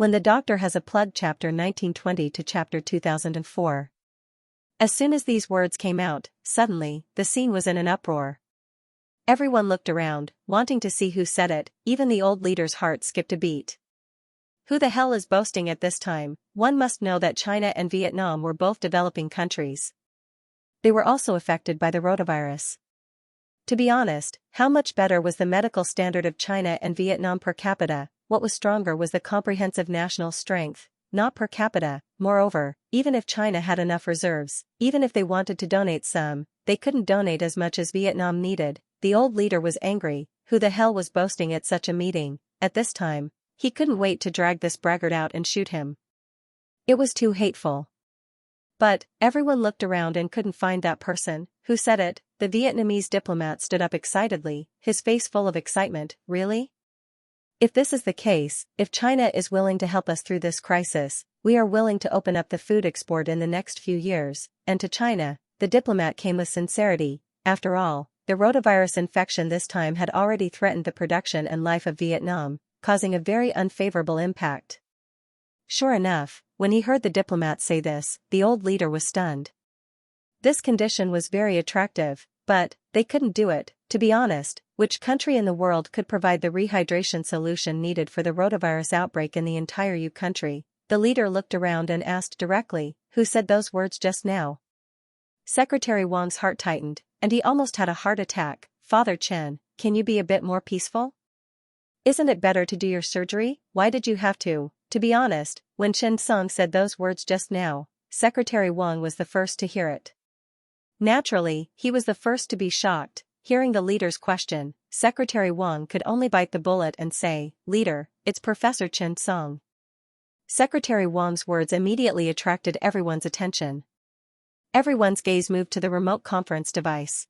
When the doctor has a plug chapter 1920 to chapter 2004. As soon as these words came out, suddenly, the scene was in an uproar. Everyone looked around, wanting to see who said it, even the old leader's heart skipped a beat. Who the hell is boasting at this time? One must know that China and Vietnam were both developing countries. They were also affected by the rotavirus. To be honest, how much better was the medical standard of China and Vietnam per capita? What was stronger was the comprehensive national strength, not per capita. Moreover, even if China had enough reserves, even if they wanted to donate some, they couldn't donate as much as Vietnam needed. The old leader was angry. Who the hell was boasting at such a meeting? At this time, he couldn't wait to drag this braggart out and shoot him. It was too hateful. But everyone looked around and couldn't find that person. Who said it? The Vietnamese diplomat stood up excitedly, his face full of excitement. Really? If this is the case, if China is willing to help us through this crisis, we are willing to open up the food export in the next few years. And to China, the diplomat came with sincerity. After all, the rotavirus infection this time had already threatened the production and life of Vietnam, causing a very unfavorable impact. Sure enough, when he heard the diplomat say this, the old leader was stunned. This condition was very attractive, but they couldn't do it. To be honest, which country in the world could provide the rehydration solution needed for the rotavirus outbreak in the entire country? The leader looked around and asked directly, who said those words just now? Secretary Wang's heart tightened, and he almost had a heart attack. Father Chen, can you be a bit more peaceful? Isn't it better to do your surgery? Why did you have to? To be honest, when Chen Song said those words just now, Secretary Wang was the first to hear it. Naturally, he was the first to be shocked. Hearing the leader's question, Secretary Wang could only bite the bullet and say, "Leader, it's Professor Chen Song." Secretary Wang's words immediately attracted everyone's attention. Everyone's gaze moved to the remote conference device.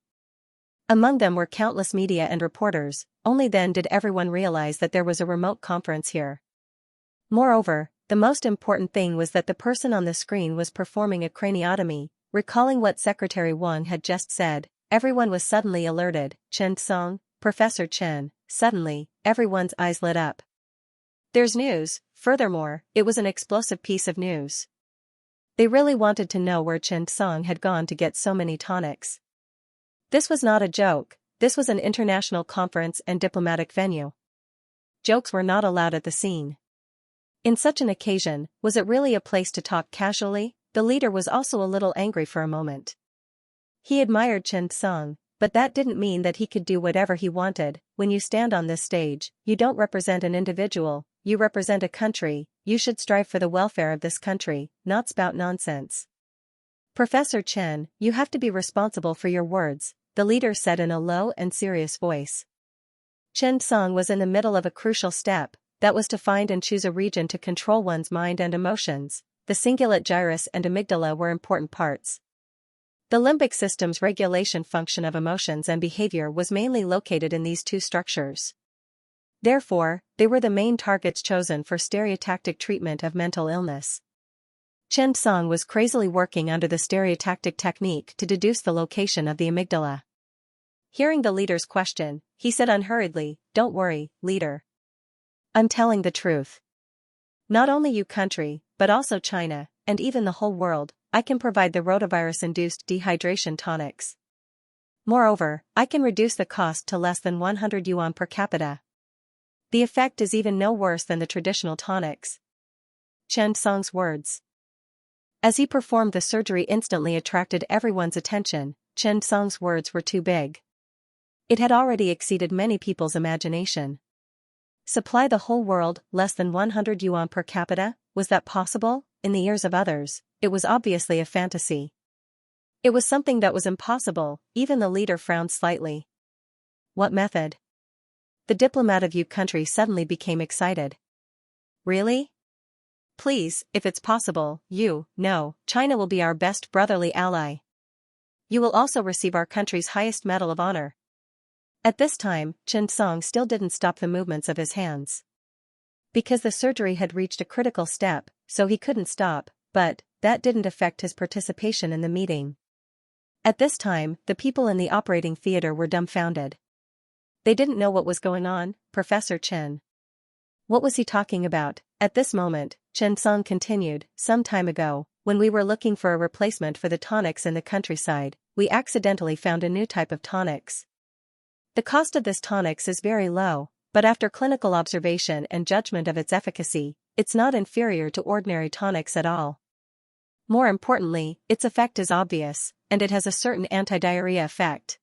Among them were countless media and reporters. Only then did everyone realize that there was a remote conference here. Moreover, the most important thing was that the person on the screen was performing a craniotomy. Recalling what Secretary Wang had just said, everyone was suddenly alerted. Chen Song, Professor Chen. Suddenly, everyone's eyes lit up. There's news. Furthermore, it was an explosive piece of news. They really wanted to know where Chen Song had gone to get so many tonics. This was not a joke. This was an international conference and diplomatic venue. Jokes were not allowed at the scene. In such an occasion, was it really a place to talk casually? The leader was also a little angry for a moment. He admired Chen Song, but that didn't mean that he could do whatever he wanted. When you stand on this stage, you don't represent an individual, you represent a country. You should strive for the welfare of this country, not spout nonsense. Professor Chen, you have to be responsible for your words, the leader said in a low and serious voice. Chen Song was in the middle of a crucial step, that was to find and choose a region to control one's mind and emotions. The cingulate gyrus and amygdala were important parts. The limbic system's regulation function of emotions and behavior was mainly located in these two structures. Therefore, they were the main targets chosen for stereotactic treatment of mental illness. Chen Song was crazily working under the stereotactic technique to deduce the location of the amygdala. Hearing the leader's question, he said unhurriedly, "Don't worry, leader. I'm telling the truth. Not only you country, but also China, and even the whole world, I can provide the rotavirus-induced dehydration tonics. Moreover, I can reduce the cost to less than 100 yuan per capita. The effect is even no worse than the traditional tonics." Chen Song's words. As he performed the surgery instantly attracted everyone's attention. Chen Song's words were too big. It had already exceeded many people's imagination. Supply the whole world, less than 100 yuan per capita? Was that possible? In the ears of others, it was obviously a fantasy. It was something that was impossible. Even the leader frowned slightly. What method? The diplomat of your country suddenly became excited. Really? Please, if it's possible, no, China will be our best brotherly ally. You will also receive our country's highest medal of honor. At this time, Chen Song still didn't stop the movements of his hands. Because the surgery had reached a critical step, so he couldn't stop, but that didn't affect his participation in the meeting. At this time, the people in the operating theater were dumbfounded. They didn't know what was going on. Professor Chen. What was he talking about? At this moment, Xianxia continued, some time ago, when we were looking for a replacement for the tonics in the countryside, we accidentally found a new type of tonics. The cost of this tonics is very low, but after clinical observation and judgment of its efficacy, it's not inferior to ordinary tonics at all. More importantly, its effect is obvious, and it has a certain anti-diarrhea effect.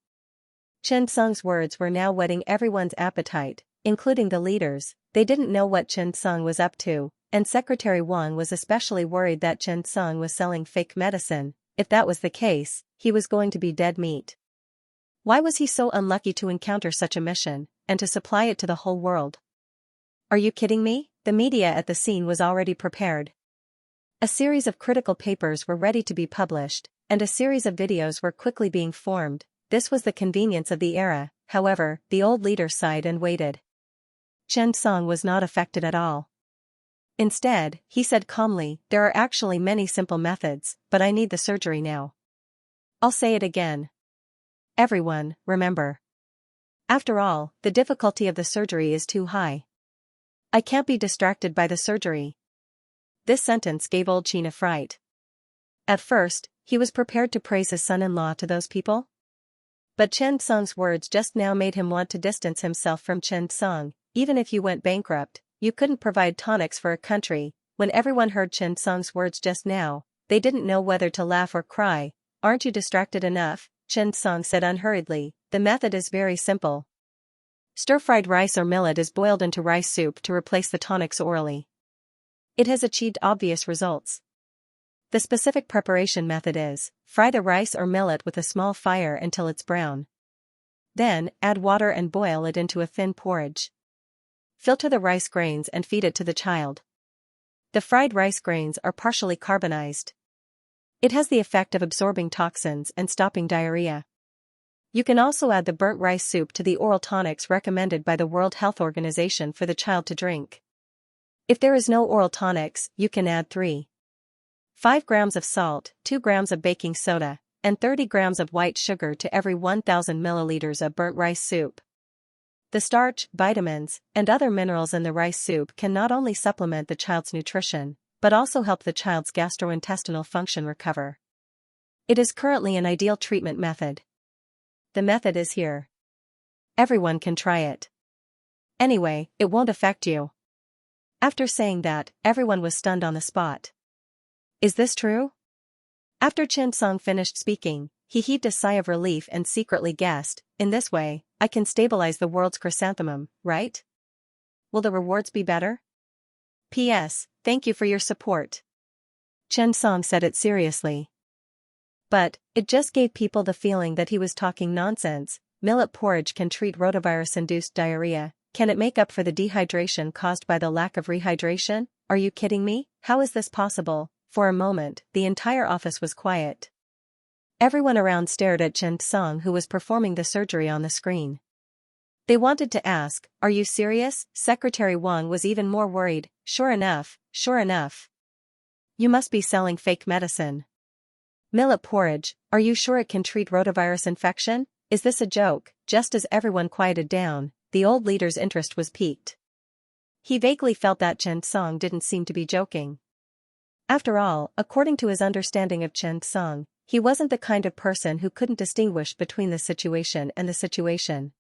Xianxia's words were now whetting everyone's appetite, including the leaders. They didn't know what Xianxia was up to, and Secretary Wang was especially worried that Xianxia was selling fake medicine. If that was the case, he was going to be dead meat. Why was he so unlucky to encounter such a mission, and to supply it to the whole world? Are you kidding me? The media at the scene was already prepared. A series of critical papers were ready to be published, and a series of videos were quickly being formed. This was the convenience of the era. However, the old leader sighed and waited. Xianxia was not affected at all. Instead, he said calmly, there are actually many simple methods, but I need the surgery now. I'll say it again. Everyone, remember. After all, the difficulty of the surgery is too high. I can't be distracted by the surgery. This sentence gave old Qin a fright. At first, he was prepared to praise his son-in-law to those people. But Xianxia's words just now made him want to distance himself from Xianxia. Even if you went bankrupt, you couldn't provide tonics for a country. When everyone heard Xianxia's words just now, they didn't know whether to laugh or cry. Aren't you distracted enough? Xianxia said unhurriedly. The method is very simple. Stir-fried rice or millet is boiled into rice soup to replace the tonics orally. It has achieved obvious results. The specific preparation method is, fry the rice or millet with a small fire until it's brown. Then, add water and boil it into a thin porridge. Filter the rice grains and feed it to the child. The fried rice grains are partially carbonized. It has the effect of absorbing toxins and stopping diarrhea. You can also add the burnt rice soup to the oral tonics recommended by the World Health Organization for the child to drink. If there is no oral tonics, you can add 5 grams of salt, 2 grams of baking soda, and 30 grams of white sugar to every 1,000 milliliters of burnt rice soup. The starch, vitamins, and other minerals in the rice soup can not only supplement the child's nutrition, but also help the child's gastrointestinal function recover. It is currently an ideal treatment method. The method is here. Everyone can try it. Anyway, it won't affect you. After saying that, everyone was stunned on the spot. Is this true? After Xianxia finished speaking, he heaved a sigh of relief and secretly guessed, in this way, I can stabilize the world's chrysanthemum, right? Will the rewards be better? P.S. Thank you for your support. Xianxia said it seriously. But, it just gave people the feeling that he was talking nonsense. Millet porridge can treat rotavirus-induced diarrhea. Can it make up for the dehydration caused by the lack of rehydration? Are you kidding me? How is this possible? For a moment, the entire office was quiet. Everyone around stared at Xianxia, who was performing the surgery on the screen. They wanted to ask, are you serious? Secretary Wang was even more worried. Sure enough. You must be selling fake medicine. Millet porridge, are you sure it can treat rotavirus infection? Is this a joke? Just as everyone quieted down, the old leader's interest was piqued. He vaguely felt that Xianxia didn't seem to be joking. After all, according to his understanding of Xianxia, he wasn't the kind of person who couldn't distinguish between the situation and the situation.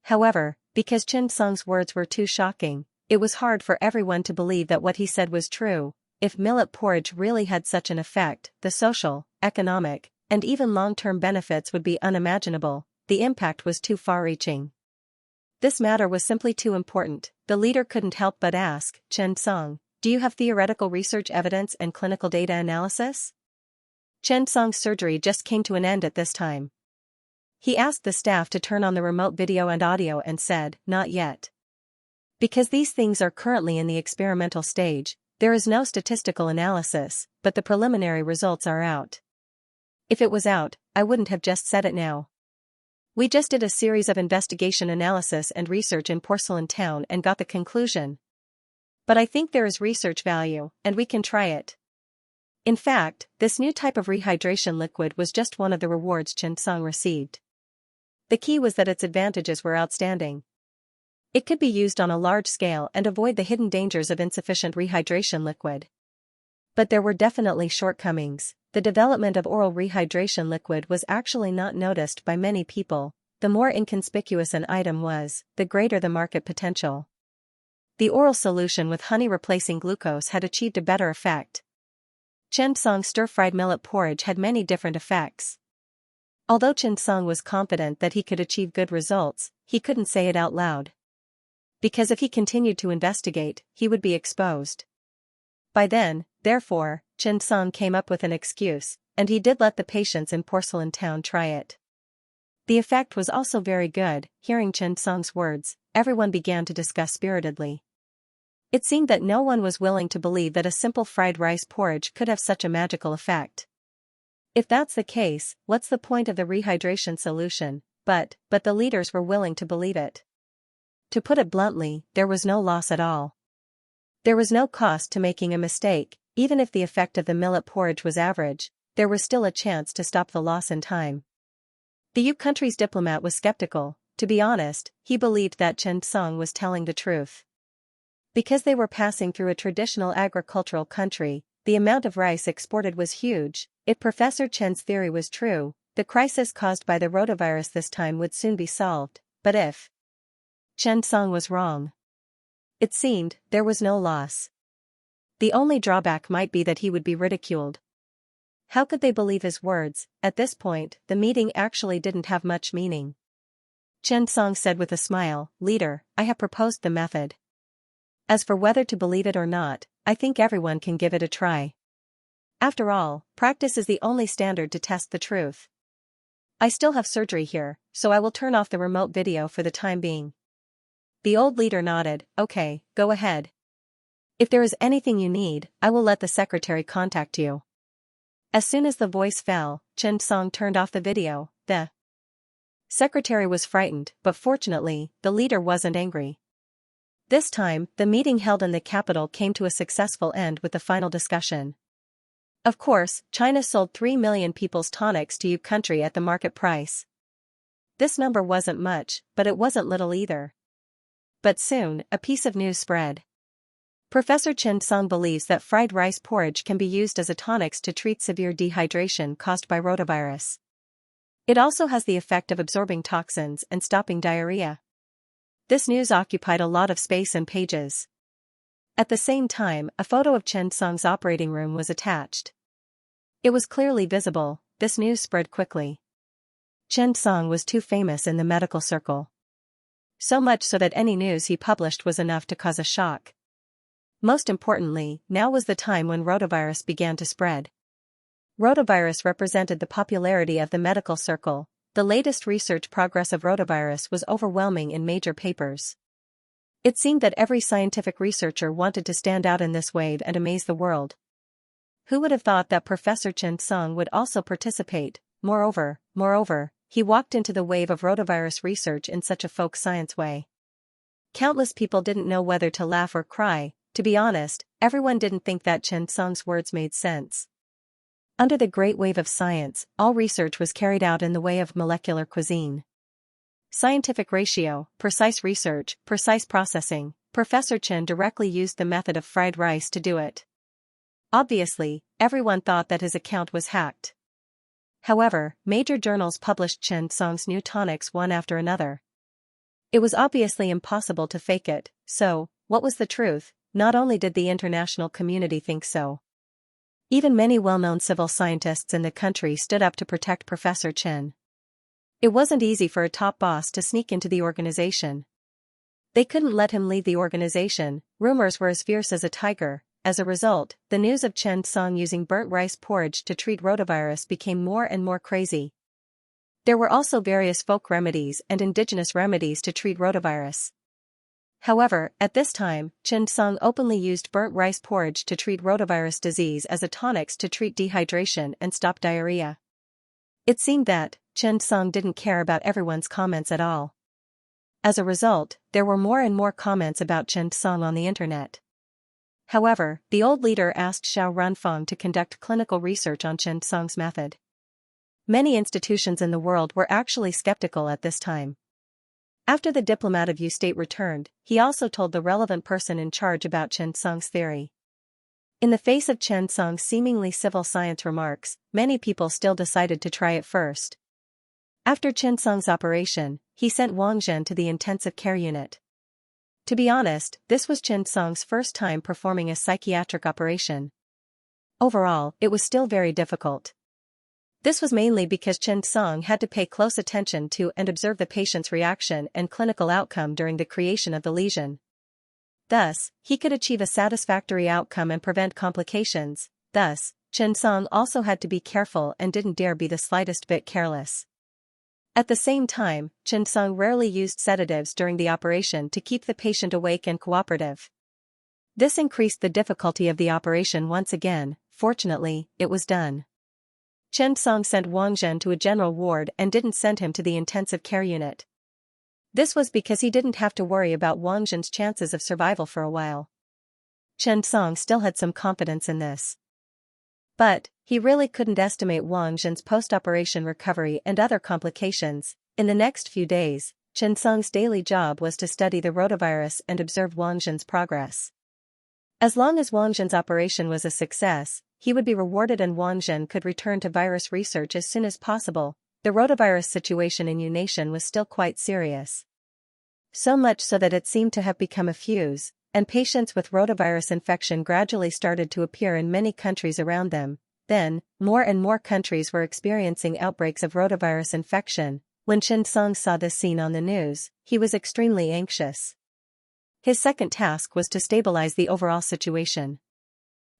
However, because Xianxia's words were too shocking, it was hard for everyone to believe that what he said was true. If millet porridge really had such an effect, the social, economic, and even long-term benefits would be unimaginable. The impact was too far-reaching. This matter was simply too important. The leader couldn't help but ask, Xianxia, do you have theoretical research evidence and clinical data analysis? Xianxia's surgery just came to an end at this time. He asked the staff to turn on the remote video and audio and said, not yet. Because these things are currently in the experimental stage, there is no statistical analysis, but the preliminary results are out. If it was out, I wouldn't have just said it now. We just did a series of investigation analysis and research in Porcelain Town and got the conclusion. But I think there is research value, and we can try it. In fact, this new type of rehydration liquid was just one of the rewards Xianxia received. The key was that its advantages were outstanding. It could be used on a large scale and avoid the hidden dangers of insufficient rehydration liquid. But there were definitely shortcomings. The development of oral rehydration liquid was actually not noticed by many people. The more inconspicuous an item was, the greater the market potential. The oral solution with honey replacing glucose had achieved a better effect. Xianxia stir-fried millet porridge had many different effects. Although Xianxia was confident that he could achieve good results, he couldn't say it out loud. Because if he continued to investigate, he would be exposed. By then, therefore, Xianxia came up with an excuse, and he did let the patients in Porcelain Town try it. The effect was also very good. Hearing Xianxia's words, everyone began to discuss spiritedly. It seemed that no one was willing to believe that a simple fried rice porridge could have such a magical effect. If that's the case, what's the point of the rehydration solution? But the leaders were willing to believe it. To put it bluntly, there was no loss at all. There was no cost to making a mistake. Even if the effect of the millet porridge was average, there was still a chance to stop the loss in time. The U country's diplomat was skeptical. To be honest, he believed that Xianxia was telling the truth. Because they were passing through a traditional agricultural country, the amount of rice exported was huge. If Professor Chen's theory was true, the crisis caused by the rotavirus this time would soon be solved. But if Xianxia was wrong, it seemed there was no loss. The only drawback might be that he would be ridiculed. How could they believe his words? At this point, the meeting actually didn't have much meaning. Xianxia said with a smile, "Leader, I have proposed the method. As for whether to believe it or not, I think everyone can give it a try. After all, practice is the only standard to test the truth. I still have surgery here, so I will turn off the remote video for the time being." The old leader nodded. "Okay, go ahead. If there is anything you need, I will let the secretary contact you." As soon as the voice fell, Xianxia turned off the video. The secretary was frightened, but fortunately, the leader wasn't angry. This time, the meeting held in the capital came to a successful end with the final discussion. Of course, China sold 3 million people's tonics to U country at the market price. This number wasn't much, but it wasn't little either. But soon, a piece of news spread. Professor Xianxia believes that fried rice porridge can be used as a tonic to treat severe dehydration caused by rotavirus. It also has the effect of absorbing toxins and stopping diarrhea. This news occupied a lot of space and pages. At the same time, a photo of Xianxia's operating room was attached. It was clearly visible. This news spread quickly. Xianxia was too famous in the medical circle. So much so that any news he published was enough to cause a shock. Most importantly, now was the time when rotavirus began to spread. Rotavirus represented the popularity of the medical circle. The latest research progress of rotavirus was overwhelming in major papers. It seemed that every scientific researcher wanted to stand out in this wave and amaze the world. Who would have thought that Professor Xianxia would also participate? Moreover, he walked into the wave of rotavirus research in such a folk science way. Countless people didn't know whether to laugh or cry. To be honest, everyone didn't think that Xianxia's words made sense. Under the great wave of science, all research was carried out in the way of molecular cuisine. Scientific ratio, precise research, precise processing. Professor Chen directly used the method of fried rice to do it. Obviously, everyone thought that his account was hacked. However, major journals published Xianxia's new tonics one after another. It was obviously impossible to fake it, so, what was the truth? Not only did the international community think so. Even many well-known civil scientists in the country stood up to protect Professor Chen. It wasn't easy for a top boss to sneak into the organization. They couldn't let him leave the organization. Rumors were as fierce as a tiger. As a result, the news of Xianxia using burnt rice porridge to treat rotavirus became more and more crazy. There were also various folk remedies and indigenous remedies to treat rotavirus. However, at this time, Xianxia openly used burnt rice porridge to treat rotavirus disease as a tonic to treat dehydration and stop diarrhea. It seemed that Xianxia didn't care about everyone's comments at all. As a result, there were more and more comments about Xianxia on the internet. However, the old leader asked Xiao Runfeng to conduct clinical research on Xianxia's method. Many institutions in the world were actually skeptical at this time. After the diplomat of U-State returned, he also told the relevant person in charge about Chen Song's theory. In the face of Chen Song's seemingly civil science remarks, many people still decided to try it first. After Chen Song's operation, he sent Wang Zhen to the intensive care unit. To be honest, this was Chen Song's first time performing a psychiatric operation. Overall, it was still very difficult. This was mainly because Chen Song had to pay close attention to and observe the patient's reaction and clinical outcome during the creation of the lesion. Thus, he could achieve a satisfactory outcome and prevent complications. Thus, Chen Song also had to be careful and didn't dare be the slightest bit careless. At the same time, Chen Song rarely used sedatives during the operation to keep the patient awake and cooperative. This increased the difficulty of the operation once again. Fortunately, it was done. Chen Song sent Wang Zhen to a general ward and didn't send him to the intensive care unit. This was because he didn't have to worry about Wang Zhen's chances of survival for a while. Chen Song still had some confidence in this. But, he really couldn't estimate Wang Zhen's post-operation recovery and other complications. In the next few days, Chen Song's daily job was to study the rotavirus and observe Wang Zhen's progress. As long as Wang Zhen's operation was a success, he would be rewarded and Wang Zhen could return to virus research as soon as possible. The rotavirus situation in Yunnan was still quite serious. So much so that it seemed to have become a fuse, and patients with rotavirus infection gradually started to appear in many countries around them. Then, more and more countries were experiencing outbreaks of rotavirus infection. When Chen Song saw this scene on the news, he was extremely anxious. His second task was to stabilize the overall situation.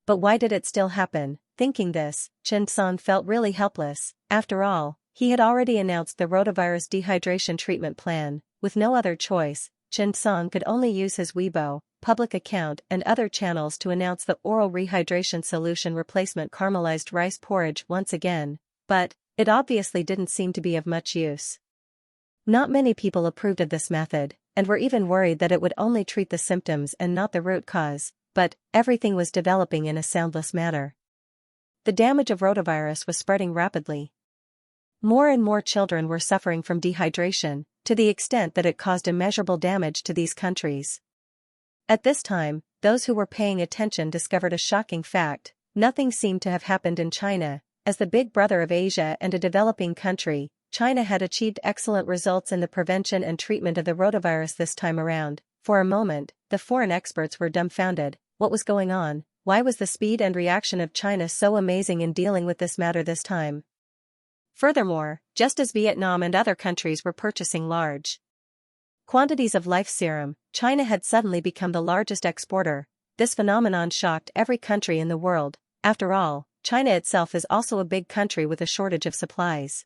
But why did it still happen? Thinking this, Chen Song felt really helpless. After all, he had already announced the rotavirus dehydration treatment plan. With no other choice, Chen Song could only use his Weibo, public account and other channels to announce the oral rehydration solution replacement caramelized rice porridge once again, but it obviously didn't seem to be of much use. Not many people approved of this method, and were even worried that it would only treat the symptoms and not the root cause, but everything was developing in a soundless manner. The damage of rotavirus was spreading rapidly. More and more children were suffering from dehydration, to the extent that it caused immeasurable damage to these countries. At this time, those who were paying attention discovered a shocking fact: nothing seemed to have happened in China. As the big brother of Asia and a developing country, China had achieved excellent results in the prevention and treatment of the rotavirus this time around. For a moment, the foreign experts were dumbfounded. What was going on? Why was the speed and reaction of China so amazing in dealing with this matter this time? Furthermore, just as Vietnam and other countries were purchasing large quantities of life serum, China had suddenly become the largest exporter. This phenomenon shocked every country in the world. After all, China itself is also a big country with a shortage of supplies.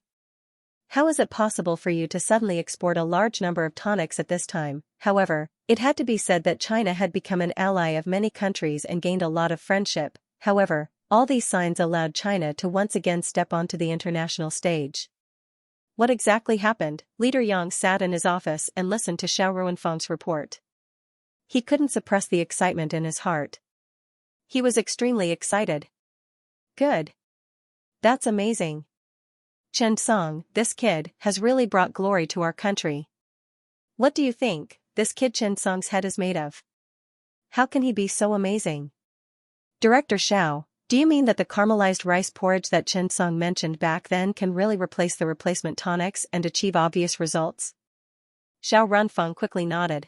How is it possible for you to suddenly export a large number of tonics at this time? However, it had to be said that China had become an ally of many countries and gained a lot of friendship. However, all these signs allowed China to once again step onto the international stage. What exactly happened? Leader Yang sat in his office and listened to Xiao Ruanfeng's report. He couldn't suppress the excitement in his heart. He was extremely excited. Good. That's amazing. Chen Song, this kid, has really brought glory to our country. What do you think this kid Chen Song's head is made of? How can he be so amazing? Director Xiao, do you mean that the caramelized rice porridge that Chen Song mentioned back then can really replace the replacement tonics and achieve obvious results? Xiao Runfeng quickly nodded.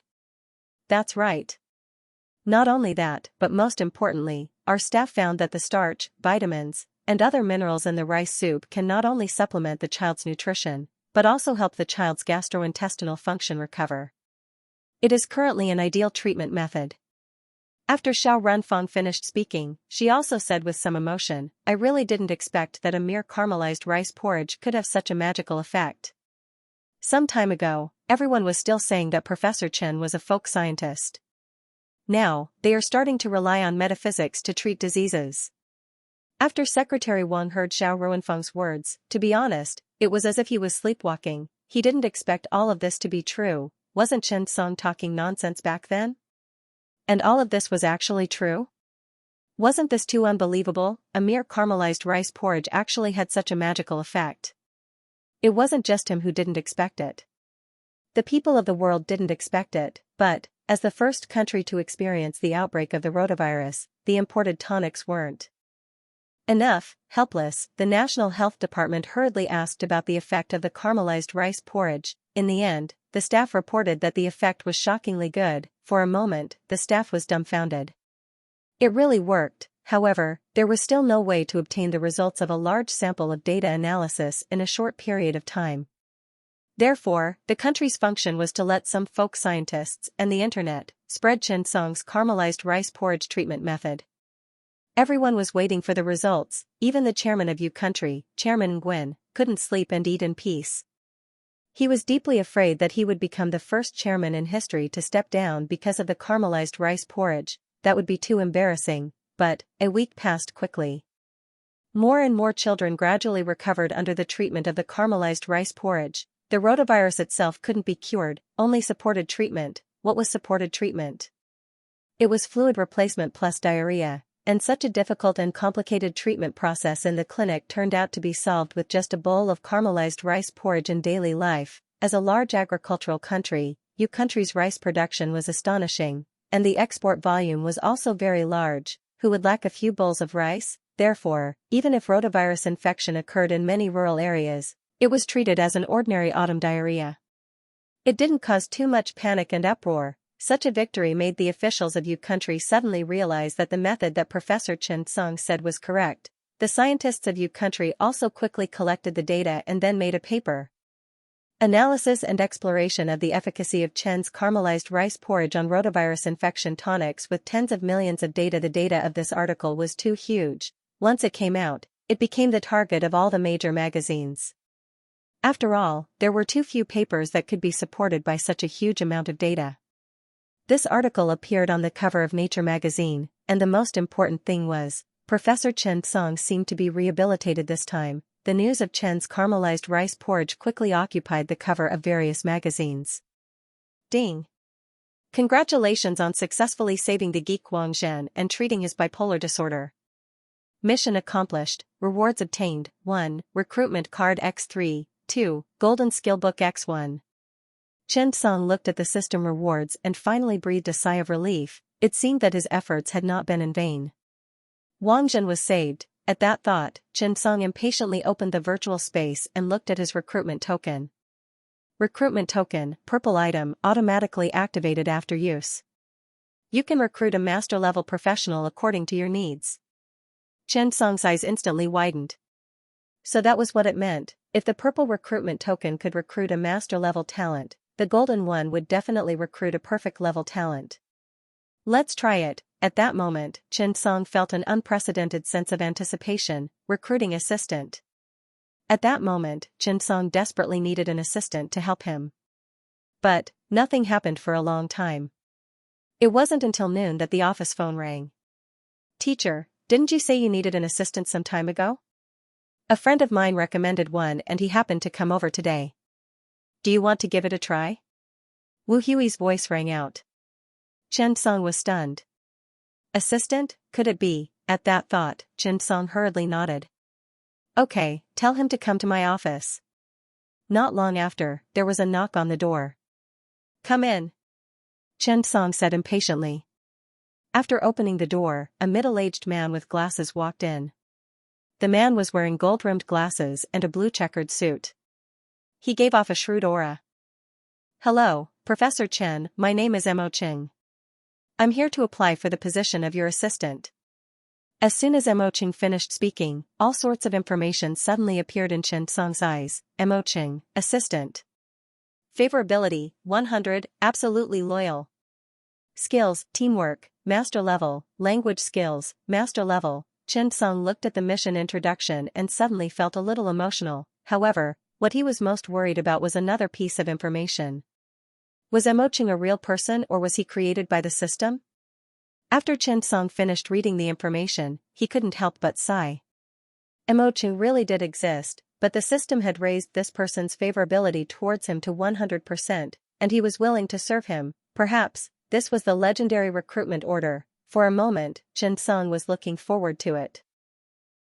That's right. Not only that, but most importantly, our staff found that the starch, vitamins, and other minerals in the rice soup can not only supplement the child's nutrition, but also help the child's gastrointestinal function recover. It is currently an ideal treatment method. After Xiao Runfeng finished speaking, she also said with some emotion, I really didn't expect that a mere caramelized rice porridge could have such a magical effect. Some time ago, everyone was still saying that Professor Chen was a folk scientist. Now, they are starting to rely on metaphysics to treat diseases. After Secretary Wang heard Xiao Ruanfeng's words, to be honest, it was as if he was sleepwalking. He didn't expect all of this to be true. Wasn't Chen Song talking nonsense back then? And all of this was actually true? Wasn't this too unbelievable? A mere caramelized rice porridge actually had such a magical effect. It wasn't just him who didn't expect it. The people of the world didn't expect it, but, as the first country to experience the outbreak of the rotavirus, the imported tonics weren't enough. Helpless, the National Health Department hurriedly asked about the effect of the caramelized rice porridge. In the end, the staff reported that the effect was shockingly good. For a moment, the staff was dumbfounded. It really worked. However, there was still no way to obtain the results of a large sample of data analysis in a short period of time. Therefore, the country's function was to let some folk scientists and the internet spread Xianxia's caramelized rice porridge treatment method. Everyone was waiting for the results. Even the chairman of U Country, Chairman Nguyen, couldn't sleep and eat in peace. He was deeply afraid that he would become the first chairman in history to step down because of the caramelized rice porridge. That would be too embarrassing. But a week passed quickly. More and more children gradually recovered under the treatment of the caramelized rice porridge. The rotavirus itself couldn't be cured, only supported treatment. What was supported treatment? It was fluid replacement plus diarrhea, and such a difficult and complicated treatment process in the clinic turned out to be solved with just a bowl of caramelized rice porridge in daily life. As a large agricultural country, U Country's rice production was astonishing, and the export volume was also very large. Who would lack a few bowls of rice? Therefore, even if rotavirus infection occurred in many rural areas, it was treated as an ordinary autumn diarrhea. It didn't cause too much panic and uproar. Such a victory made the officials of U Country suddenly realize that the method that Professor Xianxia said was correct. The scientists of U Country also quickly collected the data and then made a paper. Analysis and exploration of the efficacy of Chen's caramelized rice porridge on rotavirus infection tonics with tens of millions of data. The data of this article was too huge. Once it came out, it became the target of all the major magazines. After all, there were too few papers that could be supported by such a huge amount of data. This article appeared on the cover of Nature magazine, and the most important thing was, Professor Xianxia seemed to be rehabilitated this time. The news of Chen's caramelized rice porridge quickly occupied the cover of various magazines. Ding! Congratulations on successfully saving the geek Wang Zhen and treating his bipolar disorder. Mission accomplished, rewards obtained, 1. Recruitment card X3, 2. Golden skill book X1. Xianxia looked at the system rewards and finally breathed a sigh of relief. It seemed that his efforts had not been in vain. Wang Zhen was saved. At that thought, Xianxia impatiently opened the virtual space and looked at his recruitment token. Recruitment token, purple item, automatically activated after use. You can recruit a master-level professional according to your needs. Xianxia's eyes instantly widened. So that was what it meant. If the purple recruitment token could recruit a master-level talent, the golden one would definitely recruit a perfect-level talent. Let's try it. At that moment, Xianxia felt an unprecedented sense of anticipation. Recruiting assistant. At that moment, Xianxia desperately needed an assistant to help him. But nothing happened for a long time. It wasn't until noon that the office phone rang. Teacher, didn't you say you needed an assistant some time ago? A friend of mine recommended one and he happened to come over today. Do you want to give it a try? Wu Hui's voice rang out. Xianxia was stunned. Assistant, could it be? At that thought, Xianxia hurriedly nodded. Okay, tell him to come to my office. Not long after, there was a knock on the door. Come in. Xianxia said impatiently. After opening the door, a middle-aged man with glasses walked in. The man was wearing gold-rimmed glasses and a blue checkered suit. He gave off a shrewd aura. Hello, Professor Chen, my name is Mo Qing. I'm here to apply for the position of your assistant. As soon as Mo Qing finished speaking, all sorts of information suddenly appeared in Xianxia's eyes. Mo Qing, assistant. Favorability, 100, absolutely loyal. Skills, teamwork, master level, language skills, master level. Xianxia looked at the mission introduction and suddenly felt a little emotional. However, what he was most worried about was another piece of information. Was Mo Qing a real person or was he created by the system? After Xianxia finished reading the information, he couldn't help but sigh. Mo Qing really did exist, but the system had raised this person's favorability towards him to 100%, and he was willing to serve him. Perhaps, this was the legendary recruitment order. For a moment, Xianxia was looking forward to it.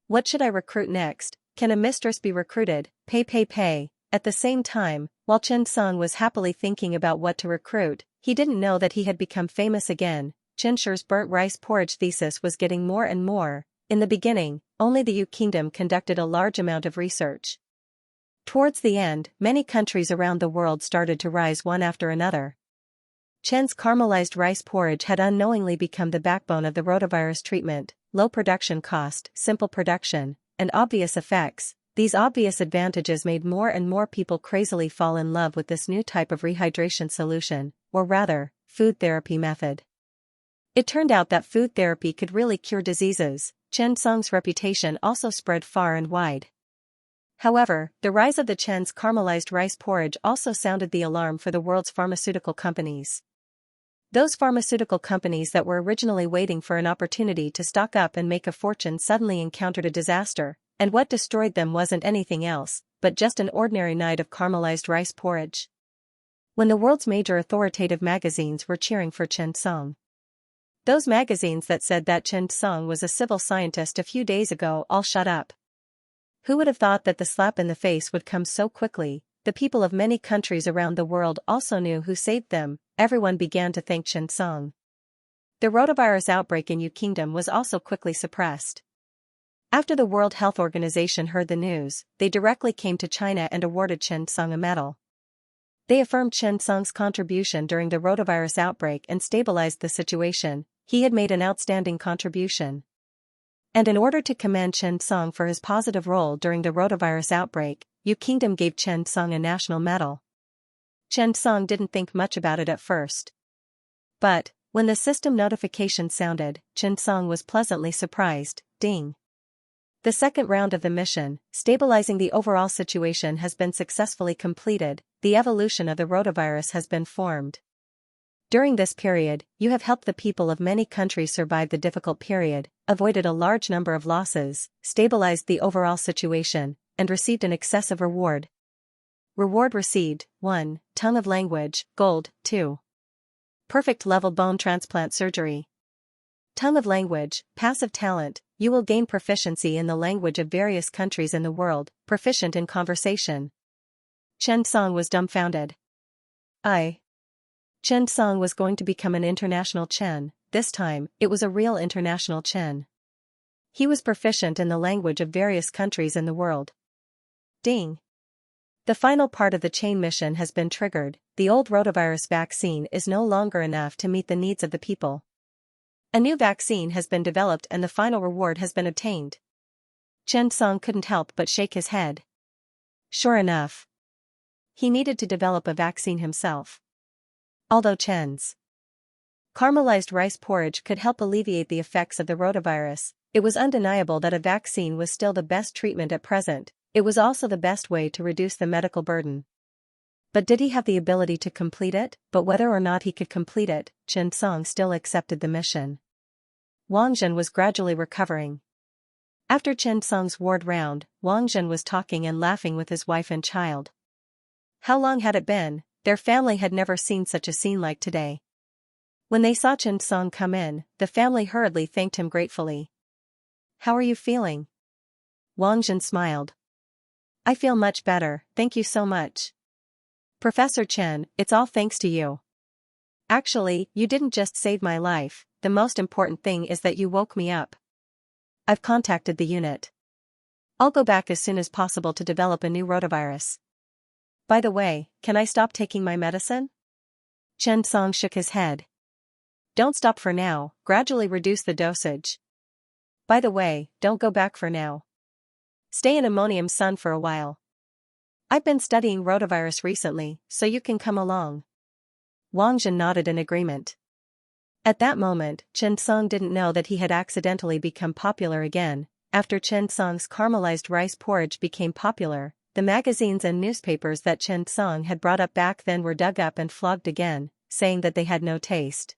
What should I recruit next? Can a mistress be recruited? Pay. At the same time, while Chen Song was happily thinking about what to recruit, he didn't know that he had become famous again. Chen Shi's burnt rice porridge thesis was getting more and more. In the beginning, only the Yu Kingdom conducted a large amount of research. Towards the end, many countries around the world started to rise one after another. Chen's caramelized rice porridge had unknowingly become the backbone of the rotavirus treatment. Low production cost, simple production, and obvious effects. These obvious advantages made more and more people crazily fall in love with this new type of rehydration solution, or rather, food therapy method. It turned out that food therapy could really cure diseases. Chen Song's reputation also spread far and wide. However, the rise of the Chen's caramelized rice porridge also sounded the alarm for the world's pharmaceutical companies. Those pharmaceutical companies that were originally waiting for an opportunity to stock up and make a fortune suddenly encountered a disaster, and what destroyed them wasn't anything else, but just an ordinary night of caramelized rice porridge. When the world's major authoritative magazines were cheering for Chen Song. Those magazines that said that Chen Song was a civil scientist a few days ago all shut up. Who would have thought that the slap in the face would come so quickly? The people of many countries around the world also knew who saved them. Everyone began to thank Chen Song. The rotavirus outbreak in Yu Kingdom was also quickly suppressed. After the World Health Organization heard the news, they directly came to China and awarded Chen Song a medal. They affirmed Chen Song's contribution during the rotavirus outbreak and stabilized the situation. He had made an outstanding contribution. And in order to commend Chen Song for his positive role during the rotavirus outbreak, Yu Kingdom gave Chen Song a national medal. Chen Song didn't think much about it at first. But, when the system notification sounded, Chen Song was pleasantly surprised. Ding! The second round of the mission, stabilizing the overall situation, has been successfully completed. The evolution of the rotavirus has been formed. During this period, you have helped the people of many countries survive the difficult period, avoided a large number of losses, stabilized the overall situation, and received an excessive reward. Reward received: 1. Tongue of language, gold. 2. Perfect level bone transplant surgery. Tongue of language, passive talent. You will gain proficiency in the language of various countries in the world, proficient in conversation. Chen Song was dumbfounded. Chen Song was going to become an international Chen. This time, it was a real international Chen. He was proficient in the language of various countries in the world. Ding! The final part of the chain mission has been triggered. The old rotavirus vaccine is no longer enough to meet the needs of the people. A new vaccine has been developed and the final reward has been obtained. Chen Song couldn't help but shake his head. Sure enough, he needed to develop a vaccine himself. Although Chen's caramelized rice porridge could help alleviate the effects of the rotavirus, it was undeniable that a vaccine was still the best treatment at present. It was also the best way to reduce the medical burden. But did he have the ability to complete it? But whether or not he could complete it, Chen Song still accepted the mission. Wang Zhen was gradually recovering. After Chen Song's ward round, Wang Zhen was talking and laughing with his wife and child. How long had it been? Their family had never seen such a scene like today. When they saw Chen Song come in, the family hurriedly thanked him gratefully. How are you feeling? Wang Zhen smiled. I feel much better, thank you so much. Professor Chen, it's all thanks to you. Actually, you didn't just save my life, the most important thing is that you woke me up. I've contacted the unit. I'll go back as soon as possible to develop a new rotavirus. By the way, can I stop taking my medicine? Chen Song shook his head. Don't stop for now, gradually reduce the dosage. By the way, don't go back for now. Stay in ammonium sun for a while. I've been studying rotavirus recently, so you can come along. Wang Zhen nodded in agreement. At that moment, Chen Song didn't know that he had accidentally become popular again. After Chen Song's caramelized rice porridge became popular, the magazines and newspapers that Chen Song had brought up back then were dug up and flogged again, saying that they had no taste.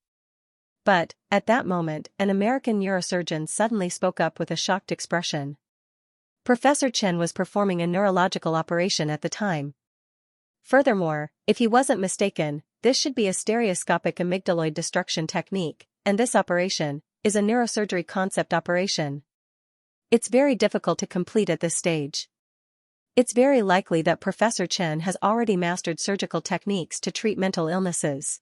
But, at that moment, an American neurosurgeon suddenly spoke up with a shocked expression. Professor Chen was performing a neurological operation at the time. Furthermore, if he wasn't mistaken, this should be a stereoscopic amygdaloid destruction technique, and this operation is a neurosurgery concept operation. It's very difficult to complete at this stage. It's very likely that Professor Chen has already mastered surgical techniques to treat mental illnesses.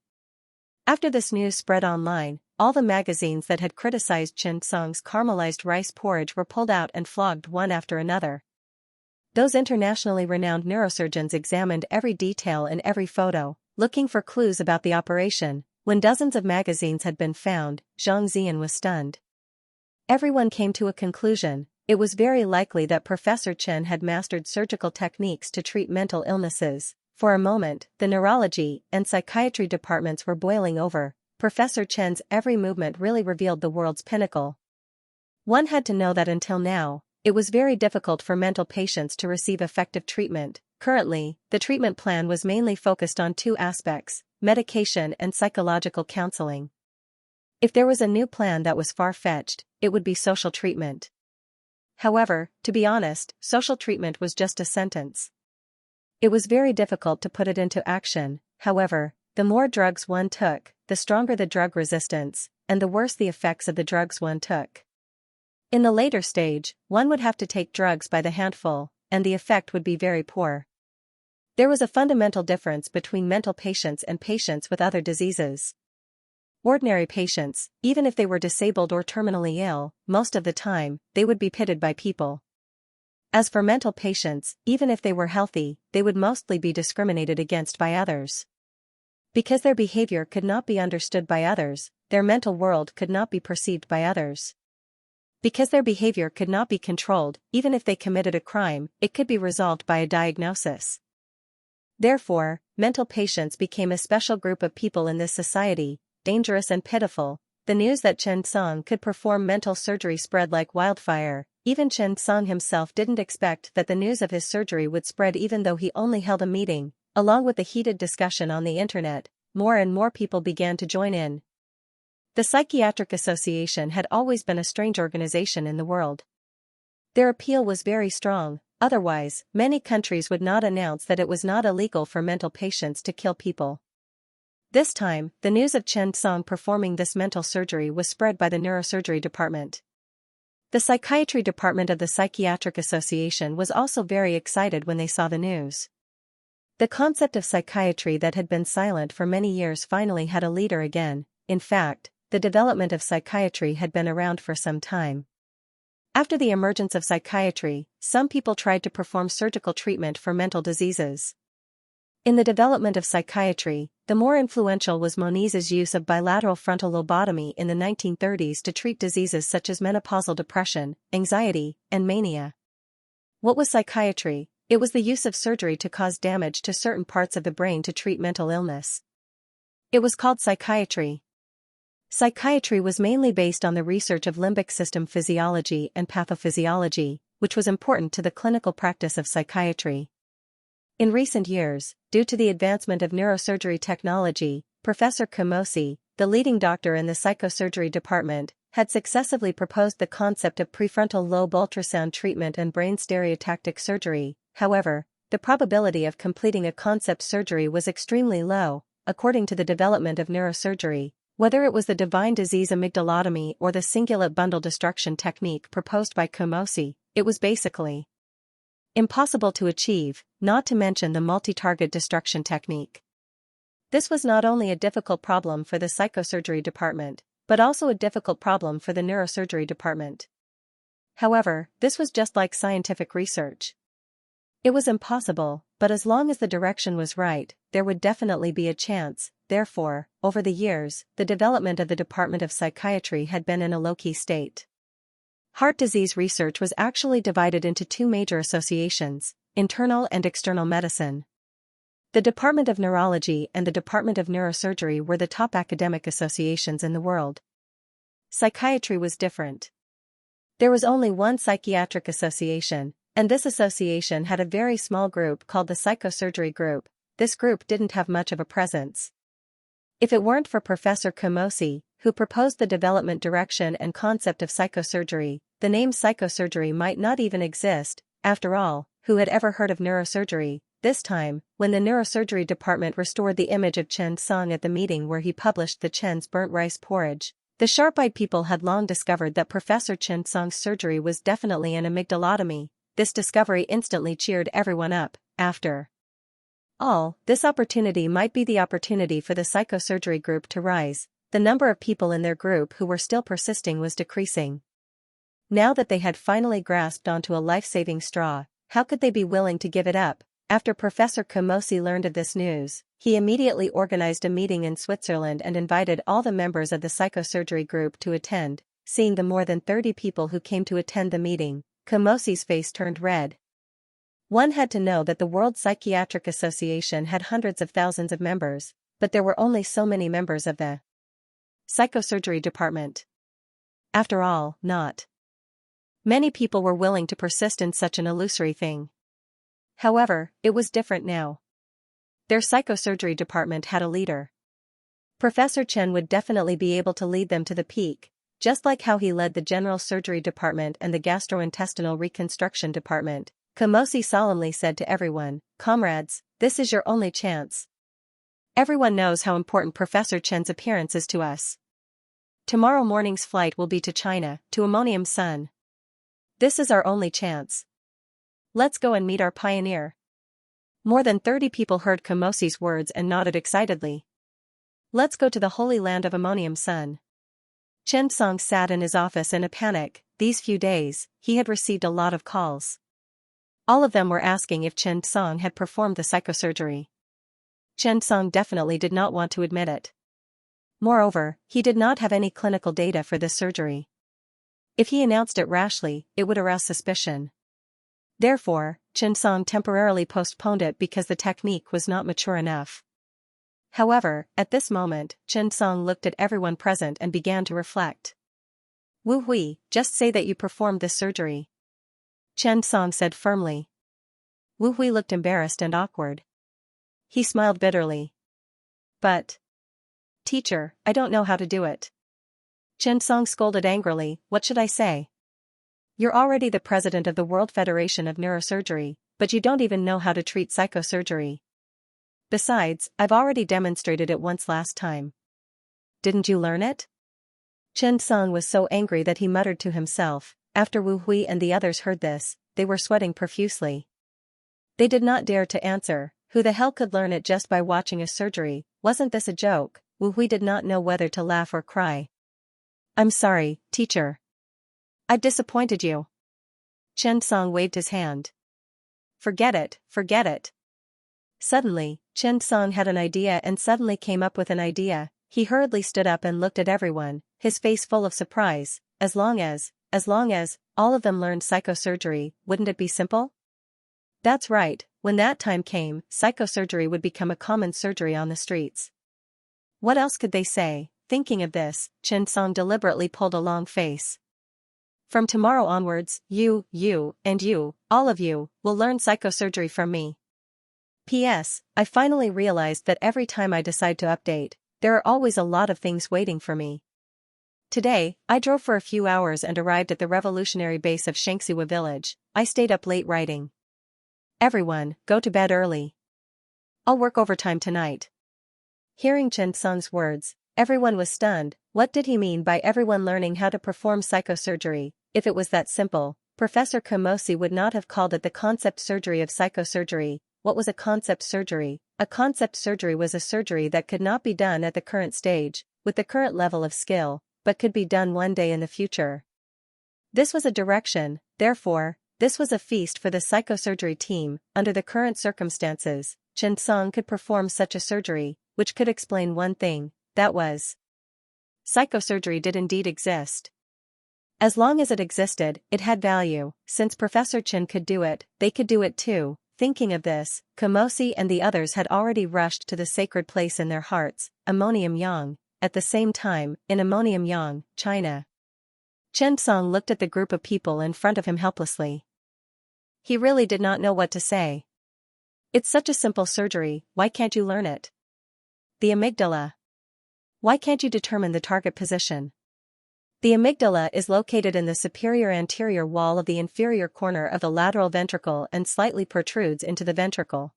After this news spread online, all the magazines that had criticized Xianxia's caramelized rice porridge were pulled out and flogged one after another. Those internationally renowned neurosurgeons examined every detail and every photo, looking for clues about the operation. When dozens of magazines had been found, Xianxia was stunned. Everyone came to a conclusion: it was very likely that Professor Chen had mastered surgical techniques to treat mental illnesses. For a moment, the neurology and psychiatry departments were boiling over. Professor Chen's every movement really revealed the world's pinnacle. One had to know that until now, it was very difficult for mental patients to receive effective treatment. Currently, the treatment plan was mainly focused on two aspects: medication and psychological counseling. If there was a new plan that was far-fetched, it would be social treatment. However, to be honest, social treatment was just a sentence. It was very difficult to put it into action. However, the more drugs one took, the stronger the drug resistance, and the worse the effects of the drugs one took. In the later stage, one would have to take drugs by the handful, and the effect would be very poor. There was a fundamental difference between mental patients and patients with other diseases. Ordinary patients, even if they were disabled or terminally ill, most of the time, they would be pitied by people. As for mental patients, even if they were healthy, they would mostly be discriminated against by others. Because their behavior could not be understood by others, their mental world could not be perceived by others. Because their behavior could not be controlled, even if they committed a crime, it could be resolved by a diagnosis. Therefore, mental patients became a special group of people in this society, dangerous and pitiful. The news that Xianxia could perform mental surgery spread like wildfire. Even Xianxia himself didn't expect that the news of his surgery would spread, even though he only held a meeting. Along with the heated discussion on the internet, more and more people began to join in. The Psychiatric Association had always been a strange organization in the world. Their appeal was very strong, otherwise, many countries would not announce that it was not illegal for mental patients to kill people. This time, the news of Xianxia performing this mental surgery was spread by the neurosurgery department. The psychiatry department of the Psychiatric Association was also very excited when they saw the news. The concept of psychiatry that had been silent for many years finally had a leader again. In fact, the development of psychiatry had been around for some time. After the emergence of psychiatry, some people tried to perform surgical treatment for mental diseases. In the development of psychiatry, the more influential was Moniz's use of bilateral frontal lobotomy in the 1930s to treat diseases such as menopausal depression, anxiety, and mania. What was psychiatry? It was the use of surgery to cause damage to certain parts of the brain to treat mental illness. It was called psychiatry. Psychiatry was mainly based on the research of limbic system physiology and pathophysiology, which was important to the clinical practice of psychiatry. In recent years, due to the advancement of neurosurgery technology, Professor Kumosi, the leading doctor in the psychosurgery department, had successively proposed the concept of prefrontal lobe ultrasound treatment and brain stereotactic surgery. However, the probability of completing a concept surgery was extremely low. According to the development of neurosurgery, whether it was the divine disease amygdalotomy or the cingulate bundle destruction technique proposed by Kumosi, it was basically impossible to achieve, not to mention the multi-target destruction technique. This was not only a difficult problem for the psychosurgery department, but also a difficult problem for the neurosurgery department. However, this was just like scientific research. It was impossible, but as long as the direction was right, there would definitely be a chance. Therefore, over the years, the development of the Department of Psychiatry had been in a low-key state. Heart disease research was actually divided into two major associations, internal and external medicine. The Department of Neurology and the Department of Neurosurgery were the top academic associations in the world. Psychiatry was different. There was only one psychiatric association, and this association had a very small group called the Psychosurgery Group. This group didn't have much of a presence. If it weren't for Professor Kumosi, who proposed the development direction and concept of psychosurgery, the name psychosurgery might not even exist. After all, who had ever heard of neurosurgery? This time, when the neurosurgery department restored the image of Xianxia at the meeting where he published the Chen's burnt rice porridge, the sharp-eyed people had long discovered that Professor Xianxia's surgery was definitely an amygdalotomy. this discovery instantly cheered everyone up. After all, this opportunity might be the opportunity for the psychosurgery group to rise. The number of people in their group who were still persisting was decreasing. Now that they had finally grasped onto a life-saving straw, how could they be willing to give it up? After Professor Komosi learned of this news, he immediately organized a meeting in Switzerland and invited all the members of the psychosurgery group to attend. Seeing the more than 30 people who came to attend the meeting, Komosi's face turned red. One had to know that the World Psychiatric Association had hundreds of thousands of members, but there were only so many members of the psychosurgery department. After all, not many people were willing to persist in such an illusory thing. However, it was different now. Their psychosurgery department had a leader. Professor Chen would definitely be able to lead them to the peak, just like how he led the general surgery department and the gastrointestinal reconstruction department. Komosi solemnly said to everyone, "Comrades, this is your only chance. Everyone knows how important Professor Chen's appearance is to us. Tomorrow morning's flight will be to China, to Ammonium Sun. This is our only chance. Let's go and meet our pioneer." More than 30 people heard Komosi's words and nodded excitedly. Let's go to the holy land of Ammonium Sun. Chen Song sat in his office in a panic. These few days, he had received a lot of calls. All of them were asking if Chen Song had performed the psychosurgery. Chen Song definitely did not want to admit it. Moreover, he did not have any clinical data for this surgery. If he announced it rashly, it would arouse suspicion. Therefore, Chen Song temporarily postponed it because the technique was not mature enough. However, at this moment, Chen Song looked at everyone present and began to reflect. "Wu Hui, just say that you performed this surgery," Chen Song said firmly. Wu Hui looked embarrassed and awkward. He smiled bitterly. "But, teacher, I don't know how to do it." Chen Song scolded angrily, "What should I say? You're already the president of the World Federation of Neurosurgery, but you don't even know how to treat psychosurgery. Besides, I've already demonstrated it once last time. Didn't you learn it?" Chen Song was so angry that he muttered to himself. After Wu Hui and the others heard this, they were sweating profusely. They did not dare to answer. Who the hell could learn it just by watching a surgery? Wasn't this a joke? Wu Hui did not know whether to laugh or cry. "I'm sorry, teacher. I've disappointed you." Chen Song waved his hand. Forget it, forget it." Suddenly, Chen Song had an idea and suddenly came up with an idea. He hurriedly stood up and looked at everyone, his face full of surprise. As long as all of them learned psychosurgery, wouldn't it be simple? That's right, when that time came, psychosurgery would become a common surgery on the streets. What else could they say? Thinking of this, Chen Song deliberately pulled a long face. "From tomorrow onwards, you, and you, all of you, will learn psychosurgery from me. P.S. I finally realized that every time I decide to update, there are always a lot of things waiting for me. Today, I drove for a few hours and arrived at the revolutionary base of Xianxia village. I stayed up late writing. Everyone, go to bed early. I'll work overtime tonight." Hearing Chen Song's words, everyone was stunned. What did he mean by everyone learning how to perform psychosurgery? If it was that simple, Professor Komosi would not have called it the concept surgery of psychosurgery. What was a concept surgery? A concept surgery was a surgery that could not be done at the current stage, with the current level of skill, but could be done one day in the future. This was a direction, therefore, this was a feast for the psychosurgery team. Under the current circumstances, Chen Song could perform such a surgery, which could explain one thing, that was, psychosurgery did indeed exist. As long as it existed, it had value. Since Professor Chen could do it, they could do it too. Thinking of this, Komosi and the others had already rushed to the sacred place in their hearts, Ammonium Yang. At the same time, in Ammonium Yang, China. Chen Song looked at the group of people in front of him helplessly. He really did not know what to say. It's such a simple surgery, why can't you learn it? The amygdala. Why can't you determine the target position? The amygdala is located in the superior anterior wall of the inferior corner of the lateral ventricle and slightly protrudes into the ventricle.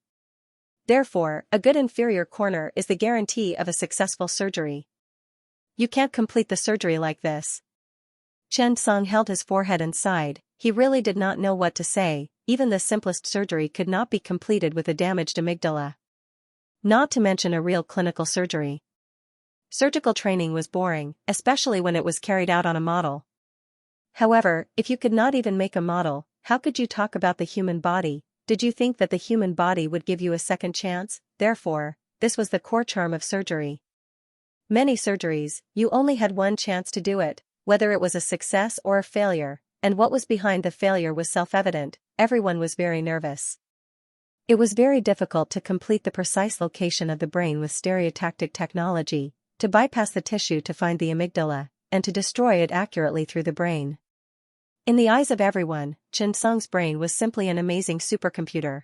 Therefore, a good inferior corner is the guarantee of a successful surgery. You can't complete the surgery like this. Chen Song held his forehead and sighed. He really did not know what to say. Even the simplest surgery could not be completed with a damaged amygdala. Not to mention a real clinical surgery. Surgical training was boring, especially when it was carried out on a model. However, if you could not even make a model, how could you talk about the human body? Did you think that the human body would give you a second chance? Therefore, this was the core charm of surgery. Many surgeries, you only had one chance to do it, whether it was a success or a failure, and what was behind the failure was self-evident. Everyone was very nervous. It was very difficult to complete the precise location of the brain with stereotactic technology, to bypass the tissue to find the amygdala, and to destroy it accurately through the brain. In the eyes of everyone, Xianxia's brain was simply an amazing supercomputer.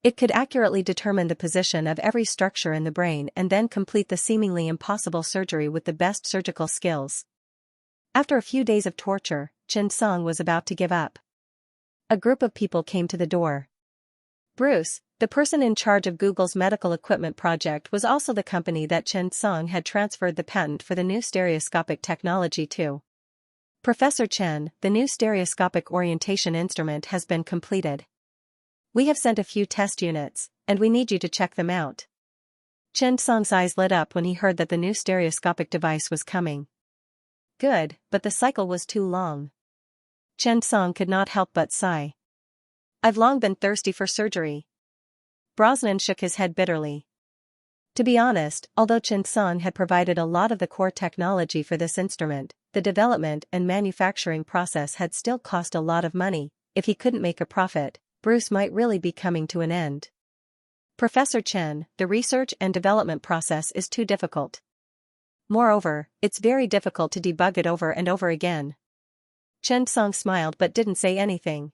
It could accurately determine the position of every structure in the brain and then complete the seemingly impossible surgery with the best surgical skills. After a few days of torture, Xianxia was about to give up. A group of people came to the door. Bruce, the person in charge of Google's medical equipment project, was also the company that Xianxia had transferred the patent for the new stereoscopic technology to. Professor Chen, the new stereoscopic orientation instrument has been completed. We have sent a few test units, and we need you to check them out. Xianxia's eyes lit up when he heard that the new stereoscopic device was coming. Good, but the cycle was too long. Xianxia could not help but sigh. I've long been thirsty for surgery. Brosnan shook his head bitterly. To be honest, although Xianxia had provided a lot of the core technology for this instrument, the development and manufacturing process had still cost a lot of money. If he couldn't make a profit, Bruce might really be coming to an end. Professor Chen, the research and development process is too difficult. Moreover, it's very difficult to debug it over and over again. Xianxia smiled but didn't say anything.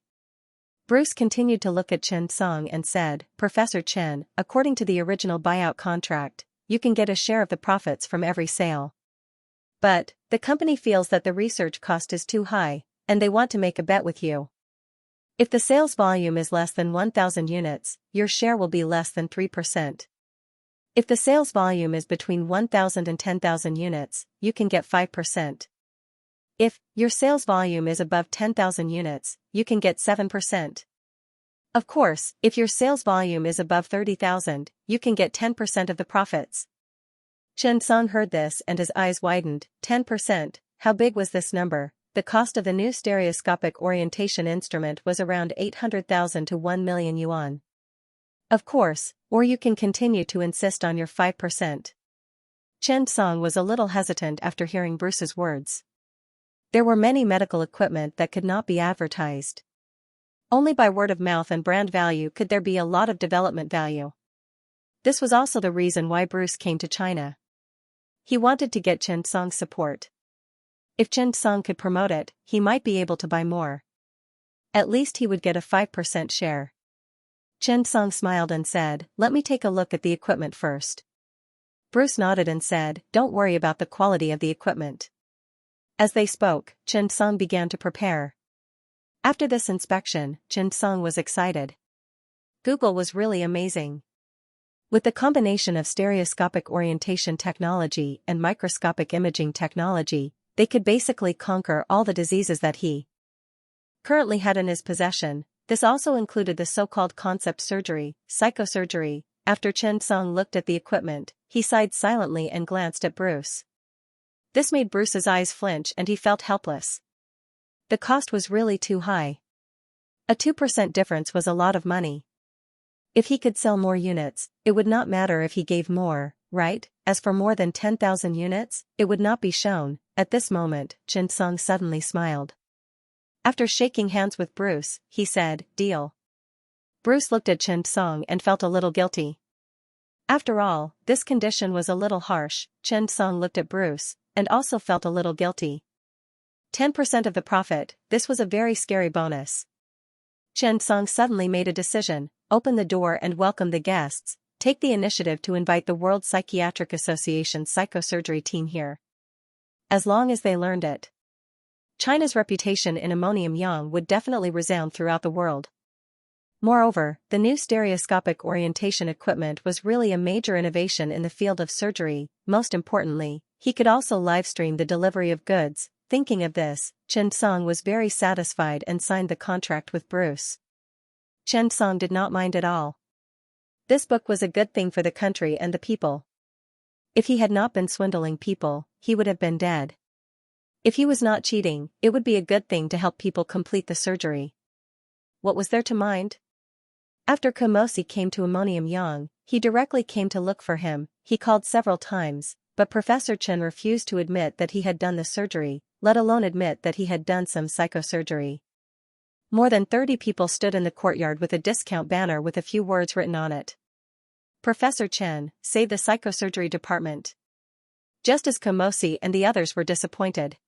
Bruce continued to look at Xianxia and said, Professor Chen, according to the original buyout contract, you can get a share of the profits from every sale. But, the company feels that the research cost is too high, and they want to make a bet with you. If the sales volume is less than 1,000 units, your share will be less than 3%. If the sales volume is between 1,000 and 10,000 units, you can get 5%. If your sales volume is above 10,000 units, you can get 7%. Of course, if your sales volume is above 30,000, you can get 10% of the profits. Xianxia heard this and his eyes widened. 10%, how big was this number? The cost of the new stereoscopic orientation instrument was around 800,000 to 1 million yuan. Of course, or you can continue to insist on your 5%. Xianxia was a little hesitant after hearing Bruce's words. There were many medical equipment that could not be advertised. Only by word of mouth and brand value could there be a lot of development value. This was also the reason why Bruce came to China. He wanted to get Xianxia's support. If Xianxia could promote it, he might be able to buy more. At least he would get a 5% share. Xianxia smiled and said, Let me take a look at the equipment first. Bruce nodded and said, Don't worry about the quality of the equipment. As they spoke, Xianxia began to prepare. After this inspection, Xianxia was excited. Google was really amazing. With the combination of stereoscopic orientation technology and microscopic imaging technology, they could basically conquer all the diseases that he currently had in his possession. This also included the so-called concept surgery, psychosurgery. After Xianxia looked at the equipment, he sighed silently and glanced at Bruce. This made Bruce's eyes flinch and he felt helpless. The cost was really too high. A 2% difference was a lot of money. If he could sell more units, it would not matter if he gave more, right? As for more than 10,000 units, it would not be shown. At this moment, Xianxia suddenly smiled. After shaking hands with Bruce, he said, Deal. Bruce looked at Xianxia and felt a little guilty. After all, this condition was a little harsh. Xianxia looked at Bruce, and also felt a little guilty. 10% of the profit, this was a very scary bonus. Xianxia suddenly made a decision, open the door and welcome the guests, take the initiative to invite the World Psychiatric Association's psychosurgery team here. As long as they learned it, China's reputation in ammonium yang would definitely resound throughout the world. Moreover, the new stereoscopic orientation equipment was really a major innovation in the field of surgery. Most importantly, he could also live stream the delivery of goods, Thinking of this, Chen Song was very satisfied and signed the contract with Bruce. Chen Song did not mind at all. This book was a good thing for the country and the people. If he had not been swindling people, he would have been dead. If he was not cheating, it would be a good thing to help people complete the surgery. What was there to mind? After Kumosi came to Ammonium Yang, he directly came to look for him. He called several times, but Professor Chen refused to admit that he had done the surgery, let alone admit that he had done some psychosurgery. More than 30 people stood in the courtyard with a discount banner with a few words written on it. Professor Chen, save the psychosurgery department. Just as Kumosi and the others were disappointed.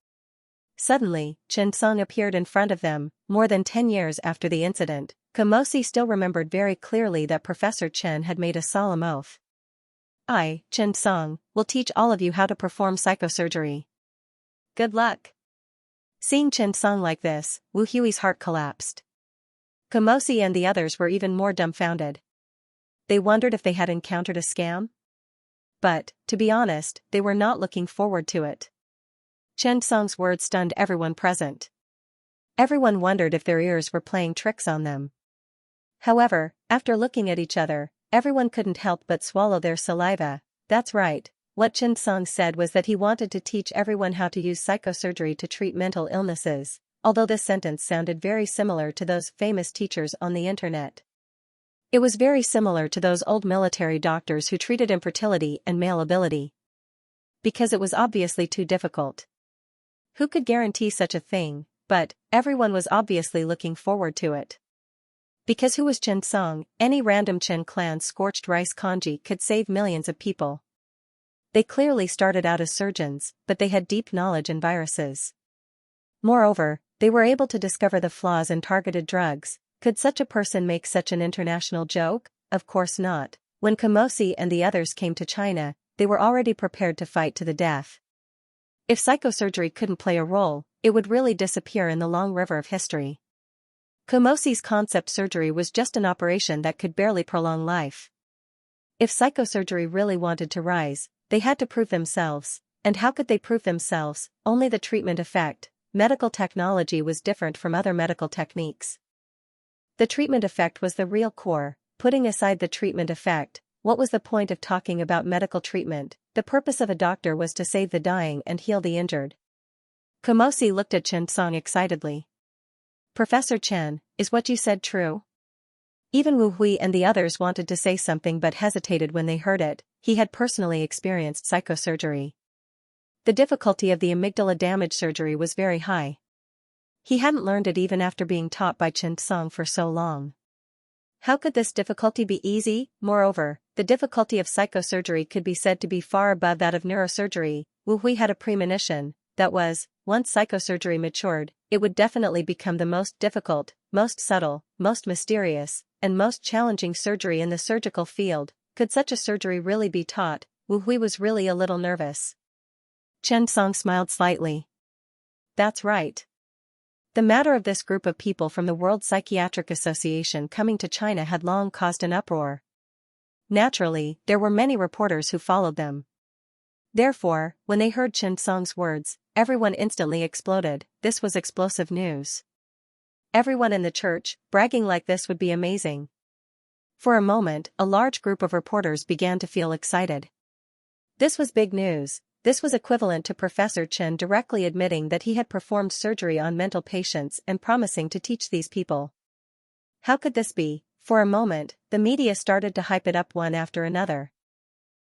Suddenly, Chen Song appeared in front of them. More than 10 years after the incident, Kumosi still remembered very clearly that Professor Chen had made a solemn oath. I, Chen Song, will teach all of you how to perform psychosurgery. Good luck. Seeing Chen Song like this, Wu Hui's heart collapsed. Kumosi and the others were even more dumbfounded. They wondered if they had encountered a scam. But, to be honest, they were not looking forward to it. Chen Song's words stunned everyone present. Everyone wondered if their ears were playing tricks on them. However, after looking at each other, everyone couldn't help but swallow their saliva. That's right, what Chen Song said was that he wanted to teach everyone how to use psychosurgery to treat mental illnesses, although this sentence sounded very similar to those famous teachers on the internet. It was very similar to those old military doctors who treated infertility and male ability. Because it was obviously too difficult. Who could guarantee such a thing? But everyone was obviously looking forward to it. Because who was Chen Song? Any random Chen clan scorched rice kanji could save millions of people. They clearly started out as surgeons, but they had deep knowledge in viruses. Moreover, they were able to discover the flaws in targeted drugs. Could such a person make such an international joke? Of course not. When Kumosi and the others came to China, they were already prepared to fight to the death. If psychosurgery couldn't play a role, it would really disappear in the long river of history. Kumosi's concept surgery was just an operation that could barely prolong life. If psychosurgery really wanted to rise, they had to prove themselves. And how could they prove themselves? Only the treatment effect. Medical technology was different from other medical techniques. The treatment effect was the real core. Putting aside the treatment effect, what was the point of talking about medical treatment? The purpose of a doctor was to save the dying and heal the injured. Kumosi looked at Chen Song excitedly. Professor Chen, is what you said true? Even Wu Hui and the others wanted to say something but hesitated when they heard it. He had personally experienced psychosurgery. The difficulty of the amygdala damage surgery was very high. He hadn't learned it even after being taught by Chen Song for so long. How could this difficulty be easy? Moreover, the difficulty of psychosurgery could be said to be far above that of neurosurgery. Wu Hui had a premonition, that was, once psychosurgery matured, it would definitely become the most difficult, most subtle, most mysterious, and most challenging surgery in the surgical field. Could such a surgery really be taught? Wu Hui was really a little nervous. Chen Song smiled slightly. That's right. The matter of this group of people from the World Psychiatric Association coming to China had long caused an uproar. Naturally, there were many reporters who followed them. Therefore, when they heard Chen Song's words, everyone instantly exploded. This was explosive news. Everyone in the church, bragging like this would be amazing. For a moment, a large group of reporters began to feel excited. This was big news. This was equivalent to Professor Chen directly admitting that he had performed surgery on mental patients and promising to teach these people. How could this be? For a moment, the media started to hype it up one after another.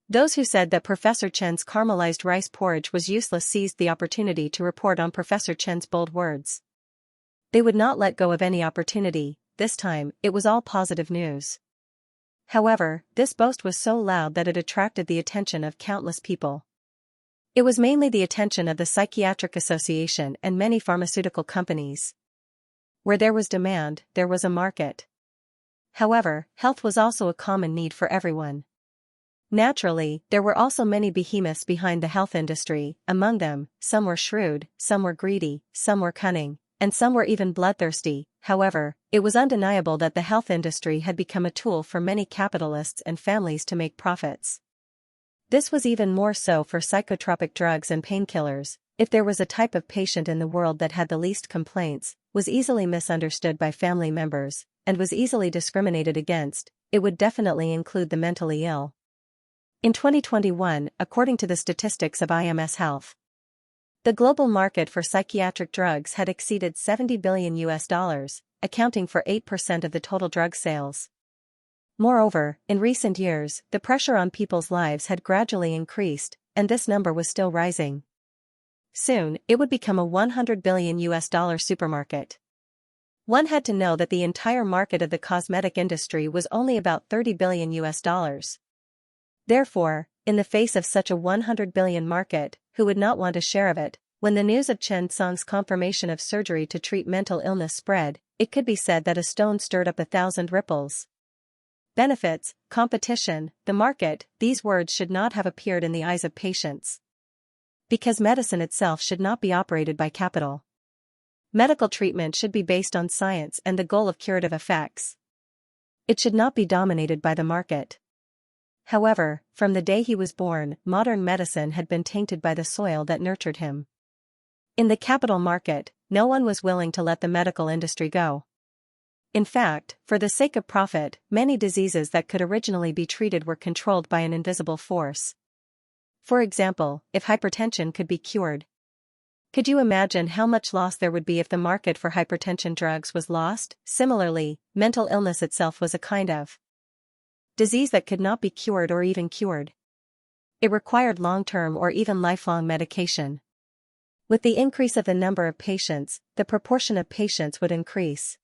Those who said that Professor Chen's caramelized rice porridge was useless seized the opportunity to report on Professor Chen's bold words. They would not let go of any opportunity. This time, it was all positive news. However, this boast was so loud that it attracted the attention of countless people. It was mainly the attention of the Psychiatric Association and many pharmaceutical companies. Where there was demand, there was a market. However, health was also a common need for everyone. Naturally, there were also many behemoths behind the health industry. Among them, some were shrewd, some were greedy, some were cunning, and some were even bloodthirsty. However, it was undeniable that the health industry had become a tool for many capitalists and families to make profits. This was even more so for psychotropic drugs and painkillers. If there was a type of patient in the world that had the least complaints, was easily misunderstood by family members, and was easily discriminated against, it would definitely include the mentally ill. In 2021, according to the statistics of IMS Health, the global market for psychiatric drugs had exceeded $70 billion, accounting for 8% of the total drug sales. Moreover, in recent years, the pressure on people's lives had gradually increased, and this number was still rising. Soon, it would become a $100 billion supermarket. One had to know that the entire market of the cosmetic industry was only about $30 billion. Therefore, in the face of such a $100 billion market, who would not want a share of it? When the news of Chen Song's confirmation of surgery to treat mental illness spread, it could be said that a stone stirred up 1,000 ripples. Benefits, competition, the market, these words should not have appeared in the eyes of patients. Because medicine itself should not be operated by capital. Medical treatment should be based on science and the goal of curative effects. It should not be dominated by the market. However, from the day he was born, modern medicine had been tainted by the soil that nurtured him. In the capital market, no one was willing to let the medical industry go. In fact, for the sake of profit, many diseases that could originally be treated were controlled by an invisible force. For example, if hypertension could be cured. Could you imagine how much loss there would be if the market for hypertension drugs was lost? Similarly, mental illness itself was a kind of disease that could not be cured or even cured. It required long-term or even lifelong medication. With the increase of the number of patients, the proportion of patients would increase.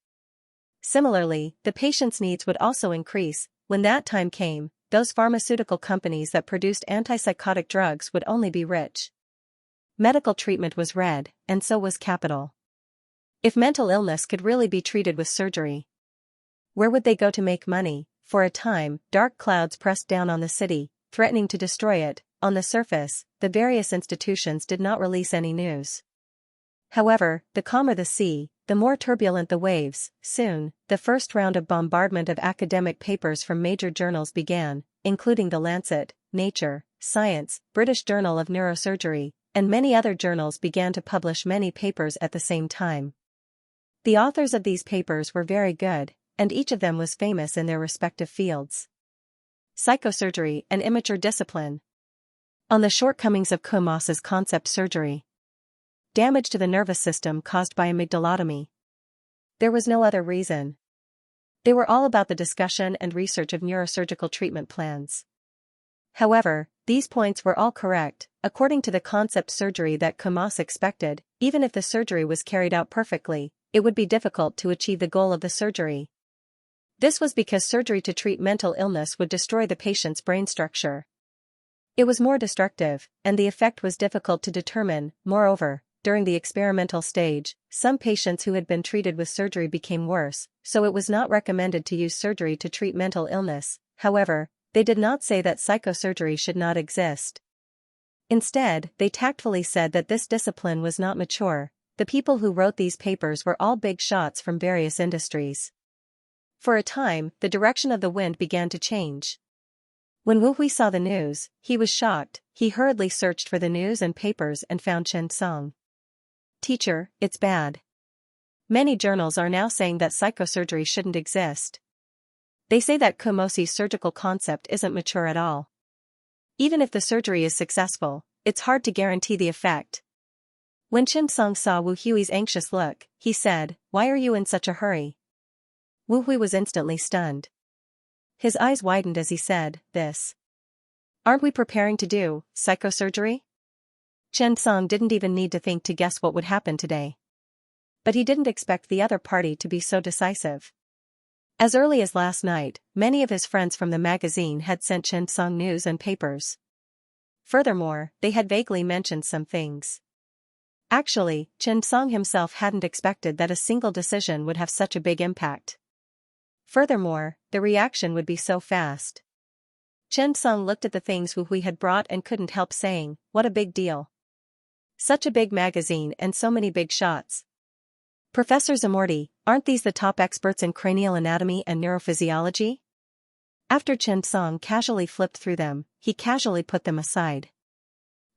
Similarly, the patient's needs would also increase. When that time came, those pharmaceutical companies that produced antipsychotic drugs would only be rich. Medical treatment was red, and so was capital. If mental illness could really be treated with surgery, where would they go to make money? For a time, dark clouds pressed down on the city, threatening to destroy it. On the surface, the various institutions did not release any news. However, the calmer the sea, the more turbulent the waves. Soon, the first round of bombardment of academic papers from major journals began, including The Lancet, Nature, Science, British Journal of Neurosurgery, and many other journals began to publish many papers at the same time. The authors of these papers were very good, and each of them was famous in their respective fields. Psychosurgery, an immature discipline. On the shortcomings of Kumos's concept surgery. Damage to the nervous system caused by amygdalotomy. There was no other reason. They were all about the discussion and research of neurosurgical treatment plans. However, these points were all correct, according to the concept surgery that Kumos expected. Even if the surgery was carried out perfectly, it would be difficult to achieve the goal of the surgery. This was because surgery to treat mental illness would destroy the patient's brain structure. It was more destructive, and the effect was difficult to determine. Moreover, during the experimental stage, some patients who had been treated with surgery became worse, so it was not recommended to use surgery to treat mental illness. However, they did not say that psychosurgery should not exist. Instead, they tactfully said that this discipline was not mature. The people who wrote these papers were all big shots from various industries. For a time, the direction of the wind began to change. When Wu Hui saw the news, he was shocked. He hurriedly searched for the news and papers and found Chen Song. Teacher, it's bad. Many journals are now saying that psychosurgery shouldn't exist. They say that Kumosi's surgical concept isn't mature at all. Even if the surgery is successful, it's hard to guarantee the effect. When Chen Song saw Wu Hui's anxious look, he said, "Why are you in such a hurry?" Wu Hui was instantly stunned. His eyes widened as he said, "This. Aren't we preparing to do psychosurgery?" Chen Song didn't even need to think to guess what would happen today. But he didn't expect the other party to be so decisive. As early as last night, many of his friends from the magazine had sent Chen Song news and papers. Furthermore, they had vaguely mentioned some things. Actually, Chen Song himself hadn't expected that a single decision would have such a big impact. Furthermore, the reaction would be so fast. Chen Song looked at the things Wu Hui had brought and couldn't help saying, "What a big deal. Such a big magazine and so many big shots. Professor Zamorti, aren't these the top experts in cranial anatomy and neurophysiology?" After Chen Song casually flipped through them, he casually put them aside.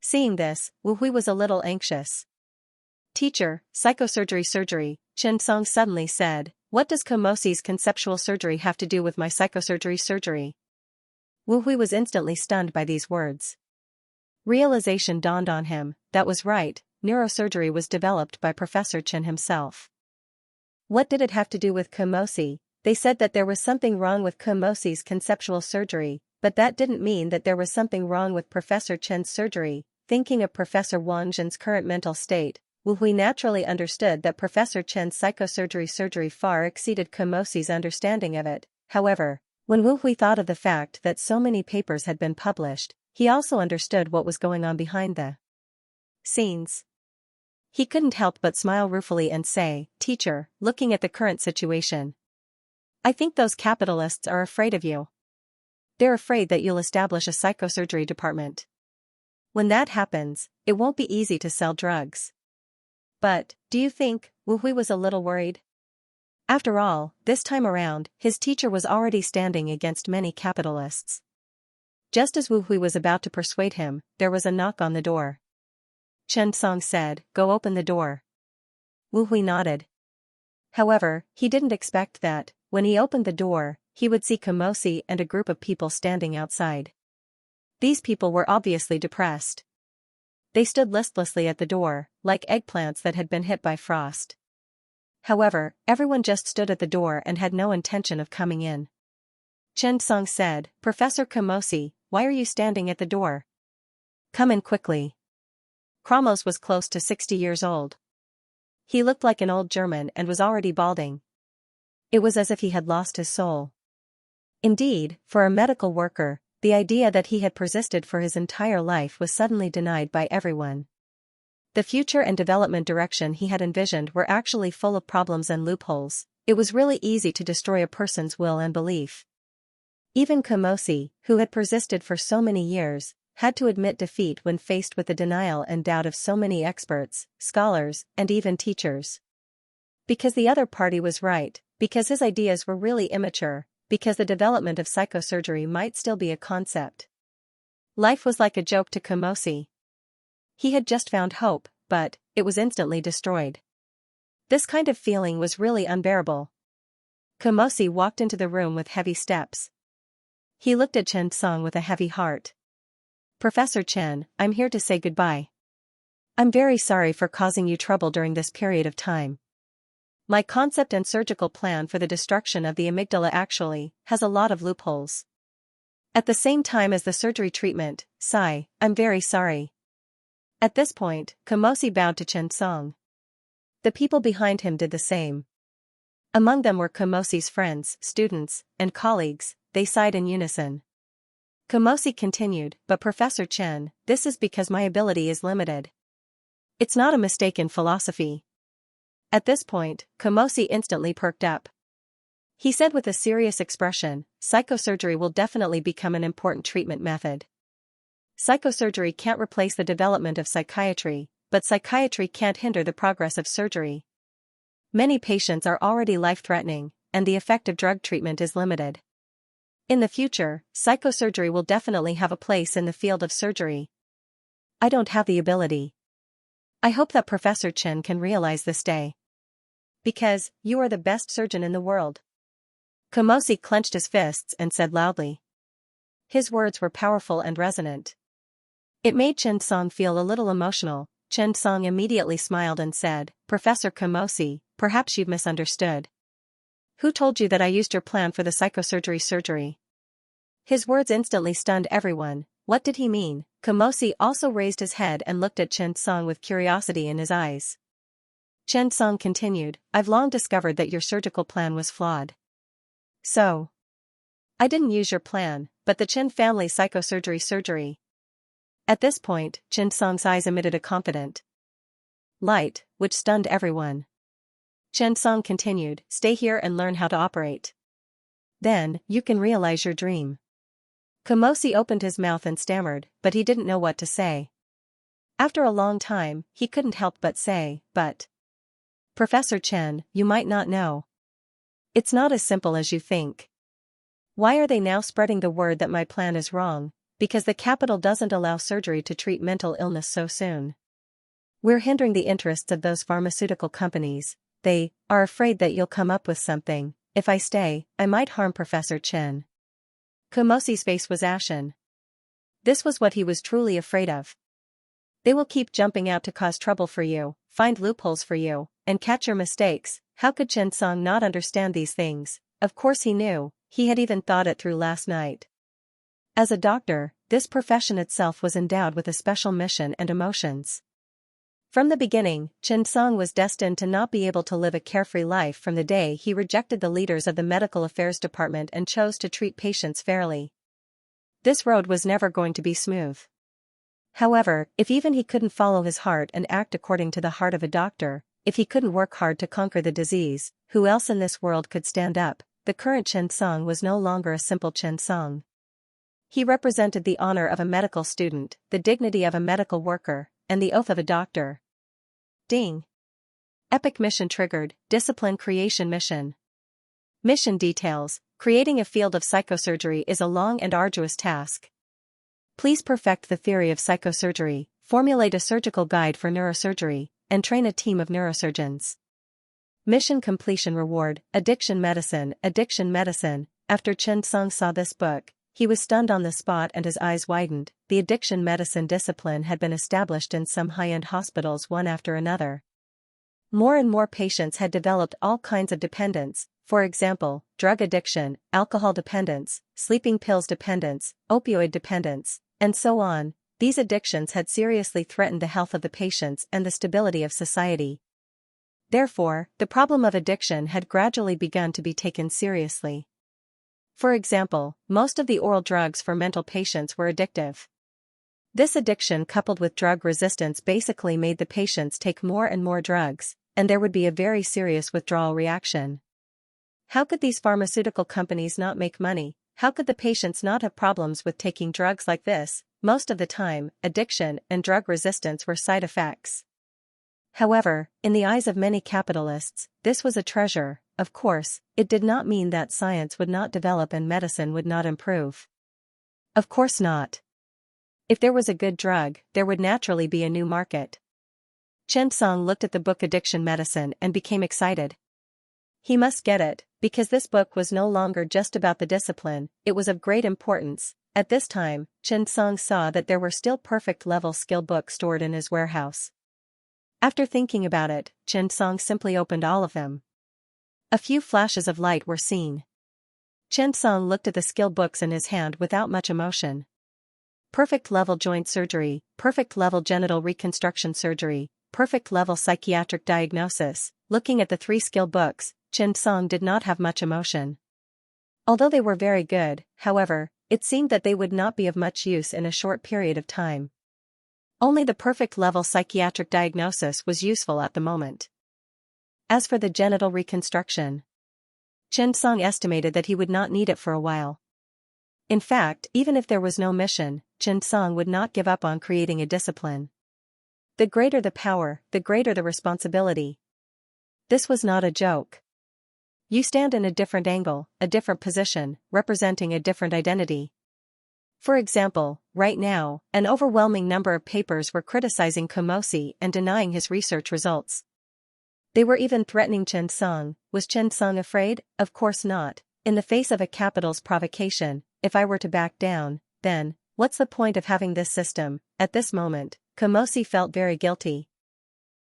Seeing this, Wu Hui was a little anxious. Teacher, surgery, Xianxia suddenly said, what does Komosi's conceptual surgery have to do with my surgery? Wu Hui was instantly stunned by these words. Realization dawned on him, that was right, neurosurgery was developed by Professor Chen himself. What did it have to do with Komosi? They said that there was something wrong with Komosi's conceptual surgery, but that didn't mean that there was something wrong with Professor Chen's surgery. Thinking of Professor Wang Zhen's current mental state, Wu Hui naturally understood that Professor Chen's surgery far exceeded Komosi's understanding of it. However, when Wu Hui thought of the fact that so many papers had been published, he also understood what was going on behind the scenes. He couldn't help but smile ruefully and say, Teacher, looking at the current situation, I think those capitalists are afraid of you. They're afraid that you'll establish a psychosurgery department. When that happens, it won't be easy to sell drugs. But, do you think, Wu Hui was a little worried? After all, this time around, his teacher was already standing against many capitalists. Just as Wu Hui was about to persuade him, there was a knock on the door. Xianxia said, go open the door. Wu Hui nodded. However, he didn't expect that, when he opened the door, he would see Komosi and a group of people standing outside. These people were obviously depressed. They stood listlessly at the door, like eggplants that had been hit by frost. However, everyone just stood at the door and had no intention of coming in. Xianxia said, Professor Komosi, why are you standing at the door? Come in quickly. Kramos was close to 60 years old. He looked like an old German and was already balding. It was as if he had lost his soul. Indeed, for a medical worker, the idea that he had persisted for his entire life was suddenly denied by everyone. The future and development direction he had envisioned were actually full of problems and loopholes. It was really easy to destroy a person's will and belief. Even Komosi, who had persisted for so many years, had to admit defeat when faced with the denial and doubt of so many experts, scholars, and even teachers. Because the other party was right, because his ideas were really immature, because the development of psychosurgery might still be a concept. Life was like a joke to Komosi. He had just found hope, but it was instantly destroyed. This kind of feeling was really unbearable. Komosi walked into the room with heavy steps. He looked at Xianxia with a heavy heart. Professor Chen, I'm here to say goodbye. I'm very sorry for causing you trouble during this period of time. My concept and surgical plan for the destruction of the amygdala actually has a lot of loopholes. At the same time as the surgery treatment, I'm very sorry. At this point, Komosi bowed to Xianxia. The people behind him did the same. Among them were Komosi's friends, students, and colleagues. They sighed in unison. Komosi continued, but Professor Chen, this is because my ability is limited. It's not a mistake in philosophy. At this point, Komosi instantly perked up. He said with a serious expression, psychosurgery will definitely become an important treatment method. Psychosurgery can't replace the development of psychiatry, but psychiatry can't hinder the progress of surgery. Many patients are already life-threatening, and the effective drug treatment is limited. In the future, psychosurgery will definitely have a place in the field of surgery. I don't have the ability. I hope that Professor Chen can realize this day. Because, you are the best surgeon in the world. Komosi clenched his fists and said loudly. His words were powerful and resonant. It made Xianxia feel a little emotional. Xianxia immediately smiled and said, Professor Komosi, perhaps you've misunderstood. Who told you that I used your plan for the psychosurgery surgery? His words instantly stunned everyone. What did he mean? Komosi also raised his head and looked at Xianxia with curiosity in his eyes. Xianxia continued, I've long discovered that your surgical plan was flawed. So, I didn't use your plan, but the Chen family psychosurgery surgery. At this point, Xianxia's eyes emitted a confident light, which stunned everyone. Xianxia continued, stay here and learn how to operate. Then, you can realize your dream. Komosi opened his mouth and stammered, but he didn't know what to say. After a long time, he couldn't help but say, but Professor Chen, you might not know. It's not as simple as you think. Why are they now spreading the word that my plan is wrong? because the capital doesn't allow surgery to treat mental illness so soon. We're hindering the interests of those pharmaceutical companies. They are afraid that you'll come up with something. If I stay, I might harm Professor Chen. Kumosi's face was ashen. This was what he was truly afraid of. They will keep jumping out to cause trouble for you, find loopholes for you, and catch your mistakes. How could Chen Song not understand these things? Of course he knew, he had even thought it through last night. As a doctor, this profession itself was endowed with a special mission and emotions. From the beginning, Chen Song was destined to not be able to live a carefree life from the day he rejected the leaders of the medical affairs department and chose to treat patients fairly. This road was never going to be smooth. However, if even he couldn't follow his heart and act according to the heart of a doctor, if he couldn't work hard to conquer the disease, who else in this world could stand up? The current Chen Song was no longer a simple Chen Song. He represented the honor of a medical student, the dignity of a medical worker, and the oath of a doctor. Ding. Epic mission triggered, discipline creation mission. Mission details: creating a field of psychosurgery is a long and arduous task. Please perfect the theory of psychosurgery, formulate a surgical guide for neurosurgery, and train a team of neurosurgeons. Mission completion reward: addiction medicine. Addiction medicine. After Chen Song saw this book, he was stunned on the spot and his eyes widened. The addiction medicine discipline had been established in some high-end hospitals one after another. More and more patients had developed all kinds of dependence, for example, drug addiction, alcohol dependence, sleeping pills dependence, opioid dependence, and so on. These addictions had seriously threatened the health of the patients and the stability of society. Therefore, the problem of addiction had gradually begun to be taken seriously. For example, most of the oral drugs for mental patients were addictive. This addiction coupled with drug resistance basically made the patients take more and more drugs, and there would be a very serious withdrawal reaction. How could these pharmaceutical companies not make money? How could the patients not have problems with taking drugs like this? Most of the time, addiction and drug resistance were side effects. However, in the eyes of many capitalists, this was a treasure. Of course, it did not mean that science would not develop and medicine would not improve. Of course not. If there was a good drug, there would naturally be a new market. Chen Song looked at the book Addiction Medicine and became excited. He must get it, because this book was no longer just about the discipline, it was of great importance. At this time, Chen Song saw that there were still perfect level skill books stored in his warehouse. After thinking about it, Chen Song simply opened all of them. A few flashes of light were seen. Chen Song looked at the skill books in his hand without much emotion. Perfect level joint surgery, perfect level genital reconstruction surgery, perfect level psychiatric diagnosis. Looking at the 3 skill books, Chen Song did not have much emotion. Although they were very good, however, it seemed that they would not be of much use in a short period of time. Only the perfect level psychiatric diagnosis was useful at the moment. As for the genital reconstruction, Chen Song estimated that he would not need it for a while. In fact, even if there was no mission, Chen Song would not give up on creating a discipline. The greater the power, the greater the responsibility. This was not a joke. You stand in a different angle, a different position, representing a different identity. For example, right now, an overwhelming number of papers were criticizing Kumosi and denying his research results. They were even threatening Chen Song. Was Chen Song afraid? Of course not. In the face of a capital's provocation, if I were to back down, then, what's the point of having this system? At this moment, Kumosi felt very guilty.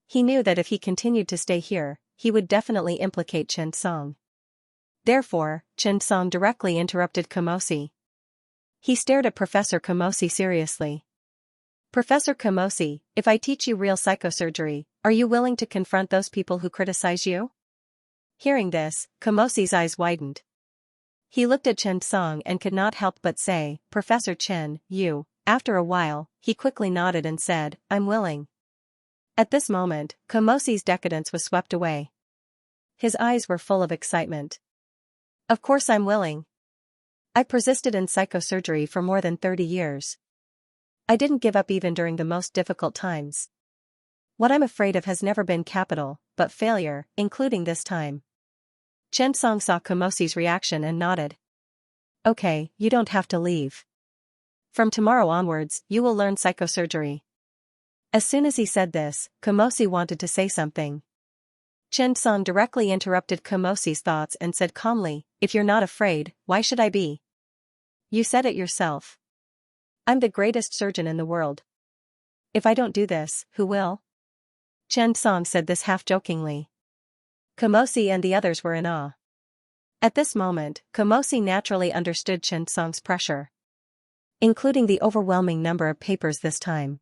He knew that if he continued to stay here, he would definitely implicate Chen Song. Therefore, Chen Song directly interrupted Kumosi. He stared at Professor Kumosi seriously. Professor Kumosi, if I teach you real psychosurgery, are you willing to confront those people who criticize you? Hearing this, Kumosi's eyes widened. He looked at Chen Song and could not help but say, Professor Chen, you. After a while, he quickly nodded and said, I'm willing. At this moment, Kumosi's decadence was swept away. His eyes were full of excitement. Of course I'm willing. I persisted in psychosurgery for more than 30 years. I didn't give up even during the most difficult times. What I'm afraid of has never been capital, but failure, including this time. Chen Song saw Kumosi's reaction and nodded. Okay, you don't have to leave. From tomorrow onwards, you will learn psychosurgery. As soon as he said this, Komosi wanted to say something. Chen Song directly interrupted Komosi's thoughts and said calmly, "If you're not afraid, why should I be? You said it yourself. I'm the greatest surgeon in the world. If I don't do this, who will?" Chen Song said this half-jokingly. Komosi and the others were in awe. At this moment, Komosi naturally understood Chen Song's pressure, including the overwhelming number of papers this time.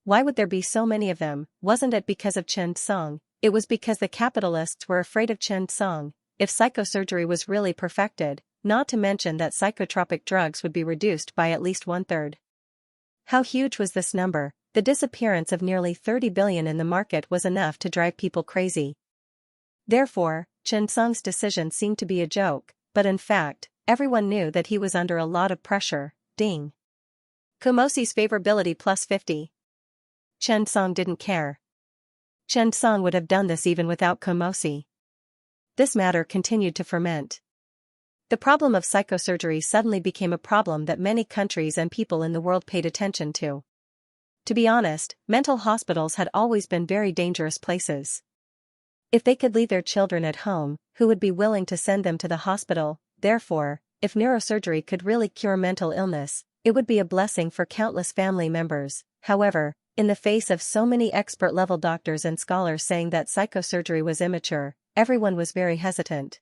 Why would there be so many of them? Wasn't it because of Chen Song? It was because the capitalists were afraid of Chen Song. If psychosurgery was really perfected, not to mention that psychotropic drugs would be reduced by at least 1/3. How huge was this number? The disappearance of nearly 30 billion in the market was enough to drive people crazy. Therefore, Chen Song's decision seemed to be a joke, but in fact, everyone knew that he was under a lot of pressure. Ding. Komosi's favorability plus 50. Chen Song didn't care. Chen Song would have done this even without Komosi. This matter continued to ferment. The problem of psychosurgery suddenly became a problem that many countries and people in the world paid attention to. To be honest, mental hospitals had always been very dangerous places. If they could leave their children at home, who would be willing to send them to the hospital? Therefore, if neurosurgery could really cure mental illness, it would be a blessing for countless family members. However, in the face of so many expert-level doctors and scholars saying that psychosurgery was immature, everyone was very hesitant.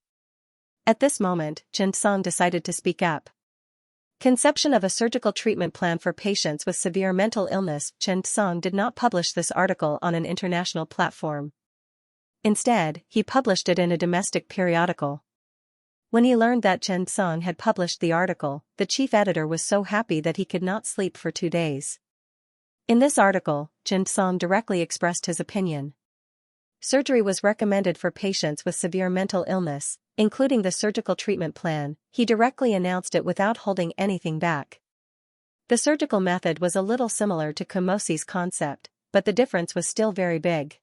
At this moment, Chen Song decided to speak up. Conception of a surgical treatment plan for patients with severe mental illness. Chen Song did not publish this article on an international platform. Instead, he published it in a domestic periodical. When he learned that Chen Song had published the article, the chief editor was so happy that he could not sleep for 2 days. In this article, Chen Song directly expressed his opinion. Surgery was recommended for patients with severe mental illness, including the surgical treatment plan. He directly announced it without holding anything back. The surgical method was a little similar to Komosi's concept, but the difference was still very big.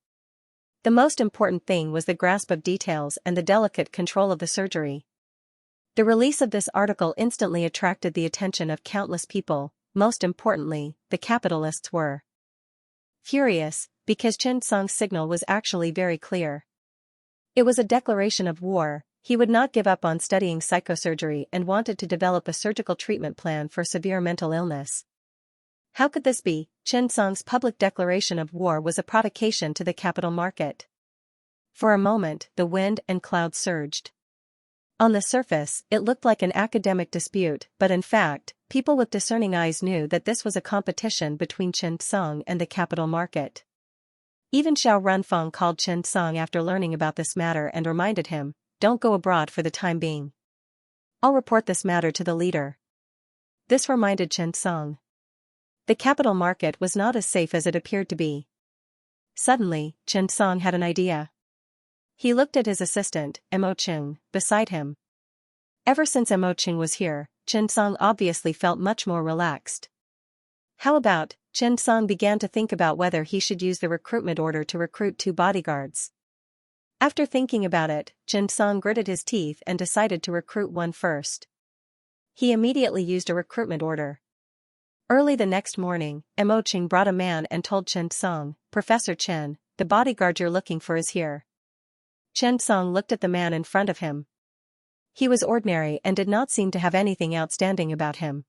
The most important thing was the grasp of details and the delicate control of the surgery. The release of this article instantly attracted the attention of countless people. Most importantly, the capitalists were furious, because Chen Song's signal was actually very clear. It was a declaration of war. He would not give up on studying psychosurgery and wanted to develop a surgical treatment plan for severe mental illness. How could this be? Chen Song's public declaration of war was a provocation to the capital market. For a moment, the wind and clouds surged. On the surface, it looked like an academic dispute, but in fact, people with discerning eyes knew that this was a competition between Chen Song and the capital market. Even Xiao Runfeng called Chen Song after learning about this matter and reminded him, "Don't go abroad for the time being. I'll report this matter to the leader." This reminded Chen Song. The capital market was not as safe as it appeared to be. Suddenly, Chen Song had an idea. He looked at his assistant, Mo Ching, beside him. Ever since Mo Ching was here, Chen Song obviously felt much more relaxed. How about? Chen Song began to think about whether he should use the recruitment order to recruit 2 bodyguards. After thinking about it, Chen Song gritted his teeth and decided to recruit one first. He immediately used a recruitment order. Early the next morning, Mo Ching brought a man and told Chen Song, "Professor Chen, the bodyguard you're looking for is here." Chen Song looked at the man in front of him. He was ordinary and did not seem to have anything outstanding about him.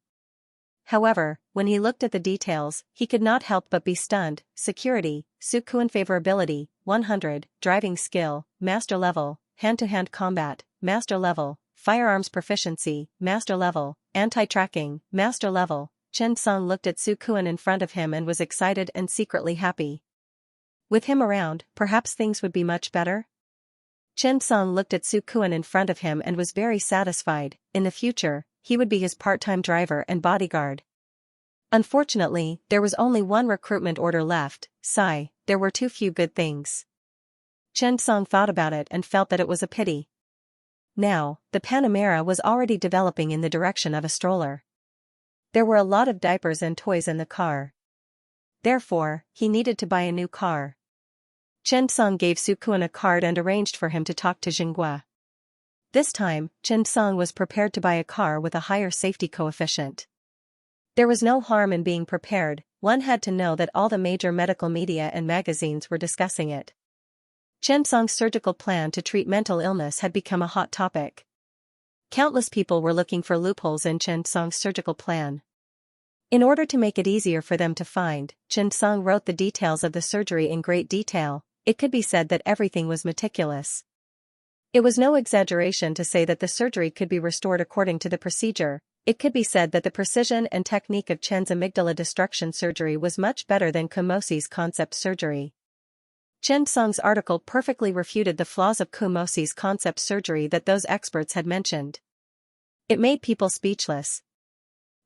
However, when he looked at the details, he could not help but be stunned. Security, Sukuan favorability, 100, driving skill, master level, hand-to-hand combat, master level, firearms proficiency, master level, anti-tracking, master level. Chen Song looked at Sukuan in front of him and was excited and secretly happy. With him around, perhaps things would be much better? Chen Song looked at Sukuan in front of him and was very satisfied. In the future, he would be his part-time driver and bodyguard. Unfortunately, there was only one recruitment order left. Sigh, there were too few good things. Chen Song thought about it and felt that it was a pity. Now, the Panamera was already developing in the direction of a stroller. There were a lot of diapers and toys in the car. Therefore, he needed to buy a new car. Chen Song gave Sukuan a card and arranged for him to talk to Xianxia. This time, Chen Song was prepared to buy a car with a higher safety coefficient. There was no harm in being prepared, one had to know that all the major medical media and magazines were discussing it. Chen Song's surgical plan to treat mental illness had become a hot topic. Countless people were looking for loopholes in Chen Song's surgical plan. In order to make it easier for them to find, Chen Song wrote the details of the surgery in great detail. It could be said that everything was meticulous. It was no exaggeration to say that the surgery could be restored according to the procedure. It could be said that the precision and technique of Chen's amygdala destruction surgery was much better than Kumosi's concept surgery. Chen Song's article perfectly refuted the flaws of Kumosi's concept surgery that those experts had mentioned. It made people speechless.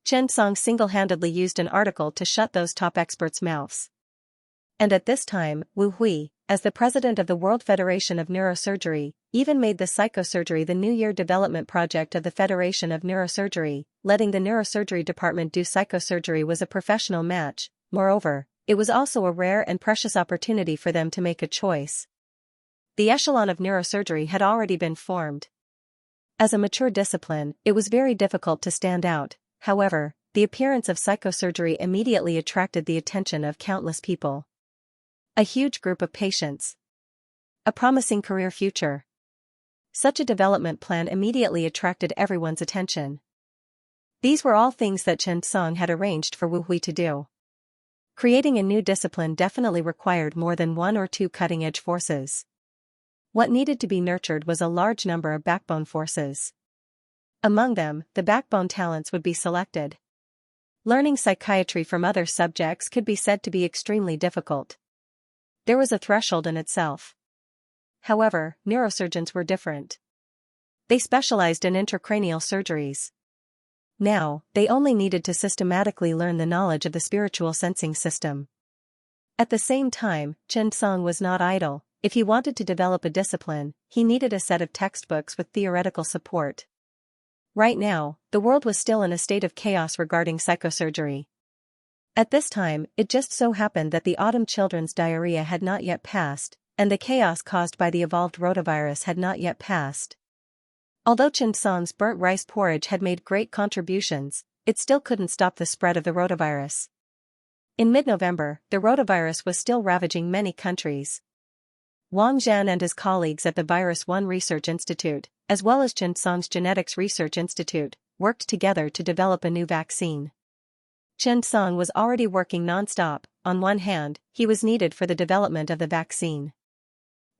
Chen Song single-handedly used an article to shut those top experts' mouths. And at this time, Wu Hui, as the president of the World Federation of Neurosurgery, even made the psychosurgery the New Year development project of the Federation of Neurosurgery. Letting the neurosurgery department do psychosurgery was a professional match. Moreover, it was also a rare and precious opportunity for them to make a choice. The echelon of neurosurgery had already been formed. As a mature discipline, it was very difficult to stand out. However, the appearance of psychosurgery immediately attracted the attention of countless people. A huge group of patients. A promising career future. Such a development plan immediately attracted everyone's attention. These were all things that Chen Song had arranged for Wu Hui to do. Creating a new discipline definitely required more than one or two cutting-edge forces. What needed to be nurtured was a large number of backbone forces. Among them, the backbone talents would be selected. Learning psychiatry from other subjects could be said to be extremely difficult. There was a threshold in itself. However, neurosurgeons were different. They specialized in intracranial surgeries. Now, they only needed to systematically learn the knowledge of the spiritual sensing system. At the same time, Chen Song was not idle. If he wanted to develop a discipline, he needed a set of textbooks with theoretical support. Right now, the world was still in a state of chaos regarding psychosurgery. At this time, it just so happened that the autumn children's diarrhea had not yet passed, and the chaos caused by the evolved rotavirus had not yet passed. Although Chen Song's burnt rice porridge had made great contributions, it still couldn't stop the spread of the rotavirus. In mid-November, the rotavirus was still ravaging many countries. Wang Zhan and his colleagues at the Virus One Research Institute, as well as Chen Song's Genetics Research Institute, worked together to develop a new vaccine. Chen Song was already working non-stop. On one hand, he was needed for the development of the vaccine.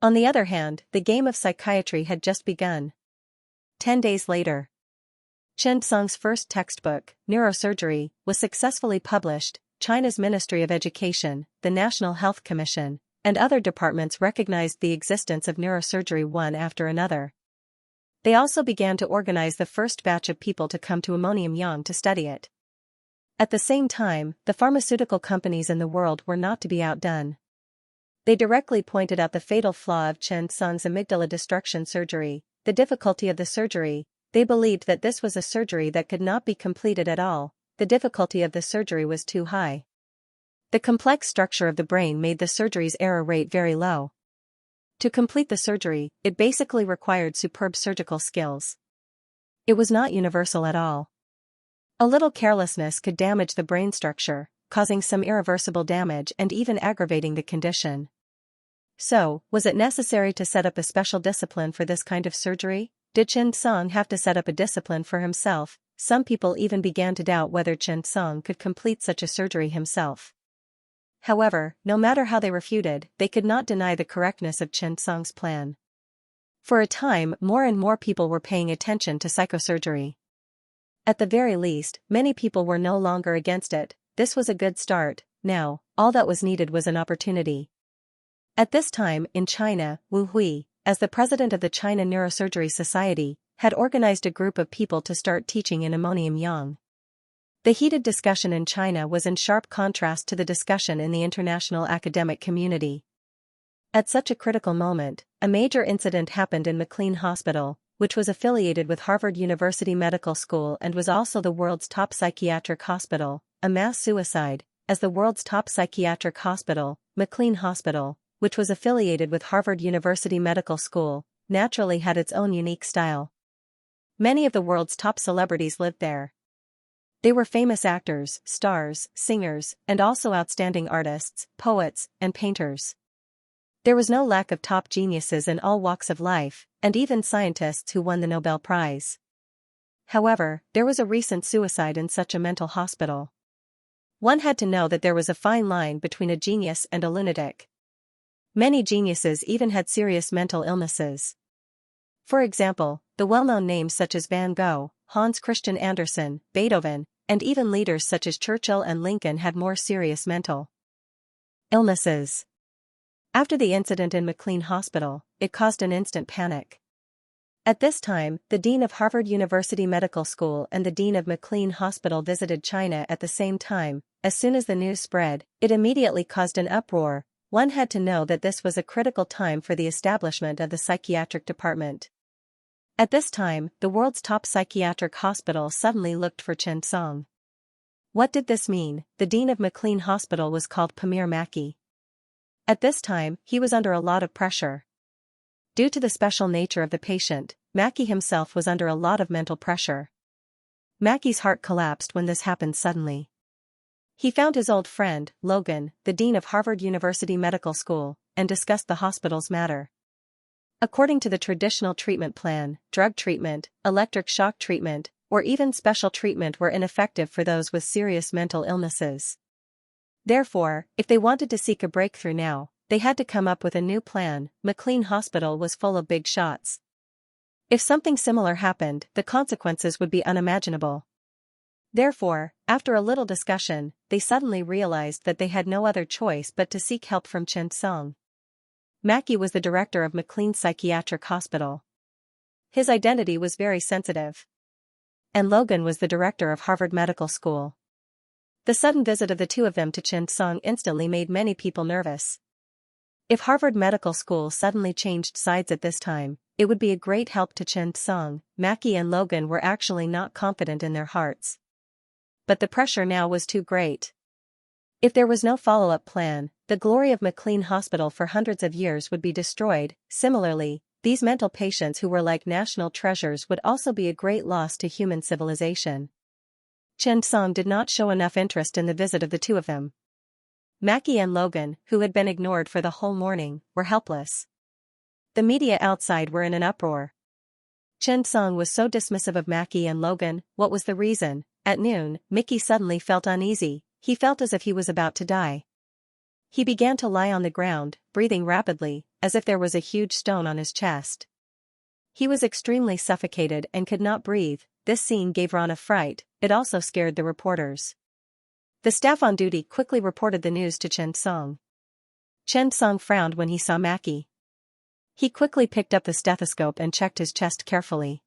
On the other hand, the game of psychiatry had just begun. 10 days later, Chen Song's first textbook, Neurosurgery, was successfully published. China's Ministry of Education, the National Health Commission, and other departments recognized the existence of neurosurgery one after another. They also began to organize the first batch of people to come to Ammonium to study it. At the same time, the pharmaceutical companies in the world were not to be outdone. They directly pointed out the fatal flaw of Chen Song's amygdala destruction surgery, the difficulty of the surgery. They believed that this was a surgery that could not be completed at all. The difficulty of the surgery was too high. The complex structure of the brain made the surgery's error rate very low. To complete the surgery, it basically required superb surgical skills. It was not universal at all. A little carelessness could damage the brain structure, causing some irreversible damage and even aggravating the condition. So, was it necessary to set up a special discipline for this kind of surgery? Did Chen Song have to set up a discipline for himself? Some people even began to doubt whether Chen Song could complete such a surgery himself. However, no matter how they refuted, they could not deny the correctness of Chen Song's plan. For a time, more and more people were paying attention to psychosurgery. At the very least, many people were no longer against it. This was a good start. Now, all that was needed was an opportunity. At this time, in China, Wu Hui, as the president of the China Neurosurgery Society, had organized a group of people to start teaching in Ammonium. The heated discussion in China was in sharp contrast to the discussion in the international academic community. At such a critical moment, a major incident happened in McLean Hospital, which was affiliated with Harvard University Medical School and was also the world's top psychiatric hospital. A mass suicide. As the world's top psychiatric hospital, McLean Hospital, which was affiliated with Harvard University Medical School, naturally had its own unique style. Many of the world's top celebrities lived there. They were famous actors, stars, singers, and also outstanding artists, poets, and painters. There was no lack of top geniuses in all walks of life, and even scientists who won the Nobel Prize. However, there was a recent suicide in such a mental hospital. One had to know that there was a fine line between a genius and a lunatic. Many geniuses even had serious mental illnesses. For example, the well-known names such as Van Gogh, Hans Christian Andersen, Beethoven, and even leaders such as Churchill and Lincoln had more serious mental illnesses. After the incident in McLean Hospital, it caused an instant panic. At this time, the dean of Harvard University Medical School and the dean of McLean Hospital visited China at the same time. As soon as the news spread, it immediately caused an uproar. One had to know that this was a critical time for the establishment of the psychiatric department. At this time, the world's top psychiatric hospital suddenly looked for Chen Song. What did this mean? The dean of McLean Hospital was called Pamir Mackey. At this time, he was under a lot of pressure. Due to the special nature of the patient, Mackey himself was under a lot of mental pressure. Mackey's heart collapsed when this happened suddenly. He found his old friend, Logan, the dean of Harvard University Medical School, and discussed the hospital's matter. According to the traditional treatment plan, drug treatment, electric shock treatment, or even special treatment were ineffective for those with serious mental illnesses. Therefore, if they wanted to seek a breakthrough now, they had to come up with a new plan. McLean Hospital was full of big shots. If something similar happened, the consequences would be unimaginable. Therefore, after a little discussion, they suddenly realized that they had no other choice but to seek help from Chen Song. Mackey was the director of McLean Psychiatric Hospital. His identity was very sensitive. And Logan was the director of Harvard Medical School. The sudden visit of the two of them to Chen Song instantly made many people nervous. If Harvard Medical School suddenly changed sides at this time, it would be a great help to Chen Song. Mackey and Logan were actually not confident in their hearts. But the pressure now was too great. If there was no follow-up plan, the glory of McLean Hospital for hundreds of years would be destroyed. Similarly, these mental patients who were like national treasures would also be a great loss to human civilization. Chen Song did not show enough interest in the visit of the two of them. Mackey and Logan, who had been ignored for the whole morning, were helpless. The media outside were in an uproar. Chen Song was so dismissive of Mackey and Logan. What was the reason? At noon, Mickey suddenly felt uneasy. He felt as if he was about to die. He began to lie on the ground, breathing rapidly, as if there was a huge stone on his chest. He was extremely suffocated and could not breathe. This scene gave Ron a fright. It also scared the reporters. The staff on duty quickly reported the news to Chen Song. Chen Song frowned when he saw Mackey. He quickly picked up the stethoscope and checked his chest carefully.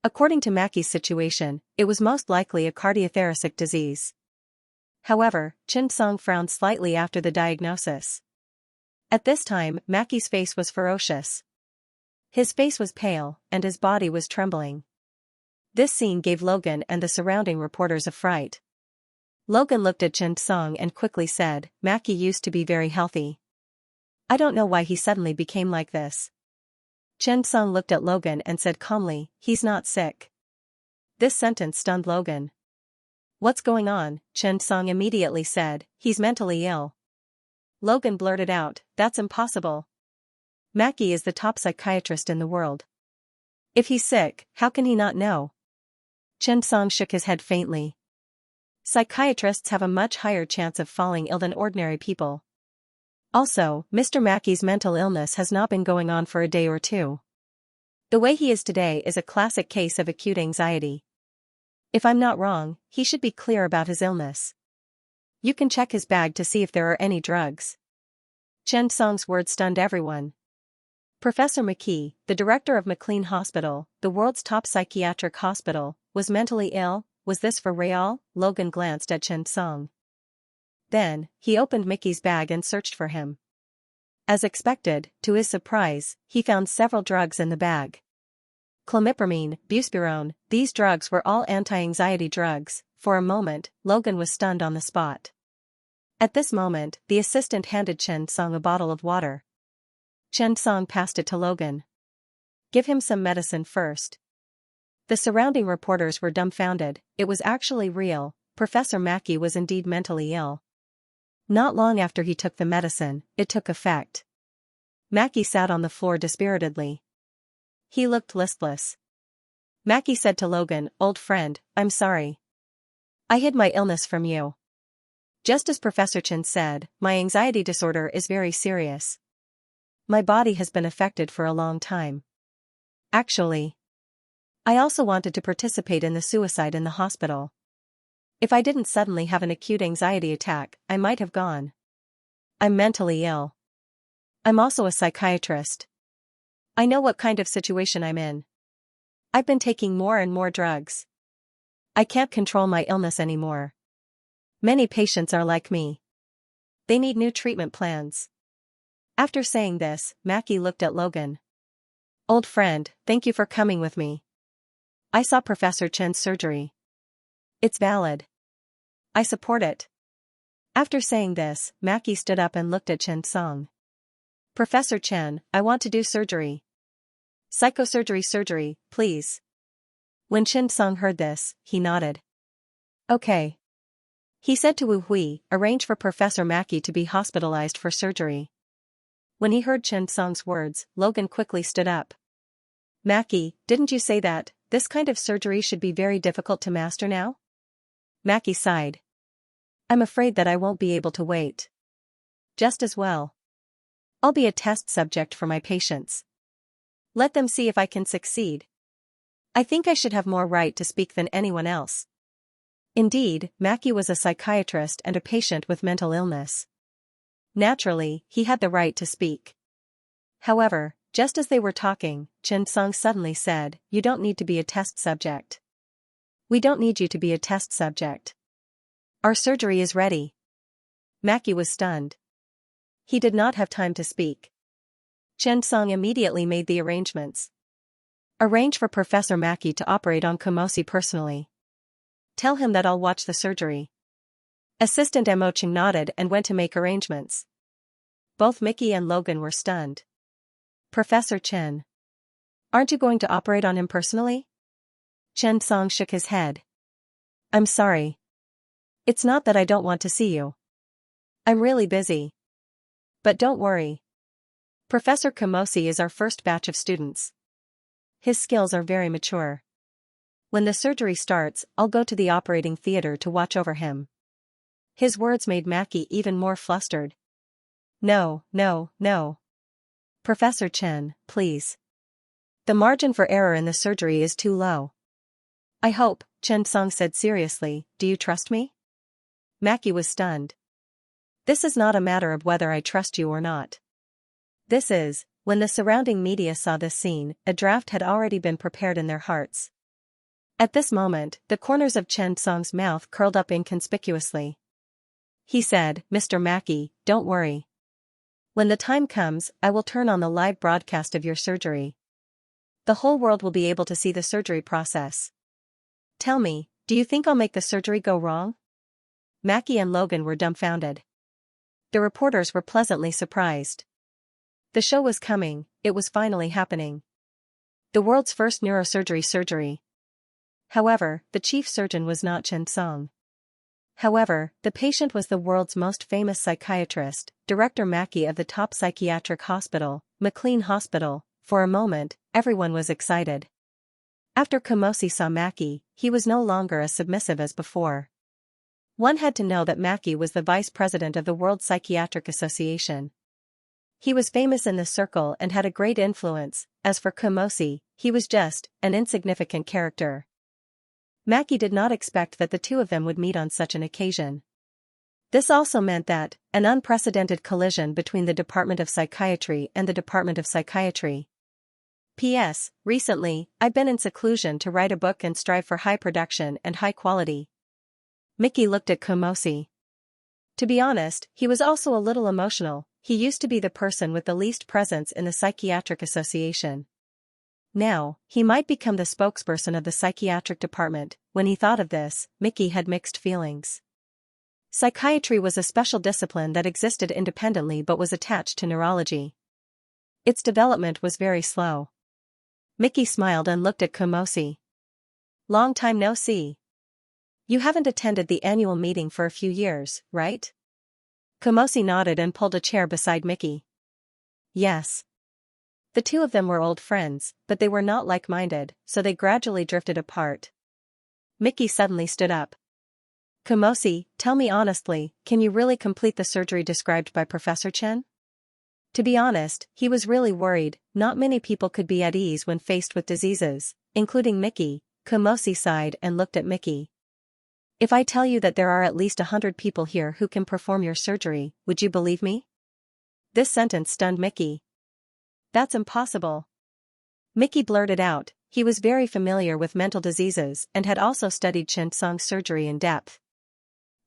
According to Mackey's situation, it was most likely a cardiothoracic disease. However, Chen Song frowned slightly after the diagnosis. At this time, Mackey's face was ferocious. His face was pale, and his body was trembling. This scene gave Logan and the surrounding reporters a fright. Logan looked at Chen Song and quickly said, "Mackey used to be very healthy. I don't know why he suddenly became like this." Chen Song looked at Logan and said calmly, "He's not sick." This sentence stunned Logan. "What's going on?" Chen Song immediately said, "He's mentally ill." Logan blurted out, "That's impossible. Mackey is the top psychiatrist in the world. If he's sick, how can he not know?" Chen Song shook his head faintly. Psychiatrists have a much higher chance of falling ill than ordinary people. Also, Mr. Mackey's mental illness has not been going on for a day or two. The way he is today is a classic case of acute anxiety. If I'm not wrong, he should be clear about his illness. You can check his bag to see if there are any drugs. Chen Song's words stunned everyone. Professor McKee, the director of McLean Hospital, the world's top psychiatric hospital, was mentally ill. Was this for real? Logan glanced at Chen Song. Then, he opened Mickey's bag and searched for him. As expected, to his surprise, he found several drugs in the bag. Clomipramine, buspirone, these drugs were all anti-anxiety drugs. For a moment, Logan was stunned on the spot. At this moment, the assistant handed Chen Song a bottle of water. Chen Song passed it to Logan. "Give him some medicine first." The surrounding reporters were dumbfounded. It was actually real. Professor Mackey was indeed mentally ill. Not long after he took the medicine, it took effect. Mackey sat on the floor dispiritedly. He looked listless. Mackey said to Logan, "Old friend, I'm sorry. I hid my illness from you." Just as Professor Chen said, "My anxiety disorder is very serious. My body has been affected for a long time. Actually, I also wanted to participate in the suicide in the hospital. If I didn't suddenly have an acute anxiety attack, I might have gone. I'm mentally ill. I'm also a psychiatrist. I know what kind of situation I'm in. I've been taking more and more drugs. I can't control my illness anymore. Many patients are like me. They need new treatment plans." After saying this, Mackey looked at Logan. "Old friend, thank you for coming with me. I saw Professor Chen's surgery. It's valid. I support it." After saying this, Mackey stood up and looked at Chen Song. "Professor Chen, I want to do surgery. Surgery, please." When Chen Song heard this, he nodded. "Okay." He said to Wu Hui, "Arrange for Professor Mackey to be hospitalized for surgery." When he heard Chen Song's words, Logan quickly stood up. "Mackey, didn't you say that this kind of surgery should be very difficult to master now?" Mackey sighed. "I'm afraid that I won't be able to wait. Just as well. I'll be a test subject for my patients. Let them see if I can succeed. I think I should have more right to speak than anyone else." Indeed, Mackey was a psychiatrist and a patient with mental illness. Naturally, he had the right to speak. However, just as they were talking, Chen Song suddenly said, "You don't need to be a test subject. We don't need you to be a test subject. Our surgery is ready." Mackey was stunned. He did not have time to speak. Chen Song immediately made the arrangements. "Arrange for Professor Mackey to operate on Komosi personally. Tell him that I'll watch the surgery." Assistant Mo Ching nodded and went to make arrangements. Both Mickey and Logan were stunned. "Professor Chen. Aren't you going to operate on him personally?" Chen Song shook his head. "I'm sorry. It's not that I don't want to see you. I'm really busy. But don't worry. Professor Komosi is our first batch of students. His skills are very mature. When the surgery starts, I'll go to the operating theater to watch over him." His words made Mackey even more flustered. No. "Professor Chen, please. The margin for error in the surgery is too low." "I hope," Chen Song said seriously, "do you trust me?" Mackey was stunned. "This is not a matter of whether I trust you or not. This is," when the surrounding media saw this scene, a draft had already been prepared in their hearts. At this moment, the corners of Chen Song's mouth curled up inconspicuously. He said, "Mr. Mackey, don't worry. When the time comes, I will turn on the live broadcast of your surgery. The whole world will be able to see the surgery process. Tell me, do you think I'll make the surgery go wrong?" Mackey and Logan were dumbfounded. The reporters were pleasantly surprised. The show was coming, it was finally happening. The world's first neurosurgery surgery. However, the chief surgeon was not Chen Song. However, the patient was the world's most famous psychiatrist, Director Mackey of the top psychiatric hospital, McLean Hospital. For a moment, everyone was excited. After Komosi saw Mackey, he was no longer as submissive as before. One had to know that Mackey was the vice president of the World Psychiatric Association. He was famous in the circle and had a great influence. As for Komosi, he was just an insignificant character. Mackey did not expect that the two of them would meet on such an occasion. This also meant that, an unprecedented collision between the Department of Psychiatry and the Department of Psychiatry. P.S. Recently, I've been in seclusion to write a book and strive for high production and high quality. Mickey looked at Komosi. To be honest, he was also a little emotional. He used to be the person with the least presence in the Psychiatric Association. Now, he might become the spokesperson of the psychiatric department. When he thought of this, Mickey had mixed feelings. Psychiatry was a special discipline that existed independently but was attached to neurology. Its development was very slow. Mickey smiled and looked at Komosi. Long time no see. You haven't attended the annual meeting for a few years, right? Komosi nodded and pulled a chair beside Mickey. Yes. The two of them were old friends, but they were not like-minded, so they gradually drifted apart. Mickey suddenly stood up. Komosi, tell me honestly, can you really complete the surgery described by Professor Chen? To be honest, he was really worried. Not many people could be at ease when faced with diseases, including Mickey. Komosi sighed and looked at Mickey. If I tell you that there are at least 100 people here who can perform your surgery, would you believe me? This sentence stunned Mickey. That's impossible. Mickey blurted out. He was very familiar with mental diseases and had also studied Xianxia's surgery in depth.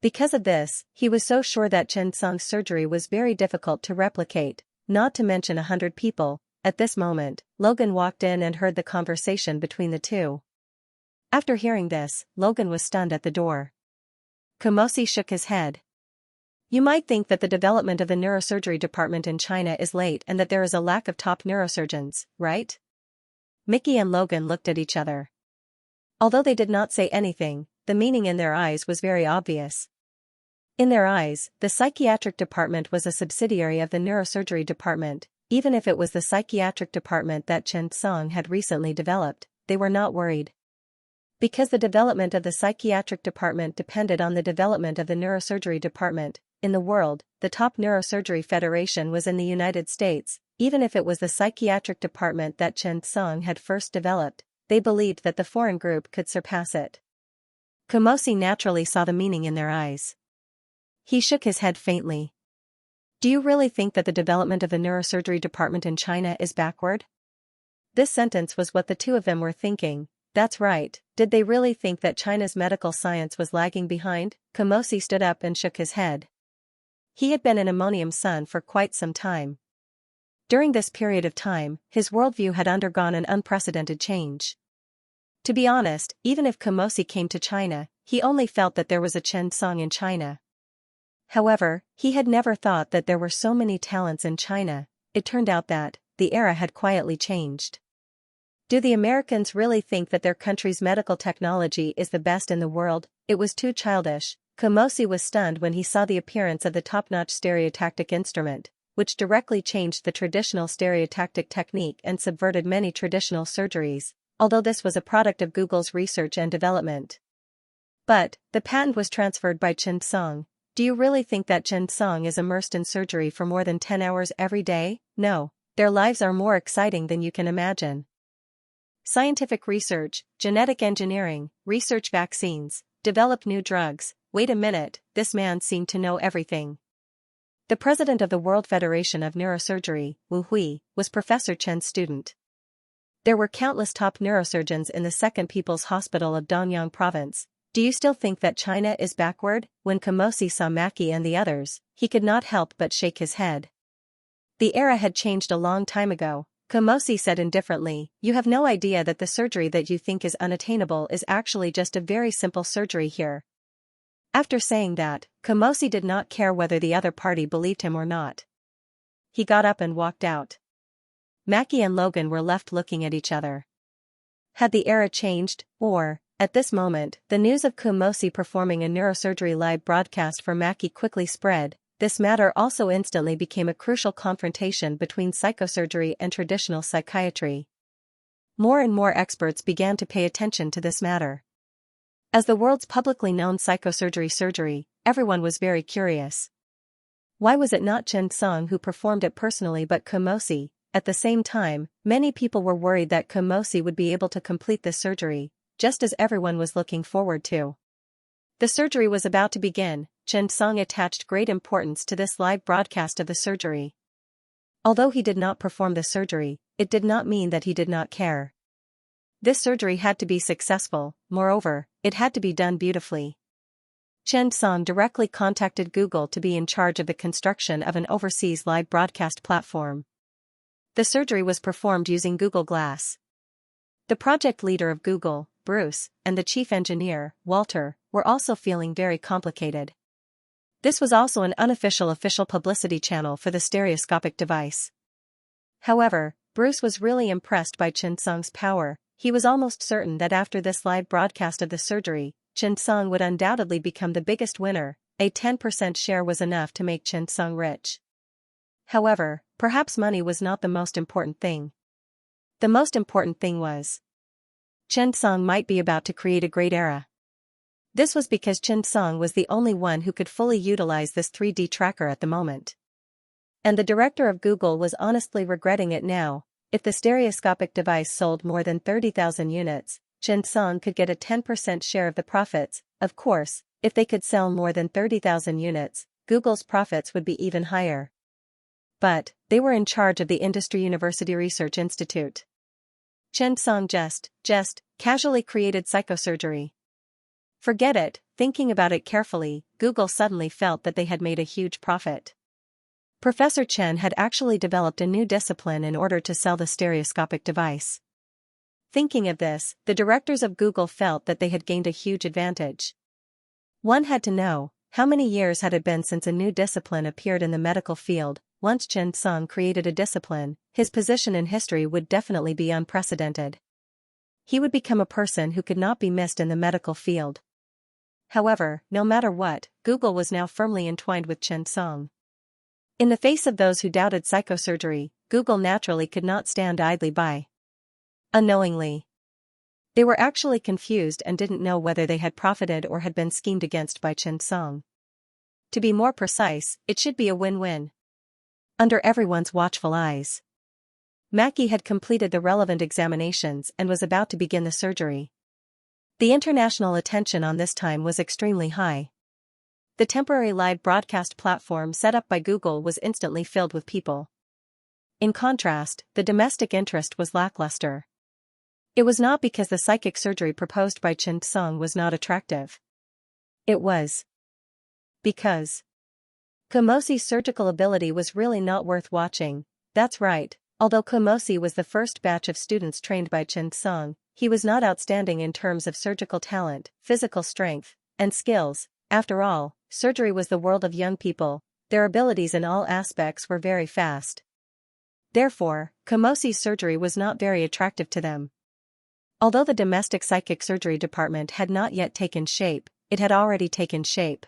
Because of this, he was so sure that Xianxia's surgery was very difficult to replicate, not to mention 100 people. At this moment, Logan walked in and heard the conversation between the two. After hearing this, Logan was stunned at the door. Komosi shook his head. You might think that the development of the neurosurgery department in China is late and that there is a lack of top neurosurgeons, right? Mickey and Logan looked at each other. Although they did not say anything, the meaning in their eyes was very obvious. In their eyes, the psychiatric department was a subsidiary of the neurosurgery department. Even if it was the psychiatric department that Xianxia had recently developed, they were not worried. Because the development of the psychiatric department depended on the development of the neurosurgery department. In the world, the top neurosurgery federation was in the United States. Even if it was the psychiatric department that Xianxia had first developed, they believed that the foreign group could surpass it. Komosi naturally saw the meaning in their eyes. He shook his head faintly. Do you really think that the development of the neurosurgery department in China is backward? This sentence was what the two of them were thinking. That's right. Did they really think that China's medical science was lagging behind? Komosi stood up and shook his head. He had been in Ammonium Sun for quite some time. During this period of time, his worldview had undergone an unprecedented change. To be honest, even if Komosi came to China, he only felt that there was a Xianxia in China. However, he had never thought that there were so many talents in China. It turned out that the era had quietly changed. Do the Americans really think that their country's medical technology is the best in the world? It was too childish. Komosi was stunned when he saw the appearance of the top-notch stereotactic instrument, which directly changed the traditional stereotactic technique and subverted many traditional surgeries, although this was a product of Google's research and development. But, the patent was transferred by Xianxia. Do you really think that Xianxia is immersed in surgery for more than 10 hours every day? No, their lives are more exciting than you can imagine. Scientific research, genetic engineering, research vaccines, develop new drugs. Wait a minute, this man seemed to know everything. The president of the World Federation of Neurosurgery, Wu Hui, was Professor Chen's student. There were countless top neurosurgeons in the Second People's Hospital of Danyang Province. Do you still think that China is backward? When Komosi saw Mackie and the others, he could not help but shake his head. The era had changed a long time ago. Komosi said indifferently, you have no idea that the surgery that you think is unattainable is actually just a very simple surgery here. After saying that, Komosi did not care whether the other party believed him or not. He got up and walked out. Mackie and Logan were left looking at each other. Had the era changed, or, at this moment, the news of Komosi performing a neurosurgery live broadcast for Mackie quickly spread. This matter also instantly became a crucial confrontation between psychosurgery and traditional psychiatry. More and more experts began to pay attention to this matter. As the world's publicly known surgery, everyone was very curious. Why was it not Xianxia who performed it personally but Komosi? At the same time, many people were worried that Komosi would be able to complete this surgery, just as everyone was looking forward to. The surgery was about to begin. Xianxia attached great importance to this live broadcast of the surgery. Although he did not perform the surgery, it did not mean that he did not care. This surgery had to be successful, moreover, it had to be done beautifully. Xianxia directly contacted Google to be in charge of the construction of an overseas live broadcast platform. The surgery was performed using Google Glass. The project leader of Google, Bruce, and the chief engineer, Walter, were also feeling very complicated. This was also an unofficial official publicity channel for the stereoscopic device. However, Bruce was really impressed by Xianxia's power. he was almost certain that after this live broadcast of the surgery, Xianxia would undoubtedly become the biggest winner. A 10% share was enough to make Xianxia rich. However, perhaps money was not the most important thing. The most important thing was Xianxia might be about to create a great era. This was because Xianxia was the only one who could fully utilize this 3D tracker at the moment. And the director of Google was honestly regretting it now. If the stereoscopic device sold more than 30,000 units, Xianxia could get a 10% share of the profits. Of course, if they could sell more than 30,000 units, Google's profits would be even higher. But they were in charge of the Industry University Research Institute. Xianxia just casually created psychosurgery. Forget it. Thinking about it carefully, Google suddenly felt that they had made a huge profit. Professor Chen had actually developed a new discipline in order to sell the stereoscopic device. Thinking of this, the directors of Google felt that they had gained a huge advantage. One had to know, how many years had it been since a new discipline appeared in the medical field? Once Xianxia created a discipline, his position in history would definitely be unprecedented. He would become a person who could not be missed in the medical field. However, no matter what, Google was now firmly entwined with Xianxia. In the face of those who doubted psychosurgery, Google naturally could not stand idly by. Unknowingly, they were actually confused and didn't know whether they had profited or had been schemed against by Xianxia. To be more precise, it should be a win-win. Under everyone's watchful eyes, Mackie had completed the relevant examinations and was about to begin the surgery. The international attention on this time was extremely high. The temporary live broadcast platform set up by Google was instantly filled with people. In contrast, the domestic interest was lackluster. It was not because the psychic surgery proposed by Xianxia was not attractive. It was because Komosi's surgical ability was really not worth watching. That's right, although Komosi was the first batch of students trained by Xianxia, he was not outstanding in terms of surgical talent, physical strength, and skills. After all, surgery was the world of young people, their abilities in all aspects were very fast. Therefore, Komosi's surgery was not very attractive to them. Although the domestic psychic surgery department had not yet taken shape, it had already taken shape.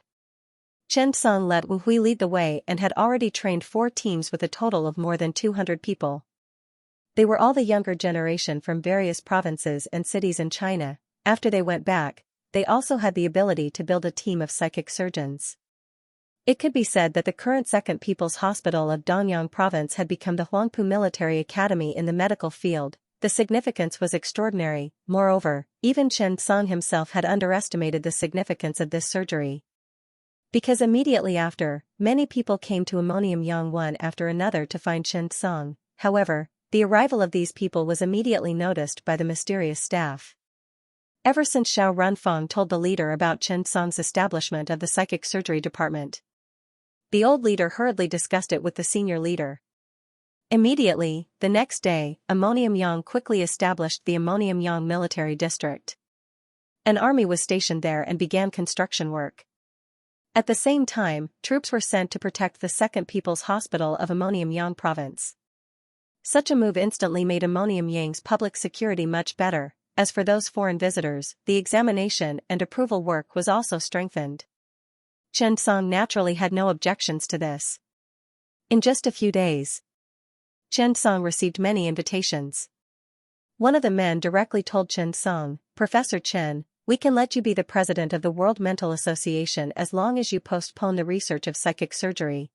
Xianxia let Wu Hui lead the way and had already trained 4 teams with a total of more than 200 people. They were all the younger generation from various provinces and cities in China. After they went back, they also had the ability to build a team of psychic surgeons. It could be said that the current Second People's Hospital of Danyang Province had become the Huangpu Military Academy in the medical field. The significance was extraordinary. Moreover, even Xianxia himself had underestimated the significance of this surgery. Because immediately after, many people came to Ammonium Yang one after another to find Xianxia. However, the arrival of these people was immediately noticed by the mysterious staff. Ever since Xiao Runfeng told the leader about Xianxia's establishment of the psychic surgery department, the old leader hurriedly discussed it with the senior leader. Immediately, the next day, Ammonium Yang quickly established the Ammonium Yang military district. An army was stationed there and began construction work. At the same time, troops were sent to protect the Second People's Hospital of Ammonium Yang Province. Such a move instantly made Ammonium Yang's public security much better. As for those foreign visitors, the examination and approval work was also strengthened. Xianxia naturally had no objections to this. In just a few days, Xianxia received many invitations. One of the men directly told Xianxia, "Professor Chen, we can let you be the president of the World Mental Association as long as you postpone the research of psychic surgery.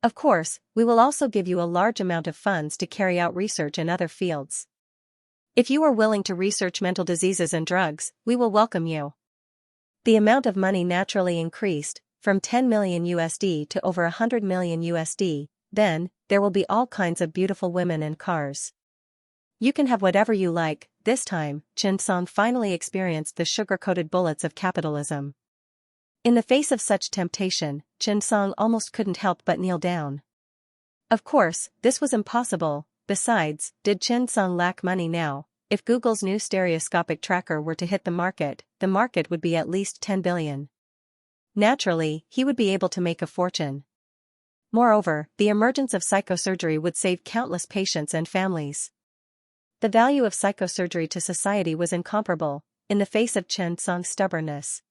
Of course, we will also give you a large amount of funds to carry out research in other fields. If you are willing to research mental diseases and drugs, we will welcome you." The amount of money naturally increased, from 10 million USD to over 100 million USD, then, there will be all kinds of beautiful women and cars. You can have whatever you like. This time, Xianxia finally experienced the sugar-coated bullets of capitalism. In the face of such temptation, Xianxia almost couldn't help but kneel down. Of course, this was impossible. Besides, did Xianxia lack money now? If Google's new stereoscopic tracker were to hit the market would be at least 10 billion. Naturally, he would be able to make a fortune. Moreover, the emergence of psychosurgery would save countless patients and families. The value of psychosurgery to society was incomparable, in the face of Chen Song's stubbornness.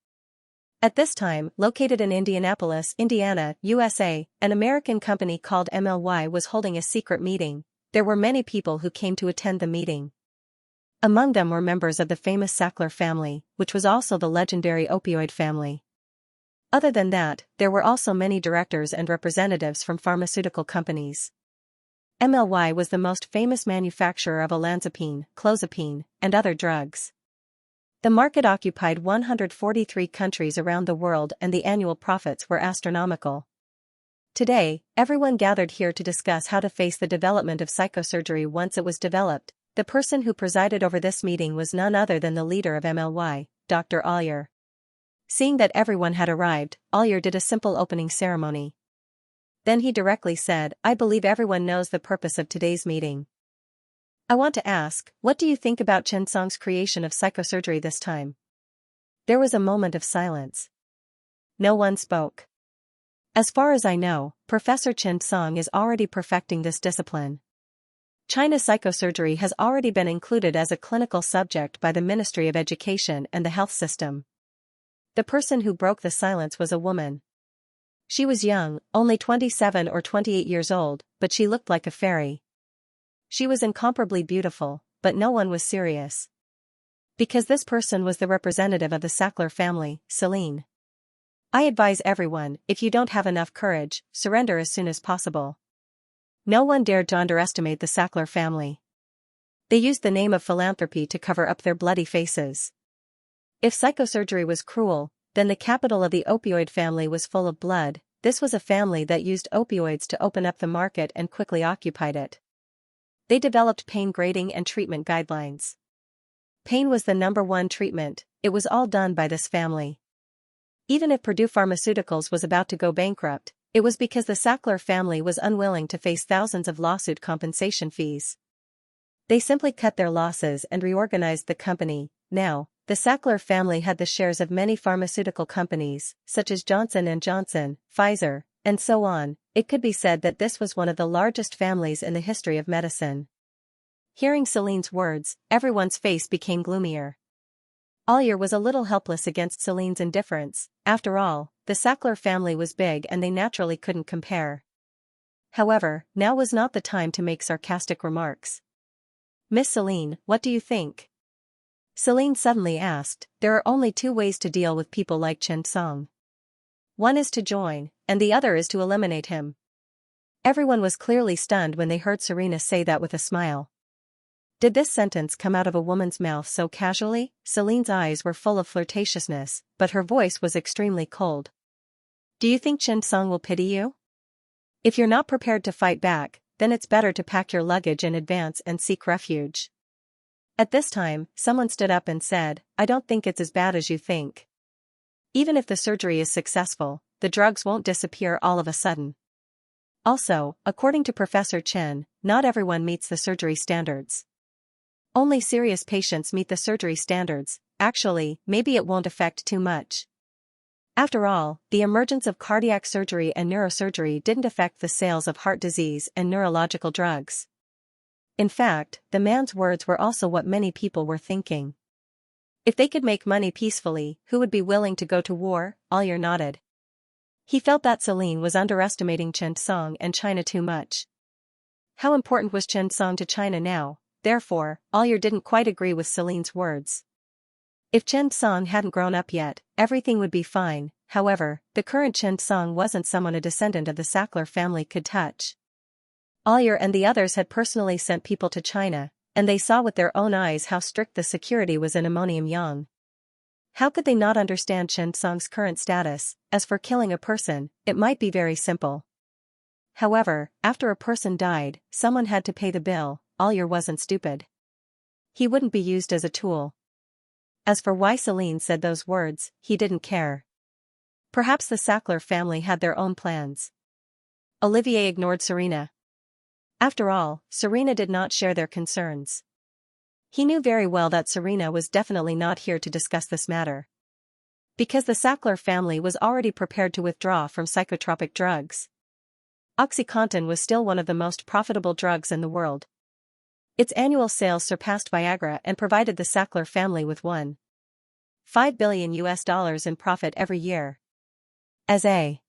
At this time, located in Indianapolis, Indiana, USA, an American company called MLY was holding a secret meeting. There were many people who came to attend the meeting. Among them were members of the famous Sackler family, which was also the legendary opioid family. Other than that, there were also many directors and representatives from pharmaceutical companies. MLY was the most famous manufacturer of olanzapine, clozapine, and other drugs. The market occupied 143 countries around the world and the annual profits were astronomical. Today, everyone gathered here to discuss how to face the development of psychosurgery once it was developed. The person who presided over this meeting was none other than the leader of MLY, Dr. Ollier. Seeing that everyone had arrived, Ollier did a simple opening ceremony. Then he directly said, "I believe everyone knows the purpose of today's meeting. I want to ask, what do you think about Chen Song's creation of psychosurgery this time?" There was a moment of silence. No one spoke. As far as I know, Professor Chen Song is already perfecting this discipline. China's psychosurgery has already been included as a clinical subject by the Ministry of Education and the health system. The person who broke the silence was a woman. She was young, only 27 or 28 years old, but she looked like a fairy. She was incomparably beautiful, but no one was serious. Because this person was the representative of the Sackler family, Celine. I advise everyone, if you don't have enough courage, surrender as soon as possible. No one dared to underestimate the Sackler family. They used the name of philanthropy to cover up their bloody faces. If psychosurgery was cruel, then the capital of the opioid family was full of blood. This was a family that used opioids to open up the market and quickly occupied it. They developed pain grading and treatment guidelines. Pain was the #1 treatment. It was all done by this family. Even if Purdue Pharmaceuticals was about to go bankrupt, it was because the Sackler family was unwilling to face thousands of lawsuit compensation fees. They simply cut their losses and reorganized the company. Now, the Sackler family had the shares of many pharmaceutical companies, such as Johnson & Johnson, Pfizer, and so on. It could be said that this was one of the largest families in the history of medicine. Hearing Celine's words, everyone's face became gloomier. Ollier was a little helpless against Celine's indifference. After all, the Sackler family was big and they naturally couldn't compare. However, now was not the time to make sarcastic remarks. "Miss Celine, what do you think?" Celine suddenly asked. "There are only two ways to deal with people like Chen Song. One is to join, and the other is to eliminate him." Everyone was clearly stunned when they heard Serena say that with a smile. Did this sentence come out of a woman's mouth so casually? Celine's eyes were full of flirtatiousness, but her voice was extremely cold. "Do you think Chen Song will pity you? If you're not prepared to fight back, then it's better to pack your luggage in advance and seek refuge." At this time, someone stood up and said, "I don't think it's as bad as you think. Even if the surgery is successful, the drugs won't disappear all of a sudden. Also, according to Professor Chen, not everyone meets the surgery standards. Only serious patients meet the surgery standards. Actually, maybe it won't affect too much. After all, the emergence of cardiac surgery and neurosurgery didn't affect the sales of heart disease and neurological drugs." In fact, the man's words were also what many people were thinking. If they could make money peacefully, who would be willing to go to war? Ollier nodded. He felt that Celine was underestimating Chen Song and China too much. How important was Chen Song to China now? Therefore, Ollier didn't quite agree with Celine's words. If Chen Song hadn't grown up yet, everything would be fine. However, the current Chen Song wasn't someone a descendant of the Sackler family could touch. Ollier and the others had personally sent people to China, and they saw with their own eyes how strict the security was in Ammonium-Yang. How could they not understand Chen Song's current status? As for killing a person, it might be very simple. However, after a person died, someone had to pay the bill. Ollier wasn't stupid. He wouldn't be used as a tool. As for why Celine said those words, he didn't care. Perhaps the Sackler family had their own plans. Olivier ignored Serena. After all, Serena did not share their concerns. He knew very well that Serena was definitely not here to discuss this matter. Because the Sackler family was already prepared to withdraw from psychotropic drugs. OxyContin was still one of the most profitable drugs in the world. Its annual sales surpassed Viagra and provided the Sackler family with $1.5 billion in profit every year. As a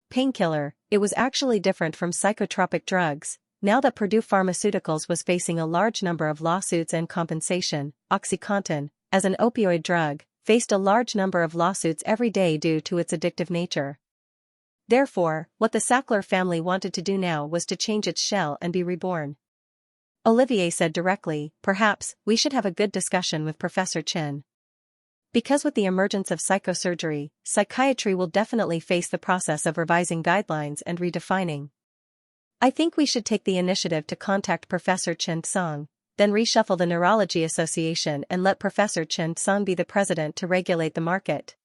painkiller, it was actually different from psychotropic drugs. Now that Purdue Pharmaceuticals was facing a large number of lawsuits and compensation, OxyContin, as an opioid drug, faced a large number of lawsuits every day due to its addictive nature. Therefore, what the Sackler family wanted to do now was to change its shell and be reborn. Olivier said directly, "Perhaps, we should have a good discussion with Professor Chen. Because with the emergence of psychosurgery, psychiatry will definitely face the process of revising guidelines and redefining. I think we should take the initiative to contact Professor Chen Tsang, then reshuffle the Neurology Association and let Professor Chen Tsang be the president to regulate the market."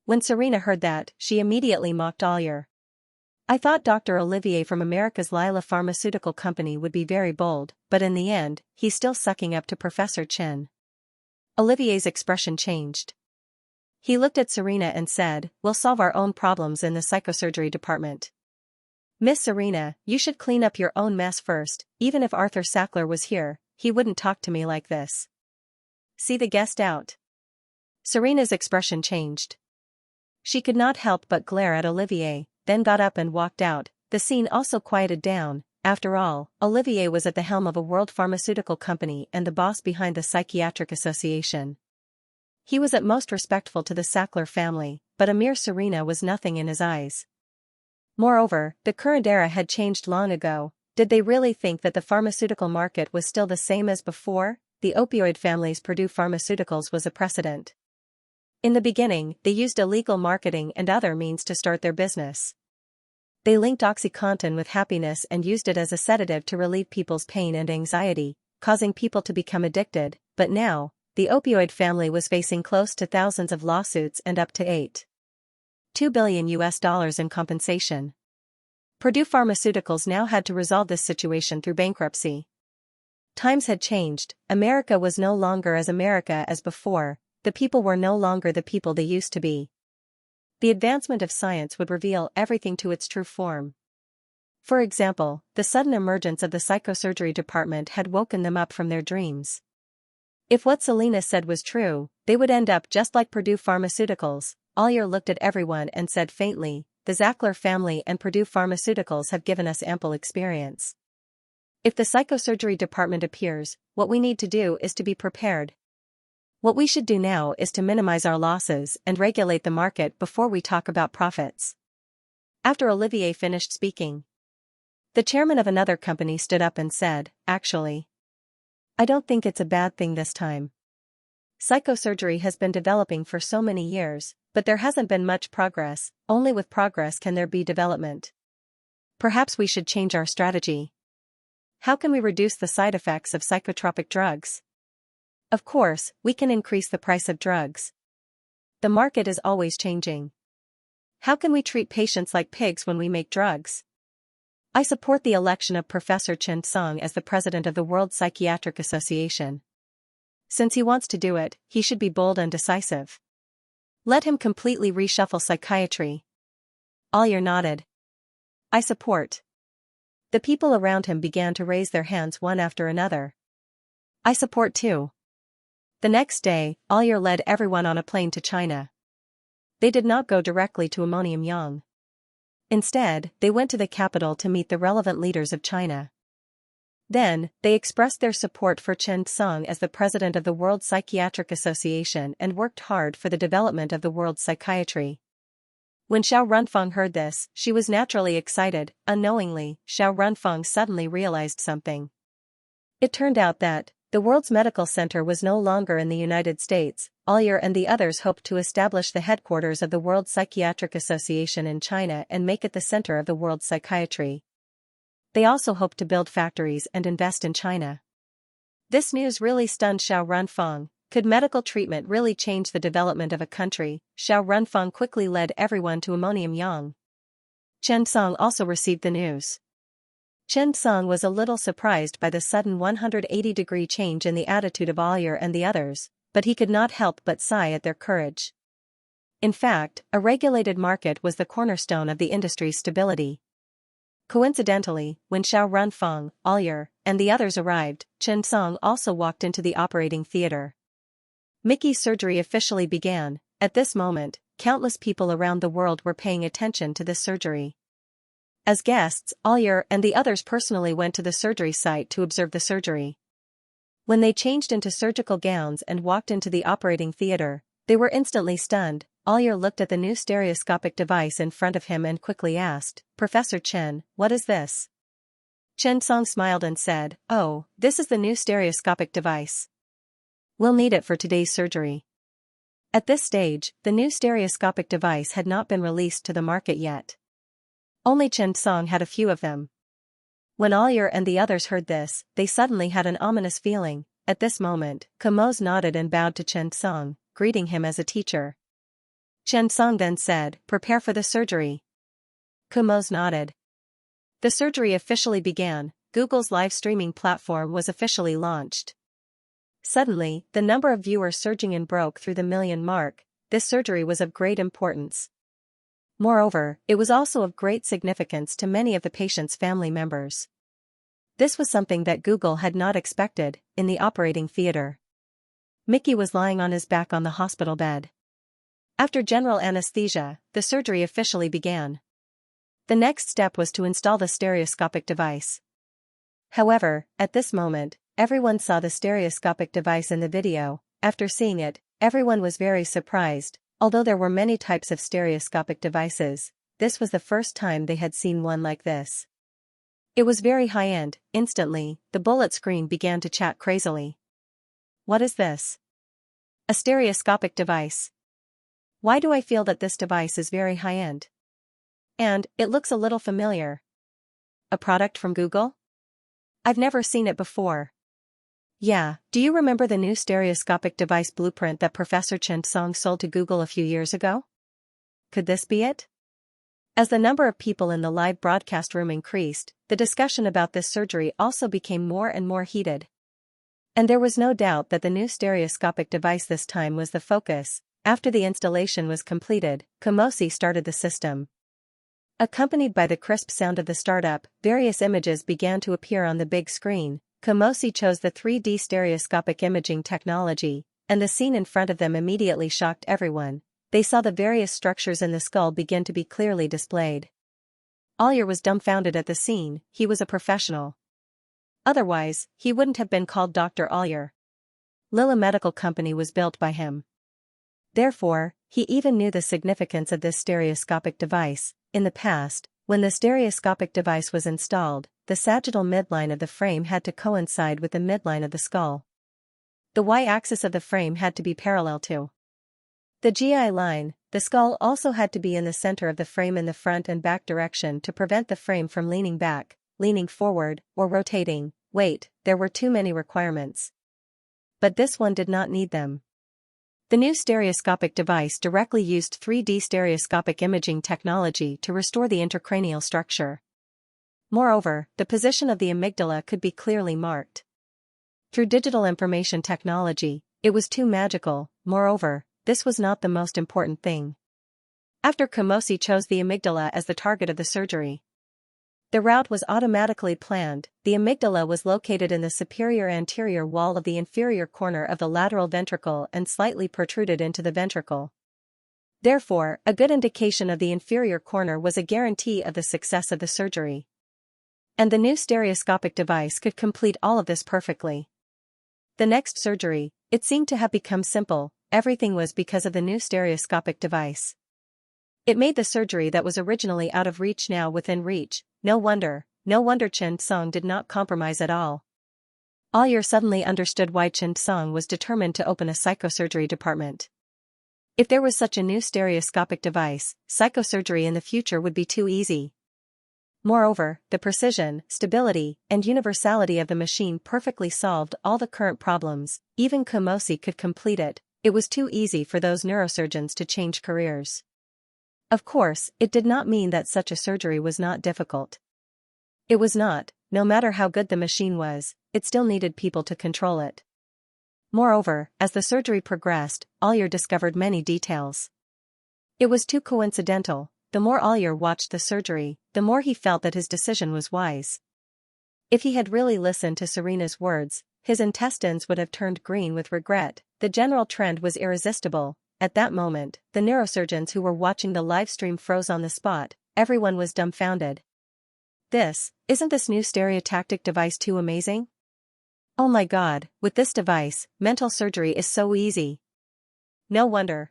When Serena heard that, she immediately mocked Olivier. "I thought Dr. Olivier from America's Lila Pharmaceutical Company would be very bold, but in the end, he's still sucking up to Professor Chen." Olivier's expression changed. He looked at Serena and said, "We'll solve our own problems in the psychosurgery department. Miss Serena, you should clean up your own mess first. Even if Arthur Sackler was here, he wouldn't talk to me like this. See the guest out." Serena's expression changed. She could not help but glare at Olivier, then got up and walked out. The scene also quieted down. After all, Olivier was at the helm of a world pharmaceutical company and the boss behind the Psychiatric Association. He was at most respectful to the Sackler family, but a mere Serena was nothing in his eyes. Moreover, the current era had changed long ago. Did they really think that the pharmaceutical market was still the same as before? The opioid family's Purdue Pharmaceuticals was a precedent. In the beginning, they used illegal marketing and other means to start their business. They linked OxyContin with happiness and used it as a sedative to relieve people's pain and anxiety, causing people to become addicted. But now, the opioid family was facing close to thousands of lawsuits and up to $2 billion in compensation. Purdue Pharmaceuticals now had to resolve this situation through bankruptcy. Times had changed. America was no longer as America as before. The people were no longer the people they used to be. The advancement of science would reveal everything to its true form. For example, the sudden emergence of the psychosurgery department had woken them up from their dreams. If what Selena said was true, they would end up just like Purdue Pharmaceuticals. Olivier looked at everyone and said faintly, "The Sackler family and Purdue Pharmaceuticals have given us ample experience. If the psychosurgery department appears, what we need to do is to be prepared. What we should do now is to minimize our losses and regulate the market before we talk about profits." After Olivier finished speaking, the chairman of another company stood up and said, "Actually, I don't think it's a bad thing this time. Psychosurgery has been developing for so many years, but there hasn't been much progress. Only with progress can there be development. Perhaps we should change our strategy. How can we reduce the side effects of psychotropic drugs? Of course, we can increase the price of drugs. The market is always changing. How can we treat patients like pigs when we make drugs? I support the election of Professor Chen Tsang as the president of the World Psychiatric Association. Since he wants to do it, he should be bold and decisive. Let him completely reshuffle psychiatry." Olivier nodded. "I support." The people around him began to raise their hands one after another. "I support too." The next day, Olivier led everyone on a plane to China. They did not go directly to Ammonium. Instead, they went to the capital to meet the relevant leaders of China. Then, they expressed their support for Chen Tsang as the president of the World Psychiatric Association and worked hard for the development of the world's psychiatry. When Xiao Runfeng heard this, she was naturally excited. Unknowingly, Xiao Runfeng suddenly realized something. It turned out that the world's medical center was no longer in the United States. Olivier and the others hoped to establish the headquarters of the World Psychiatric Association in China and make it the center of the world's psychiatry. They also hoped to build factories and invest in China. This news really stunned Xiao Runfeng. Could medical treatment really change the development of a country? Xiao Runfeng quickly led everyone to Ammonium. Chen Tsang also received the news. Chen Tsang was a little surprised by the sudden 180-degree change in the attitude of Olivier and the others, but he could not help but sigh at their courage. In fact, a regulated market was the cornerstone of the industry's stability. Coincidentally, when Xiao Runfeng, Olivier, and the others arrived, Xianxia also walked into the operating theater. Mickey's surgery officially began. At this moment, countless people around the world were paying attention to this surgery. As guests, Audiobook and the others personally went to the surgery site to observe the surgery. When they changed into surgical gowns and walked into the operating theater, they were instantly stunned. Audiobook looked at the new stereoscopic device in front of him and quickly asked, "Professor Chen, what is this?" Xianxia smiled and said, "Oh, this is the new stereoscopic device. We'll need it for today's surgery." At this stage, the new stereoscopic device had not been released to the market yet. Only Xianxia had a few of them. When Audiobook and the others heard this, they suddenly had an ominous feeling. At this moment, Xianxia nodded and bowed to Xianxia, greeting him as a teacher. Xianxia then said, "Prepare for the surgery." Xianxia nodded. The surgery officially began. Google's live streaming platform was officially launched. Suddenly, the number of viewers surging in broke through the million mark. This surgery was of great importance. Moreover, it was also of great significance to many of the patient's family members. This was something that Google had not expected. In the operating theater, Mickey was lying on his back on the hospital bed. After general anesthesia, the surgery officially began. The next step was to install the stereoscopic device. However, at this moment, everyone saw the stereoscopic device in the video. After seeing it, everyone was very surprised. Although there were many types of stereoscopic devices, this was the first time they had seen one like this. It was very high-end. Instantly, the bullet screen began to chat crazily. "What is this? A stereoscopic device? Why do I feel that this device is very high-end? And, it looks a little familiar. A product from Google? I've never seen it before. Yeah, do you remember the new stereoscopic device blueprint that Professor Xianxia sold to Google a few years ago? Could this be it?" As the number of people in the live broadcast room increased, the discussion about this surgery also became more and more heated. And there was no doubt that the new stereoscopic device this time was the focus. After the installation was completed, Xianxia started the system. Accompanied by the crisp sound of the startup, various images began to appear on the big screen. Xianxia chose the 3D stereoscopic imaging technology, and the scene in front of them immediately shocked everyone. They saw the various structures in the skull begin to be clearly displayed. Audiobook was dumbfounded at the scene. He was a professional. Otherwise, he wouldn't have been called Dr. Audiobook. Lilla Medical Company was built by him. Therefore, he even knew the significance of this stereoscopic device. In the past, when the stereoscopic device was installed, the sagittal midline of the frame had to coincide with the midline of the skull. The y-axis of the frame had to be parallel to the GI line. The skull also had to be in the center of the frame in the front and back direction to prevent the frame from leaning back, leaning forward, or rotating. Wait, there were too many requirements. But this one did not need them. The new stereoscopic device directly used 3D stereoscopic imaging technology to restore the intracranial structure. Moreover, the position of the amygdala could be clearly marked. Through digital information technology, it was too magical. Moreover, this was not the most important thing. After Xianxia chose the amygdala as the target of the surgery, the route was automatically planned. The amygdala was located in the superior anterior wall of the inferior corner of the lateral ventricle and slightly protruded into the ventricle. Therefore, a good indication of the inferior corner was a guarantee of the success of the surgery. And the new stereoscopic device could complete all of this perfectly. The next surgery, it seemed to have become simple. Everything was because of the new stereoscopic device. It made the surgery that was originally out of reach now within reach. No wonder Xianxia did not compromise at all. Audiobook suddenly understood why Xianxia was determined to open a psychosurgery department. If there was such a new stereoscopic device, psychosurgery in the future would be too easy. Moreover, the precision, stability, and universality of the machine perfectly solved all the current problems. Even Xianxia could complete it. It was too easy for those neurosurgeons to change careers. Of course, it did not mean that such a surgery was not difficult. It was not. No matter how good the machine was, it still needed people to control it. Moreover, as the surgery progressed, Audiobook discovered many details. It was too coincidental. The more Audiobook watched the surgery, the more he felt that his decision was wise. If he had really listened to Serena's words, his intestines would have turned green with regret. The general trend was irresistible. At that moment, the neurosurgeons who were watching the live stream froze on the spot. Everyone was dumbfounded. Isn't this new stereotactic device too amazing? Oh my god, with this device, mental surgery is so easy. No wonder.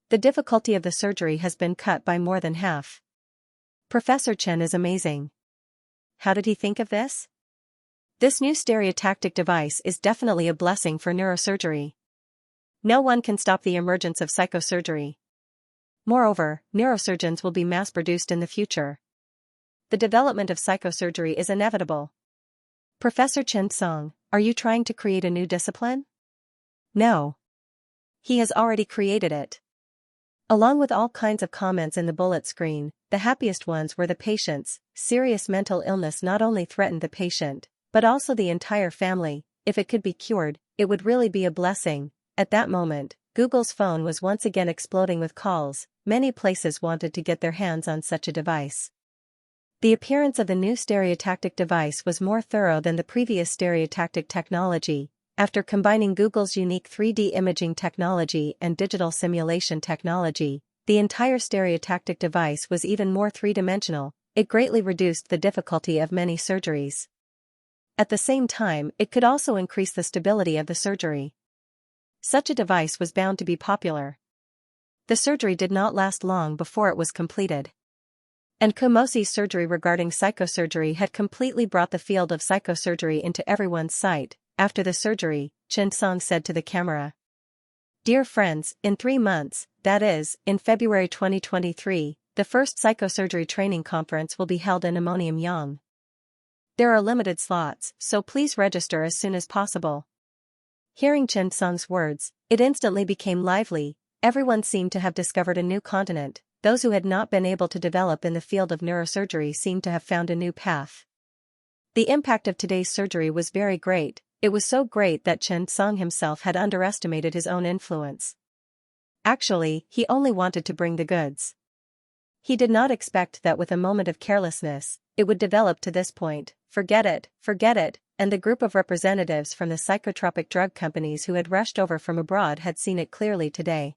The difficulty of the surgery has been cut by more than half. Professor Chen is amazing. How did he think of this? This new stereotactic device is definitely a blessing for neurosurgery. No one can stop the emergence of psychosurgery. Moreover, neurosurgeons will be mass-produced in the future. The development of psychosurgery is inevitable. Professor Chen Song, are you trying to create a new discipline? No. He has already created it. Along with all kinds of comments in the bullet screen, the happiest ones were the patients. Serious mental illness not only threatened the patient, but also the entire family. If it could be cured, it would really be a blessing. At that moment, Google's phone was once again exploding with calls. Many places wanted to get their hands on such a device. The appearance of the new stereotactic device was more thorough than the previous stereotactic technology. After combining Google's unique 3D imaging technology and digital simulation technology, the entire stereotactic device was even more three-dimensional. It greatly reduced the difficulty of many surgeries. At the same time, it could also increase the stability of the surgery. Such a device was bound to be popular. The surgery did not last long before it was completed. And Kumosi's surgery regarding psychosurgery had completely brought the field of psychosurgery into everyone's sight. After the surgery, Chen Song said to the camera, "Dear friends, in 3 months, that is, in February 2023, the first psychosurgery training conference will be held in Ammonium. There are limited slots, so please register as soon as possible." Hearing Chen Song's words, it instantly became lively. Everyone seemed to have discovered a new continent. Those who had not been able to develop in the field of neurosurgery seemed to have found a new path. The impact of today's surgery was very great. It was so great that Chen Song himself had underestimated his own influence. Actually, he only wanted to bring the goods. He did not expect that with a moment of carelessness, it would develop to this point. Forget it, and the group of representatives from the psychotropic drug companies who had rushed over from abroad had seen it clearly today.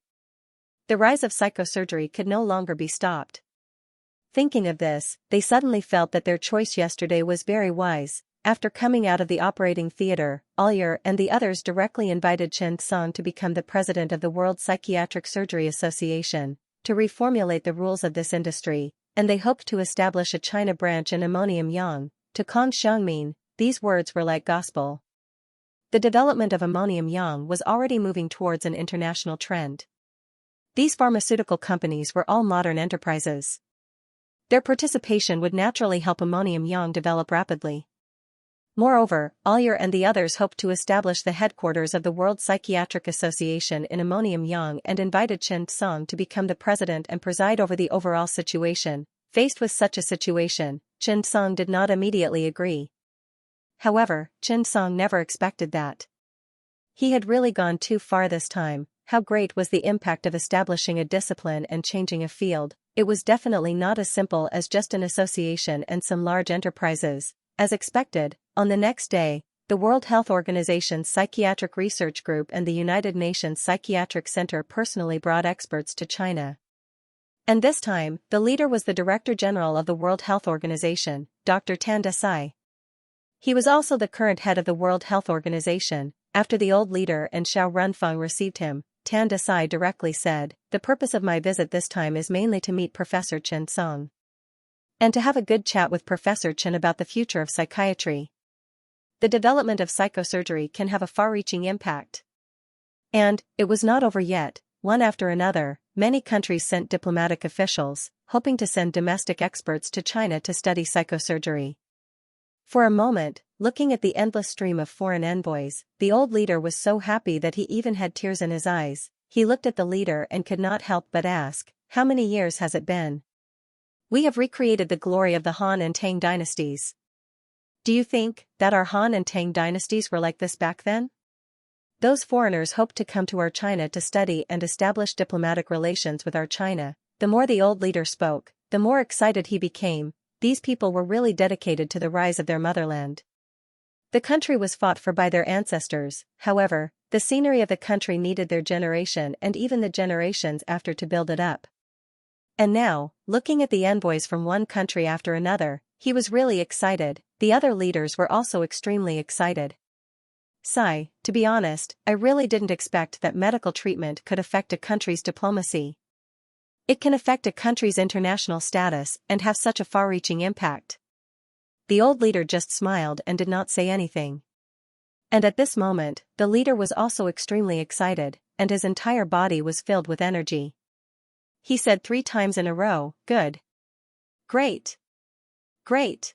The rise of psychosurgery could no longer be stopped. Thinking of this, they suddenly felt that their choice yesterday was very wise. After coming out of the operating theater, Alyer and the others directly invited Chen Song to become the president of the World Psychiatric Surgery Association, to reformulate the rules of this industry, and they hoped to establish a China branch in Ammonium. To Kong Xiangmin, these words were like gospel. The development of Ammonium was already moving towards an international trend. These pharmaceutical companies were all modern enterprises. Their participation would naturally help Ammonium develop rapidly. Moreover, Alyer and the others hoped to establish the headquarters of the World Psychiatric Association in Ammonium and invited Chen Song to become the president and preside over the overall situation. Faced with such a situation, Chen Song did not immediately agree. However, Chen Song never expected that. He had really gone too far this time. How great was the impact of establishing a discipline and changing a field? It was definitely not as simple as just an association and some large enterprises. As expected, on the next day, the World Health Organization's Psychiatric Research Group and the United Nations Psychiatric Center personally brought experts to China. And this time, the leader was the Director General of the World Health Organization, Dr. Tan Desai. He was also the current head of the World Health Organization. After the old leader and Xiao Runfeng received him, Tan Desai directly said, "The purpose of my visit this time is mainly to meet Professor Chen Song. And to have a good chat with Professor Chen about the future of psychiatry. The development of psychosurgery can have a far-reaching impact." And, it was not over yet. One after another, many countries sent diplomatic officials, hoping to send domestic experts to China to study psychosurgery. For a moment, looking at the endless stream of foreign envoys, the old leader was so happy that he even had tears in his eyes. He looked at the leader and could not help but ask, "How many years has it been? We have recreated the glory of the Han and Tang dynasties. Do you think that our Han and Tang dynasties were like this back then?" Those foreigners hoped to come to our China to study and establish diplomatic relations with our China. The more the old leader spoke, the more excited he became. these people were really dedicated to the rise of their motherland. The country was fought for by their ancestors, however, the scenery of the country needed their generation and even the generations after to build it up. And now, looking at the envoys from one country after another, he was really excited. The other leaders were also extremely excited. To be honest, I really didn't expect that medical treatment could affect a country's diplomacy. It can affect a country's international status and have such a far-reaching impact. The old leader just smiled and did not say anything. And at this moment, the leader was also extremely excited, and his entire body was filled with energy. He said 3 times in a row, "Good. Great. Great."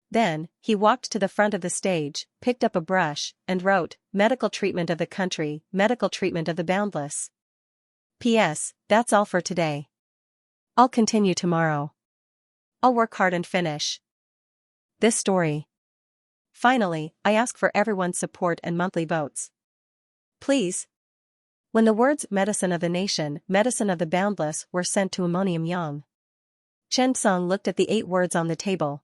Then, he walked to the front of the stage, picked up a brush, and wrote, "Medical treatment of the country, medical treatment of the boundless. P.S. That's all for today. I'll continue tomorrow. I'll work hard and finish this story. Finally, I ask for everyone's support and monthly votes. Please." When the words "medicine of the nation, medicine of the boundless" were sent to Ammonium Yang, Chen Song looked at the 8 words on the table.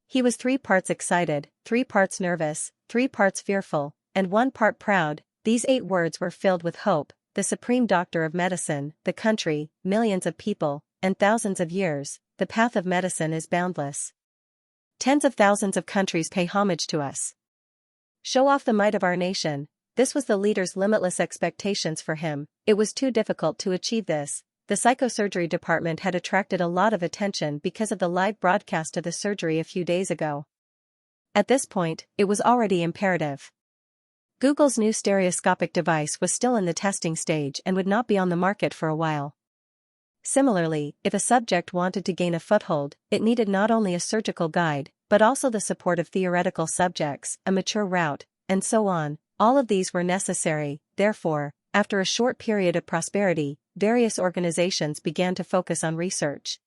He was 3 parts excited, 3 parts nervous, 3 parts fearful, and 1 part proud. These 8 words were filled with hope: the supreme doctor of medicine, the country, millions of people, and thousands of years. The path of medicine is boundless. Tens of thousands of countries pay homage to us. Show off the might of our nation. This was the leader's limitless expectations for him. It was too difficult to achieve this. The psychosurgery department had attracted a lot of attention because of the live broadcast of the surgery a few days ago. At this point, it was already imperative. Google's new stereoscopic device was still in the testing stage and would not be on the market for a while. Similarly, if a subject wanted to gain a foothold, it needed not only a surgical guide, but also the support of theoretical subjects, a mature route, and so on. All of these were necessary. Therefore, after a short period of prosperity, various organizations began to focus on research.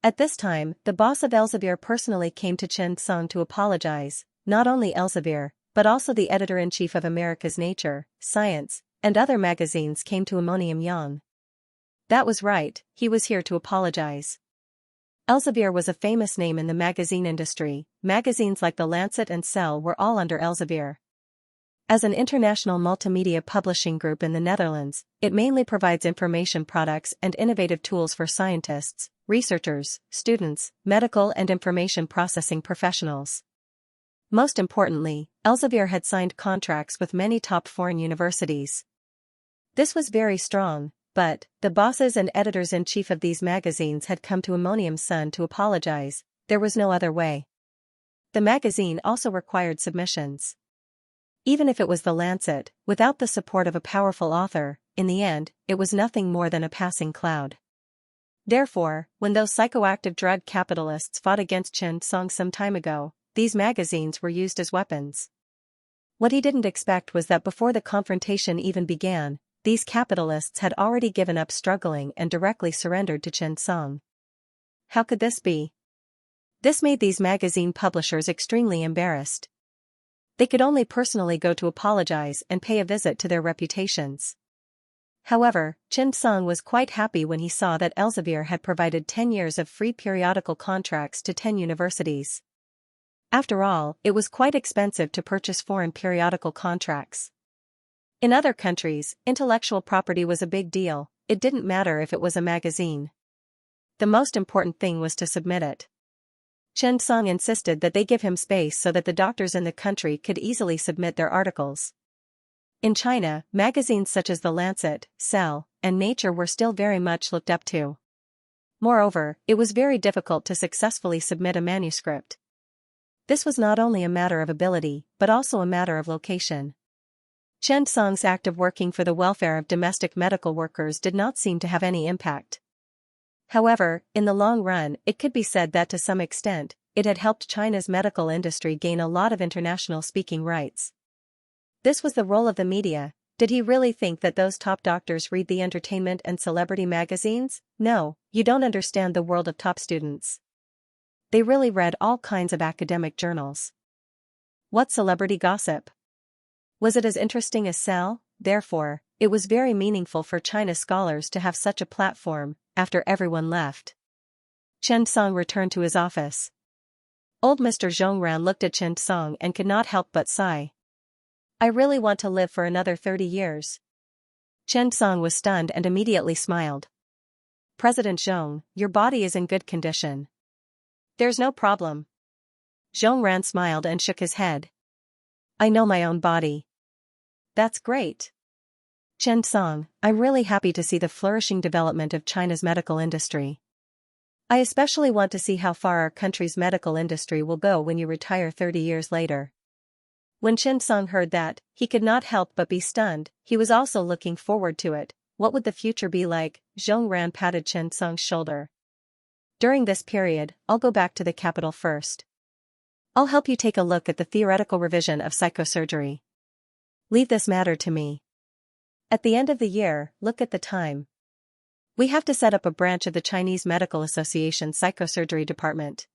At this time, the boss of Elsevier personally came to Chen Song to apologize. Not only Elsevier, but also the editor-in-chief of America's Nature, Science, and other magazines came to Ammonium Yang. That was right, he was here to apologize. Elsevier was a famous name in the magazine industry. Magazines like The Lancet and Cell were all under Elsevier. As an international multimedia publishing group in the Netherlands, it mainly provides information products and innovative tools for scientists, researchers, students, medical and information processing professionals. Most importantly, Elsevier had signed contracts with many top foreign universities. This was very strong, but the bosses and editors-in-chief of these magazines had come to Ammonium Sun to apologize. There was no other way. The magazine also required submissions. Even if it was The Lancet, without the support of a powerful author, in the end, it was nothing more than a passing cloud. Therefore, when those psychoactive drug capitalists fought against Chen Song some time ago, these magazines were used as weapons. What he didn't expect was that before the confrontation even began, these capitalists had already given up struggling and directly surrendered to Chen Song. How could this be? This made these magazine publishers extremely embarrassed. They could only personally go to apologize and pay a visit to their reputations. However, Chen Song was quite happy when he saw that Elsevier had provided 10 years of free periodical contracts to 10 universities. After all, it was quite expensive to purchase foreign periodical contracts. In other countries, intellectual property was a big deal. It didn't matter if it was a magazine. The most important thing was to submit it. Chen Song insisted that they give him space so that the doctors in the country could easily submit their articles. In China, magazines such as The Lancet, Cell, and Nature were still very much looked up to. Moreover, it was very difficult to successfully submit a manuscript. This was not only a matter of ability, but also a matter of location. Chen Song's act of working for the welfare of domestic medical workers did not seem to have any impact. However, in the long run, it could be said that to some extent, it had helped China's medical industry gain a lot of international speaking rights. This was the role of the media. Did he really think that those top doctors read the entertainment and celebrity magazines? No, you don't understand the world of top students. They really read all kinds of academic journals. What celebrity gossip? Was it as interesting as Cell? Therefore, it was very meaningful for China scholars to have such a platform, after everyone left. Chen Song returned to his office. Old Mr. Zhongran looked at Chen Song and could not help but sigh. I really want to live for another 30 years. Chen Song was stunned and immediately smiled. President Zhong, your body is in good condition. There's no problem. Zhongran smiled and shook his head. I know my own body. That's great. Chen Song, I'm really happy to see the flourishing development of China's medical industry. I especially want to see how far our country's medical industry will go when you retire 30 years later. When Chen Song heard that, he could not help but be stunned. He was also looking forward to it. What would the future be like? Zhongran patted Chen Song's shoulder. During this period, I'll go back to the capital first. I'll help you take a look at the theoretical revision of psychosurgery. Leave this matter to me. At the end of the year, look at the time. We have to set up a branch of the Chinese Medical Association Psychosurgery Department.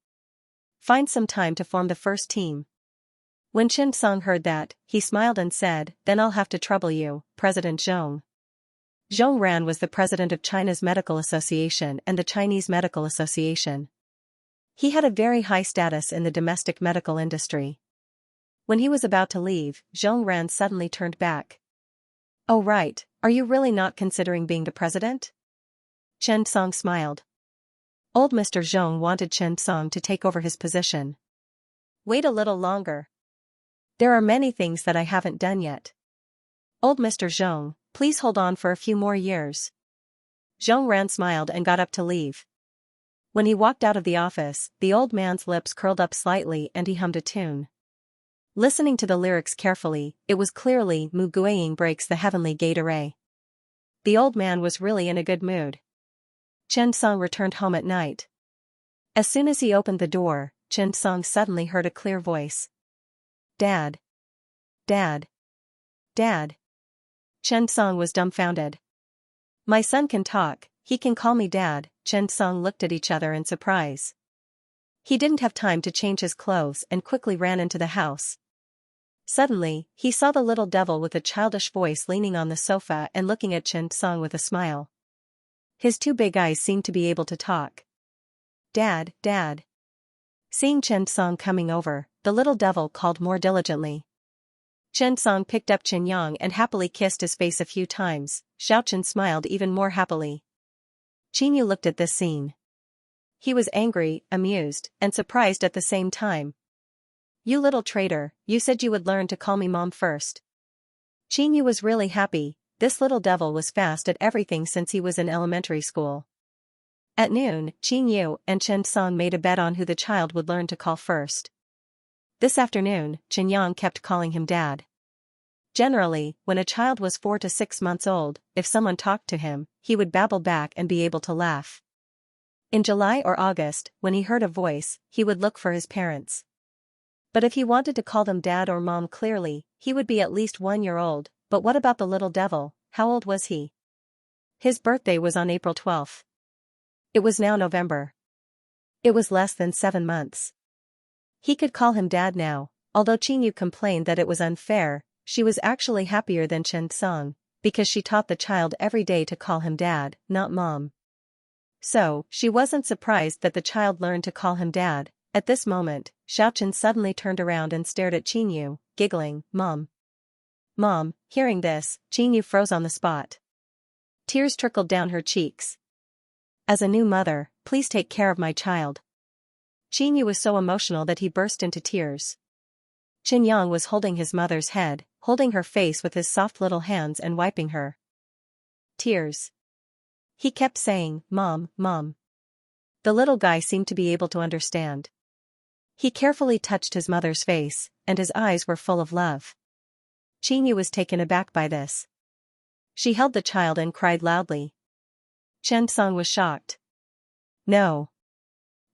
Find some time to form the first team. When Chen Song heard that, he smiled and said, then I'll have to trouble you, President Zhong. Zhong Ran was the president of China's Medical Association and the Chinese Medical Association. He had a very high status in the domestic medical industry. When he was about to leave, Zhong Ran suddenly turned back. Oh right, are you really not considering being the president? Chen Song smiled. Old Mr. Zhong wanted Chen Song to take over his position. Wait a little longer. There are many things that I haven't done yet. Old Mr. Zhong, please hold on for a few more years. Zhong Ran smiled and got up to leave. When he walked out of the office, the old man's lips curled up slightly and he hummed a tune. Listening to the lyrics carefully, it was clearly Mu Guiying breaks the heavenly gate array. The old man was really in a good mood. Chen Song returned home at night. As soon as he opened the door, Chen Song suddenly heard a clear voice. Dad. Dad. Dad. Chen Song was dumbfounded. My son can talk, he can call me Dad. Chen Song looked at each other in surprise. He didn't have time to change his clothes and quickly ran into the house. Suddenly, he saw the little devil with a childish voice leaning on the sofa and looking at Chen Song with a smile. His two big eyes seemed to be able to talk. Dad, Dad. Seeing Chen Song coming over, the little devil called more diligently. Chen Song picked up Chen Yang and happily kissed his face a few times. Xiao Chen smiled even more happily. Qin Yu looked at this scene. He was angry, amused, and surprised at the same time. You little traitor, you said you would learn to call me Mom first. Qin Yu was really happy. This little devil was fast at everything since he was in elementary school. At noon, Qin Yu and Chen Song made a bet on who the child would learn to call first. This afternoon, Chen Yang kept calling him Dad. Generally, when a child was 4 to 6 months old, if someone talked to him, he would babble back and be able to laugh. In July or August, when he heard a voice, he would look for his parents. But if he wanted to call them Dad or Mom clearly, he would be at least 1 year old. But what about the little devil? How old was he? His birthday was on April 12th. It was now November. It was less than 7 months. He could call him Dad now. Although Qin Yu complained that it was unfair, she was actually happier than Chen Song, because she taught the child every day to call him Dad, not Mom. So, she wasn't surprised that the child learned to call him Dad. At this moment, Xiao Chen suddenly turned around and stared at Qin Yu, giggling, Mom. Mom. Hearing this, Qin Yu froze on the spot. Tears trickled down her cheeks. As a new mother, please take care of my child. Qin Yu was so emotional that he burst into tears. Chen Yang was holding his mother's head, holding her face with his soft little hands and wiping her tears. He kept saying, Mom, Mom. The little guy seemed to be able to understand. He carefully touched his mother's face, and his eyes were full of love. Qin Yu was taken aback by this. She held the child and cried loudly. Chen Song was shocked. No.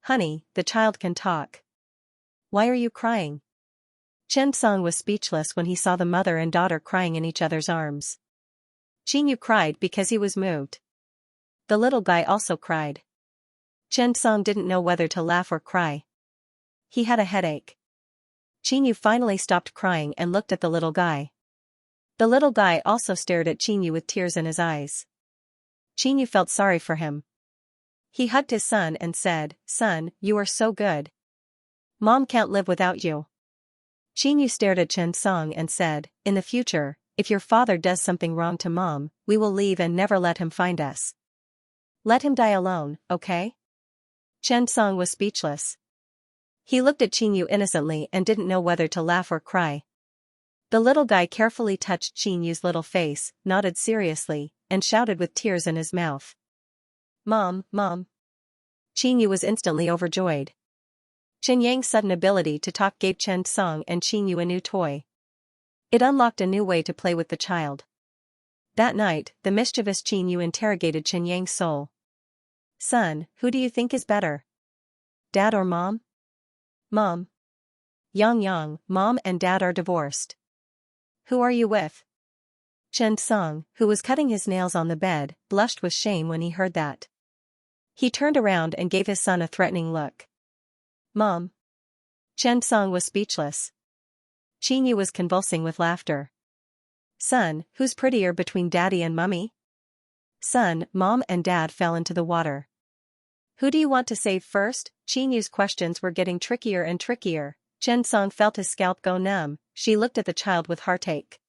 Honey, the child can talk. Why are you crying? Chen Song was speechless when he saw the mother and daughter crying in each other's arms. Qin Yu cried because he was moved. The little guy also cried. Chen Song didn't know whether to laugh or cry. He had a headache. Qin Yu finally stopped crying and looked at the little guy. The little guy also stared at Qin Yu with tears in his eyes. Qin Yu felt sorry for him. He hugged his son and said, "Son, you are so good. Mom can't live without you." Xianxia stared at Xianxia and said, "In the future, if your father does something wrong to Mom, we will leave and never let him find us. Let him die alone, okay?" Xianxia was speechless. He looked at Xianxia innocently and didn't know whether to laugh or cry. The little guy carefully touched Xianxia's little face, nodded seriously, and shouted with tears in his mouth, "Mom, Mom." Xianxia was instantly overjoyed. Chen Yang's sudden ability to talk gave Chen Song and Xianxia a new toy. It unlocked a new way to play with the child. That night, the mischievous Xianxia interrogated Chen Yang's soul. "Son, who do you think is better? Dad or Mom?" "Mom." "Yang, Mom and Dad are divorced." "Who are you with?" Chen Song, who was cutting his nails on the bed, blushed with shame when he heard that. He turned around and gave his son a threatening look. "Mom." Chen Song was speechless. Xianxia was convulsing with laughter. "Son, who's prettier between Daddy and Mummy?" "Son, Mom and Dad fell into the water." "Who do you want to save first?" Xianxia's questions were getting trickier and trickier. Chen Song felt his scalp go numb. She looked at the child with heartache.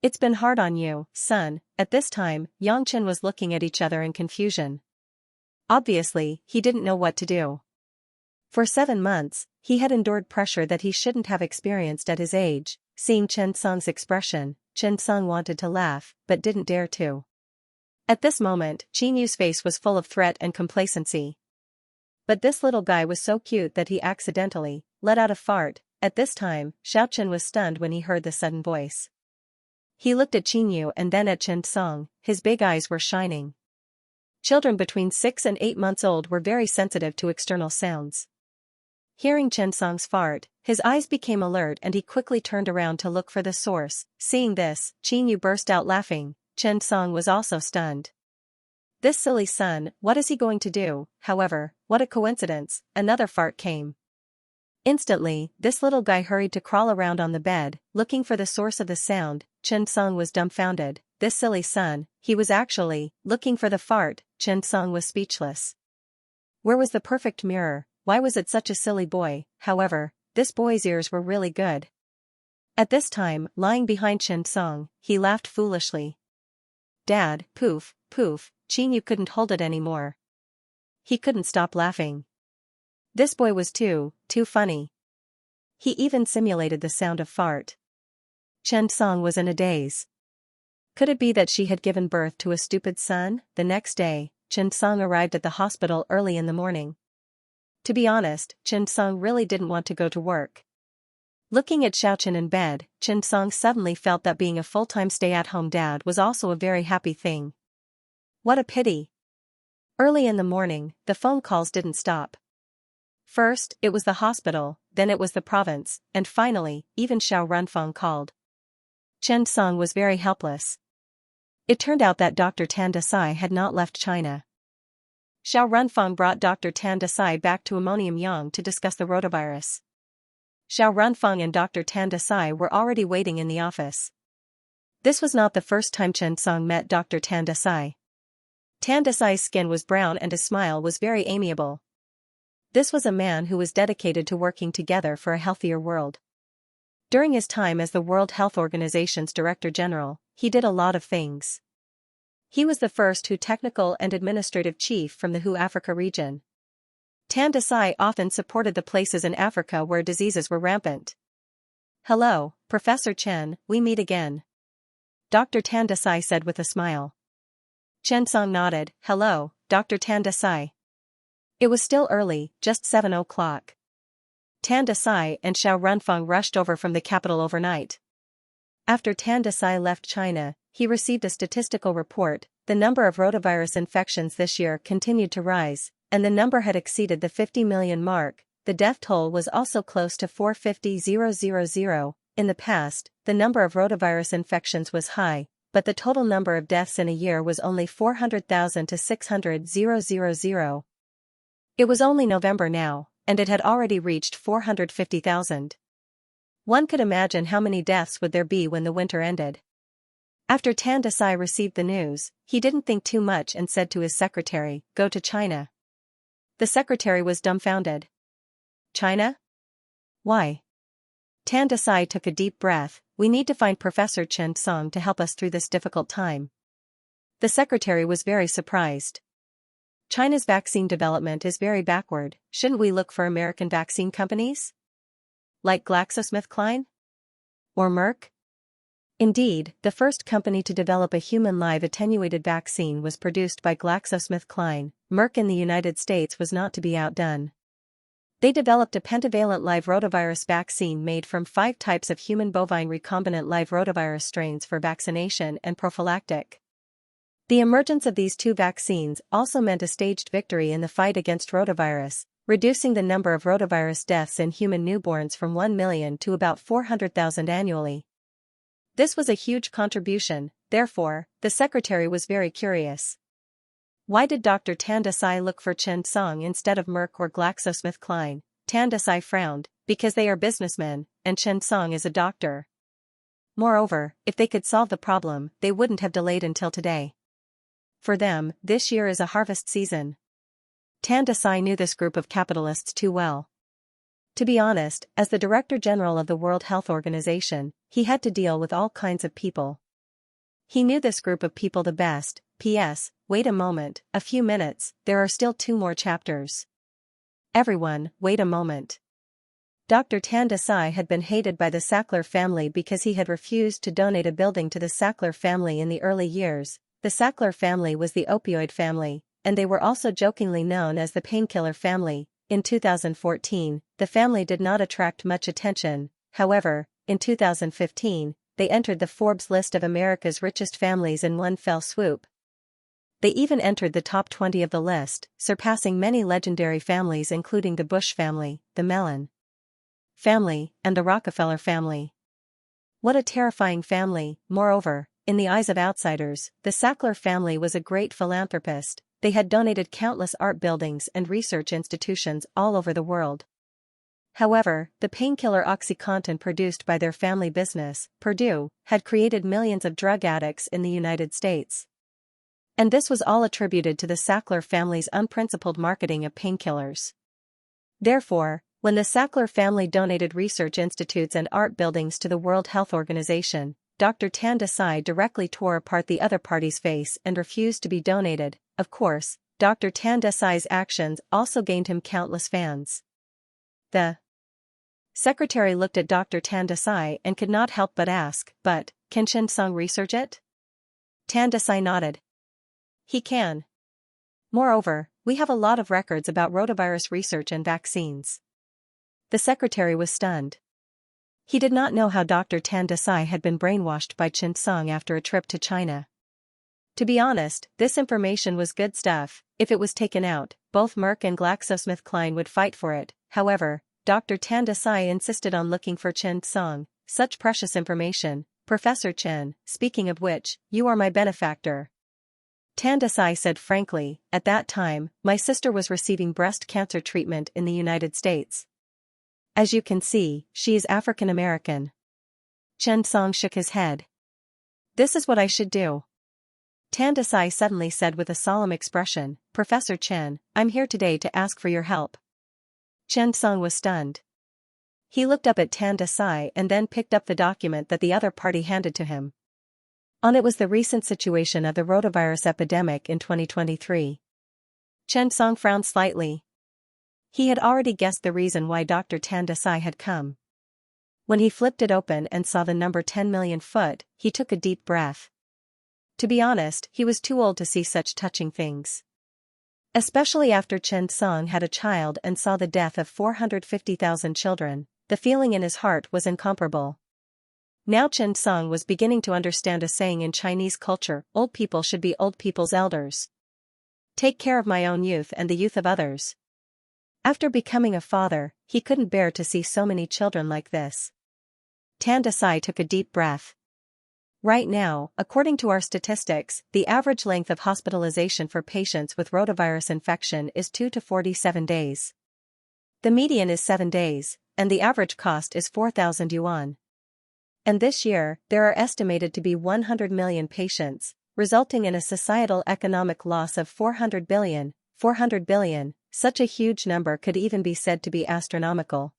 "It's been hard on you, son." At this time, Yang Chen was looking at each other in confusion. Obviously, he didn't know what to do. For 7 months, he had endured pressure that he shouldn't have experienced at his age. Seeing Chen Song's expression, Chen Song wanted to laugh, but didn't dare to. At this moment, Xianxia's face was full of threat and complacency. But this little guy was so cute that he accidentally let out a fart. At this time, Xiaochen was stunned when he heard the sudden voice. He looked at Xianxia and then at Chen Song. His big eyes were shining. Children between 6 and 8 months old were very sensitive to external sounds. Hearing Chen Song's fart, his eyes became alert and he quickly turned around to look for the source. Seeing this, Xianxia burst out laughing. Chen Song was also stunned. This silly son, what is he going to do? However, what a coincidence, another fart came. Instantly, this little guy hurried to crawl around on the bed, looking for the source of the sound. Chen Song was dumbfounded. This silly son, he was actually looking for the fart. Chen Song was speechless. Where was the perfect mirror? Why was it such a silly boy? However, this boy's ears were really good. At this time, lying behind Chen Song, he laughed foolishly. "Dad, poof, poof." Xianxia couldn't hold it anymore. He couldn't stop laughing. This boy was too funny. He even simulated the sound of fart. Chen Song was in a daze. Could it be that she had given birth to a stupid son? The next day, Chen Song arrived at the hospital early in the morning. To be honest, Chen Song really didn't want to go to work. Looking at Xiaochen in bed, Chen Song suddenly felt that being a full-time stay-at-home dad was also a very happy thing. What a pity. Early in the morning, the phone calls didn't stop. First, it was the hospital, then it was the province, and finally, even Xiao Runfeng called. Chen Song was very helpless. It turned out that Dr. Tan Desai had not left China. Xiao Runfeng brought Dr. Tan Desai back to Ammonium Yang to discuss the rotavirus. Xiao Runfeng and Dr. Tan Desai were already waiting in the office. This was not the first time Chen Song met Dr. Tan Desai. Tan Desai's skin was brown and his smile was very amiable. This was a man who was dedicated to working together for a healthier world. During his time as the World Health Organization's Director General, he did a lot of things. He was the first WHO technical and administrative chief from the WHO Africa region. Tan Desai often supported the places in Africa where diseases were rampant. "Hello, Professor Chen, we meet again," Dr. Tan Desai said with a smile. Chen Song nodded. "Hello, Dr. Tan Desai." It was still early, just 7 o'clock. Tan Desai and Xiao Runfeng rushed over from the capital overnight. After Tan Desai left China, he received a statistical report. The number of rotavirus infections this year continued to rise, and the number had exceeded the 50 million mark. The death toll was also close to 450,000. In the past, the number of rotavirus infections was high, but the total number of deaths in a year was only 400,000 to 600,000. It was only November now, and it had already reached 450,000. One could imagine how many deaths would there be when the winter ended. After Tan Desai received the news, he didn't think too much and said to his secretary, "Go to China." The secretary was dumbfounded. China? Why? Tan Desai took a deep breath. We need to find Professor Xianxia to help us through this difficult time. The secretary was very surprised. China's vaccine development is very backward. Shouldn't we look for American vaccine companies? Like GlaxoSmithKline? Or Merck? Indeed, the first company to develop a human live attenuated vaccine was produced by GlaxoSmithKline. Merck in the United States was not to be outdone. They developed a pentavalent live rotavirus vaccine made from 5 types of human bovine recombinant live rotavirus strains for vaccination and prophylactic. The emergence of these 2 vaccines also meant a staged victory in the fight against rotavirus, reducing the number of rotavirus deaths in human newborns from 1 million to about 400,000 annually. This was a huge contribution, therefore, the secretary was very curious. Why did Dr. Tan Desai look for Xianxia instead of Merck or GlaxoSmithKline? Tan Desai frowned, because they are businessmen, and Xianxia is a doctor. Moreover, if they could solve the problem, they wouldn't have delayed until today. For them, this year is a harvest season. Tan Desai knew this group of capitalists too well. To be honest, as the Director General of the World Health Organization, he had to deal with all kinds of people. He knew this group of people the best. P.S. Wait a moment, a few minutes, there are still 2 more chapters. Everyone, wait a moment. Dr. Tan Desai had been hated by the Sackler family because he had refused to donate a building to the Sackler family in the early years. The Sackler family was the opioid family, and they were also jokingly known as the painkiller family. In 2014, the family did not attract much attention. However, in 2015, they entered the Forbes list of America's richest families in one fell swoop. They even entered the top 20 of the list, surpassing many legendary families including the Bush family, the Mellon family, and the Rockefeller family. What a terrifying family. Moreover, in the eyes of outsiders, the Sackler family was a great philanthropist. They had donated countless art buildings and research institutions all over the world. However, the painkiller OxyContin produced by their family business, Purdue, had created millions of drug addicts in the United States. And this was all attributed to the Sackler family's unprincipled marketing of painkillers. Therefore, when the Sackler family donated research institutes and art buildings to the World Health Organization, Dr. Tan Desai directly tore apart the other party's face and refused to be donated. Of course, Dr. Tan Desai's actions also gained him countless fans. The secretary looked at Dr. Tan Desai and could not help but ask, but, can Xianxia research it? Tan Desai nodded. He can. Moreover, we have a lot of records about rotavirus research and vaccines. The secretary was stunned. He did not know how Dr. Tan Desai had been brainwashed by Xianxia after a trip to China. To be honest, this information was good stuff. If it was taken out, both Merck and GlaxoSmithKline would fight for it. However, Dr. Tan Desai insisted on looking for Xianxia. Such precious information. Professor Chen, speaking of which, you are my benefactor. Tan Desai said frankly, at that time, my sister was receiving breast cancer treatment in the United States. As you can see, she is African American. Xianxia shook his head. This is what I should do. Tan Desai suddenly said with a solemn expression, Professor Chen, I'm here today to ask for your help. Xianxia was stunned. He looked up at Tan Desai and then picked up the document that the other party handed to him. On it was the recent situation of the rotavirus epidemic in 2023. Xianxia frowned slightly. He had already guessed the reason why Dr. Tan Desai had come. When he flipped it open and saw the number 10 million foot, he took a deep breath. To be honest, he was too old to see such touching things. Especially after Xianxia had a child and saw the death of 450,000 children, the feeling in his heart was incomparable. Now Xianxia was beginning to understand a saying in Chinese culture, old people should be old people's elders. Take care of my own youth and the youth of others. After becoming a father, he couldn't bear to see so many children like this. Tan Desai took a deep breath. Right now, according to our statistics, the average length of hospitalization for patients with rotavirus infection is 2 to 47 days. The median is 7 days, and the average cost is 4,000 yuan. And this year, there are estimated to be 100 million patients, resulting in a societal economic loss of 400 billion, such a huge number could even be said to be astronomical.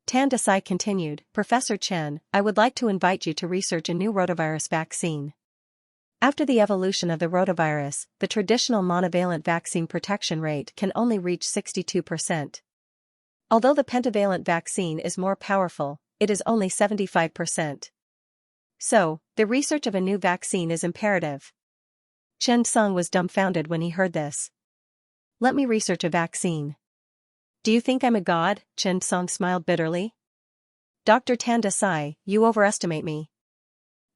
Tan Desai continued, Professor Chen, I would like to invite you to research a new rotavirus vaccine. After the evolution of the rotavirus, the traditional monovalent vaccine protection rate can only reach 62%. Although the pentavalent vaccine is more powerful, it is only 75%. So, the research of a new vaccine is imperative. Chen Song was dumbfounded when he heard this. Let me research a vaccine. Do you think I'm a god? Chen Song smiled bitterly. Dr. Tan Desai, you overestimate me.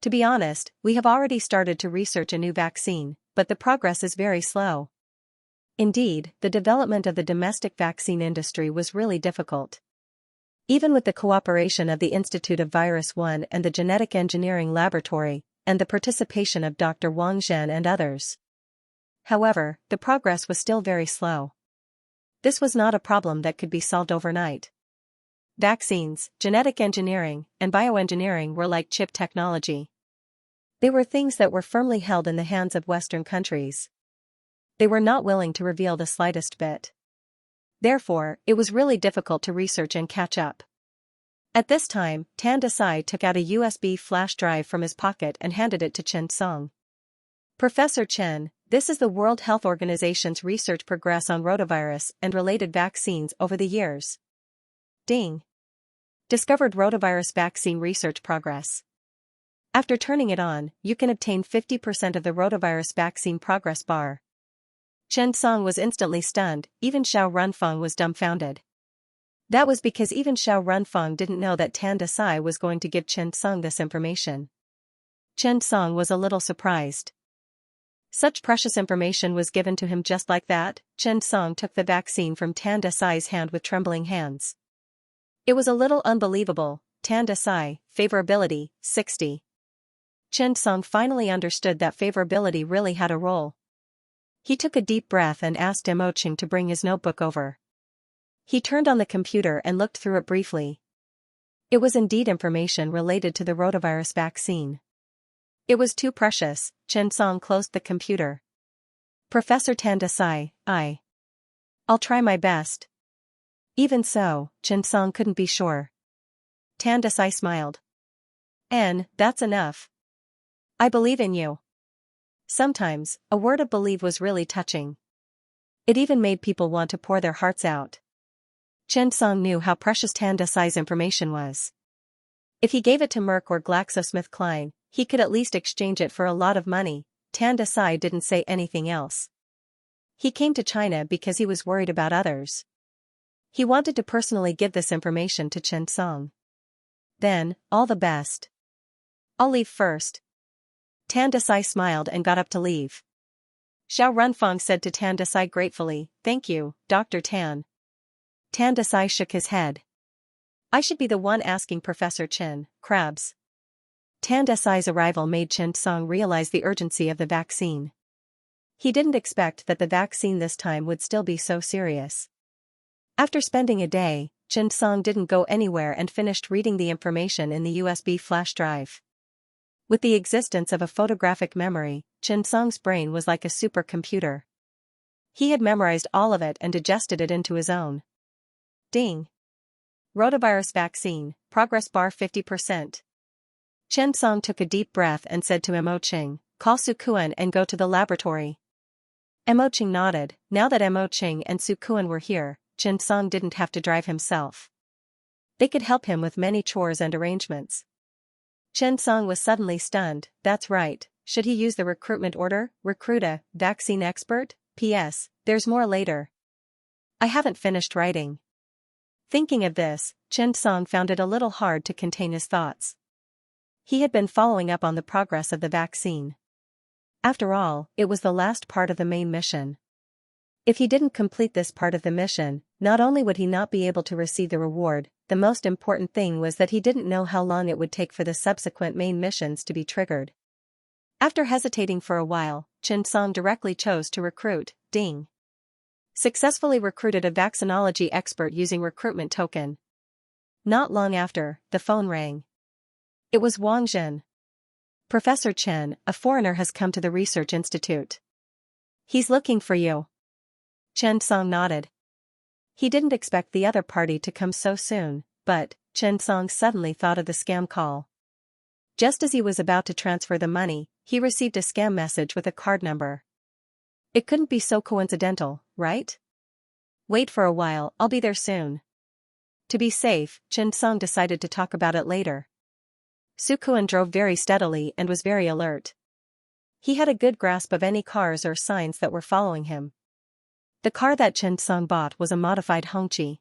To be honest, we have already started to research a new vaccine, but the progress is very slow. Indeed, the development of the domestic vaccine industry was really difficult. Even with the cooperation of the Institute of Virus 1 and the Genetic Engineering Laboratory, and the participation of Dr. Wang Zhen and others. However, the progress was still very slow. This was not a problem that could be solved overnight. Vaccines, genetic engineering, and bioengineering were like chip technology. They were things that were firmly held in the hands of Western countries. They were not willing to reveal the slightest bit. Therefore, it was really difficult to research and catch up. At this time, Tan Desai took out a USB flash drive from his pocket and handed it to Chen Song. Professor Chen, this is the World Health Organization's research progress on rotavirus and related vaccines over the years. Ding. Discovered rotavirus vaccine research progress. After turning it on, you can obtain 50% of the rotavirus vaccine progress bar. Chen Song was instantly stunned, even Xiao Runfeng was dumbfounded. That was because even Xiao Runfeng didn't know that Tan Desai was going to give Chen Song this information. Chen Song was a little surprised. Such precious information was given to him just like that. Chen Song took the vaccine from Tan Desai's hand with trembling hands. It was a little unbelievable. Tan Desai, favorability, 60. Chen Song finally understood that favorability really had a role. He took a deep breath and asked Mo Qing to bring his notebook over. He turned on the computer and looked through it briefly. It was indeed information related to the rotavirus vaccine. It was too precious. Chen Song closed the computer. Professor Tan Desai, I'll try my best. Even so, Chen Song couldn't be sure. Tan Desai smiled. That's enough. I believe in you. Sometimes, a word of belief was really touching. It even made people want to pour their hearts out. Chen Song knew how precious Tan Desai's information was. If he gave it to Merck or GlaxoSmithKline, he could at least exchange it for a lot of money. Tan Desai didn't say anything else. He came to China because he was worried about others. He wanted to personally give this information to Chen Song. Then, all the best. I'll leave first. Tan Desai smiled and got up to leave. Xiao Runfeng said to Tan Desai gratefully, Thank you, Dr. Tan. Tan Desai shook his head. I should be the one asking Professor Chen, crabs. Tan Desai's arrival made Chen Song realize the urgency of the vaccine. He didn't expect that the vaccine this time would still be so serious. After spending a day, Chen Song didn't go anywhere and finished reading the information in the USB flash drive. With the existence of a photographic memory, Chen Song's brain was like a supercomputer. He had memorized all of it and digested it into his own. Ding. Rotavirus vaccine, progress bar 50%. Chen Song took a deep breath and said to Mo Qing, Call Su Kuan and go to the laboratory. Mo Qing nodded. Now that Mo Qing and Su Kuan were here, Chen Song didn't have to drive himself. They could help him with many chores and arrangements. Chen Song was suddenly stunned. That's right, should he use the recruitment order? Recruit a vaccine expert? P.S. There's more later. I haven't finished writing. Thinking of this, Chen Song found it a little hard to contain his thoughts. He had been following up on the progress of the vaccine. After all, it was the last part of the main mission. If he didn't complete this part of the mission, not only would he not be able to receive the reward, the most important thing was that he didn't know how long it would take for the subsequent main missions to be triggered. After hesitating for a while, Chen Song directly chose to recruit. Ding. Successfully recruited a vaccinology expert using recruitment token. Not long after, the phone rang. It was Wang Zhen. Professor Chen, a foreigner has come to the research institute. He's looking for you. Chen Song nodded. He didn't expect the other party to come so soon, but Xianxia suddenly thought of the scam call. Just as he was about to transfer the money, he received a scam message with a card number. It couldn't be so coincidental, right? Wait for a while, I'll be there soon. To be safe, Xianxia decided to talk about it later. Su Kuan drove very steadily and was very alert. He had a good grasp of any cars or signs that were following him. The car that Xianxia bought was a modified Hongqi.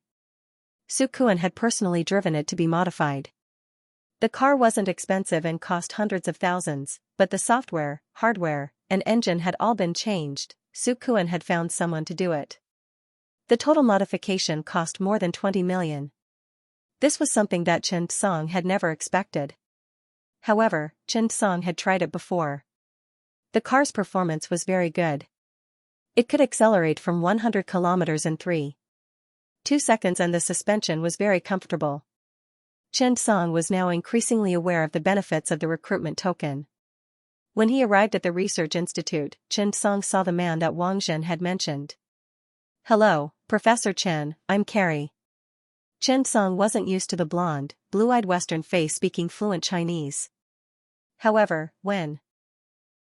Su Kuan had personally driven it to be modified. The car wasn't expensive and cost hundreds of thousands, but the software, hardware, and engine had all been changed. Su Kuan had found someone to do it. The total modification cost more than 20 million. This was something that Xianxia had never expected. However, Xianxia had tried it before. The car's performance was very good. It could accelerate from 100 kilometers in 3.2 seconds and the suspension was very comfortable. Xianxia was now increasingly aware of the benefits of the recruitment token. When he arrived at the research institute, Xianxia saw the man that Wang Zhen had mentioned. "Hello, Professor Chen, I'm Carrie." Xianxia wasn't used to the blonde, blue-eyed Western face speaking fluent Chinese. However, when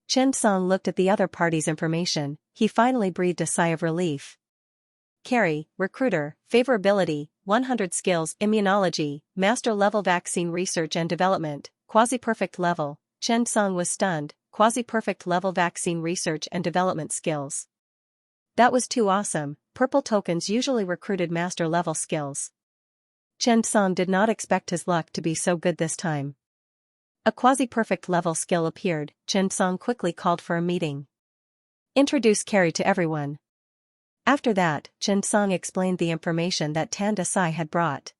Xianxia looked at the other party's information, he finally breathed a sigh of relief. Carrie, recruiter, favorability, 100 skills, immunology, master-level vaccine research and development, quasi-perfect level. Xianxia was stunned, quasi-perfect level vaccine research and development skills. That was too awesome. Purple tokens usually recruited master-level skills. Xianxia did not expect his luck to be so good this time. A quasi-perfect level skill appeared. Xianxia quickly called for a meeting. Introduce Carrie to everyone. After that, Xianxia explained the information that Tan Desai had brought.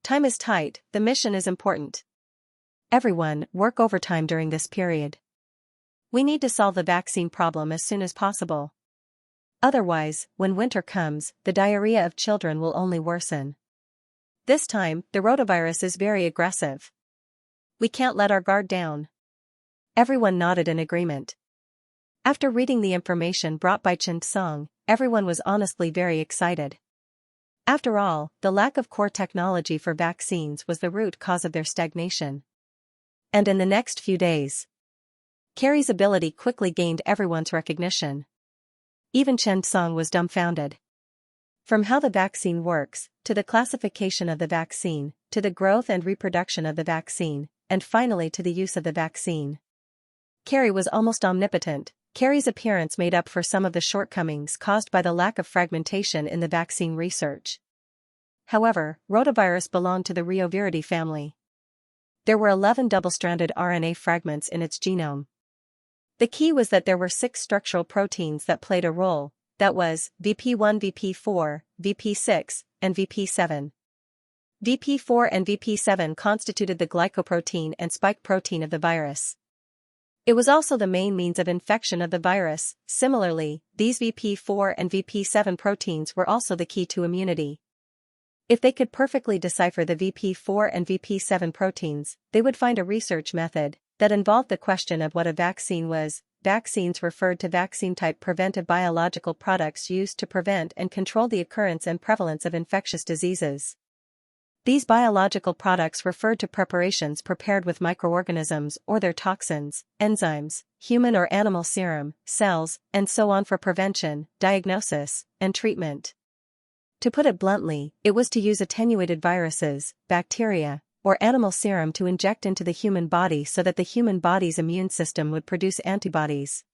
Time is tight, the mission is important. Everyone, work overtime during this period. We need to solve the vaccine problem as soon as possible. Otherwise, when winter comes, the diarrhea of children will only worsen. This time, the rotavirus is very aggressive. We can't let our guard down. Everyone nodded in agreement. After reading the information brought by Xianxia, everyone was honestly very excited. After all, the lack of core technology for vaccines was the root cause of their stagnation. And in the next few days, Carrie's ability quickly gained everyone's recognition. Even Xianxia was dumbfounded. From how the vaccine works, to the classification of the vaccine, to the growth and reproduction of the vaccine, and finally to the use of the vaccine. Carrie was almost omnipotent. Carrie's appearance made up for some of the shortcomings caused by the lack of fragmentation in the vaccine research. However, rotavirus belonged to the Rioviridae family. There were 11 double-stranded RNA fragments in its genome. The key was that there were 6 structural proteins that played a role, that was, VP1, VP4, VP6, and VP7. VP4 and VP7 constituted the glycoprotein and spike protein of the virus. It was also the main means of infection of the virus. Similarly, these VP4 and VP7 proteins were also the key to immunity. If they could perfectly decipher the VP4 and VP7 proteins, they would find a research method that involved the question of what a vaccine was. Vaccines referred to vaccine-type preventive biological products used to prevent and control the occurrence and prevalence of infectious diseases. These biological products referred to preparations prepared with microorganisms or their toxins, enzymes, human or animal serum, cells, and so on for prevention, diagnosis, and treatment. To put it bluntly, it was to use attenuated viruses, bacteria, or animal serum to inject into the human body so that the human body's immune system would produce antibodies.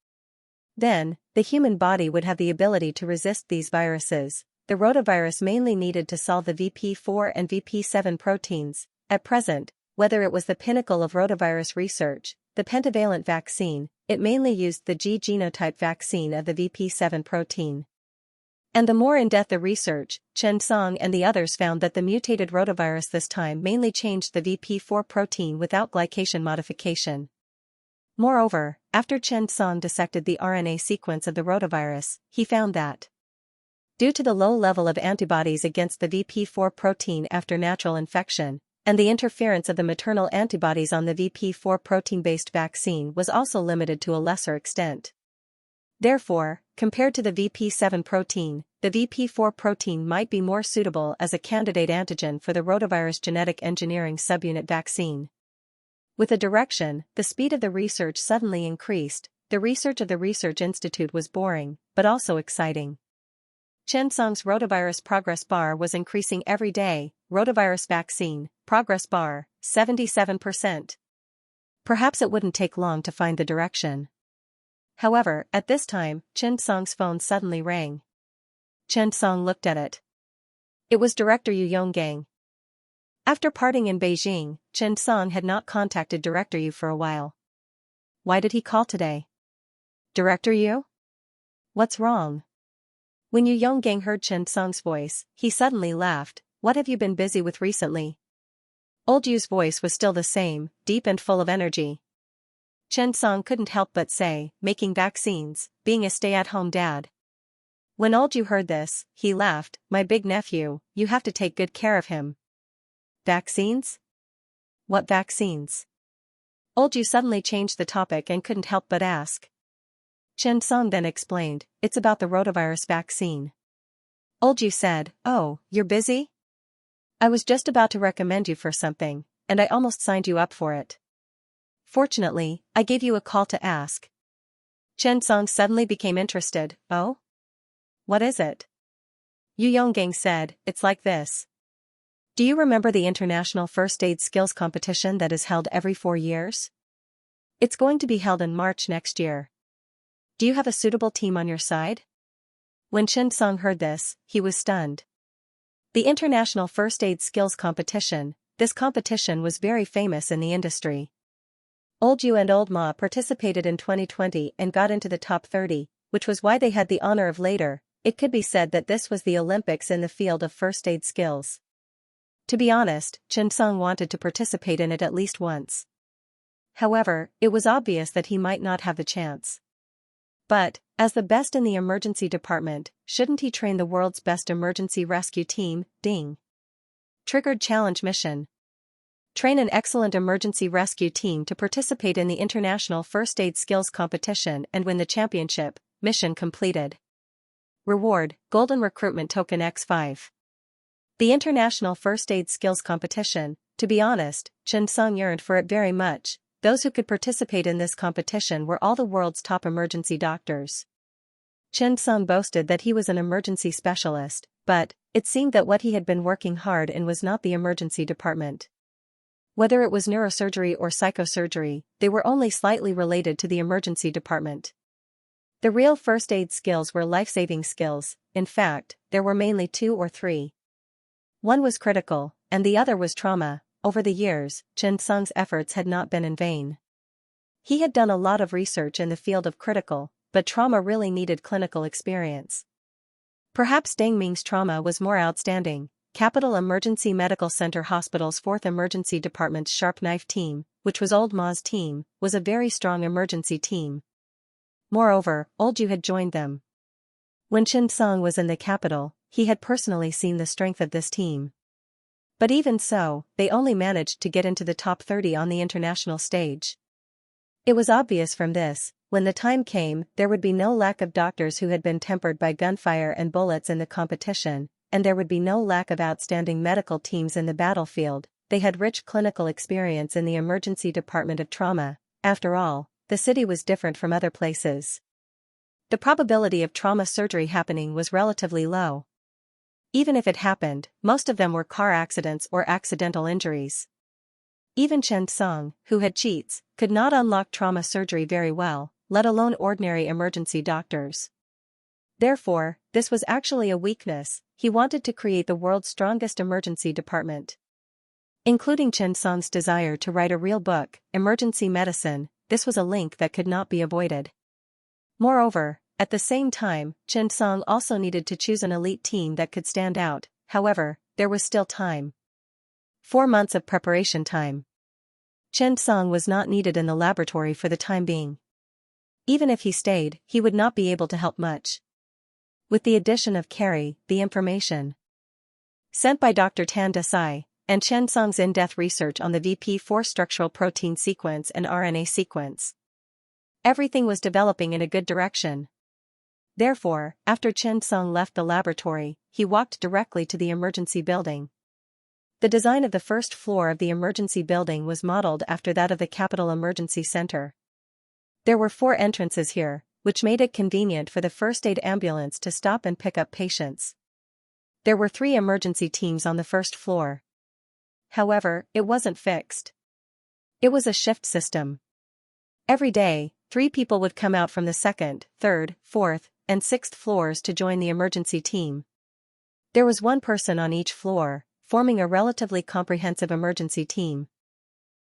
Then, the human body would have the ability to resist these viruses. The rotavirus mainly needed to solve the VP4 and VP7 proteins. At present, whether it was the pinnacle of rotavirus research, the pentavalent vaccine, it mainly used the G genotype vaccine of the VP7 protein. And the more in-depth the research, Xianxia and the others found that the mutated rotavirus this time mainly changed the VP4 protein without glycation modification. Moreover, after Xianxia dissected the RNA sequence of the rotavirus, he found that due to the low level of antibodies against the VP4 protein after natural infection, and the interference of the maternal antibodies on the VP4 protein-based vaccine was also limited to a lesser extent. Therefore, compared to the VP7 protein, the VP4 protein might be more suitable as a candidate antigen for the rotavirus genetic engineering subunit vaccine. With a direction, the speed of the research suddenly increased. The research of the Research Institute was boring, but also exciting. Xianxia's rotavirus progress bar was increasing every day. Rotavirus vaccine, progress bar, 77%. Perhaps it wouldn't take long to find the direction. However, at this time, Xianxia's phone suddenly rang. Xianxia looked at it. It was Director Yu Yonggang. After parting in Beijing, Xianxia had not contacted Director Yu for a while. Why did he call today? Director Yu? What's wrong? When Yu Yonggang heard Xianxia's voice, he suddenly laughed. What have you been busy with recently? Old Yu's voice was still the same, deep and full of energy. Xianxia couldn't help but say, making vaccines, being a stay-at-home dad. When old Yu heard this, he laughed. My big nephew, you have to take good care of him. Vaccines? What vaccines? Old Yu suddenly changed the topic and couldn't help but ask. Xianxia then explained, it's about the rotavirus vaccine. Old Yu said, oh, you're busy? I was just about to recommend you for something, and I almost signed you up for it. Fortunately, I gave you a call to ask. Xianxia suddenly became interested. Oh? What is it? Yu Yonggang said, it's like this. Do you remember the International First Aid Skills Competition that is held every 4 years? It's going to be held in March next year. Do you have a suitable team on your side? When Xianxia heard this, he was stunned. The International First Aid Skills Competition, this competition was very famous in the industry. Old Yu and Old Ma participated in 2020 and got into the top 30, which was why they had the honor of later. It could be said that this was the Olympics in the field of first aid skills. To be honest, Xianxia wanted to participate in it at least once. However, it was obvious that he might not have the chance. But, as the best in the emergency department, shouldn't he train the world's best emergency rescue team? Ding. Triggered challenge mission. Train an excellent emergency rescue team to participate in the International First Aid Skills Competition and win the championship. Mission completed. Reward, Golden Recruitment Token X5. The International First Aid Skills Competition, to be honest, Xianxia yearned for it very much. Those who could participate in this competition were all the world's top emergency doctors. Xianxia boasted that he was an emergency specialist, but it seemed that what he had been working hard in was not the emergency department. Whether it was neurosurgery or psychosurgery, they were only slightly related to the emergency department. The real first aid skills were life-saving skills. In fact, there were mainly 2 or 3. One was critical, and the other was trauma. Over the years, Xianxia's efforts had not been in vain. He had done a lot of research in the field of critical, but trauma really needed clinical experience. Perhaps Deng Ming's trauma was more outstanding. Capital Emergency Medical Center Hospital's 4th Emergency Department's Sharp Knife Team, which was Old Ma's team, was a very strong emergency team. Moreover, Old Yu had joined them. When Xianxia was in the capital, he had personally seen the strength of this team. But even so, they only managed to get into the top 30 on the international stage. It was obvious from this, when the time came, there would be no lack of doctors who had been tempered by gunfire and bullets in the competition, and there would be no lack of outstanding medical teams in the battlefield. They had rich clinical experience in the emergency department of trauma. After all, the city was different from other places. The probability of trauma surgery happening was relatively low. Even if it happened, most of them were car accidents or accidental injuries. Even Xianxia, who had cheats, could not unlock trauma surgery very well, let alone ordinary emergency doctors. Therefore, this was actually a weakness. He wanted to create the world's strongest emergency department. Including Xianxia's desire to write a real book, Emergency Medicine, this was a link that could not be avoided. Moreover, at the same time, Xianxia also needed to choose an elite team that could stand out. However, there was still time. 4 months of preparation time. Xianxia was not needed in the laboratory for the time being. Even if he stayed, he would not be able to help much. With the addition of Carrie, the information sent by Dr. Tan Desai, and Xianxia's in-depth research on the VP4 structural protein sequence and RNA sequence, everything was developing in a good direction. Therefore, after Chen Song left the laboratory, he walked directly to the emergency building. The design of the first floor of the emergency building was modeled after that of the Capital Emergency Center. There were 4 entrances here, which made it convenient for the first aid ambulance to stop and pick up patients. There were 3 emergency teams on the first floor. However, it wasn't fixed. It was a shift system. Every day, 3 people would come out from the 2nd, 3rd, 4th, and 6th floors to join the emergency team. There was 1 person on each floor, forming a relatively comprehensive emergency team.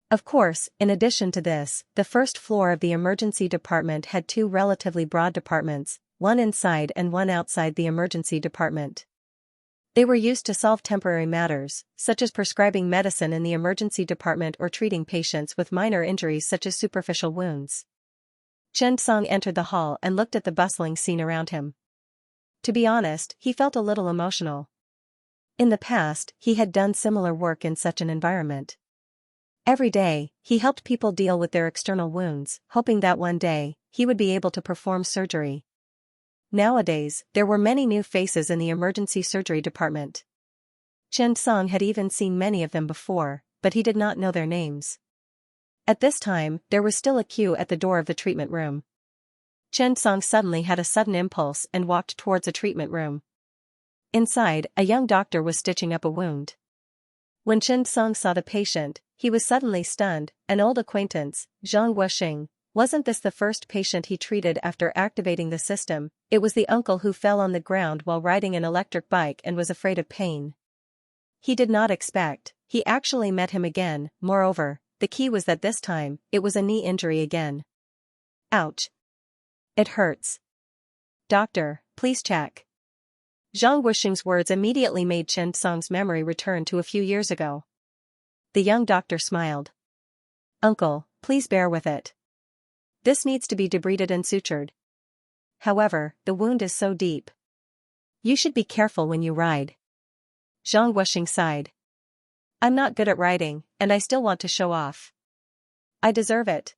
Of course, in addition to this, the first floor of the emergency department had 2 relatively broad departments, one inside and one outside the emergency department. They were used to solve temporary matters, such as prescribing medicine in the emergency department or treating patients with minor injuries such as superficial wounds. Chen Song entered the hall and looked at the bustling scene around him. To be honest, he felt a little emotional. In the past, he had done similar work in such an environment. Every day, he helped people deal with their external wounds, hoping that one day, he would be able to perform surgery. Nowadays, there were many new faces in the emergency surgery department. Chen Song had even seen many of them before, but he did not know their names. At this time, there was still a queue at the door of the treatment room. Chen Song suddenly had a sudden impulse and walked towards a treatment room. Inside, a young doctor was stitching up a wound. When Chen Song saw the patient, he was suddenly stunned. An old acquaintance, Zhang Wuxing. Wasn't this the first patient he treated after activating the system? It was the uncle who fell on the ground while riding an electric bike and was afraid of pain. He did not expect, he actually met him again. Moreover, the key was that this time, it was a knee injury again. Ouch. It hurts. Doctor, please check. Zhang Wuxing's words immediately made Chen Song's memory return to a few years ago. The young doctor smiled. Uncle, please bear with it. This needs to be debrided and sutured. However, the wound is so deep. You should be careful when you ride. Zhang Wuxing sighed. I'm not good at riding, and I still want to show off. I deserve it.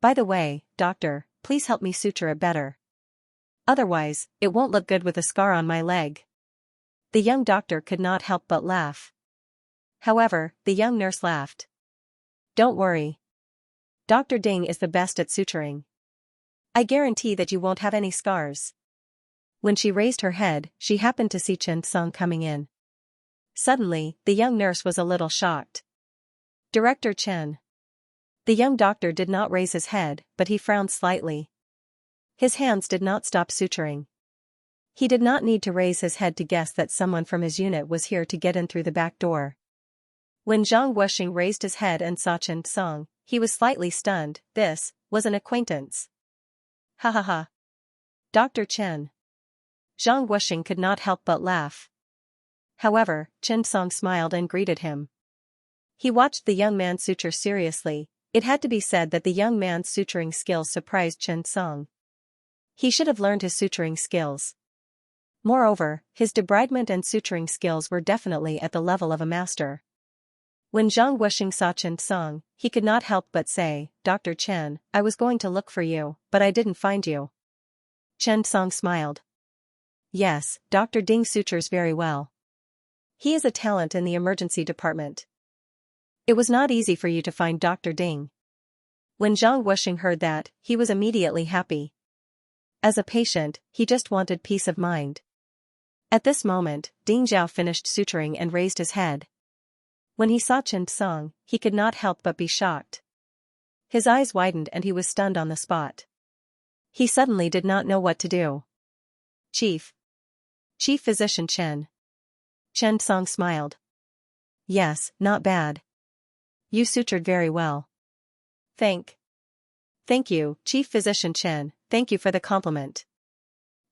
By the way, doctor, please help me suture it better. Otherwise, it won't look good with a scar on my leg. The young doctor could not help but laugh. However, the young nurse laughed. Don't worry. Dr. Ding is the best at suturing. I guarantee that you won't have any scars. When she raised her head, she happened to see Chen Song coming in. Suddenly, the young nurse was a little shocked. Director Chen. The young doctor did not raise his head, but he frowned slightly. His hands did not stop suturing. He did not need to raise his head to guess that someone from his unit was here to get in through the back door. When Zhang Wuxing raised his head and saw Chen Song, he was slightly stunned. This was an acquaintance. Ha ha ha. Dr. Chen. Zhang Wuxing could not help but laugh. However, Chen Song smiled and greeted him. He watched the young man suture seriously. It had to be said that the young man's suturing skills surprised Chen Song. He should have learned his suturing skills. Moreover, his debridement and suturing skills were definitely at the level of a master. When Zhang Wuxing saw Chen Song, he could not help but say, Dr. Chen, I was going to look for you, but I didn't find you. Chen Song smiled. Yes, Dr. Ding sutures very well. He is a talent in the emergency department. It was not easy for you to find Dr. Ding. When Zhang Wuxing heard that, he was immediately happy. As a patient, he just wanted peace of mind. At this moment, Ding Zhao finished suturing and raised his head. When he saw Chen Song, he could not help but be shocked. His eyes widened and he was stunned on the spot. He suddenly did not know what to do. Chief Physician Chen. Chen Song smiled. Yes, not bad. You sutured very well. Thank you, Chief Physician Chen, thank you for the compliment.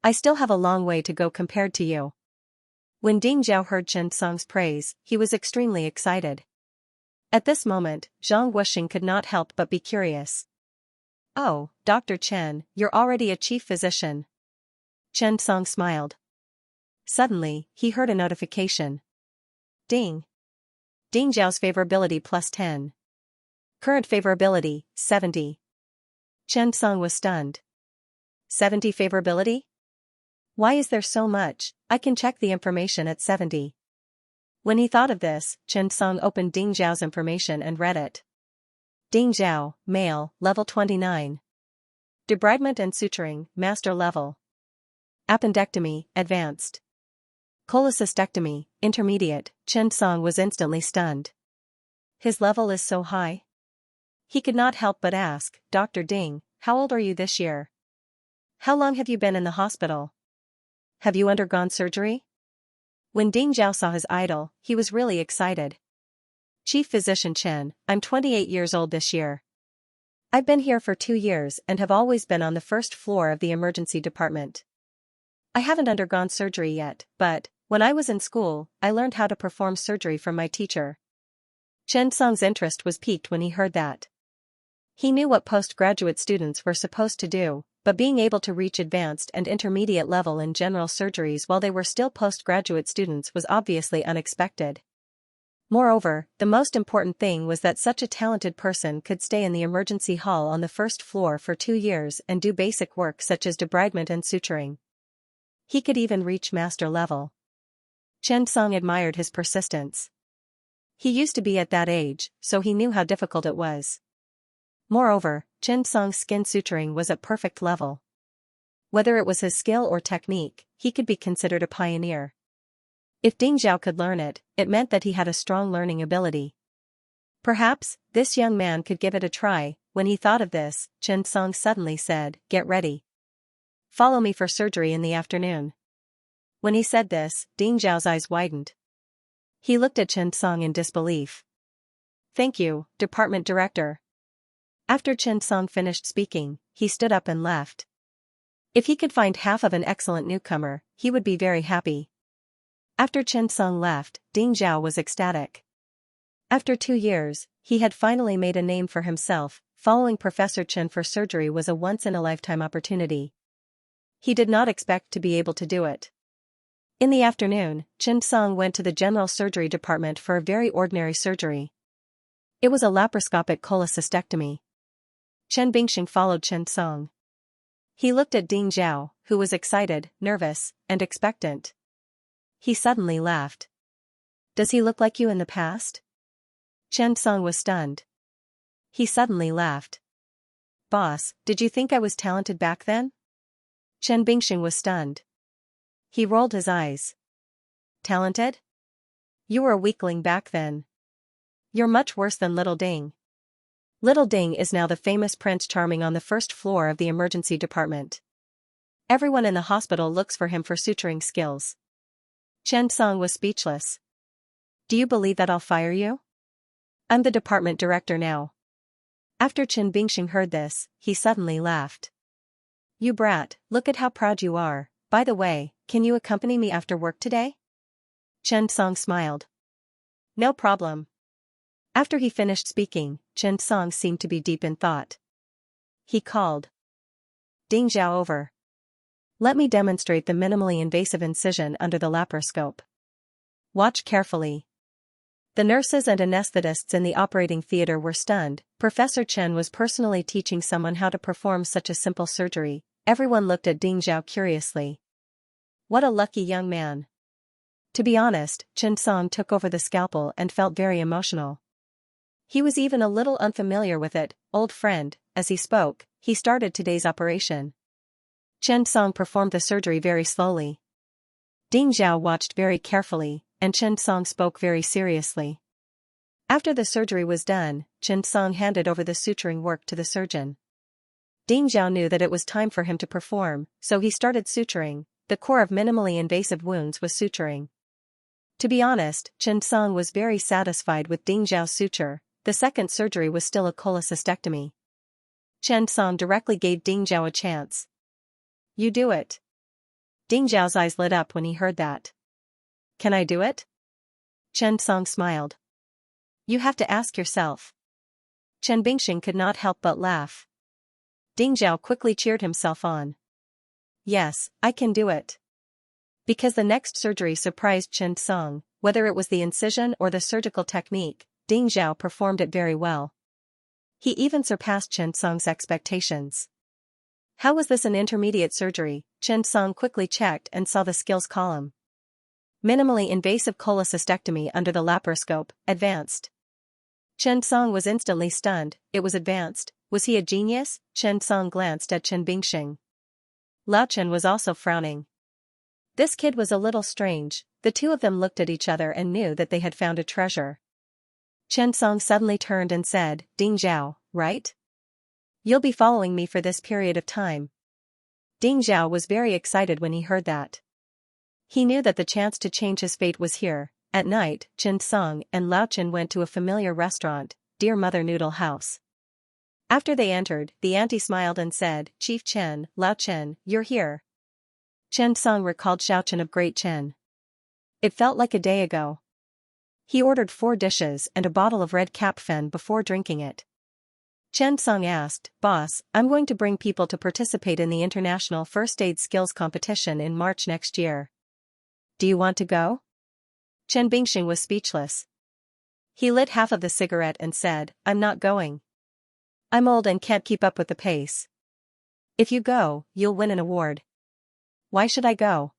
I still have a long way to go compared to you. When Ding Zhao heard Chen Song's praise, he was extremely excited. At this moment, Zhang Wuxing could not help but be curious. Oh, Dr. Chen, you're already a chief physician. Chen Song smiled. Suddenly, he heard a notification. Ding. Ding Zhao's favorability +10. Current favorability, 70. Chen Song was stunned. 70 favorability? Why is there so much? I can check the information at 70. When he thought of this, Chen Song opened Ding Zhao's information and read it. Ding Zhao, male, level 29. Debridement and suturing, master level. Appendectomy, advanced. Cholecystectomy, intermediate. Chen Song was instantly stunned. His level is so high? He could not help but ask, Dr. Ding, how old are you this year? How long have you been in the hospital? Have you undergone surgery? When Ding Zhao saw his idol, he was really excited. Chief Physician Chen, I'm 28 years old this year. I've been here for 2 years and have always been on the first floor of the emergency department. I haven't undergone surgery yet, but, when I was in school, I learned how to perform surgery from my teacher. Chen Song's interest was piqued when he heard that. He knew what postgraduate students were supposed to do, but being able to reach advanced and intermediate level in general surgeries while they were still postgraduate students was obviously unexpected. Moreover, the most important thing was that such a talented person could stay in the emergency hall on the first floor for 2 years and do basic work such as debridement and suturing. He could even reach master level. Chen Song admired his persistence. He used to be at that age, so he knew how difficult it was. Moreover, Chen Song's skin suturing was at perfect level. Whether it was his skill or technique, he could be considered a pioneer. If Ding Zhao could learn it, it meant that he had a strong learning ability. Perhaps, this young man could give it a try. When he thought of this, Chen Song suddenly said, Get ready. Follow me for surgery in the afternoon. When he said this, Ding Zhao's eyes widened. He looked at Chen Song in disbelief. Thank you, Department Director. After Chen Song finished speaking, he stood up and left. If he could find half of an excellent newcomer, he would be very happy. After Chen Song left, Ding Zhao was ecstatic. After 2 years, he had finally made a name for himself. Following Professor Chen for surgery was a once-in-a-lifetime opportunity. He did not expect to be able to do it. In the afternoon, Chen Song went to the general surgery department for a very ordinary surgery. It was a laparoscopic cholecystectomy. Chen Bingxing followed Chen Song. He looked at Ding Zhao, who was excited, nervous, and expectant. He suddenly laughed. Does he look like you in the past? Chen Song was stunned. He suddenly laughed. Boss, did you think I was talented back then? Chen Bingxing was stunned. He rolled his eyes. Talented? You were a weakling back then. You're much worse than Little Ding. Little Ding is now the famous Prince Charming on the first floor of the emergency department. Everyone in the hospital looks for him for suturing skills. Chen Song was speechless. Do you believe that I'll fire you? I'm the department director now. After Chen Bingxing heard this, he suddenly laughed. You brat, look at how proud you are. By the way, can you accompany me after work today? Chen Song smiled. No problem. After he finished speaking, Chen Song seemed to be deep in thought. He called Ding Zhao over. Let me demonstrate the minimally invasive incision under the laparoscope. Watch carefully. The nurses and anesthetists in the operating theater were stunned. Professor Chen was personally teaching someone how to perform such a simple surgery. Everyone looked at Ding Zhao curiously. What a lucky young man. To be honest, Chen Song took over the scalpel and felt very emotional. He was even a little unfamiliar with it. Old friend. As he spoke, he started today's operation. Chen Song performed the surgery very slowly. Ding Zhao watched very carefully, and Chen Song spoke very seriously. After the surgery was done, Chen Song handed over the suturing work to the surgeon. Ding Zhao knew that it was time for him to perform, so he started suturing. The core of minimally invasive wounds was suturing. To be honest, Chen Song was very satisfied with Ding Zhao's suture. The second surgery was still a cholecystectomy. Chen Song directly gave Ding Zhao a chance. You do it. Ding Zhao's eyes lit up when he heard that. Can I do it? Chen Song smiled. You have to ask yourself. Chen Bingxing could not help but laugh. Ding Zhao quickly cheered himself on. Yes, I can do it. Because the next surgery surprised Chen Song, whether it was the incision or the surgical technique, Ding Zhao performed it very well. He even surpassed Chen Song's expectations. How was this an intermediate surgery? Chen Song quickly checked and saw the skills column. Minimally invasive cholecystectomy under the laparoscope, advanced. Chen Song was instantly stunned. It was advanced. Was he a genius? Chen Song glanced at Chen Bingxing. Lao Chen was also frowning. This kid was a little strange. The two of them looked at each other and knew that they had found a treasure. Chen Song suddenly turned and said, Ding Zhao, right? You'll be following me for this period of time. Ding Zhao was very excited when he heard that. He knew that the chance to change his fate was here. At night, Chen Song and Lao Chen went to a familiar restaurant, Dear Mother Noodle House. After they entered, the auntie smiled and said, Chief Chen, Lao Chen, you're here. Chen Song recalled Xiao Chen of Great Chen. It felt like a day ago. He ordered 4 dishes and a bottle of red Capfen before drinking it. Chen Song asked, Boss, I'm going to bring people to participate in the International First Aid Skills Competition in March next year. Do you want to go? Chen Bingxing was speechless. He lit half of the cigarette and said, I'm not going. I'm old and can't keep up with the pace. If you go, you'll win an award. Why should I go?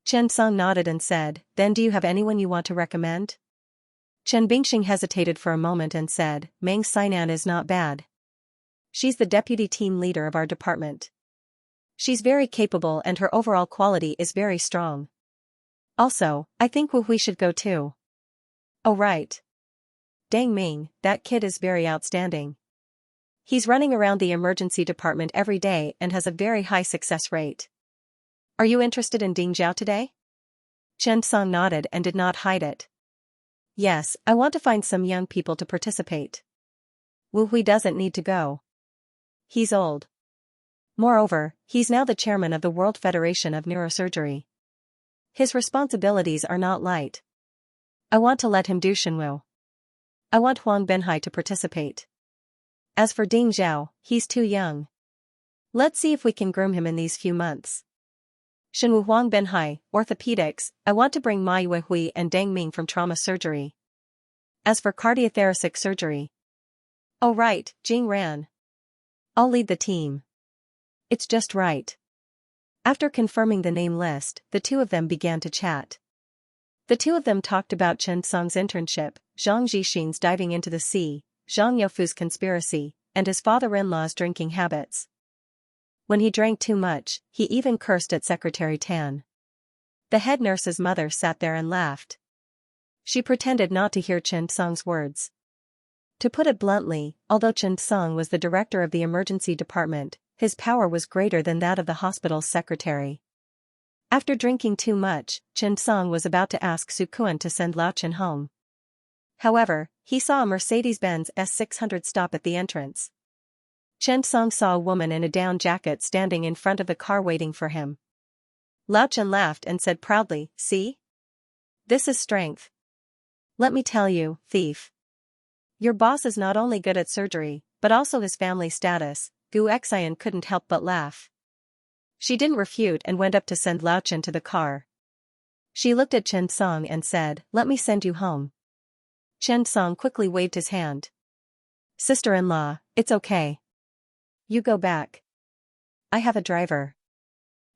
Chen Song nodded and said, Then do you have anyone you want to recommend? Chen Bingxing hesitated for a moment and said, Meng Xinan is not bad. She's the deputy team leader of our department. She's very capable and her overall quality is very strong. Also, I think Wu Hui should go too. Oh right. Dang Ming, that kid is very outstanding. He's running around the emergency department every day and has a very high success rate. Are you interested in Ding Zhao today? Chen Song nodded and did not hide it. Yes, I want to find some young people to participate. Wu Hui doesn't need to go. He's old. Moreover, he's now the chairman of the World Federation of Neurosurgery. His responsibilities are not light. I want to let him do Shenwu. I want Huang Benhai to participate. As for Ding Zhao, he's too young. Let's see if we can groom him in these few months. Shenwu Huang Benhai, orthopedics, I want to bring Ma Yuehui and Deng Ming from trauma surgery. As for cardiothoracic surgery. Oh right, Jing Ran. I'll lead the team. It's just right. After confirming the name list, the two of them began to chat. The two of them talked about Chen Song's internship, Zhang Zhixin's diving into the sea, Zhang Youfu's conspiracy, and his father-in-law's drinking habits. When he drank too much, he even cursed at Secretary Tan. The head nurse's mother sat there and laughed. She pretended not to hear Chen Song's words. To put it bluntly, although Chen Song was the director of the emergency department, his power was greater than that of the hospital's secretary. After drinking too much, Chen Song was about to ask Su Kuan to send Lao Chen home. However, he saw a Mercedes-Benz S600 stop at the entrance. Chen Song saw a woman in a down jacket standing in front of the car waiting for him. Lao Chen laughed and said proudly, See? This is strength. Let me tell you, thief. Your boss is not only good at surgery, but also his family status. Gu Xian couldn't help but laugh. She didn't refute and went up to send Lao Chen to the car. She looked at Chen Song and said, Let me send you home. Chen Song quickly waved his hand. Sister-in-law, it's okay. You go back. I have a driver.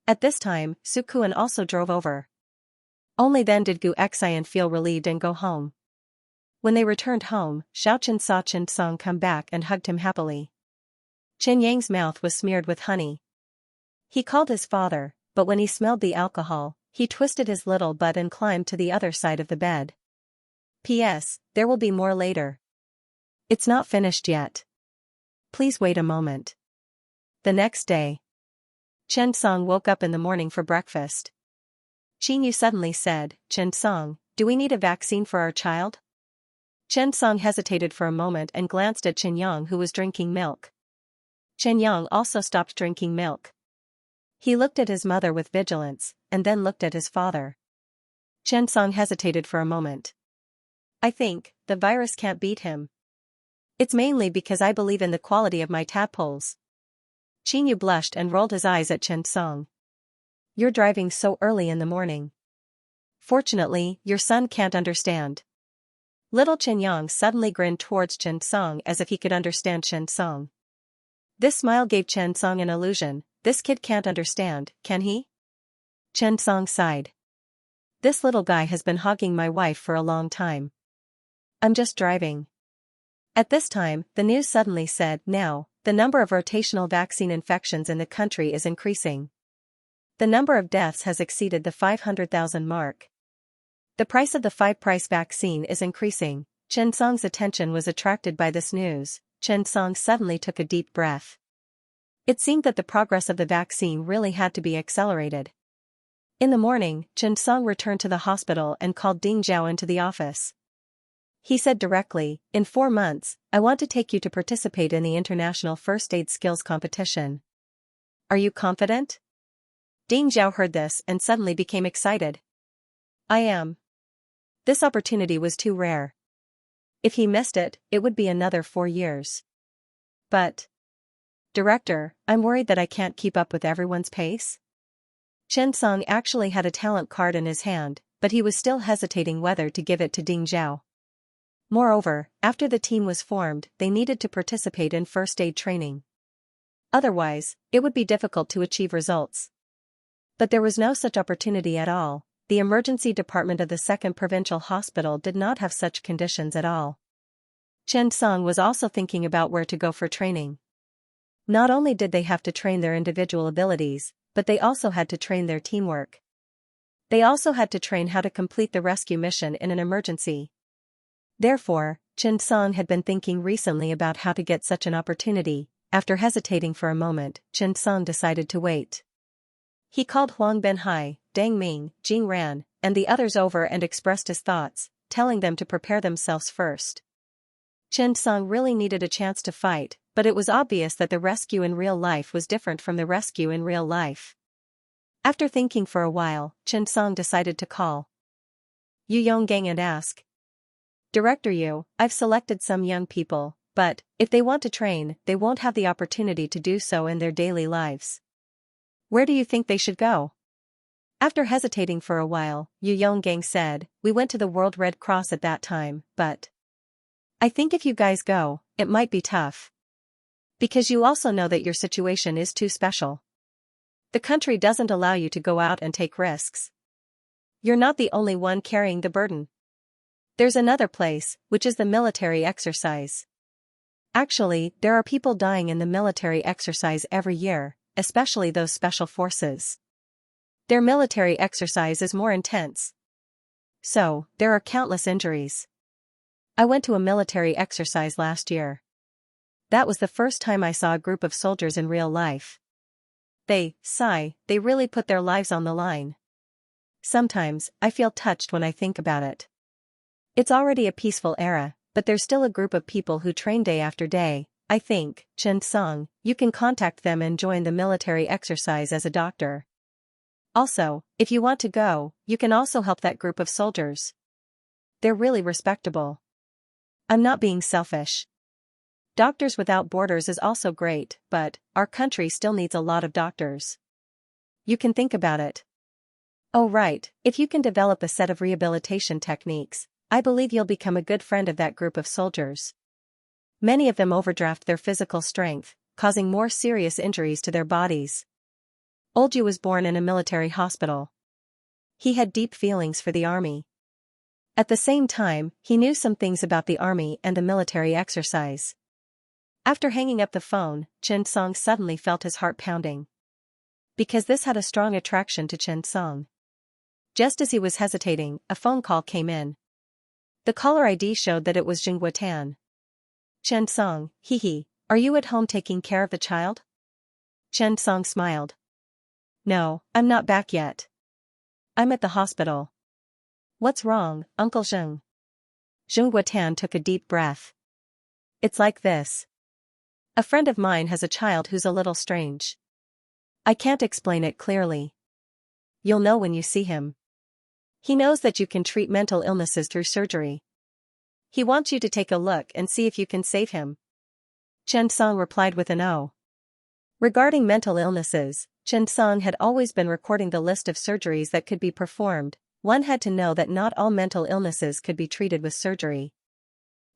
At this time, Su Kuan also drove over. Only then did Gu Xian feel relieved and go home. When they returned home, Xiao Chen saw Chen Song come back and hugged him happily. Chen Yang's mouth was smeared with honey. He called his father, but when he smelled the alcohol, he twisted his little butt and climbed to the other side of the bed. P.S. There will be more later. It's not finished yet. Please wait a moment. The next day. Chen Song woke up in the morning for breakfast. Qin Yu suddenly said, Chen Song, do we need a vaccine for our child? Chen Song hesitated for a moment and glanced at Chen Yang who was drinking milk. Chen Yang also stopped drinking milk. He looked at his mother with vigilance, and then looked at his father. Chen Song hesitated for a moment. I think, the virus can't beat him. It's mainly because I believe in the quality of my tadpoles. Qin Yu blushed and rolled his eyes at Chen Song. You're driving so early in the morning. Fortunately, your son can't understand. Little Chen Yang suddenly grinned towards Chen Song as if he could understand Chen Song. This smile gave Chen Song an illusion. This kid can't understand, can he? Chen Song sighed. This little guy has been hogging my wife for a long time. I'm just driving. At this time, the news suddenly said, now, the number of rotational vaccine infections in the country is increasing. The number of deaths has exceeded the 500,000 mark. The price of the 5-price vaccine is increasing. Chen Song's attention was attracted by this news. Chen Song suddenly took a deep breath. It seemed that the progress of the vaccine really had to be accelerated. In the morning, Chen Song returned to the hospital and called Ding Zhao into the office. He said directly, in 4 months, I want to take you to participate in the International First Aid Skills Competition. Are you confident? Ding Zhao heard this and suddenly became excited. I am. This opportunity was too rare. If he missed it, it would be another 4 years. But, Director, I'm worried that I can't keep up with everyone's pace. Chen Song actually had a talent card in his hand, but he was still hesitating whether to give it to Ding Zhao. Moreover, after the team was formed, they needed to participate in first aid training. Otherwise, it would be difficult to achieve results. But there was no such opportunity at all. The emergency department of the 2nd Provincial Hospital did not have such conditions at all. Chen Song was also thinking about where to go for training. Not only did they have to train their individual abilities, but they also had to train their teamwork. They also had to train how to complete the rescue mission in an emergency. Therefore, Chen Song had been thinking recently about how to get such an opportunity. After hesitating for a moment, Chen Song decided to wait. He called Huang Benhai, Deng Ming, Jing Ran, and the others over and expressed his thoughts, telling them to prepare themselves first. Chen Song really needed a chance to fight, but it was obvious that the rescue in real life was different from the rescue in real life. After thinking for a while, Chen Song decided to call Yu Yonggang and ask, Director Yu, I've selected some young people, but, if they want to train, they won't have the opportunity to do so in their daily lives. Where do you think they should go? After hesitating for a while, Yu Yonggang said, we went to the World Red Cross at that time, but I think if you guys go, it might be tough. Because you also know that your situation is too special. The country doesn't allow you to go out and take risks. You're not the only one carrying the burden. There's another place, which is the military exercise. Actually, there are people dying in the military exercise every year, especially those special forces. Their military exercise is more intense. So, there are countless injuries. I went to a military exercise last year. That was the first time I saw a group of soldiers in real life. They really put their lives on the line. Sometimes, I feel touched when I think about it. It's already a peaceful era, but there's still a group of people who train day after day. I think, Chen Song, you can contact them and join the military exercise as a doctor. Also, if you want to go, you can also help that group of soldiers. They're really respectable. I'm not being selfish. Doctors Without Borders is also great, but our country still needs a lot of doctors. You can think about it. Oh right, if you can develop a set of rehabilitation techniques, I believe you'll become a good friend of that group of soldiers. Many of them overdraft their physical strength, causing more serious injuries to their bodies. Olju was born in a military hospital. He had deep feelings for the army. At the same time, he knew some things about the army and the military exercise. After hanging up the phone, Chen Song suddenly felt his heart pounding. Because this had a strong attraction to Chen Song. Just as he was hesitating, a phone call came in. The caller ID showed that it was Jing Tan. Chen Song, are you at home taking care of the child? Chen Song smiled. No, I'm not back yet. I'm at the hospital. What's wrong, Uncle Zheng? Jing Tan took a deep breath. It's like this. A friend of mine has a child who's a little strange. I can't explain it clearly. You'll know when you see him. He knows that you can treat mental illnesses through surgery. He wants you to take a look and see if you can save him. Chen Song replied with an O. Regarding mental illnesses, Chen Song had always been recording the list of surgeries that could be performed. One had to know that not all mental illnesses could be treated with surgery.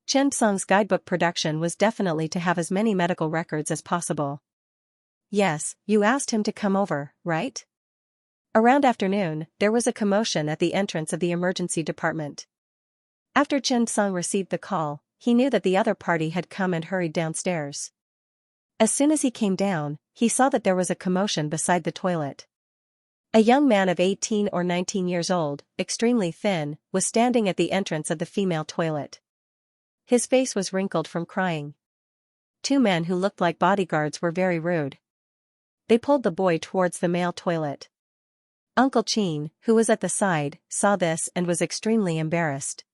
Chen Song's guidebook production was definitely to have as many medical records as possible. Yes, you asked him to come over, right? Around afternoon, there was a commotion at the entrance of the emergency department. After Chen Song received the call, he knew that the other party had come and hurried downstairs. As soon as he came down, he saw that there was a commotion beside the toilet. A young man of 18 or 19 years old, extremely thin, was standing at the entrance of the female toilet. His face was wrinkled from crying. Two men who looked like bodyguards were very rude. They pulled the boy towards the male toilet. Uncle Chin, who was at the side, saw this and was extremely embarrassed.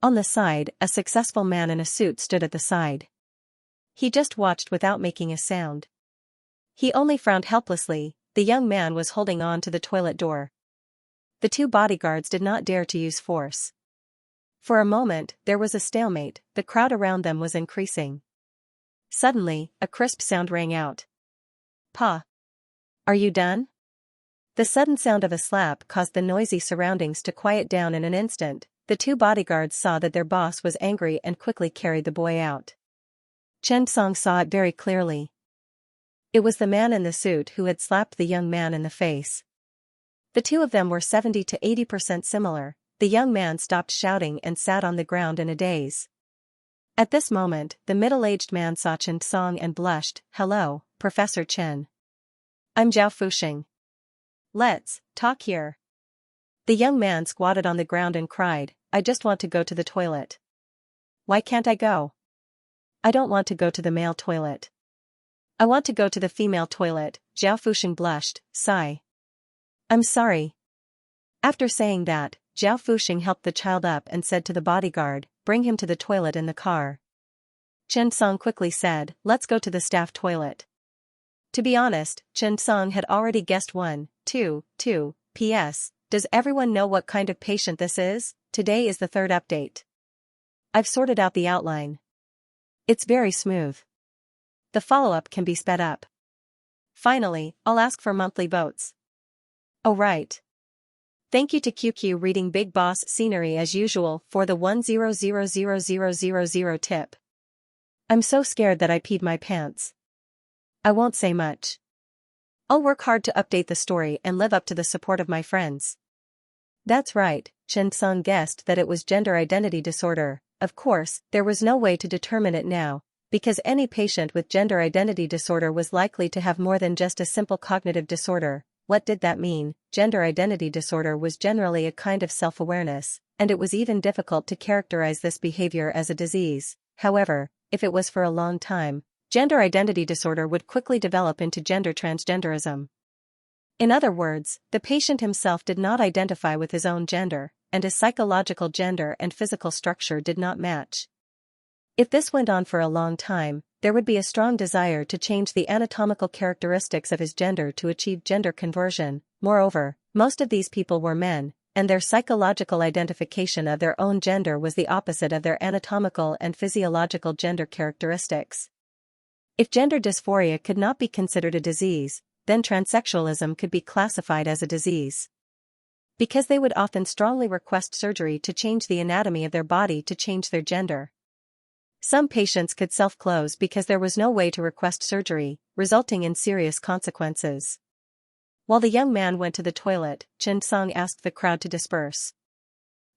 On the side, a successful man in a suit stood at the side. He just watched without making a sound. He only frowned helplessly. The young man was holding on to the toilet door. The two bodyguards did not dare to use force. For a moment, there was a stalemate. The crowd around them was increasing. Suddenly, a crisp sound rang out. "Pa! Are you done?" The sudden sound of a slap caused the noisy surroundings to quiet down in an instant. The two bodyguards saw that their boss was angry and quickly carried the boy out. Chen Song saw it very clearly. It was the man in the suit who had slapped the young man in the face. The two of them were 70 to 80% similar. The young man stopped shouting and sat on the ground in a daze. At this moment, the middle-aged man saw Chen Song and blushed. "Hello, Professor Chen. I'm Zhao Fuxing. Let's talk here." The young man squatted on the ground and cried, "I just want to go to the toilet." "Why can't I go?" "I don't want to go to the male toilet. I want to go to the female toilet." Zhao Fuxing blushed. Sigh. "I'm sorry." After saying that, Zhao Fuxing helped the child up and said to the bodyguard, "Bring him to the toilet in the car." Chen Song quickly said, "Let's go to the staff toilet." To be honest, Chen Song had already guessed 1, 2. P.S. Does everyone know what kind of patient this is? Today is the third update. I've sorted out the outline. It's very smooth. The follow-up can be sped up. Finally, I'll ask for monthly votes. Oh right. Thank you to QQ Reading Big Boss Scenery as usual for the 1000000 tip. I'm so scared that I peed my pants. I won't say much. I'll work hard to update the story and live up to the support of my friends. That's right, Chen Song guessed that it was gender identity disorder. Of course, there was no way to determine it now, because any patient with gender identity disorder was likely to have more than just a simple cognitive disorder. What did that mean? Gender identity disorder was generally a kind of self-awareness, and it was even difficult to characterize this behavior as a disease. However, if it was for a long time, gender identity disorder would quickly develop into gender transgenderism. In other words, the patient himself did not identify with his own gender, and his psychological gender and physical structure did not match. If this went on for a long time, there would be a strong desire to change the anatomical characteristics of his gender to achieve gender conversion. Moreover, most of these people were men, and their psychological identification of their own gender was the opposite of their anatomical and physiological gender characteristics. If gender dysphoria could not be considered a disease, then transsexualism could be classified as a disease. Because they would often strongly request surgery to change the anatomy of their body to change their gender. Some patients could self-close because there was no way to request surgery, resulting in serious consequences. While the young man went to the toilet, Chen Song asked the crowd to disperse.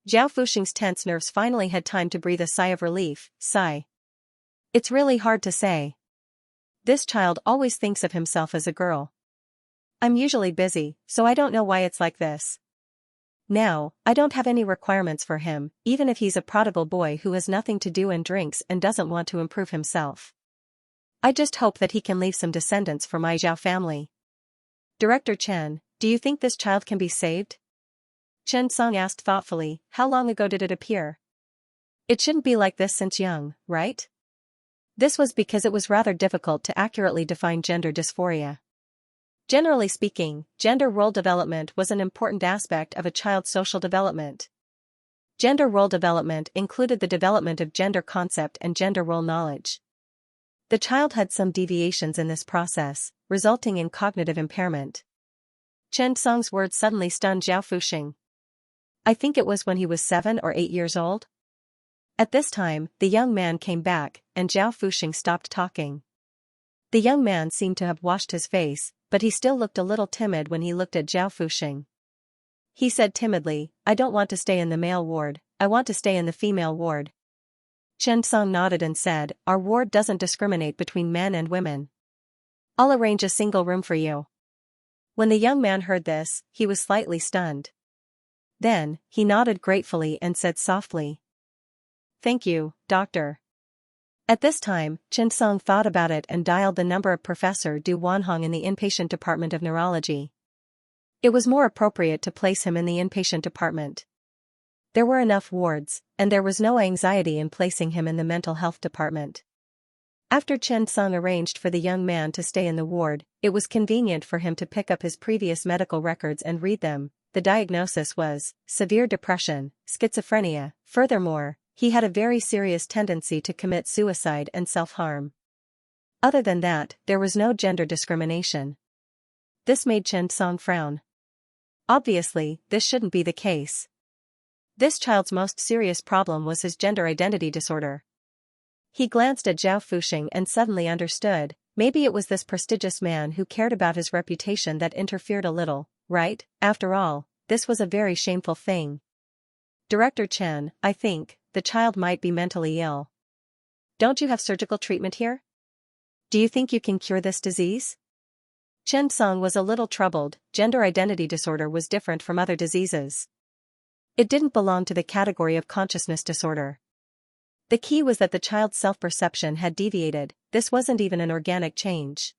Zhao Fuxing's tense nerves finally had time to breathe a sigh of relief. Sigh. It's really hard to say. This child always thinks of himself as a girl. I'm usually busy, so I don't know why it's like this. Now, I don't have any requirements for him, even if he's a prodigal boy who has nothing to do and drinks and doesn't want to improve himself. I just hope that he can leave some descendants for my Zhao family. Director Chen, do you think this child can be saved? Chen Song asked thoughtfully, how long ago did it appear? It shouldn't be like this since young, right? This was because it was rather difficult to accurately define gender dysphoria. Generally speaking, gender role development was an important aspect of a child's social development. Gender role development included the development of gender concept and gender role knowledge. The child had some deviations in this process, resulting in cognitive impairment. Chen Song's words suddenly stunned Zhao Fuxing. I think it was when he was 7 or 8 years old. At this time, the young man came back, and Zhao Fuxing stopped talking. The young man seemed to have washed his face, but he still looked a little timid when he looked at Zhao Fuxing. He said timidly, "I don't want to stay in the male ward, I want to stay in the female ward." Chen Song nodded and said, "Our ward doesn't discriminate between men and women. I'll arrange a single room for you." When the young man heard this, he was slightly stunned. Then, he nodded gratefully and said softly, "Thank you, doctor." At this time, Chen Song thought about it and dialed the number of Professor Du Wanhong in the inpatient department of neurology. It was more appropriate to place him in the inpatient department. There were enough wards, and there was no anxiety in placing him in the mental health department. After Chen Song arranged for the young man to stay in the ward, it was convenient for him to pick up his previous medical records and read them. The diagnosis was severe depression, schizophrenia. Furthermore, he had a very serious tendency to commit suicide and self-harm. Other than that, there was no gender discrimination. This made Chen Song frown. Obviously, this shouldn't be the case. This child's most serious problem was his gender identity disorder. He glanced at Zhao Fuxing and suddenly understood, maybe it was this prestigious man who cared about his reputation that interfered a little, right? After all, this was a very shameful thing. "Director Chen, I think the child might be mentally ill. Don't you have surgical treatment here? Do you think you can cure this disease?" Chen Song was a little troubled. Gender identity disorder was different from other diseases. It didn't belong to the category of consciousness disorder. The key was that the child's self-perception had deviated. This wasn't even an organic change.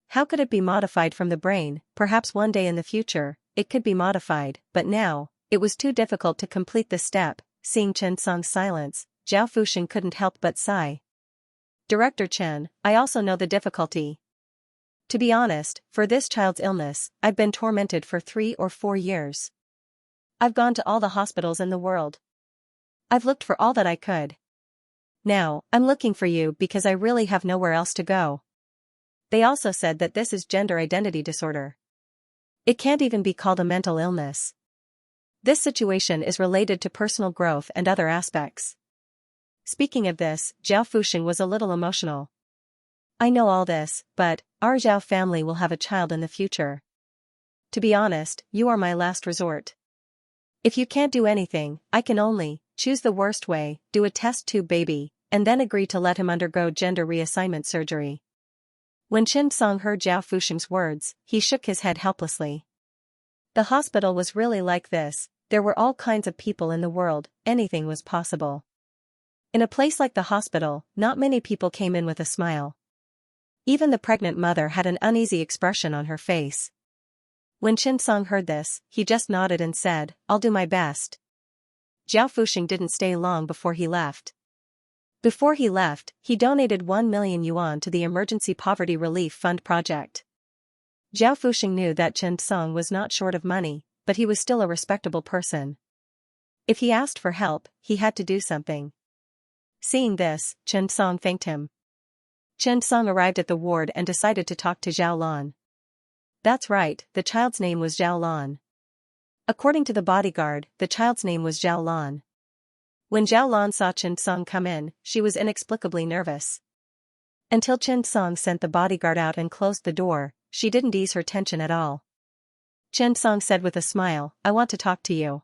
How could it be modified from the brain? Perhaps one day in the future, it could be modified, but now, it was too difficult to complete the step. Seeing Chen Song's silence, Zhao Fuxing couldn't help but sigh. "Director Chen, I also know the difficulty. To be honest, for this child's illness, I've been tormented for 3 or 4 years. I've gone to all the hospitals in the world. I've looked for all that I could. Now, I'm looking for you because I really have nowhere else to go." They also said that this is gender identity disorder. It can't even be called a mental illness. This situation is related to personal growth and other aspects. Speaking of this, Zhao Fuxing was a little emotional. "I know all this, but our Zhao family will have a child in the future. To be honest, you are my last resort. If you can't do anything, I can only choose the worst way, do a test tube baby, and then agree to let him undergo gender reassignment surgery." When Chen Song heard Zhao Fuxing's words, he shook his head helplessly. The hospital was really like this. There were all kinds of people in the world, anything was possible. In a place like the hospital, not many people came in with a smile. Even the pregnant mother had an uneasy expression on her face. When Chen Song heard this, he just nodded and said, "I'll do my best." Zhao Fuxing didn't stay long before he left. Before he left, he donated 1 million yuan to the Emergency Poverty Relief Fund project. Zhao Fuxing knew that Chen Song was not short of money, but he was still a respectable person. If he asked for help, he had to do something. Seeing this, Chen Song thanked him. Chen Song arrived at the ward and decided to talk to Zhao Lan. That's right, the child's name was Zhao Lan. According to the bodyguard, the child's name was Zhao Lan. When Zhao Lan saw Chen Song come in, she was inexplicably nervous. Until Chen Song sent the bodyguard out and closed the door, she didn't ease her tension at all. Chen Song said with a smile, "I want to talk to you."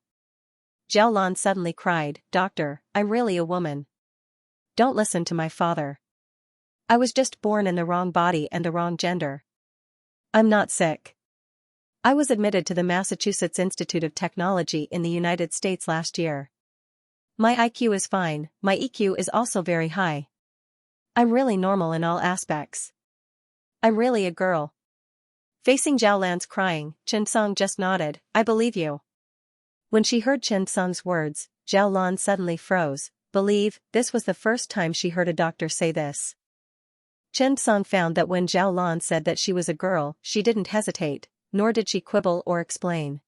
Zhao Lan suddenly cried, "Doctor, I'm really a woman. Don't listen to my father. I was just born in the wrong body and the wrong gender. I'm not sick. I was admitted to the Massachusetts Institute of Technology in the United States last year. My IQ is fine, my EQ is also very high. I'm really normal in all aspects. I'm really a girl." Facing Zhao Lan's crying, Chen Song just nodded, "I believe you." When she heard Chen Song's words, Zhao Lan suddenly froze. Believe, this was the first time she heard a doctor say this. Chen Song found that when Zhao Lan said that she was a girl, she didn't hesitate, nor did she quibble or explain.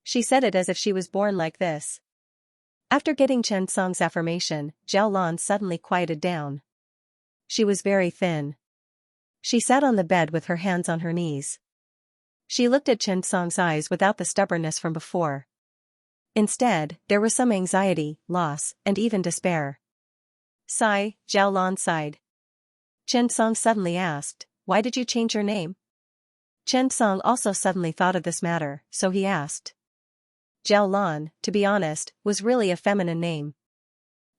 She said it as if she was born like this. After getting Chen Song's affirmation, Zhao Lan suddenly quieted down. She was very thin. She sat on the bed with her hands on her knees. She looked at Chen Song's eyes without the stubbornness from before. Instead, there was some anxiety, loss, and even despair. Sigh, Zhao Lan sighed. Chen Song suddenly asked, "Why did you change your name?" Chen Song also suddenly thought of this matter, so he asked. Zhao Lan, to be honest, was really a feminine name.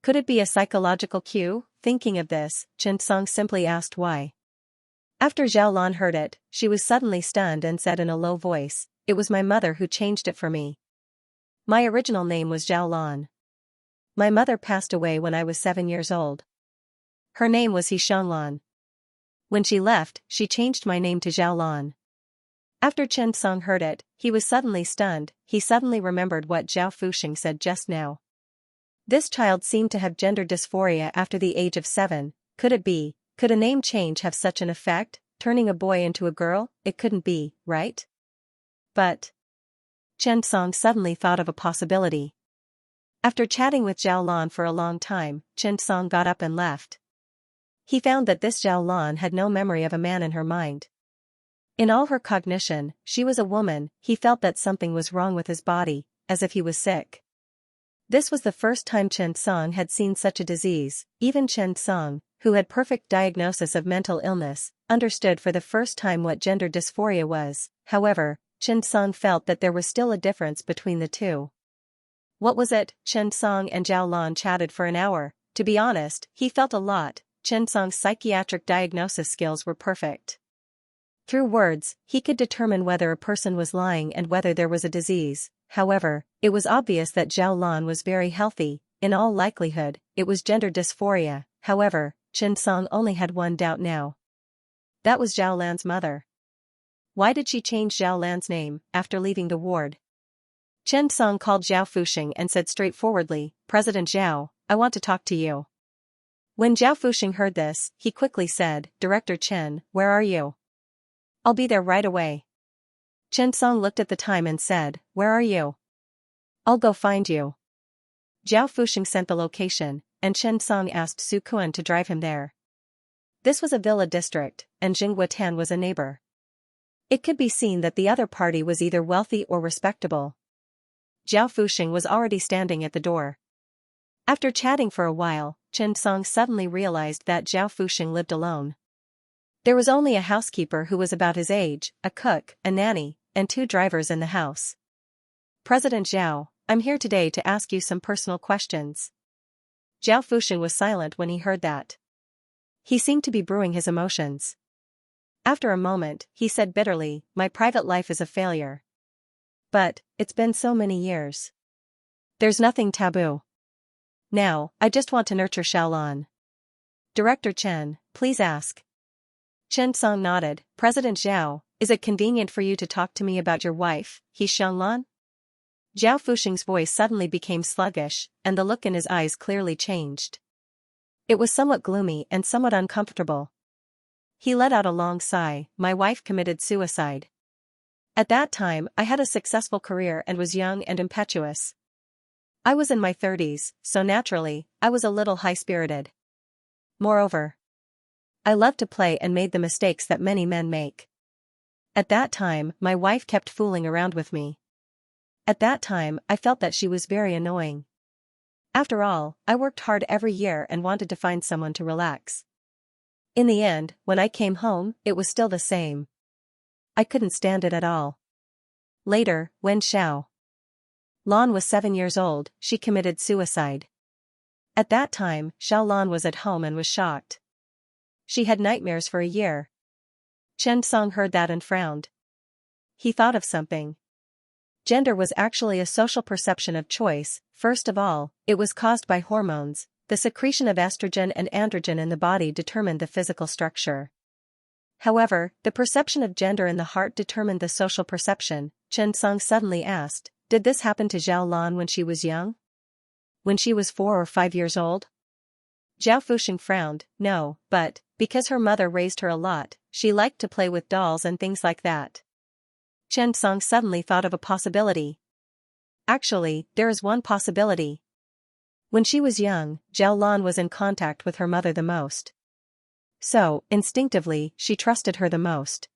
Could it be a psychological cue? Thinking of this, Chen Song simply asked why. After Zhao Lan heard it, she was suddenly stunned and said in a low voice, "It was my mother who changed it for me. My original name was Zhao Lan. My mother passed away when I was 7 years old. Her name was Xianxia. When she left, she changed my name to Zhao Lan." After Chen Song heard it, he was suddenly stunned. He suddenly remembered what Zhao Fuxing said just now. This child seemed to have gender dysphoria after the age of 7. Could it be? Could a name change have such an effect, turning a boy into a girl? It couldn't be, right? But Chen Song suddenly thought of a possibility. After chatting with Zhao Lan for a long time, Chen Song got up and left. He found that this Zhao Lan had no memory of a man in her mind. In all her cognition, she was a woman. He felt that something was wrong with his body, as if he was sick. This was the first time Chen Song had seen such a disease. Even Chen Song, who had perfect diagnosis of mental illness, understood for the first time what gender dysphoria was. However, Chen Song felt that there was still a difference between the two. What was it? Chen Song and Zhao Lan chatted for an hour. To be honest, he felt a lot. Chen Song's psychiatric diagnosis skills were perfect. Through words, he could determine whether a person was lying and whether there was a disease. However, it was obvious that Zhao Lan was very healthy. In all likelihood, it was gender dysphoria. However, Chen Song only had one doubt now. That was Zhao Lan's mother. Why did she change Zhao Lan's name after leaving the ward? Chen Song called Zhao Fuxing and said straightforwardly, "President Zhao, I want to talk to you." When Zhao Fuxing heard this, he quickly said, "Director Chen, where are you?" "I'll be there right away." Chen Song looked at the time and said, "Where are you?" "I'll go find you." Zhao Fuxing sent the location, and Chen Song asked Su Kuan to drive him there. This was a villa district, and Jingguo Tan was a neighbor. It could be seen that the other party was either wealthy or respectable. Zhao Fuxing was already standing at the door. After chatting for a while, Chen Song suddenly realized that Zhao Fuxing lived alone. There was only a housekeeper who was about his age, a cook, a nanny, and 2 drivers in the house. "President Zhao, I'm here today to ask you some personal questions." Zhao Fuxing was silent when he heard that. He seemed to be brewing his emotions. After a moment, he said bitterly, "My private life is a failure. But, it's been so many years. There's nothing taboo. Now, I just want to nurture Xiaolan." "Director Chen, please ask." Chen Song nodded. "President Zhao, is it convenient for you to talk to me about your wife, Xianxia?" Zhao Fuxing's voice suddenly became sluggish, and the look in his eyes clearly changed. It was somewhat gloomy and somewhat uncomfortable. He let out a long sigh. "My wife committed suicide. At that time, I had a successful career and was young and impetuous. I was in my 30s, so naturally, I was a little high-spirited. Moreover, I loved to play and made the mistakes that many men make. At that time, my wife kept fooling around with me. At that time, I felt that she was very annoying. After all, I worked hard every year and wanted to find someone to relax. In the end, when I came home, it was still the same. I couldn't stand it at all." Later, when Xiao Lan was 7 years old, she committed suicide. At that time, Xiao Lan was at home and was shocked. She had nightmares for a year. Chen Song heard that and frowned. He thought of something. Gender was actually a social perception of choice. First of all, it was caused by hormones. The secretion of estrogen and androgen in the body determined the physical structure. However, the perception of gender in the heart determined the social perception. Chen Song suddenly asked, "Did this happen to Zhao Lan when she was young? When she was 4 or 5 years old?" Zhao Fuxing frowned. "No, but, because her mother raised her a lot, she liked to play with dolls and things like that." Chen Song suddenly thought of a possibility. Actually, there is one possibility. When she was young, Zhao Lan was in contact with her mother the most. So, instinctively, she trusted her the most.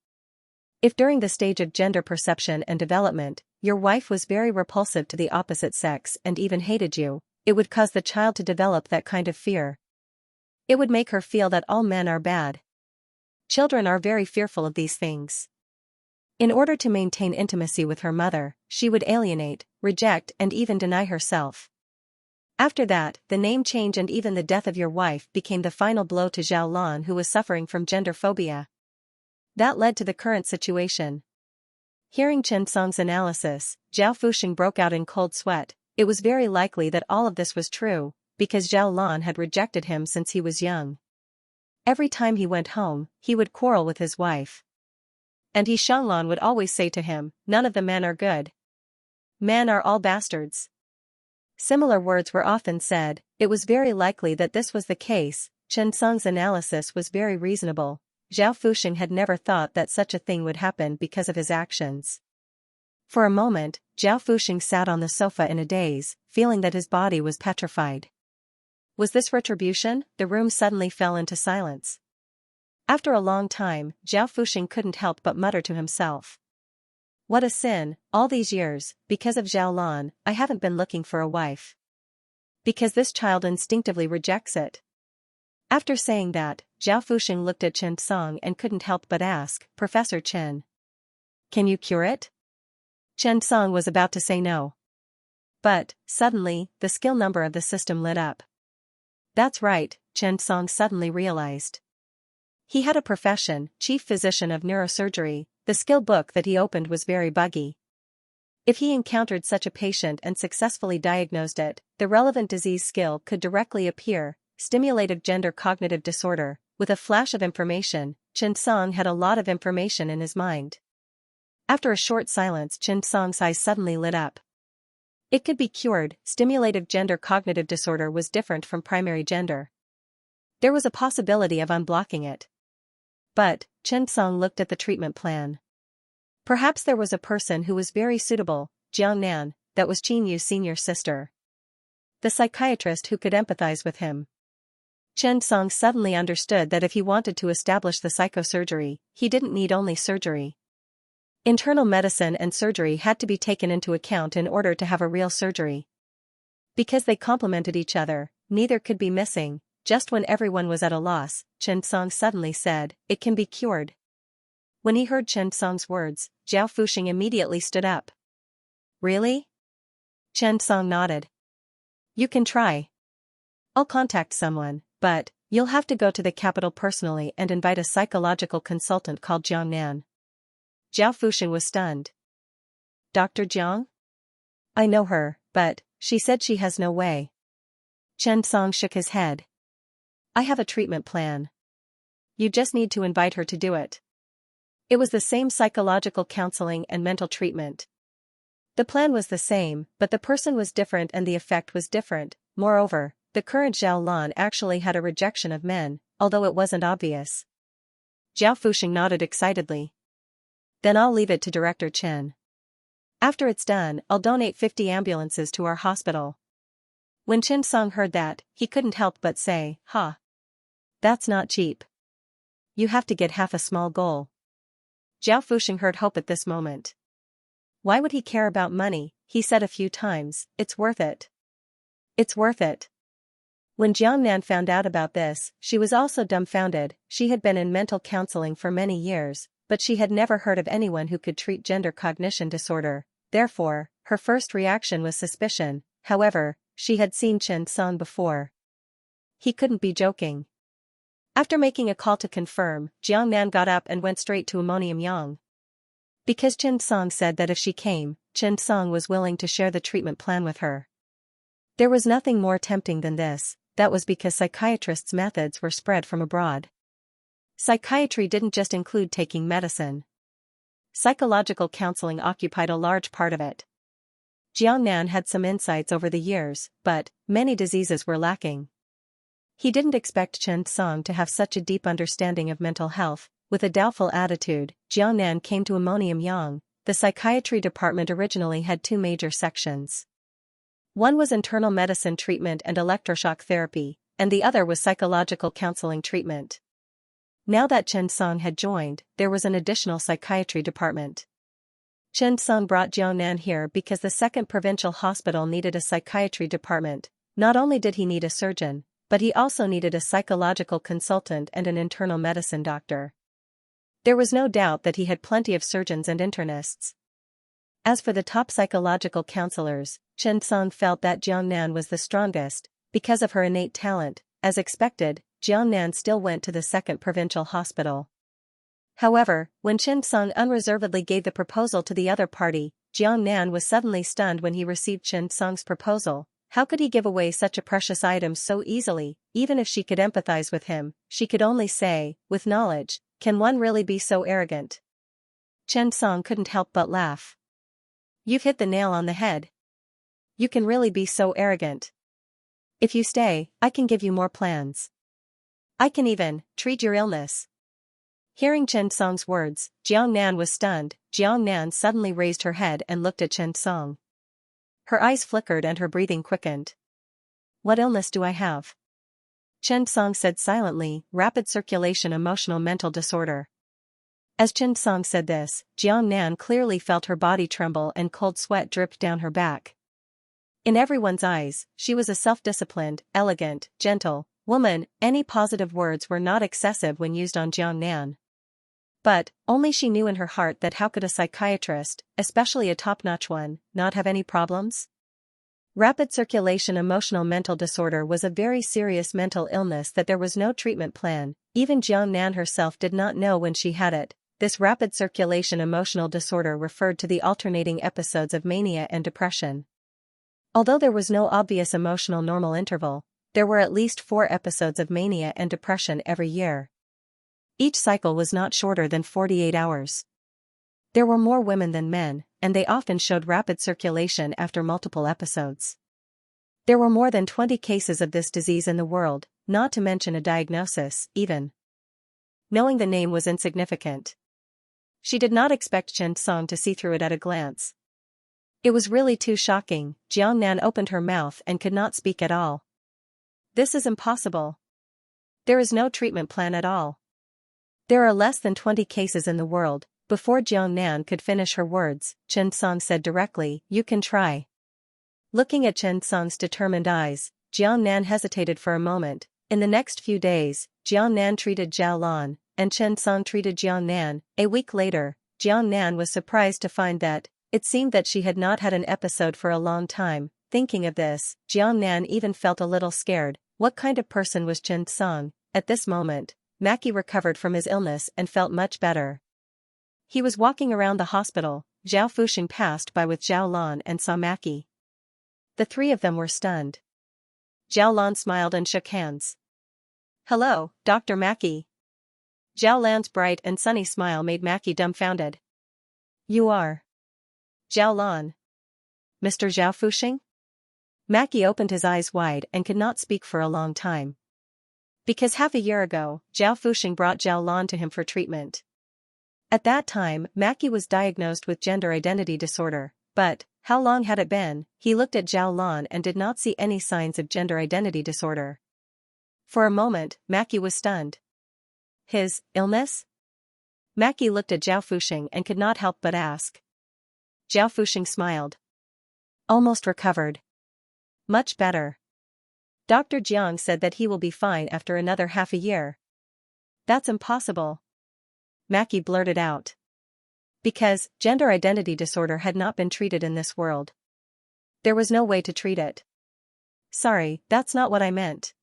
If during the stage of gender perception and development, your wife was very repulsive to the opposite sex and even hated you, it would cause the child to develop that kind of fear. It would make her feel that all men are bad. Children are very fearful of these things. In order to maintain intimacy with her mother, she would alienate, reject and even deny herself. After that, the name change and even the death of your wife became the final blow to Zhao Lan, who was suffering from gender phobia. That led to the current situation. Hearing Chen Song's analysis, Zhao Fuxing broke out in cold sweat. It was very likely that all of this was true, because Zhao Lan had rejected him since he was young. Every time he went home, he would quarrel with his wife. And Xianxia would always say to him, "None of the men are good. Men are all bastards." Similar words were often said. It was very likely that this was the case. Chen Song's analysis was very reasonable. Zhao Fuxing had never thought that such a thing would happen because of his actions. For a moment, Zhao Fuxing sat on the sofa in a daze, feeling that his body was petrified. Was this retribution? The room suddenly fell into silence. After a long time, Zhao Fuxing couldn't help but mutter to himself. What a sin, all these years, because of Zhao Lan, I haven't been looking for a wife. Because this child instinctively rejects it. After saying that, Zhao Fuxing looked at Chen Song and couldn't help but ask, "Professor Chen, can you cure it?" Chen Song was about to say no. But, suddenly, the skill number of the system lit up. That's right, Chen Song suddenly realized. He had a profession, chief physician of neurosurgery. The skill book that he opened was very buggy. If he encountered such a patient and successfully diagnosed it, the relevant disease skill could directly appear. Stimulative gender cognitive disorder. With a flash of information, Chen Song had a lot of information in his mind. After a short silence, Chen Song's eyes suddenly lit up. It could be cured. Stimulative gender cognitive disorder was different from primary gender. There was a possibility of unblocking it. But, Chen Song looked at the treatment plan. Perhaps there was a person who was very suitable, Jiang Nan, that was Qin Yu's senior sister. The psychiatrist who could empathize with him. Chen Song suddenly understood that if he wanted to establish the psychosurgery, he didn't need only surgery. Internal medicine and surgery had to be taken into account in order to have a real surgery. Because they complemented each other, neither could be missing. Just when everyone was at a loss, Chen Song suddenly said, "It can be cured." When he heard Chen Song's words, Zhao Fuxing immediately stood up. "Really?" Chen Song nodded. "You can try. I'll contact someone, but you'll have to go to the capital personally and invite a psychological consultant called Jiang Nan." Zhao Fuxing was stunned. "Dr. Jiang? I know her, but she said she has no way." Chen Song shook his head. "I have a treatment plan. You just need to invite her to do it." It was the same psychological counseling and mental treatment. The plan was the same, but the person was different and the effect was different. Moreover, the current Zhao Lan actually had a rejection of men, although it wasn't obvious. Zhao Fuxing nodded excitedly. "Then I'll leave it to Director Chen. After it's done, I'll donate 50 ambulances to our hospital." When Chen Song heard that, he couldn't help but say, "Ha! That's not cheap. You have to get half a small goal." Zhao Fuxing heard hope at this moment. Why would he care about money? He said a few times, "It's worth it. It's worth it." When Jiang Nan found out about this, she was also dumbfounded. She had been in mental counseling for many years, but she had never heard of anyone who could treat gender cognition disorder. Therefore, her first reaction was suspicion. However, she had seen Chen Song before. He couldn't be joking. After making a call to confirm, Jiang Nan got up and went straight to Ammonium Yang. Because Chen Song said that if she came, Chen Song was willing to share the treatment plan with her. There was nothing more tempting than this. That was because psychiatrists' methods were spread from abroad. Psychiatry didn't just include taking medicine. Psychological counseling occupied a large part of it. Jiang Nan had some insights over the years, but many diseases were lacking. He didn't expect Chen Song to have such a deep understanding of mental health. With a doubtful attitude, Jiang Nan came to Ammonium Yang. The psychiatry department originally had two major sections. One was internal medicine treatment and electroshock therapy, and the other was psychological counseling treatment. Now that Chen Song had joined, there was an additional psychiatry department. Chen Song brought Jiao Nan here because the second provincial hospital needed a psychiatry department. Not only did he need a surgeon, but he also needed a psychological consultant and an internal medicine doctor. There was no doubt that he had plenty of surgeons and internists. As for the top psychological counselors, Chen Song felt that Jiao Nan was the strongest, because of her innate talent. As expected, Jiao Nan still went to the second provincial hospital. However, when Chen Song unreservedly gave the proposal to the other party, Jiao Nan was suddenly stunned when he received Chen Song's proposal. How could he give away such a precious item so easily? Even if she could empathize with him, she could only say, with knowledge, can one really be so arrogant? Chen Song couldn't help but laugh. You've hit the nail on the head. You can really be so arrogant. If you stay, I can give you more plans. I can even treat your illness. Hearing Chen Song's words, Jiao Nan was stunned. Jiao Nan suddenly raised her head and looked at Chen Song. Her eyes flickered and her breathing quickened. What illness do I have? Chen Song said silently, rapid circulation emotional mental disorder. As Chen Song said this, Jiao Nan clearly felt her body tremble and cold sweat dripped down her back. In everyone's eyes, she was a self-disciplined, elegant, gentle woman. Any positive words were not excessive when used on Jiao Nan. But, only she knew in her heart that how could a psychiatrist, especially a top-notch one, not have any problems? Rapid circulation emotional mental disorder was a very serious mental illness that there was no treatment plan. Even Jiao Nan herself did not know when she had it. This rapid circulation emotional disorder referred to the alternating episodes of mania and depression. Although there was no obvious emotional normal interval, there were at least 4 episodes of mania and depression every year. Each cycle was not shorter than 48 hours. There were more women than men, and they often showed rapid circulation after multiple episodes. There were more than 20 cases of this disease in the world, not to mention a diagnosis, even. Knowing the name was insignificant. She did not expect Chen Song to see through it at a glance. It was really too shocking. Jiao Nan opened her mouth and could not speak at all. This is impossible. There is no treatment plan at all. There are less than 20 cases in the world. Before Jiao Nan could finish her words, Chen Song said directly, you can try. Looking at Chen Song's determined eyes, Jiao Nan hesitated for a moment. In the next few days, Jiao Nan treated Zhao Lan, and Chen Song treated Jiao Nan. A week later, Jiao Nan was surprised to find that, it seemed that she had not had an episode for a long time. Thinking of this, Jiao Nan even felt a little scared. What kind of person was Chen Song? At this moment, Mackie recovered from his illness and felt much better. He was walking around the hospital. Zhao Fuxing passed by with Zhao Lan and saw Mackie. The 3 of them were stunned. Zhao Lan smiled and shook hands. Hello, Dr. Mackie. Zhao Lan's bright and sunny smile made Mackie dumbfounded. You are Zhao Lan. Mr. Zhao Fuxing? Mackie opened his eyes wide and could not speak for a long time. Because half a year ago, Zhao Fuxing brought Zhao Lan to him for treatment. At that time, Mackie was diagnosed with gender identity disorder, but, how long had it been? He looked at Zhao Lan and did not see any signs of gender identity disorder. For a moment, Mackie was stunned. His illness? Mackie looked at Zhao Fuxing and could not help but ask. Zhao Fuxing smiled. Almost recovered. Much better. Dr. Jiang said that he will be fine after another half a year. That's impossible. Mackie blurted out. Because gender identity disorder had not been treated in this world. There was no way to treat it. Sorry, that's not what I meant.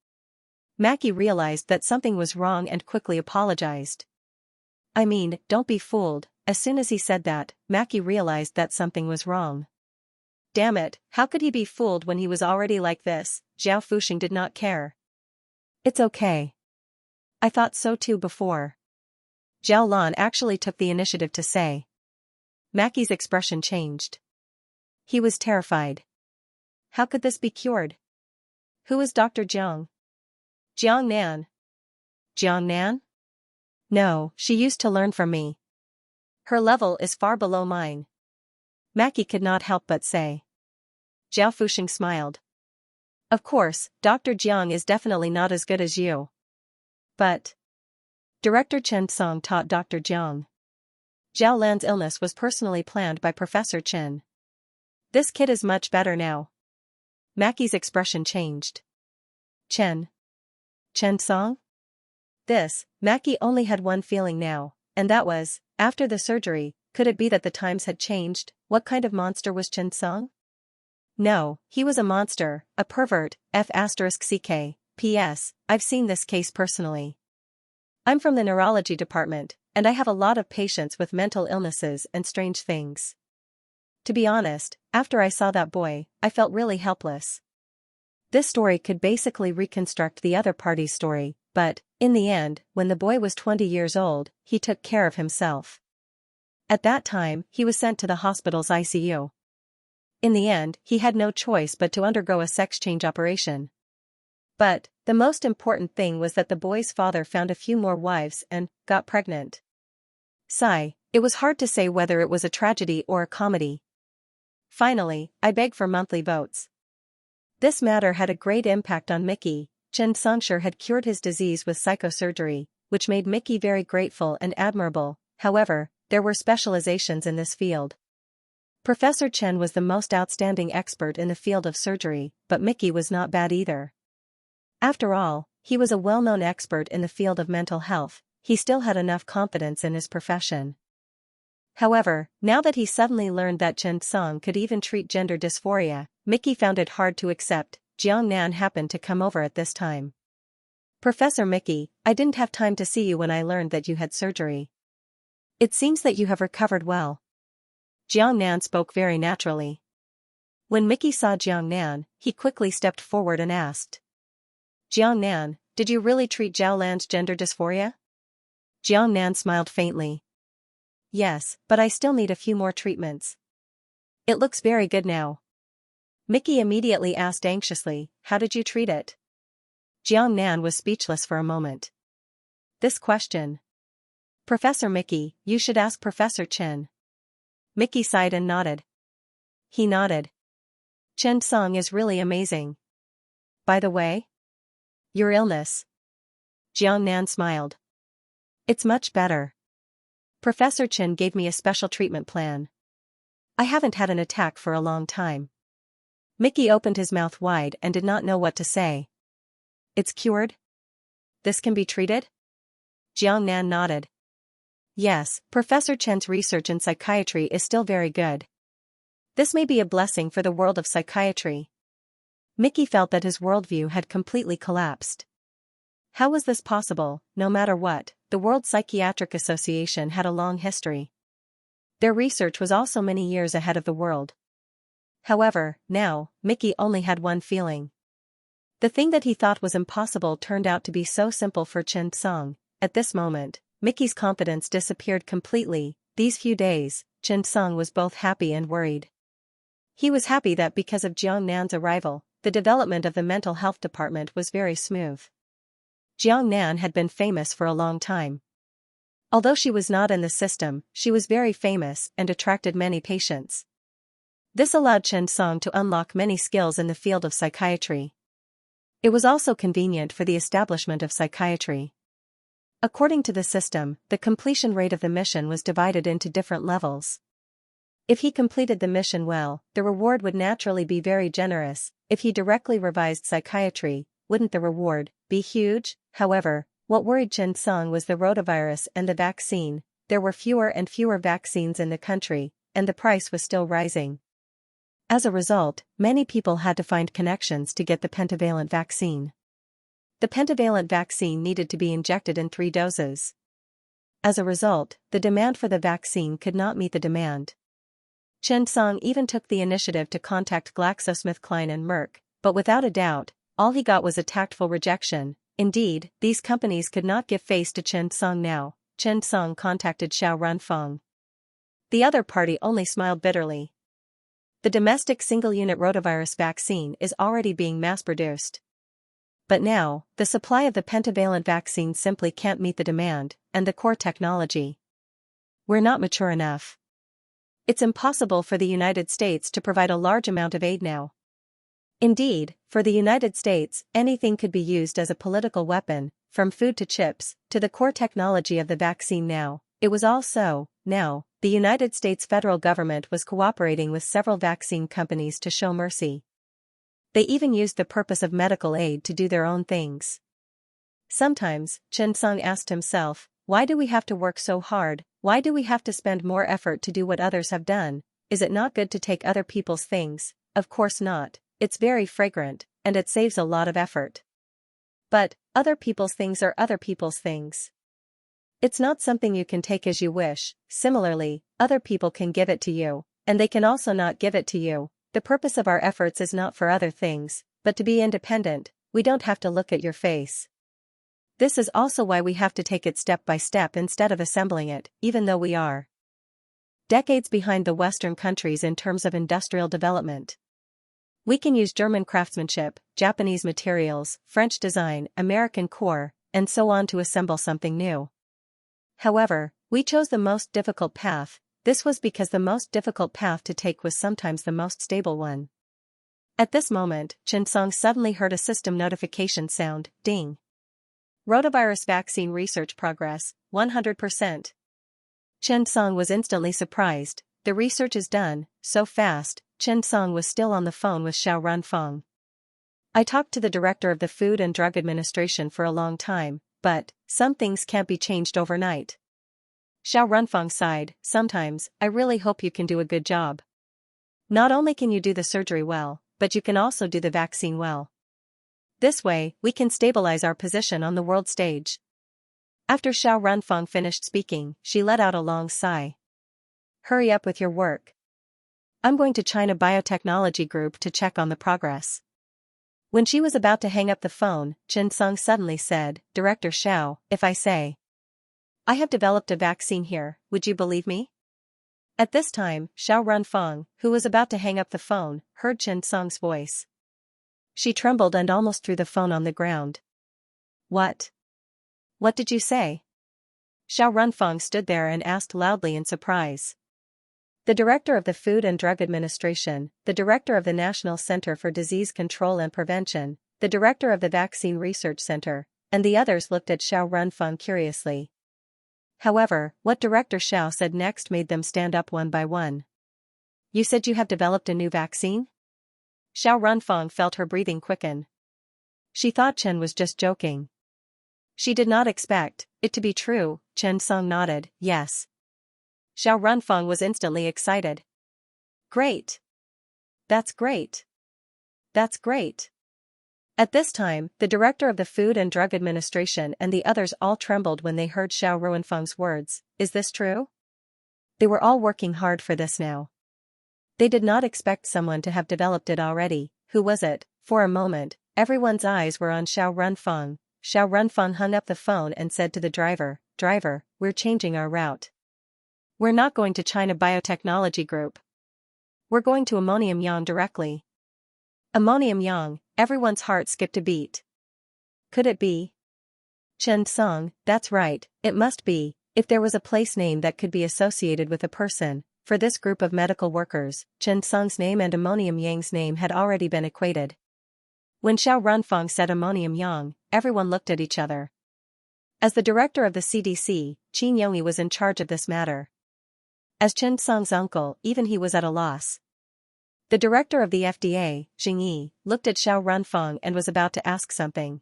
Mackie realized that something was wrong and quickly apologized. I mean, don't be fooled. As soon as he said that, Mackie realized that something was wrong. Damn it, how could he be fooled when he was already like this? Zhao Fuxing did not care. It's okay. I thought so too before. Zhao Lan actually took the initiative to say. Mackie's expression changed. He was terrified. How could this be cured? Who is Dr. Jiang? Jiang Nan. Jiang Nan? No, she used to learn from me. Her level is far below mine. Mackie could not help but say. Zhao Fuxing smiled. Of course, Dr. Jiang is definitely not as good as you. But Director Chen Song taught Dr. Jiang. Zhao Lan's illness was personally planned by Professor Chen. This kid is much better now. Mackie's expression changed. Chen Song? Mackie only had one feeling now, and that was, after the surgery, could it be that the times had changed? What kind of monster was Chen Song? No, he was a monster, a pervert, F***ck. P.S. I've seen this case personally. I'm from the neurology department, and I have a lot of patients with mental illnesses and strange things. To be honest, after I saw that boy, I felt really helpless. This story could basically reconstruct the other party's story, but, in the end, when the boy was 20 years old, he took care of himself. At that time, he was sent to the hospital's ICU. In the end, he had no choice but to undergo a sex change operation. But, the most important thing was that the boy's father found a few more wives and got pregnant. Sigh, it was hard to say whether it was a tragedy or a comedy. Finally, I beg for monthly votes. This matter had a great impact on Mickey. Chen Songshire had cured his disease with psychosurgery, which made Mickey very grateful and admirable. However, there were specializations in this field. Professor Chen was the most outstanding expert in the field of surgery, but Mickey was not bad either. After all, he was a well-known expert in the field of mental health. He still had enough confidence in his profession. However, now that he suddenly learned that Chen Song could even treat gender dysphoria, Mickey found it hard to accept. Jiang Nan happened to come over at this time. Professor Mickey, I didn't have time to see you when I learned that you had surgery. It seems that you have recovered well. Jiang Nan spoke very naturally. When Mickey saw Jiang Nan, he quickly stepped forward and asked. Jiang Nan, did you really treat Zhao Lan's gender dysphoria? Jiang Nan smiled faintly. Yes, but I still need a few more treatments. It looks very good now. Mickey immediately asked anxiously, how did you treat it? Jiang Nan was speechless for a moment. This question. Professor Mickey, you should ask Professor Chen. Mickey sighed and nodded. He nodded. Chen Song is really amazing. By the way? Your illness? Jiang Nan smiled. It's much better. Professor Chen gave me a special treatment plan. I haven't had an attack for a long time. Mickey opened his mouth wide and did not know what to say. It's cured? This can be treated? Jiang Nan nodded. Yes, Professor Chen's research in psychiatry is still very good. This may be a blessing for the world of psychiatry. Mickey felt that his worldview had completely collapsed. How was this possible? No matter what, the World Psychiatric Association had a long history. Their research was also many years ahead of the world. However, now, Mickey only had one feeling. The thing that he thought was impossible turned out to be so simple for Chen Song. At this moment, Mickey's confidence disappeared completely. These few days, Chen Song was both happy and worried. He was happy that because of Jiang Nan's arrival, the development of the mental health department was very smooth. Jiang Nan had been famous for a long time. Although she was not in the system, she was very famous and attracted many patients. This allowed Chen Song to unlock many skills in the field of psychiatry. It was also convenient for the establishment of psychiatry. According to the system, the completion rate of the mission was divided into different levels. If he completed the mission well, the reward would naturally be very generous. If he directly revised psychiatry, wouldn't the reward be huge? However, what worried Chen Song was the rotavirus and the vaccine. There were fewer and fewer vaccines in the country, and the price was still rising. As a result, many people had to find connections to get the pentavalent vaccine. The pentavalent vaccine needed to be injected in 3 doses. As a result, the demand for the vaccine could not meet the demand. Chen Song even took the initiative to contact GlaxoSmithKline and Merck, but without a doubt, all he got was a tactful rejection. Indeed, these companies could not give face to Chen Song now. Chen Song contacted Xiao Runfeng. The other party only smiled bitterly. The domestic single-unit rotavirus vaccine is already being mass-produced. But now, the supply of the pentavalent vaccine simply can't meet the demand, and the core technology. We're not mature enough. It's impossible for the United States to provide a large amount of aid now. Indeed, for the United States, anything could be used as a political weapon. from food to chips, to the core technology of the vaccine now. It was all so. Now, the United States federal government was cooperating with several vaccine companies to show mercy. They even used the purpose of medical aid to do their own things. Sometimes, Xianxia asked himself, why do we have to work so hard? Why do we have to spend more effort to do what others have done? Is it not good to take other people's things? Of course not. It's very fragrant, and it saves a lot of effort. But, other people's things are other people's things. It's not something you can take as you wish. Similarly, other people can give it to you, and they can also not give it to you. The purpose of our efforts is not for other things, but to be independent. We don't have to look at your face. This is also why we have to take it step by step instead of assembling it, even though we are decades behind the Western countries in terms of industrial development. We can use German craftsmanship, Japanese materials, French design, American core, and so on to assemble something new. However, we chose the most difficult path. This was because the most difficult path to take was sometimes the most stable one. At this moment, Xianxia suddenly heard a system notification sound, ding. Rotavirus vaccine research progress, 100%. Xianxia was instantly surprised. The research is done, so fast. Xianxia was still on the phone with Xiao Runfeng. I talked to the director of the Food and Drug Administration for a long time, but some things can't be changed overnight. Xiao Runfeng sighed. Sometimes, I really hope you can do a good job. Not only can you do the surgery well, but you can also do the vaccine well. This way, we can stabilize our position on the world stage. After Xiao Runfeng finished speaking, she let out a long sigh. Hurry up with your work. I'm going to China Biotechnology Group to check on the progress. When she was about to hang up the phone, Xianxia suddenly said, Director Xiao, if I say, I have developed a vaccine here, would you believe me? At this time, Xiao Runfeng, who was about to hang up the phone, heard Xianxia's voice. She trembled and almost threw the phone on the ground. What? What did you say? Xiao Runfeng stood there and asked loudly in surprise. The director of the Food and Drug Administration, the director of the National Center for Disease Control and Prevention, the director of the Vaccine Research Center, and the others looked at Xiao Runfeng curiously. However, what Director Xiao said next made them stand up one by one. You said you have developed a new vaccine? Xiao Runfeng felt her breathing quicken. She thought Chen was just joking. She did not expect it to be true. Xianxia nodded, yes. Xiao Runfeng was instantly excited. Great! That's great! That's great! At this time, the director of the Food and Drug Administration and the others all trembled when they heard Xiao Runfeng's words. Is this true? They were all working hard for this now. They did not expect someone to have developed it already. Who was it? For a moment, everyone's eyes were on Xiao Runfeng. Xiao Runfeng hung up the phone and said to the driver, Driver, we're changing our route. We're not going to China Biotechnology Group. We're going to Ammonium Yang directly. Ammonium Yang, everyone's heart skipped a beat. Could it be? Xianxia, that's right, it must be. If there was a place name that could be associated with a person, for this group of medical workers, Xianxia's name and Ammonium Yang's name had already been equated. When Xiao Runfeng said Ammonium Yang, everyone looked at each other. As the director of the CDC, Qin Yongyi was in charge of this matter. As Xianxia's uncle, even he was at a loss. The director of the FDA, Xingyi, looked at Xiao Runfeng and was about to ask something.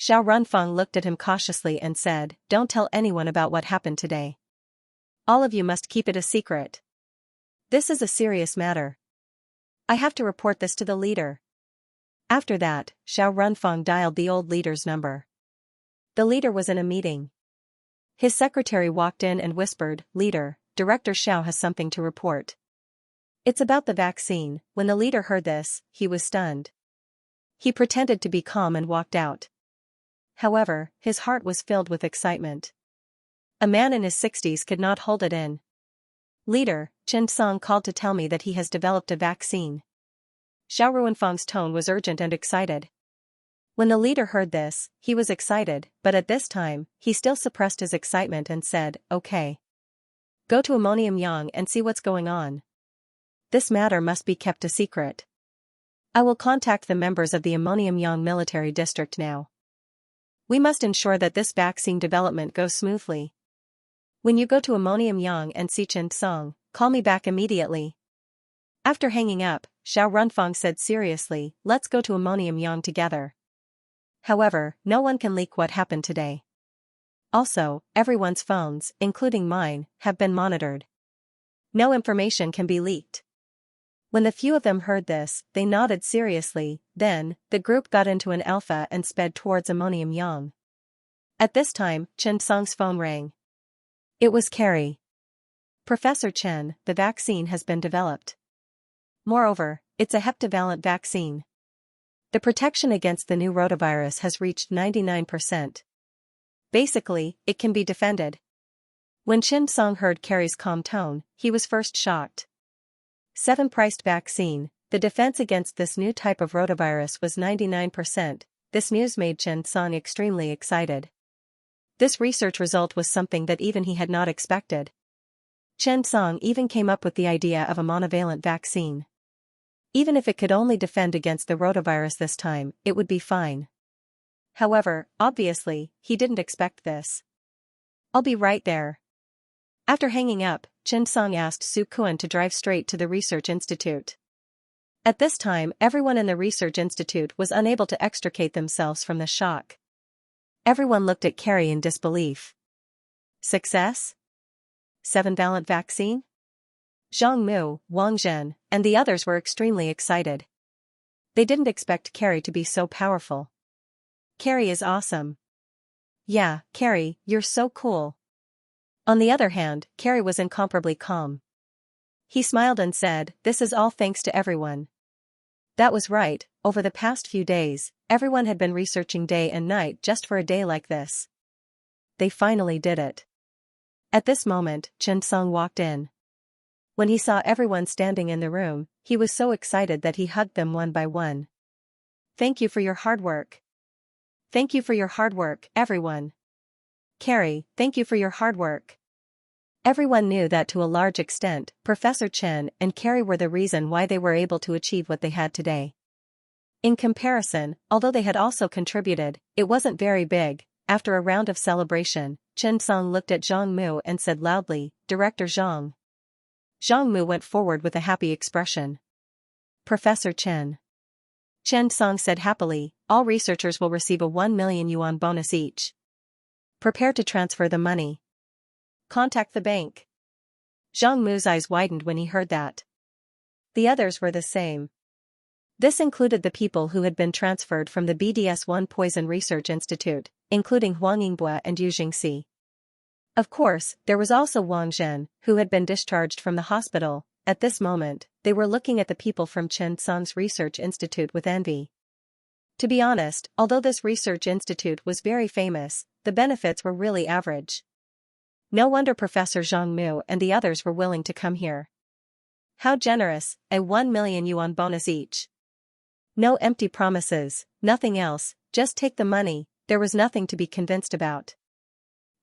Xiao Runfeng looked at him cautiously and said, Don't tell anyone about what happened today. All of you must keep it a secret. This is a serious matter. I have to report this to the leader. After that, Xiao Runfeng dialed the old leader's number. The leader was in a meeting. His secretary walked in and whispered, Leader, Director Xiao has something to report. It's about the vaccine. When the leader heard this, he was stunned. He pretended to be calm and walked out. However, his heart was filled with excitement. A man in his 60s could not hold it in. Leader, Xianxia called to tell me that he has developed a vaccine. Xiao Runfeng's tone was urgent and excited. When the leader heard this, he was excited, but at this time, he still suppressed his excitement and said, Okay. Go to Ammonium Yang and see what's going on. This matter must be kept a secret. I will contact the members of the Ammonium Yang military district now. We must ensure that this vaccine development goes smoothly. When you go to Ammonium Yang and see Chen Song, call me back immediately. After hanging up, Xiao Runfang said seriously, let's go to Ammonium Yang together. However, no one can leak what happened today. Also, everyone's phones, including mine, have been monitored. No information can be leaked. When the few of them heard this, they nodded seriously. Then, the group got into an alpha and sped towards Ammonium Yang. At this time, Chen Song's phone rang. It was Carrie. Professor Chen, the vaccine has been developed. Moreover, it's a heptavalent vaccine. The protection against the new rotavirus has reached 99%. Basically, it can be defended. When Chen Song heard Carrie's calm tone, he was first shocked. 7-priced vaccine, the defense against this new type of rotavirus was 99%. This news made Chen Song extremely excited. This research result was something that even he had not expected. Chen Song even came up with the idea of a monovalent vaccine. Even if it could only defend against the rotavirus this time, it would be fine. However, obviously, he didn't expect this. I'll be right there. After hanging up, Chen Song asked Su Kuan to drive straight to the research institute. At this time, everyone in the research institute was unable to extricate themselves from the shock. Everyone looked at Carrie in disbelief. Success? 7-valent vaccine? Zhang Mu, Wang Zhen, and the others were extremely excited. They didn't expect Carrie to be so powerful. Carrie is awesome. Yeah, Carrie, you're so cool. On the other hand, Carrie was incomparably calm. He smiled and said, this is all thanks to everyone. That was right, over the past few days, everyone had been researching day and night just for a day like this. They finally did it. At this moment, Chen Song walked in. When he saw everyone standing in the room, he was so excited that he hugged them one by one. Thank you for your hard work. Thank you for your hard work, everyone. Carrie, thank you for your hard work. Everyone knew that to a large extent, Professor Chen and Carrie were the reason why they were able to achieve what they had today. In comparison, although they had also contributed, it wasn't very big. After a round of celebration, Chen Song looked at Zhang Mu and said loudly, Director Zhang. Zhang Mu went forward with a happy expression. Professor Chen. Chen Song said happily, all researchers will receive a 1 million yuan bonus each. Prepare to transfer the money. Contact the bank. Zhang Mu's eyes widened when he heard that. The others were the same. This included the people who had been transferred from the BDS-1 Poison Research Institute, including Huang Yingbua and Yu Jingxi. Of course, there was also Wang Zhen, who had been discharged from the hospital. At this moment, they were looking at the people from Chen Song's research institute with envy. To be honest, although this research institute was very famous, the benefits were really average. No wonder Professor Zhang Mu and the others were willing to come here. How generous, a 1 million yuan bonus each. No empty promises, nothing else, just take the money. There was nothing to be convinced about.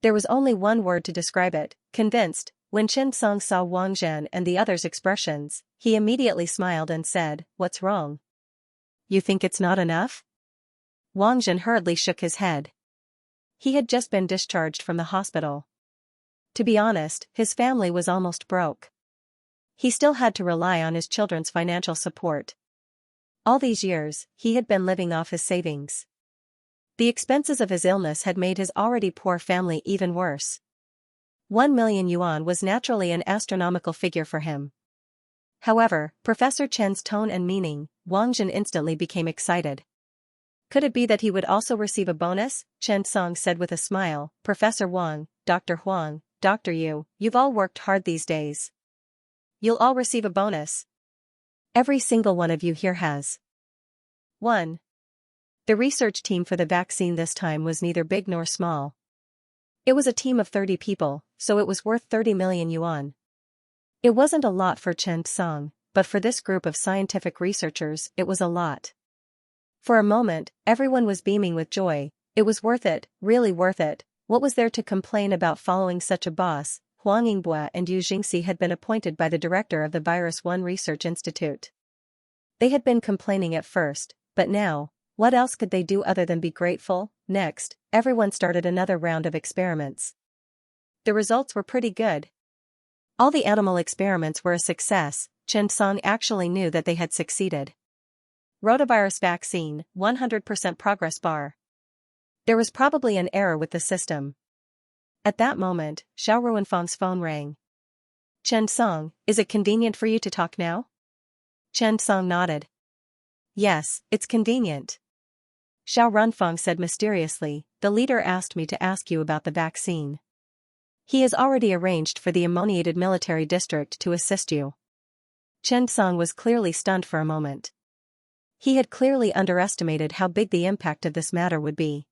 There was only one word to describe it, convinced. When Chen Song saw Wang Zhen and the others' expressions, he immediately smiled and said, what's wrong? You think it's not enough? Wang Zhen hurriedly shook his head. He had just been discharged from the hospital. To be honest, his family was almost broke. He still had to rely on his children's financial support. All these years, he had been living off his savings. The expenses of his illness had made his already poor family even worse. 1 million yuan was naturally an astronomical figure for him. However, Professor Chen's tone and meaning, Wang Zhen instantly became excited. Could it be that he would also receive a bonus? Chen Song said with a smile, Professor Wang, Dr. Huang, Dr. Yu, you've all worked hard these days. You'll all receive a bonus. Every single one of you here has. 1. The research team for the vaccine this time was neither big nor small. It was a team of 30 people, so it was worth 30 million yuan. It wasn't a lot for Chen Song, but for this group of scientific researchers, it was a lot. For a moment, everyone was beaming with joy. It was worth it, really worth it. What was there to complain about following such a boss? Huang Yingbua and Yu Jingxi had been appointed by the director of the Virus 1 Research Institute. They had been complaining at first, but now, what else could they do other than be grateful? Next, everyone started another round of experiments. The results were pretty good. All the animal experiments were a success. Xianxia actually knew that they had succeeded. Rotavirus vaccine, 100% progress bar. There was probably an error with the system. At that moment, Xiao Ruanfang's phone rang. Xianxia, is it convenient for you to talk now? Xianxia nodded. Yes, it's convenient. Xiao Runfang said mysteriously, the leader asked me to ask you about the vaccine. He has already arranged for the ammoniated military district to assist you. Xianxia was clearly stunned for a moment. He had clearly underestimated how big the impact of this matter would be.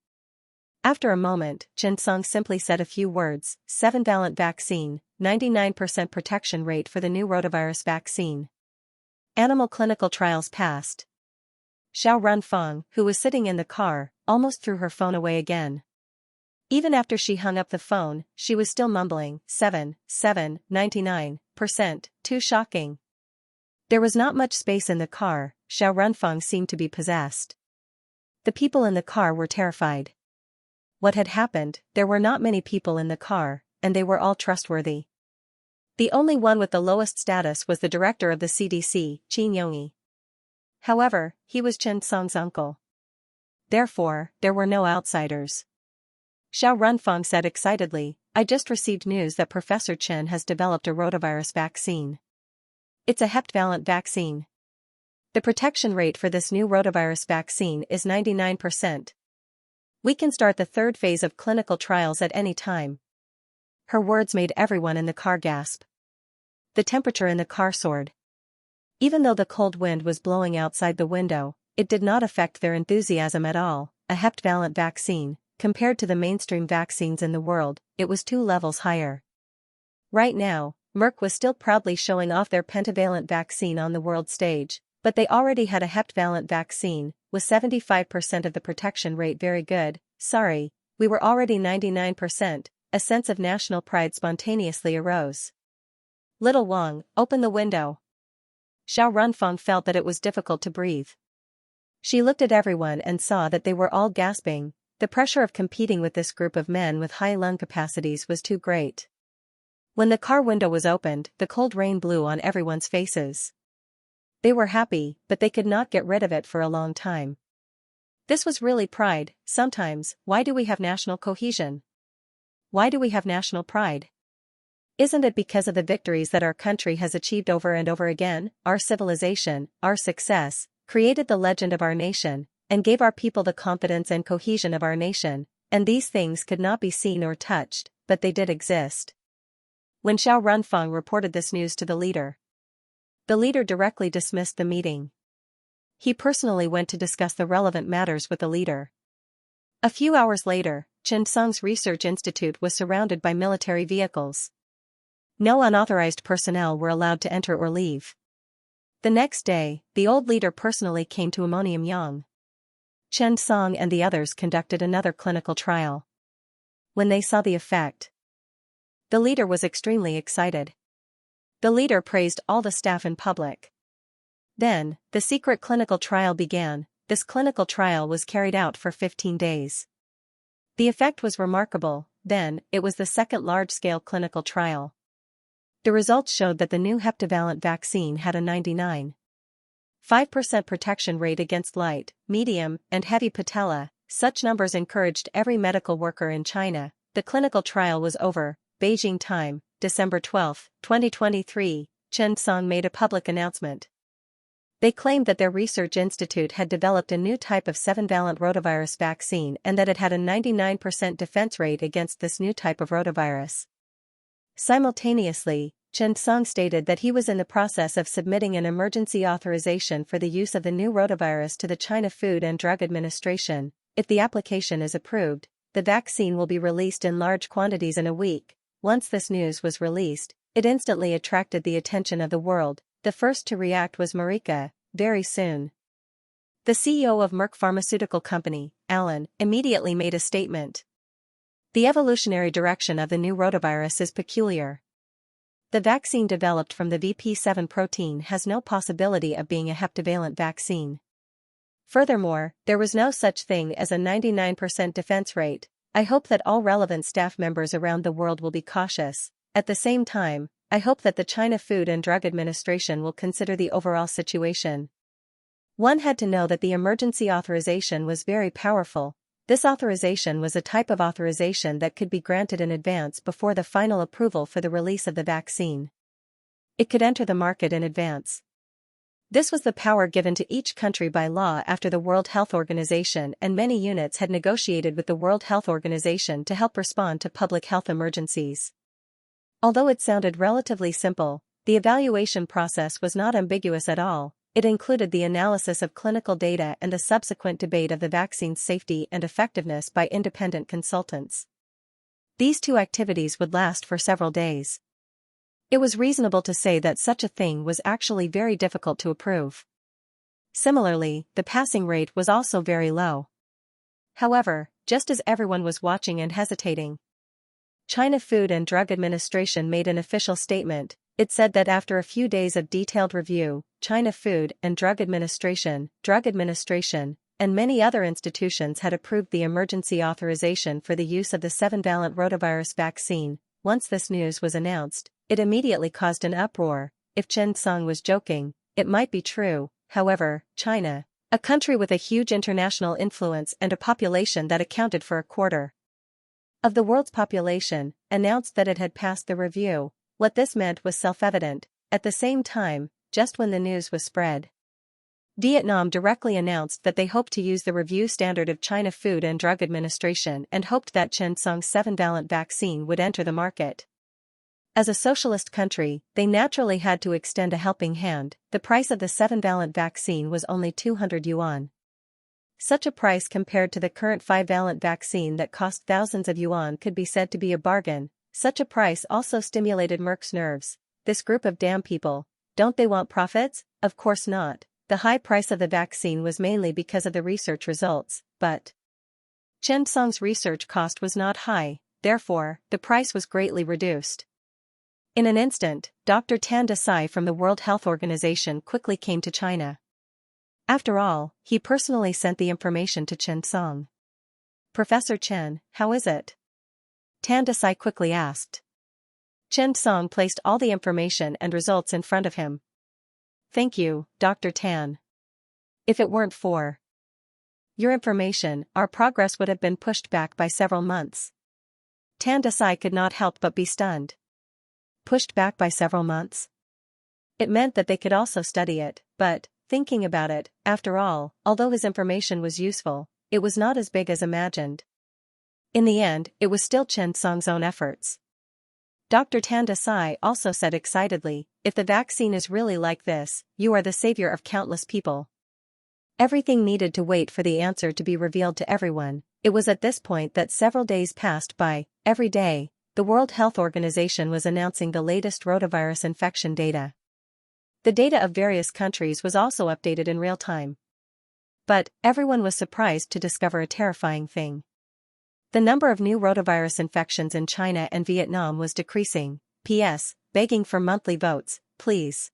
After a moment, Xianxia simply said a few words, 7-valent vaccine, 99% protection rate for the new rotavirus vaccine. Animal clinical trials passed. Xiao Runfang, who was sitting in the car, almost threw her phone away again. Even after she hung up the phone, she was still mumbling, 99%, too shocking. There was not much space in the car. Xiao Runfang seemed to be possessed. The people in the car were terrified. What had happened? There were not many people in the car, and they were all trustworthy. The only one with the lowest status was the director of the CDC, Qin Yongyi. However, he was Xianxia's uncle. Therefore, there were no outsiders. Xiao Runfang said excitedly, I just received news that Professor Chen has developed a rotavirus vaccine. It's a heptavalent vaccine. The protection rate for this new rotavirus vaccine is 99%. We can start the third phase of clinical trials at any time. Her words made everyone in the car gasp. The temperature in the car soared. Even though the cold wind was blowing outside the window, it did not affect their enthusiasm at all. A heptavalent vaccine, compared to the mainstream vaccines in the world, it was 2 levels higher. Right now, Merck was still proudly showing off their pentavalent vaccine on the world stage, but they already had a heptavalent vaccine, with 75% of the protection rate. Very good. Sorry, we were already 99%, a sense of national pride spontaneously arose. Little Wang, open the window. Xiao Runfang felt that it was difficult to breathe. She looked at everyone and saw that they were all gasping. The pressure of competing with this group of men with high lung capacities was too great. When the car window was opened, the cold rain blew on everyone's faces. They were happy, but they could not get rid of it for a long time. This was really pride. Sometimes, why do we have national cohesion? Why do we have national pride? Isn't it because of the victories that our country has achieved over and over again? Our civilization, our success, created the legend of our nation, and gave our people the confidence and cohesion of our nation, and these things could not be seen or touched, but they did exist. When Xiao Runfang reported this news to the leader directly dismissed the meeting. He personally went to discuss the relevant matters with the leader. A few hours later, Xianxia's research institute was surrounded by military vehicles. No unauthorized personnel were allowed to enter or leave. The next day, the old leader personally came to Ammonium Yang. Xianxia and the others conducted another clinical trial. When they saw the effect, the leader was extremely excited. The leader praised all the staff in public. Then, the secret clinical trial began. This clinical trial was carried out for 15 days. The effect was remarkable. Then, it was the second large-scale clinical trial. The results showed that the new heptavalent vaccine had a 99.5% protection rate against light, medium, and heavy patella. Such numbers encouraged every medical worker in China. The clinical trial was over. Beijing time, December 12, 2023, Xianxia made a public announcement. They claimed that their research institute had developed a new type of 7-valent rotavirus vaccine and that it had a 99% defense rate against this new type of rotavirus. Simultaneously, Xianxia stated that he was in the process of submitting an emergency authorization for the use of the new rotavirus to the China Food and Drug Administration. If the application is approved, the vaccine will be released in large quantities in a week. Once this news was released, it instantly attracted the attention of the world. The first to react was Marika. Very soon, the CEO of Merck Pharmaceutical Company, Alan, immediately made a statement. The evolutionary direction of the new rotavirus is peculiar. The vaccine developed from the VP7 protein has no possibility of being a heptavalent vaccine. Furthermore, there was no such thing as a 99% defense rate. I hope that all relevant staff members around the world will be cautious. At the same time, I hope that the China Food and Drug Administration will consider the overall situation. One had to know that the emergency authorization was very powerful. This authorization was a type of authorization that could be granted in advance before the final approval for the release of the vaccine. It could enter the market in advance. This was the power given to each country by law after the World Health Organization and many units had negotiated with the World Health Organization to help respond to public health emergencies. Although it sounded relatively simple, the evaluation process was not ambiguous at all. It included the analysis of clinical data and the subsequent debate of the vaccine's safety and effectiveness by independent consultants. These two activities would last for several days. It was reasonable to say that such a thing was actually very difficult to approve. Similarly, the passing rate was also very low. However, just as everyone was watching and hesitating, China Food and Drug Administration made an official statement. It said that after a few days of detailed review, China Food and Drug Administration, and many other institutions had approved the emergency authorization for the use of the 7-valent rotavirus vaccine. Once this news was announced, it immediately caused an uproar. If Chen Song was joking, it might be true. However, China, a country with a huge international influence and a population that accounted for a quarter of the world's population, announced that it had passed the review. What this meant was self-evident. At the same time, just when the news was spread, Vietnam directly announced that they hoped to use the review standard of China Food and Drug Administration and hoped that Chen Song's 7-valent vaccine would enter the market. As a socialist country, they naturally had to extend a helping hand. The price of the 7-valent vaccine was only 200 yuan. Such a price compared to the current 5-valent vaccine that cost thousands of yuan could be said to be a bargain. Such a price also stimulated Merck's nerves. This group of damn people, don't they want profits? Of course not. The high price of the vaccine was mainly because of the research results, but Chen Song's research cost was not high, therefore, the price was greatly reduced. In an instant, Dr. Tan Desai from the World Health Organization quickly came to China. After all, he personally sent the information to Chen Song. Professor Chen, how is it? Tan Desai quickly asked. Chen Song placed all the information and results in front of him. Thank you, Dr. Tan. If it weren't for your information, our progress would have been pushed back by several months. Tan Desai could not help but be stunned. Pushed back by several months? It meant that they could also study it, but, thinking about it, after all, although his information was useful, it was not as big as imagined. In the end, it was still Chen Song's own efforts. Dr. Tan Desai also said excitedly, if the vaccine is really like this, you are the savior of countless people. Everything needed to wait for the answer to be revealed to everyone. It was at this point that several days passed by. Every day, the World Health Organization was announcing the latest rotavirus infection data. The data of various countries was also updated in real time. But, everyone was surprised to discover a terrifying thing. The number of new rotavirus infections in China and Vietnam was decreasing. P.S. Begging for monthly votes, please.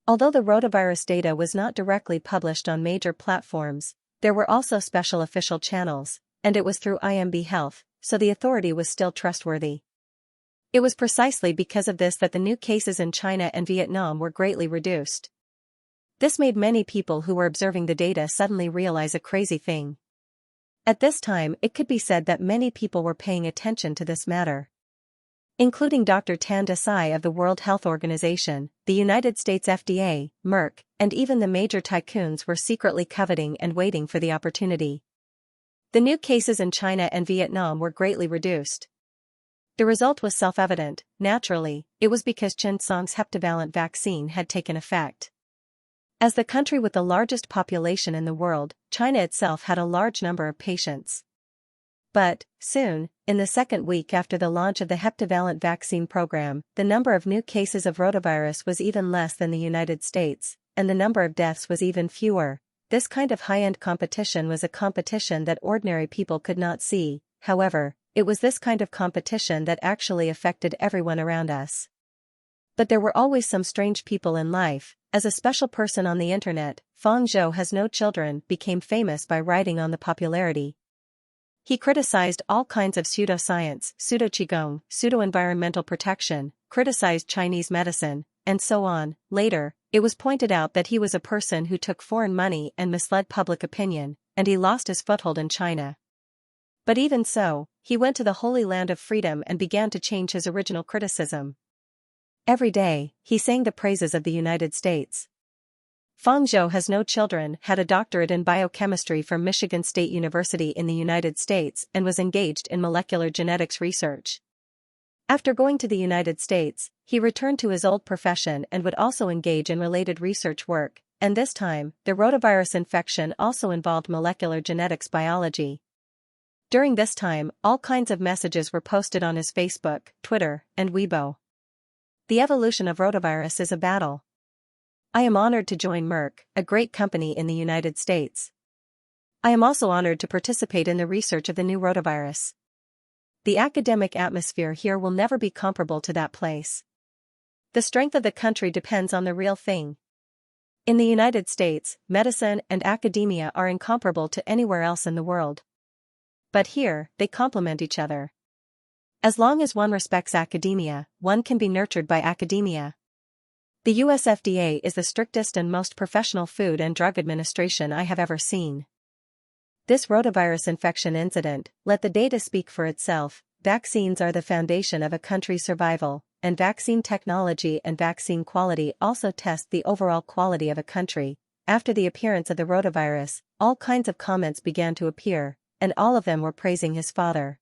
Although the rotavirus data was not directly published on major platforms, there were also special official channels, and it was through IMB Health, so the authority was still trustworthy. It was precisely because of this that the new cases in China and Vietnam were greatly reduced. This made many people who were observing the data suddenly realize a crazy thing. At this time, it could be said that many people were paying attention to this matter, including Dr. Tan Desai of the World Health Organization, the United States FDA, Merck, and even the major tycoons were secretly coveting and waiting for the opportunity. The new cases in China and Vietnam were greatly reduced. The result was self-evident. Naturally, it was because Chen Song's heptavalent vaccine had taken effect. As the country with the largest population in the world, China itself had a large number of patients. But, soon, in the second week after the launch of the heptavalent vaccine program, the number of new cases of rotavirus was even less than the United States, and the number of deaths was even fewer. This kind of high-end competition was a competition that ordinary people could not see. However, it was this kind of competition that actually affected everyone around us. But there were always some strange people in life, as a special person on the internet, Fang Zhou has no children became famous by riding on the popularity. He criticized all kinds of pseudoscience, pseudo-qigong, pseudo-environmental protection, criticized Chinese medicine, and so on. Later, it was pointed out that he was a person who took foreign money and misled public opinion, and he lost his foothold in China. But even so, he went to the Holy Land of Freedom and began to change his original criticism. Every day, he sang the praises of the United States. Fang Zhou has no children, had a doctorate in biochemistry from Michigan State University in the United States and was engaged in molecular genetics research. After going to the United States, he returned to his old profession and would also engage in related research work, and this time, the rotavirus infection also involved molecular genetics biology. During this time, all kinds of messages were posted on his Facebook, Twitter, and Weibo. The evolution of rotavirus is a battle. I am honored to join Merck, a great company in the United States. I am also honored to participate in the research of the new rotavirus. The academic atmosphere here will never be comparable to that place. The strength of the country depends on the real thing. In the United States, medicine and academia are incomparable to anywhere else in the world. But here, they complement each other. As long as one respects academia, one can be nurtured by academia. The US FDA is the strictest and most professional Food and Drug Administration I have ever seen. This rotavirus infection incident, let the data speak for itself. Vaccines are the foundation of a country's survival, and vaccine technology and vaccine quality also test the overall quality of a country. After the appearance of the rotavirus, all kinds of comments began to appear, and all of them were praising his father.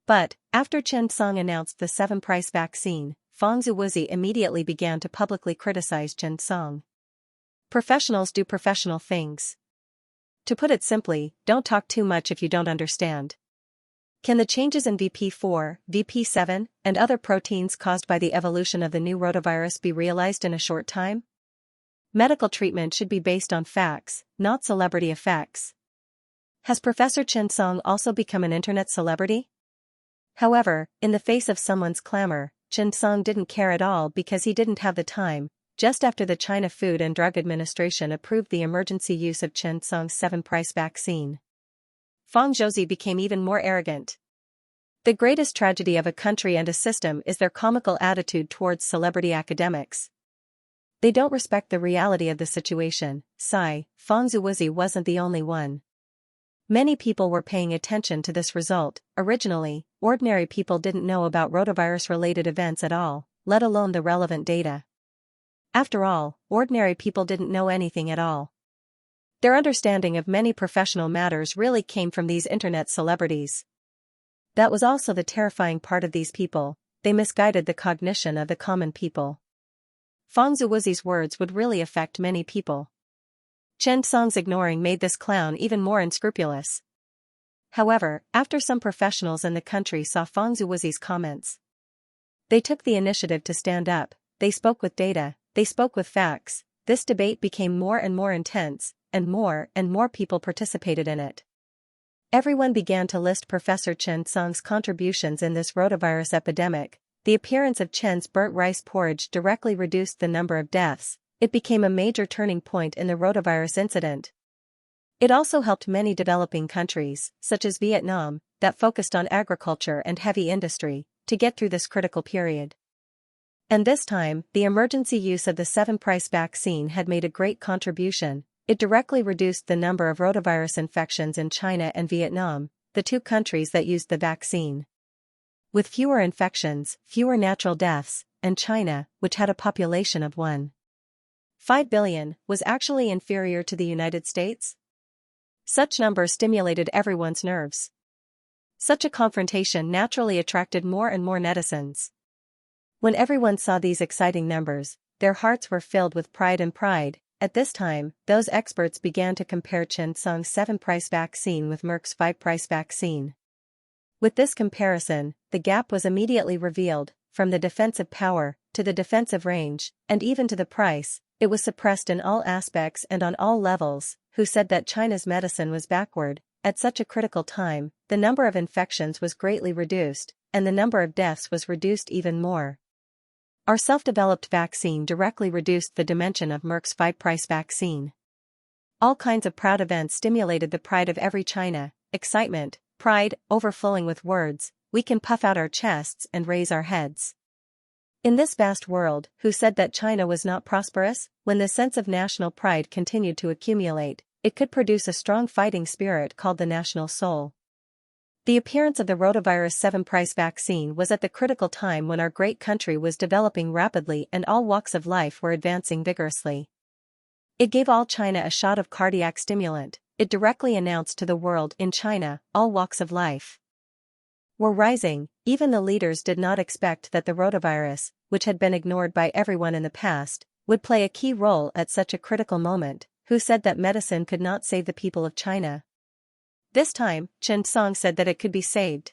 But, after Xianxia announced the 7-price vaccine, Fang Zhuozi immediately began to publicly criticize Xianxia. Professionals do professional things. To put it simply, don't talk too much if you don't understand. Can the changes in VP4, VP7, and other proteins caused by the evolution of the new rotavirus be realized in a short time? Medical treatment should be based on facts, not celebrity effects. Has Professor Xianxia also become an internet celebrity? However, in the face of someone's clamor, Xianxia didn't care at all because he didn't have the time. Just after the China Food and Drug Administration approved the emergency use of Xianxia's 7-price vaccine, Fang Zhuozi became even more arrogant. The greatest tragedy of a country and a system is their comical attitude towards celebrity academics. They don't respect the reality of the situation. Fang Zhuozi wasn't the only one. Many people were paying attention to this result. Originally, ordinary people didn't know about rotavirus-related events at all, let alone the relevant data. After all, ordinary people didn't know anything at all. Their understanding of many professional matters really came from these internet celebrities. That was also the terrifying part of these people, they misguided the cognition of the common people. Fang Zhuozi's words would really affect many people. Xianxia's ignoring made this clown even more unscrupulous. However, after some professionals in the country saw Fang Zhuozi's comments, they took the initiative to stand up. They spoke with data, they spoke with facts. This debate became more and more intense, and more people participated in it. Everyone began to list Professor Xianxia's contributions in this rotavirus epidemic. The appearance of Chen's burnt rice porridge directly reduced the number of deaths. It became a major turning point in the rotavirus incident. It also helped many developing countries, such as Vietnam, that focused on agriculture and heavy industry, to get through this critical period. And this time, the emergency use of the 7-price vaccine had made a great contribution. It directly reduced the number of rotavirus infections in China and Vietnam, the two countries that used the vaccine. With fewer infections, fewer natural deaths, and China, which had a population of 1.5 billion, was actually inferior to the United States? Such numbers stimulated everyone's nerves. Such a confrontation naturally attracted more and more netizens. When everyone saw these exciting numbers, their hearts were filled with pride. At this time, those experts began to compare Xianxia's 7-price vaccine with Merck's 5-price vaccine. With this comparison, the gap was immediately revealed, from the defensive power, to the defensive range, and even to the price. It was suppressed in all aspects and on all levels. Who said that China's medicine was backward? At such a critical time, the number of infections was greatly reduced, and the number of deaths was reduced even more. Our self-developed vaccine directly reduced the dimension of Merck's five-price vaccine. All kinds of proud events stimulated the pride of every China, excitement, pride, overflowing with words, we can puff out our chests and raise our heads. In this vast world, who said that China was not prosperous? When the sense of national pride continued to accumulate, it could produce a strong fighting spirit called the national soul. The appearance of the rotavirus 7-price vaccine was at the critical time when our great country was developing rapidly and all walks of life were advancing vigorously. It gave all China a shot of cardiac stimulant. It directly announced to the world, in China, all walks of life were rising. Even the leaders did not expect that the rotavirus, which had been ignored by everyone in the past, would play a key role at such a critical moment. Who said that medicine could not save the people of China? This time, Xianxia said that it could be saved.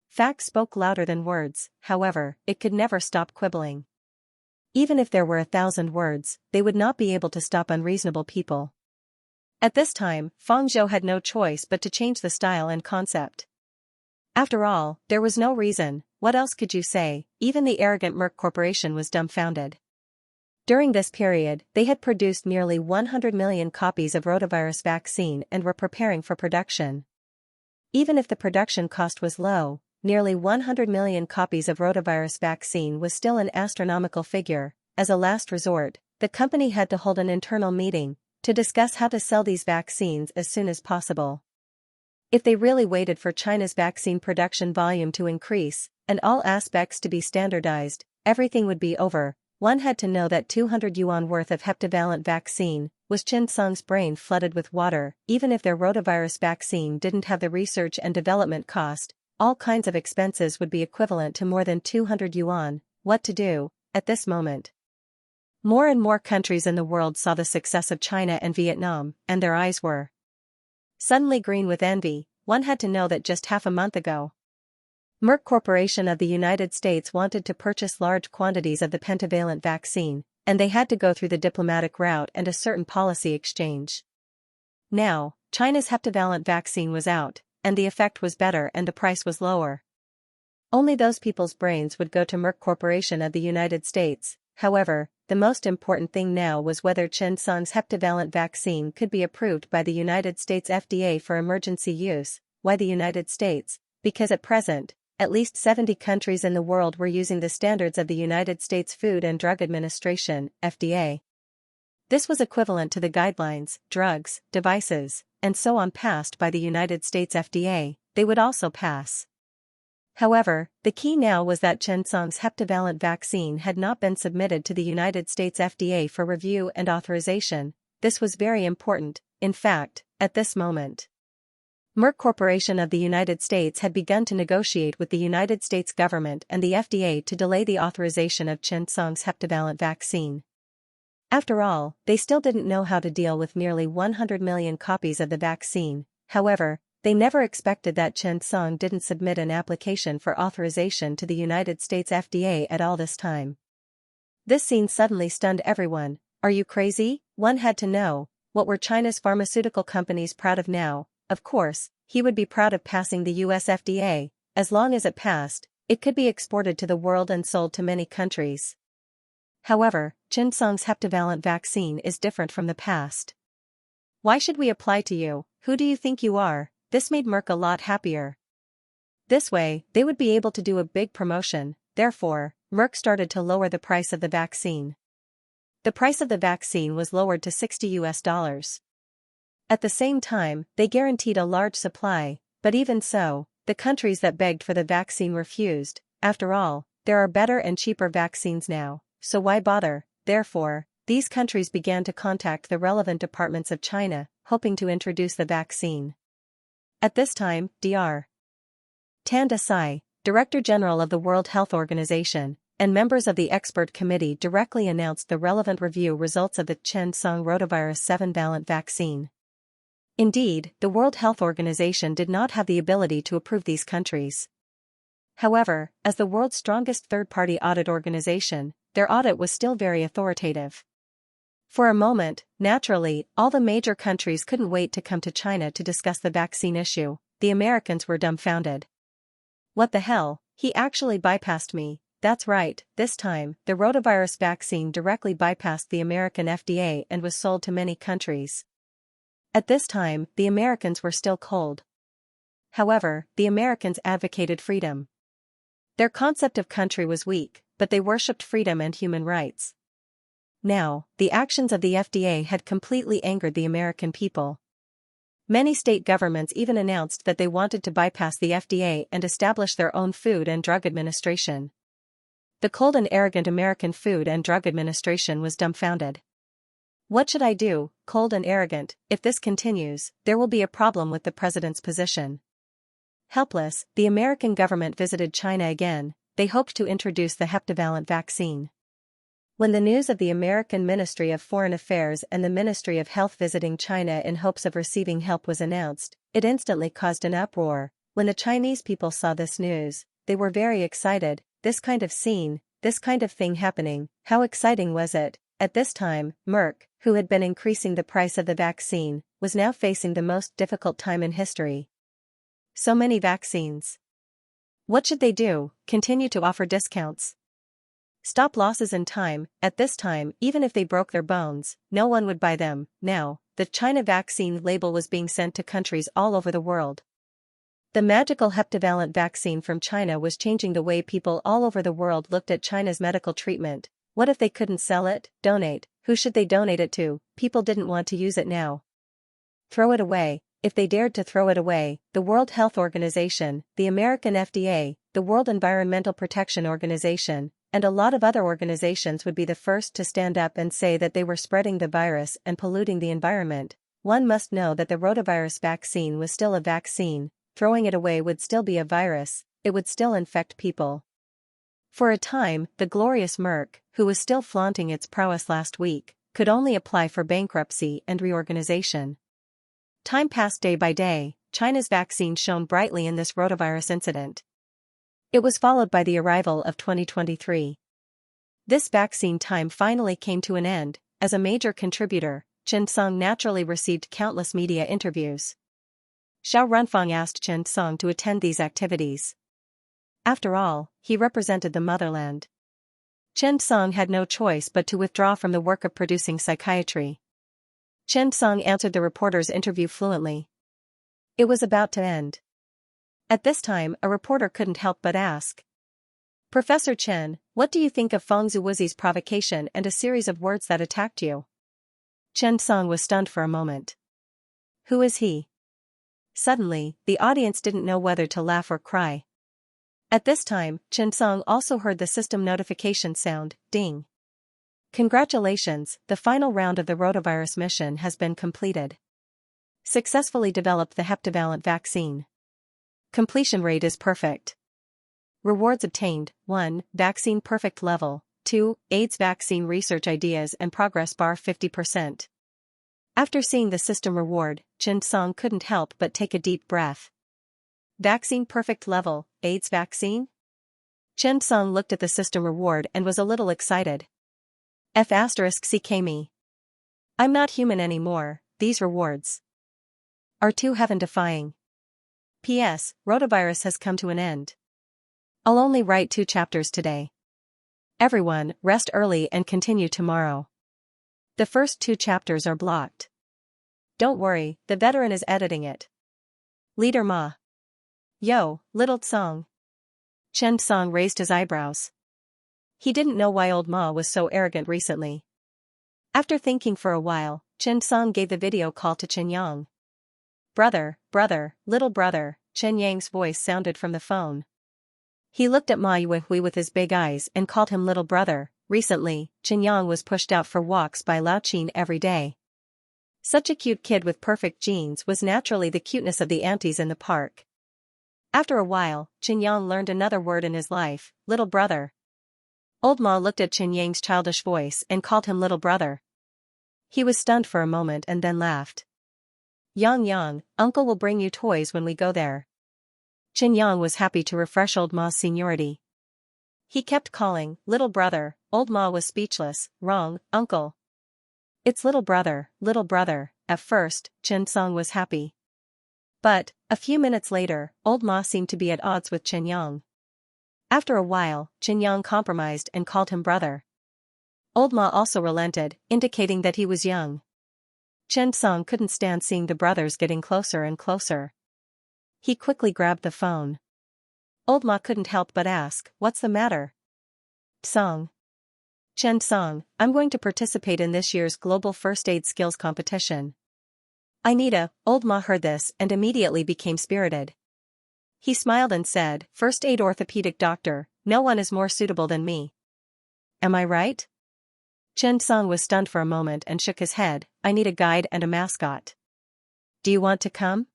Facts spoke louder than words, however, it could never stop quibbling. Even if there were 1,000 words, they would not be able to stop unreasonable people. At this time, Fangzhou had no choice but to change the style and concept. After all, there was no reason, what else could you say? Even the arrogant Merck Corporation was dumbfounded. During this period, they had produced nearly 100 million copies of rotavirus vaccine and were preparing for production. Even if the production cost was low, nearly 100 million copies of rotavirus vaccine was still an astronomical figure. As a last resort, the company had to hold an internal meeting to discuss how to sell these vaccines as soon as possible. If they really waited for China's vaccine production volume to increase and all aspects to be standardized, everything would be over. One had to know that 200 yuan worth of heptavalent vaccine was Xianxia's brain flooded with water. Even if their rotavirus vaccine didn't have the research and development cost, all kinds of expenses would be equivalent to more than 200 yuan. What to do at this moment? More and more countries in the world saw the success of China and Vietnam, and their eyes were suddenly green with envy. One had to know that just half a month ago, Merck Corporation of the United States wanted to purchase large quantities of the pentavalent vaccine, and they had to go through the diplomatic route and a certain policy exchange. Now, China's heptavalent vaccine was out, and the effect was better and the price was lower. Only those people's brains would go to Merck Corporation of the United States. However, the most important thing now was whether Xianxia's heptavalent vaccine could be approved by the United States FDA for emergency use. Why the United States? Because at present, at least 70 countries in the world were using the standards of the United States Food and Drug Administration, FDA. This was equivalent to the guidelines, drugs, devices, and so on passed by the United States FDA. They would also pass. However, the key now was that Xianxia's heptavalent vaccine had not been submitted to the United States FDA for review and authorization. This was very important. In fact, at this moment, Merck Corporation of the United States had begun to negotiate with the United States government and the FDA to delay the authorization of Xianxia's heptavalent vaccine. After all, they still didn't know how to deal with nearly 100 million copies of the vaccine. However, they never expected that Xianxia didn't submit an application for authorization to the United States FDA at all this time. This scene suddenly stunned everyone. Are you crazy? One had to know, what were China's pharmaceutical companies proud of now? Of course, he would be proud of passing the US FDA. As long as it passed, it could be exported to the world and sold to many countries. However, Xianxia's heptavalent vaccine is different from the past. Why should we apply to you? Who do you think you are? This made Merck a lot happier. This way, they would be able to do a big promotion. Therefore, Merck started to lower the price of the vaccine. The price of the vaccine was lowered to $60. At the same time, they guaranteed a large supply, but even so, the countries that begged for the vaccine refused. After all, there are better and cheaper vaccines now, so why bother? Therefore, these countries began to contact the relevant departments of China, hoping to introduce the vaccine. At this time, Dr. Tan Desai, Director General of the World Health Organization, and members of the expert committee directly announced the relevant review results of the Xianxia rotavirus 7-valent vaccine. Indeed, the World Health Organization did not have the ability to approve these countries. However, as the world's strongest third-party audit organization, their audit was still very authoritative. For a moment, naturally, all the major countries couldn't wait to come to China to discuss the vaccine issue. The Americans were dumbfounded. What the hell, he actually bypassed me. that's right, this time, the rotavirus vaccine directly bypassed the American FDA and was sold to many countries. At this time, the Americans were still cold. However, the Americans advocated freedom. Their concept of country was weak, but they worshipped freedom and human rights. Now, the actions of the FDA had completely angered the American people. Many state governments even announced that they wanted to bypass the FDA and establish their own Food and Drug Administration. The cold and arrogant American Food and Drug Administration was dumbfounded. What should I do, cold and arrogant? If this continues, there will be a problem with the president's position. Helpless, the American government visited China again. They hoped to introduce the heptavalent vaccine. When the news of the American Ministry of Foreign Affairs and the Ministry of Health visiting China in hopes of receiving help was announced, it instantly caused an uproar. When the Chinese people saw this news, they were very excited. This kind of scene, this kind of thing happening, how exciting was it? At this time, Merck, who had been increasing the price of the vaccine, was now facing the most difficult time in history. So many vaccines. What should they do? Continue to offer discounts? Stop losses in time? At this time, even if they broke their bones, no one would buy them. Now, the China vaccine label was being sent to countries all over the world. The magical heptavalent vaccine from China was changing the way people all over the world looked at China's medical treatment. What if they couldn't sell it? Donate. Who should they donate it to? People didn't want to use it now. Throw it away. If they dared to throw it away, the World Health Organization, the American FDA, the World Environmental Protection Organization, and a lot of other organizations would be the first to stand up and say that they were spreading the virus and polluting the environment. One must know that the rotavirus vaccine was still a vaccine. Throwing it away would still be a virus, it would still infect people. For a time, the glorious Merck, who was still flaunting its prowess last week, could only apply for bankruptcy and reorganization. Time passed day by day. China's vaccine shone brightly in this rotavirus incident. It was followed by the arrival of 2023. This vaccine time finally came to an end. As a major contributor, Chen Song naturally received countless media interviews. Xiao Runfang asked Chen Song to attend these activities. After all, he represented the motherland. Chen Song had no choice but to withdraw from the work of producing psychiatry. Chen Song answered the reporter's interview fluently. It was about to end. At this time, a reporter couldn't help but ask, Professor Chen, what do you think of Feng Zuozi's provocation and a series of words that attacked you? Chen Song was stunned for a moment. Who is he? Suddenly, the audience didn't know whether to laugh or cry. At this time, Chen Song also heard the system notification sound, ding. Congratulations, the final round of the rotavirus mission has been completed. Successfully developed the heptavalent vaccine. Completion rate is perfect. Rewards obtained: 1. Vaccine perfect level. 2. AIDS vaccine research ideas and progress bar 50%. After seeing the system reward, Chen Song couldn't help but take a deep breath. Vaccine perfect level, AIDS vaccine? Chen Song looked at the system reward and was a little excited. CKME. I'm not human anymore, these rewards are too heaven-defying. P.S. Rotavirus has come to an end. I'll only write 2 chapters today. Everyone, rest early and continue tomorrow. The first 2 chapters are blocked. Don't worry, the veteran is editing it. Leader Ma. Yo, little Tsong. Chen Song raised his eyebrows. He didn't know why old Ma was so arrogant recently. After thinking for a while, Chen Song gave the video call to Chen Yang. Brother, little brother, Chen Yang's voice sounded from the phone. He looked at Ma Yuehui with his big eyes and called him little brother. Recently, Chen Yang was pushed out for walks by Lao Qin every day. Such a cute kid with perfect genes was naturally the cuteness of the aunties in the park. After a while, Chen Yang learned another word in his life, little brother. Old Ma looked at Chen Yang's childish voice and called him little brother. He was stunned for a moment and then laughed. Yang, uncle will bring you toys when we go there. Chen Yang was happy to refresh old Ma's seniority. He kept calling, little brother. Old Ma was speechless. Wrong, uncle. It's little brother. At first, Chen Song was happy. But, a few minutes later, old Ma seemed to be at odds with Chen Yang. After a while, Xianxia compromised and called him brother. Old Ma also relented, indicating that he was young. Chen Song couldn't stand seeing the brothers getting closer and closer. He quickly grabbed the phone. Old Ma couldn't help but ask, "What's the matter?" "Song. Chen Song, I'm going to participate in this year's Global First Aid Skills Competition. I need a..." Old Ma heard this and immediately became spirited. He smiled and said, "First aid orthopedic doctor, no one is more suitable than me. Am I right?" Chen Song was stunned for a moment and shook his head. "I need a guide and a mascot. Do you want to come?"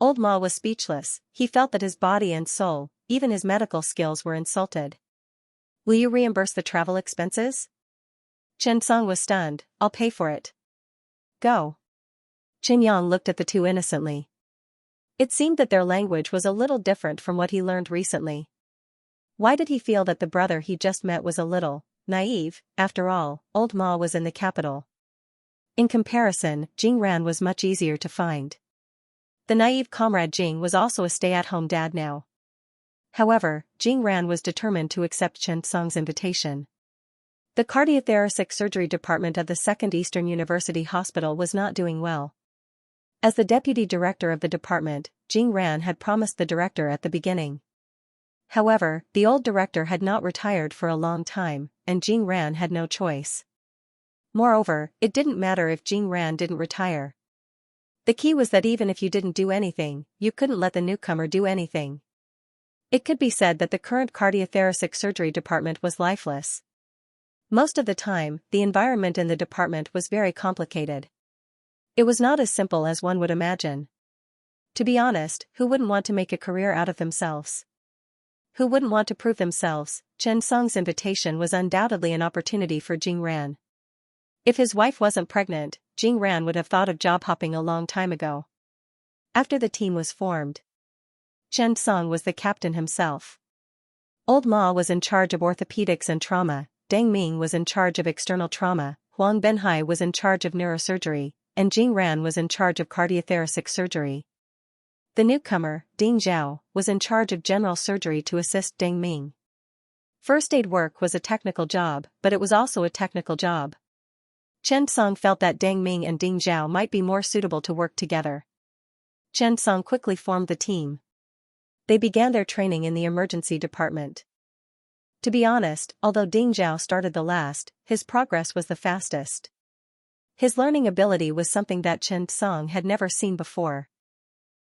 Old Ma was speechless. He felt that his body and soul, even his medical skills, were insulted. "Will you reimburse the travel expenses?" Chen Song was stunned. "I'll pay for it. Go." Xianxia looked at the two innocently. It seemed that their language was a little different from what he learned recently. Why did he feel that the brother he just met was a little naive? After all, Old Ma was in the capital. In comparison, Jing Ran was much easier to find. The naive comrade Jing was also a stay-at-home dad now. However, Jing Ran was determined to accept Chen Song's invitation. The cardiothoracic surgery department of the Second Eastern University Hospital was not doing well. As the deputy director of the department, Jing Ran had promised the director at the beginning. However, the old director had not retired for a long time, and Jing Ran had no choice. Moreover, it didn't matter if Jing Ran didn't retire. The key was that even if you didn't do anything, you couldn't let the newcomer do anything. It could be said that the current cardiothoracic surgery department was lifeless. Most of the time, the environment in the department was very complicated. It was not as simple as one would imagine. To be honest, who wouldn't want to make a career out of themselves? Who wouldn't want to prove themselves? Chen Song's invitation was undoubtedly an opportunity for Jing Ran. If his wife wasn't pregnant, Jing Ran would have thought of job hopping a long time ago. After the team was formed, Chen Song was the captain himself. Old Ma was in charge of orthopedics and trauma, Deng Ming was in charge of external trauma, Huang Benhai was in charge of neurosurgery, and Jing Ran was in charge of cardiothoracic surgery. The newcomer, Ding Zhao, was in charge of general surgery to assist Deng Ming. First aid work was a technical job, but it was also a technical job. Chen Song felt that Deng Ming and Ding Zhao might be more suitable to work together. Chen Song quickly formed the team. They began their training in the emergency department. To be honest, although Ding Zhao started the last, his progress was the fastest. His learning ability was something that Chen Song had never seen before.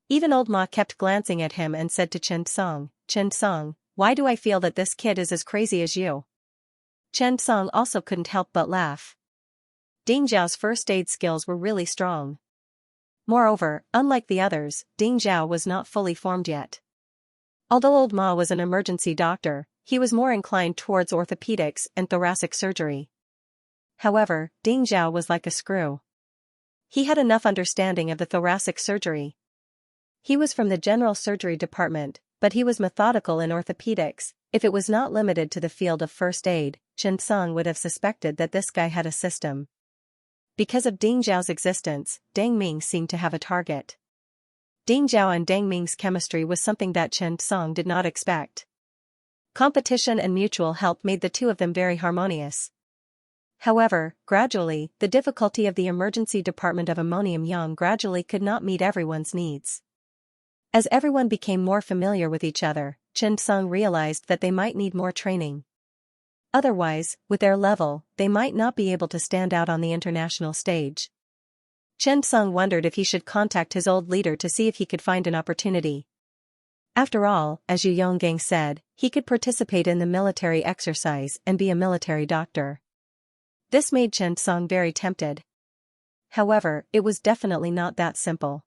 Even Old Ma kept glancing at him and said to Chen Song, why do I feel that this kid is as crazy as you?" Chen Song also couldn't help but laugh. Ding Zhao's first aid skills were really strong. Moreover, unlike the others, Ding Zhao was not fully formed yet. Although Old Ma was an emergency doctor, he was more inclined towards orthopedics and thoracic surgery. However, Ding Zhao was like a screw. He had enough understanding of the thoracic surgery. He was from the general surgery department, but he was methodical in orthopedics. If it was not limited to the field of first aid, Chen Song would have suspected that this guy had a system. Because of Ding Zhao's existence, Deng Ming seemed to have a target. Ding Zhao and Deng Ming's chemistry was something that Chen Song did not expect. Competition and mutual help made the two of them very harmonious. However, gradually, the difficulty of the emergency department of Ammonium Yang gradually could not meet everyone's needs. As everyone became more familiar with each other, Chen Song realized that they might need more training. Otherwise, with their level, they might not be able to stand out on the international stage. Chen Song wondered if he should contact his old leader to see if he could find an opportunity. After all, as Yu Yonggang said, he could participate in the military exercise and be a military doctor. This made Chen Song very tempted. However, it was definitely not that simple.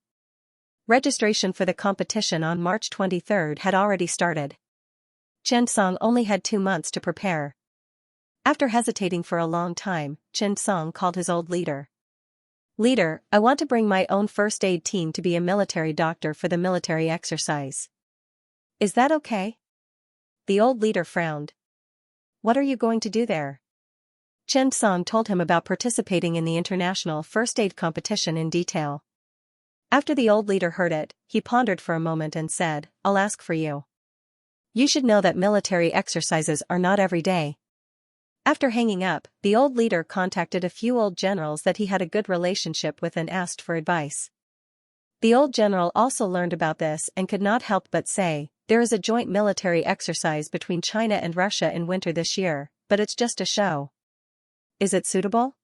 Registration for the competition on March 23 had already started. Chen Song only had 2 months to prepare. After hesitating for a long time, Chen Song called his old leader. "Leader, I want to bring my own first aid team to be a military doctor for the military exercise. Is that okay?" The old leader frowned. "What are you going to do there?" Chen Song told him about participating in the international first aid competition in detail. After the old leader heard it, he pondered for a moment and said, "I'll ask for you." You should know that military exercises are not every day. After hanging up, the old leader contacted a few old generals that he had a good relationship with and asked for advice. The old general also learned about this and could not help but say, "There is a joint military exercise between China and Russia in winter this year, but it's just a show. Is it suitable?"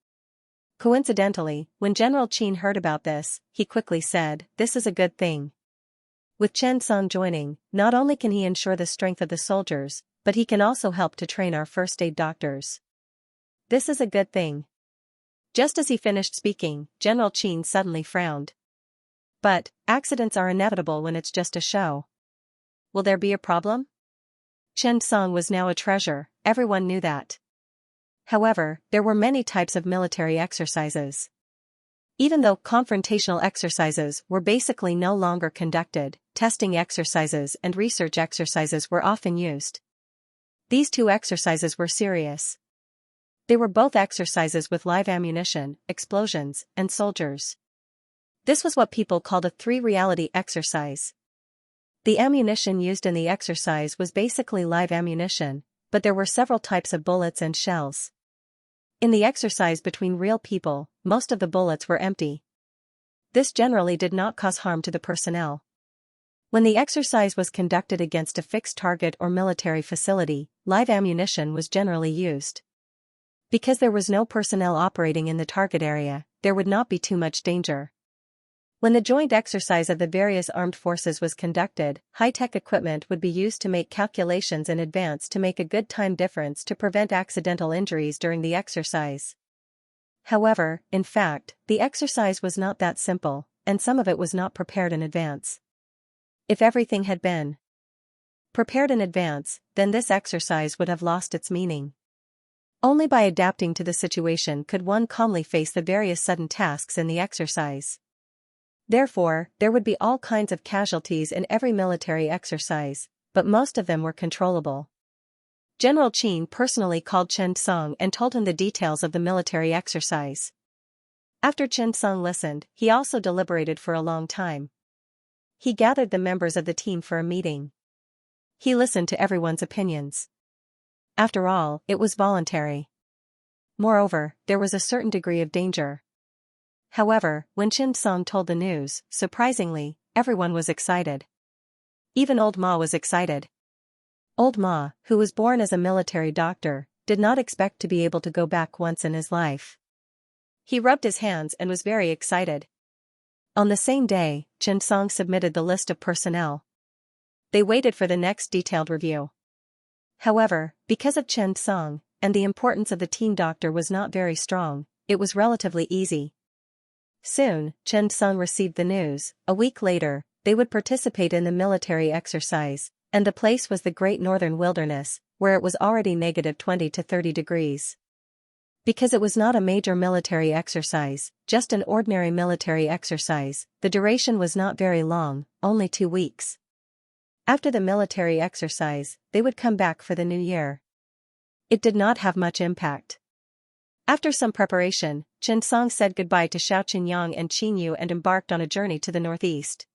Coincidentally, when General Qin heard about this, he quickly said, "This is a good thing." With Chen Song joining, not only can he ensure the strength of the soldiers, but he can also help to train our first aid doctors. This is a good thing. Just as he finished speaking, General Qin suddenly frowned. "But, accidents are inevitable when it's just a show. Will there be a problem?" Chen Song was now a treasure, everyone knew that. However, there were many types of military exercises. Even though confrontational exercises were basically no longer conducted, testing exercises and research exercises were often used. These two exercises were serious. They were both exercises with live ammunition, explosions, and soldiers. This was what people called a three-reality exercise. The ammunition used in the exercise was basically live ammunition, but there were several types of bullets and shells. In the exercise between real people, most of the bullets were empty. This generally did not cause harm to the personnel. When the exercise was conducted against a fixed target or military facility, live ammunition was generally used. Because there was no personnel operating in the target area, there would not be too much danger. When the joint exercise of the various armed forces was conducted, high-tech equipment would be used to make calculations in advance to make a good time difference to prevent accidental injuries during the exercise. However, in fact, the exercise was not that simple, and some of it was not prepared in advance. If everything had been prepared in advance, then this exercise would have lost its meaning. Only by adapting to the situation could one calmly face the various sudden tasks in the exercise. Therefore, there would be all kinds of casualties in every military exercise, but most of them were controllable. General Qin personally called Chen Song and told him the details of the military exercise. After Chen Song listened, he also deliberated for a long time. He gathered the members of the team for a meeting. He listened to everyone's opinions. After all, it was voluntary. Moreover, there was a certain degree of danger. However, when Chen Song told the news, surprisingly, everyone was excited. Even Old Ma was excited. Old Ma, who was born as a military doctor, did not expect to be able to go back once in his life. He rubbed his hands and was very excited. On the same day, Chen Song submitted the list of personnel. They waited for the next detailed review. However, because of Chen Song, and the importance of the team doctor was not very strong, it was relatively easy. Soon, Chen Song received the news. A week later, they would participate in the military exercise, and the place was the Great Northern Wilderness, where it was already -20 to 30 degrees. Because it was not a major military exercise, just an ordinary military exercise, the duration was not very long, only 2 weeks. After the military exercise, they would come back for the new year. It did not have much impact. After some preparation, Chen Song said goodbye to Xiao Qinyang and Qin Yu and embarked on a journey to the northeast.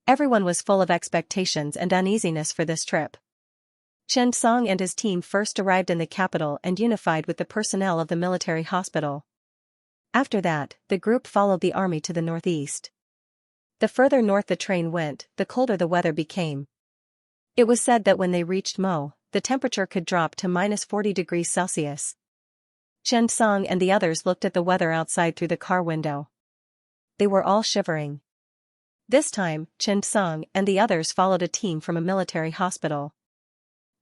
Everyone was full of expectations and uneasiness for this trip. Chen Song and his team first arrived in the capital and unified with the personnel of the military hospital. After that, the group followed the army to the northeast. The further north the train went, the colder the weather became. It was said that when they reached Mo, the temperature could drop to -40 degrees Celsius. Chen Song and the others looked at the weather outside through the car window. They were all shivering. This time, Chen Song and the others followed a team from a military hospital.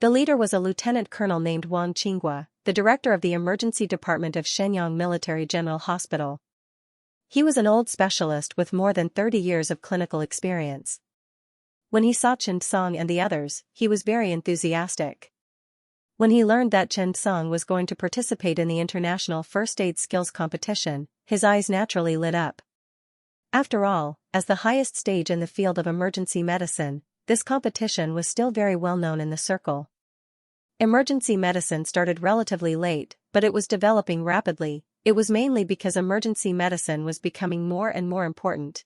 The leader was a lieutenant colonel named Wang Qinghua, the director of the emergency department of Shenyang Military General Hospital. He was an old specialist with more than 30 years of clinical experience. When he saw Chen Song and the others, he was very enthusiastic. When he learned that Chen Song was going to participate in the international first aid skills competition, his eyes naturally lit up. After all, as the highest stage in the field of emergency medicine, this competition was still very well known in the circle. Emergency medicine started relatively late, but it was developing rapidly. It was mainly because emergency medicine was becoming more and more important.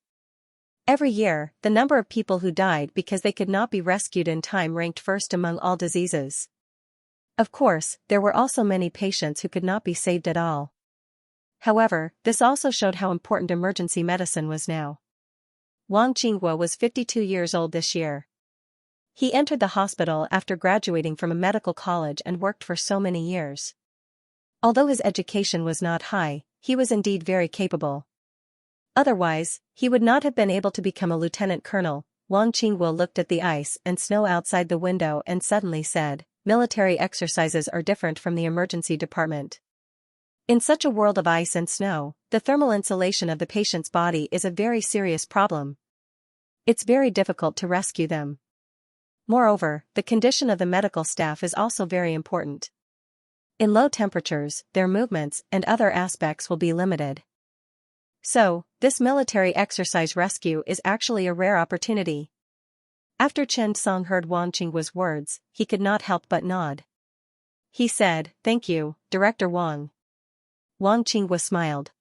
Every year, the number of people who died because they could not be rescued in time ranked first among all diseases. Of course, there were also many patients who could not be saved at all. However, this also showed how important emergency medicine was now. Wang Qingguo was 52 years old this year. He entered the hospital after graduating from a medical college and worked for so many years. Although his education was not high, he was indeed very capable. Otherwise, he would not have been able to become a lieutenant colonel. Wang Qingguo looked at the ice and snow outside the window and suddenly said, "Military exercises are different from the emergency department. In such a world of ice and snow, the thermal insulation of the patient's body is a very serious problem. It's very difficult to rescue them. Moreover, the condition of the medical staff is also very important. In low temperatures, their movements and other aspects will be limited. So, this military exercise rescue is actually a rare opportunity." After Chen Song heard Wang Qingguo's words, he could not help but nod. He said, "Thank you, Director Wang." Wang Qingguo smiled.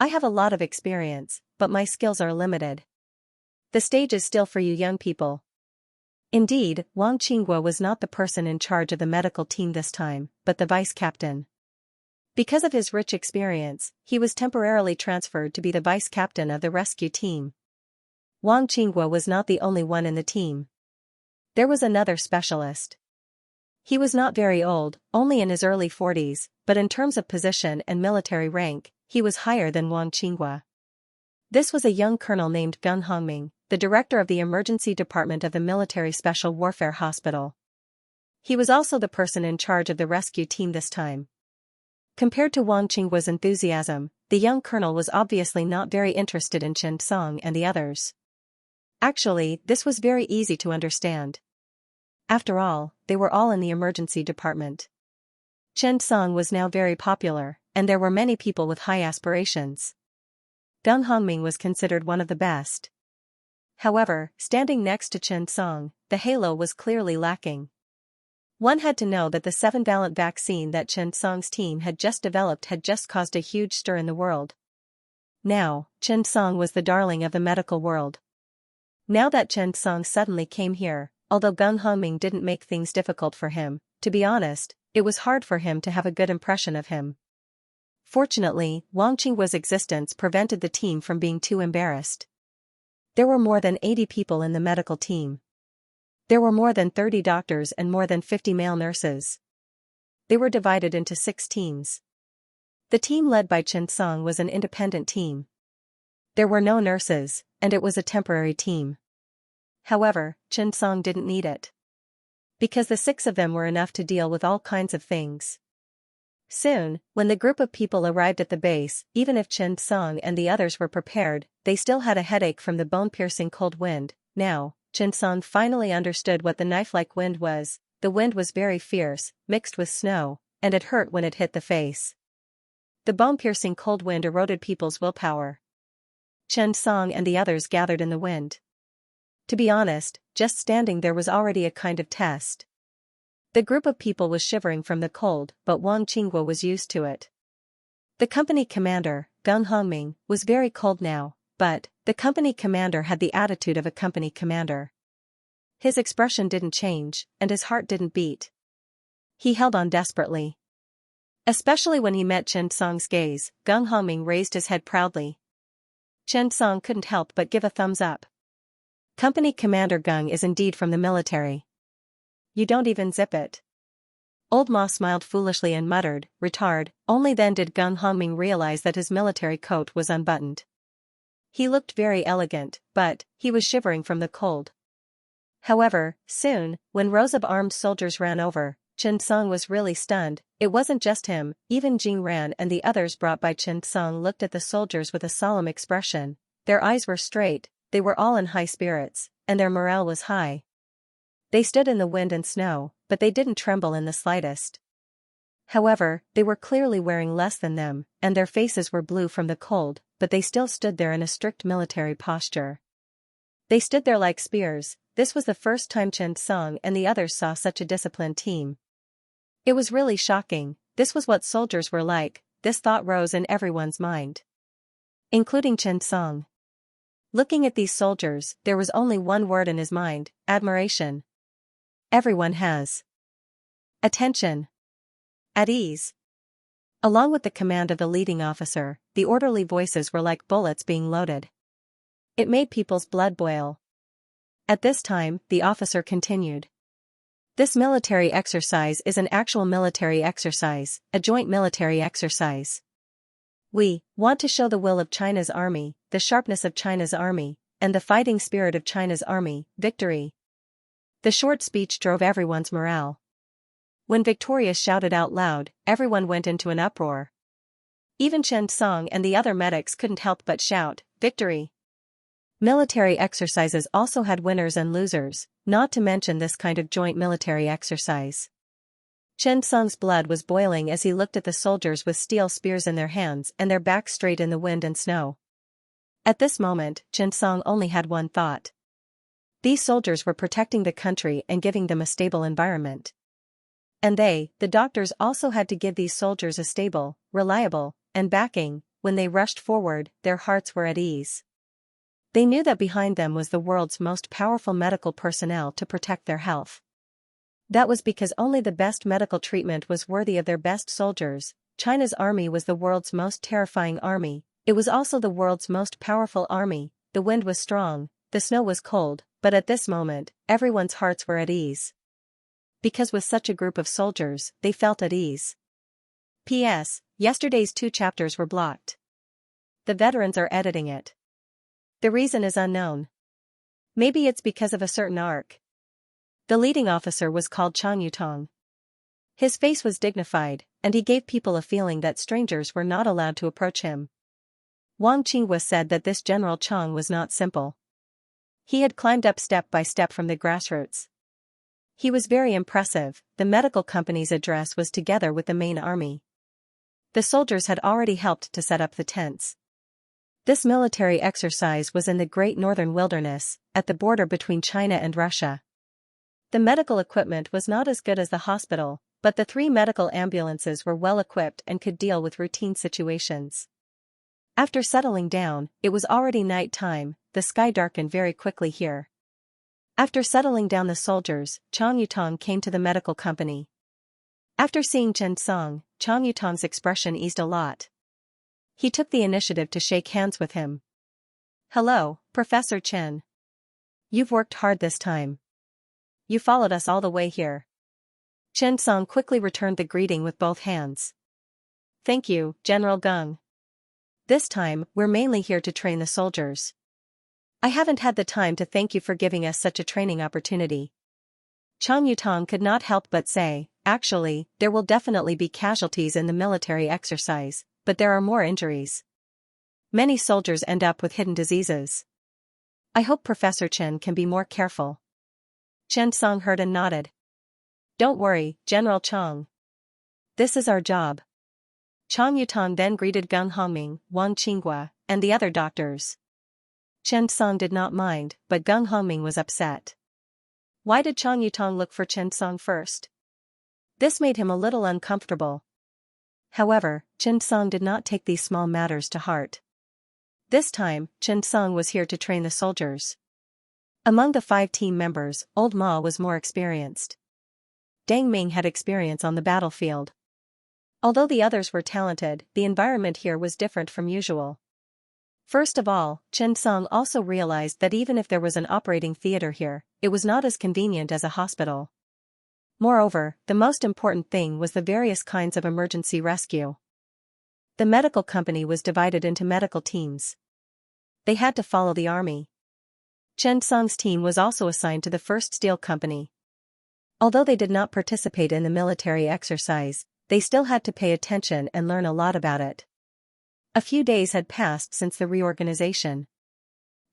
"I have a lot of experience, but my skills are limited. The stage is still for you young people." Indeed, Wang Qingguo was not the person in charge of the medical team this time, but the vice captain. Because of his rich experience, he was temporarily transferred to be the vice captain of the rescue team. Wang Qingguo was not the only one in the team. There was another specialist. He was not very old, only in his early 40s, but in terms of position and military rank, he was higher than Wang Qingguo. This was a young colonel named Gun Hongming, the director of the emergency department of the military special warfare hospital. He was also the person in charge of the rescue team this time. Compared to Wang Qingguo's enthusiasm, the young colonel was obviously not very interested in Chen Song and the others. Actually, this was very easy to understand. After all, they were all in the emergency department. Chen Song was now very popular, and there were many people with high aspirations. Gun Hongming was considered one of the best. However, standing next to Chen Song, the halo was clearly lacking. One had to know that the 7-valent vaccine that Chen Song's team had just developed had just caused a huge stir in the world. Now, Chen Song was the darling of the medical world. Now that Chen Song suddenly came here, although Gun Hongming didn't make things difficult for him, to be honest, it was hard for him to have a good impression of him. Fortunately, Wang Qingguo's existence prevented the team from being too embarrassed. There were more than 80 people in the medical team. There were more than 30 doctors and more than 50 male nurses. They were divided into 6 teams. The team led by Chen Song was an independent team. There were no nurses, and it was a temporary team. However, Chen Song didn't need it. Because the 6 of them were enough to deal with all kinds of things. Soon, when the group of people arrived at the base, even if Chen Song and the others were prepared, they still had a headache from the bone-piercing cold wind. Now, Chen Song finally understood what the knife-like wind was. The wind was very fierce, mixed with snow, and it hurt when it hit the face. The bone-piercing cold wind eroded people's willpower. Chen Song and the others gathered in the wind. To be honest, just standing there was already a kind of test. The group of people was shivering from the cold, but Wang Qingguo was used to it. The company commander, Gun Hongming, was very cold now, but the company commander had the attitude of a company commander. His expression didn't change, and his heart didn't beat. He held on desperately. Especially when he met Chen Song's gaze, Gun Hongming raised his head proudly. Chen Song couldn't help but give a thumbs up. Company Commander Gung is indeed from the military. You don't even zip it. Old Ma smiled foolishly and muttered, "Retard." Only then did Gun Hongming realize that his military coat was unbuttoned. He looked very elegant, but he was shivering from the cold. However, soon, when rows of armed soldiers ran over, Chen Song was really stunned. It wasn't just him, even Jing Ran and the others brought by Chen Song looked at the soldiers with a solemn expression. Their eyes were straight, they were all in high spirits, and their morale was high. They stood in the wind and snow, but they didn't tremble in the slightest. However, they were clearly wearing less than them, and their faces were blue from the cold, but they still stood there in a strict military posture. They stood there like spears. This was the first time Chen Song and the others saw such a disciplined team. It was really shocking. This was what soldiers were like. This thought rose in everyone's mind, including Chen Song. Looking at these soldiers, there was only one word in his mind: admiration. Everyone has attention. At ease. Along with the command of the leading officer, the orderly voices were like bullets being loaded. It made people's blood boil. At this time, the officer continued. This military exercise is an actual military exercise, a joint military exercise. We want to show the will of China's army, the sharpness of China's army, and the fighting spirit of China's army, victory. The short speech drove everyone's morale. When Victorious shouted out loud, everyone went into an uproar. Even Chen Song and the other medics couldn't help but shout, victory. Military exercises also had winners and losers, not to mention this kind of joint military exercise. Chen Song's blood was boiling as he looked at the soldiers with steel spears in their hands and their backs straight in the wind and snow. At this moment, Chen Song only had one thought. These soldiers were protecting the country and giving them a stable environment. And they, the doctors, also had to give these soldiers a stable, reliable, and backing. When they rushed forward, their hearts were at ease. They knew that behind them was the world's most powerful medical personnel to protect their health. That was because only the best medical treatment was worthy of their best soldiers. China's army was the world's most terrifying army. It was also the world's most powerful army. The wind was strong, the snow was cold, but at this moment, everyone's hearts were at ease. Because with such a group of soldiers, they felt at ease. P.S. Yesterday's 2 chapters were blocked. The veterans are editing it. The reason is unknown. Maybe it's because of a certain arc. The leading officer was called Chang Yutong. His face was dignified, and he gave people a feeling that strangers were not allowed to approach him. Wang Qinghua said that this General Chang was not simple. He had climbed up step by step from the grassroots. He was very impressive. The medical company's address was together with the main army. The soldiers had already helped to set up the tents. This military exercise was in the Great Northern Wilderness, at the border between China and Russia. The medical equipment was not as good as the hospital, but the 3 medical ambulances were well equipped and could deal with routine situations. After settling down, it was already night time. The sky darkened very quickly here. After settling down the soldiers, Chang Yutong came to the medical company. After seeing Chen Song, Chang Yutong's expression eased a lot. He took the initiative to shake hands with him. Hello, Professor Chen. You've worked hard this time. You followed us all the way here. Chen Song quickly returned the greeting with both hands. Thank you, General Geng. This time, we're mainly here to train the soldiers. I haven't had the time to thank you for giving us such a training opportunity. Chang Yutong could not help but say, actually, there will definitely be casualties in the military exercise, but there are more injuries. Many soldiers end up with hidden diseases. I hope Professor Chen can be more careful. Chen Song heard and nodded. Don't worry, General Chang. This is our job. Chang Yutong then greeted Geng Hongming, Wang Qinghua, and the other doctors. Chen Song did not mind, but Geng Hongming was upset. Why did Chang Yutong look for Chen Song first? This made him a little uncomfortable. However, Chen Song did not take these small matters to heart. This time, Chen Song was here to train the soldiers. Among the 5 team members, Old Ma was more experienced. Deng Ming had experience on the battlefield. Although the others were talented, the environment here was different from usual. First of all, Chen Song also realized that even if there was an operating theater here, it was not as convenient as a hospital. Moreover, the most important thing was the various kinds of emergency rescue. The medical company was divided into medical teams. They had to follow the army. Chen Song's team was also assigned to the 1st Steel Company. Although they did not participate in the military exercise, they still had to pay attention and learn a lot about it. A few days had passed since the reorganization.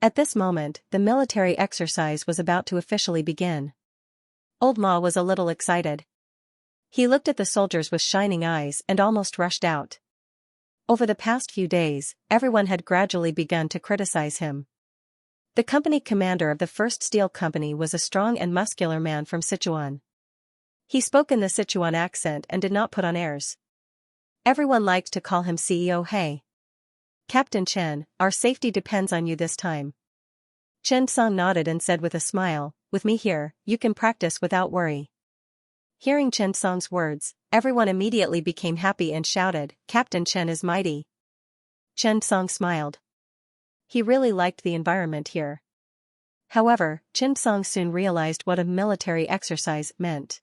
At this moment, the military exercise was about to officially begin. Old Ma was a little excited. He looked at the soldiers with shining eyes and almost rushed out. Over the past few days, everyone had gradually begun to criticize him. The company commander of the 1st Steel Company was a strong and muscular man from Sichuan. He spoke in the Sichuan accent and did not put on airs. Everyone liked to call him CEO He. Captain Chen, our safety depends on you this time. Chen Song nodded and said with a smile, with me here, you can practice without worry. Hearing Chen Song's words, everyone immediately became happy and shouted, Captain Chen is mighty. Chen Song smiled. He really liked the environment here. However, Chen Song soon realized what a military exercise meant.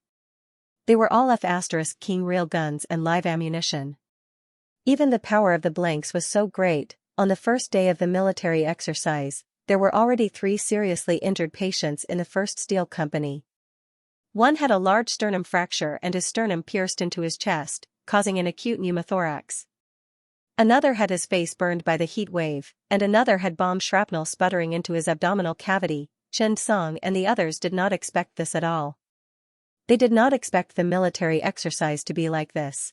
They were all F*King real guns and live ammunition. Even the power of the blanks was so great. On the first day of the military exercise, there were already 3 seriously injured patients in the 1st Steel Company. One had a large sternum fracture and his sternum pierced into his chest, causing an acute pneumothorax. Another had his face burned by the heat wave, and another had bomb shrapnel sputtering into his abdominal cavity. Chen Song and the others did not expect this at all. They did not expect the military exercise to be like this.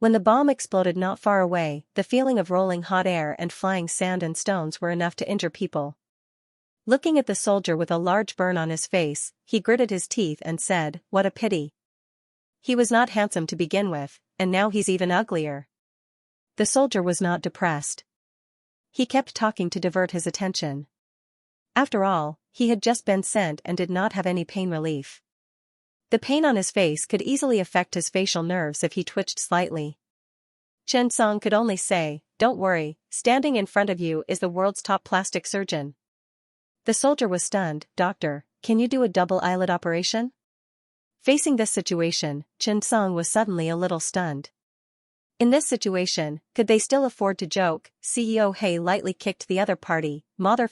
When the bomb exploded not far away, the feeling of rolling hot air and flying sand and stones were enough to injure people. Looking at the soldier with a large burn on his face, he gritted his teeth and said, what a pity. He was not handsome to begin with, and now he's even uglier. The soldier was not depressed. He kept talking to divert his attention. After all, he had just been sent and did not have any pain relief. The pain on his face could easily affect his facial nerves if he twitched slightly. Chen Song could only say, don't worry, standing in front of you is the world's top plastic surgeon. The soldier was stunned. Doctor, can you do a double eyelid operation? Facing this situation, Chen Song was suddenly a little stunned. In this situation, could they still afford to joke? CEO He lightly kicked the other party. Mother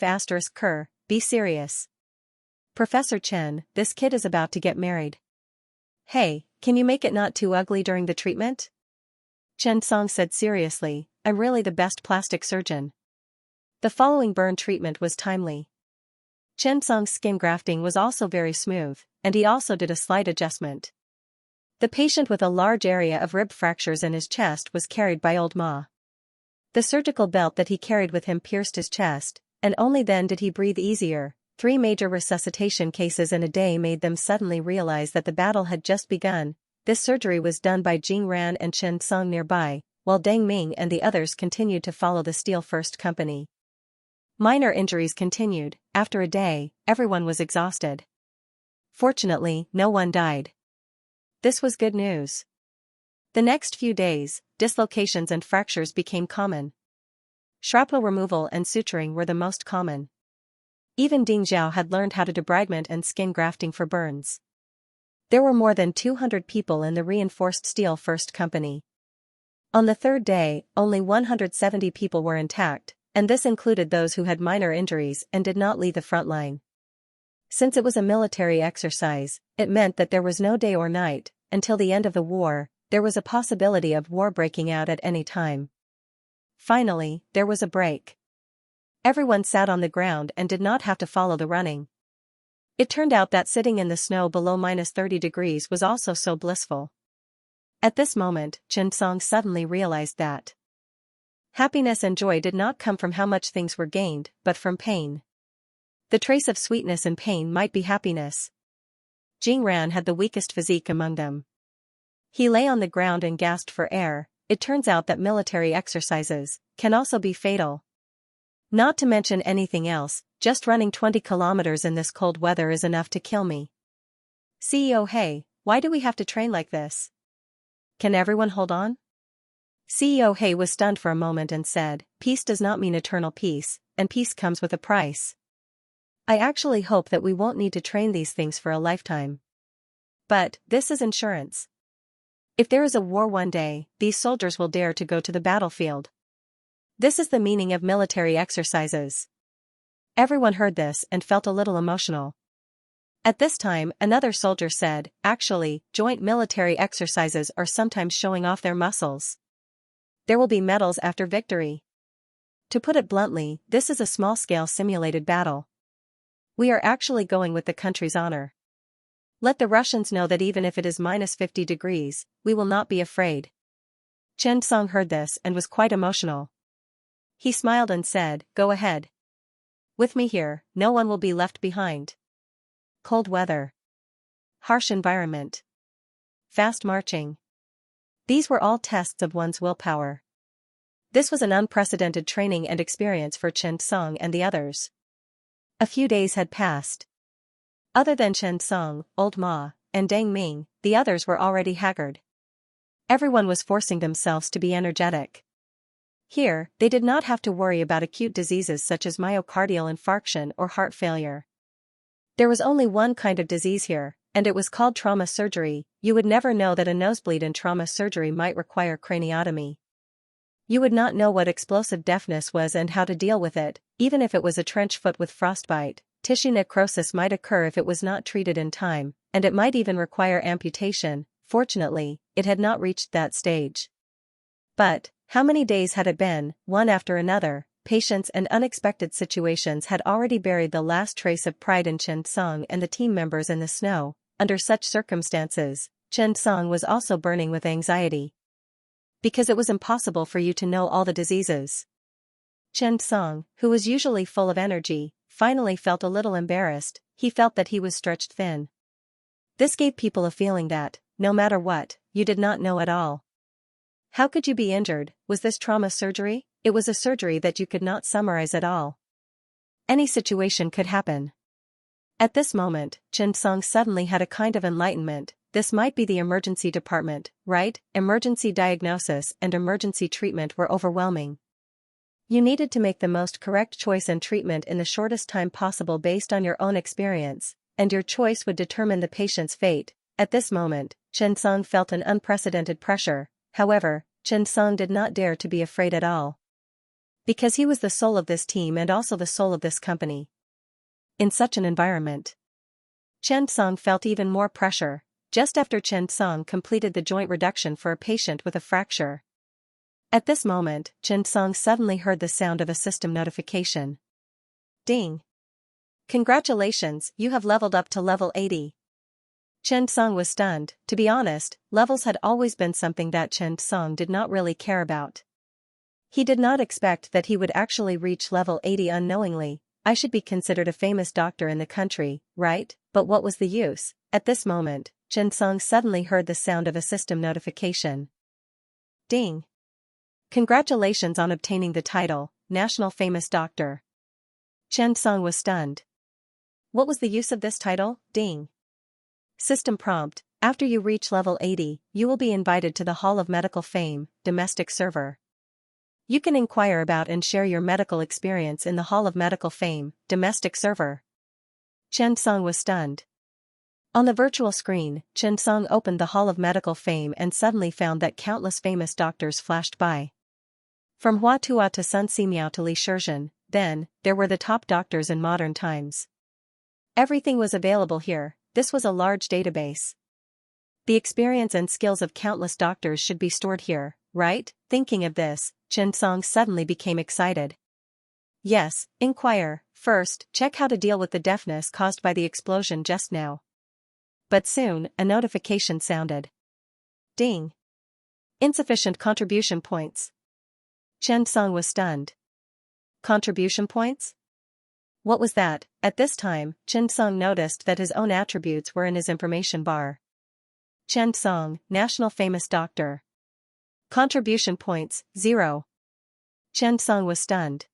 *Ker, be serious. Professor Chen, this kid is about to get married. Hey, can you make it not too ugly during the treatment? Chen Song said seriously, I'm really the best plastic surgeon. The following burn treatment was timely. Chen Song's skin grafting was also very smooth, and he also did a slight adjustment. The patient with a large area of rib fractures in his chest was carried by Old Ma. The surgical belt that he carried with him pierced his chest, and only then did he breathe easier. 3 major resuscitation cases in a day made them suddenly realize that the battle had just begun. This surgery was done by Jing Ran and Chen Song nearby, while Deng Ming and the others continued to follow the Steel First Company. Minor injuries continued. After a day, everyone was exhausted. Fortunately, no one died. This was good news. The next few days, dislocations and fractures became common. Shrapnel removal and suturing were the most common. Even Ding Zhao had learned how to debridement and skin grafting for burns. There were more than 200 people in the reinforced Steel First Company. On the 3rd day, only 170 people were intact, and this included those who had minor injuries and did not leave the front line. Since it was a military exercise, it meant that there was no day or night. Until the end of the war, there was a possibility of war breaking out at any time. Finally, there was a break. Everyone sat on the ground and did not have to follow the running. It turned out that sitting in the snow below -30 degrees was also so blissful. At this moment, Chen Song suddenly realized that happiness and joy did not come from how much things were gained, but from pain. The trace of sweetness in pain might be happiness. Jing Ran had the weakest physique among them. He lay on the ground and gasped for air. It turns out that military exercises can also be fatal. Not to mention anything else, just running 20 kilometers in this cold weather is enough to kill me. CEO He, why do we have to train like this? Can everyone hold on? CEO He was stunned for a moment and said, peace does not mean eternal peace, and peace comes with a price. I actually hope that we won't need to train these things for a lifetime. But, this is insurance. If there is a war one day, these soldiers will dare to go to the battlefield. This is the meaning of military exercises. Everyone heard this and felt a little emotional. At this time, another soldier said, actually, joint military exercises are sometimes showing off their muscles. There will be medals after victory. To put it bluntly, this is a small-scale simulated battle. We are actually going with the country's honor. Let the Russians know that even if it is -50 degrees, we will not be afraid. Chen Song heard this and was quite emotional. He smiled and said, go ahead. With me here, no one will be left behind. Cold weather. Harsh environment. Fast marching. These were all tests of one's willpower. This was an unprecedented training and experience for Chen Song and the others. A few days had passed. Other than Chen Song, Old Ma, and Deng Ming, the others were already haggard. Everyone was forcing themselves to be energetic. Here, they did not have to worry about acute diseases such as myocardial infarction or heart failure. There was only one kind of disease here, and it was called trauma surgery. You would never know that a nosebleed in trauma surgery might require craniotomy. You would not know what explosive deafness was and how to deal with it, even if it was a trench foot with frostbite. Tissue necrosis might occur if it was not treated in time, and it might even require amputation. Fortunately, it had not reached that stage. But, how many days had it been? One after another, patients and unexpected situations had already buried the last trace of pride in Chen Song and the team members in the snow. Under such circumstances, Chen Song was also burning with anxiety. Because it was impossible for you to know all the diseases. Chen Song, who was usually full of energy, finally felt a little embarrassed. He felt that he was stretched thin. This gave people a feeling that, no matter what, you did not know at all. How could you be injured? Was this trauma surgery? It was a surgery that you could not summarize at all. Any situation could happen. At this moment, Chen Song suddenly had a kind of enlightenment. This might be the emergency department, right? Emergency diagnosis and emergency treatment were overwhelming. You needed to make the most correct choice and treatment in the shortest time possible based on your own experience, and your choice would determine the patient's fate. At this moment, Chen Song felt an unprecedented pressure. However, Chen Song did not dare to be afraid at all. Because he was the soul of this team and also the soul of this company. In such an environment, Chen Song felt even more pressure. Just after Chen Song completed the joint reduction for a patient with a fracture. At this moment, Chen Song suddenly heard the sound of a system notification. Ding! Congratulations, you have leveled up to level 80. Chen Song was stunned. To be honest, levels had always been something that Chen Song did not really care about. He did not expect that he would actually reach level 80 unknowingly. I should be considered a famous doctor in the country, right? But what was the use? At this moment, Chen Song suddenly heard the sound of a system notification. Ding! Congratulations on obtaining the title, National Famous Doctor. Chen Song was stunned. What was the use of this title? Ding! System prompt: after you reach level 80, you will be invited to the Hall of Medical Fame, domestic server. You can inquire about and share your medical experience in the Hall of Medical Fame, domestic server. Chen Song was stunned. On the virtual screen, Chen Song opened the Hall of Medical Fame and suddenly found that countless famous doctors flashed by. From Hua Tuo to Sun Simiao to Li Shizhen, then, there were the top doctors in modern times. Everything was available here. This was a large database. The experience and skills of countless doctors should be stored here, right? Thinking of this, Chen Song suddenly became excited. Yes, inquire. First, check how to deal with the deafness caused by the explosion just now. But soon, a notification sounded. Ding! Insufficient contribution points. Chen Song was stunned. Contribution points? What was that? At this time, Chen Song noticed that his own attributes were in his information bar. Chen Song, National Famous Doctor. Contribution points, 0. Chen Song was stunned.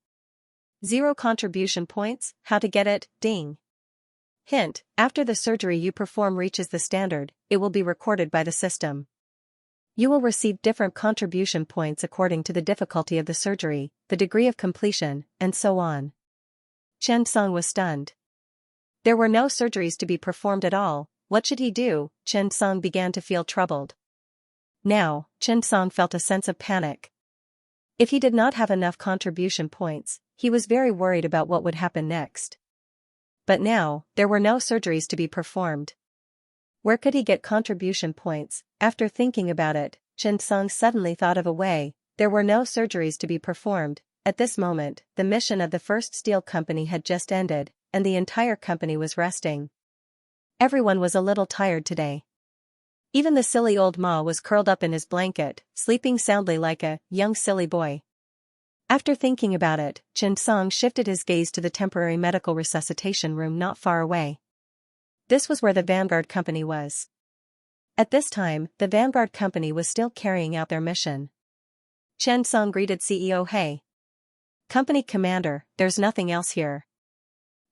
0 contribution points, how to get it? Ding! Hint: after the surgery you perform reaches the standard, it will be recorded by the system. You will receive different contribution points according to the difficulty of the surgery, the degree of completion, and so on. Chen Song was stunned. There were no surgeries to be performed at all. What should he do? Chen Song began to feel troubled. Now, Chen Song felt a sense of panic. If he did not have enough contribution points, he was very worried about what would happen next. But now, there were no surgeries to be performed. Where could he get contribution points? After thinking about it, Chen Song suddenly thought of a way. There were no surgeries to be performed. At this moment, the mission of the first steel company had just ended, and the entire company was resting. Everyone was a little tired today. Even the silly old Ma was curled up in his blanket, sleeping soundly like a young silly boy. After thinking about it, Chen Song shifted his gaze to the temporary medical resuscitation room not far away. This was where the Vanguard Company was. At this time, the Vanguard Company was still carrying out their mission. Chen Song greeted CEO He. Company commander, there's nothing else here.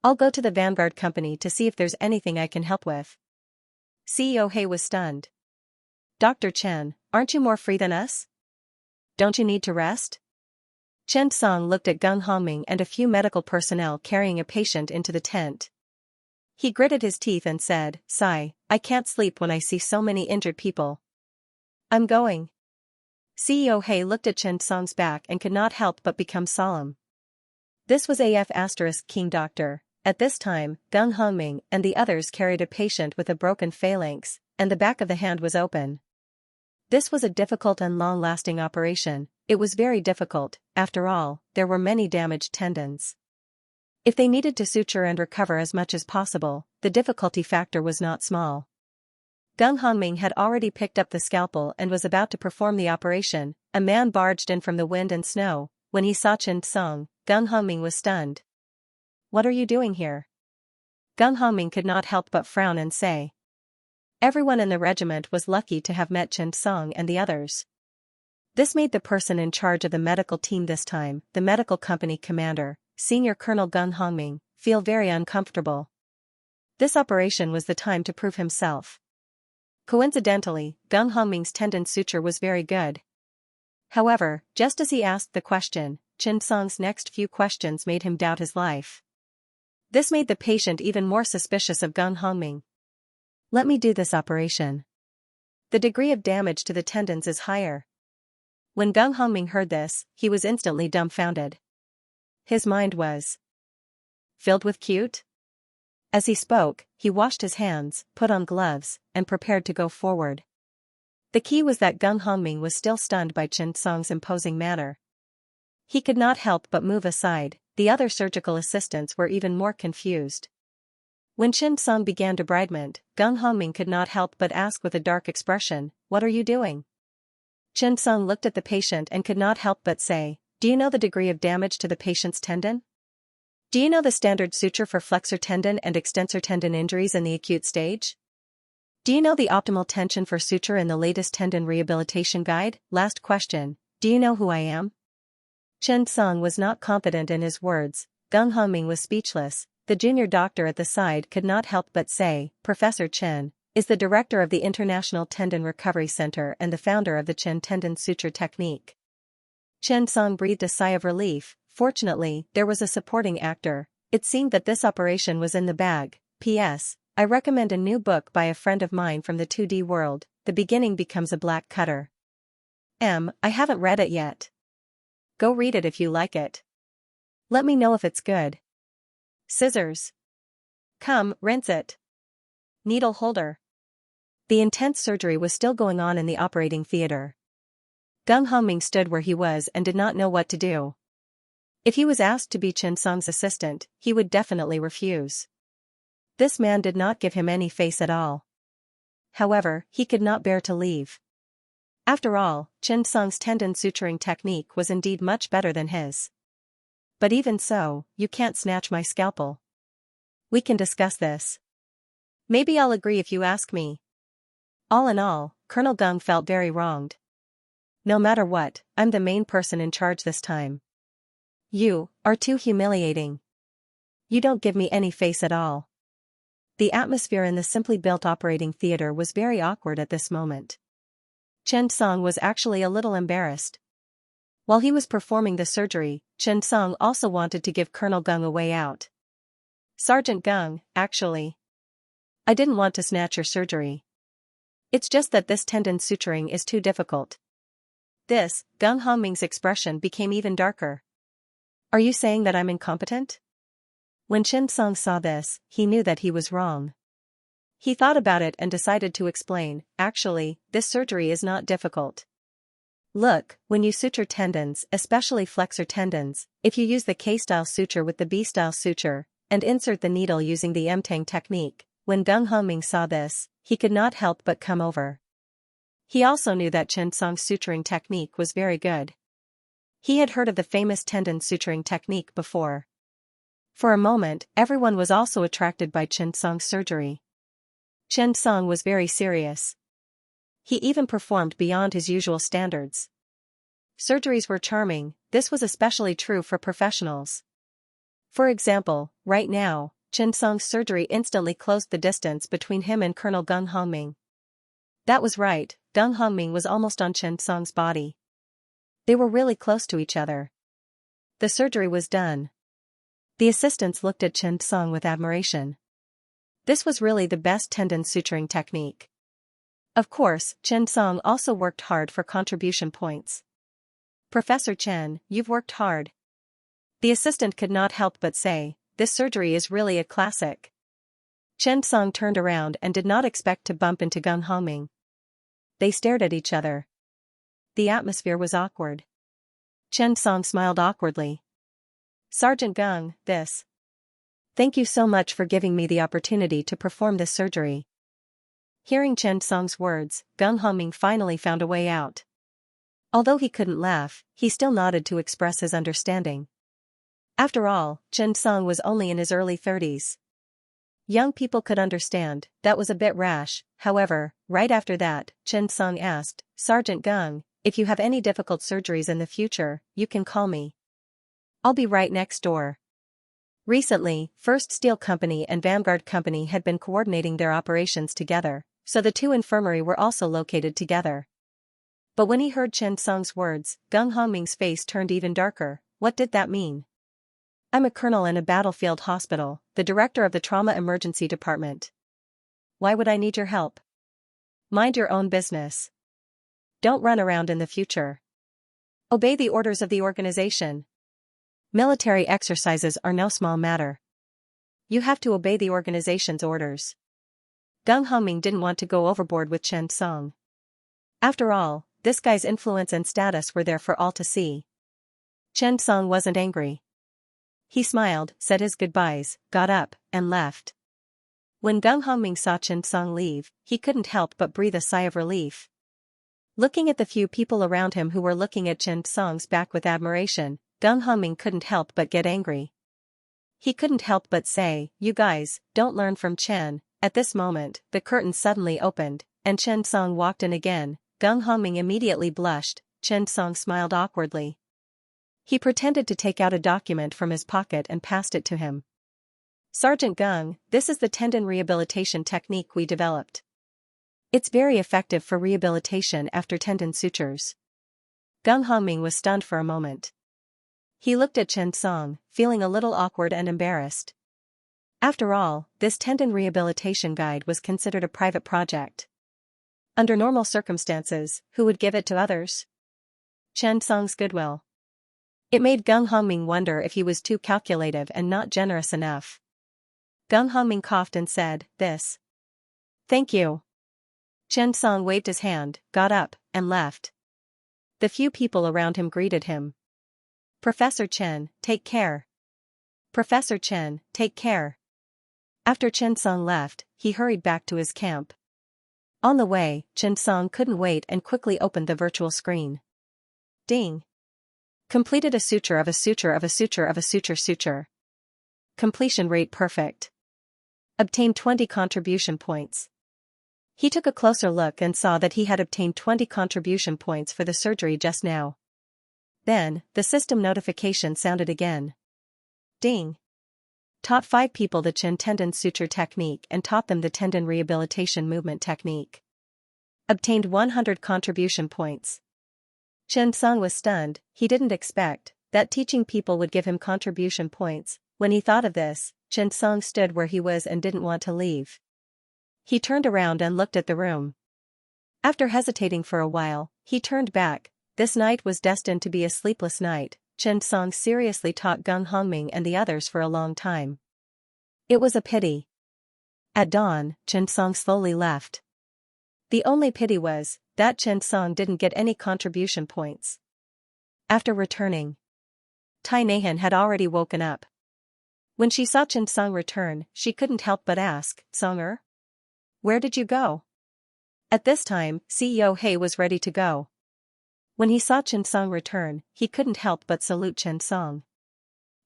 I'll go to the Vanguard company to see if there's anything I can help with. CEO He was stunned. Dr. Chen, aren't you more free than us? Don't you need to rest? Chen Song looked at Gung Hongming and a few medical personnel carrying a patient into the tent. He gritted his teeth and said, "Sigh, I can't sleep when I see so many injured people. I'm going." CEO He looked at Chen Song's back and could not help but become solemn. This was AF * King Doctor. At this time, Gung Hongming and the others carried a patient with a broken phalanx, and the back of the hand was open. This was a difficult and long-lasting operation. It was very difficult, after all, there were many damaged tendons. If they needed to suture and recover as much as possible, the difficulty factor was not small. Gung Hongming had already picked up the scalpel and was about to perform the operation. A man barged in from the wind and snow. When he saw Chen Song, Gung Hongming was stunned. "What are you doing here?" Gung Hongming could not help but frown and say. Everyone in the regiment was lucky to have met Chen Song and the others. This made the person in charge of the medical team this time, the medical company commander, Senior Colonel Gung Hongming, feel very uncomfortable. This operation was the time to prove himself. Coincidentally, Gung Hongming's tendon suture was very good. However, just as he asked the question, Chen Song's next few questions made him doubt his life. This made the patient even more suspicious of Gung Hongming. "Let me do this operation. The degree of damage to the tendons is higher." When Gung Hongming heard this, he was instantly dumbfounded. His mind was filled with cute. As he spoke, he washed his hands, put on gloves, and prepared to go forward. The key was that Gung Hongming was still stunned by Chen Song's imposing manner. He could not help but move aside. The other surgical assistants were even more confused. When Chen Song began debridement, Gung Hongming could not help but ask with a dark expression, "What are you doing?" Chen Song looked at the patient and could not help but say, "Do you know the degree of damage to the patient's tendon? Do you know the standard suture for flexor tendon and extensor tendon injuries in the acute stage? Do you know the optimal tension for suture in the latest tendon rehabilitation guide? Last question, do you know who I am?" Chen Song was not confident in his words. Gung Hongming was speechless. The junior doctor at the side could not help but say, "Professor Chen is the director of the International Tendon Recovery Center and the founder of the Chen tendon suture technique." Chen Song breathed a sigh of relief. Fortunately, there was a supporting actor. It seemed that this operation was in the bag. P.S. I recommend a new book by a friend of mine from the 2D world, The Beginning Becomes a Black Cutter. I haven't read it yet. Go read it if you like it. Let me know if it's good. Scissors. Come, rinse it. Needle holder. The intense surgery was still going on in the operating theater. Gung Hongming stood where he was and did not know what to do. If he was asked to be Chen Song's assistant, he would definitely refuse. This man did not give him any face at all. However, he could not bear to leave. After all, Chen Song's tendon suturing technique was indeed much better than his. "But even so, you can't snatch my scalpel. We can discuss this. Maybe I'll agree if you ask me." All in all, Colonel Gung felt very wronged. No matter what, I'm the main person in charge this time. You are too humiliating. You don't give me any face at all. The atmosphere in the simply built operating theater was very awkward at this moment. Chen Song was actually a little embarrassed. While he was performing the surgery, Chen Song also wanted to give Colonel Gung a way out. "Sergeant Gung, actually, I didn't want to snatch your surgery. It's just that this tendon suturing is too difficult." This, Gung Hongming's expression became even darker. "Are you saying that I'm incompetent?" When Chen Song saw this, he knew that he was wrong. He thought about it and decided to explain, "Actually, this surgery is not difficult. Look, when you suture tendons, especially flexor tendons, if you use the K-style suture with the B-style suture, and insert the needle using the M-Tang technique." When Gung Hongming saw this, he could not help but come over. He also knew that Chen Song's suturing technique was very good. He had heard of the famous tendon suturing technique before. For a moment, everyone was also attracted by Chen Song's surgery. Chen Song was very serious. He even performed beyond his usual standards. Surgeries were charming, this was especially true for professionals. For example, right now, Chen Song's surgery instantly closed the distance between him and Colonel Gung Hongming. That was right, Gung Hongming was almost on Chen Song's body. They were really close to each other. The surgery was done. The assistants looked at Chen Song with admiration. This was really the best tendon suturing technique. Of course, Chen Song also worked hard for contribution points. Professor Chen, you've worked hard. The assistant could not help but say, this surgery is really a classic. Chen Song turned around and did not expect to bump into Gung Hongming. They stared at each other. The atmosphere was awkward. Chen Song smiled awkwardly. Sergeant Gung, this. Thank you so much for giving me the opportunity to perform this surgery. Hearing Chen Song's words, Gung Hongming finally found a way out. Although he couldn't laugh, he still nodded to express his understanding. After all, Chen Song was only in his early 30s. Young people could understand, that was a bit rash. However, right after that, Chen Song asked, Sergeant Gung, if you have any difficult surgeries in the future, you can call me. I'll be right next door. Recently, First Steel Company and Vanguard Company had been coordinating their operations together, so the two infirmary were also located together. But when he heard Chen Song's words, Gung Hongming's face turned even darker. What did that mean? I'm a colonel in a battlefield hospital, the director of the trauma emergency department. Why would I need your help? Mind your own business. Don't run around in the future. Obey the orders of the organization. Military exercises are no small matter. You have to obey the organization's orders. Gung Hongming didn't want to go overboard with Chen Song. After all, this guy's influence and status were there for all to see. Chen Song wasn't angry. He smiled, said his goodbyes, got up, and left. When Gung Hongming saw Chen Song leave, he couldn't help but breathe a sigh of relief. Looking at the few people around him who were looking at Chen Song's back with admiration, Gung Hongming couldn't help but get angry. He couldn't help but say, you guys, don't learn from Chen. At this moment, the curtain suddenly opened, and Chen Song walked in again. Gung Hongming immediately blushed. Chen Song smiled awkwardly. He pretended to take out a document from his pocket and passed it to him. Sergeant Gung, this is the tendon rehabilitation technique we developed. It's very effective for rehabilitation after tendon sutures. Gung Hongming was stunned for a moment. He looked at Chen Song, feeling a little awkward and embarrassed. After all, this tendon rehabilitation guide was considered a private project. Under normal circumstances, who would give it to others? Chen Song's goodwill. It made Gung Hongming wonder if he was too calculative and not generous enough. Gung Hongming coughed and said, this. Thank you. Chen Song waved his hand, got up, and left. The few people around him greeted him. Professor Chen, take care. Professor Chen, take care. After Chen Song left, he hurried back to his camp. On the way, Chen Song couldn't wait and quickly opened the virtual screen. Ding. Completed a suture of a suture of a suture of a suture. Completion rate perfect. Obtained 20 contribution points. He took a closer look and saw that he had obtained 20 contribution points for the surgery just now. Then, the system notification sounded again. Ding. Taught 5 people the Chen tendon suture technique and taught them the tendon rehabilitation movement technique. Obtained 100 contribution points. Chen Song was stunned. He didn't expect that teaching people would give him contribution points. When he thought of this, Chen Song stood where he was and didn't want to leave. He turned around and looked at the room. After hesitating for a while, he turned back. This night was destined to be a sleepless night. Chen Song seriously taught Gung Hongming and the others for a long time. It was a pity. At dawn, Chen Song slowly left. The only pity was that Chen Song didn't get any contribution points. After returning, Tai Nahan had already woken up. When she saw Chen Song return, she couldn't help but ask, Songer? Where did you go? At this time, CEO He was ready to go. When he saw Chen Song return, he couldn't help but salute Chen Song.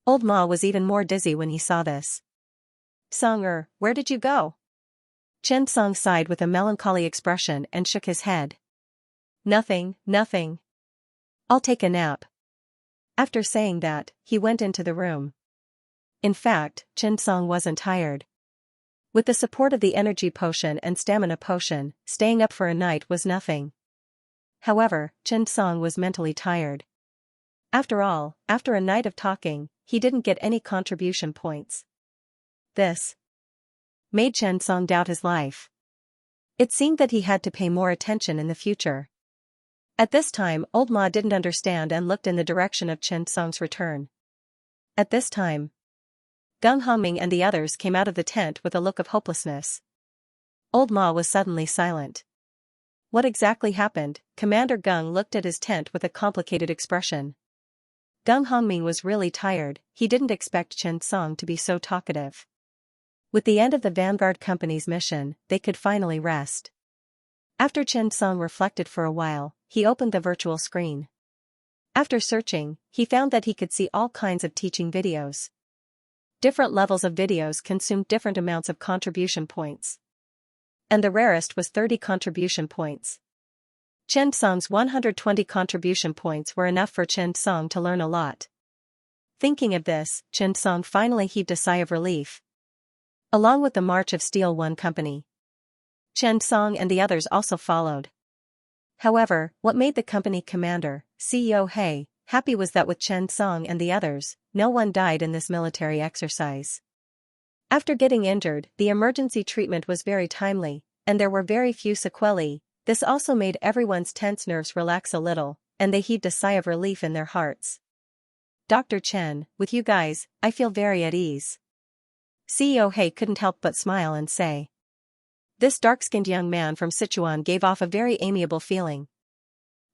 Old Ma was even more dizzy when he saw this. Songer, where did you go? Chen Song sighed with a melancholy expression and shook his head. Nothing. I'll take a nap. After saying that, he went into the room. In fact, Chen Song wasn't tired. With the support of the energy potion and stamina potion, staying up for a night was nothing. However, Chen Song was mentally tired. After all, after a night of talking, he didn't get any contribution points. This made Chen Song doubt his life. It seemed that he had to pay more attention in the future. At this time, old Ma didn't understand and looked in the direction of Chen Song's return. At this time, Gung Hongming and the others came out of the tent with a look of hopelessness. Old Ma was suddenly silent. What exactly happened? Commander Gung looked at his tent with a complicated expression. Gung Hongming was really tired. He didn't expect Chen Song to be so talkative. With the end of the Vanguard Company's mission, they could finally rest. After Chen Song reflected for a while, he opened the virtual screen. After searching, he found that he could see all kinds of teaching videos. Different levels of videos consumed different amounts of contribution points. And the rarest was 30 contribution points. Chen Song's 120 contribution points were enough for Chen Song to learn a lot. Thinking of this, Chen Song finally heaved a sigh of relief. Along with the March of Steel 1 company, Chen Song and the others also followed. However, what made the company commander, CEO He, happy was that with Chen Song and the others, no one died in this military exercise. After getting injured, the emergency treatment was very timely, and there were very few sequelae. This also made everyone's tense nerves relax a little, and they heaved a sigh of relief in their hearts. Dr. Chen, with you guys, I feel very at ease. CEO He couldn't help but smile and say. This dark-skinned young man from Sichuan gave off a very amiable feeling.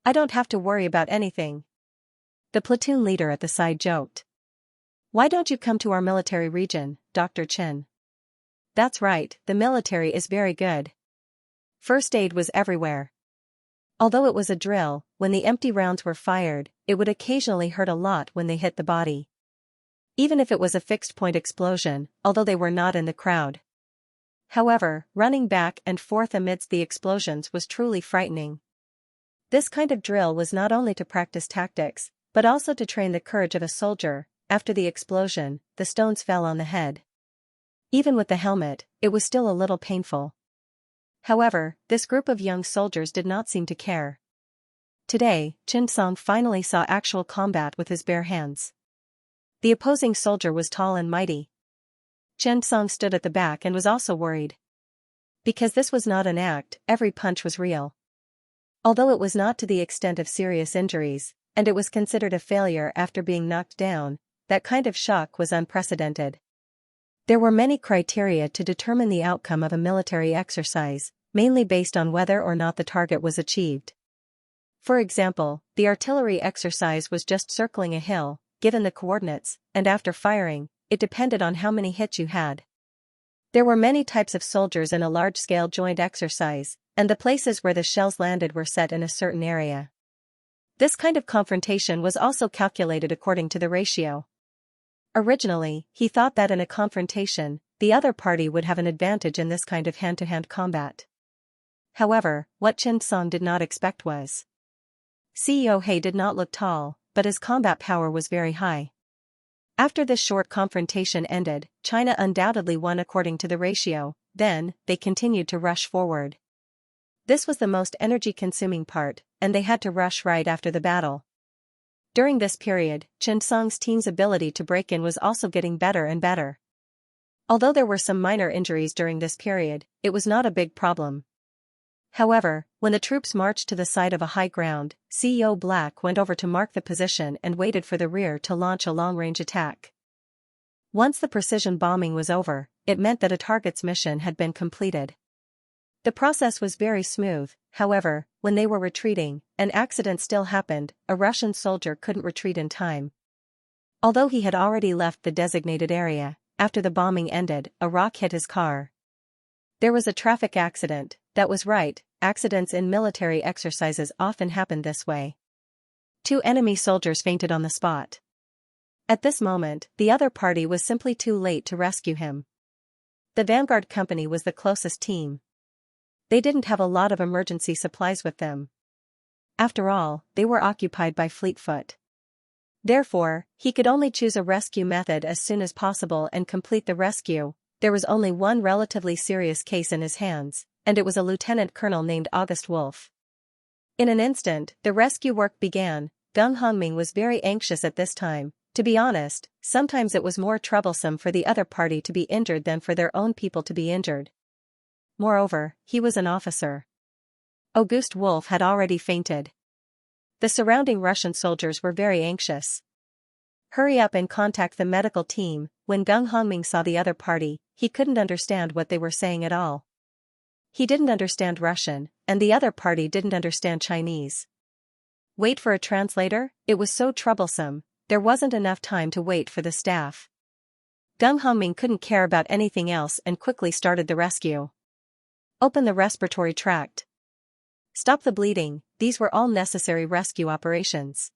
I don't have to worry about anything. The platoon leader at the side joked. Why don't you come to our military region, Dr. Chen? That's right, the military is very good. First aid was everywhere. Although it was a drill, when the empty rounds were fired, it would occasionally hurt a lot when they hit the body. Even if it was a fixed-point explosion, although they were not in the crowd. However, running back and forth amidst the explosions was truly frightening. This kind of drill was not only to practice tactics, but also to train the courage of a soldier. After the explosion, the stones fell on the head. Even with the helmet, it was still a little painful. However, this group of young soldiers did not seem to care. Today, Chen Song finally saw actual combat with his bare hands. The opposing soldier was tall and mighty. Chen Song stood at the back and was also worried. Because this was not an act, every punch was real. Although it was not to the extent of serious injuries, and it was considered a failure after being knocked down, that kind of shock was unprecedented. There were many criteria to determine the outcome of a military exercise, mainly based on whether or not the target was achieved. For example, the artillery exercise was just circling a hill, given the coordinates, and after firing, it depended on how many hits you had. There were many types of soldiers in a large-scale joint exercise, and the places where the shells landed were set in a certain area. This kind of confrontation was also calculated according to the ratio. Originally, he thought that in a confrontation, the other party would have an advantage in this kind of hand-to-hand combat. However, what Chen Song did not expect was. CEO He did not look tall, but his combat power was very high. After this short confrontation ended, China undoubtedly won according to the ratio. Then, they continued to rush forward. This was the most energy-consuming part, and they had to rush right after the battle. During this period, Chen Song's team's ability to break in was also getting better and better. Although there were some minor injuries during this period, it was not a big problem. However, when the troops marched to the side of a high ground, CEO Black went over to mark the position and waited for the rear to launch a long-range attack. Once the precision bombing was over, it meant that a target's mission had been completed. The process was very smooth. However, when they were retreating, an accident still happened. A Russian soldier couldn't retreat in time. Although he had already left the designated area, after the bombing ended, a rock hit his car. There was a traffic accident. That was right, accidents in military exercises often happened this way. 2 enemy soldiers fainted on the spot. At this moment, the other party was simply too late to rescue him. The Vanguard Company was the closest team. They didn't have a lot of emergency supplies with them. After all, they were occupied by Fleetfoot. Therefore, he could only choose a rescue method as soon as possible and complete the rescue. There was only one relatively serious case in his hands, and it was a lieutenant colonel named August Wolf. In an instant, the rescue work began. Gung Hongming was very anxious at this time. To be honest, sometimes it was more troublesome for the other party to be injured than for their own people to be injured. Moreover, he was an officer. August Wolf had already fainted. The surrounding Russian soldiers were very anxious. Hurry up and contact the medical team. When Gung Hongming saw the other party, he couldn't understand what they were saying at all. He didn't understand Russian, and the other party didn't understand Chinese. Wait for a translator? It was so troublesome. There wasn't enough time to wait for the staff. Gung Hongming couldn't care about anything else and quickly started the rescue. Open the respiratory tract. Stop the bleeding. These were all necessary rescue operations.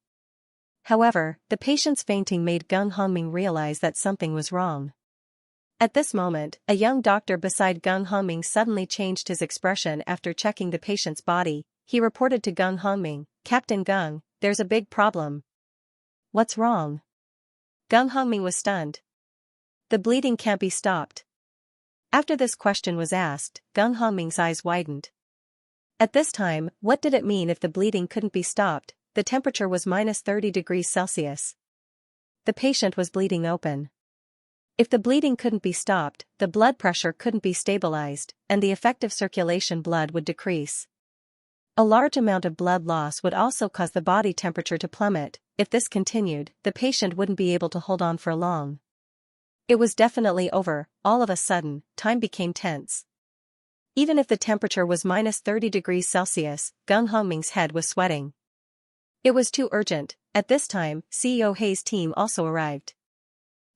However, the patient's fainting made Gung Hongming realize that something was wrong. At this moment, a young doctor beside Gung Hongming suddenly changed his expression after checking the patient's body. He reported to Gung Hongming, "Captain Gung, there's a big problem." "What's wrong?" Gung Hongming was stunned. "The bleeding can't be stopped." After this question was asked, Gung Hongming's eyes widened. At this time, what did it mean if the bleeding couldn't be stopped? The temperature was -30 degrees Celsius. The patient was bleeding open. If the bleeding couldn't be stopped, the blood pressure couldn't be stabilized, and the effective circulation blood would decrease. A large amount of blood loss would also cause the body temperature to plummet. If this continued, the patient wouldn't be able to hold on for long. It was definitely over. All of a sudden, time became tense. Even if the temperature was -30 degrees Celsius, Gung Hongming's head was sweating. It was too urgent. At this time, CEO Hay's team also arrived.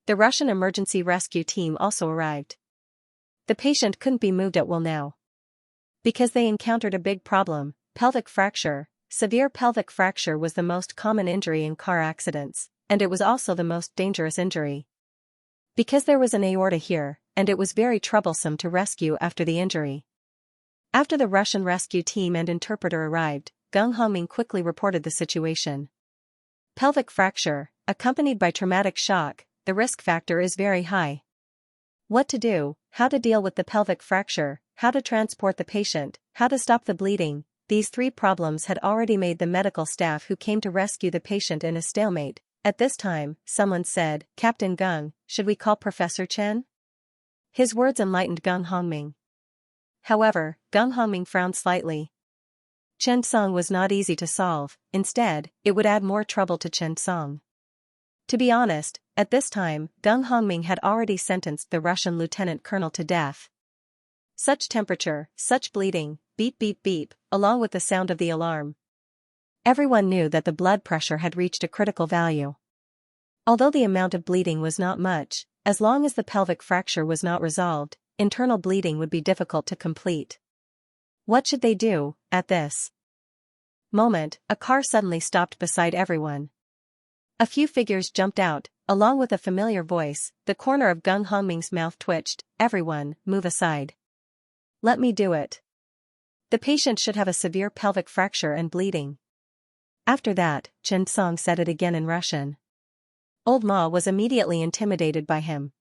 The Russian emergency rescue team also arrived. The patient couldn't be moved at will now. Because they encountered a big problem: pelvic fracture. Severe pelvic fracture was the most common injury in car accidents, and it was also the most dangerous injury. Because there was an aorta here, and it was very troublesome to rescue after the injury. After the Russian rescue team and interpreter arrived, Gung Hongming quickly reported the situation. Pelvic fracture, accompanied by traumatic shock, the risk factor is very high. What to do, how to deal with the pelvic fracture, how to transport the patient, how to stop the bleeding. These three problems had already made the medical staff who came to rescue the patient in a stalemate. At this time, someone said, "Captain Gung, should we call Professor Chen?" His words enlightened Gung Hongming. However, Gung Hongming frowned slightly. Chen Song was not easy to solve. Instead, it would add more trouble to Chen Song. To be honest, at this time, Gung Hongming had already sentenced the Russian lieutenant colonel to death. Such temperature, such bleeding, beep beep beep, along with the sound of the alarm. Everyone knew that the blood pressure had reached a critical value. Although the amount of bleeding was not much, as long as the pelvic fracture was not resolved, internal bleeding would be difficult to complete. What should they do? At this moment, a car suddenly stopped beside everyone. A few figures jumped out, along with a familiar voice. The corner of Gung Hongming's mouth twitched. "Everyone, move aside. Let me do it. The patient should have a severe pelvic fracture and bleeding." After that, Chen Song said it again in Russian. Old Ma was immediately intimidated by him.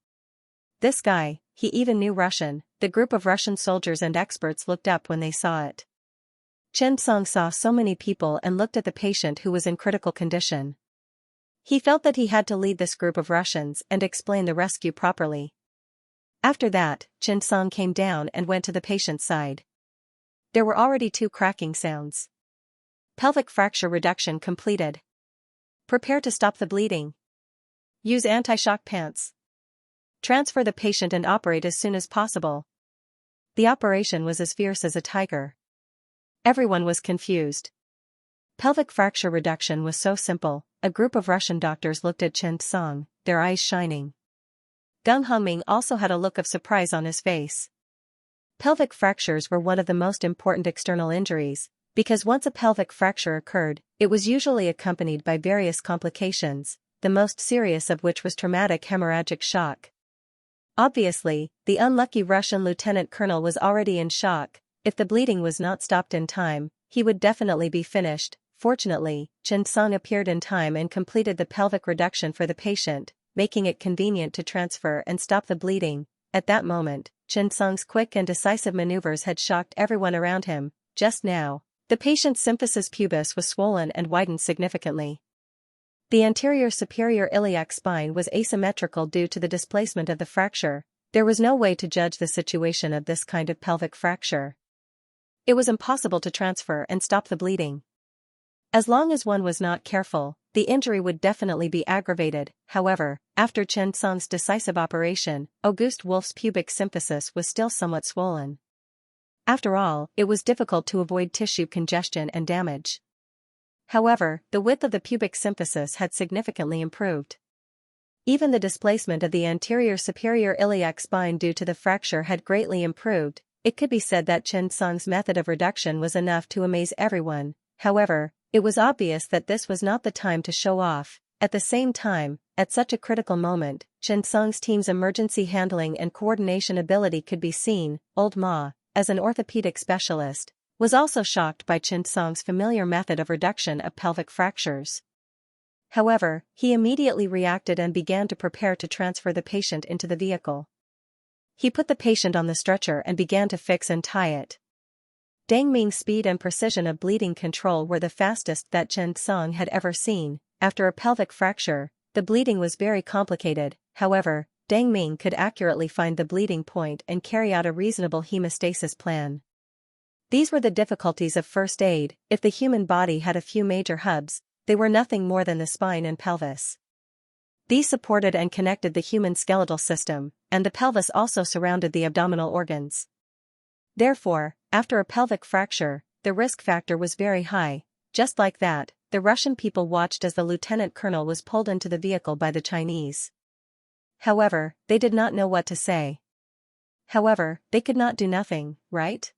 This guy, he even knew Russian. The group of Russian soldiers and experts looked up when they saw it. Chen Song saw so many people and looked at the patient who was in critical condition. He felt that he had to lead this group of Russians and explain the rescue properly. After that, Chen Song came down and went to the patient's side. There were already 2 cracking sounds. Pelvic fracture reduction completed. Prepare to stop the bleeding. Use anti-shock pants. Transfer the patient and operate as soon as possible. The operation was as fierce as a tiger. Everyone was confused. Pelvic fracture reduction was so simple. A group of Russian doctors looked at Chen Song, their eyes shining. Gung Hongming also had a look of surprise on his face. Pelvic fractures were one of the most important external injuries, because once a pelvic fracture occurred, it was usually accompanied by various complications, the most serious of which was traumatic hemorrhagic shock. Obviously, the unlucky Russian lieutenant colonel was already in shock. If the bleeding was not stopped in time, he would definitely be finished. Fortunately, Xianxia appeared in time and completed the pelvic reduction for the patient, making it convenient to transfer and stop the bleeding. At that moment, Xianxia's quick and decisive maneuvers had shocked everyone around him. Just now, the patient's symphysis pubis was swollen and widened significantly. The anterior superior iliac spine was asymmetrical due to the displacement of the fracture. There was no way to judge the situation of this kind of pelvic fracture. It was impossible to transfer and stop the bleeding. As long as one was not careful, the injury would definitely be aggravated. However, after Xianxia's decisive operation, Auguste Wolf's pubic symphysis was still somewhat swollen. After all, it was difficult to avoid tissue congestion and damage. However, the width of the pubic symphysis had significantly improved. Even the displacement of the anterior superior iliac spine due to the fracture had greatly improved. It could be said that Xianxia's method of reduction was enough to amaze everyone. However, it was obvious that this was not the time to show off. At the same time, at such a critical moment, Xianxia's team's emergency handling and coordination ability could be seen. Old Ma, as an orthopedic specialist, was also shocked by Xianxia's familiar method of reduction of pelvic fractures. However, he immediately reacted and began to prepare to transfer the patient into the vehicle. He put the patient on the stretcher and began to fix and tie it. Dang Ming's speed and precision of bleeding control were the fastest that Xianxia had ever seen. After a pelvic fracture, the bleeding was very complicated. However, Dang Ming could accurately find the bleeding point and carry out a reasonable hemostasis plan. These were the difficulties of first aid. If the human body had a few major hubs, they were nothing more than the spine and pelvis. These supported and connected the human skeletal system, and the pelvis also surrounded the abdominal organs. Therefore, after a pelvic fracture, the risk factor was very high. Just like that, the Russian people watched as the lieutenant colonel was pulled into the vehicle by the Chinese. However, they did not know what to say. However, they could not do nothing, right?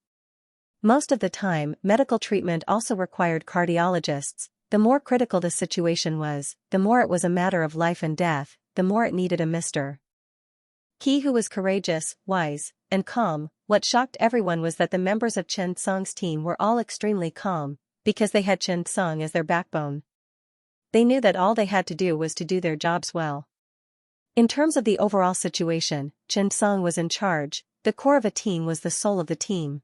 Most of the time, medical treatment also required cardiologists. The more critical the situation was, the more it was a matter of life and death, the more it needed a Mr. He who was courageous, wise, and calm. What shocked everyone was that the members of Xianxia's team were all extremely calm, because they had Xianxia as their backbone. They knew that all they had to do was to do their jobs well. In terms of the overall situation, Xianxia was in charge. The core of a team was the soul of the team.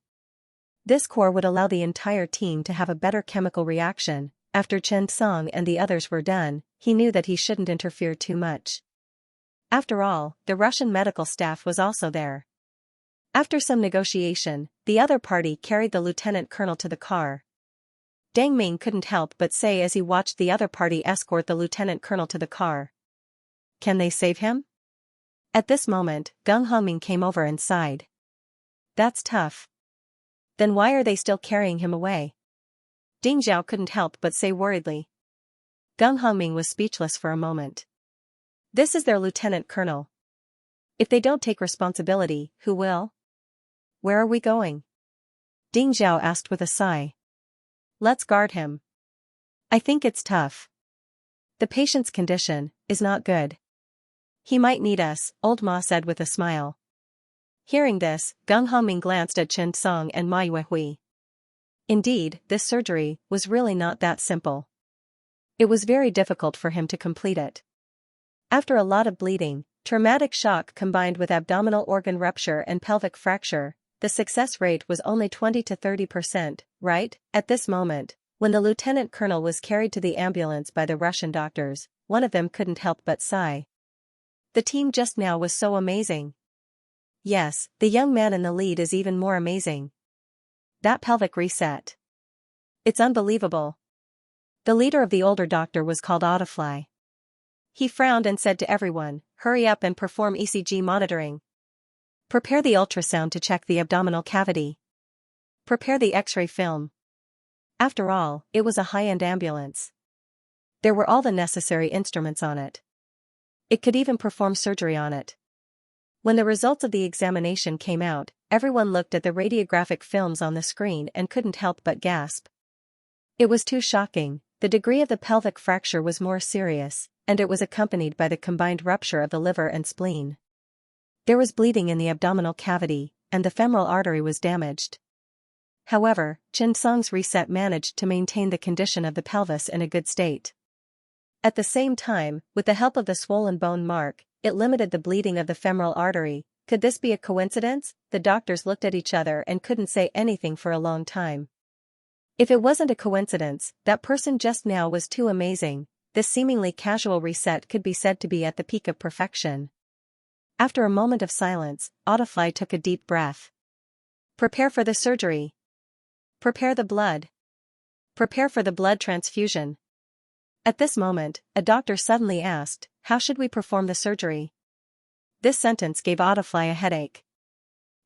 This core would allow the entire team to have a better chemical reaction. After Xianxia and the others were done, he knew that he shouldn't interfere too much. After all, the Russian medical staff was also there. After some negotiation, the other party carried the lieutenant colonel to the car. Dang Ming couldn't help but say as he watched the other party escort the lieutenant colonel to the car. Can they save him? At this moment, Gung Hongming came over and sighed. That's tough. Then why are they still carrying him away? Ding Zhao couldn't help but say worriedly. Gung Hongming was speechless for a moment. This is their lieutenant colonel. If they don't take responsibility, who will? Where are we going? Ding Zhao asked with a sigh. Let's guard him. I think it's tough. The patient's condition is not good. He might need us, Old Ma said with a smile. Hearing this, Gung Hongming glanced at Xianxia and Ma Yuehui. Indeed, this surgery was really not that simple. It was very difficult for him to complete it. After a lot of bleeding, traumatic shock combined with abdominal organ rupture and pelvic fracture, the success rate was only 20 to 30%, right? At this moment, when the lieutenant colonel was carried to the ambulance by the Russian doctors, one of them couldn't help but sigh. The team just now was so amazing. Yes, the young man in the lead is even more amazing. That pelvic reset. It's unbelievable. The leader of the older doctor was called Audiobook. He frowned and said to everyone, hurry up and perform ECG monitoring. Prepare the ultrasound to check the abdominal cavity. Prepare the X-ray film. After all, it was a high-end ambulance. There were all the necessary instruments on it. It could even perform surgery on it. When the results of the examination came out, everyone looked at the radiographic films on the screen and couldn't help but gasp. It was too shocking. The degree of the pelvic fracture was more serious, and it was accompanied by the combined rupture of the liver and spleen. There was bleeding in the abdominal cavity, and the femoral artery was damaged. However, Chen Song's reset managed to maintain the condition of the pelvis in a good state. At the same time, with the help of the swollen bone mark, it limited the bleeding of the femoral artery. Could this be a coincidence? The doctors looked at each other and couldn't say anything for a long time. If it wasn't a coincidence, that person just now was too amazing. This seemingly casual reset could be said to be at the peak of perfection. After a moment of silence, Audifly took a deep breath. Prepare for the surgery. Prepare the blood. Prepare for the blood transfusion. At this moment, a doctor suddenly asked, "How should we perform the surgery?" This sentence gave Audifly a headache.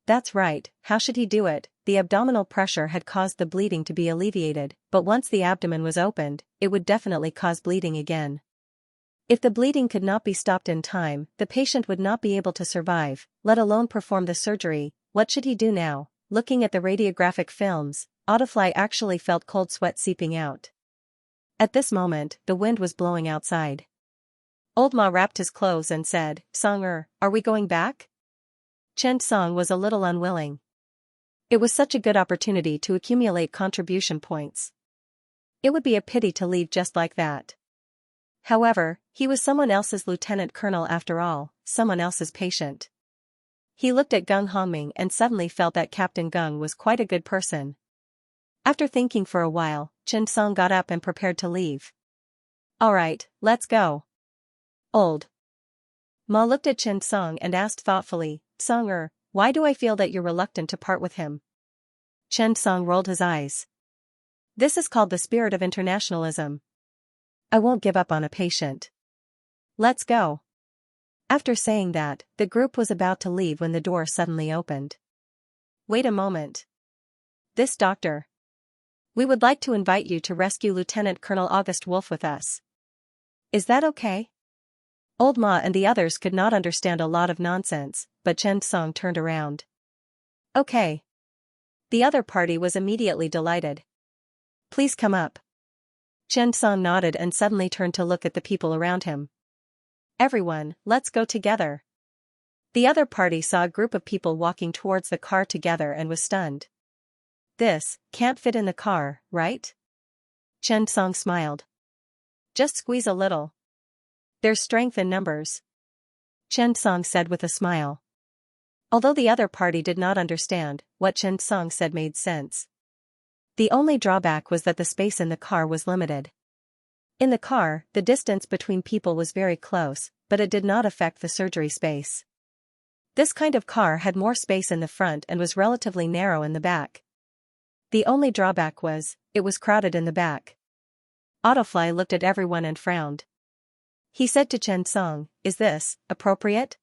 That's right, how should he do it? The abdominal pressure had caused the bleeding to be alleviated, but once the abdomen was opened, it would definitely cause bleeding again. If the bleeding could not be stopped in time, the patient would not be able to survive, let alone perform the surgery. What should he do now? Looking at the radiographic films, Audifly actually felt cold sweat seeping out. At this moment, the wind was blowing outside. Old Ma wrapped his clothes and said, "Song, are we going back?" Chen Song was a little unwilling. It was such a good opportunity to accumulate contribution points. It would be a pity to leave just like that. However, he was someone else's lieutenant colonel after all, someone else's patient. He looked at Gung Hongming and suddenly felt that Captain Gung was quite a good person. After thinking for a while, Chen Song got up and prepared to leave. "All right, let's go." Old Ma looked at Chen Song and asked thoughtfully, "Song, why do I feel that you're reluctant to part with him?" Chen Song rolled his eyes. "This is called the spirit of internationalism. I won't give up on a patient. Let's go." After saying that, the group was about to leave when the door suddenly opened. "Wait a moment. This doctor. We would like to invite you to rescue Lieutenant Colonel August Wolf with us. Is that okay?" Old Ma and the others could not understand a lot of nonsense, but Chen Song turned around. "Okay." The other party was immediately delighted. "Please come up." Chen Song nodded and suddenly turned to look at the people around him. "Everyone, let's go together." The other party saw a group of people walking towards the car together and was stunned. "This can't fit in the car, right?" Chen Song smiled. "Just squeeze a little. There's strength in numbers," Chen Song said with a smile. Although the other party did not understand, what Chen Song said made sense. The only drawback was that the space in the car was limited. In the car, the distance between people was very close, but it did not affect the surgery space. This kind of car had more space in the front and was relatively narrow in the back. The only drawback was, it was crowded in the back. Audifly looked at everyone and frowned. He said to Chen Song, "Is this appropriate?"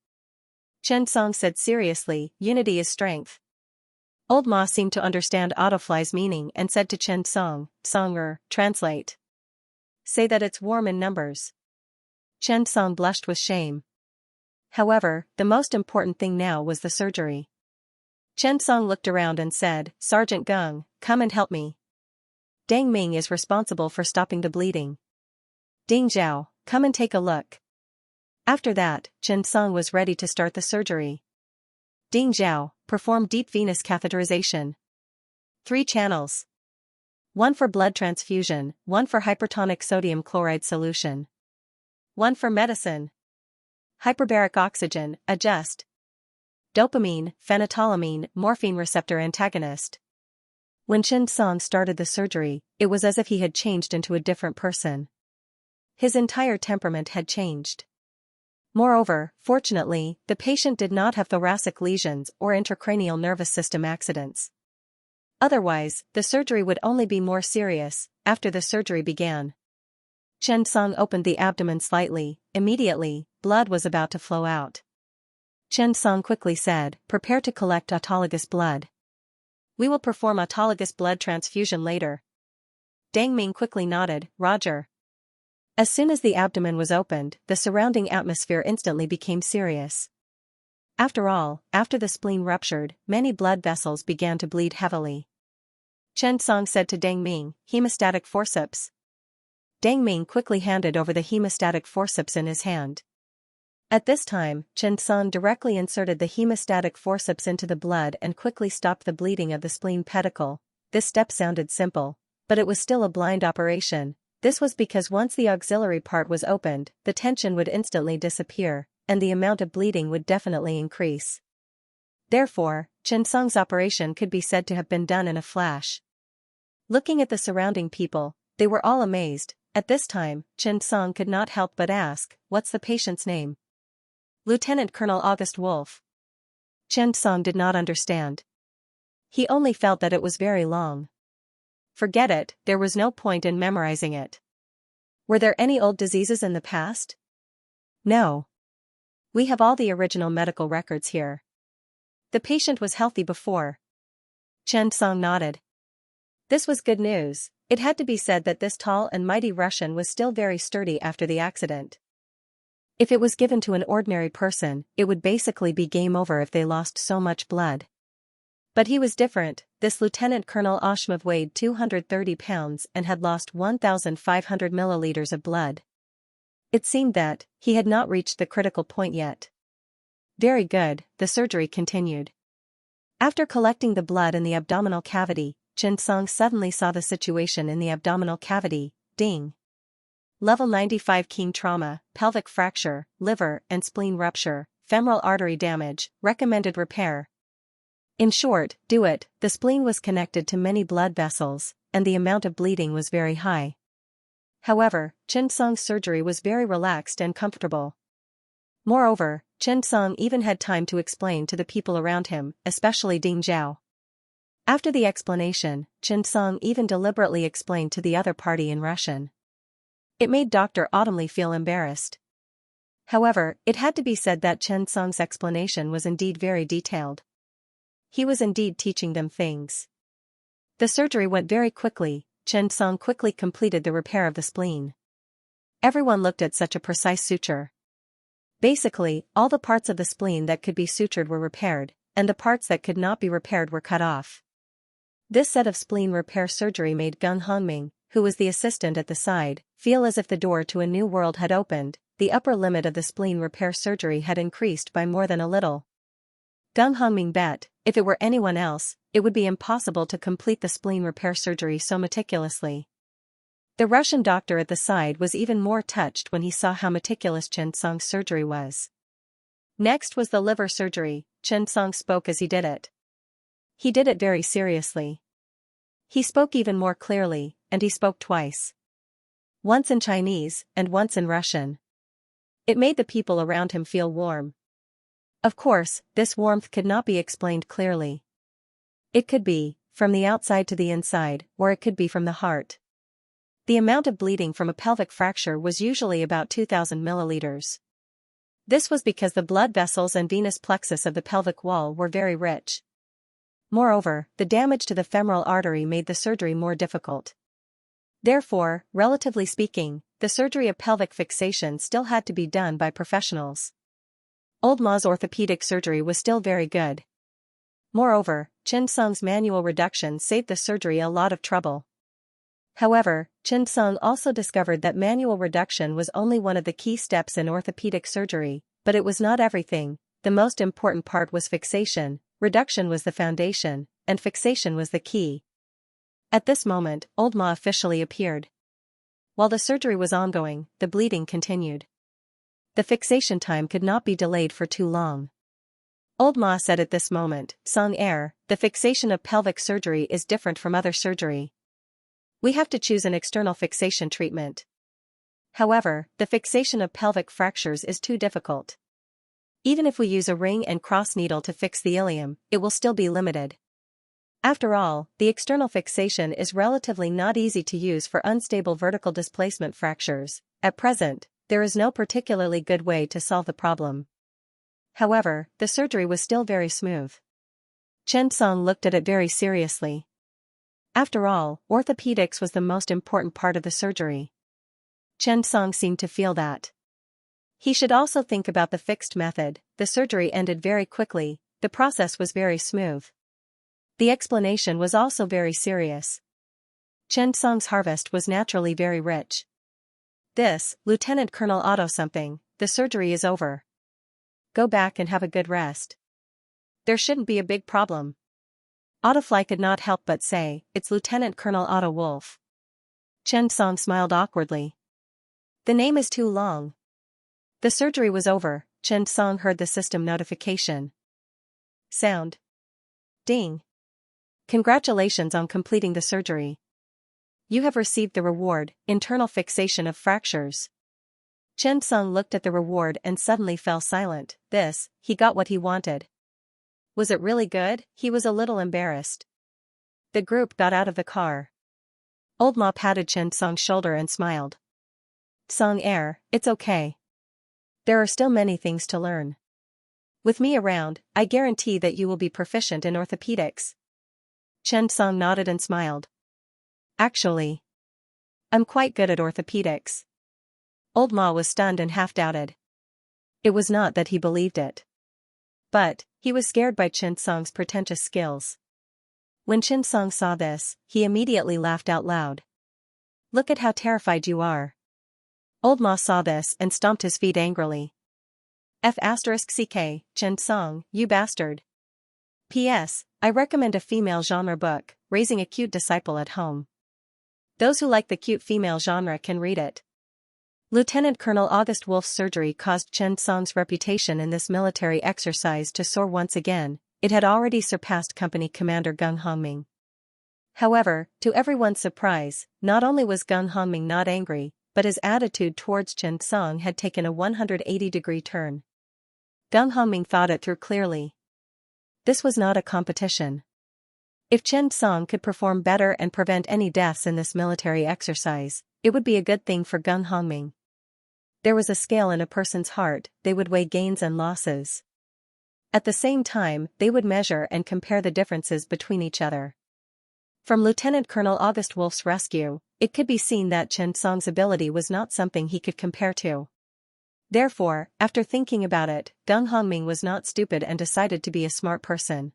Chen Song said seriously, "Unity is strength." Old Ma seemed to understand Audifly's meaning and said to Chen Song, "Song, translate. Say that it's warm in numbers." Chen Song blushed with shame. However, the most important thing now was the surgery. Chen Song looked around and said, "Sergeant Gung, come and help me. Dang Ming is responsible for stopping the bleeding. Ding Zhao, come and take a look." After that, Chen Song was ready to start the surgery. Ding Zhao, perform deep venous catheterization. 3 channels. 1 for blood transfusion, 1 for hypertonic sodium chloride solution. 1 for medicine. Hyperbaric oxygen, adjust. Dopamine, phenytolamine, morphine receptor antagonist. When Chen Song started the surgery, it was as if he had changed into a different person. His entire temperament had changed. Moreover, fortunately, the patient did not have thoracic lesions or intracranial nervous system accidents. Otherwise, the surgery would only be more serious. After the surgery began, Chen Song opened the abdomen slightly. Immediately, blood was about to flow out. Chen Song quickly said, "Prepare to collect autologous blood. We will perform autologous blood transfusion later." Dang Ming quickly nodded, "Roger." As soon as the abdomen was opened, the surrounding atmosphere instantly became serious. After all, after the spleen ruptured, many blood vessels began to bleed heavily. Chen Song said to Dang Ming, "Hemostatic forceps." Dang Ming quickly handed over the hemostatic forceps in his hand. At this time, Chen Song directly inserted the hemostatic forceps into the blood and quickly stopped the bleeding of the spleen pedicle. this step sounded simple, but it was still a blind operation. This was because once the auxiliary part was opened, the tension would instantly disappear, and the amount of bleeding would definitely increase. Therefore, Xianxia's operation could be said to have been done in a flash. Looking at the surrounding people, they were all amazed. At this time, Xianxia could not help but ask, "What's the patient's name?" "Lieutenant Colonel August Wolf." Xianxia did not understand. He only felt that it was very long. Forget it, there was no point in memorizing it. Were there any old diseases in the past? No. We have all the original medical records here. The patient was healthy before. Xianxia nodded. This was good news. It had to be said that this tall and mighty Russian was still very sturdy after the accident. If it was given to an ordinary person, it would basically be game over if they lost so much blood. But he was different. This Lieutenant Colonel Ashmov weighed 230 pounds and had lost 1,500 milliliters of blood. It seemed that he had not reached the critical point yet. Very good, the surgery continued. After collecting the blood in the abdominal cavity, Xianxia suddenly saw the situation in the abdominal cavity. Ding. Level 95 keen trauma, pelvic fracture, liver and spleen rupture, femoral artery damage, recommended repair. In short, do it. The spleen was connected to many blood vessels, and the amount of bleeding was very high. However, Xianxia's surgery was very relaxed and comfortable. Moreover, Xianxia even had time to explain to the people around him, especially Ding Zhao. After the explanation, Xianxia even deliberately explained to the other party in Russian. It made Dr. Autumnley feel embarrassed. However, it had to be said that Xianxia's explanation was indeed very detailed. He was indeed teaching them things. The surgery went very quickly. Xianxia quickly completed the repair of the spleen. Everyone looked at such a precise suture. Basically, all the parts of the spleen that could be sutured were repaired, and the parts that could not be repaired were cut off. This set of spleen repair surgery made Gung Hongming, who was the assistant at the side, feel as if the door to a new world had opened. The upper limit of the spleen repair surgery had increased by more than a little. Gung Hongming bet, if it were anyone else, it would be impossible to complete the spleen repair surgery so meticulously. The Russian doctor at the side was even more touched when he saw how meticulous Xianxia's surgery was. Next was the liver surgery. Xianxia spoke as he did it. He did it very seriously. He spoke even more clearly, and he spoke twice. Once in Chinese, and once in Russian. It made the people around him feel warm. Of course, this warmth could not be explained clearly. It could be from the outside to the inside, or it could be from the heart. The amount of bleeding from a pelvic fracture was usually about 2,000 milliliters. This was because the blood vessels and venous plexus of the pelvic wall were very rich. Moreover, the damage to the femoral artery made the surgery more difficult. Therefore, relatively speaking, the surgery of pelvic fixation still had to be done by professionals. Old Ma's orthopedic surgery was still very good. Moreover, Xianxia's manual reduction saved the surgery a lot of trouble. However, Xianxia also discovered that manual reduction was only one of the key steps in orthopedic surgery, but it was not everything. The most important part was fixation, reduction was the foundation, and fixation was the key. At this moment, Old Ma officially appeared. While the surgery was ongoing, the bleeding continued. The fixation time could not be delayed for too long. Old Ma said at this moment, "Song Air, the fixation of pelvic surgery is different from other surgery. We have to choose an external fixation treatment. However, the fixation of pelvic fractures is too difficult. Even if we use a ring and cross needle to fix the ilium, it will still be limited. After all, the external fixation is relatively not easy to use for unstable vertical displacement fractures. At present, there is no particularly good way to solve the problem." However, the surgery was still very smooth. Xianxia looked at it very seriously. After all, orthopedics was the most important part of the surgery. Xianxia seemed to feel that. He should also think about the fixed method. The surgery ended very quickly, the process was very smooth. The explanation was also very serious. Xianxia's harvest was naturally very rich. "This, Lieutenant Colonel Otto something, the surgery is over. Go back and have a good rest. There shouldn't be a big problem." Autofly could not help but say, "It's Lieutenant Colonel Otto Wolf." Chen Song smiled awkwardly. "The name is too long." The surgery was over. Chen Song heard the system notification sound. Ding. "Congratulations on completing the surgery. You have received the reward, internal fixation of fractures." Chen Song looked at the reward and suddenly fell silent. He got what he wanted. Was it really good? He was a little embarrassed. The group got out of the car. Old Ma patted Chen Song's shoulder and smiled. "Song Air, it's okay. There are still many things to learn. With me around, I guarantee that you will be proficient in orthopedics." Chen Song nodded and smiled. "Actually, I'm quite good at orthopedics." Old Ma was stunned and half-doubted. It was not that he believed it. But, he was scared by Chen Song's pretentious skills. When Chen Song saw this, he immediately laughed out loud. "Look at how terrified you are." Old Ma saw this and stomped his feet angrily. F***ck, Chen Song, you bastard. P.S. I recommend a female genre book, Raising a Cute Disciple at Home. Those who like the cute female genre can read it. Lieutenant Colonel August Wolf's surgery caused Chen Song's reputation in this military exercise to soar once again. It had already surpassed Company Commander Gung Hongming. However, to everyone's surprise, not only was Gung Hongming not angry, but his attitude towards Chen Song had taken a 180-degree turn. Gung Hongming thought it through clearly. This was not a competition. If Chen Song could perform better and prevent any deaths in this military exercise, it would be a good thing for Gung Hongming. There was a scale in a person's heart, they would weigh gains and losses. At the same time, they would measure and compare the differences between each other. From Lieutenant Colonel August Wolf's rescue, it could be seen that Chen Song's ability was not something he could compare to. Therefore, after thinking about it, Gung Hongming was not stupid and decided to be a smart person.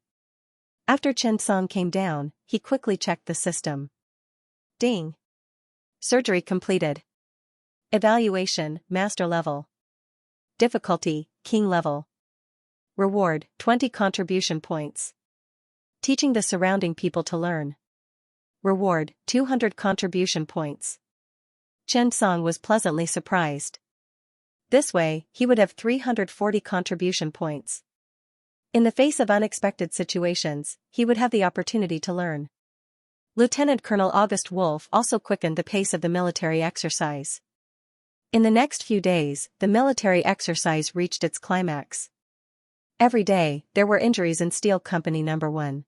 After Chen Song came down, he quickly checked the system. Ding. Surgery completed. Evaluation, Master Level. Difficulty, King Level. Reward, 20 contribution points. Teaching the surrounding people to learn. Reward, 200 contribution points. Chen Song was pleasantly surprised. This way, he would have 340 contribution points. In the face of unexpected situations, he would have the opportunity to learn. Lieutenant Colonel August Wolf also quickened the pace of the military exercise. In the next few days, the military exercise reached its climax. Every day, there were injuries in Steel Company No. 1.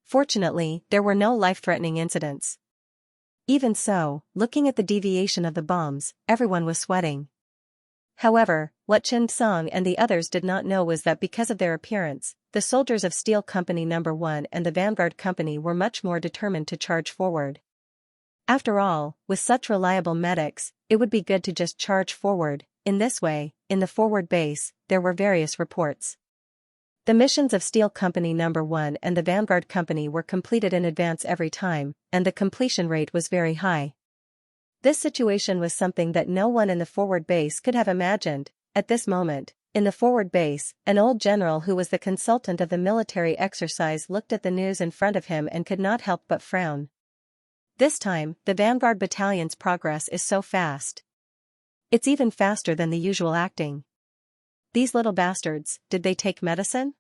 Fortunately, there were no life-threatening incidents. Even so, looking at the deviation of the bombs, everyone was sweating. However, what Chen Song and the others did not know was that because of their appearance, the soldiers of Steel Company No. 1 and the Vanguard Company were much more determined to charge forward. After all, with such reliable medics, it would be good to just charge forward. In this way, in the forward base, there were various reports. The missions of Steel Company No. 1 and the Vanguard Company were completed in advance every time, and the completion rate was very high. This situation was something that no one in the forward base could have imagined. At this moment, in the forward base, an old general who was the consultant of the military exercise looked at the news in front of him and could not help but frown. This time, the Vanguard Battalion's progress is so fast. It's even faster than the usual acting. These little bastards, did they take medicine?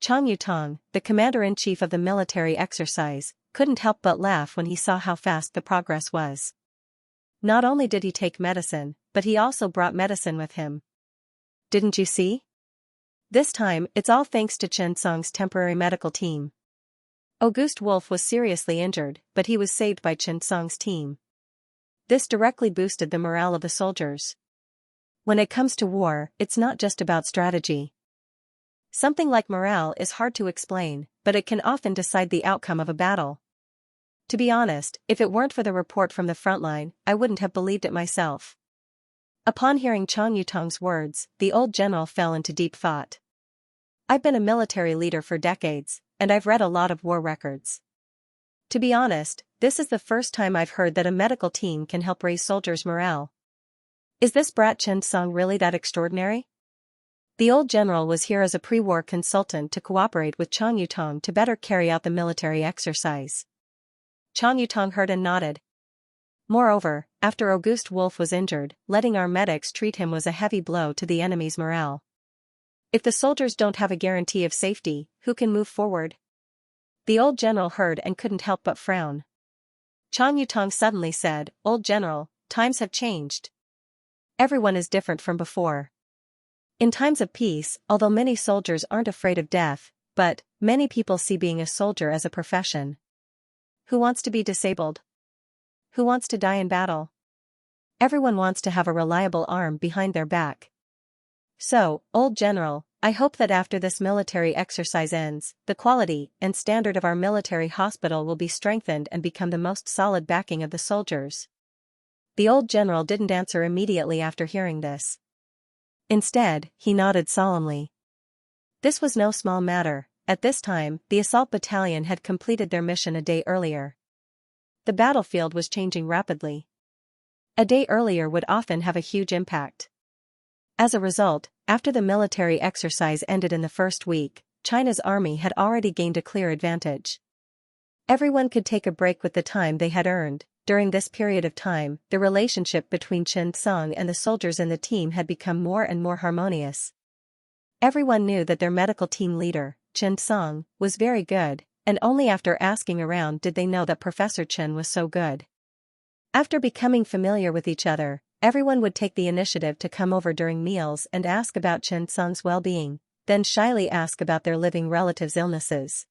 Chang Yutong, the commander-in-chief of the military exercise, couldn't help but laugh when he saw how fast the progress was. Not only did he take medicine, but he also brought medicine with him. Didn't you see? This time, it's all thanks to Chen Song's temporary medical team. August Wolf was seriously injured, but he was saved by Chen Song's team. This directly boosted the morale of the soldiers. When it comes to war, it's not just about strategy. Something like morale is hard to explain, but it can often decide the outcome of a battle. To be honest, if it weren't for the report from the front line, I wouldn't have believed it myself. Upon hearing Chang Yutong's words, the old general fell into deep thought. I've been a military leader for decades, and I've read a lot of war records. To be honest, this is the first time I've heard that a medical team can help raise soldiers' morale. Is this brat Chen Song really that extraordinary? The old general was here as a pre-war consultant to cooperate with Chang Yutong to better carry out the military exercise. Chang Yutong heard and nodded. Moreover, after Auguste Wolf was injured, letting our medics treat him was a heavy blow to the enemy's morale. If the soldiers don't have a guarantee of safety, who can move forward? The old general heard and couldn't help but frown. Chang Yutong suddenly said, "Old general, times have changed. Everyone is different from before. In times of peace, although many soldiers aren't afraid of death, but many people see being a soldier as a profession. Who wants to be disabled? Who wants to die in battle? Everyone wants to have a reliable arm behind their back. So, old general, I hope that after this military exercise ends, the quality and standard of our military hospital will be strengthened and become the most solid backing of the soldiers." The old general didn't answer immediately after hearing this. Instead, he nodded solemnly. This was no small matter. At this time, the assault battalion had completed their mission a day earlier. The battlefield was changing rapidly. A day earlier would often have a huge impact. As a result, after the military exercise ended in the first week, China's army had already gained a clear advantage. Everyone could take a break with the time they had earned. During this period of time, the relationship between Chen Tsang and the soldiers in the team had become more and more harmonious. Everyone knew that their medical team leader, Chen Tsang, was very good, and only after asking around did they know that Professor Chen was so good. After becoming familiar with each other, everyone would take the initiative to come over during meals and ask about Chen Tsang's well-being, then shyly ask about their living relatives' illnesses.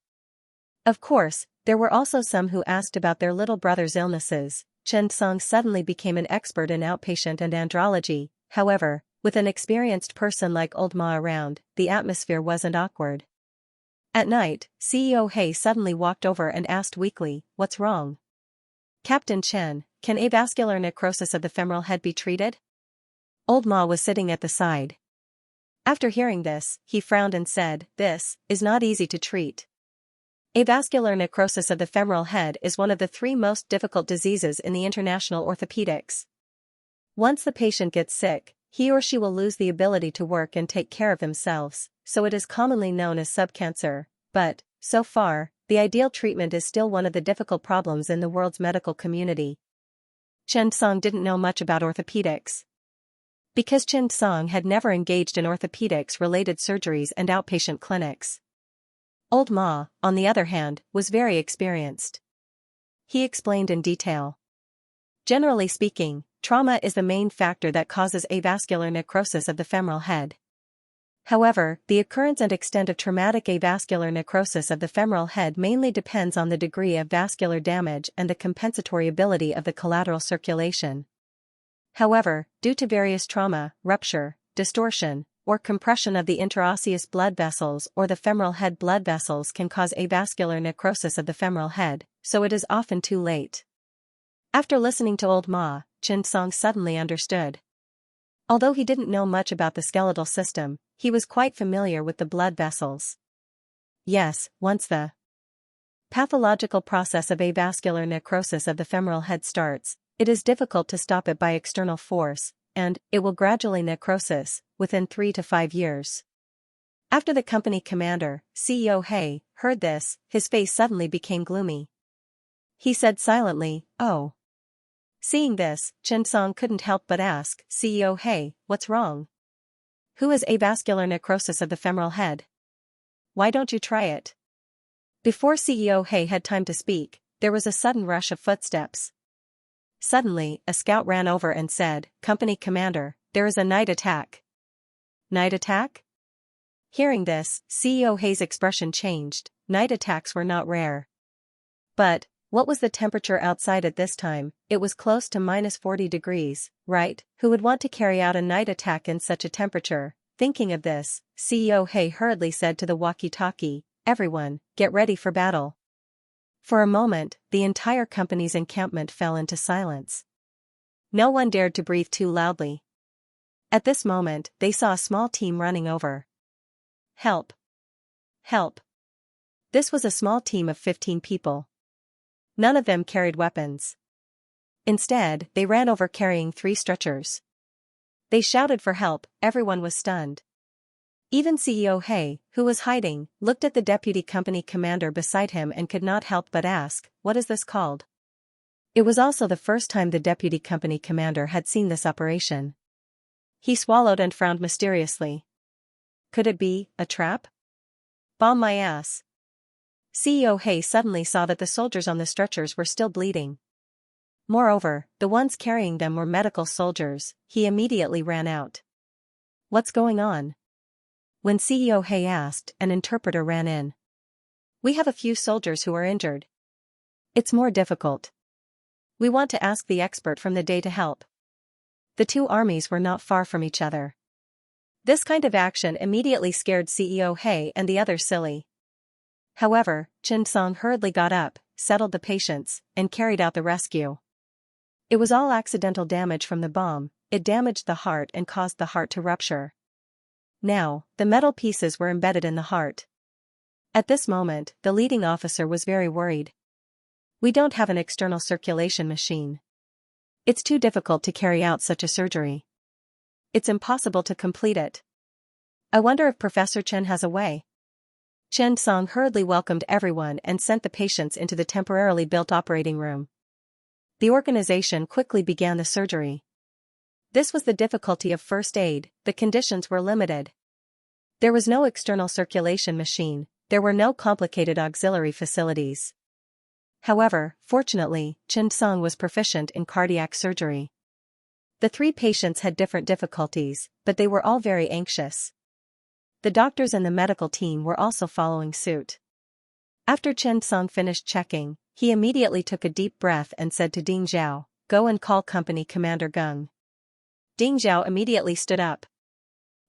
Of course, there were also some who asked about their little brother's illnesses. Chen Tsang suddenly became an expert in outpatient and andrology. However, with an experienced person like Old Ma around, the atmosphere wasn't awkward. At night, CEO He suddenly walked over and asked weakly, "What's wrong? Captain Chen, can avascular necrosis of the femoral head be treated?" Old Ma was sitting at the side. After hearing this, he frowned and said, "This is not easy to treat. Avascular necrosis of the femoral head is one of the 3 most difficult diseases in the international orthopedics. Once the patient gets sick, he or she will lose the ability to work and take care of themselves, so it is commonly known as subcancer. But, so far, the ideal treatment is still one of the difficult problems in the world's medical community." Chen Tsang didn't know much about orthopedics. Because Chen Tsang had never engaged in orthopedics-related surgeries and outpatient clinics. Old Ma, on the other hand, was very experienced. He explained in detail. Generally speaking, trauma is the main factor that causes avascular necrosis of the femoral head. However, the occurrence and extent of traumatic avascular necrosis of the femoral head mainly depends on the degree of vascular damage and the compensatory ability of the collateral circulation. However, due to various trauma, rupture, distortion, or compression of the interosseous blood vessels or the femoral head blood vessels can cause avascular necrosis of the femoral head, so it is often too late. After listening to Old Ma, Chen Tsang suddenly understood. Although he didn't know much about the skeletal system, he was quite familiar with the blood vessels. Yes, once the pathological process of avascular necrosis of the femoral head starts, it is difficult to stop it by external force, and it will gradually necrosis within 3 to 5 years. After the company commander, CEO He, heard this, his face suddenly became gloomy. He said silently, "Oh." Seeing this, Chen Tsang couldn't help but ask, "CEO He, what's wrong? Who has avascular necrosis of the femoral head? Why don't you try it?" Before CEO He had time to speak, there was a sudden rush of footsteps. Suddenly, a scout ran over and said, "Company commander, there is a night attack." Night attack? Hearing this, CEO He's expression changed. Night attacks were not rare. But, what was the temperature outside at this time? It was close to -40 degrees, right? Who would want to carry out a night attack in such a temperature? Thinking of this, CEO He hurriedly said to the walkie-talkie, "Everyone, get ready for battle." For a moment, the entire company's encampment fell into silence. No one dared to breathe too loudly. At this moment, they saw a small team running over. "Help! Help!" This was a small team of 15 people. None of them carried weapons. Instead, they ran over carrying 3 stretchers. They shouted for help, everyone was stunned. Even CEO He, who was hiding, looked at the deputy company commander beside him and could not help but ask, "What is this called?" It was also the first time the deputy company commander had seen this operation. He swallowed and frowned mysteriously. Could it be a trap? Bomb my ass. CEO He suddenly saw that the soldiers on the stretchers were still bleeding. Moreover, the ones carrying them were medical soldiers. He immediately ran out. What's going on? When CEO He asked, an interpreter ran in. We have a few soldiers who are injured. It's more difficult. We want to ask the expert from the day to help. The two armies were not far from each other. This kind of action immediately scared CEO He and the others silly. However, Chen Song hurriedly got up, settled the patients, and carried out the rescue. It was all accidental damage from the bomb. It damaged the heart and caused the heart to rupture. Now, the metal pieces were embedded in the heart. At this moment, the leading officer was very worried. We don't have an external circulation machine. It's too difficult to carry out such a surgery. It's impossible to complete it. I wonder if Professor Chen has a way. Chen Song hurriedly welcomed everyone and sent the patients into the temporarily built operating room. The organization quickly began the surgery. This was the difficulty of first aid. The conditions were limited. There was no external circulation machine, there were no complicated auxiliary facilities. However, fortunately, Chen Song was proficient in cardiac surgery. The three patients had different difficulties, but they were all very anxious. The doctors and the medical team were also following suit. After Chen Song finished checking, he immediately took a deep breath and said to Ding Zhao, "Go and call Company Commander Geng." Ding Zhao immediately stood up.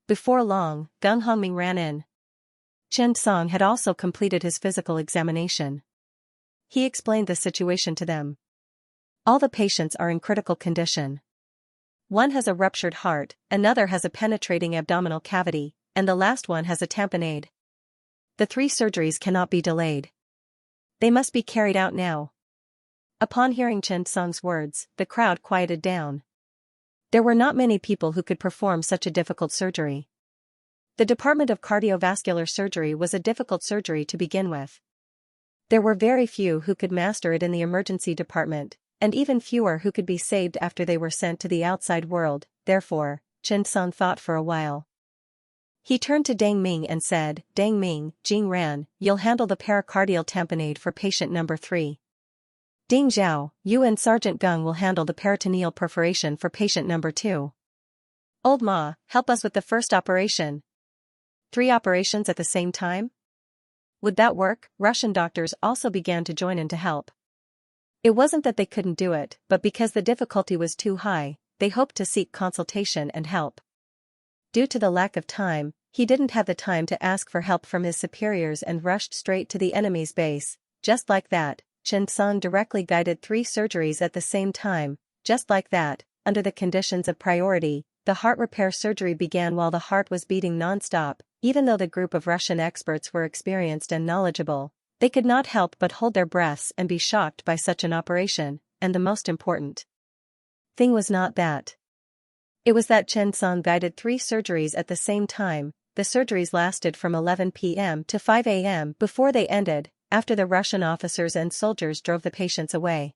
Before long, Geng Hongming ran in. Chen Song had also completed his physical examination. He explained the situation to them. All the patients are in critical condition. One has a ruptured heart, another has a penetrating abdominal cavity, and the last one has a tamponade. The 3 surgeries cannot be delayed. They must be carried out now. Upon hearing Chen Song's words, the crowd quieted down. There were not many people who could perform such a difficult surgery. The Department of Cardiovascular Surgery was a difficult surgery to begin with. There were very few who could master it in the emergency department, and even fewer who could be saved after they were sent to the outside world. Therefore, Chen Song thought for a while. He turned to Deng Ming and said, "Deng Ming, Jing Ran, you'll handle the pericardial tamponade for patient number 3. Ding Zhao, you and Sergeant Geng will handle the peritoneal perforation for patient number 2. Old Ma, help us with the first operation." 3 operations at the same time? Would that work? Russian doctors also began to join in to help. It wasn't that they couldn't do it, but because the difficulty was too high, they hoped to seek consultation and help. Due to the lack of time, he didn't have the time to ask for help from his superiors and rushed straight to the enemy's base. Just like that, Chen Song directly guided 3 surgeries at the same time. Just like that, under the conditions of priority, the heart repair surgery began while the heart was beating non-stop. Even though the group of Russian experts were experienced and knowledgeable, they could not help but hold their breaths and be shocked by such an operation, and the most important thing was not that. It was that Chen Song guided 3 surgeries at the same time. The surgeries lasted from 11 p.m. to 5 a.m. before they ended, after the Russian officers and soldiers drove the patients away.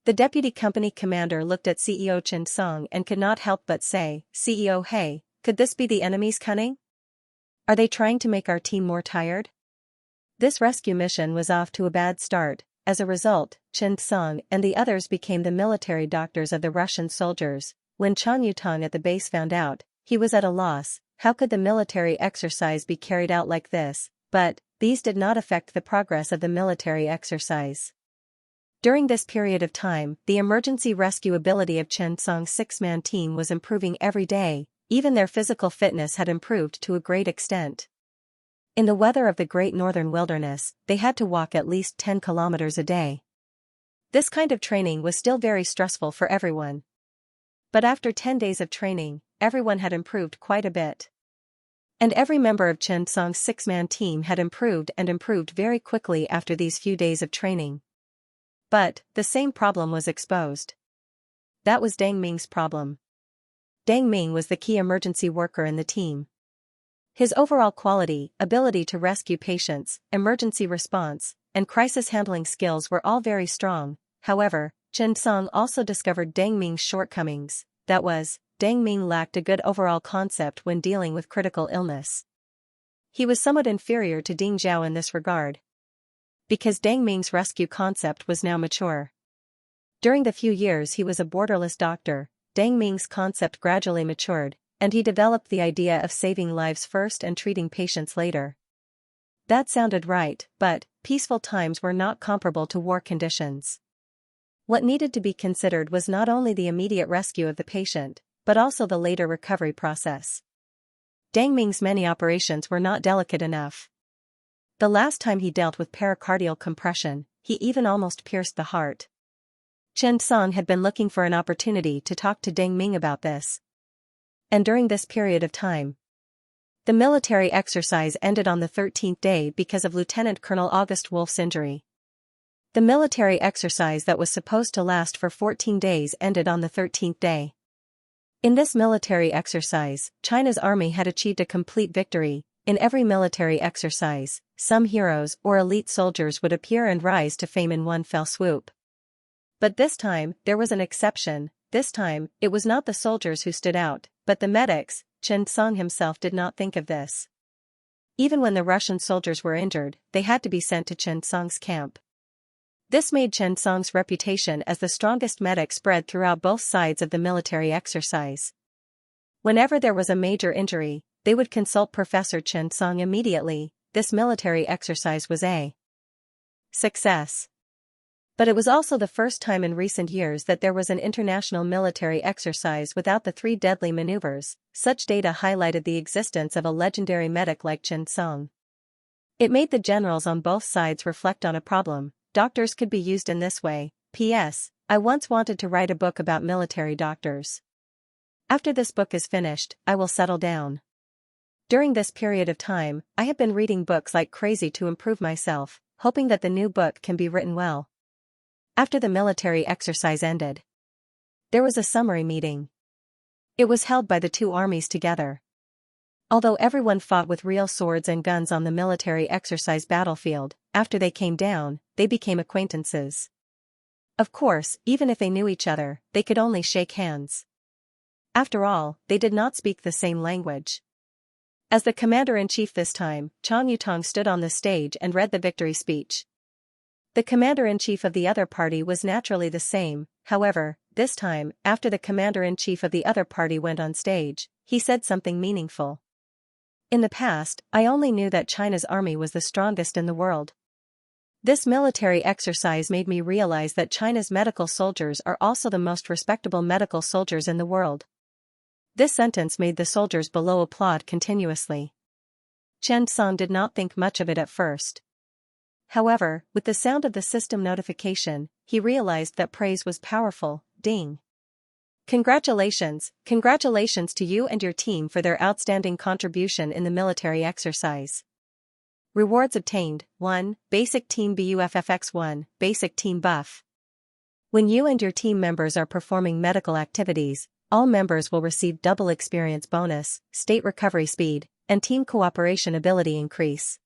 The deputy company commander looked at CEO Chen Song and could not help but say, "CEO He, could this be the enemy's cunning? Are they trying to make our team more tired?" This rescue mission was off to a bad start. As a result, Chen Song and the others became the military doctors of the Russian soldiers. When Chan Yutong at the base found out, he was at a loss. How could the military exercise be carried out like this? But these did not affect the progress of the military exercise. During this period of time, the emergency rescue ability of Chen Song's 6-man team was improving every day. Even their physical fitness had improved to a great extent. In the weather of the Great Northern Wilderness, they had to walk at least 10 kilometers a day. This kind of training was still very stressful for everyone. But after 10 days of training, everyone had improved quite a bit. And every member of Chen Song's 6-man team had improved and improved very quickly after these few days of training. But the same problem was exposed. That was Deng Ming's problem. Deng Ming was the key emergency worker in the team. His overall quality, ability to rescue patients, emergency response, and crisis handling skills were all very strong. However, Chen Song also discovered Deng Ming's shortcomings. That was, Deng Ming lacked a good overall concept when dealing with critical illness. He was somewhat inferior to Ding Zhao in this regard, because Deng Ming's rescue concept was now mature. During the few years he was a borderless doctor, Deng Ming's concept gradually matured, and he developed the idea of saving lives first and treating patients later. That sounded right, but peaceful times were not comparable to war conditions. What needed to be considered was not only the immediate rescue of the patient, but also the later recovery process. Deng Ming's many operations were not delicate enough. The last time he dealt with pericardial compression, he even almost pierced the heart. Chen Song had been looking for an opportunity to talk to Deng Ming about this. And during this period of time, the military exercise ended on the 13th day because of Lieutenant Colonel August Wolf's injury. The military exercise that was supposed to last for 14 days ended on the 13th day. In this military exercise, China's army had achieved a complete victory. In every military exercise, some heroes or elite soldiers would appear and rise to fame in one fell swoop. But this time, there was an exception. This time, it was not the soldiers who stood out, but the medics. Chen Song himself did not think of this. Even when the Russian soldiers were injured, they had to be sent to Chen Song's camp. This made Chen Song's reputation as the strongest medic spread throughout both sides of the military exercise. Whenever there was a major injury, they would consult Professor Chen Song immediately. This military exercise was a success. But it was also the first time in recent years that there was an international military exercise without the 3 deadly maneuvers. Such data highlighted the existence of a legendary medic like Chen Song. It made the generals on both sides reflect on a problem. Doctors could be used in this way. P.S. I once wanted to write a book about military doctors. After this book is finished, I will settle down. During this period of time, I have been reading books like crazy to improve myself, hoping that the new book can be written well. After the military exercise ended, there was a summary meeting. It was held by the 2 armies together. Although everyone fought with real swords and guns on the military exercise battlefield, after they came down, they became acquaintances. Of course, even if they knew each other, they could only shake hands. After all, they did not speak the same language. As the commander-in-chief this time, Chang Yutong stood on the stage and read the victory speech. The commander-in-chief of the other party was naturally the same. However, this time, after the commander-in-chief of the other party went on stage, he said something meaningful. In the past, I only knew that China's army was the strongest in the world. This military exercise made me realize that China's medical soldiers are also the most respectable medical soldiers in the world. This sentence made the soldiers below applaud continuously. Chen Song did not think much of it at first. However, with the sound of the system notification, he realized that praise was powerful. Ding. Congratulations to you and your team for their outstanding contribution in the military exercise. Rewards obtained: 1. Basic Team Buffx 1. Basic Team Buff. When you and your team members are performing medical activities, all members will receive double experience bonus, state recovery speed, and team cooperation ability increase.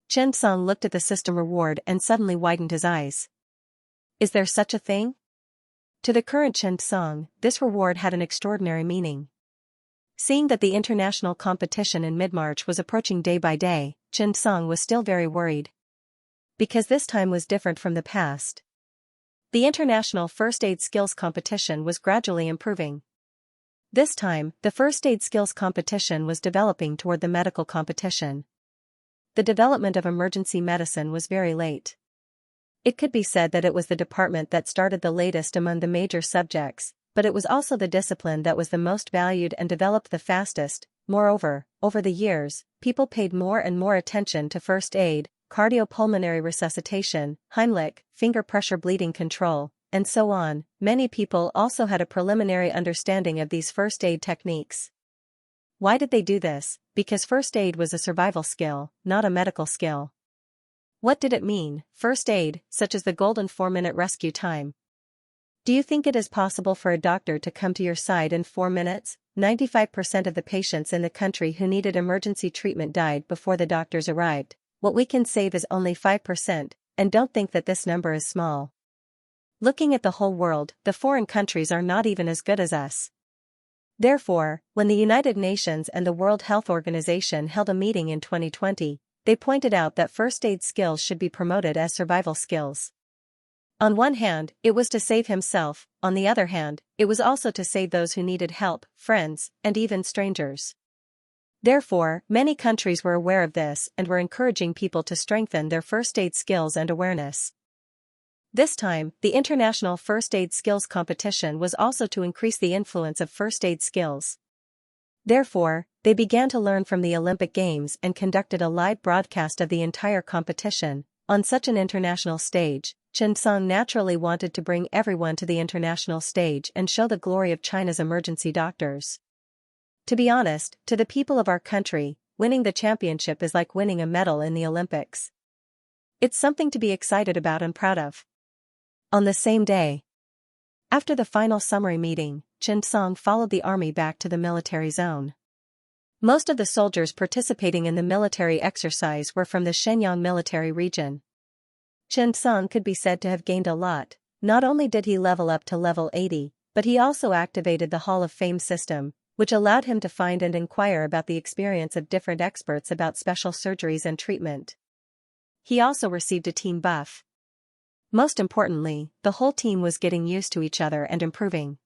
Chen Song looked at the system reward and suddenly widened his eyes. Is there such a thing? To the current Chen Song, this reward had an extraordinary meaning. Seeing that the international competition in mid-March was approaching day by day, Chen Song was still very worried. Because this time was different from the past. The international first aid skills competition was gradually improving. This time, the first aid skills competition was developing toward the medical competition. The development of emergency medicine was very late. It could be said that it was the department that started the latest among the major subjects, but it was also the discipline that was the most valued and developed the fastest. Moreover, over the years, people paid more and more attention to first aid, cardiopulmonary resuscitation, Heimlich, finger pressure bleeding control, and so on. Many people also had a preliminary understanding of these first aid techniques. Why did they do this? Because first aid was a survival skill, not a medical skill. What did it mean, first aid, such as the golden 4-minute rescue time? Do you think it is possible for a doctor to come to your side in 4 minutes? 95% of the patients in the country who needed emergency treatment died before the doctors arrived. What we can save is only 5%, and don't think that this number is small. Looking at the whole world, the foreign countries are not even as good as us. Therefore, when the United Nations and the World Health Organization held a meeting in 2020, they pointed out that first aid skills should be promoted as survival skills. On one hand, it was to save himself, on the other hand, it was also to save those who needed help, friends, and even strangers. Therefore, many countries were aware of this and were encouraging people to strengthen their first aid skills and awareness. This time, the International First Aid Skills Competition was also to increase the influence of first aid skills. Therefore, they began to learn from the Olympic Games and conducted a live broadcast of the entire competition. On such an international stage, Xianxia naturally wanted to bring everyone to the international stage and show the glory of China's emergency doctors. To be honest, to the people of our country, winning the championship is like winning a medal in the Olympics. It's something to be excited about and proud of. On the same day, after the final summary meeting, Xianxia followed the army back to the military zone. Most of the soldiers participating in the military exercise were from the Shenyang military region. Xianxia could be said to have gained a lot. Not only did he level up to level 80, but he also activated the Hall of Fame system, which allowed him to find and inquire about the experience of different experts about special surgeries and treatment. He also received a team buff. Most importantly, the whole team was getting used to each other and improving.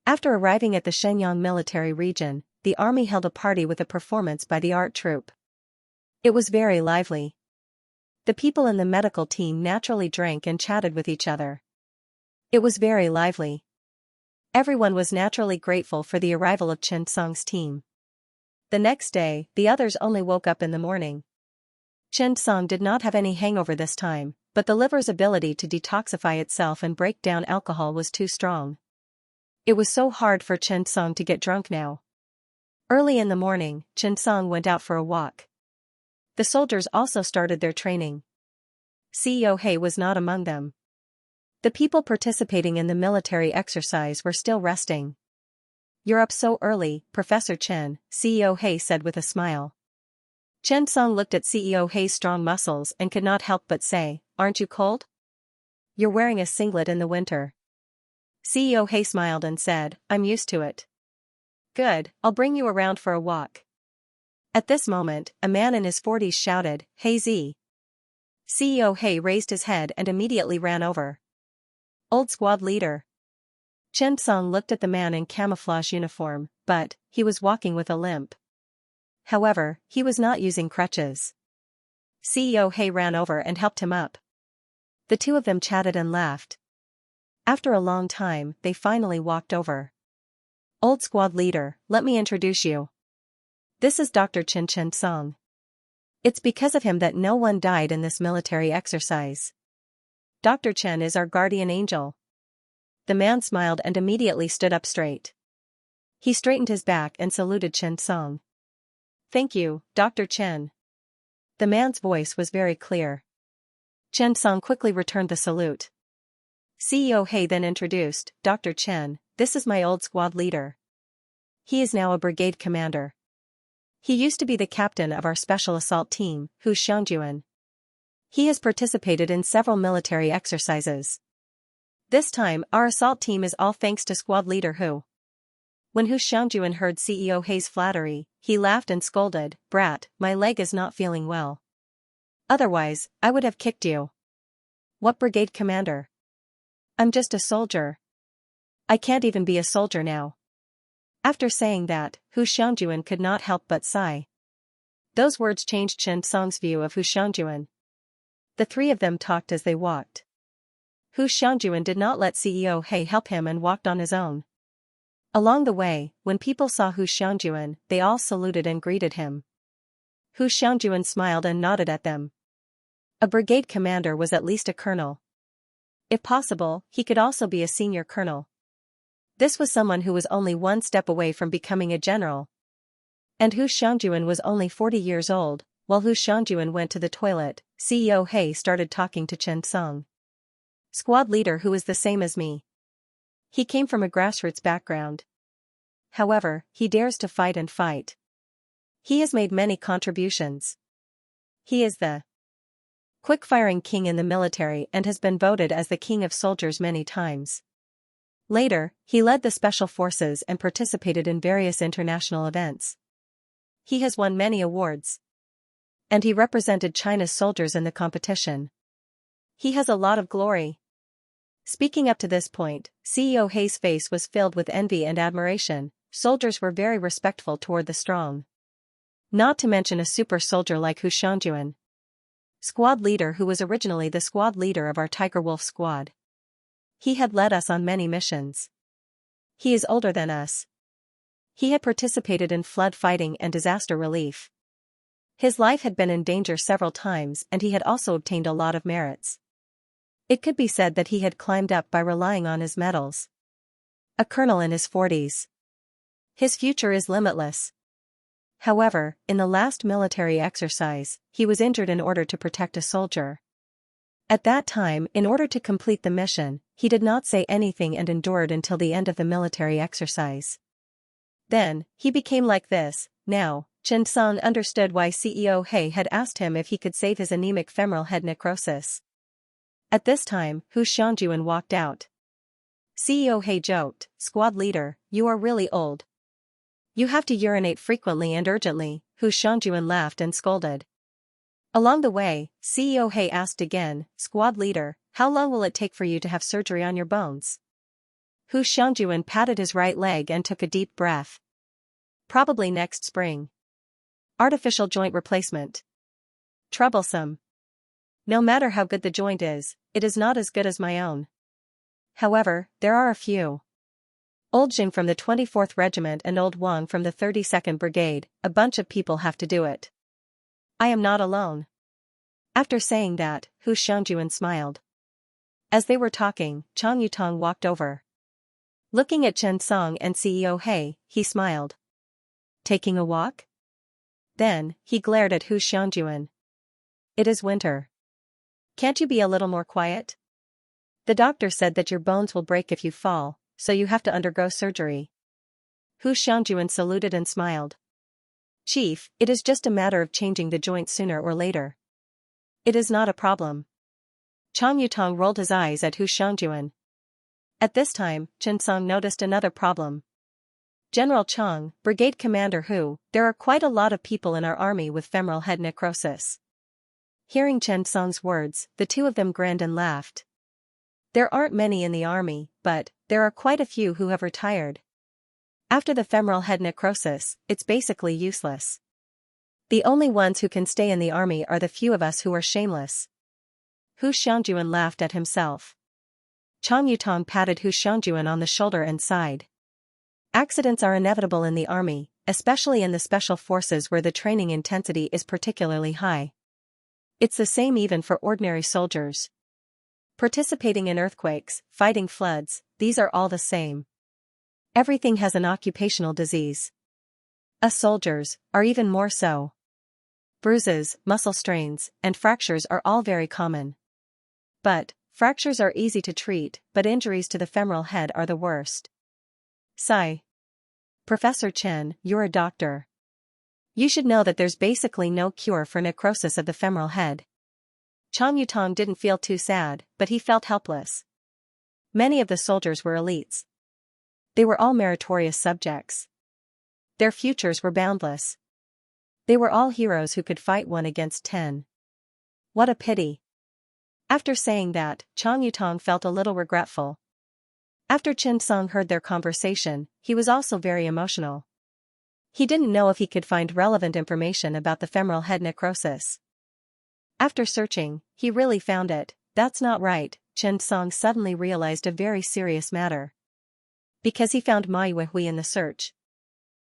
After arriving at the Shenyang military region, the army held a party with a performance by the art troupe. It was very lively. The people in the medical team naturally drank and chatted with each other. It was very lively. Everyone was naturally grateful for the arrival of Xianxia's team. The next day, the others only woke up in the morning. Xianxia did not have any hangover this time, but the liver's ability to detoxify itself and break down alcohol was too strong. It was so hard for Xianxia to get drunk now. Early in the morning, Xianxia went out for a walk. The soldiers also started their training. CEO He was not among them. The people participating in the military exercise were still resting. "You're up so early, Professor Chen," CEO He said with a smile. Xianxia looked at CEO He's strong muscles and could not help but say, "Aren't you cold? You're wearing a singlet in the winter." CEO He smiled and said, "I'm used to it." "Good, I'll bring you around for a walk." At this moment, a man in his 40s shouted, "Hey Z." CEO He raised his head and immediately ran over. "Old squad leader." Xianxia looked at the man in camouflage uniform, but he was walking with a limp. However, he was not using crutches. CEO He ran over and helped him up. The two of them chatted and laughed. After a long time, they finally walked over. "Old squad leader, let me introduce you. This is Dr. Xianxia. It's because of him that no one died in this military exercise. Dr. Chen is our guardian angel." The man smiled and immediately stood up straight. He straightened his back and saluted Xianxia. "Thank you, Dr. Chen." The man's voice was very clear. Xianxia quickly returned the salute. CEO He then introduced, "Dr. Chen, this is my old squad leader. He is now a brigade commander. He used to be the captain of our special assault team, Hu Xiangyuan. He has participated in several military exercises. This time, our assault team is all thanks to squad leader Hu." When Hu Xiangyuan heard CEO He's flattery, he laughed and scolded, "Brat, my leg is not feeling well. Otherwise, I would have kicked you." "What brigade commander? I'm just a soldier. I can't even be a soldier now." After saying that, Hu Xiangyuan could not help but sigh. Those words changed Xianxia's view of Hu Xiangyuan. The three of them talked as they walked. Hu Xiangyuan did not let CEO He help him and walked on his own. Along the way, when people saw Hu Xiangyuan, they all saluted and greeted him. Hu Xiangyuan smiled and nodded at them. A brigade commander was at least a colonel. If possible, he could also be a senior colonel. This was someone who was only one step away from becoming a general. And Hu Xiangyuan was only 40 years old. While Hu Xiangyuan went to the toilet, CEO He started talking to Xianxia. "Squad leader who is the same as me. He came from a grassroots background. however, he dares to fight and fight. He has made many contributions. He is the quick-firing king in the military and has been voted as the king of soldiers many times. Later, he led the special forces and participated in various international events. He has won many awards. And he represented China's soldiers in the competition. He has a lot of glory. Speaking up to this point, CEO He's face was filled with envy and admiration. Soldiers were very respectful toward the strong. Not to mention a super soldier like Hu Xianxia, squad leader who was originally the squad leader of our Tiger Wolf squad. He had led us on many missions. He is older than us. He had participated in flood fighting and disaster relief. His life had been in danger several times and he had also obtained a lot of merits. It could be said that he had climbed up by relying on his medals. A colonel in his 40s. His future is limitless. However, in the last military exercise, he was injured in order to protect a soldier. At that time, in order to complete the mission, he did not say anything and endured until the end of the military exercise. Then, he became like this. Now, Xianxia understood why CEO He had asked him if he could save his anemic femoral head necrosis. At this time, Hu Xianxia walked out. CEO He joked, "Squad leader, you are really old. You have to urinate frequently and urgently." Hu Xianxia laughed and scolded. Along the way, CEO He asked again, "Squad leader, how long will it take for you to have surgery on your bones?" Hu Xianxia patted his right leg and took a deep breath. "Probably next spring. Artificial joint replacement. Troublesome. No matter how good the joint is, it is not as good as my own. However, there are a few. Old Jing from the 24th Regiment and Old Wang from the 32nd Brigade, a bunch of people have to do it. I am not alone." After saying that, Hu Xianxia smiled. As they were talking, Chang Yutong walked over. Looking at Xianxia and CEO He, he smiled. "Taking a walk?" Then, he glared at Hu Xianxia. "It is winter. Can't you be a little more quiet? The doctor said that your bones will break if you fall, so you have to undergo surgery." Hu Xianxia saluted and smiled. "Chief, it is just a matter of changing the joint sooner or later. It is not a problem." Chang Yutong rolled his eyes at Hu Xianxia. At this time, Xianxia noticed another problem. "General Chang, Brigade Commander Hu, there are quite a lot of people in our army with femoral head necrosis." Hearing Xianxia's words, the two of them grinned and laughed. "There aren't many in the army, but there are quite a few who have retired. After the femoral head necrosis, it's basically useless. The only ones who can stay in the army are the few of us who are shameless." Hu Xianxia laughed at himself. Chang Yutong patted Hu Xianxia on the shoulder and sighed. Accidents are inevitable in the army, especially in the special forces where the training intensity is particularly high. It's the same even for ordinary soldiers. Participating in earthquakes, fighting floods, these are all the same. Everything has an occupational disease. Us soldiers are even more so. Bruises, muscle strains, and fractures are all very common. But fractures are easy to treat, but injuries to the femoral head are the worst. Sigh. Professor Chen, you're a doctor. You should know that there's basically no cure for necrosis of the femoral head. Chang Yutong didn't feel too sad, but he felt helpless. Many of the soldiers were elites. They were all meritorious subjects. Their futures were boundless. They were all heroes who could fight 1 against 10. What a pity. After saying that, Chang Yutong felt a little regretful. After Xianxia heard their conversation, he was also very emotional. He didn't know if he could find relevant information about the femoral head necrosis. After searching, he really found it. That's not right. Xianxia suddenly realized a very serious matter. Because he found Ma Yuehui in the search.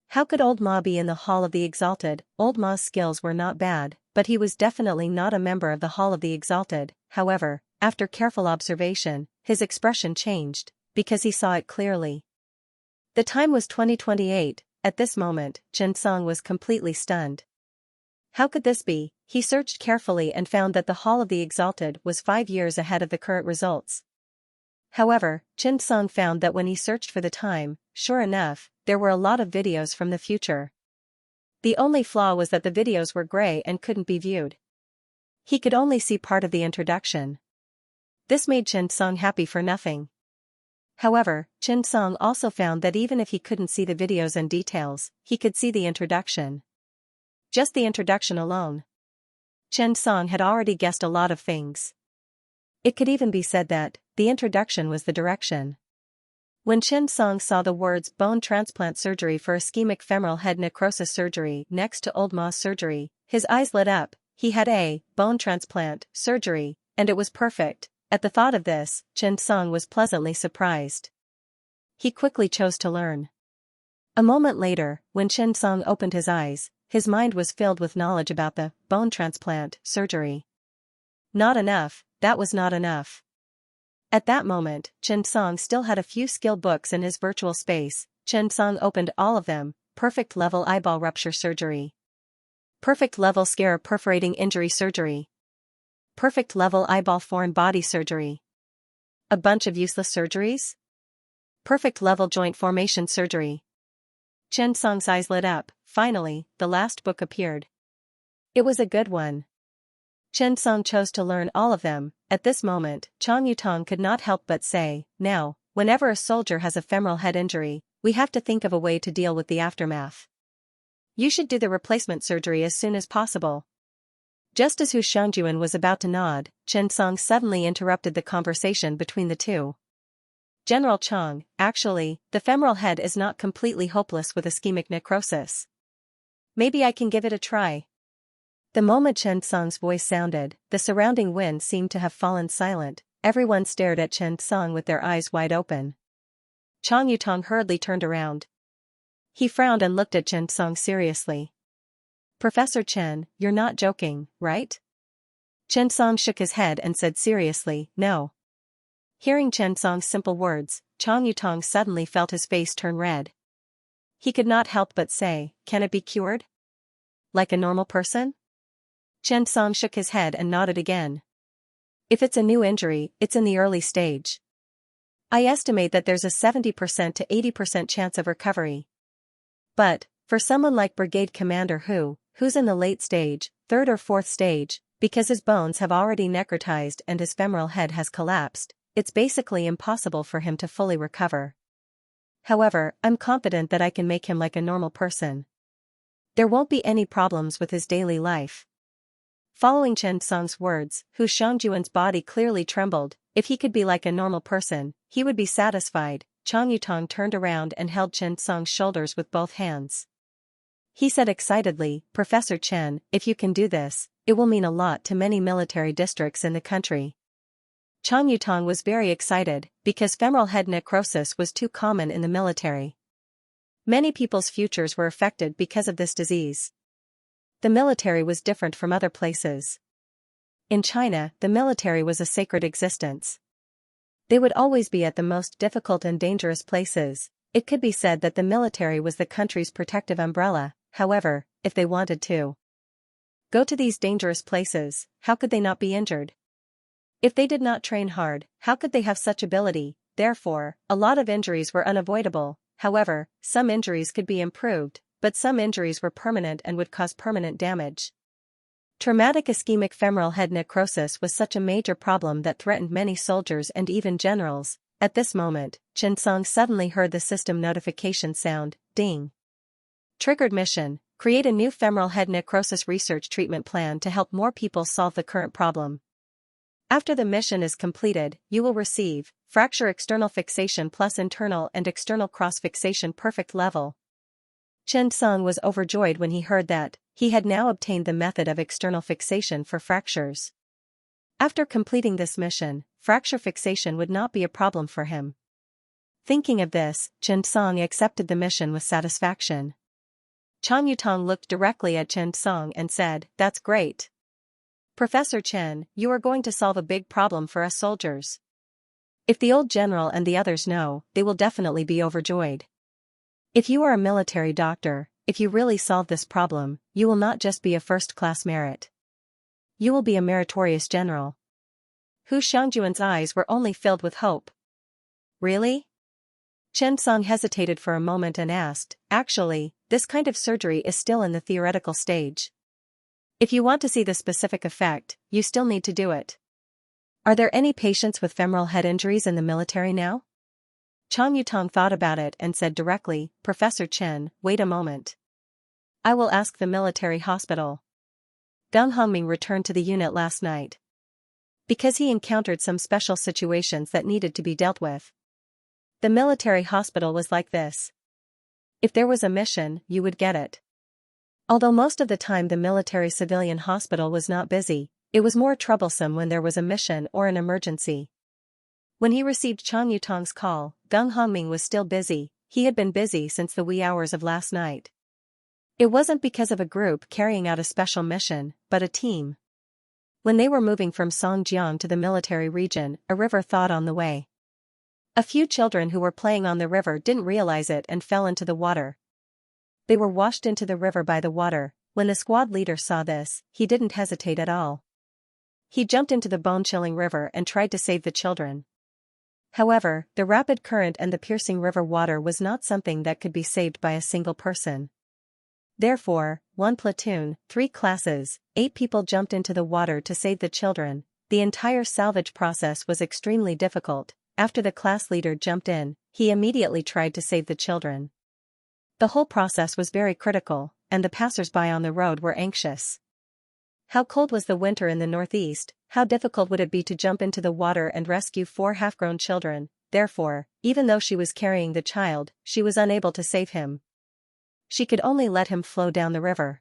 How could old Ma be in the Hall of the Exalted? Old Ma's skills were not bad, but he was definitely not a member of the Hall of the Exalted. However, after careful observation, his expression changed, because he saw it clearly. The time was 2028, at this moment, Xianxia was completely stunned. How could this be? He searched carefully and found that the Hall of the Exalted was 5 years ahead of the current results. However, Xianxia found that when he searched for the time, sure enough, there were a lot of videos from the future. The only flaw was that the videos were gray and couldn't be viewed. He could only see part of the introduction. This made Xianxia happy for nothing. However, Xianxia also found that even if he couldn't see the videos and details, he could see the introduction. Just the introduction alone. Xianxia had already guessed a lot of things. It could even be said that the introduction was the direction. When Xianxia saw the words bone transplant surgery for ischemic femoral head necrosis surgery next to old Ma's surgery, his eyes lit up. He had a bone transplant surgery, and it was perfect. At the thought of this, Xianxia was pleasantly surprised. He quickly chose to learn. A moment later, when Xianxia opened his eyes, his mind was filled with knowledge about the bone transplant surgery. Not enough, that was not enough. At that moment, Xianxia still had a few skill books in his virtual space. Xianxia opened all of them. Perfect level eyeball rupture surgery. Perfect level scare perforating injury surgery. Perfect level eyeball foreign body surgery. A bunch of useless surgeries? Perfect level joint formation surgery. Xianxia's eyes lit up. Finally, the last book appeared. It was a good one. Xianxia chose to learn all of them. At this moment, Chang Yutong could not help but say, now, whenever a soldier has a femoral head injury, we have to think of a way to deal with the aftermath. You should do the replacement surgery as soon as possible. Just as Hu Xiangyuan was about to nod, Xianxia suddenly interrupted the conversation between the two. General Chang, actually, the femoral head is not completely hopeless with ischemic necrosis. Maybe I can give it a try. The moment Xianxia's voice sounded, the surrounding wind seemed to have fallen silent. Everyone stared at Xianxia with their eyes wide open. Chang Yutong hurriedly turned around. He frowned and looked at Xianxia seriously. Professor Chen, you're not joking, right? Xianxia shook his head and said seriously, no. Hearing Xianxia's simple words, Chang Yutong suddenly felt his face turn red. He could not help but say, can it be cured? Like a normal person? Xianxia shook his head and nodded again. If it's a new injury, it's in the early stage. I estimate that there's a 70% to 80% chance of recovery. But, for someone like Brigade Commander who's in the late stage, 3rd or 4th stage, because his bones have already necrotized and his femoral head has collapsed, it's basically impossible for him to fully recover. However, I'm confident that I can make him like a normal person. There won't be any problems with his daily life. Following Xianxia's words, Hu Xiangyuan's body clearly trembled. If he could be like a normal person, he would be satisfied. Chang Yutong turned around and held Xianxia's shoulders with both hands. He said excitedly, Professor Chen, if you can do this, it will mean a lot to many military districts in the country. Chang Yutong was very excited, because femoral head necrosis was too common in the military. Many people's futures were affected because of this disease. The military was different from other places. In China, the military was a sacred existence. They would always be at the most difficult and dangerous places. It could be said that the military was the country's protective umbrella. However, if they wanted to go to these dangerous places, how could they not be injured? If they did not train hard, how could they have such ability? Therefore, a lot of injuries were unavoidable. However, some injuries could be improved, but some injuries were permanent and would cause permanent damage. Traumatic ischemic femoral head necrosis was such a major problem that threatened many soldiers and even generals. At this moment, Xianxia suddenly heard the system notification sound, ding. Triggered mission, create a new femoral head necrosis research treatment plan to help more people solve the current problem. After the mission is completed, you will receive fracture external fixation plus internal and external cross fixation perfect level. Xianxia was overjoyed when he heard that he had now obtained the method of external fixation for fractures. After completing this mission, fracture fixation would not be a problem for him. Thinking of this, Xianxia accepted the mission with satisfaction. Chang Yutong looked directly at Xianxia and said, that's great. Professor Chen, you are going to solve a big problem for us soldiers. If the old general and the others know, they will definitely be overjoyed. If you are a military doctor, if you really solve this problem, you will not just be a first-class merit. You will be a meritorious general. Hu Xiangyuan's eyes were only filled with hope. Really? Chen Song hesitated for a moment and asked, actually, this kind of surgery is still in the theoretical stage. If you want to see the specific effect, you still need to do it. Are there any patients with femoral head injuries in the military now? Chang Yutong thought about it and said directly, Professor Chen, wait a moment. I will ask the military hospital. Gung Hongming returned to the unit last night. Because he encountered some special situations that needed to be dealt with. The military hospital was like this. If there was a mission, you would get it. Although most of the time the military civilian hospital was not busy, it was more troublesome when there was a mission or an emergency. When he received Chang Yutong's call, Gung Hongming was still busy. He had been busy since the wee hours of last night. It wasn't because of a group carrying out a special mission, but a team. When they were moving from Songjiang to the military region, a river thawed on the way. A few children who were playing on the river didn't realize it and fell into the water. They were washed into the river by the water. When the squad leader saw this, he didn't hesitate at all. He jumped into the bone-chilling river and tried to save the children. However, the rapid current and the piercing river water was not something that could be saved by a single person. Therefore, 1 platoon, 3 classes, 8 people jumped into the water to save the children. The entire salvage process was extremely difficult. After the class leader jumped in, he immediately tried to save the children. The whole process was very critical, and the passers-by on the road were anxious. How cold was the winter in the northeast? How difficult would it be to jump into the water and rescue 4 half-grown children? Therefore, even though she was carrying the child, she was unable to save him. She could only let him flow down the river.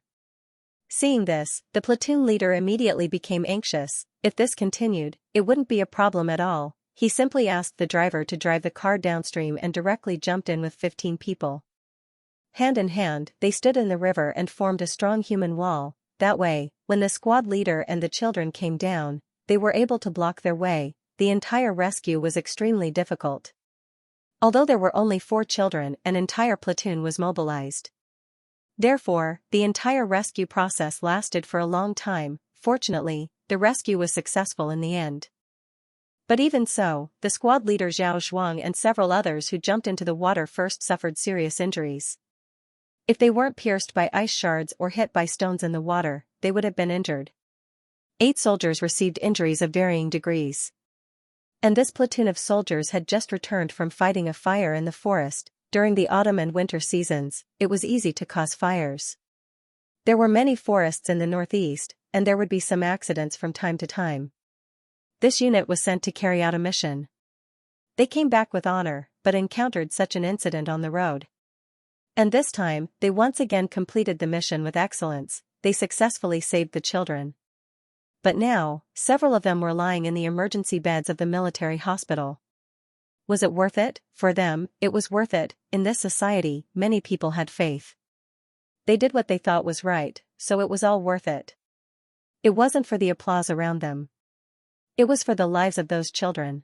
Seeing this, the platoon leader immediately became anxious. If this continued, it wouldn't be a problem at all. He simply asked the driver to drive the car downstream and directly jumped in with 15 people. Hand in hand, they stood in the river and formed a strong human wall. That way, when the squad leader and the children came down, they were able to block their way. The entire rescue was extremely difficult. Although there were only 4 children, an entire platoon was mobilized. Therefore, the entire rescue process lasted for a long time. Fortunately, the rescue was successful in the end. But even so, the squad leader Zhao Zhuang and several others who jumped into the water first suffered serious injuries. If they weren't pierced by ice shards or hit by stones in the water, they would have been injured. 8 soldiers received injuries of varying degrees. And this platoon of soldiers had just returned from fighting a fire in the forest. During the autumn and winter seasons, it was easy to cause fires. There were many forests in the northeast, and there would be some accidents from time to time. This unit was sent to carry out a mission. They came back with honor, but encountered such an incident on the road. And this time, they once again completed the mission with excellence. They successfully saved the children. But now, several of them were lying in the emergency beds of the military hospital. Was it worth it? For them, it was worth it. In this society, many people had faith. They did what they thought was right, so it was all worth it. It wasn't for the applause around them. It was for the lives of those children.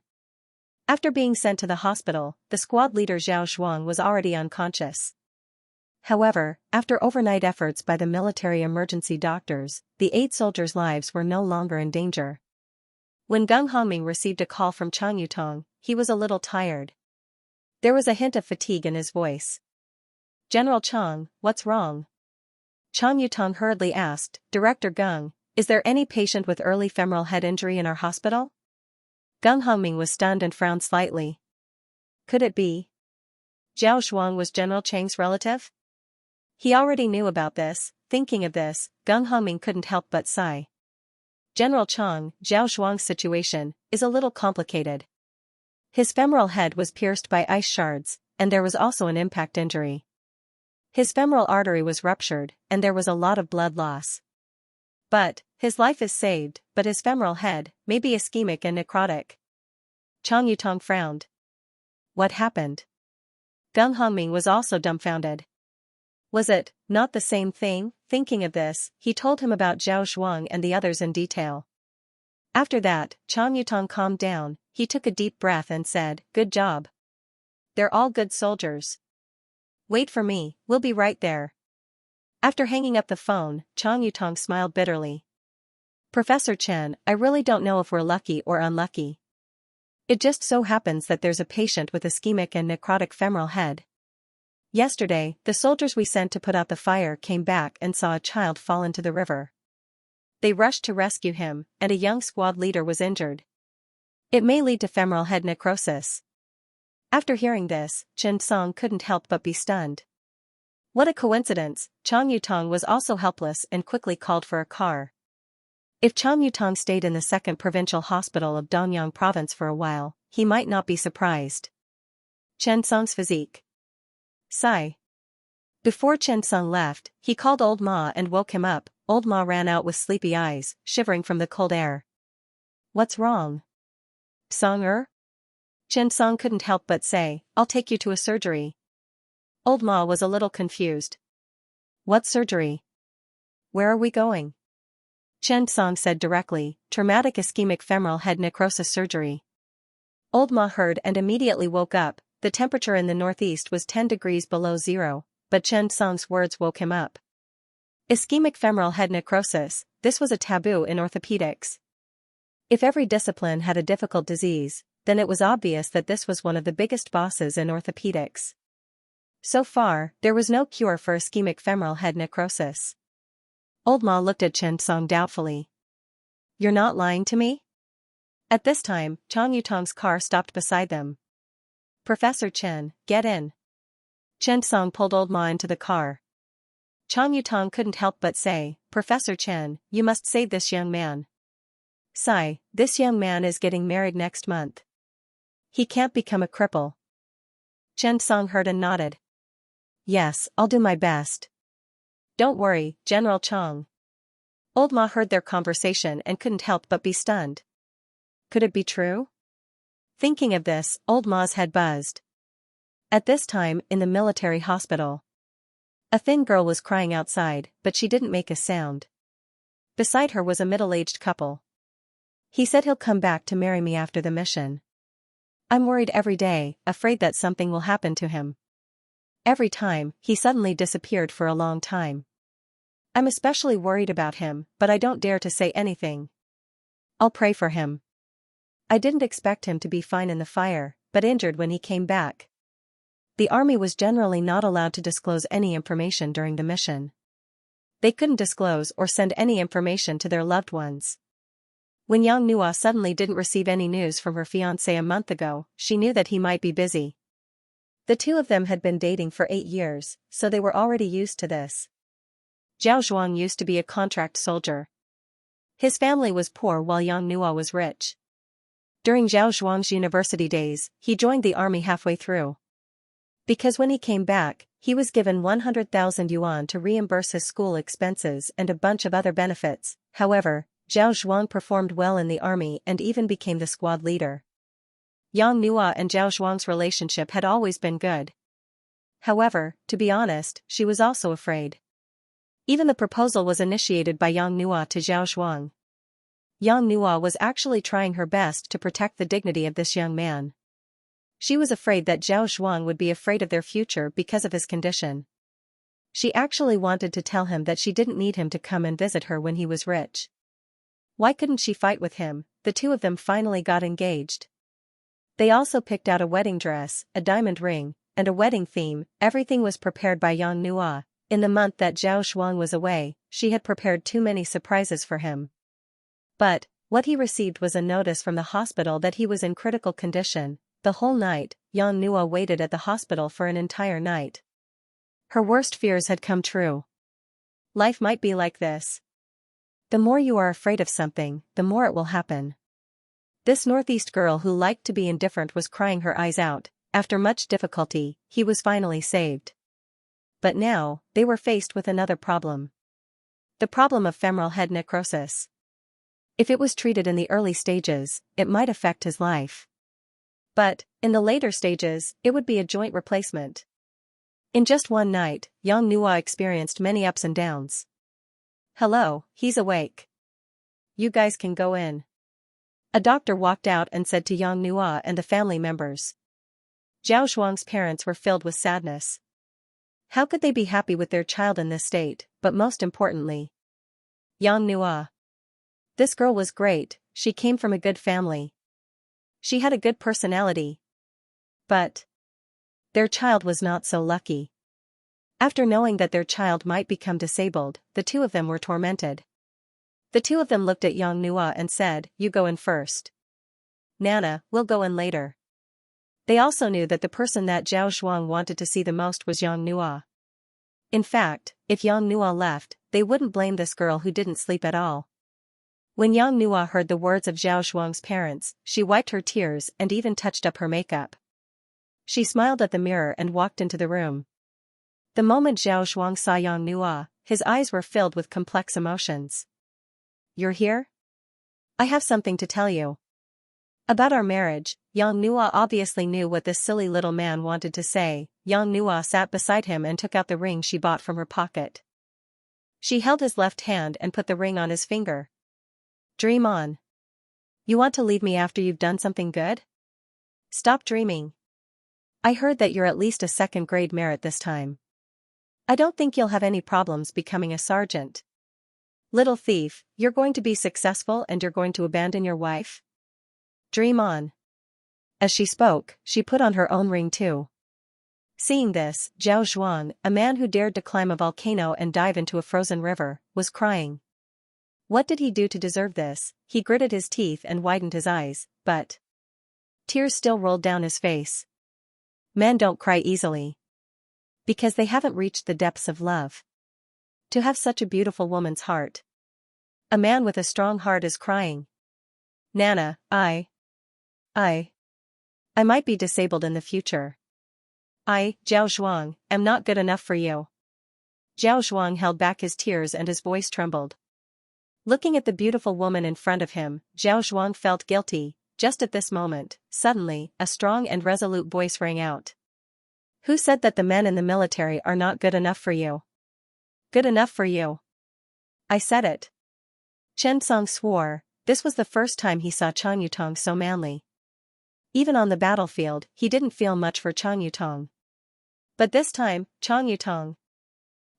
After being sent to the hospital, the squad leader Zhao Zhuang was already unconscious. However, after overnight efforts by the military emergency doctors, the 8 soldiers' lives were no longer in danger. When Gung Hongming received a call from Chang Yutong, he was a little tired. There was a hint of fatigue in his voice. General Chang, what's wrong? Chang Yutong hurriedly asked, Director Gung, is there any patient with early femoral head injury in our hospital? Gung Hongming was stunned and frowned slightly. Could it be? Zhao Zhuang was General Chang's relative? He already knew about this. Thinking of this, Gung Hongming couldn't help but sigh. General Chang, Zhao Zhuang's situation is a little complicated. His femoral head was pierced by ice shards, and there was also an impact injury. His femoral artery was ruptured, and there was a lot of blood loss. But, his life is saved, but his femoral head may be ischemic and necrotic. Chang Yutong frowned. What happened? Gung Hongming was also dumbfounded. Was it not the same thing? Thinking of this, he told him about Zhao Zhuang and the others in detail. After that, Chang Yutong calmed down. He took a deep breath and said, Good job. They're all good soldiers. Wait for me, we'll be right there. After hanging up the phone, Chang Yutong smiled bitterly. Professor Chen, I really don't know if we're lucky or unlucky. It just so happens that there's a patient with ischemic and necrotic femoral head. Yesterday, the soldiers we sent to put out the fire came back and saw a child fall into the river. They rushed to rescue him, and a young squad leader was injured. It may lead to femoral head necrosis. After hearing this, Chen Song couldn't help but be stunned. What a coincidence, Chang Yutong was also helpless and quickly called for a car. If Chang Yutong stayed in the 2nd Provincial Hospital of Donyang Province for a while, he might not be surprised. Chen Song's physique. Sigh. Before Chen Song left, he called Old Ma and woke him up. Old Ma ran out with sleepy eyes, shivering from the cold air. What's wrong? Song-er? Chen Song couldn't help but say, I'll take you to a surgery. Old Ma was a little confused. What surgery? Where are we going? Chen Song said directly, traumatic ischemic femoral head necrosis surgery. Old Ma heard and immediately woke up. The temperature in the northeast was 10 degrees below zero, but Chen Song's words woke him up. Ischemic femoral head necrosis, this was a taboo in orthopedics. If every discipline had a difficult disease, then it was obvious that this was one of the biggest bosses in orthopedics. So far, there was no cure for ischemic femoral head necrosis. Old Ma looked at Chen Song doubtfully. You're not lying to me? At this time, Chang Yutong's car stopped beside them. Professor Chen, get in. Chen Song pulled Old Ma into the car. Chang Yutong couldn't help but say, Professor Chen, you must save this young man. Sigh, this young man is getting married next month. He can't become a cripple. Chen Song heard and nodded. Yes, I'll do my best. Don't worry, General Chang. Old Ma heard their conversation and couldn't help but be stunned. Could it be true? Thinking of this, Old Ma's head buzzed. At this time, in the military hospital, a thin girl was crying outside, but she didn't make a sound. Beside her was a middle-aged couple. He said he'll come back to marry me after the mission. I'm worried every day, afraid that something will happen to him. Every time, he suddenly disappeared for a long time. I'm especially worried about him, but I don't dare to say anything. I'll pray for him. I didn't expect him to be fine in the fire, but injured when he came back. The army was generally not allowed to disclose any information during the mission. They couldn't disclose or send any information to their loved ones. When Yang Nua suddenly didn't receive any news from her fiancé a month ago, she knew that he might be busy. The two of them had been dating for 8 years, so they were already used to this. Zhao Zhuang used to be a contract soldier. His family was poor while Yang Nua was rich. During Zhao Zhuang's university days, he joined the army halfway through. Because when he came back, he was given 100,000 yuan to reimburse his school expenses and a bunch of other benefits. However, Zhao Zhuang performed well in the army and even became the squad leader. Yang Nua and Zhao Zhuang's relationship had always been good. However, to be honest, she was also afraid. Even the proposal was initiated by Yang Nua to Zhao Zhuang. Yang Nua was actually trying her best to protect the dignity of this young man. She was afraid that Zhao Zhuang would be afraid of their future because of his condition. She actually wanted to tell him that she didn't need him to come and visit her when he was rich. Why couldn't she fight with him? The two of them finally got engaged. They also picked out a wedding dress, a diamond ring, and a wedding theme. Everything was prepared by Yang Nua. In the month that Zhao Zhuang was away, she had prepared too many surprises for him. But, what he received was a notice from the hospital that he was in critical condition. The whole night, Yang Nua waited at the hospital for an entire night. Her worst fears had come true. Life might be like this. The more you are afraid of something, the more it will happen. This northeast girl who liked to be indifferent was crying her eyes out. After much difficulty, he was finally saved. But now, they were faced with another problem. The problem of femoral head necrosis. If it was treated in the early stages, it might affect his life. But, in the later stages, it would be a joint replacement. In just one night, Yang Nua experienced many ups and downs. Hello, he's awake. You guys can go in. A doctor walked out and said to Yang Nua and the family members. Zhao Zhuang's parents were filled with sadness. How could they be happy with their child in this state, but most importantly, Yang Nua. This girl was great, she came from a good family. She had a good personality. But their child was not so lucky. After knowing that their child might become disabled, the two of them were tormented. The two of them looked at Xianxia and said, "You go in first. Nana, we'll go in later." They also knew that the person that Zhao Zhuang wanted to see the most was Xianxia. In fact, if Xianxia left, they wouldn't blame this girl who didn't sleep at all. When Xianxia heard the words of Zhao Zhuang's parents, she wiped her tears and even touched up her makeup. She smiled at the mirror and walked into the room. The moment Zhao Zhuang saw Xianxia, his eyes were filled with complex emotions. "You're here? I have something to tell you." About our marriage, Xianxia obviously knew what this silly little man wanted to say. Xianxia sat beside him and took out the ring she bought from her pocket. She held his left hand and put the ring on his finger. "Dream on. You want to leave me after you've done something good? Stop dreaming. I heard that you're at least a second-grade merit this time. I don't think you'll have any problems becoming a sergeant. Little thief, you're going to be successful and you're going to abandon your wife? Dream on." As she spoke, she put on her own ring too. Seeing this, Zhao Zhuang, a man who dared to climb a volcano and dive into a frozen river, was crying. What did he do to deserve this? He gritted his teeth and widened his eyes, but tears still rolled down his face. Men don't cry easily. Because they haven't reached the depths of love. To have such a beautiful woman's heart. A man with a strong heart is crying. "Nana, I might be disabled in the future. Zhao Zhuang, am not good enough for you." Zhao Zhuang held back his tears and his voice trembled. Looking at the beautiful woman in front of him, Zhao Zhuang felt guilty. Just at this moment, suddenly, a strong and resolute voice rang out. "Who said that the men in the military are not good enough for you? Good enough for you. I said it." Chen Song swore. This was the first time he saw Chang Yutong so manly. Even on the battlefield, he didn't feel much for Chang Yutong. But this time, Chang Yutong,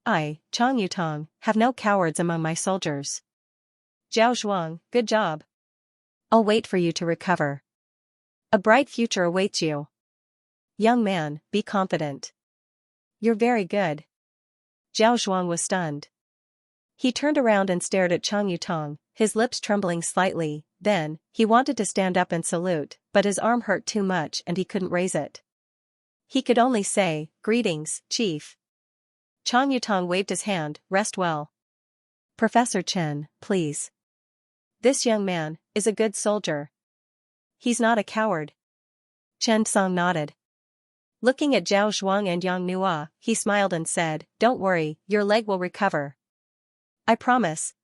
have no cowards among my soldiers. Zhao Zhuang, good job. I'll wait for you to recover. A bright future awaits you. Young man, be confident. You're very good. Zhao Zhuang was stunned. He turned around and stared at Chang Yutong, his lips trembling slightly. Then, he wanted to stand up and salute, but his arm hurt too much and he couldn't raise it. He could only say, "Greetings, Chief." Chang Yutong waved his hand, "Rest well. Professor Chen, please. This young man is a good soldier. He's not a coward." Chen Song nodded. Looking at Zhao Zhuang and Xianxia, he smiled and said, "Don't worry, your leg will recover. I promise.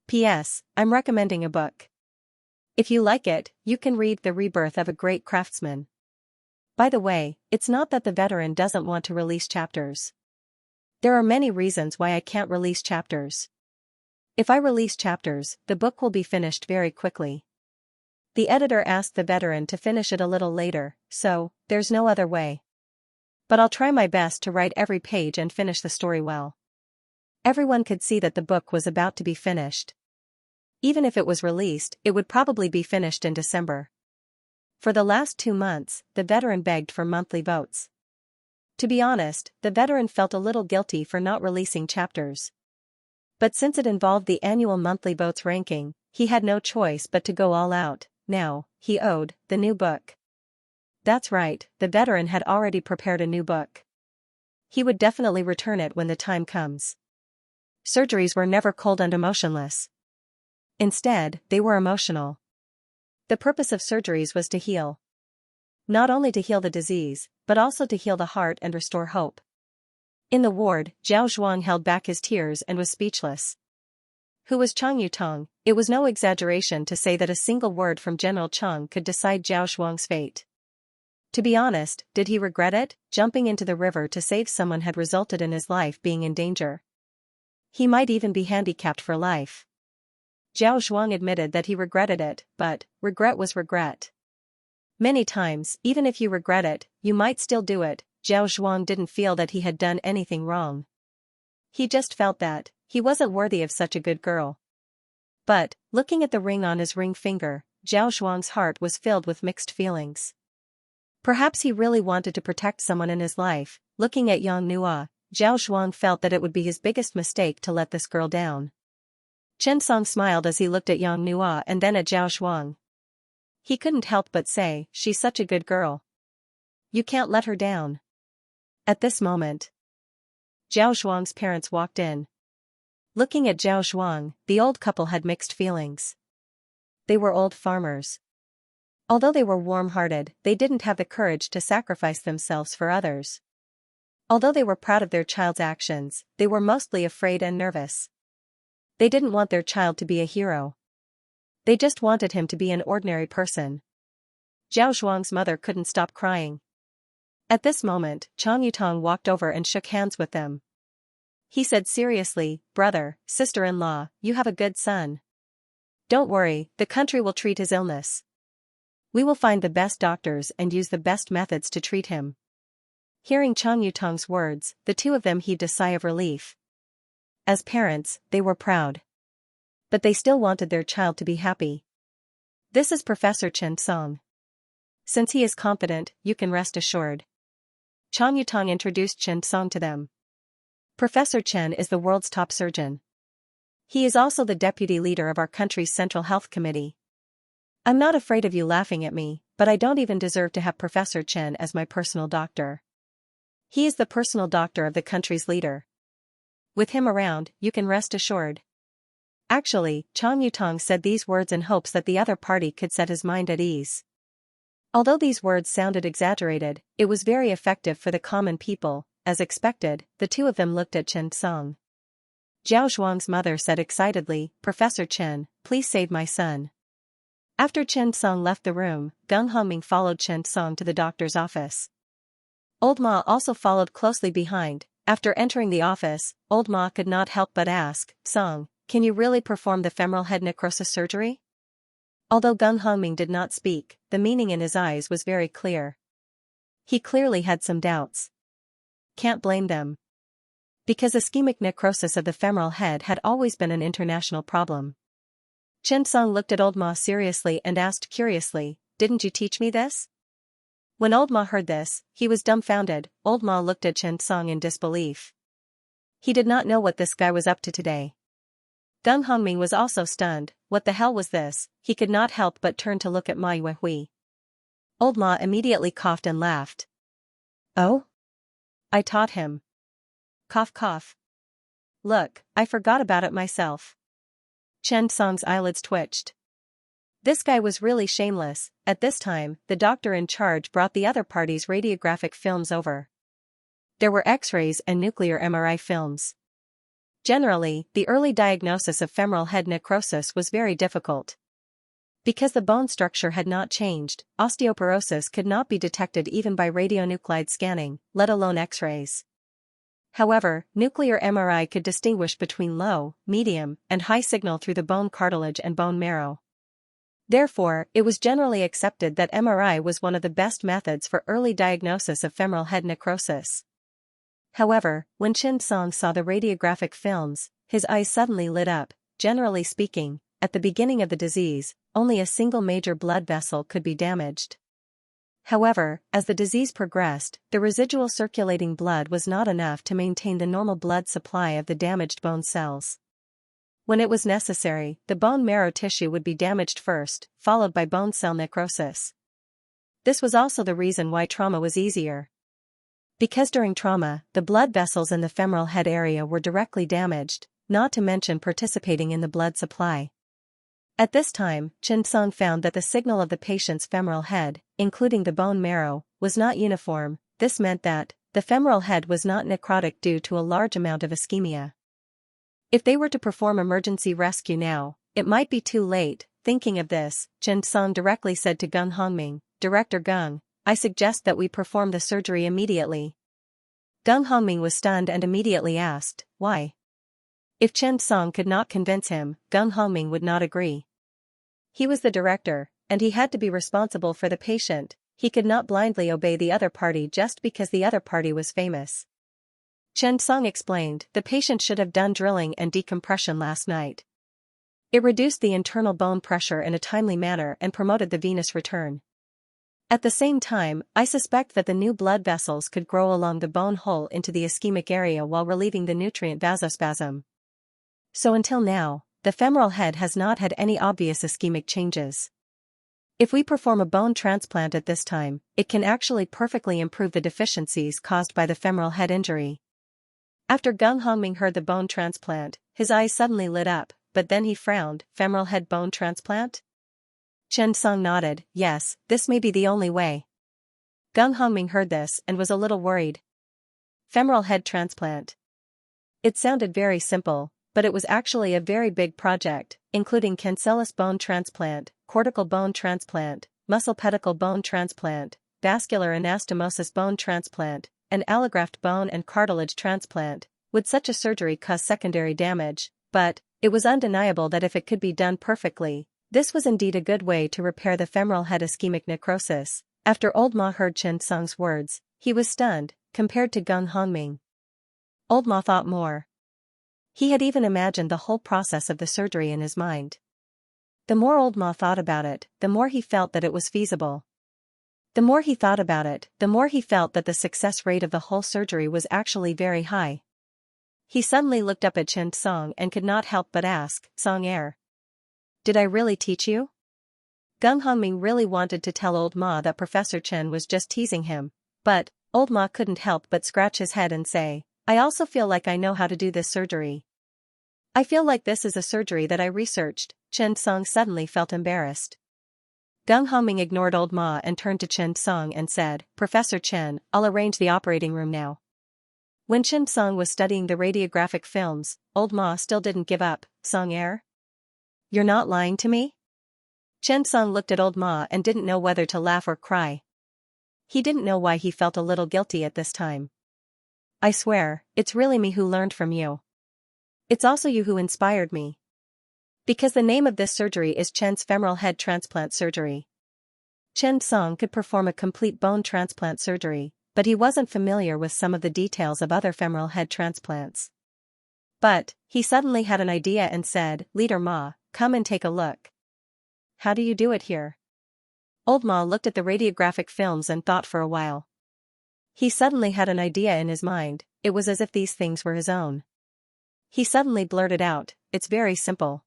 P.S. I'm recommending a book. If you like it, you can read The Rebirth of a Great Craftsman. By the way, it's not that the veteran doesn't want to release chapters. There are many reasons why I can't release chapters. If I release chapters, the book will be finished very quickly. The editor asked the veteran to finish it a little later, so there's no other way. But I'll try my best to write every page and finish the story well." Everyone could see that the book was about to be finished. Even if it was released, it would probably be finished in December. For the last 2 months, the veteran begged for monthly votes. To be honest, the veteran felt a little guilty for not releasing chapters. But since it involved the annual monthly votes ranking, he had no choice but to go all out. Now, he owed the new book. That's right, the veteran had already prepared a new book. He would definitely return it when the time comes. Surgeries were never cold and emotionless. Instead, they were emotional. The purpose of surgeries was to heal. Not only to heal the disease, but also to heal the heart and restore hope. In the ward, Zhao Zhuang held back his tears and was speechless. Who was Chang Yutong? It was no exaggeration to say that a single word from General Chang could decide Zhao Zhuang's fate. To be honest, did he regret it? Jumping into the river to save someone had resulted in his life being in danger. He might even be handicapped for life. Zhao Zhuang admitted that he regretted it, but regret was regret. Many times, even if you regret it, you might still do it. Zhao Zhuang didn't feel that he had done anything wrong. He just felt that he wasn't worthy of such a good girl. But, looking at the ring on his ring finger, Zhao Shuang's heart was filled with mixed feelings. Perhaps he really wanted to protect someone in his life. Looking at Yang Nua, Zhao Shuang felt that it would be his biggest mistake to let this girl down. Chen Song smiled as he looked at Yang Nua and then at Zhao Shuang. He couldn't help but say, "She's such a good girl. You can't let her down." At this moment, Zhao Shuang's parents walked in. Looking at Zhao Shuang, the old couple had mixed feelings. They were old farmers. Although they were warm-hearted, they didn't have the courage to sacrifice themselves for others. Although they were proud of their child's actions, they were mostly afraid and nervous. They didn't want their child to be a hero. They just wanted him to be an ordinary person. Zhao Shuang's mother couldn't stop crying. At this moment, Chang Yutong walked over and shook hands with them. He said seriously, "Brother, sister-in-law, you have a good son. Don't worry, the country will treat his illness. We will find the best doctors and use the best methods to treat him." Hearing Chang Yutong's words, the two of them heaved a sigh of relief. As parents, they were proud. But they still wanted their child to be happy. "This is Professor Chen Song. Since he is competent, you can rest assured." Chang Yutong introduced Chen Song to them. Professor Chen is the world's top surgeon. He is also the deputy leader of our country's Central Health Committee. I'm not afraid of you laughing at me, but I don't even deserve to have Professor Chen as my personal doctor. He is the personal doctor of the country's leader. With him around, you can rest assured. Actually, Chang Yutong said these words in hopes that the other party could set his mind at ease. Although these words sounded exaggerated, it was very effective for the common people. As expected, the two of them looked at Chen Song. Zhao Shuang's mother said excitedly, "Professor Chen, please save my son." After Chen Song left the room, Gung Hongming followed Chen Song to the doctor's office. Old Ma also followed closely behind. After entering the office, Old Ma could not help but ask, "Song, can you really perform the femoral head necrosis surgery?" Although Gung Hongming did not speak, the meaning in his eyes was very clear. He clearly had some doubts. Can't blame them. Because ischemic necrosis of the femoral head had always been an international problem. Chen Song looked at Old Ma seriously and asked curiously, "Didn't you teach me this?" When Old Ma heard this, he was dumbfounded. Old Ma looked at Chen Song in disbelief. He did not know what this guy was up to today. Gung Hongming was also stunned. What the hell was this? He could not help but turn to look at Ma Yuehui. Old Ma immediately coughed and laughed. "Oh? I taught him." Cough cough. "Look, I forgot about it myself." Chen Song's eyelids twitched. This guy was really shameless. At this time, the doctor in charge brought the other party's radiographic films over. There were X-rays and nuclear MRI films. Generally, the early diagnosis of femoral head necrosis was very difficult. Because the bone structure had not changed, osteoporosis could not be detected even by radionuclide scanning, let alone X-rays. However, nuclear MRI could distinguish between low, medium, and high signal through the bone cartilage and bone marrow. Therefore, it was generally accepted that MRI was one of the best methods for early diagnosis of femoral head necrosis. However, when Chen Song saw the radiographic films, his eyes suddenly lit up. Generally speaking, at the beginning of the disease, only a single major blood vessel could be damaged. However, as the disease progressed, the residual circulating blood was not enough to maintain the normal blood supply of the damaged bone cells. When it was necessary, the bone marrow tissue would be damaged first, followed by bone cell necrosis. This was also the reason why trauma was easier. Because during trauma, the blood vessels in the femoral head area were directly damaged, not to mention participating in the blood supply. At this time, Chen Song found that the signal of the patient's femoral head, including the bone marrow, was not uniform. This meant that the femoral head was not necrotic due to a large amount of ischemia. If they were to perform emergency rescue now, it might be too late. Thinking of this, Chen Song directly said to Gung Hongming, "Director Gung, I suggest that we perform the surgery immediately." Gung Hongming was stunned and immediately asked, "Why?" If Chen Song could not convince him, Gung Hongming would not agree. He was the director, and he had to be responsible for the patient. He could not blindly obey the other party just because the other party was famous. Chen Song explained, "The patient should have done drilling and decompression last night. It reduced the internal bone pressure in a timely manner and promoted the venous return. At the same time, I suspect that the new blood vessels could grow along the bone hole into the ischemic area while relieving the nutrient vasospasm. So until now, the femoral head has not had any obvious ischemic changes. If we perform a bone transplant at this time, it can actually perfectly improve the deficiencies caused by the femoral head injury. After Gung Hongming heard the bone transplant, his eyes suddenly lit up, but then he frowned. Femoral head bone transplant? Chen Song nodded, yes, this may be the only way. Gung Hongming heard this and was a little worried. Femoral head transplant. It sounded very simple, but it was actually a very big project, including cancellous bone transplant, cortical bone transplant, muscle pedicle bone transplant, vascular anastomosis bone transplant, and allograft bone and cartilage transplant. Would such a surgery cause secondary damage? But it was undeniable that if it could be done perfectly, this was indeed a good way to repair the femoral head ischemic necrosis. After Old Ma heard Chen Song's words, he was stunned, compared to Gung Hongming. Old Ma thought more. He had even imagined the whole process of the surgery in his mind. The more Old Ma thought about it, the more he felt that it was feasible. The more he thought about it, the more he felt that the success rate of the whole surgery was actually very high. He suddenly looked up at Chen Song and could not help but ask, Song Er, did I really teach you? Gung Hongming really wanted to tell Old Ma that Professor Chen was just teasing him, but Old Ma couldn't help but scratch his head and say, I also feel like I know how to do this surgery. I feel like this is a surgery that I researched. Chen Song suddenly felt embarrassed. Gung Hongming ignored Old Ma and turned to Chen Song and said, Professor Chen, I'll arrange the operating room now. When Chen Song was studying the radiographic films, Old Ma still didn't give up. Song Er? You're not lying to me? Chen Song looked at Old Ma and didn't know whether to laugh or cry. He didn't know why he felt a little guilty at this time. I swear, it's really me who learned from you. It's also you who inspired me. Because the name of this surgery is Chen's femoral head transplant surgery. Chen Song could perform a complete bone transplant surgery, but he wasn't familiar with some of the details of other femoral head transplants. But he suddenly had an idea and said, Leader Ma, come and take a look. How do you do it here? Old Ma looked at the radiographic films and thought for a while. He suddenly had an idea in his mind. It was as if these things were his own. He suddenly blurted out, it's very simple.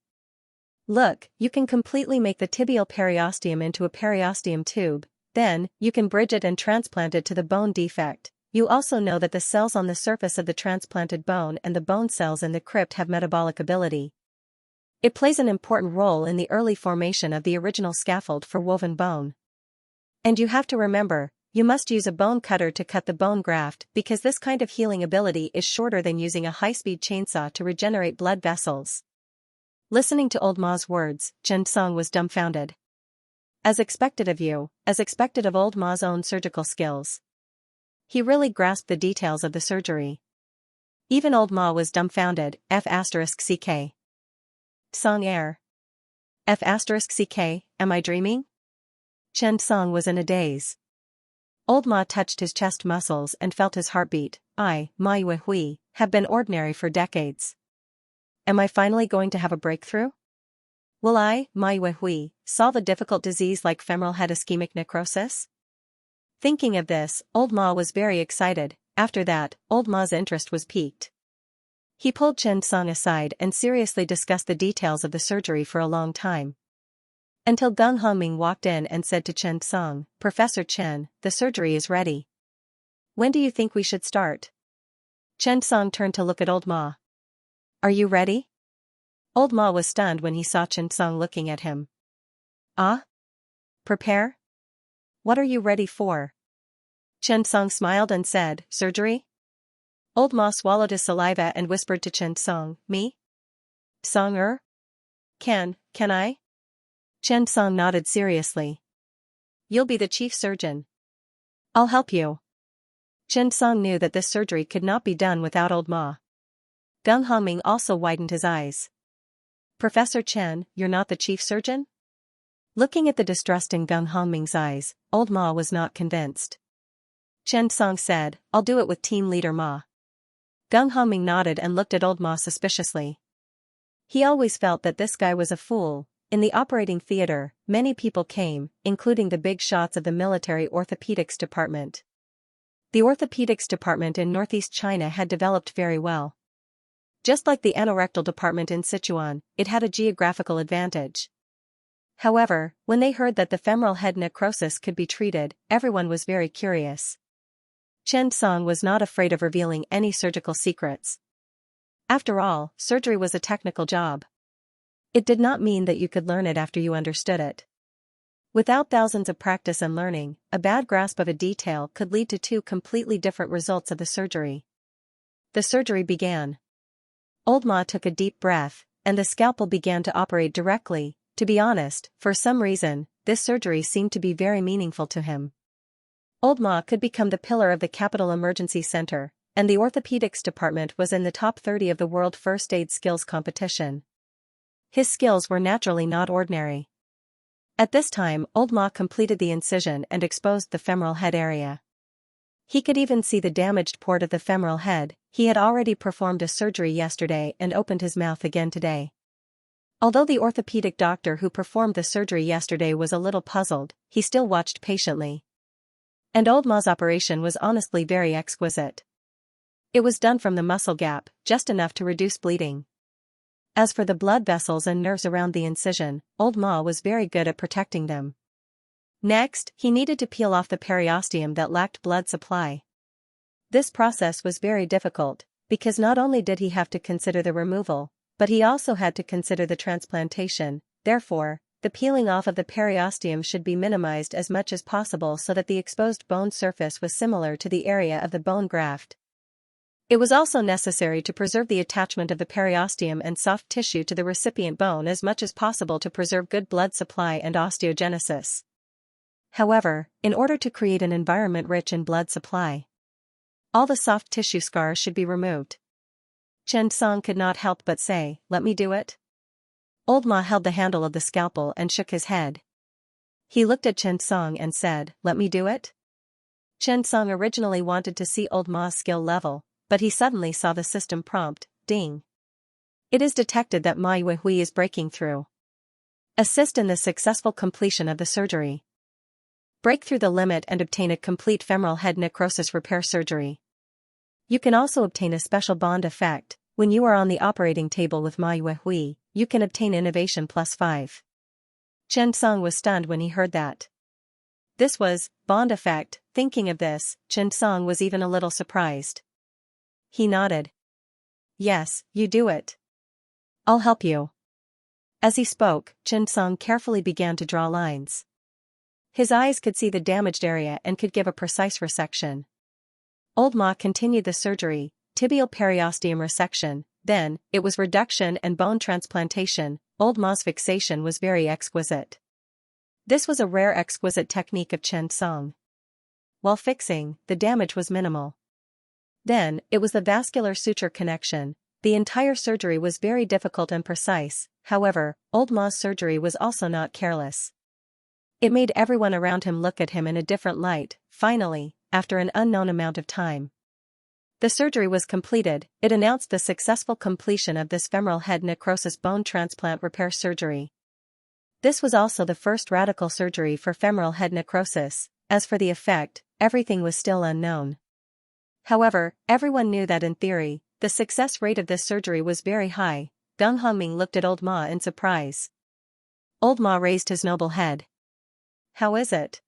Look, you can completely make the tibial periosteum into a periosteum tube, then, you can bridge it and transplant it to the bone defect. You also know that the cells on the surface of the transplanted bone and the bone cells in the crypt have metabolic ability. It plays an important role in the early formation of the original scaffold for woven bone. And you have to remember, you must use a bone cutter to cut the bone graft because this kind of healing ability is shorter than using a high-speed chainsaw to regenerate blood vessels. Listening to Old Ma's words, Chen Song was dumbfounded. As expected of you, as expected of Old Ma's own surgical skills. He really grasped the details of the surgery. Even Old Ma was dumbfounded. F***ck. Song Er. F***ck, am I dreaming? Chen Song was in a daze. Old Ma touched his chest muscles and felt his heartbeat. I, Ma Yue Hui, have been ordinary for decades. Am I finally going to have a breakthrough? Will I, Ma Yue Hui, solve a difficult disease like femoral head ischemic necrosis? Thinking of this, Old Ma was very excited. After that, Old Ma's interest was piqued. He pulled Chen Song aside and seriously discussed the details of the surgery for a long time. Until Gung Hongming walked in and said to Chen Song, Professor Chen, the surgery is ready. When do you think we should start? Chen Song turned to look at Old Ma. Are you ready? Old Ma was stunned when he saw Chen Song looking at him. Ah? Prepare? What are you ready for? Chen Song smiled and said, surgery? Old Ma swallowed his saliva and whispered to Chen Song, me? Song Er? Can I? Chen Song nodded seriously. You'll be the chief surgeon. I'll help you. Chen Song knew that this surgery could not be done without Old Ma. Gung Hongming also widened his eyes. Professor Chen, you're not the chief surgeon? Looking at the distrust in Gung Hongming's eyes, Old Ma was not convinced. Chen Song said, I'll do it with team leader Ma. Gung Hongming nodded and looked at Old Ma suspiciously. He always felt that this guy was a fool. In the operating theater, many people came, including the big shots of the military orthopedics department. The orthopedics department in northeast China had developed very well. Just like the anorectal department in Sichuan, it had a geographical advantage. However, when they heard that the femoral head necrosis could be treated, everyone was very curious. Chen Song was not afraid of revealing any surgical secrets. After all, surgery was a technical job. It did not mean that you could learn it after you understood it. Without thousands of practice and learning, a bad grasp of a detail could lead to two completely different results of the surgery. The surgery began. Old Ma took a deep breath, and the scalpel began to operate directly. To be honest, for some reason, this surgery seemed to be very meaningful to him. Old Ma could become the pillar of the Capital Emergency Center, and the orthopedics department was in the top 30 of the world first aid skills competition. His skills were naturally not ordinary. At this time, Old Ma completed the incision and exposed the femoral head area. He could even see the damaged port of the femoral head. He had already performed a surgery yesterday and opened his mouth again today. Although the orthopedic doctor who performed the surgery yesterday was a little puzzled, he still watched patiently. And Old Ma's operation was honestly very exquisite. It was done from the muscle gap, just enough to reduce bleeding. As for the blood vessels and nerves around the incision, Old Ma was very good at protecting them. Next, he needed to peel off the periosteum that lacked blood supply. This process was very difficult, because not only did he have to consider the removal, but he also had to consider the transplantation. Therefore, the peeling off of the periosteum should be minimized as much as possible so that the exposed bone surface was similar to the area of the bone graft. It was also necessary to preserve the attachment of the periosteum and soft tissue to the recipient bone as much as possible to preserve good blood supply and osteogenesis. However, in order to create an environment rich in blood supply, all the soft tissue scars should be removed. Chen Song could not help but say, "Let me do it?" Old Ma held the handle of the scalpel and shook his head. He looked at Chen Song and said, "Let me do it?" Chen Song originally wanted to see Old Ma's skill level, but he suddenly saw the system prompt, "Ding. It is detected that Ma Yuehui is breaking through. Assist in the successful completion of the surgery. Break through the limit and obtain a complete femoral head necrosis repair surgery. You can also obtain a special bond effect. When you are on the operating table with Ma Yuehui, you can obtain innovation +5. Chen Song was stunned when he heard that. This was bond effect. Thinking of this, Chen Song was even a little surprised. He nodded. "Yes, you do it. I'll help you." As he spoke, Chen Song carefully began to draw lines. His eyes could see the damaged area and could give a precise resection. Old Ma continued the surgery, tibial periosteum resection, then, it was reduction and bone transplantation. Old Ma's fixation was very exquisite. This was a rare exquisite technique of Chen Song. While fixing, the damage was minimal. Then, it was the vascular suture connection. The entire surgery was very difficult and precise. However, Old Ma's surgery was also not careless. It made everyone around him look at him in a different light. Finally, after an unknown amount of time, the surgery was completed. It announced the successful completion of this femoral head necrosis bone transplant repair surgery. This was also the first radical surgery for femoral head necrosis. As for the effect, everything was still unknown. However, everyone knew that in theory, the success rate of this surgery was very high. Deng Hongming looked at Old Ma in surprise. Old Ma raised his noble head. "How is it?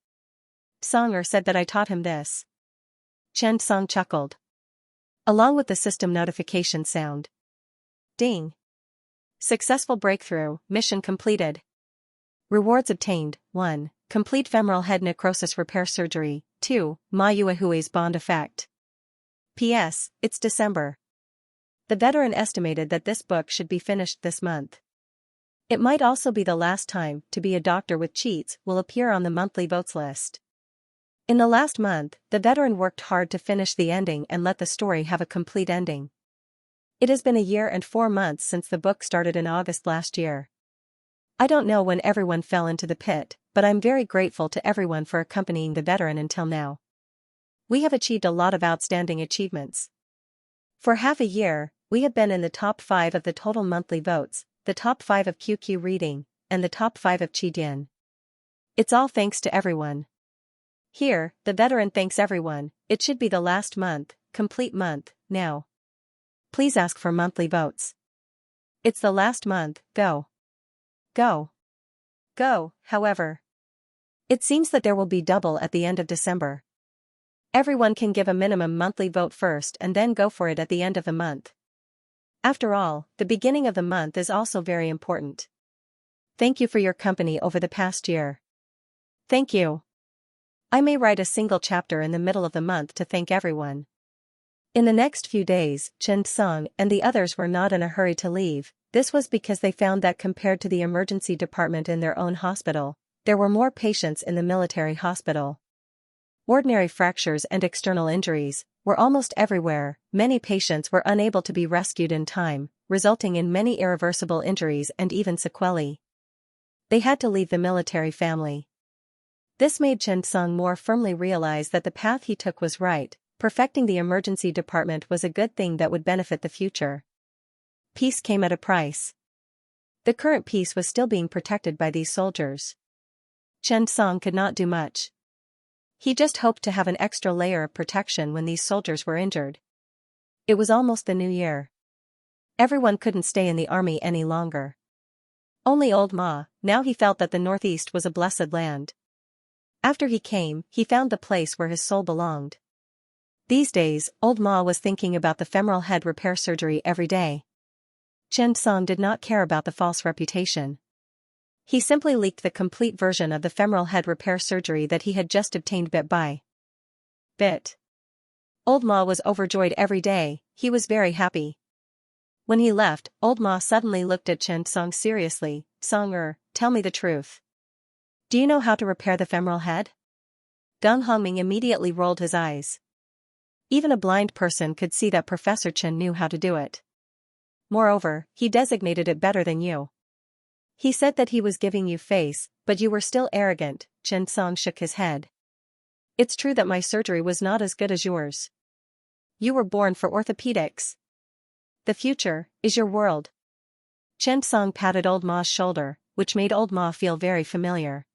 Songer said that I taught him this." Chen Song chuckled. Along with the system notification sound. Ding. Successful breakthrough, mission completed. Rewards obtained. 1. Complete femoral head necrosis repair surgery. 2. Ma Yuehui's bond effect. P.S. It's December. The veteran estimated that this book should be finished this month. It might also be the last time To Be a Doctor with Cheats will appear on the monthly votes list. In the last month, the veteran worked hard to finish the ending and let the story have a complete ending. It has been a year and 4 months since the book started in August last year. I don't know when everyone fell into the pit, but I'm very grateful to everyone for accompanying the veteran until now. We have achieved a lot of outstanding achievements. For half a year, we have been in the top 5 of the total monthly votes. the top 5 of QQ reading, and the top 5 of Qigyan. It's all thanks to everyone. Here, the veteran thanks everyone. It should be the last month, complete month, now. Please ask for monthly votes. It's the last month, go. Go. Go, however. It seems that there will be double at the end of December. Everyone can give a minimum monthly vote first and then go for it at the end of the month. After all, the beginning of the month is also very important. Thank you for your company over the past year. Thank you. I may write a single chapter in the middle of the month to thank everyone. In the next few days, Chen Song and the others were not in a hurry to leave. This was because they found that compared to the emergency department in their own hospital, there were more patients in the military hospital. Ordinary fractures and external injuries were almost everywhere. Many patients were unable to be rescued in time, resulting in many irreversible injuries and even sequelae. They had to leave the military family. This made Chen Song more firmly realize that the path he took was right. Perfecting the emergency department was a good thing that would benefit the future. Peace came at a price. The current peace was still being protected by these soldiers. Chen Song could not do much. He just hoped to have an extra layer of protection when these soldiers were injured. It was almost the new year. Everyone couldn't stay in the army any longer. Only old Ma. Now he felt that the Northeast was a blessed land. After he came, he found the place where his soul belonged. These days, old Ma was thinking about the femoral head repair surgery every day. Chen Song did not care about the false reputation. He simply leaked the complete version of the femoral head repair surgery that he had just obtained bit by bit. Old Ma was overjoyed every day. He was very happy. When he left, old Ma suddenly looked at Chen Song seriously. Song, tell me the truth. Do you know how to repair the femoral head? Deng Hongming immediately rolled his eyes. Even a blind person could see that Professor Chen knew how to do it. Moreover, he designated it better than you. He said that he was giving you face, but you were still arrogant. Chen Song shook his head. It's true that my surgery was not as good as yours. You were born for orthopedics. The future is your world. Chen Song patted old Ma's shoulder, which made old Ma feel very familiar.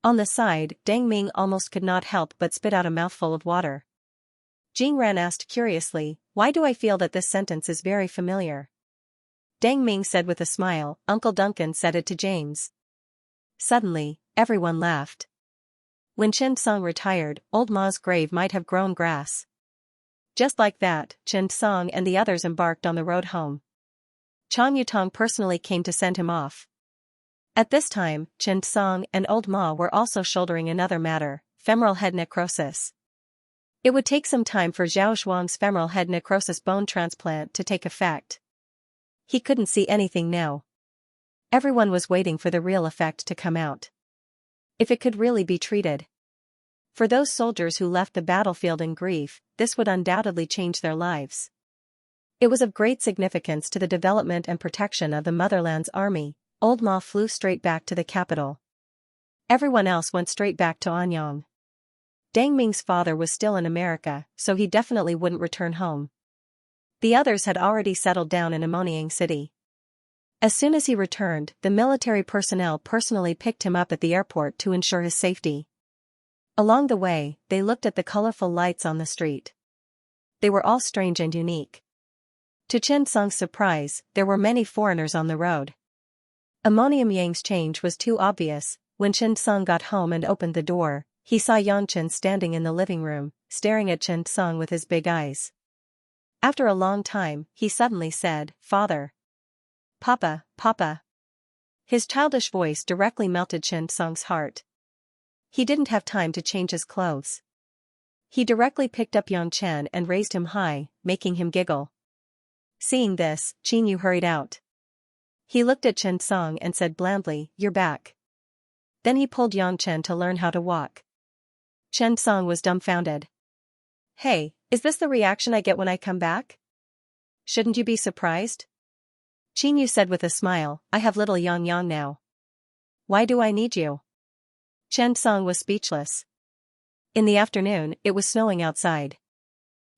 On the side, Deng Ming almost could not help but spit out a mouthful of water. Jing Ran asked curiously, why do I feel that this sentence is very familiar? Deng Ming said with a smile, Uncle Duncan said it to James. Suddenly, everyone laughed. When Chen Song retired, old Ma's grave might have grown grass. Just like that, Chen Song and the others embarked on the road home. Chang Yutong personally came to send him off. At this time, Chen Song and old Ma were also shouldering another matter, femoral head necrosis. It would take some time for Zhao Zhuang's femoral head necrosis bone transplant to take effect. He couldn't see anything now. Everyone was waiting for the real effect to come out. If it could really be treated. For those soldiers who left the battlefield in grief, this would undoubtedly change their lives. It was of great significance to the development and protection of the motherland's army. Old Ma flew straight back to the capital. Everyone else went straight back to Anyang. Deng Ming's father was still in America, so he definitely wouldn't return home. The others had already settled down in Amoniang City. As soon as he returned, the military personnel personally picked him up at the airport to ensure his safety. Along the way, they looked at the colorful lights on the street. They were all strange and unique. To Chen Song's surprise, there were many foreigners on the road. Ammonium Yang's change was too obvious. When Chen Song got home and opened the door, he saw Yang Chen standing in the living room, staring at Chen Song with his big eyes. After a long time, he suddenly said, Father. Papa, Papa. His childish voice directly melted Chen Song's heart. He didn't have time to change his clothes. He directly picked up Yang Chen and raised him high, making him giggle. Seeing this, Qin Yu hurried out. He looked at Chen Song and said blandly, You're back. Then he pulled Yang Chen to learn how to walk. Chen Song was dumbfounded. Hey, is this the reaction I get when I come back? Shouldn't you be surprised? Qin Yu said with a smile, I have little Yang Yang now. Why do I need you? Chen Song was speechless. In the afternoon, it was snowing outside.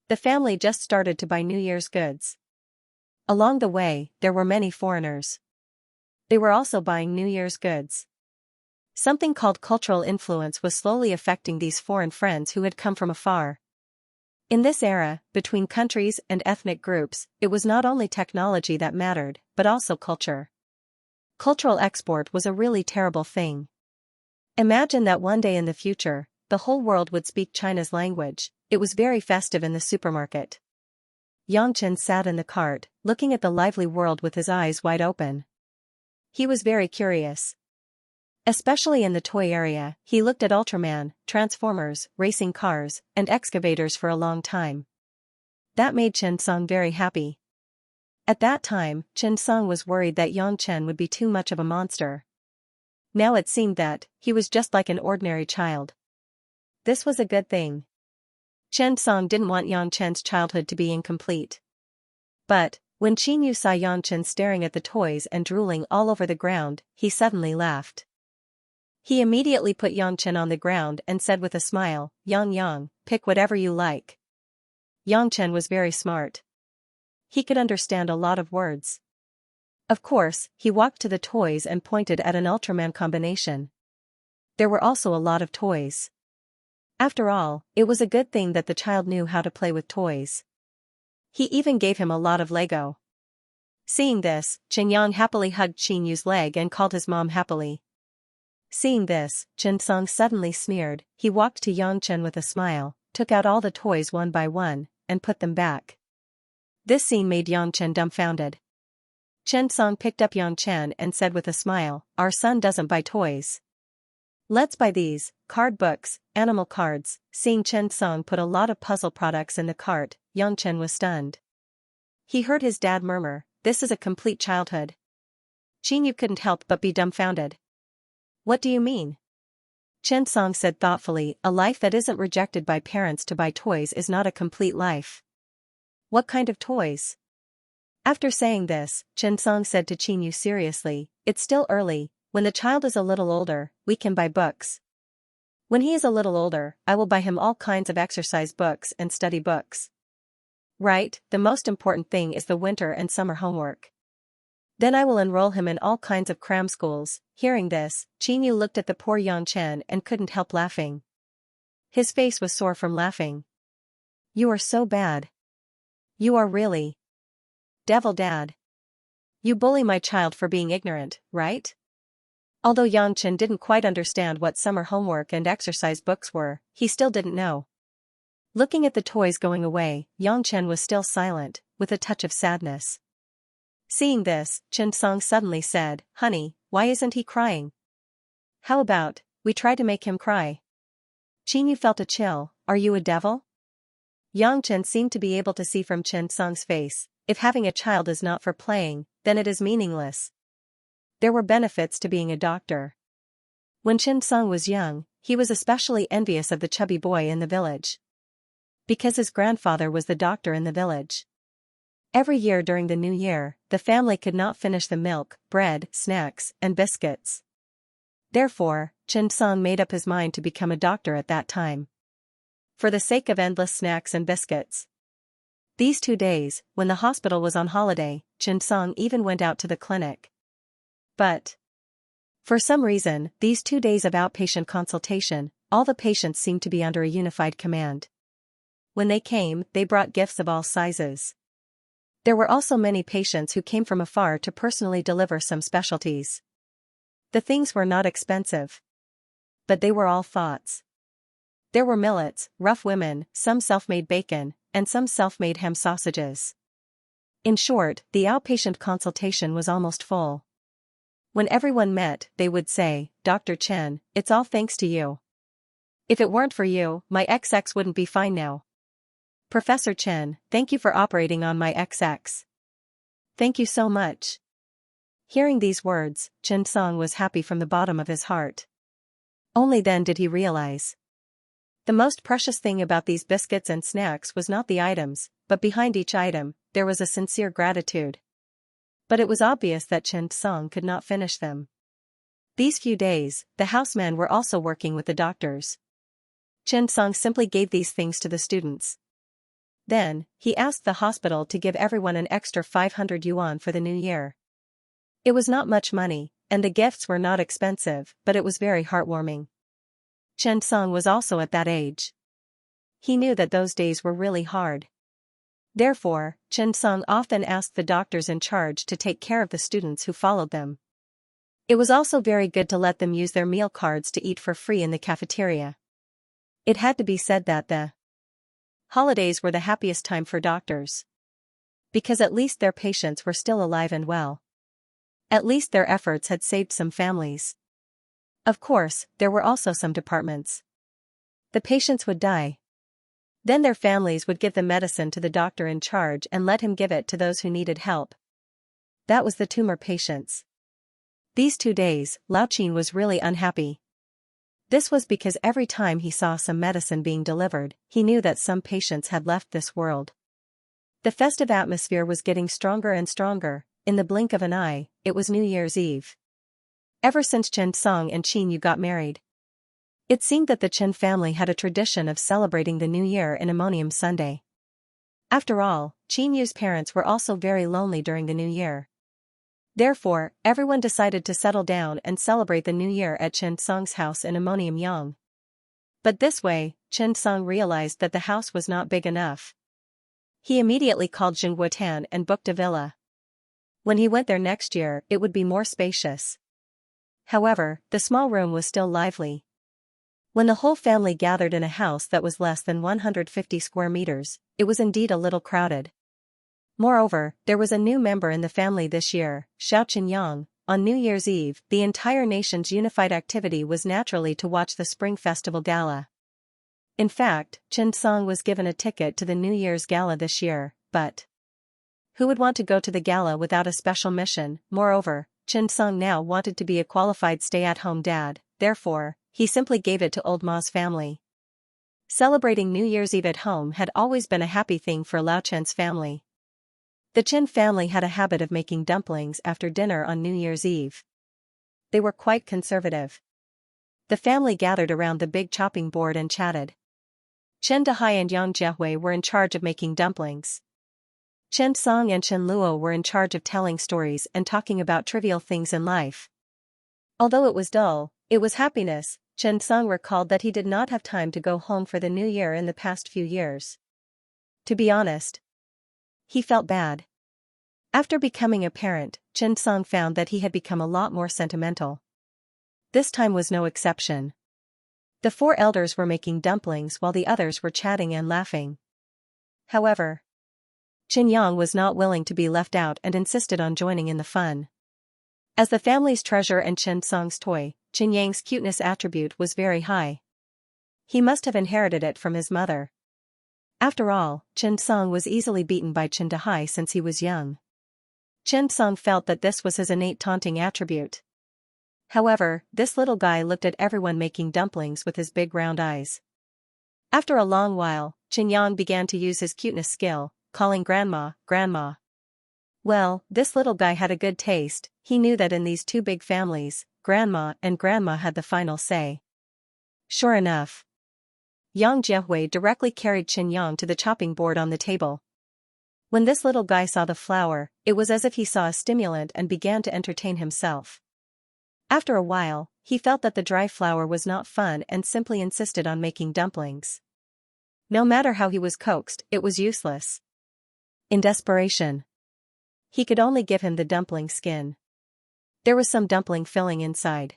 The family just started to buy New Year's goods. Along the way, there were many foreigners. They were also buying New Year's goods. Something called cultural influence was slowly affecting these foreign friends who had come from afar. In this era, between countries and ethnic groups, it was not only technology that mattered, but also culture. Cultural export was a really terrible thing. Imagine that one day in the future, the whole world would speak China's language. It was very festive in the supermarket. Xianxia sat in the cart, looking at the lively world with his eyes wide open. He was very curious. Especially in the toy area, he looked at Ultraman, Transformers, racing cars, and excavators for a long time. That made Xianxia very happy. At that time, Xianxia was worried that Xianxia would be too much of a monster. Now it seemed that he was just like an ordinary child. This was a good thing. Xianxia didn't want Xianxia's childhood to be incomplete. But, when Qianyu saw Xianxia staring at the toys and drooling all over the ground, he suddenly laughed. He immediately put Xianxia on the ground and said with a smile, "Yang, pick whatever you like." Xianxia was very smart. He could understand a lot of words. Of course, he walked to the toys and pointed at an Ultraman combination. There were also a lot of toys. After all, it was a good thing that the child knew how to play with toys. He even gave him a lot of Lego. Seeing this, Qianyang happily hugged Qianyu's leg and called his mom happily. Seeing this, Qianxia suddenly sneered. He walked to Yangchen with a smile, took out all the toys one by one, and put them back. This scene made Yangchen dumbfounded. Qianxia picked up Yangchen and said with a smile, "Our son doesn't buy toys. Let's buy these, card books, animal cards." Seeing Qianxia put a lot of puzzle products in the cart, Yangchen was stunned. He heard his dad murmur, "This is a complete childhood." Qianyu couldn't help but be dumbfounded. "What do you mean?" Qianxia said thoughtfully, "A life that isn't rejected by parents to buy toys is not a complete life." "What kind of toys?" After saying this, Qianxia said to Qianyu seriously, "It's still early. When the child is a little older, we can buy books. When he is a little older, I will buy him all kinds of exercise books and study books. Right, the most important thing is the winter and summer homework. Then I will enroll him in all kinds of cram schools." Hearing this, Qianyu looked at the poor Yangchen and couldn't help laughing. His face was sore from laughing. "You are so bad. You are really devil dad. You bully my child for being ignorant, right?" Although Yangchen didn't quite understand what summer homework and exercise books were, he still didn't know. Looking at the toys going away, Yangchen was still silent, with a touch of sadness. Seeing this, Qianxia suddenly said, "Honey, why isn't he crying? How about we try to make him cry?" Qianyu felt a chill. "Are you a devil?" Yangchen seemed to be able to see from Qianxia's face, if having a child is not for playing, then it is meaningless. There were benefits to being a doctor. When Qianxia was young, he was especially envious of the chubby boy in the village. Because his grandfather was the doctor in the village. Every year during the New Year, the family could not finish the milk, bread, snacks, and biscuits. Therefore, Qianxia made up his mind to become a doctor at that time. For the sake of endless snacks and biscuits. These 2 days, when the hospital was on holiday, Qianxia even went out to the clinic. But for some reason, these 2 days of outpatient consultation, all the patients seemed to be under a unified command. When they came, they brought gifts of all sizes. There were also many patients who came from afar to personally deliver some specialties. The things were not expensive. But they were all thoughts. There were millets, rough women, some self-made bacon, and some self-made ham sausages. In short, the outpatient consultation was almost full. When everyone met, they would say, "Dr. Chen, it's all thanks to you. If it weren't for you, my XX wouldn't be fine now. Professor Chen, thank you for operating on my XX. Thank you so much." Hearing these words, Qianxia was happy from the bottom of his heart. Only then did he realize. The most precious thing about these biscuits and snacks was not the items, but behind each item, there was a sincere gratitude. But it was obvious that Qianxia could not finish them. These few days, the housemen were also working with the doctors. Qianxia simply gave these things to the students. Then, he asked the hospital to give everyone an extra 500 yuan for the new year. It was not much money, and the gifts were not expensive, but it was very heartwarming. Chen Song was also at that age. He knew that those days were really hard. Therefore, Chen Song often asked the doctors in charge to take care of the students who followed them. It was also very good to let them use their meal cards to eat for free in the cafeteria. It had to be said that the holidays were the happiest time for doctors. Because at least their patients were still alive and well. At least their efforts had saved some families. Of course, there were also some departments. The patients would die. Then their families would give the medicine to the doctor in charge and let him give it to those who needed help. That was the tumor patients. These 2 days, Lao Qin was really unhappy. This was because every time he saw some medicine being delivered, he knew that some patients had left this world. The festive atmosphere was getting stronger and stronger. In the blink of an eye, it was New Year's Eve. Ever since Chen Song and Qin Yu got married, it seemed that the Chen family had a tradition of celebrating the New Year in Ammonium Sunday. After all, Qin Yu's parents were also very lonely during the New Year. Therefore, everyone decided to settle down and celebrate the New Year at Chen Song's house in Ammonium Yang. But this way, Chen Song realized that the house was not big enough. He immediately called Jing Guotan and booked a villa. When he went there next year, it would be more spacious. However, the small room was still lively. When the whole family gathered in a house that was less than 150 square meters, it was indeed a little crowded. Moreover, there was a new member in the family this year, Xiao Yang. On New Year's Eve, the entire nation's unified activity was naturally to watch the Spring Festival Gala. In fact, Chen Song was given a ticket to the New Year's Gala this year, but who would want to go to the gala without a special mission? Moreover, Chen Song now wanted to be a qualified stay-at-home dad, therefore, he simply gave it to old Ma's family. Celebrating New Year's Eve at home had always been a happy thing for Lao Chen's family. The Chen family had a habit of making dumplings after dinner on New Year's Eve. They were quite conservative. The family gathered around the big chopping board and chatted. Chen Dehai and Yang Jiehui were in charge of making dumplings. Chen Song and Chen Luo were in charge of telling stories and talking about trivial things in life. Although it was dull, it was happiness. Chen Song recalled that he did not have time to go home for the New Year in the past few years. To be honest, he felt bad. After becoming a parent, Chen Song found that he had become a lot more sentimental. This time was no exception. The 4 elders were making dumplings while the others were chatting and laughing. However, Qin Yang was not willing to be left out and insisted on joining in the fun. As the family's treasure and Chen Song's toy, Qin Yang's cuteness attribute was very high. He must have inherited it from his mother. After all, Chen Song was easily beaten by Chen Dehai since he was young. Chen Song felt that this was his innate taunting attribute. However, this little guy looked at everyone making dumplings with his big round eyes. After a long while, Qin Yang began to use his cuteness skill, calling Grandma, Grandma. Well, this little guy had a good taste. He knew that in these 2 big families, Grandma and Grandma had the final say. Sure enough, Yang Jiehui directly carried Qin Yang to the chopping board on the table. When this little guy saw the flour, it was as if he saw a stimulant and began to entertain himself. After a while, he felt that the dry flour was not fun and simply insisted on making dumplings. No matter how he was coaxed, it was useless. In desperation, he could only give him the dumpling skin. There was some dumpling filling inside.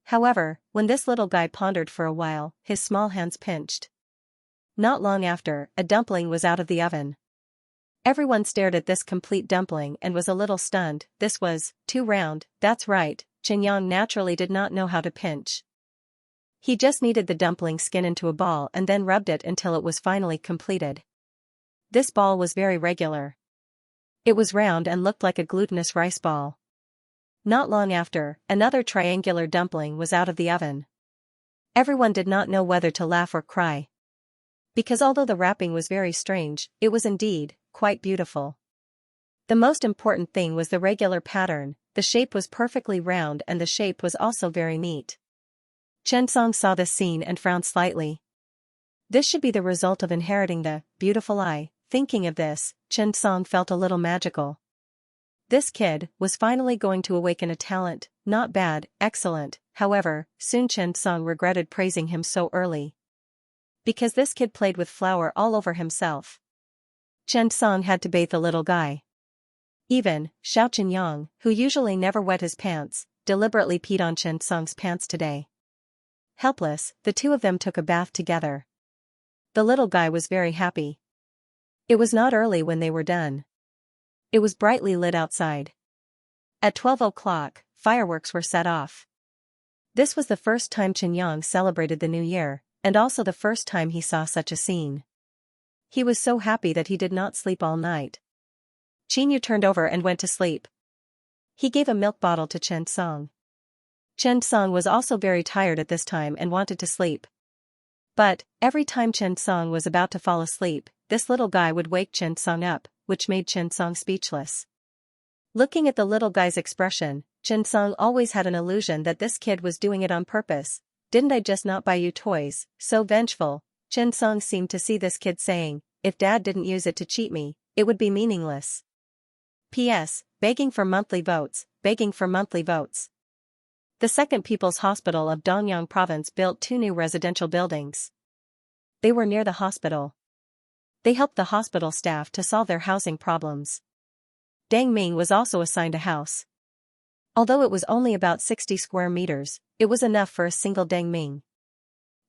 However, when this little guy pondered for a while, his small hands pinched. Not long after, a dumpling was out of the oven. Everyone stared at this complete dumpling and was a little stunned. This was too round. That's right, Qin Yang naturally did not know how to pinch. He just kneaded the dumpling skin into a ball and then rubbed it until it was finally completed. This ball was very regular. It was round and looked like a glutinous rice ball. Not long after, another triangular dumpling was out of the oven. Everyone did not know whether to laugh or cry. Because although the wrapping was very strange, it was indeed quite beautiful. The most important thing was the regular pattern. The shape was perfectly round and the shape was also very neat. Chen Song saw this scene and frowned slightly. This should be the result of inheriting the beautiful eye. Thinking of this, Chen Song felt a little magical. This kid was finally going to awaken a talent, not bad, excellent. However, soon Chen Song regretted praising him so early. Because this kid played with flour all over himself. Chen Song had to bathe the little guy. Even Xianxia, who usually never wet his pants, deliberately peed on Chen Song's pants today. Helpless, the two of them took a bath together. The little guy was very happy. It was not early when they were done. It was brightly lit outside. At 12 o'clock, fireworks were set off. This was the first time Chen Yang celebrated the New Year, and also the first time he saw such a scene. He was so happy that he did not sleep all night. Chen Yu turned over and went to sleep. He gave a milk bottle to Chen Song. Chen Song was also very tired at this time and wanted to sleep. But, every time Chen Song was about to fall asleep, this little guy would wake Chen Song up, which made Chen Song speechless. Looking at the little guy's expression, Chen Song always had an illusion that this kid was doing it on purpose. Didn't I just not buy you toys? So vengeful. Chen Song seemed to see this kid saying, if dad didn't use it to cheat me, it would be meaningless. P.S. Begging for monthly votes, begging for monthly votes. The Second People's Hospital of Dongyang Province built 2 new residential buildings. They were near the hospital. They helped the hospital staff to solve their housing problems. Deng Ming was also assigned a house. Although it was only about 60 square meters, it was enough for a single Deng Ming.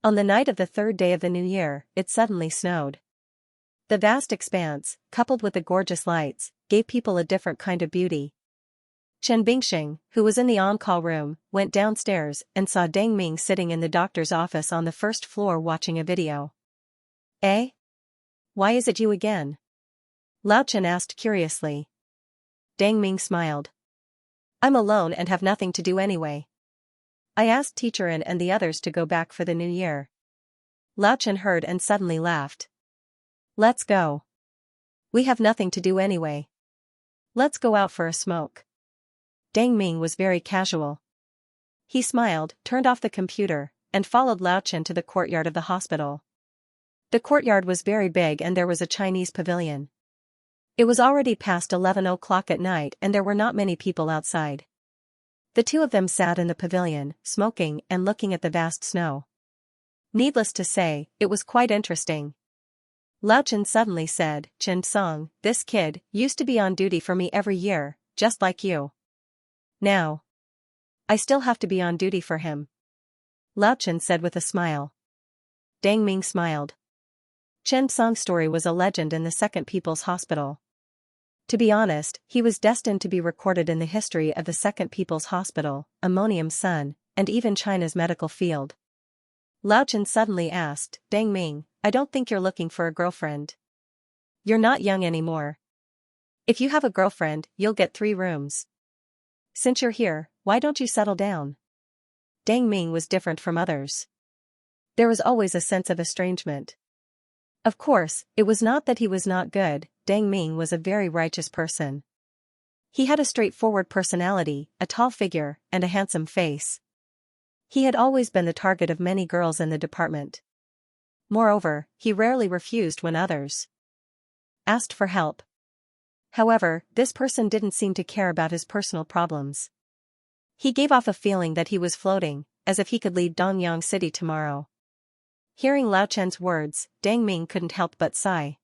On the night of the 3rd day of the New Year, it suddenly snowed. The vast expanse, coupled with the gorgeous lights, gave people a different kind of beauty. Chen Bingxing, who was in the on-call room, went downstairs and saw Deng Ming sitting in the doctor's office on the 1st floor watching a video. Eh? Why is it you again? Lao Chen asked curiously. Deng Ming smiled. I'm alone and have nothing to do anyway. I asked Teacher In and the others to go back for the New Year. Lao Chen heard and suddenly laughed. Let's go. We have nothing to do anyway. Let's go out for a smoke. Deng Ming was very casual. He smiled, turned off the computer, and followed Lao Chen to the courtyard of the hospital. The courtyard was very big and there was a Chinese pavilion. It was already past 11 o'clock at night and there were not many people outside. The two of them sat in the pavilion, smoking and looking at the vast snow. Needless to say, it was quite interesting. Lao Chen suddenly said, Chen Song, this kid used to be on duty for me every year, just like you. Now, I still have to be on duty for him. Lao Chen said with a smile. Deng Ming smiled. Chen Song's story was a legend in the Second People's Hospital. To be honest, he was destined to be recorded in the history of the Second People's Hospital, Ammonium Sun, and even China's medical field. Lao Chen suddenly asked, Deng Ming, I don't think you're looking for a girlfriend. You're not young anymore. If you have a girlfriend, you'll get 3 rooms. Since you're here, why don't you settle down? Deng Ming was different from others. There was always a sense of estrangement. Of course, it was not that he was not good. Deng Ming was a very righteous person. He had a straightforward personality, a tall figure, and a handsome face. He had always been the target of many girls in the department. Moreover, he rarely refused when others asked for help. However, this person didn't seem to care about his personal problems. He gave off a feeling that he was floating, as if he could leave Dongyang City tomorrow. Hearing Lao Chen's words, Deng Ming couldn't help but sigh.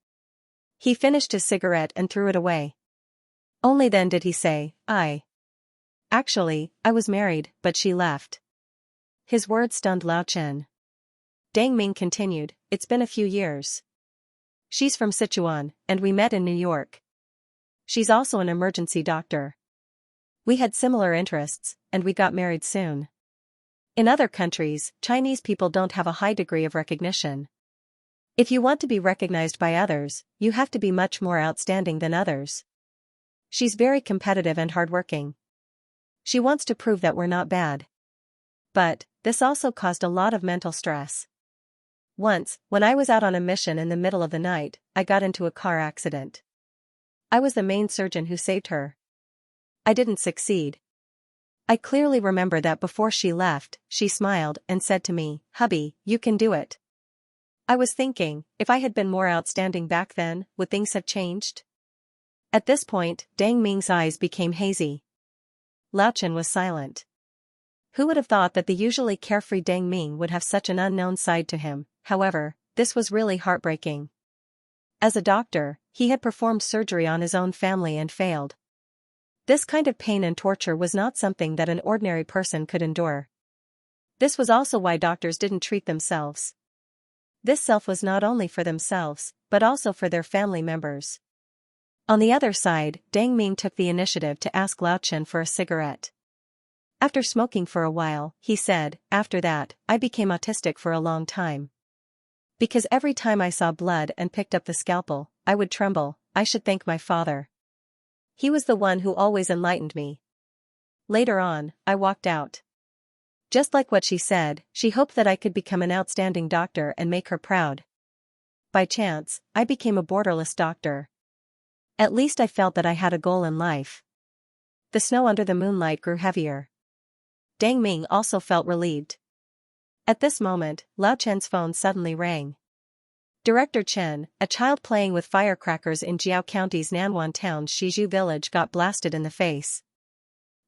He finished his cigarette and threw it away. Only then did he say, Actually, I was married, but she left. His words stunned Lao Chen. Deng Ming continued, it's been a few years. She's from Sichuan, and we met in New York. She's also an emergency doctor. We had similar interests, and we got married soon. In other countries, Chinese people don't have a high degree of recognition. If you want to be recognized by others, you have to be much more outstanding than others. She's very competitive and hardworking. She wants to prove that we're not bad. But, this also caused a lot of mental stress. Once, when I was out on a mission in the middle of the night, I got into a car accident. I was the main surgeon who saved her. I didn't succeed. I clearly remember that before she left, she smiled and said to me, Hubby, you can do it. I was thinking, if I had been more outstanding back then, would things have changed? At this point, Dang Ming's eyes became hazy. Lao Chen was silent. Who would have thought that the usually carefree Dang Ming would have such an unknown side to him? However, this was really heartbreaking. As a doctor, he had performed surgery on his own family and failed. This kind of pain and torture was not something that an ordinary person could endure. This was also why doctors didn't treat themselves. This self was not only for themselves, but also for their family members. On the other side, Dang Ming took the initiative to ask Lao Chen for a cigarette. After smoking for a while, he said, "After that, I became autistic for a long time. Because every time I saw blood and picked up the scalpel, I would tremble. I should thank my father. He was the one who always enlightened me." Later on, I walked out. Just like what she said, she hoped that I could become an outstanding doctor and make her proud. By chance, I became a borderless doctor. At least I felt that I had a goal in life. The snow under the moonlight grew heavier. Dang Ming also felt relieved. At this moment, Lao Chen's phone suddenly rang. Director Chen, a child playing with firecrackers in Jiao County's Nanwan town's Shizhu village, got blasted in the face.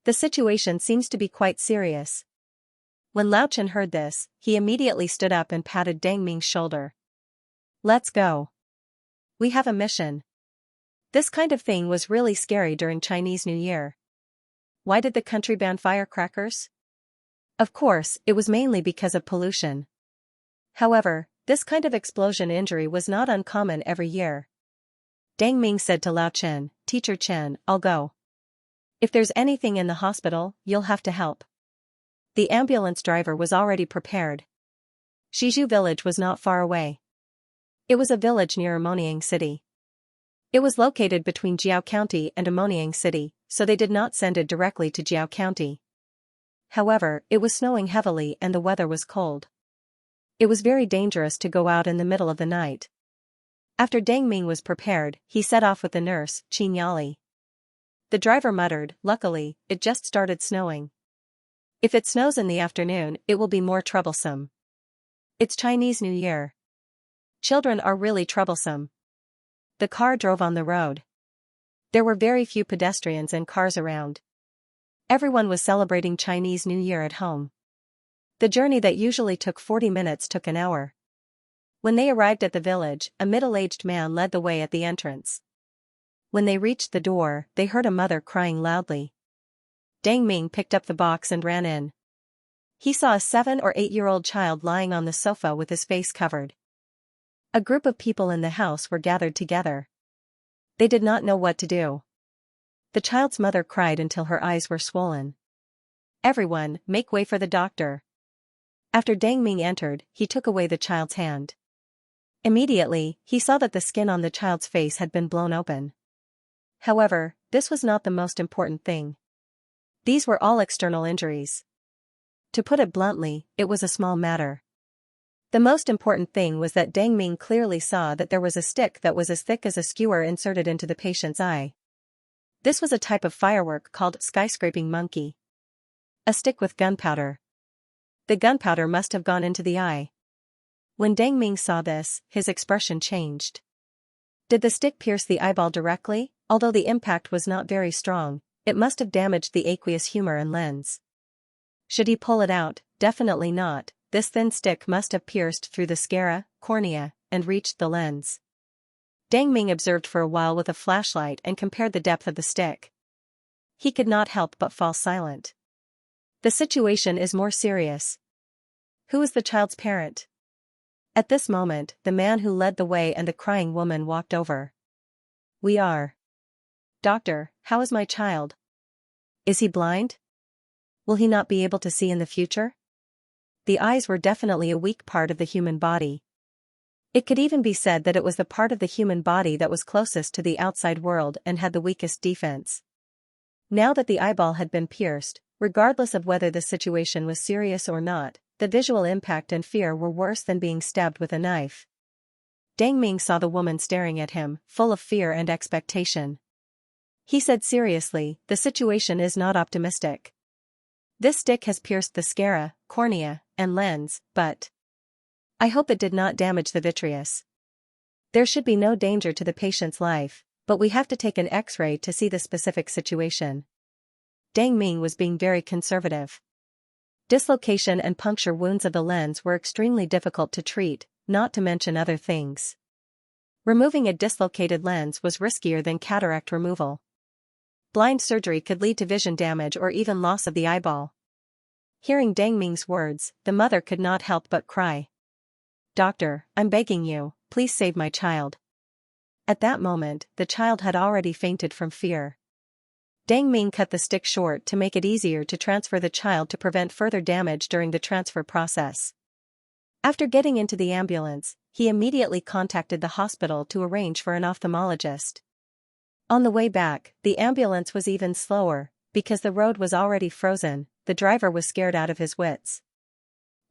The situation seems to be quite serious. When Lao Chen heard this, he immediately stood up and patted Dang Ming's shoulder. "Let's go. We have a mission." This kind of thing was really scary during Chinese New Year. Why did the country ban firecrackers? Of course, it was mainly because of pollution. However, this kind of explosion injury was not uncommon every year. Dang Ming said to Lao Chen, "Teacher Chen, I'll go. If there's anything in the hospital, you'll have to help." The ambulance driver was already prepared. Shizhu village was not far away. It was a village near Amoniang City. It was located between Jiao County and Amoniang City, so they did not send it directly to Jiao County. However, it was snowing heavily and the weather was cold. It was very dangerous to go out in the middle of the night. After Dang Ming was prepared, he set off with the nurse, Qin Yali. The driver muttered, "Luckily, it just started snowing. If it snows in the afternoon, it will be more troublesome. It's Chinese New Year. Children are really troublesome." The car drove on the road. There were very few pedestrians and cars around. Everyone was celebrating Chinese New Year at home. The journey that usually took 40 minutes took an hour. When they arrived at the village, a middle-aged man led the way at the entrance. When they reached the door, they heard a mother crying loudly. Dang Ming picked up the box and ran in. He saw a 7 or 8-year-old child lying on the sofa with his face covered. A group of people in the house were gathered together. They did not know what to do. The child's mother cried until her eyes were swollen. "Everyone, make way for the doctor." After Dang Ming entered, he took away the child's hand. Immediately, he saw that the skin on the child's face had been blown open. However, this was not the most important thing. These were all external injuries. To put it bluntly, it was a small matter. The most important thing was that Dang Ming clearly saw that there was a stick that was as thick as a skewer inserted into the patient's eye. This was a type of firework called skyscraping monkey. A stick with gunpowder. The gunpowder must have gone into the eye. When Dang Ming saw this, his expression changed. Did the stick pierce the eyeball directly? Although the impact was not very strong, it must have damaged the aqueous humor and lens. Should he pull it out? Definitely not. This thin stick must have pierced through the sclera, cornea, and reached the lens. Dang Ming observed for a while with a flashlight and compared the depth of the stick. He could not help but fall silent. The situation is more serious. Who is the child's parent? At this moment, the man who led the way and the crying woman walked over. "We are. Doctor, how is my child? Is he blind? Will he not be able to see in the future?" The eyes were definitely a weak part of the human body. It could even be said that it was the part of the human body that was closest to the outside world and had the weakest defense. Now that the eyeball had been pierced, regardless of whether the situation was serious or not, the visual impact and fear were worse than being stabbed with a knife. Dang Ming saw the woman staring at him, full of fear and expectation. He said seriously, "The situation is not optimistic. This stick has pierced the sclera, cornea, and lens, but I hope it did not damage the vitreous. There should be no danger to the patient's life, but we have to take an X-ray to see the specific situation. Deng Ming was being very conservative. Dislocation and puncture wounds of the lens were extremely difficult to treat, not to mention other things. Removing a dislocated lens was riskier than cataract removal. Blind surgery could lead to vision damage or even loss of the eyeball. Hearing Deng Ming's words, the mother could not help but cry. "Doctor, I'm begging you, please save my child." At that moment, the child had already fainted from fear. Deng Ming cut the stick short to make it easier to transfer the child to prevent further damage during the transfer process. After getting into the ambulance, he immediately contacted the hospital to arrange for an ophthalmologist. On the way back, the ambulance was even slower, because the road was already frozen. The driver was scared out of his wits.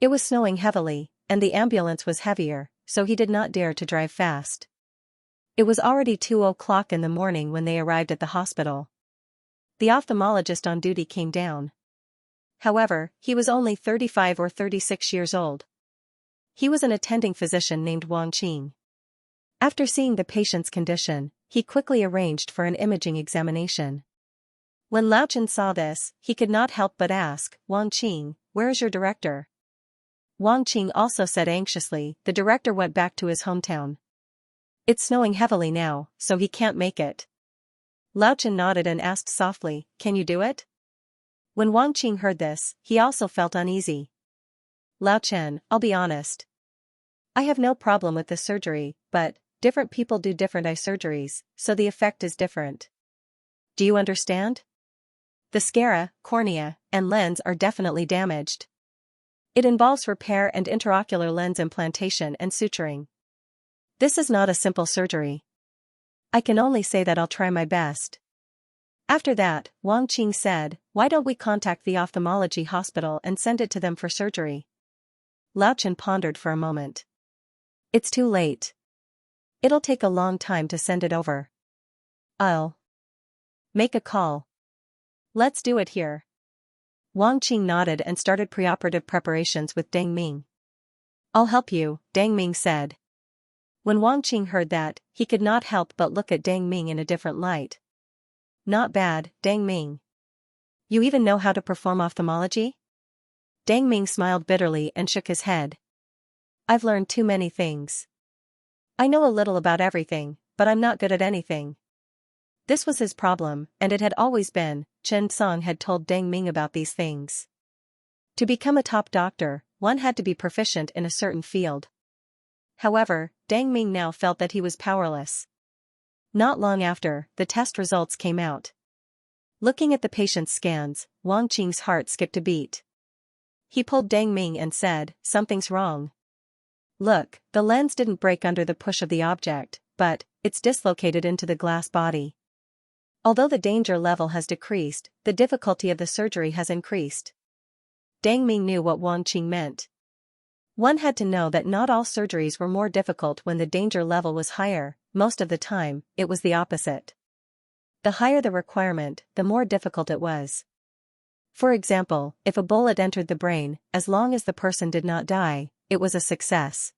It was snowing heavily, and the ambulance was heavier, so he did not dare to drive fast. It was already 2 o'clock in the morning when they arrived at the hospital. The ophthalmologist on duty came down. However, he was only 35 or 36 years old. He was an attending physician named Wang Qing. After seeing the patient's condition, he quickly arranged for an imaging examination. When Lao Chen saw this, he could not help but ask, "Wang Qing, where is your director?" Wang Qing also said anxiously, "The director went back to his hometown. It's snowing heavily now, so he can't make it." Lao Chen nodded and asked softly, "Can you do it?" When Wang Qing heard this, he also felt uneasy. "Lao Chen, I'll be honest. I have no problem with this surgery, but different people do different eye surgeries, so the effect is different. Do you understand? The sclera, cornea, and lens are definitely damaged. It involves repair and intraocular lens implantation and suturing. This is not a simple surgery. I can only say that I'll try my best." After that, Wang Qing said, "Why don't we contact the ophthalmology hospital and send it to them for surgery?" Lao Chen pondered for a moment. "It's too late. It'll take a long time to send it over. I'll make a call. Let's do it here." Wang Qing nodded and started preoperative preparations with Deng Ming. "I'll help you," Deng Ming said. When Wang Qing heard that, he could not help but look at Deng Ming in a different light. "Not bad, Deng Ming. You even know how to perform ophthalmology?" Deng Ming smiled bitterly and shook his head. "I've learned too many things. I know a little about everything, but I'm not good at anything." This was his problem, and it had always been. Chen Song had told Deng Ming about these things. To become a top doctor, one had to be proficient in a certain field. However, Deng Ming now felt that he was powerless. Not long after, the test results came out. Looking at the patient's scans, Wang Qing's heart skipped a beat. He pulled Deng Ming and said, "Something's wrong. Look, the lens didn't break under the push of the object, but it's dislocated into the glass body. Although the danger level has decreased, the difficulty of the surgery has increased." Deng Ming knew what Wang Qing meant. One had to know that not all surgeries were more difficult when the danger level was higher. Most of the time, it was the opposite. The higher the requirement, the more difficult it was. For example, if a bullet entered the brain, as long as the person did not die, it was a success.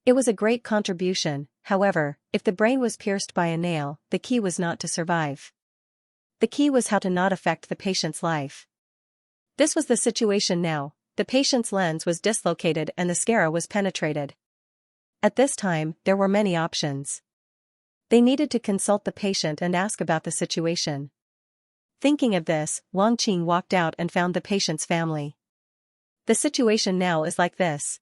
It was a great contribution. However, if the brain was pierced by a nail, the key was not to survive. The key was how to not affect the patient's life. This was the situation now. The patient's lens was dislocated and the sclera was penetrated. At this time, there were many options. They needed to consult the patient and ask about the situation. Thinking of this, Wang Qing walked out and found the patient's family. The situation now is like this.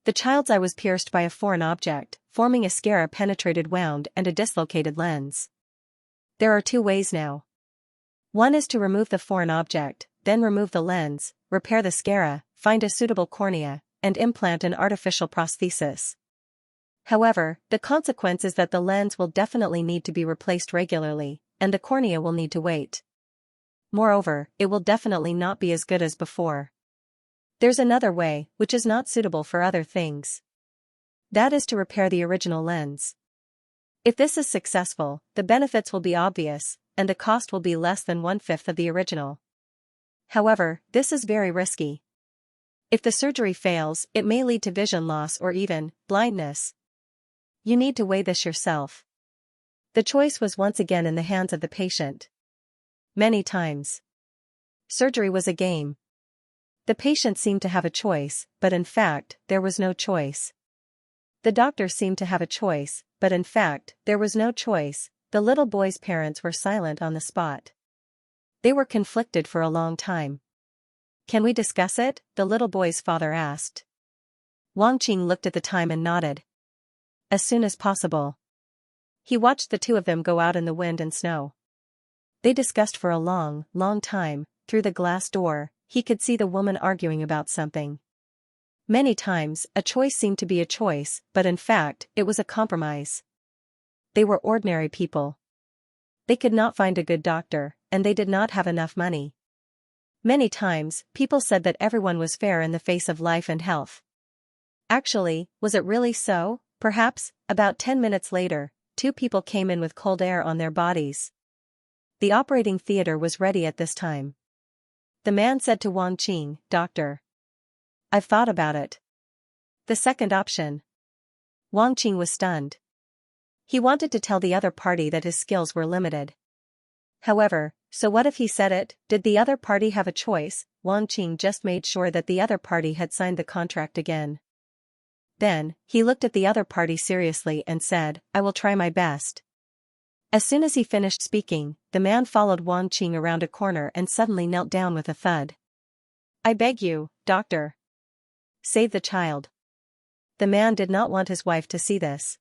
The child's eye was pierced by a foreign object, forming a sclera-penetrated wound and a dislocated lens. There are two ways now. One is to remove the foreign object, then remove the lens, repair the sclera, find a suitable cornea, and implant an artificial prosthesis. However, the consequence is that the lens will definitely need to be replaced regularly, and the cornea will need to wait. Moreover, it will definitely not be as good as before. There's another way, which is not suitable for other things. That is to repair the original lens. If this is successful, the benefits will be obvious, and the cost will be less than 1/5 of the original. However, this is very risky. If the surgery fails, it may lead to vision loss or even blindness. You need to weigh this yourself. The choice was once again in the hands of the patient. Many times. Surgery was a game. The patient seemed to have a choice, but in fact, there was no choice. The doctor seemed to have a choice, but in fact, there was no choice. The little boy's parents were silent on the spot. They were conflicted for a long time. "Can we discuss it?" the little boy's father asked. Wang Qing looked at the time and nodded. "As soon as possible." He watched the two of them go out in the wind and snow. They discussed for a long, long time. Through the glass door, he could see the woman arguing about something. Many times, a choice seemed to be a choice, but in fact, it was a compromise. They were ordinary people. They could not find a good doctor, and they did not have enough money. Many times, people said that everyone was fair in the face of life and health. Actually, was it really so? Perhaps. About 10 minutes later, two people came in with cold air on their bodies. The operating theater was ready at this time. The man said to Wang Qing, "Doctor, I've thought about it. The second option." Wang Qing was stunned. He wanted to tell the other party that his skills were limited. However, so what if he said it? Did the other party have a choice? Wang Qing just made sure that the other party had signed the contract again. Then, he looked at the other party seriously and said, "I will try my best." As soon as he finished speaking, the man followed Wang Qing around a corner and suddenly knelt down with a thud. "I beg you, doctor. Save the child." The man did not want his wife to see this.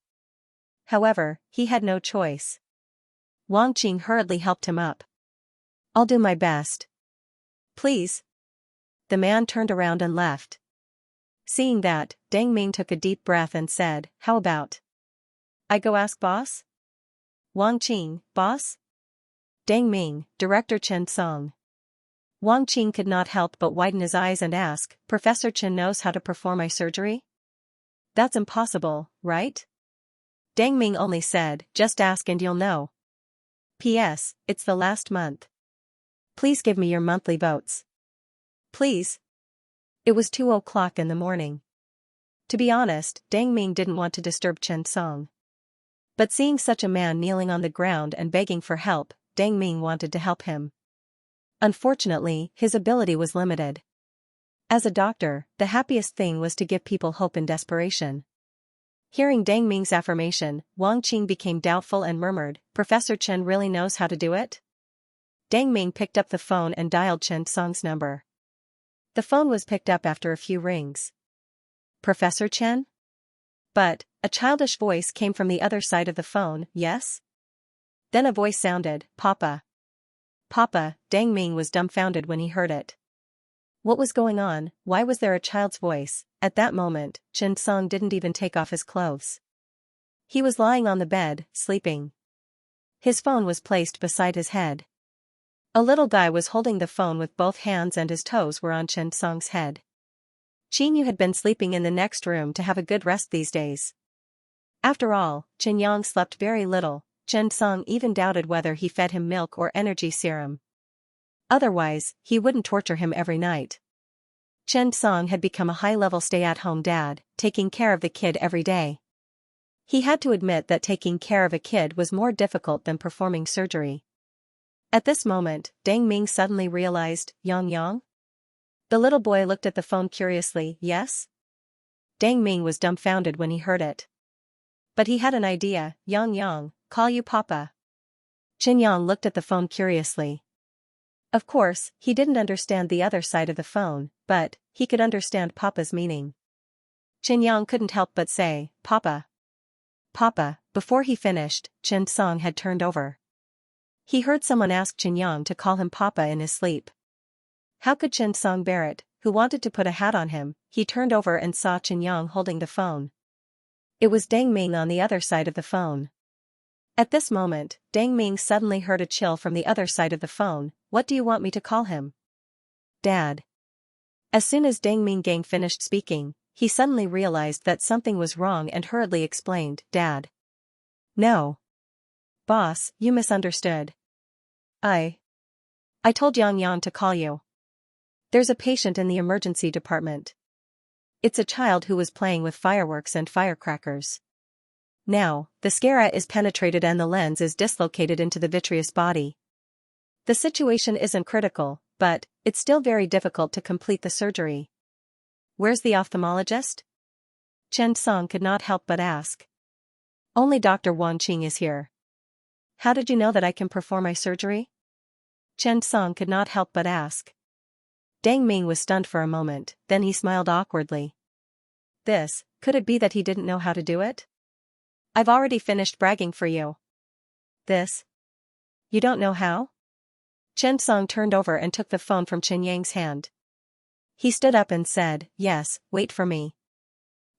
However, he had no choice. Wang Qing hurriedly helped him up. "I'll do my best. Please." The man turned around and left. Seeing that, Deng Ming took a deep breath and said, "How about I go ask boss?" Wang Qing, boss? Deng Ming, Director Chen Song. Wang Qing could not help but widen his eyes and ask, "Professor Chen knows how to perform eye surgery?" "That's impossible, right?" Deng Ming only said, "Just ask and you'll know. P.S. It's the last month. Please give me your monthly votes. Please." It was 2 o'clock in the morning. To be honest, Deng Ming didn't want to disturb Chen Song. But seeing such a man kneeling on the ground and begging for help, Deng Ming wanted to help him. Unfortunately, his ability was limited. As a doctor, the happiest thing was to give people hope in desperation. Hearing Deng Ming's affirmation, Wang Qing became doubtful and murmured, "Professor Chen really knows how to do it?" Deng Ming picked up the phone and dialed Chen Song's number. The phone was picked up after a few rings. "Professor Chen?" But a childish voice came from the other side of the phone. "Yes?" Then a voice sounded, "Papa." "Papa." Deng Ming was dumbfounded when he heard it. What was going on? Why was there a child's voice? At that moment, Chen Song didn't even take off his clothes. He was lying on the bed, sleeping. His phone was placed beside his head. A little guy was holding the phone with both hands and his toes were on Chen Song's head. Qin Yu had been sleeping in the next room to have a good rest these days. After all, Chen Yang slept very little. Chen Song even doubted whether he fed him milk or energy serum. Otherwise, he wouldn't torture him every night. Chen Song had become a high-level stay-at-home dad, taking care of the kid every day. He had to admit that taking care of a kid was more difficult than performing surgery. At this moment, Deng Ming suddenly realized, "Yang? The little boy looked at the phone curiously. "Yes?" Deng Ming was dumbfounded when he heard it. But he had an idea. "Yang, call you Papa." Chen Yang looked at the phone curiously. Of course, he didn't understand the other side of the phone, but he could understand Papa's meaning. Chen Yang couldn't help but say, "Papa. Papa." Before he finished, Chen Song had turned over. He heard someone ask Chen Yang to call him Papa in his sleep. How could Chen Song bear it, who wanted to put a hat on him? He turned over and saw Chen Yang holding the phone. It was Deng Ming on the other side of the phone. At this moment, Deng Ming suddenly heard a chill from the other side of the phone. "What do you want me to call him?" "Dad." As soon as Deng Ming Gang finished speaking, he suddenly realized that something was wrong and hurriedly explained, "Dad." "No. Boss, you misunderstood. I told Yang to call you. There's a patient in the emergency department. It's a child who was playing with fireworks and firecrackers. Now, the sclera is penetrated and the lens is dislocated into the vitreous body. The situation isn't critical, but it's still very difficult to complete the surgery. Where's the ophthalmologist? Chen Song could not help but ask. Only Dr. Wang Qing is here. How did you know that I can perform my surgery? Chen Song could not help but ask. Deng Ming was stunned for a moment, then he smiled awkwardly. Could it be that he didn't know how to do it? I've already finished bragging for you. You don't know how? Chen Song turned over and took the phone from Chen Yang's hand. He stood up and said, yes, wait for me.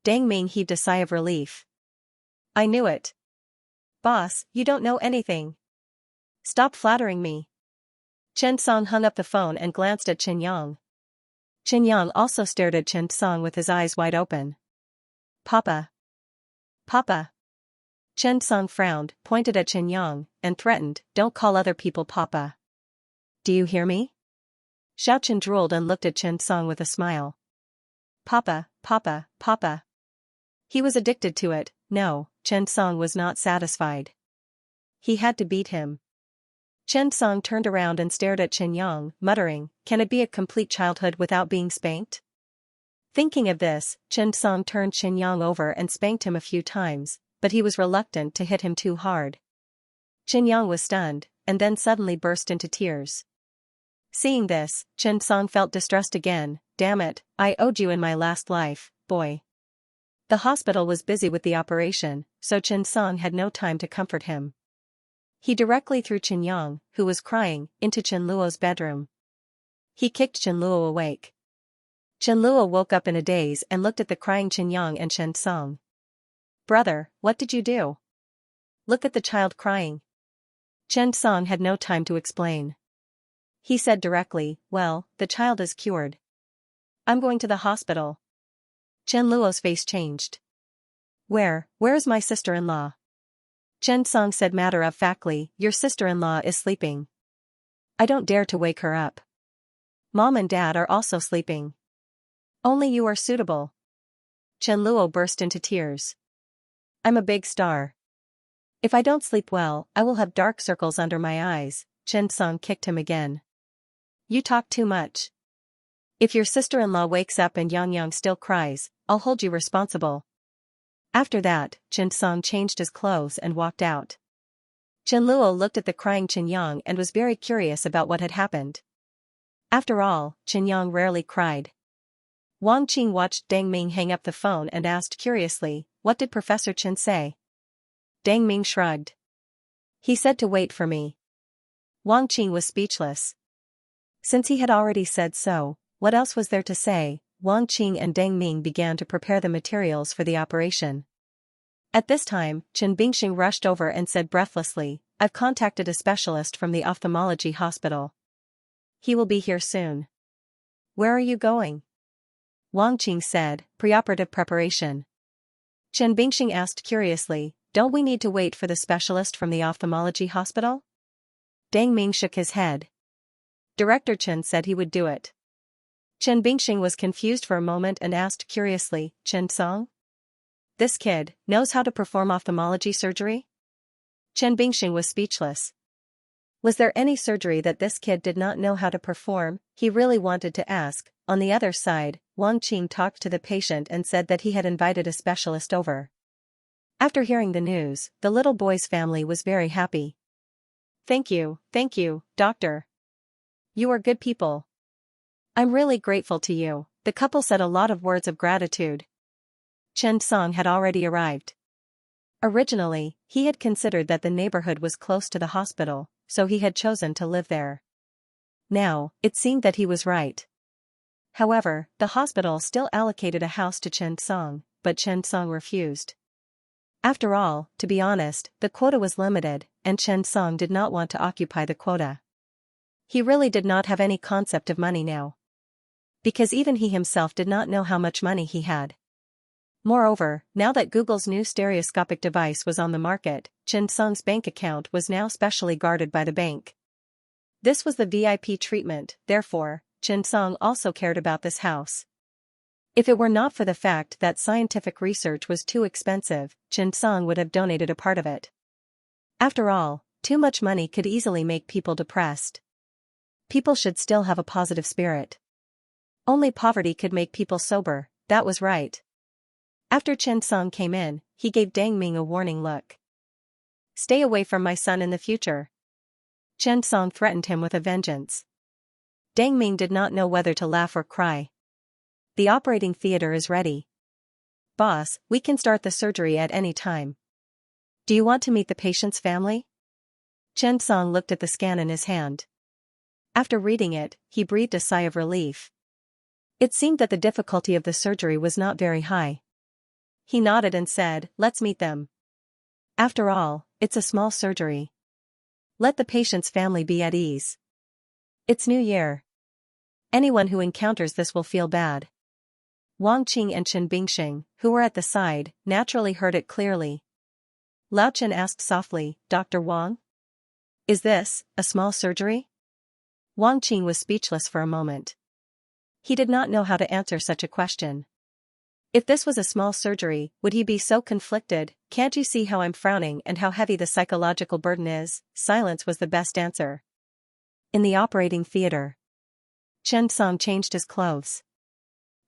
Deng Ming heaved a sigh of relief. I knew it. Boss, you don't know anything. Stop flattering me. Chen Song hung up the phone and glanced at Chen Yang. Chen Yang also stared at Chen Song with his eyes wide open. Papa. Papa. Chen Song frowned, pointed at Chen Yang, and threatened, don't call other people Papa. Do you hear me? Xiao Chen drooled and looked at Chen Song with a smile. Papa, Papa, Papa. He was addicted to it. No, Chen Song was not satisfied. He had to beat him. Chen Song turned around and stared at Chen Yang, muttering, can it be a complete childhood without being spanked? Thinking of this, Chen Song turned Chen Yang over and spanked him a few times, but he was reluctant to hit him too hard. Chen Yang was stunned, and then suddenly burst into tears. Seeing this, Chen Song felt distressed again. Damn it, I owed you in my last life, boy. The hospital was busy with the operation, so Chen Song had no time to comfort him. He directly threw Chen Yang, who was crying, into Chen Luo's bedroom. He kicked Chen Luo awake. Chen Luo woke up in a daze and looked at the crying Chen Yang and Chen Song. Brother, what did you do? Look at the child crying. Chen Song had no time to explain. He said directly, well, the child is cured. I'm going to the hospital. Chen Luo's face changed. Where is my sister-in-law? Chen Song said matter-of-factly, your sister-in-law is sleeping. I don't dare to wake her up. Mom and Dad are also sleeping. Only you are suitable. Chen Luo burst into tears. I'm a big star. If I don't sleep well, I will have dark circles under my eyes. Chen Song kicked him again. You talk too much. If your sister-in-law wakes up and Yang still cries, I'll hold you responsible. After that, Chen Song changed his clothes and walked out. Chen Luo looked at the crying Chen Yang and was very curious about what had happened. After all, Chen Yang rarely cried. Wang Qing watched Deng Ming hang up the phone and asked curiously, what did Professor Chen say? Deng Ming shrugged. He said to wait for me. Wang Qing was speechless. Since he had already said so, what else was there to say? Wang Qing and Deng Ming began to prepare the materials for the operation. At this time, Chen Bingxing rushed over and said breathlessly, I've contacted a specialist from the ophthalmology hospital. He will be here soon. Where are you going? Wang Qing said, preoperative preparation. Chen Bingxing asked curiously, don't we need to wait for the specialist from the ophthalmology hospital? Deng Ming shook his head. Director Chen said he would do it. Chen Bingxing was confused for a moment and asked curiously, Chen Song? This kid knows how to perform ophthalmology surgery? Chen Bingxing was speechless. Was there any surgery that this kid did not know how to perform? He really wanted to ask. On the other side, Wang Qing talked to the patient and said that he had invited a specialist over. After hearing the news, the little boy's family was very happy. Thank you, doctor. You are good people. I'm really grateful to you. The couple said a lot of words of gratitude. Chen Song had already arrived. Originally, he had considered that the neighborhood was close to the hospital, so he had chosen to live there. Now, it seemed that he was right. However, the hospital still allocated a house to Chen Song, but Chen Song refused. After all, to be honest, the quota was limited, and Chen Song did not want to occupy the quota. He really did not have any concept of money now. Because even he himself did not know how much money he had. Moreover, now that Google's new stereoscopic device was on the market, Chen Song's bank account was now specially guarded by the bank. This was the VIP treatment, therefore, Chen Song also cared about this house. If it were not for the fact that scientific research was too expensive, Xianxia would have donated a part of it. After all, too much money could easily make people depressed. People should still have a positive spirit. Only poverty could make people sober, that was right. After Xianxia came in, he gave Dang Ming a warning look. Stay away from my son in the future. Xianxia threatened him with a vengeance. Dang Ming did not know whether to laugh or cry. The operating theater is ready. Boss, we can start the surgery at any time. Do you want to meet the patient's family? Xianxia looked at the scan in his hand. After reading it, he breathed a sigh of relief. It seemed that the difficulty of the surgery was not very high. He nodded and said, let's meet them. After all, it's a small surgery. Let the patient's family be at ease. It's New Year. Anyone who encounters this will feel bad. Wang Qing and Chen Bingxing, who were at the side, naturally heard it clearly. Lao Chen asked softly, Dr. Wang? Is this a small surgery? Wang Qing was speechless for a moment. He did not know how to answer such a question. If this was a small surgery, would he be so conflicted? Can't you see how I'm frowning and how heavy the psychological burden is? Silence was the best answer. In the operating theater, Xianxia changed his clothes.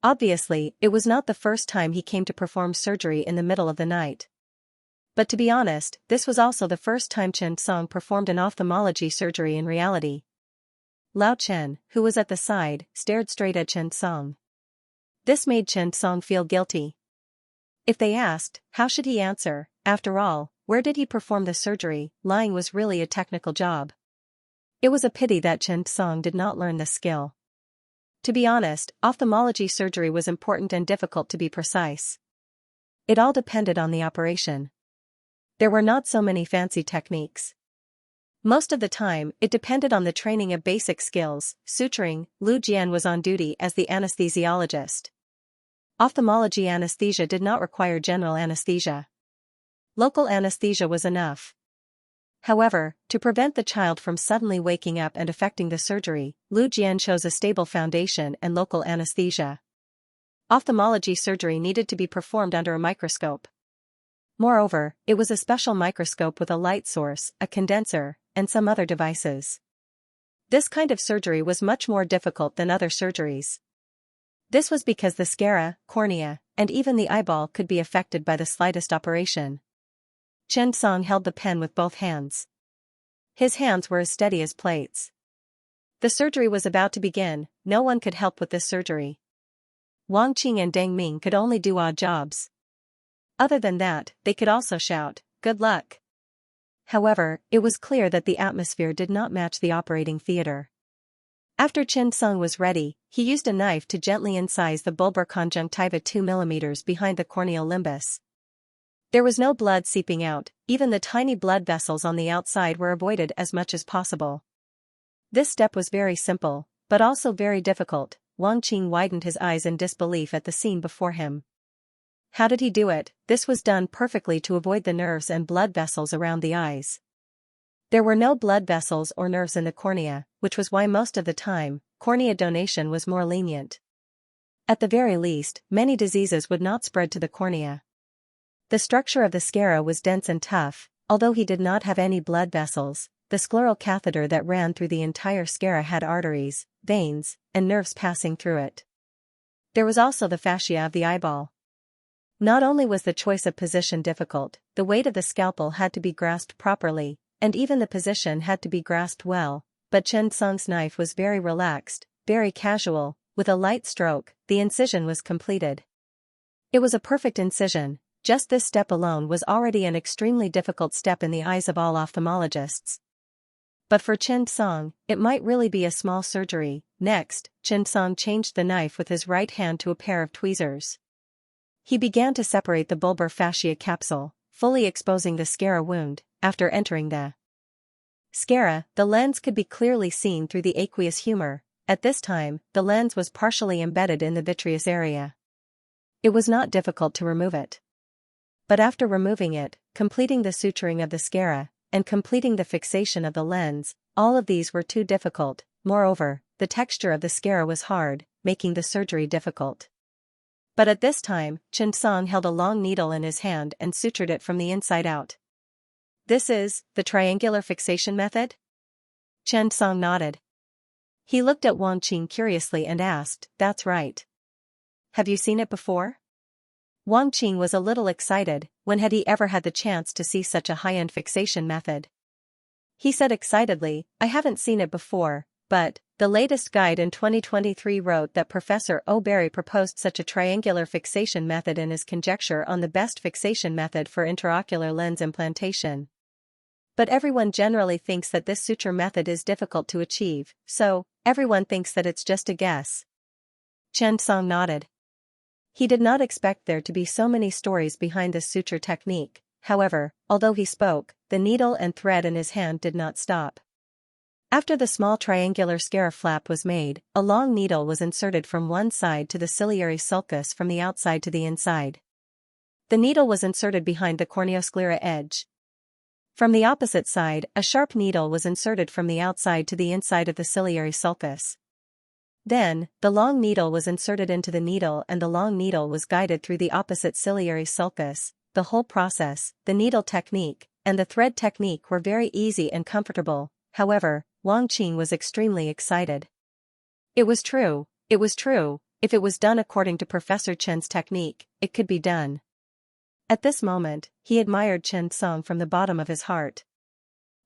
Obviously, it was not the first time he came to perform surgery in the middle of the night. But to be honest, this was also the first time Xianxia performed an ophthalmology surgery in reality. Lao Chen, who was at the side, stared straight at Xianxia. This made Xianxia feel guilty. If they asked, how should he answer? After all, where did he perform the surgery? Lying was really a technical job. It was a pity that Xianxia did not learn the skill. To be honest, ophthalmology surgery was important and difficult to be precise. It all depended on the operation. There were not so many fancy techniques. Most of the time, it depended on the training of basic skills. Suturing, Lu Jian was on duty as the anesthesiologist. Ophthalmology anesthesia did not require general anesthesia. Local anesthesia was enough. However, to prevent the child from suddenly waking up and affecting the surgery, Lu Jian chose a stable foundation and local anesthesia. Ophthalmology surgery needed to be performed under a microscope. Moreover, it was a special microscope with a light source, a condenser, and some other devices. This kind of surgery was much more difficult than other surgeries. This was because the sclera, cornea, and even the eyeball could be affected by the slightest operation. Xianxia held the pen with both hands. His hands were as steady as plates. The surgery was about to begin. No one could help with this surgery. Wang Qing and Dang Ming could only do odd jobs. Other than that, they could also shout, good luck. However, it was clear that the atmosphere did not match the operating theater. After Xianxia was ready, he used a knife to gently incise the bulbar conjunctiva 2 mm behind the corneal limbus. There was no blood seeping out, even the tiny blood vessels on the outside were avoided as much as possible. This step was very simple, but also very difficult. Wang Qing widened his eyes in disbelief at the scene before him. How did he do it? This was done perfectly to avoid the nerves and blood vessels around the eyes. There were no blood vessels or nerves in the cornea, which was why most of the time, cornea donation was more lenient. At the very least, many diseases would not spread to the cornea. The structure of the sclera was dense and tough. Although he did not have any blood vessels, the scleral catheter that ran through the entire sclera had arteries, veins, and nerves passing through it. There was also the fascia of the eyeball. Not only was the choice of position difficult, the weight of the scalpel had to be grasped properly, and even the position had to be grasped well, but Xianxia's knife was very relaxed, very casual. With a light stroke, the incision was completed. It was a perfect incision. Just this step alone was already an extremely difficult step in the eyes of all ophthalmologists. But for Xianxia, it might really be a small surgery. Next, Xianxia changed the knife with his right hand to a pair of tweezers. He began to separate the bulbar fascia capsule, fully exposing the sclera wound. After entering the sclera, the lens could be clearly seen through the aqueous humor. At this time, the lens was partially embedded in the vitreous area. It was not difficult to remove it. But after removing it, completing the suturing of the sclera, and completing the fixation of the lens, all of these were too difficult. Moreover, the texture of the sclera was hard, making the surgery difficult. But at this time, Xianxia held a long needle in his hand and sutured it from the inside out. This is the triangular fixation method? Xianxia nodded. He looked at Wang Qing curiously and asked, "That's right. Have you seen it before?" Wang Qing was a little excited. When had he ever had the chance to see such a high-end fixation method? He said excitedly, "I haven't seen it before, but the latest guide in 2023 wrote that Professor O'Berry proposed such a triangular fixation method in his conjecture on the best fixation method for intraocular lens implantation. But everyone generally thinks that this suture method is difficult to achieve, so everyone thinks that it's just a guess." Xianxia nodded. He did not expect there to be so many stories behind this suture technique. However, although he spoke, the needle and thread in his hand did not stop. After the small triangular scara flap was made, a long needle was inserted from one side to the ciliary sulcus from the outside to the inside. The needle was inserted behind the corneosclera edge. From the opposite side, a sharp needle was inserted from the outside to the inside of the ciliary sulcus. Then, the long needle was inserted into the needle and the long needle was guided through the opposite ciliary sulcus. The whole process, the needle technique, and the thread technique were very easy and comfortable. However, Wang Qing was extremely excited. It was true. If it was done according to Professor Chen's technique, it could be done. At this moment, he admired Xianxia from the bottom of his heart.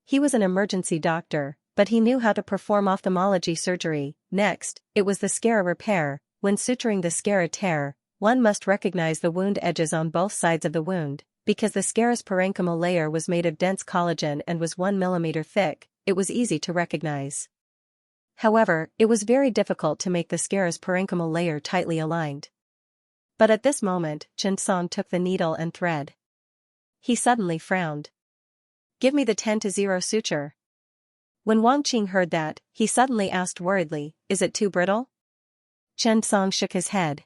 He was an emergency doctor, but he knew how to perform ophthalmology surgery. Next, it was the scara repair. When suturing the scara tear, one must recognize the wound edges on both sides of the wound. Because the scara's parenchymal layer was made of dense collagen and was 1 mm thick, it was easy to recognize. However, it was very difficult to make the scara's parenchymal layer tightly aligned. But at this moment, Xianxia took the needle and thread. He suddenly frowned. "Give me the 10-0 suture." When Wang Qing heard that, he suddenly asked worriedly, "Is it too brittle?" Xianxia shook his head.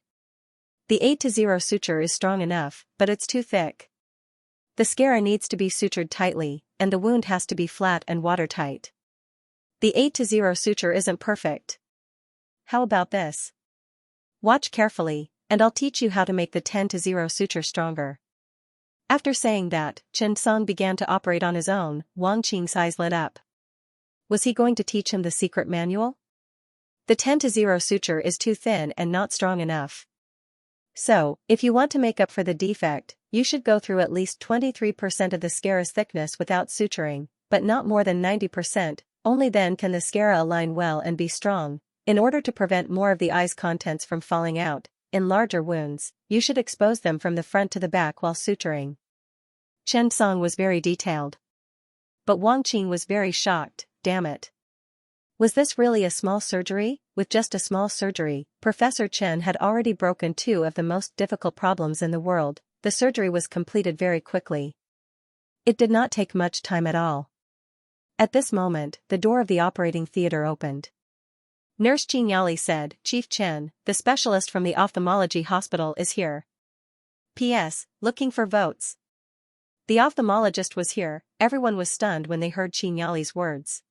"The 8-0 suture is strong enough, but it's too thick. The scara needs to be sutured tightly, and the wound has to be flat and watertight. The 8-0 suture isn't perfect. How about this? Watch carefully, and I'll teach you how to make the 10-0 suture stronger." After saying that, Xianxia began to operate on his own. Wang Qing's eyes lit up. Was he going to teach him the secret manual? The 10-0 suture is too thin and not strong enough. So, if you want to make up for the defect, you should go through at least 23% of the scara's thickness without suturing, but not more than 90%, only then can the scara align well and be strong. In order to prevent more of the eye's contents from falling out, in larger wounds, you should expose them from the front to the back while suturing. Xianxia was very detailed. But Wang Qing was very shocked. Damn it. Was this really a small surgery? With just a small surgery, Professor Chen had already broken two of the most difficult problems in the world. The surgery was completed very quickly. It did not take much time at all. At this moment, the door of the operating theater opened. Nurse Xianxia said, "Chief Chen, the specialist from the ophthalmology hospital is here. P.S. Looking for votes." The ophthalmologist was here. Everyone was stunned when they heard Xianxia's words.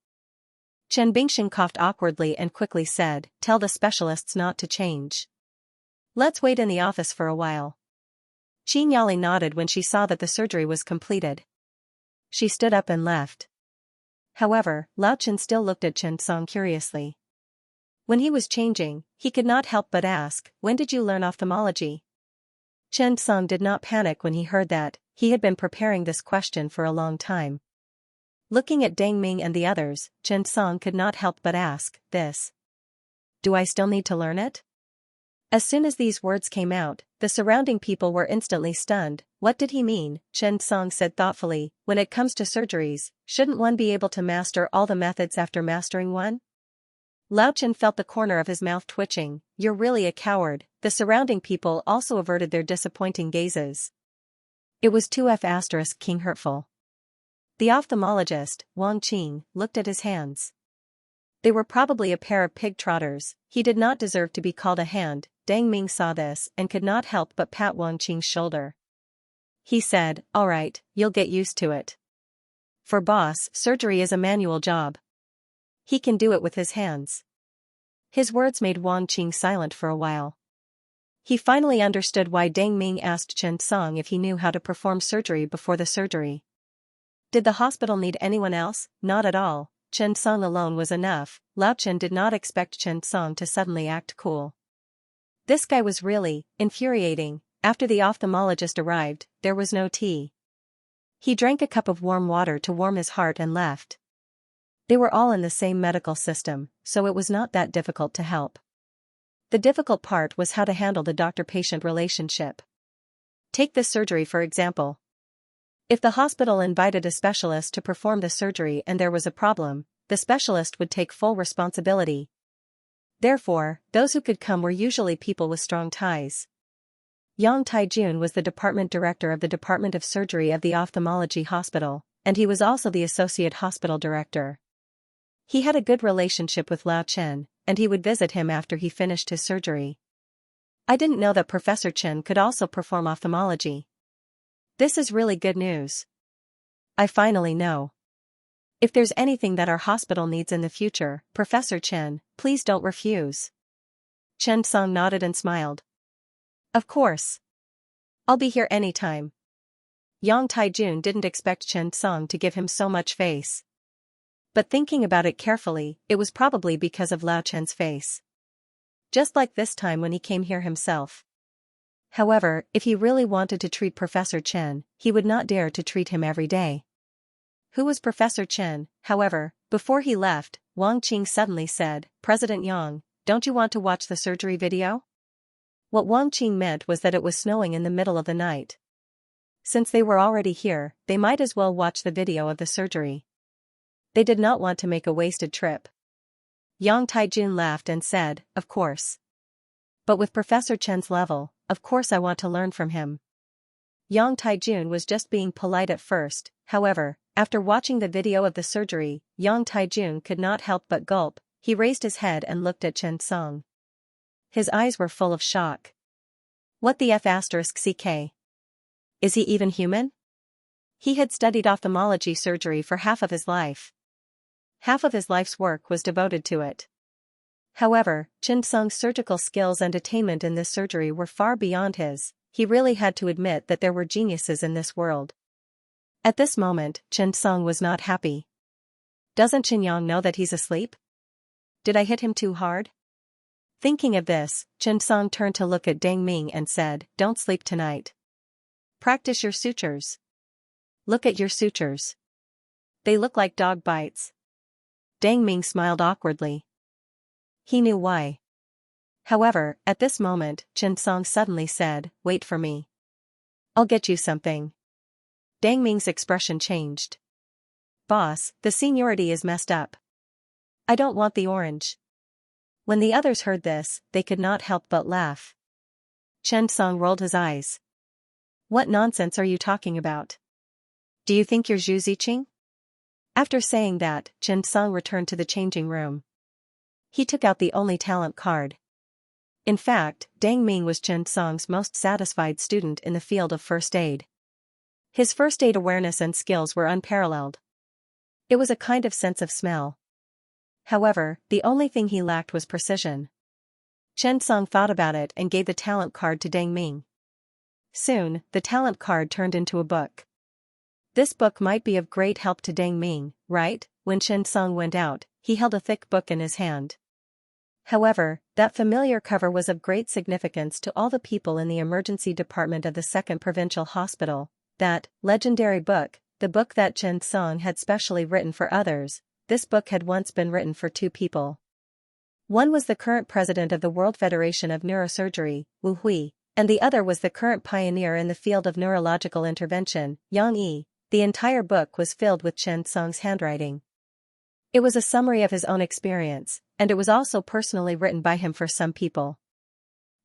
Chen Bingxian coughed awkwardly and quickly said, "Tell the specialists not to change. Let's wait in the office for a while." Xianxia nodded when she saw that the surgery was completed. She stood up and left. However, Lao Chen still looked at Xianxia curiously. When he was changing, he could not help but ask, "When did you learn ophthalmology?" Xianxia did not panic when he heard that. He had been preparing this question for a long time. Looking at Deng Ming and the others, Xianxia could not help but ask, "This. Do I still need to learn it?" As soon as these words came out, the surrounding people were instantly stunned. What did he mean? Xianxia said thoughtfully, "When it comes to surgeries, shouldn't one be able to master all the methods after mastering one?" Lao Chen felt the corner of his mouth twitching. "You're really a coward." The surrounding people also averted their disappointing gazes. It was 2F** King hurtful. The ophthalmologist, Wang Qing, looked at his hands. They were probably a pair of pig trotters. He did not deserve to be called a hand. Deng Ming saw this and could not help but pat Wang Qing's shoulder. He said, "All right, you'll get used to it. For boss, surgery is a manual job. He can do it with his hands." His words made Wang Qing silent for a while. He finally understood why Deng Ming asked Chen Song if he knew how to perform surgery before the surgery. Did the hospital need anyone else? Not at all. Chen Song alone was enough. Lao Chen did not expect Chen Song to suddenly act cool. This guy was really infuriating. After the ophthalmologist arrived, there was no tea. He drank a cup of warm water to warm his heart and left. They were all in the same medical system, so it was not that difficult to help. The difficult part was how to handle the doctor-patient relationship. Take this surgery for example. If the hospital invited a specialist to perform the surgery and there was a problem, the specialist would take full responsibility. Therefore, those who could come were usually people with strong ties. Yang Taijun was the department director of the Department of Surgery of the Ophthalmology Hospital, and he was also the associate hospital director. He had a good relationship with Lao Chen, and he would visit him after he finished his surgery. I didn't know that Professor Chen could also perform ophthalmology. This is really good news. I finally know. If there's anything that our hospital needs in the future, Professor Chen, please don't refuse. Chen Song nodded and smiled. Of course. I'll be here anytime. Yang Taijun didn't expect Chen Song to give him so much face. But thinking about it carefully, it was probably because of Lao Chen's face. Just like this time when he came here himself. However, if he really wanted to treat Professor Chen, he would not dare to treat him every day. Who was Professor Chen? However, before he left, Wang Qing suddenly said, President Yang, don't you want to watch the surgery video? What Wang Qing meant was that it was snowing in the middle of the night. Since they were already here, they might as well watch the video of the surgery. They did not want to make a wasted trip. Yang Taijun laughed and said, of course. But with Professor Chen's level, of course I want to learn from him. Yang Taijun was just being polite at first, however, after watching the video of the surgery, Yang Taijun could not help but gulp. He raised his head and looked at Chen Song. His eyes were full of shock. What the F***ck? Is he even human? He had studied ophthalmology surgery for half of his life. Half of his life's work was devoted to it. However, Chen Song's surgical skills and attainment in this surgery were far beyond his. He really had to admit that there were geniuses in this world. At this moment, Chen Song was not happy. Doesn't Chen Yang know that he's asleep? Did I hit him too hard? Thinking of this, Chen Song turned to look at Deng Ming and said, don't sleep tonight. Practice your sutures. Look at your sutures. They look like dog bites. Deng Ming smiled awkwardly. He knew why. However, at this moment, Chen Song suddenly said, wait for me. I'll get you something. Deng Ming's expression changed. Boss, the seniority is messed up. I don't want the orange. When the others heard this, they could not help but laugh. Chen Song rolled his eyes. What nonsense are you talking about? Do you think you're Zhu Ziqing? After saying that, Chen Song returned to the changing room. He took out the only talent card. In fact, Deng Ming was Chen Song's most satisfied student in the field of first aid. His first aid awareness and skills were unparalleled. It was a kind of sense of smell. However, the only thing he lacked was precision. Chen Song thought about it and gave the talent card to Deng Ming. Soon, the talent card turned into a book. This book might be of great help to Deng Ming, right? When Chen Song went out, he held a thick book in his hand. However, that familiar cover was of great significance to all the people in the emergency department of the 2nd Provincial Hospital. That legendary book, the book that Chen Song had specially written for others, this book had once been written for two people. One was the current president of the World Federation of Neurosurgery, Wu Hui, and the other was the current pioneer in the field of neurological intervention, Yang Yi. The entire book was filled with Chen Song's handwriting. It was a summary of his own experience, and it was also personally written by him for some people.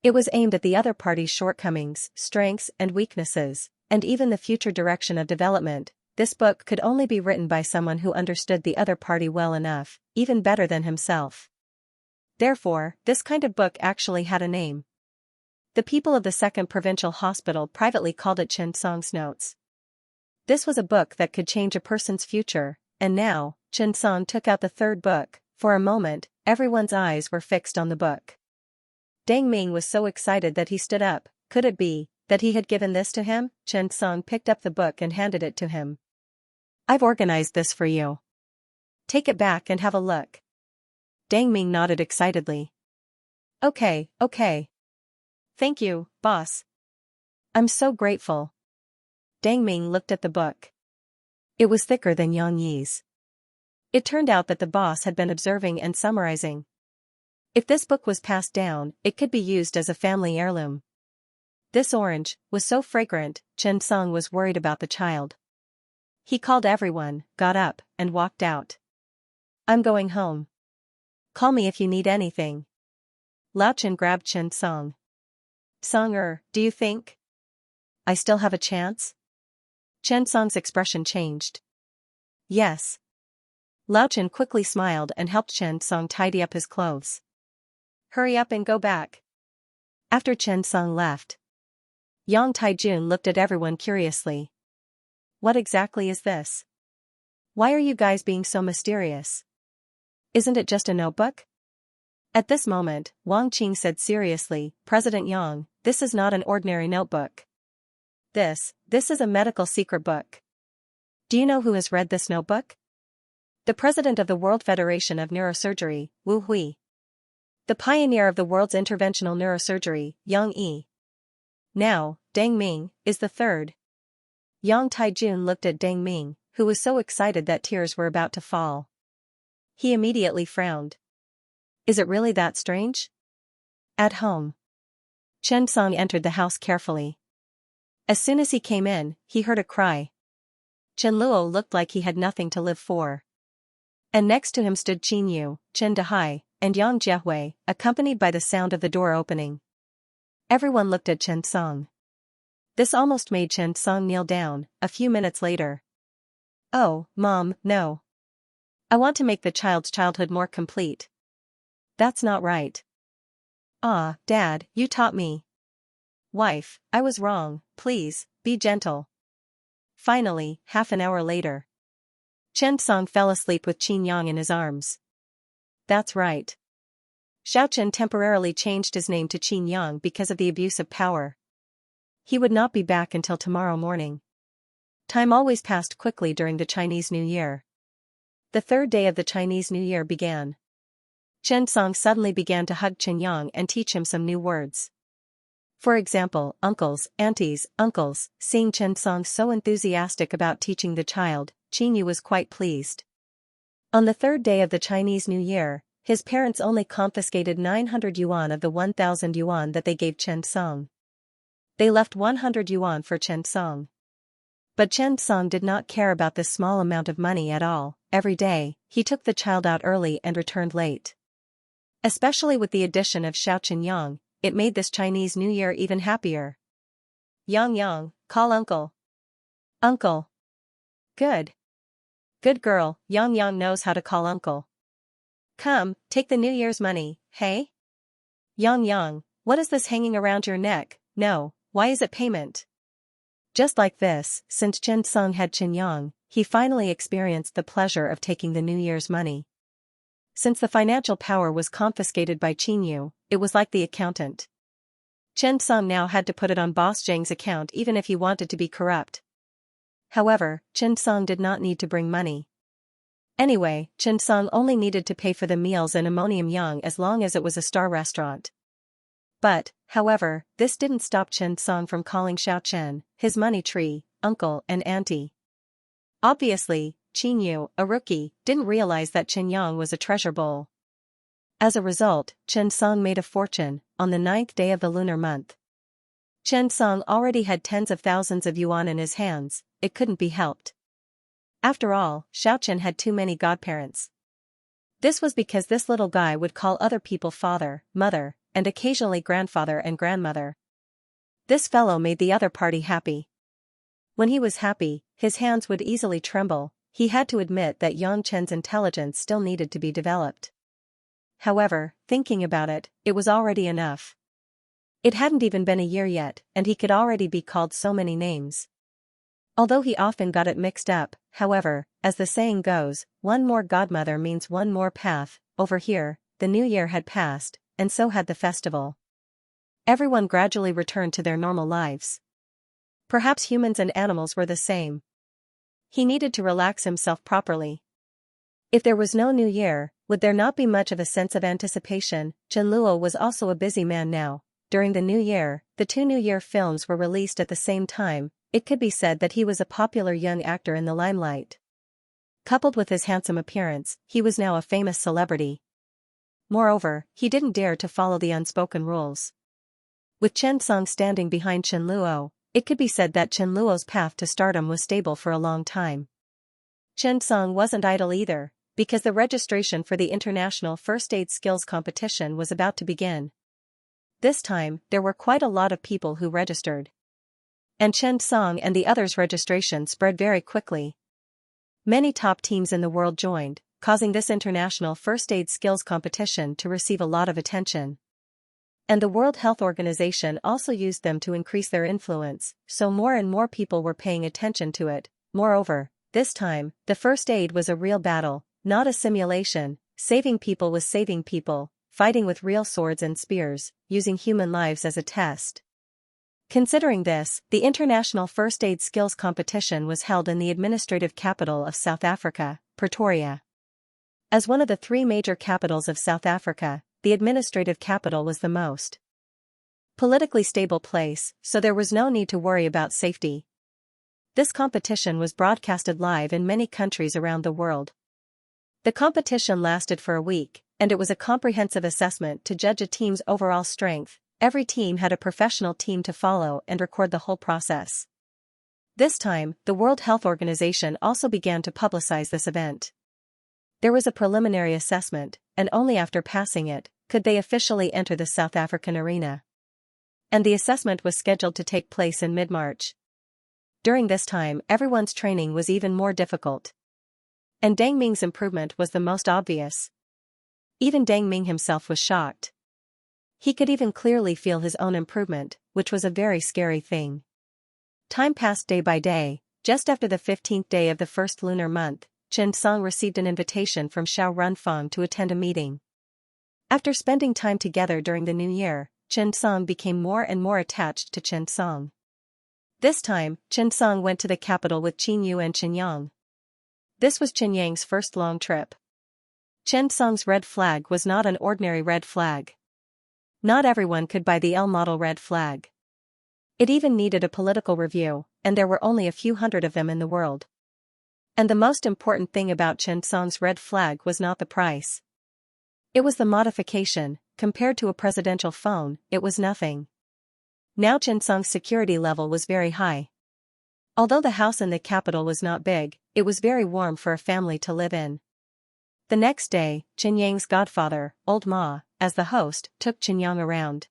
It was aimed at the other party's shortcomings, strengths and weaknesses, and even the future direction of development. This book could only be written by someone who understood the other party well enough, even better than himself. Therefore, this kind of book actually had a name. The people of the 2nd Provincial Hospital privately called it Chen Song's Notes. This was a book that could change a person's future, and now, Chen Song took out the third book. For a moment, everyone's eyes were fixed on the book. Deng Ming was so excited that he stood up. Could it be that he had given this to him? Chen Song picked up the book and handed it to him. I've organized this for you. Take it back and have a look. Deng Ming nodded excitedly. Okay. Thank you, boss. I'm so grateful. Deng Ming looked at the book. It was thicker than Yang Yi's. It turned out that the boss had been observing and summarizing. If this book was passed down, it could be used as a family heirloom. This orange was so fragrant, Chen Song was worried about the child. He called everyone, got up, and walked out. I'm going home. Call me if you need anything. Lao Chen grabbed Chen Song. Song, do you think I still have a chance? Chen Song's expression changed. Yes. Lao Chen quickly smiled and helped Chen Song tidy up his clothes. Hurry up and go back. After Chen Song left, Yang Taijun looked at everyone curiously. What exactly is this? Why are you guys being so mysterious? Isn't it just a notebook? At this moment, Wang Qing said seriously, President Yang, this is not an ordinary notebook. This is a medical secret book. Do you know who has read this notebook? The president of the World Federation of Neurosurgery, Wu Hui. The pioneer of the world's interventional neurosurgery, Yang Yi. Now, Deng Ming is the third. Yang Taijun looked at Deng Ming, who was so excited that tears were about to fall. He immediately frowned. Is it really that strange? At home. Chen Song entered the house carefully. As soon as he came in, he heard a cry. Chen Luo looked like he had nothing to live for. And next to him stood Qin Yu, Chen Dehai, and Yang Jiehui, accompanied by the sound of the door opening. Everyone looked at Chen Song. This almost made Chen Song kneel down. A few minutes later. Oh, Mom, no. I want to make the child's childhood more complete. That's not right. Ah, Dad, you taught me. Wife, I was wrong, please, be gentle. Finally, half an hour later. Chen Song fell asleep with Qin Yang in his arms. That's right. Xiaochen temporarily changed his name to Qin Yang because of the abuse of power. He would not be back until tomorrow morning. Time always passed quickly during the Chinese New Year. The third day of the Chinese New Year began. Chen Song suddenly began to hug Qin Yang and teach him some new words. For example, uncles, aunties, uncles. Seeing Chen Song so enthusiastic about teaching the child, Qin Yu was quite pleased. On the third day of the Chinese New Year, his parents only confiscated 900 yuan of the 1,000 yuan that they gave Chen Song. They left 100 yuan for Chen Song. But Chen Song did not care about this small amount of money at all. Every day, he took the child out early and returned late. Especially with the addition of Xiaochen Yang, it made this Chinese New Year even happier. Yang, call uncle. Uncle. Good. Good girl, Yang knows how to call uncle. Come, take the New Year's money, hey? Yang, what is this hanging around your neck? No, why is it payment? Just like this, since Chen Song had Qin Yang, he finally experienced the pleasure of taking the New Year's money. Since the financial power was confiscated by Qin Yu, it was like the accountant. Chen Song now had to put it on Boss Zheng's account even if he wanted to be corrupt. However, Chen Song did not need to bring money. Anyway, Chen Song only needed to pay for the meals in Ammonium Yang as long as it was a star restaurant. But, however, this didn't stop Chen Song from calling Xiaochen, his money tree, uncle and auntie. Obviously, Qin Yu, a rookie, didn't realize that Chen Yang was a treasure bowl. As a result, Chen Song made a fortune on the 9th day of the lunar month. Chen Song already had tens of thousands of yuan in his hands, it couldn't be helped. After all, Xiaochen had too many godparents. This was because this little guy would call other people father, mother, and occasionally grandfather and grandmother. This fellow made the other party happy. When he was happy, his hands would easily tremble. He had to admit that Yang Chen's intelligence still needed to be developed. However, thinking about it, it was already enough. It hadn't even been a year yet, and he could already be called so many names. Although he often got it mixed up, however, as the saying goes, one more godmother means one more path. Over here, the new year had passed, and so had the festival. Everyone gradually returned to their normal lives. Perhaps humans and animals were the same. He needed to relax himself properly. If there was no new year, would there not be much of a sense of anticipation? Chen Luo was also a busy man now. During the new year, the 2 New Year films were released at the same time. It could be said that he was a popular young actor in the limelight. Coupled with his handsome appearance, he was now a famous celebrity. Moreover, he didn't dare to follow the unspoken rules. With Chen Song standing behind Chen Luo, it could be said that Chen Luo's path to stardom was stable for a long time. Chen Song wasn't idle either, because the registration for the International First Aid Skills Competition was about to begin. This time, there were quite a lot of people who registered. And Chen Song and the others' registration spread very quickly. Many top teams in the world joined, causing this International First Aid Skills Competition to receive a lot of attention. And the World Health Organization also used them to increase their influence, so more and more people were paying attention to it. Moreover, this time, the first aid was a real battle, not a simulation. Saving people was saving people, fighting with real swords and spears, using human lives as a test. Considering this, the International First Aid Skills Competition was held in the administrative capital of South Africa, Pretoria. As one of the 3 major capitals of South Africa, the administrative capital was the most politically stable place, so there was no need to worry about safety. This competition was broadcasted live in many countries around the world. The competition lasted for a week, and it was a comprehensive assessment to judge a team's overall strength. Every team had a professional team to follow and record the whole process. This time, the World Health Organization also began to publicize this event. There was a preliminary assessment, and only after passing it, could they officially enter the South African arena. And the assessment was scheduled to take place in mid-March. During this time, everyone's training was even more difficult. And Deng Ming's improvement was the most obvious. Even Deng Ming himself was shocked. He could even clearly feel his own improvement, which was a very scary thing. Time passed day by day. Just after the 15th day of the first lunar month, Chen Song received an invitation from Xiao Runfeng to attend a meeting. After spending time together during the new year, Chen Song became more and more attached to Chen Song. This time, Chen Song went to the capital with Qin Yu and Chen Yang. This was Chen Yang's first long trip. Chen Song's red flag was not an ordinary red flag. Not everyone could buy the L model red flag. It even needed a political review, and there were only a few hundred of them in the world. And the most important thing about Chen Song's red flag was not the price. It was the modification. Compared to a presidential phone, it was nothing. Now Chen Song's security level was very high. Although the house in the capital was not big, it was very warm for a family to live in. The next day, Chen Yang's godfather, Old Ma, as the host, took Chen Yang around.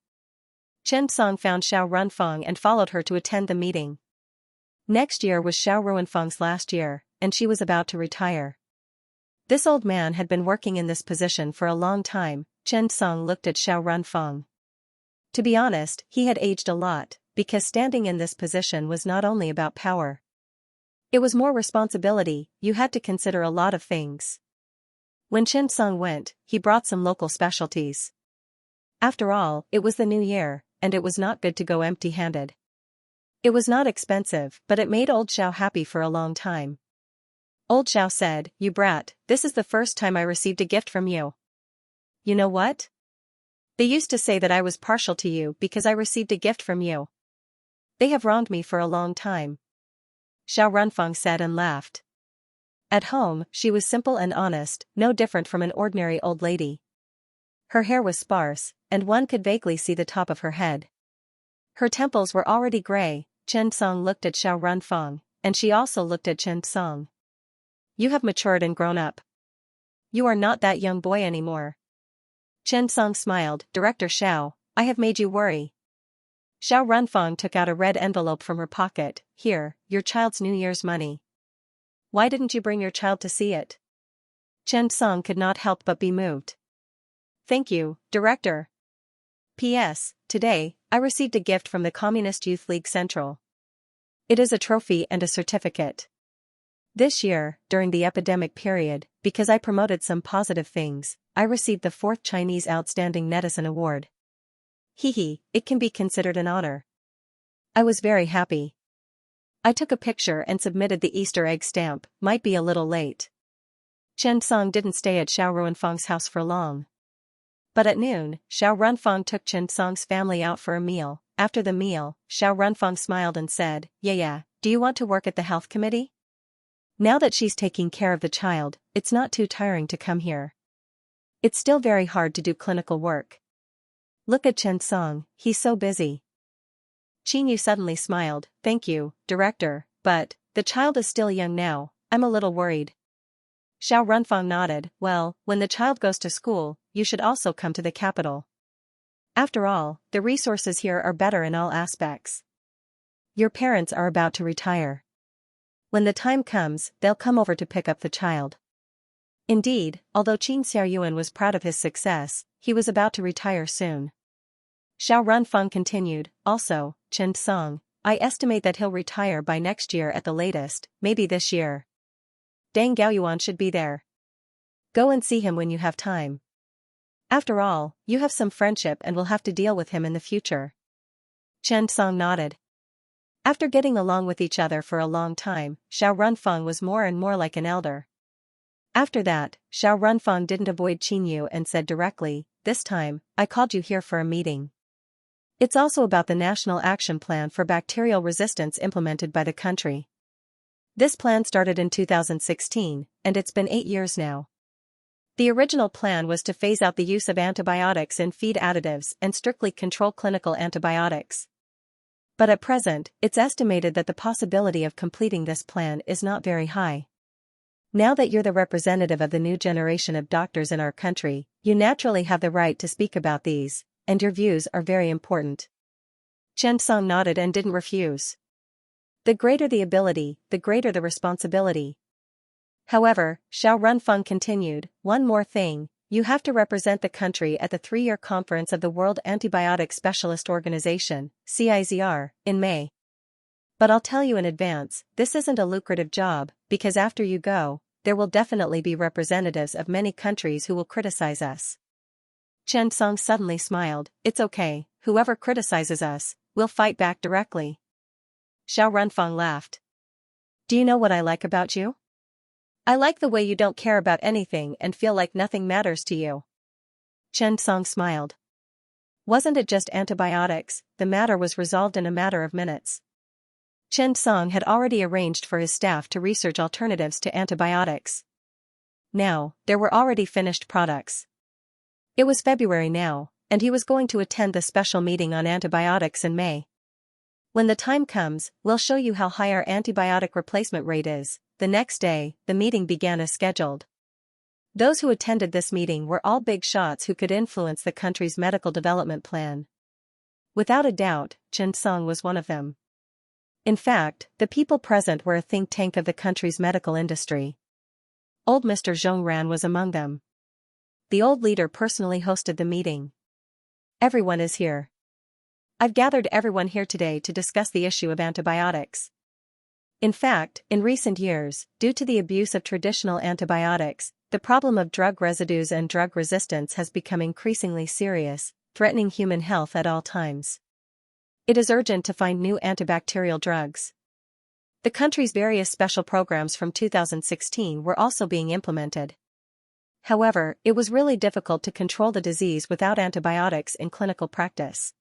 Chen Song found Xiao Runfeng and followed her to attend the meeting. Next year was Xiao Runfeng's last year, and she was about to retire. This old man had been working in this position for a long time. Chen Song looked at Xiao Runfeng. To be honest, he had aged a lot, because standing in this position was not only about power. It was more responsibility. You had to consider a lot of things. When Chen Song went, he brought some local specialties. After all, it was the new year, and it was not good to go empty-handed. It was not expensive, but it made old Xiao happy for a long time. Old Xiao said, "You brat, this is the first time I received a gift from you. You know what? They used to say that I was partial to you because I received a gift from you. They have wronged me for a long time." Xiao Runfeng said and laughed. At home, she was simple and honest, no different from an ordinary old lady. Her hair was sparse, and one could vaguely see the top of her head. Her temples were already gray. Chen Song looked at Xiao Runfeng, and she also looked at Chen Song. "You have matured and grown up. You are not that young boy anymore." Chen Song smiled. "Director Xiao, I have made you worry." Xiao Runfeng took out a red envelope from her pocket. "Here, your child's New Year's money. Why didn't you bring your child to see it?" Chen Song could not help but be moved. "Thank you, Director. P.S. Today, I received a gift from the Communist Youth League Central. It is a trophy and a certificate. This year, during the epidemic period, because I promoted some positive things, I received the 4th Chinese Outstanding Netizen Award." Hee, it can be considered an honor. I was very happy. I took a picture and submitted the Easter egg stamp, might be a little late. Chen Song didn't stay at Xiao Ruanfang's house for long. But at noon, Xiao Runfang took Chen Song's family out for a meal. After the meal, Xiao Runfang smiled and said, Yeah, do you want to work at the health committee? Now that she's taking care of the child, it's not too tiring to come here. It's still very hard to do clinical work. Look at Chen Song, he's so busy. Qin Yu suddenly smiled, Thank you, director, but the child is still young now, I'm a little worried. Xiao Runfang nodded, Well, when the child goes to school, you should also come to the capital. After all, the resources here are better in all aspects. Your parents are about to retire. When the time comes, they'll come over to pick up the child. Indeed, although Qin Xiaoyuan was proud of his success, he was about to retire soon. Xiao Runfang continued, Also, Chen Song, I estimate that he'll retire by next year at the latest, maybe this year. Deng Gaoyuan should be there. Go and see him when you have time. After all, you have some friendship and will have to deal with him in the future. Chen Song nodded. After getting along with each other for a long time, Xiao Runfang was more and more like an elder. After that, Xiao Runfang didn't avoid Qin Yu and said directly, This time, I called you here for a meeting. It's also about the National Action Plan for Bacterial Resistance implemented by the country. This plan started in 2016, and it's been 8 years now. The original plan was to phase out the use of antibiotics in feed additives and strictly control clinical antibiotics. But at present, it's estimated that the possibility of completing this plan is not very high. Now that you're the representative of the new generation of doctors in our country, you naturally have the right to speak about these, and your views are very important. Chen Song nodded and didn't refuse. The greater the ability, the greater the responsibility. However, Xiao Runfang continued, One more thing, you have to represent the country at the 3-year conference of the World Antibiotic Specialist Organization, CIZR, in May. But I'll tell you in advance, this isn't a lucrative job, because after you go, there will definitely be representatives of many countries who will criticize us. Chen Song suddenly smiled, It's okay, whoever criticizes us, we'll fight back directly. Xiao Runfang laughed. Do you know what I like about you? I like the way you don't care about anything and feel like nothing matters to you. Chen Song smiled. Wasn't it just antibiotics? The matter was resolved in a matter of minutes. Chen Song had already arranged for his staff to research alternatives to antibiotics. Now, there were already finished products. It was February now, and he was going to attend the special meeting on antibiotics in May. When the time comes, we'll show you how high our antibiotic replacement rate is. The next day, the meeting began as scheduled. Those who attended this meeting were all big shots who could influence the country's medical development plan. Without a doubt, Chen Song was one of them. In fact, the people present were a think tank of the country's medical industry. Old Mr. Zhongran was among them. The old leader personally hosted the meeting. Everyone is here. I've gathered everyone here today to discuss the issue of antibiotics. In fact, in recent years, due to the abuse of traditional antibiotics, the problem of drug residues and drug resistance has become increasingly serious, threatening human health at all times. It is urgent to find new antibacterial drugs. The country's various special programs from 2016 were also being implemented. However, it was really difficult to control the disease without antibiotics in clinical practice.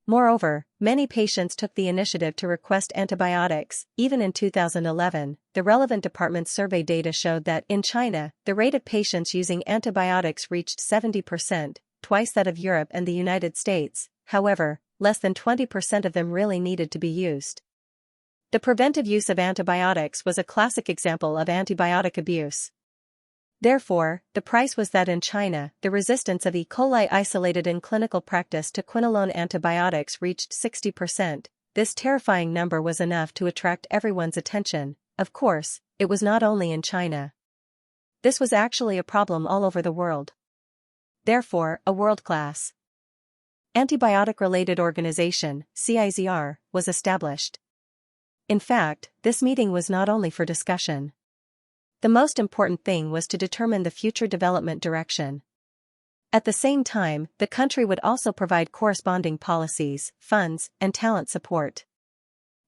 Moreover, many patients took the initiative to request antibiotics. Even in 2011, the relevant department's survey data showed that, in China, the rate of patients using antibiotics reached 70%, twice that of Europe and the United States. However, less than 20% of them really needed to be used. The preventive use of antibiotics was a classic example of antibiotic abuse. Therefore, the price was that in China, the resistance of E. coli isolated in clinical practice to quinolone antibiotics reached 60%. This terrifying number was enough to attract everyone's attention. Of course, it was not only in China. This was actually a problem all over the world. Therefore, a world-class antibiotic-related organization, CIZR, was established. In fact, this meeting was not only for discussion. The most important thing was to determine the future development direction. At the same time, the country would also provide corresponding policies, funds, and talent support.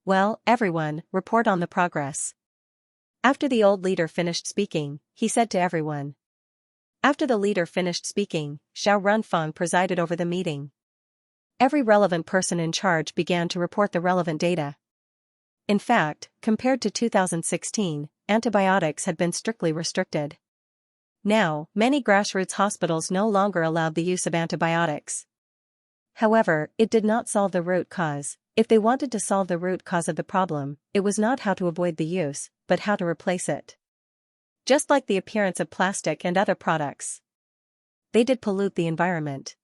Well, everyone, report on the progress. After the old leader finished speaking, he said to everyone. After the leader finished speaking, Xiao Runfeng presided over the meeting. Every relevant person in charge began to report the relevant data. In fact, compared to 2016, antibiotics had been strictly restricted. Now, many grassroots hospitals no longer allowed the use of antibiotics. However, it did not solve the root cause. If they wanted to solve the root cause of the problem, it was not how to avoid the use, but how to replace it. Just like the appearance of plastic and other products. They did pollute the environment.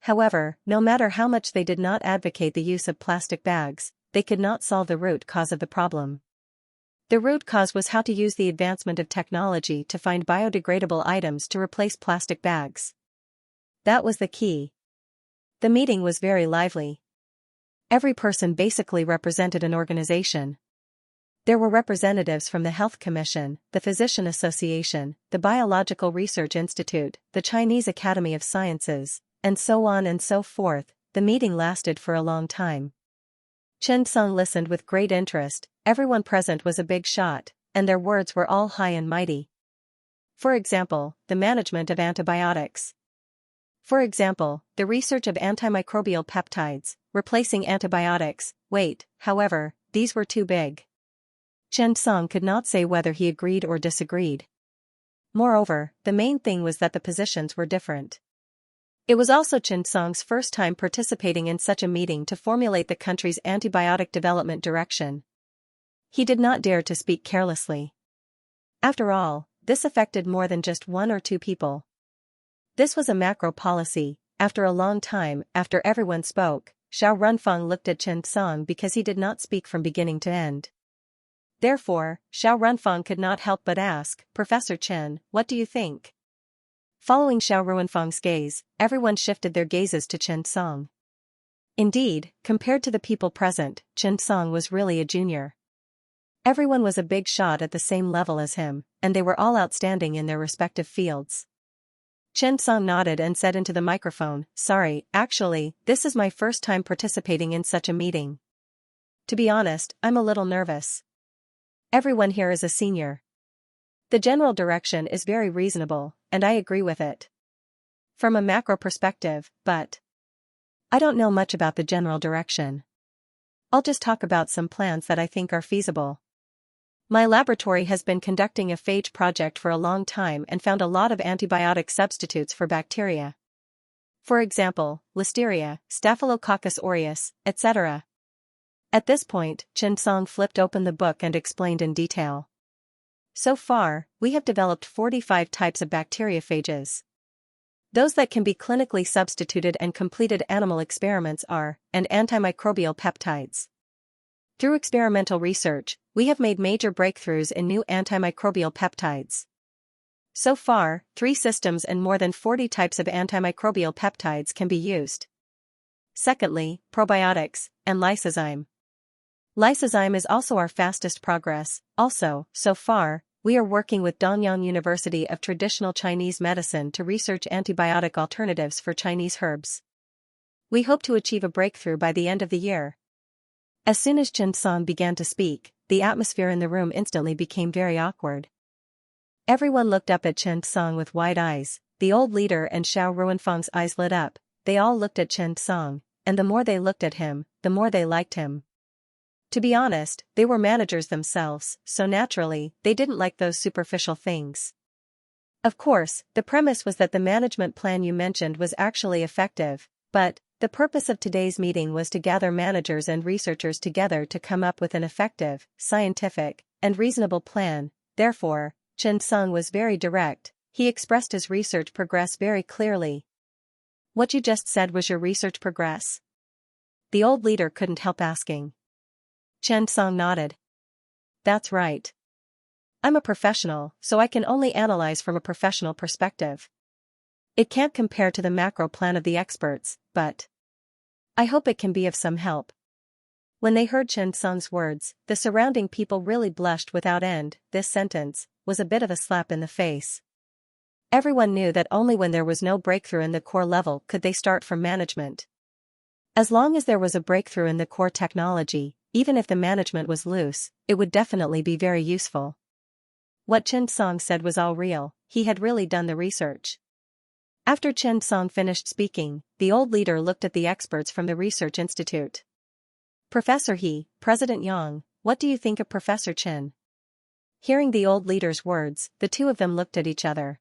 However, no matter how much they did not advocate the use of plastic bags, they could not solve the root cause of the problem. The root cause was how to use the advancement of technology to find biodegradable items to replace plastic bags. That was the key. The meeting was very lively. Every person basically represented an organization. There were representatives from the Health Commission, the Physician Association, the Biological Research Institute, the Chinese Academy of Sciences, and so on and so forth. The meeting lasted for a long time. Chen Song listened with great interest. Everyone present was a big shot, and their words were all high and mighty. For example, the management of antibiotics. For example, the research of antimicrobial peptides, replacing antibiotics. Wait, however, these were too big. Chen Song could not say whether he agreed or disagreed. Moreover, the main thing was that the positions were different. It was also Chen Song's first time participating in such a meeting to formulate the country's antibiotic development direction. He did not dare to speak carelessly. After all, this affected more than just one or two people. This was a macro policy. After a long time, after everyone spoke, Xiao Runfeng looked at Chen Song because he did not speak from beginning to end. Therefore, Xiao Runfeng could not help but ask, Professor Chen, what do you think? Following Xiao Runfeng's gaze, everyone shifted their gazes to Chen Song. Indeed, compared to the people present, Chen Song was really a junior. Everyone was a big shot at the same level as him, and they were all outstanding in their respective fields. Chen Song nodded and said into the microphone, Sorry, actually, this is my first time participating in such a meeting. To be honest, I'm a little nervous. Everyone here is a senior. The general direction is very reasonable, and I agree with it. From a macro perspective, but I don't know much about the general direction. I'll just talk about some plans that I think are feasible. My laboratory has been conducting a phage project for a long time and found a lot of antibiotic substitutes for bacteria. For example, Listeria, Staphylococcus aureus, etc. At this point, Chen Song flipped open the book and explained in detail. So far, we have developed 45 types of bacteriophages. Those that can be clinically substituted and completed animal experiments are, and antimicrobial peptides. Through experimental research, we have made major breakthroughs in new antimicrobial peptides. So far, 3 systems and more than 40 types of antimicrobial peptides can be used. Secondly, probiotics, and lysozyme. Lysozyme is also our fastest progress. Also, so far, we are working with Danyang University of Traditional Chinese Medicine to research antibiotic alternatives for Chinese herbs. We hope to achieve a breakthrough by the end of the year. As soon as Chen Song began to speak, the atmosphere in the room instantly became very awkward. Everyone looked up at Chen Song with wide eyes. The old leader and Xiao Ruanfeng's eyes lit up. They all looked at Chen Song, and the more they looked at him, the more they liked him. To be honest, they were managers themselves, so naturally, they didn't like those superficial things. Of course, the premise was that the management plan you mentioned was actually effective, but the purpose of today's meeting was to gather managers and researchers together to come up with an effective, scientific, and reasonable plan. Therefore, Chen Song was very direct. He expressed his research progress very clearly. What you just said was your research progress? The old leader couldn't help asking. Chen Song nodded. That's right. I'm a professional, so I can only analyze from a professional perspective. It can't compare to the macro plan of the experts, but I hope it can be of some help. When they heard Chen Song's words, the surrounding people really blushed without end. This sentence was a bit of a slap in the face. Everyone knew that only when there was no breakthrough in the core level could they start from management. As long as there was a breakthrough in the core technology, even if the management was loose, it would definitely be very useful. What Chen Song said was all real, he had really done the research. After Chen Song finished speaking, the old leader looked at the experts from the research institute. Professor He, President Yang, what do you think of Professor Chen? Hearing the old leader's words, the two of them looked at each other.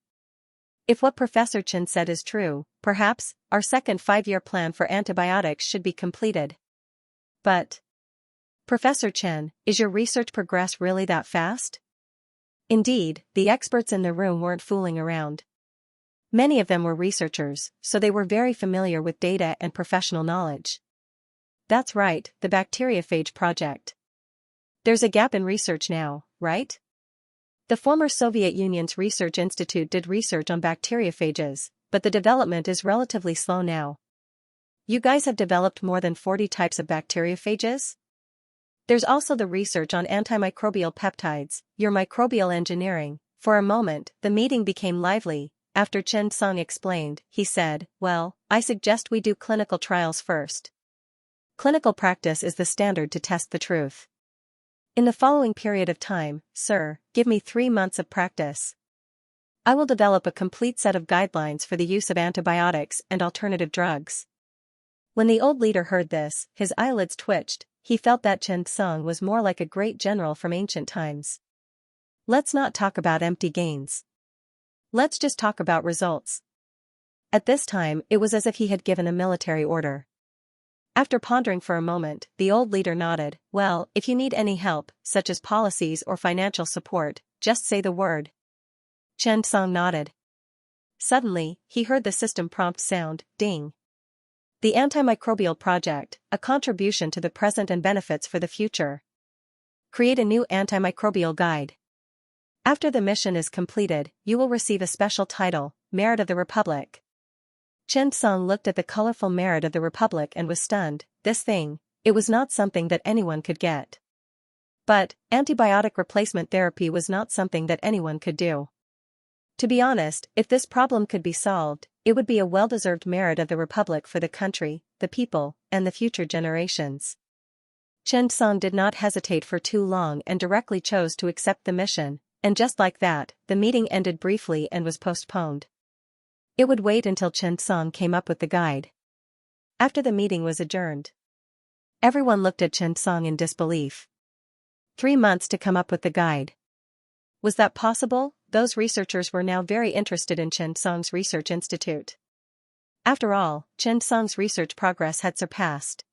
If what Professor Chen said is true, perhaps, our second 5-year plan for antibiotics should be completed. But, Professor Chen, is your research progress really that fast? Indeed, the experts in the room weren't fooling around. Many of them were researchers, so they were very familiar with data and professional knowledge. That's right, the bacteriophage project. There's a gap in research now, right? The former Soviet Union's research institute did research on bacteriophages, but the development is relatively slow now. You guys have developed more than 40 types of bacteriophages? There's also the research on antimicrobial peptides, your microbial engineering. For a moment, the meeting became lively. After Chen Song explained, he said, well, I suggest we do clinical trials first. Clinical practice is the standard to test the truth. In the following period of time, sir, give me 3 months of practice. I will develop a complete set of guidelines for the use of antibiotics and alternative drugs. When the old leader heard this, his eyelids twitched. He felt that Chen Song was more like a great general from ancient times. Let's not talk about empty gains. Let's just talk about results. At this time, it was as if he had given a military order. After pondering for a moment, the old leader nodded, well, if you need any help, such as policies or financial support, just say the word. Chen Song nodded. Suddenly, he heard the system prompt sound, ding. The antimicrobial project, a contribution to the present and benefits for the future. Create a new antimicrobial guide. After the mission is completed, you will receive a special title, Merit of the Republic. Chen Song looked at the colorful Merit of the Republic and was stunned. This thing, it was not something that anyone could get. But, antibiotic replacement therapy was not something that anyone could do. To be honest, if this problem could be solved, it would be a well-deserved merit of the Republic for the country, the people, and the future generations. Chen Song did not hesitate for too long and directly chose to accept the mission, and just like that, the meeting ended briefly and was postponed. It would wait until Chen Song came up with the guide. After the meeting was adjourned, everyone looked at Chen Song in disbelief. 3 months to come up with the guide. Was that possible? Those researchers were now very interested in Chen Song's research institute. After all, Chen Song's research progress had surpassed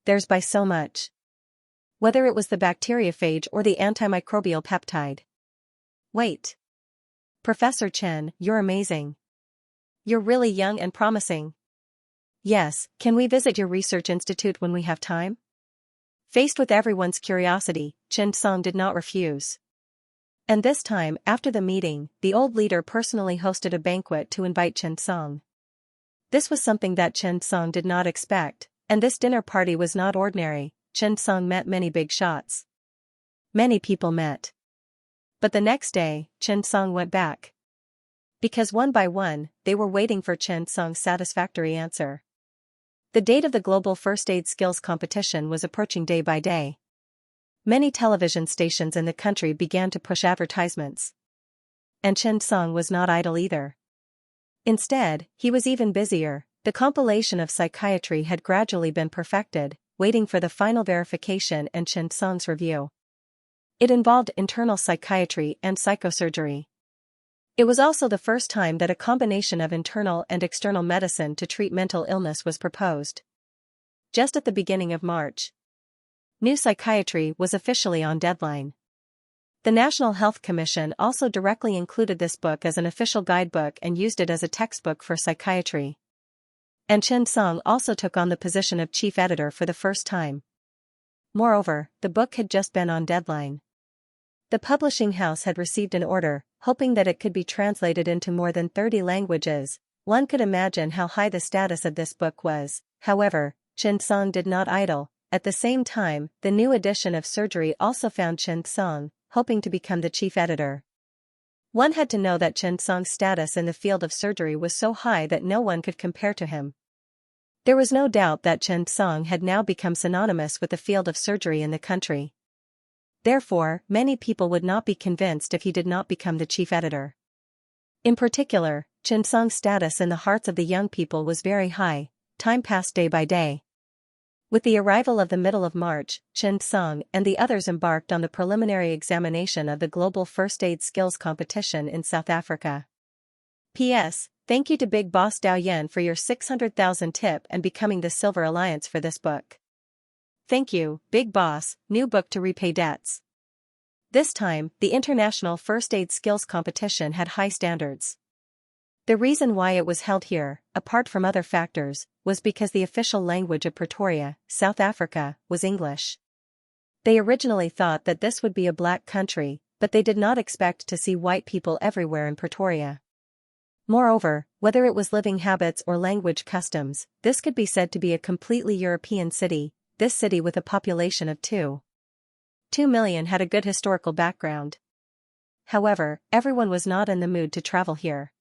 theirs by so much. Whether it was the bacteriophage or the antimicrobial peptide. Wait. Professor Chen, you're amazing. You're really young and promising. Yes, can we visit your research institute when we have time? Faced with everyone's curiosity, Chen Song did not refuse. And this time, after the meeting, the old leader personally hosted a banquet to invite Chen Song. This was something that Chen Song did not expect, and this dinner party was not ordinary. Chen Song met many big shots. Many people met. But the next day, Chen Song went back. Because one by one, they were waiting for Chen Song's satisfactory answer. The date of the Global First Aid Skills Competition was approaching day by day. Many television stations in the country began to push advertisements. And Chen Song was not idle either. Instead, he was even busier. The compilation of psychiatry had gradually been perfected, waiting for the final verification and Chen Song's review. It involved internal psychiatry and psychosurgery. It was also the first time that a combination of internal and external medicine to treat mental illness was proposed. Just at the beginning of March, New Psychiatry was officially on deadline. The National Health Commission also directly included this book as an official guidebook and used it as a textbook for psychiatry. And Chen Song also took on the position of chief editor for the first time. Moreover, the book had just been on deadline. The publishing house had received an order, hoping that it could be translated into more than 30 languages. One could imagine how high the status of this book was. However, Chen Song did not idle. At the same time, the new edition of Surgery also found Chen Song, hoping to become the chief editor. One had to know that Xianxia's status in the field of surgery was so high that no one could compare to him. There was no doubt that Xianxia had now become synonymous with the field of surgery in the country. Therefore, many people would not be convinced if he did not become the chief editor. In particular, Xianxia's status in the hearts of the young people was very high. Time passed day by day. With the arrival of the middle of March, Xianxia and the others embarked on the preliminary examination of the Global First Aid Skills Competition in South Africa. P.S. Thank you to Big Boss Dao Yan for your 600,000 tip and becoming the Silver Alliance for this book. Thank you, Big Boss, new book to repay debts. This time, the International First Aid Skills Competition had high standards. The reason why it was held here, apart from other factors, was because the official language of Pretoria, South Africa, was English. They originally thought that this would be a black country, but they did not expect to see white people everywhere in Pretoria. Moreover, whether it was living habits or language customs, this could be said to be a completely European city. This city with a population of 2 million had a good historical background. However, everyone was not in the mood to travel here.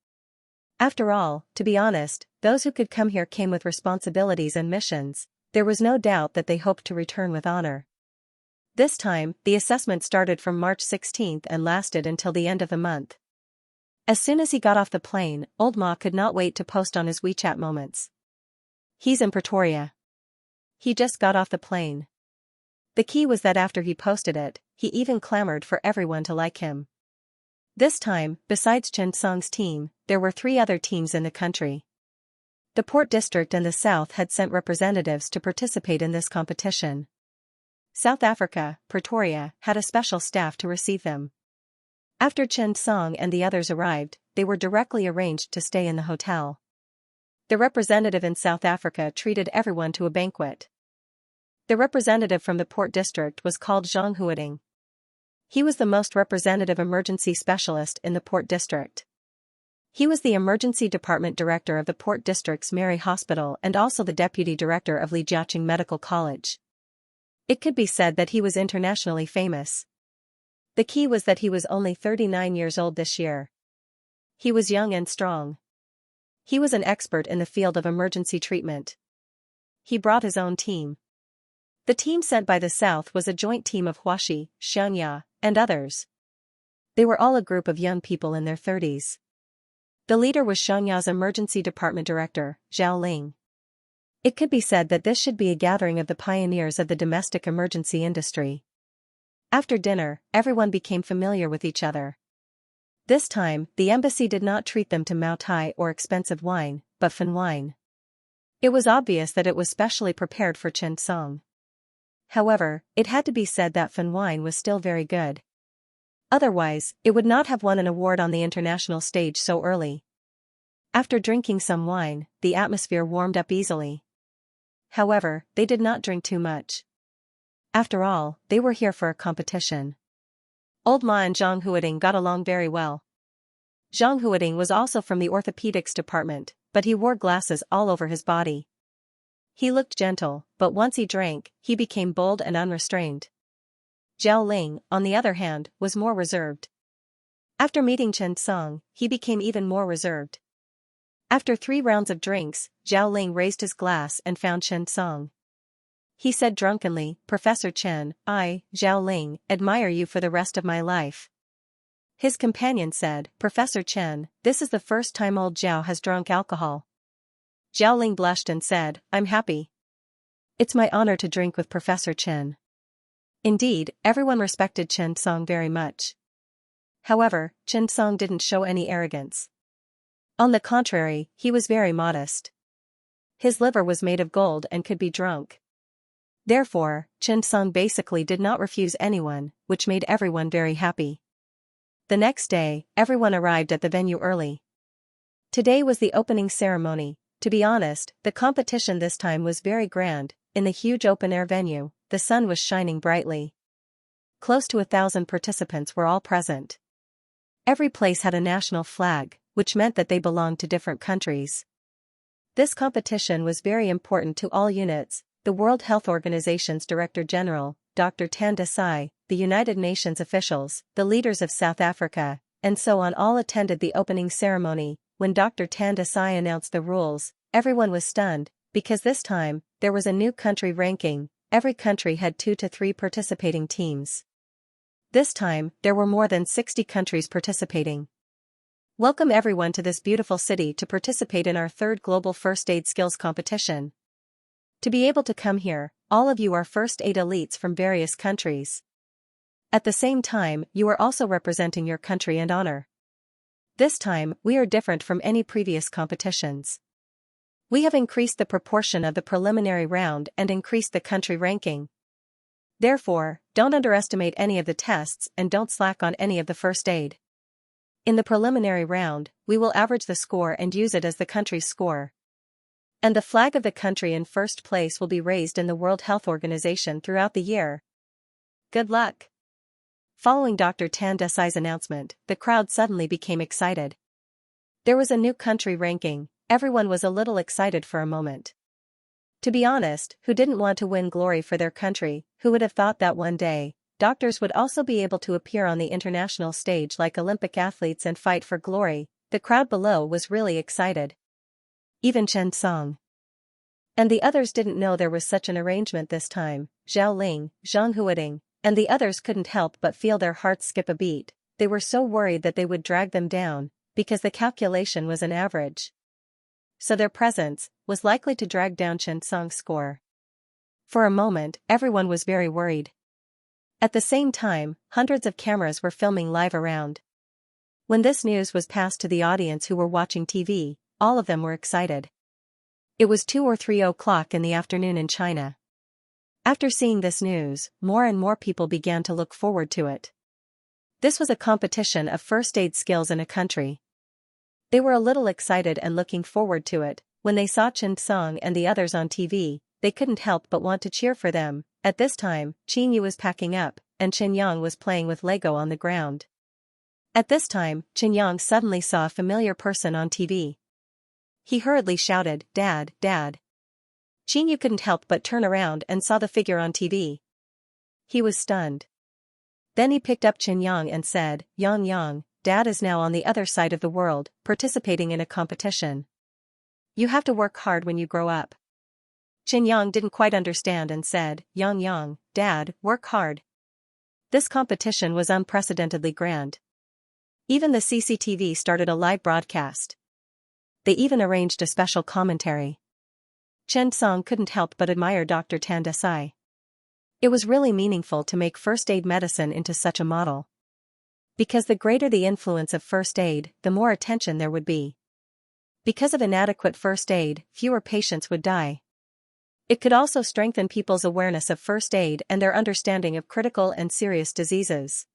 After all, to be honest, those who could come here came with responsibilities and missions. There was no doubt that they hoped to return with honor. This time, the assessment started from March 16 and lasted until the end of the month. As soon as he got off the plane, Old Ma could not wait to post on his WeChat moments. He's in Pretoria. He just got off the plane. The key was that after he posted it, he even clamored for everyone to like him. This time, besides Xianxia's team, there were 3 other teams in the country. The Port District and the South had sent representatives to participate in this competition. South Africa, Pretoria, had a special staff to receive them. After Xianxia and the others arrived, they were directly arranged to stay in the hotel. The representative in South Africa treated everyone to a banquet. The representative from the Port District was called Xianxia. He was the most representative emergency specialist in the Port District. He was the emergency department director of the Port District's Mary Hospital and also the deputy director of Lijiaqing Medical College. It could be said that he was internationally famous. The key was that he was only 39 years old this year. He was young and strong. He was an expert in the field of emergency treatment. He brought his own team. The team sent by the South was a joint team of Huaxi, Xianxia, and others. They were all a group of young people in their 30s. The leader was Xianxia's emergency department director, Zhao Ling. It could be said that this should be a gathering of the pioneers of the domestic emergency industry. After dinner, everyone became familiar with each other. This time, the embassy did not treat them to Mao Tai or expensive wine, but Fen wine. It was obvious that it was specially prepared for Xianxia. However, it had to be said that Fen wine was still very good. Otherwise, it would not have won an award on the international stage so early. After drinking some wine, the atmosphere warmed up easily. However, they did not drink too much. After all, they were here for a competition. Old Ma and Zhang Huading got along very well. Zhang Huading was also from the orthopedics department, but he wore glasses all over his body. He looked gentle, but once he drank, he became bold and unrestrained. Zhao Ling, on the other hand, was more reserved. After meeting Xianxia, he became even more reserved. After 3 rounds of drinks, Zhao Ling raised his glass and found Xianxia. He said drunkenly, "Professor Chen, I, Zhao Ling, admire you for the rest of my life." His companion said, "Professor Chen, this is the first time old Zhao has drunk alcohol." Zhao Ling blushed and said, "I'm happy. It's my honor to drink with Professor Chen." Indeed, everyone respected Xianxia very much. However, Xianxia didn't show any arrogance. On the contrary, he was very modest. His liver was made of gold and could be drunk. Therefore, Xianxia basically did not refuse anyone, which made everyone very happy. The next day, everyone arrived at the venue early. Today was the opening ceremony. To be honest, the competition this time was very grand. In the huge open-air venue, the sun was shining brightly. Close to 1,000 participants were all present. Every place had a national flag, which meant that they belonged to different countries. This competition was very important to all units. The World Health Organization's Director General, Dr. Tan Desai, the United Nations officials, the leaders of South Africa, and so on all attended the opening ceremony. When Dr. Tan Desai announced the rules, everyone was stunned, because this time, there was a new country ranking. Every country had 2 to 3 participating teams. This time, there were more than 60 countries participating. Welcome everyone to this beautiful city to participate in our 3rd Global First Aid Skills Competition. To be able to come here, all of you are first aid elites from various countries. At the same time, you are also representing your country and honor. This time, we are different from any previous competitions. We have increased the proportion of the preliminary round and increased the country ranking. Therefore, don't underestimate any of the tests and don't slack on any of the first aid. In the preliminary round, we will average the score and use it as the country's score. And the flag of the country in first place will be raised in the World Health Organization throughout the year. Good luck! Following Dr. Tan Desai's announcement, the crowd suddenly became excited. There was a new country ranking. Everyone was a little excited for a moment. To be honest, who didn't want to win glory for their country? Who would have thought that one day, doctors would also be able to appear on the international stage like Olympic athletes and fight for glory? The crowd below was really excited. Even Chen Song and the others didn't know there was such an arrangement this time. Zhao Ling, Zhang Huading, and the others couldn't help but feel their hearts skip a beat. They were so worried that they would drag them down, because the calculation was an average. So their presence was likely to drag down Chen Song's score. For a moment, everyone was very worried. At the same time, hundreds of cameras were filming live around. When this news was passed to the audience who were watching TV, all of them were excited. It was 2 or 3 o'clock in the afternoon in China. After seeing this news, more and more people began to look forward to it. This was a competition of first aid skills in a country. They were a little excited and looking forward to it. When they saw Chen Song and the others on TV, they couldn't help but want to cheer for them. At this time, Qin Yu was packing up, and Chen Yang was playing with Lego on the ground. At this time, Chen Yang suddenly saw a familiar person on TV. He hurriedly shouted, "Dad, Dad." Qin Yu couldn't help but turn around and saw the figure on TV. He was stunned. Then he picked up Chen Yang and said, "Yang Yang, Dad is now on the other side of the world, participating in a competition. You have to work hard when you grow up." Chen Yang didn't quite understand and said, "Yang Yang, Dad, work hard." This competition was unprecedentedly grand. Even the CCTV started a live broadcast. They even arranged a special commentary. Chen Song couldn't help but admire Dr. Tan Desai. It was really meaningful to make first aid medicine into such a model. Because the greater the influence of first aid, the more attention there would be. Because of inadequate first aid, fewer patients would die. It could also strengthen people's awareness of first aid and their understanding of critical and serious diseases.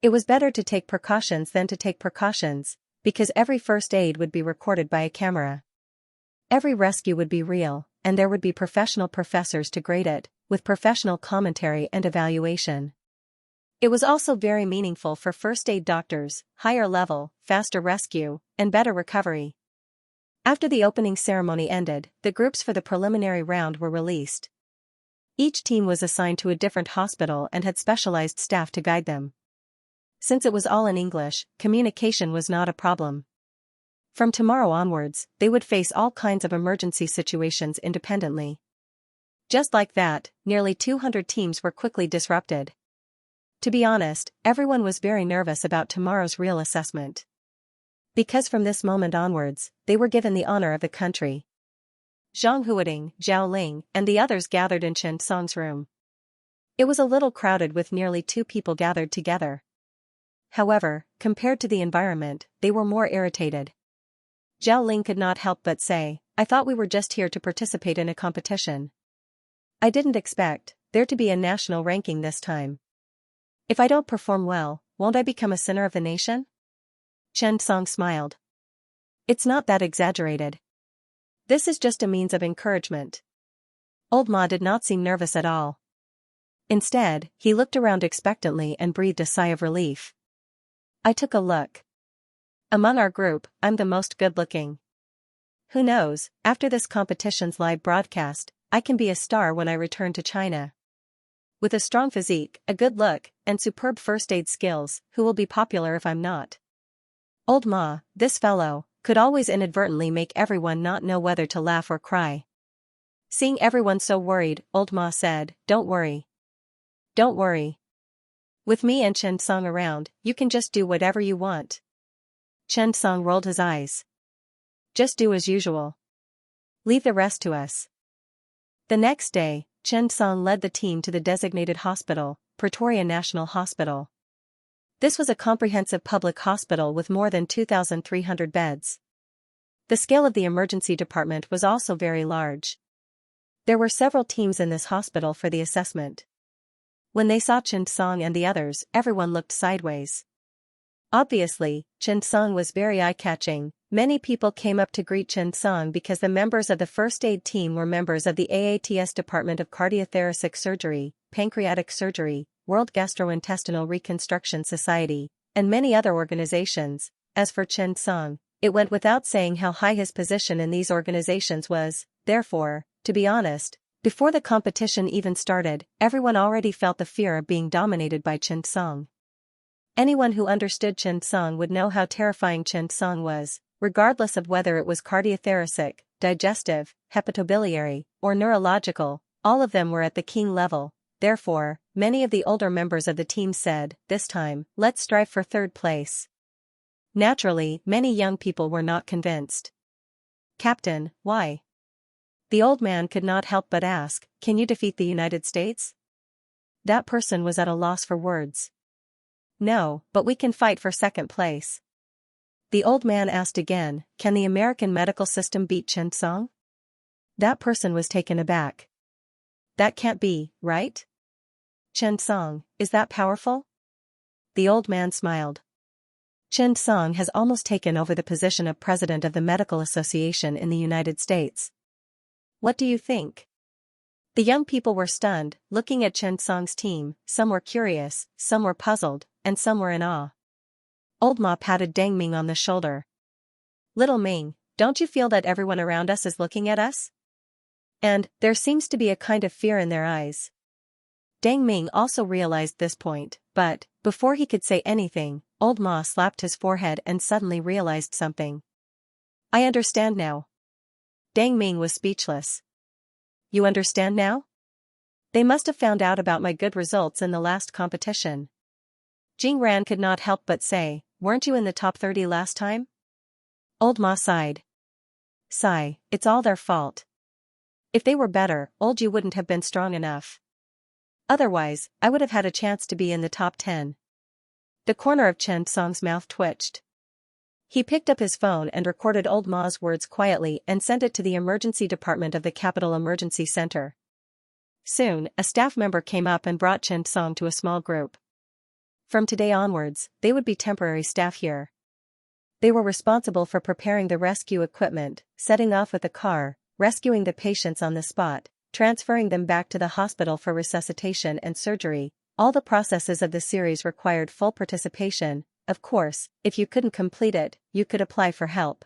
It was better to take precautions than to take precautions, because every first aid would be recorded by a camera. Every rescue would be real, and there would be professional professors to grade it, with professional commentary and evaluation. It was also very meaningful for first aid doctors, higher level, faster rescue, and better recovery. After the opening ceremony ended, the groups for the preliminary round were released. Each team was assigned to a different hospital and had specialized staff to guide them. Since it was all in English, communication was not a problem. From tomorrow onwards, they would face all kinds of emergency situations independently. Just like that, nearly 200 teams were quickly disrupted. To be honest, everyone was very nervous about tomorrow's real assessment. Because from this moment onwards, they were given the honor of the country. Zhang Huading, Zhao Ling, and the others gathered in Chen Song's room. It was a little crowded with nearly 2 people gathered together. However, compared to the environment, they were more irritated. Zhao Ling could not help but say, "I thought we were just here to participate in a competition. I didn't expect there to be a national ranking this time. If I don't perform well, won't I become a sinner of the nation?" Chen Song smiled. "It's not that exaggerated. This is just a means of encouragement." Old Ma did not seem nervous at all. Instead, he looked around expectantly and breathed a sigh of relief. "I took a look. Among our group, I'm the most good-looking. Who knows, after this competition's live broadcast, I can be a star when I return to China." With a strong physique, a good look, and superb first aid skills, who will be popular if I'm not? Old Ma, this fellow, could always inadvertently make everyone not know whether to laugh or cry. Seeing everyone so worried, Old Ma said, "Don't worry. Don't worry. With me and Chen Song around, you can just do whatever you want." Chen Song rolled his eyes. "Just do as usual. Leave the rest to us." The next day, Chen Song led the team to the designated hospital, Pretoria National Hospital. This was a comprehensive public hospital with more than 2,300 beds. The scale of the emergency department was also very large. There were several teams in this hospital for the assessment. When they saw Chen Song and the others, everyone looked sideways. Obviously, Chen Song was very eye-catching. Many people came up to greet Chen Song because the members of the first aid team were members of the AATS Department of Cardiothoracic Surgery, Pancreatic Surgery, World Gastrointestinal Reconstruction Society, and many other organizations. As for Chen Song, it went without saying how high his position in these organizations was. Therefore, to be honest, before the competition even started, everyone already felt the fear of being dominated by Chen Song. Anyone who understood Chen Song would know how terrifying Chen Song was, regardless of whether it was cardiothoracic, digestive, hepatobiliary, or neurological. All of them were at the king level. Therefore, many of the older members of the team said, "This time, let's strive for third place." Naturally, many young people were not convinced. "Captain, why?" The old man could not help but ask, "Can you defeat the United States?" That person was at a loss for words. "No, but we can fight for second place." The old man asked again, "Can the American medical system beat Chen Song?" That person was taken aback. "That can't be, right? Chen Song, is that powerful?" The old man smiled. "Chen Song has almost taken over the position of president of the Medical Association in the United States. What do you think?" The young people were stunned, looking at Chen Song's team. Some were curious, some were puzzled, and some were in awe. Old Ma patted Deng Ming on the shoulder. "Little Ming, don't you feel that everyone around us is looking at us? And there seems to be a kind of fear in their eyes." Deng Ming also realized this point, but, before he could say anything, Old Ma slapped his forehead and suddenly realized something. "I understand now." Deng Ming was speechless. "You understand now? They must have found out about my good results in the last competition." Jing Ran could not help but say, "Weren't you in the top 30 last time?" Old Ma sighed. "Sigh, it's all their fault. If they were better, old you wouldn't have been strong enough. Otherwise, I would have had a chance to be in the top 10. The corner of Chen Song's mouth twitched. He picked up his phone and recorded Old Ma's words quietly and sent it to the emergency department of the Capital Emergency Center. Soon, a staff member came up and brought Chen Song to a small group. From today onwards, they would be temporary staff here. They were responsible for preparing the rescue equipment, setting off with the car, rescuing the patients on the spot, transferring them back to the hospital for resuscitation and surgery. All the processes of the series required full participation. Of course, if you couldn't complete it, you could apply for help.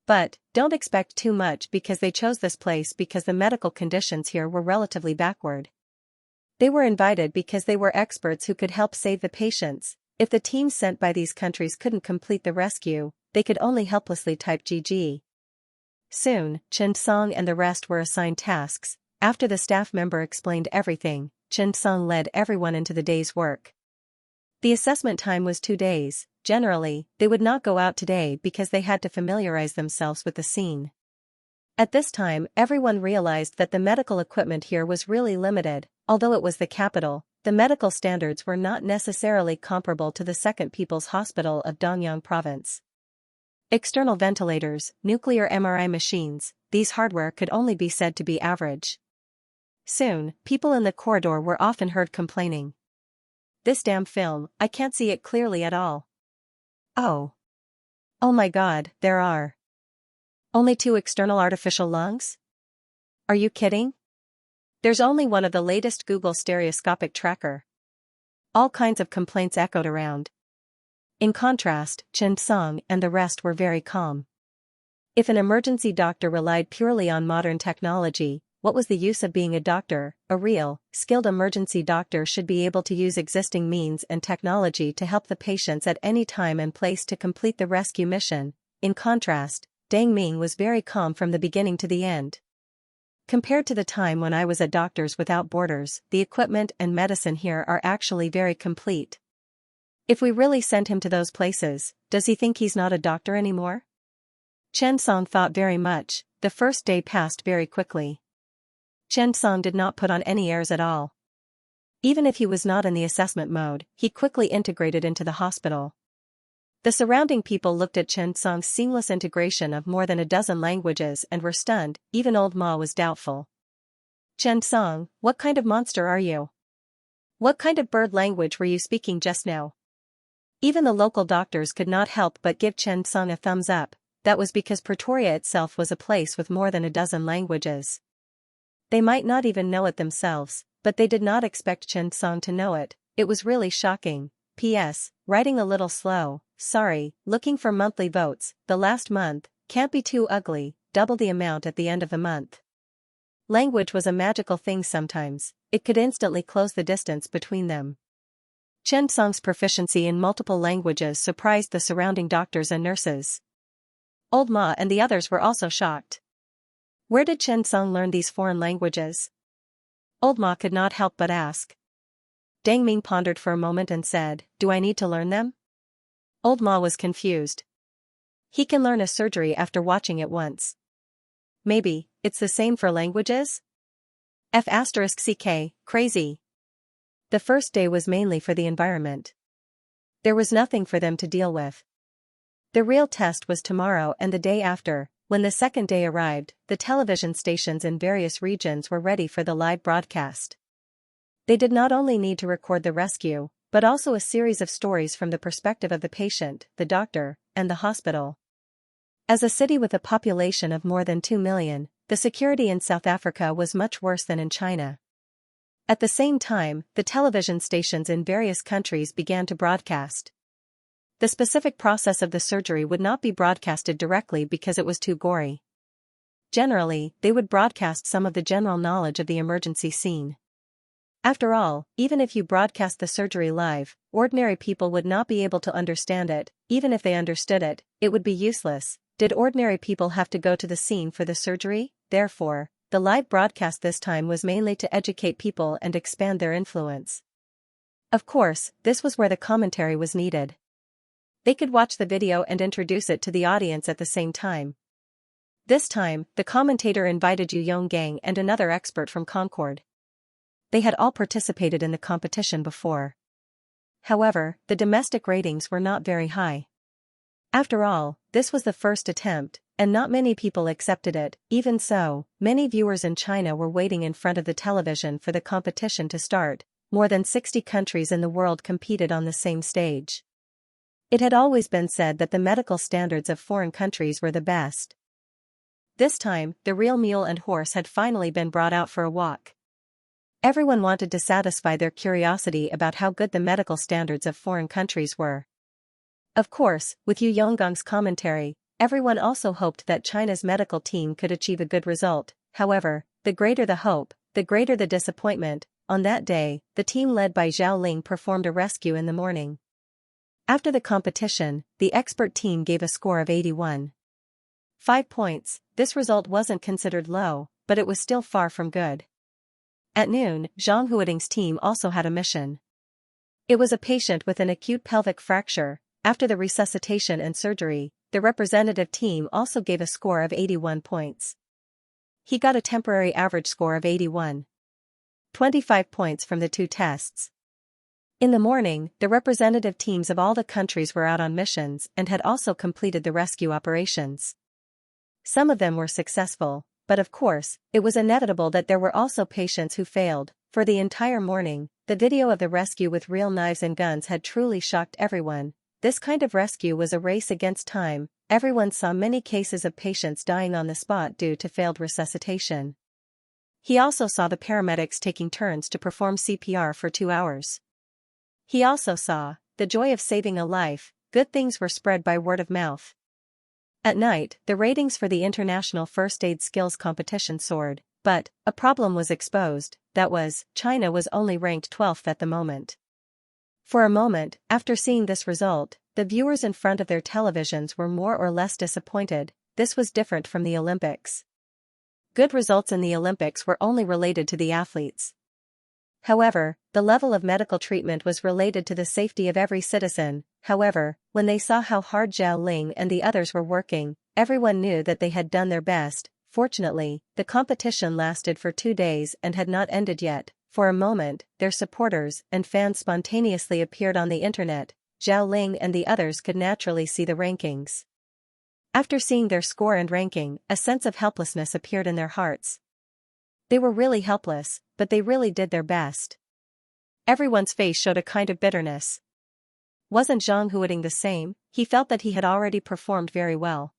But, don't expect too much because they chose this place because the medical conditions here were relatively backward. They were invited because they were experts who could help save the patients. If the teams sent by these countries couldn't complete the rescue, they could only helplessly type GG. Soon, Chen Song and the rest were assigned tasks. After the staff member explained everything, Chen Song led everyone into the day's work. The assessment time was 2 days. Generally, they would not go out today because they had to familiarize themselves with the scene. At this time, everyone realized that the medical equipment here was really limited. Although it was the capital, the medical standards were not necessarily comparable to the Second People's Hospital of Dongyang Province. External ventilators, nuclear MRI machines, these hardware could only be said to be average. Soon, people in the corridor were often heard complaining. "This damn film, I can't see it clearly at all. Oh. Oh my God, there are only 2 external artificial lungs? Are you kidding? There's only one of the latest Google stereoscopic tracker." All kinds of complaints echoed around. In contrast, Chen Song and the rest were very calm. If an emergency doctor relied purely on modern technology, what was the use of being a doctor? A real, skilled emergency doctor should be able to use existing means and technology to help the patients at any time and place to complete the rescue mission. In contrast, Deng Ming was very calm from the beginning to the end. Compared to the time when I was at Doctors Without Borders, the equipment and medicine here are actually very complete. If we really send him to those places, does he think he's not a doctor anymore? Chen Song thought very much. The first day passed very quickly. Chen Song did not put on any airs at all. Even if he was not in the assessment mode, he quickly integrated into the hospital. The surrounding people looked at Chen Song's seamless integration of more than a dozen languages and were stunned. Even old Ma was doubtful. Chen Song, what kind of monster are you? What kind of bird language were you speaking just now? Even the local doctors could not help but give Chen Song a thumbs up. That was because Pretoria itself was a place with more than a dozen languages. They might not even know it themselves, but they did not expect Chen Song to know it. It was really shocking. P.S. Writing a little slow, sorry, looking for monthly votes, the last month, can't be too ugly, double the amount at the end of the month. Language was a magical thing sometimes, it could instantly close the distance between them. Chen Song's proficiency in multiple languages surprised the surrounding doctors and nurses. Old Ma and the others were also shocked. Where did Chen Song learn these foreign languages? Old Ma could not help but ask. Deng Ming pondered for a moment and said, do I need to learn them? Old Ma was confused. He can learn a surgery after watching it once. Maybe, it's the same for languages? F***ck, crazy. The first day was mainly for the environment. There was nothing for them to deal with. The real test was tomorrow and the day after. When the second day arrived, the television stations in various regions were ready for the live broadcast. They did not only need to record the rescue, but also a series of stories from the perspective of the patient, the doctor, and the hospital. As a city with a population of more than 2 million, the security in South Africa was much worse than in China. At the same time, the television stations in various countries began to broadcast. The specific process of the surgery would not be broadcasted directly because it was too gory. Generally, they would broadcast some of the general knowledge of the emergency scene. After all, even if you broadcast the surgery live, ordinary people would not be able to understand it. Even if they understood it, it would be useless. Did ordinary people have to go to the scene for the surgery? Therefore, the live broadcast this time was mainly to educate people and expand their influence. Of course, this was where the commentary was needed. They could watch the video and introduce it to the audience at the same time. This time, the commentator invited Yu Yonggang and another expert from Concord. They had all participated in the competition before. However, the domestic ratings were not very high. After all, this was the first attempt, and not many people accepted it. Even so, many viewers in China were waiting in front of the television for the competition to start. More than 60 countries in the world competed on the same stage. It had always been said that the medical standards of foreign countries were the best. This time, the real mule and horse had finally been brought out for a walk. Everyone wanted to satisfy their curiosity about how good the medical standards of foreign countries were. Of course, with Yu Yonggang's commentary, everyone also hoped that China's medical team could achieve a good result. However, the greater the hope, the greater the disappointment. On that day, the team led by Zhao Ling performed a rescue in the morning. After the competition, the expert team gave a score of 81. 5 points. This result wasn't considered low, but it was still far from good. At noon, Zhang Huading's team also had a mission. It was a patient with an acute pelvic fracture. After the resuscitation and surgery, the representative team also gave a score of 81 points. He got a temporary average score of 81. 25 points from the 2 tests. In the morning, the representative teams of all the countries were out on missions and had also completed the rescue operations. Some of them were successful, but of course, it was inevitable that there were also patients who failed. For the entire morning, the video of the rescue with real knives and guns had truly shocked everyone. This kind of rescue was a race against time. Everyone saw many cases of patients dying on the spot due to failed resuscitation. He also saw the paramedics taking turns to perform CPR for 2 hours. He also saw the joy of saving a life. Good things were spread by word of mouth. At night, the ratings for the International First Aid Skills competition soared. But a problem was exposed, that was, China was only ranked 12th at the moment. For a moment, after seeing this result, the viewers in front of their televisions were more or less disappointed. This was different from the Olympics. Good results in the Olympics were only related to the athletes. However, the level of medical treatment was related to the safety of every citizen. However, when they saw how hard Zhao Ling and the others were working, everyone knew that they had done their best. Fortunately, the competition lasted for 2 days and had not ended yet. For a moment, their supporters and fans spontaneously appeared on the internet. Zhao Ling and the others could naturally see the rankings. After seeing their score and ranking, a sense of helplessness appeared in their hearts. They were really helpless, but they really did their best. Everyone's face showed a kind of bitterness. Wasn't Zhang Huading the same? He felt that he had already performed very well.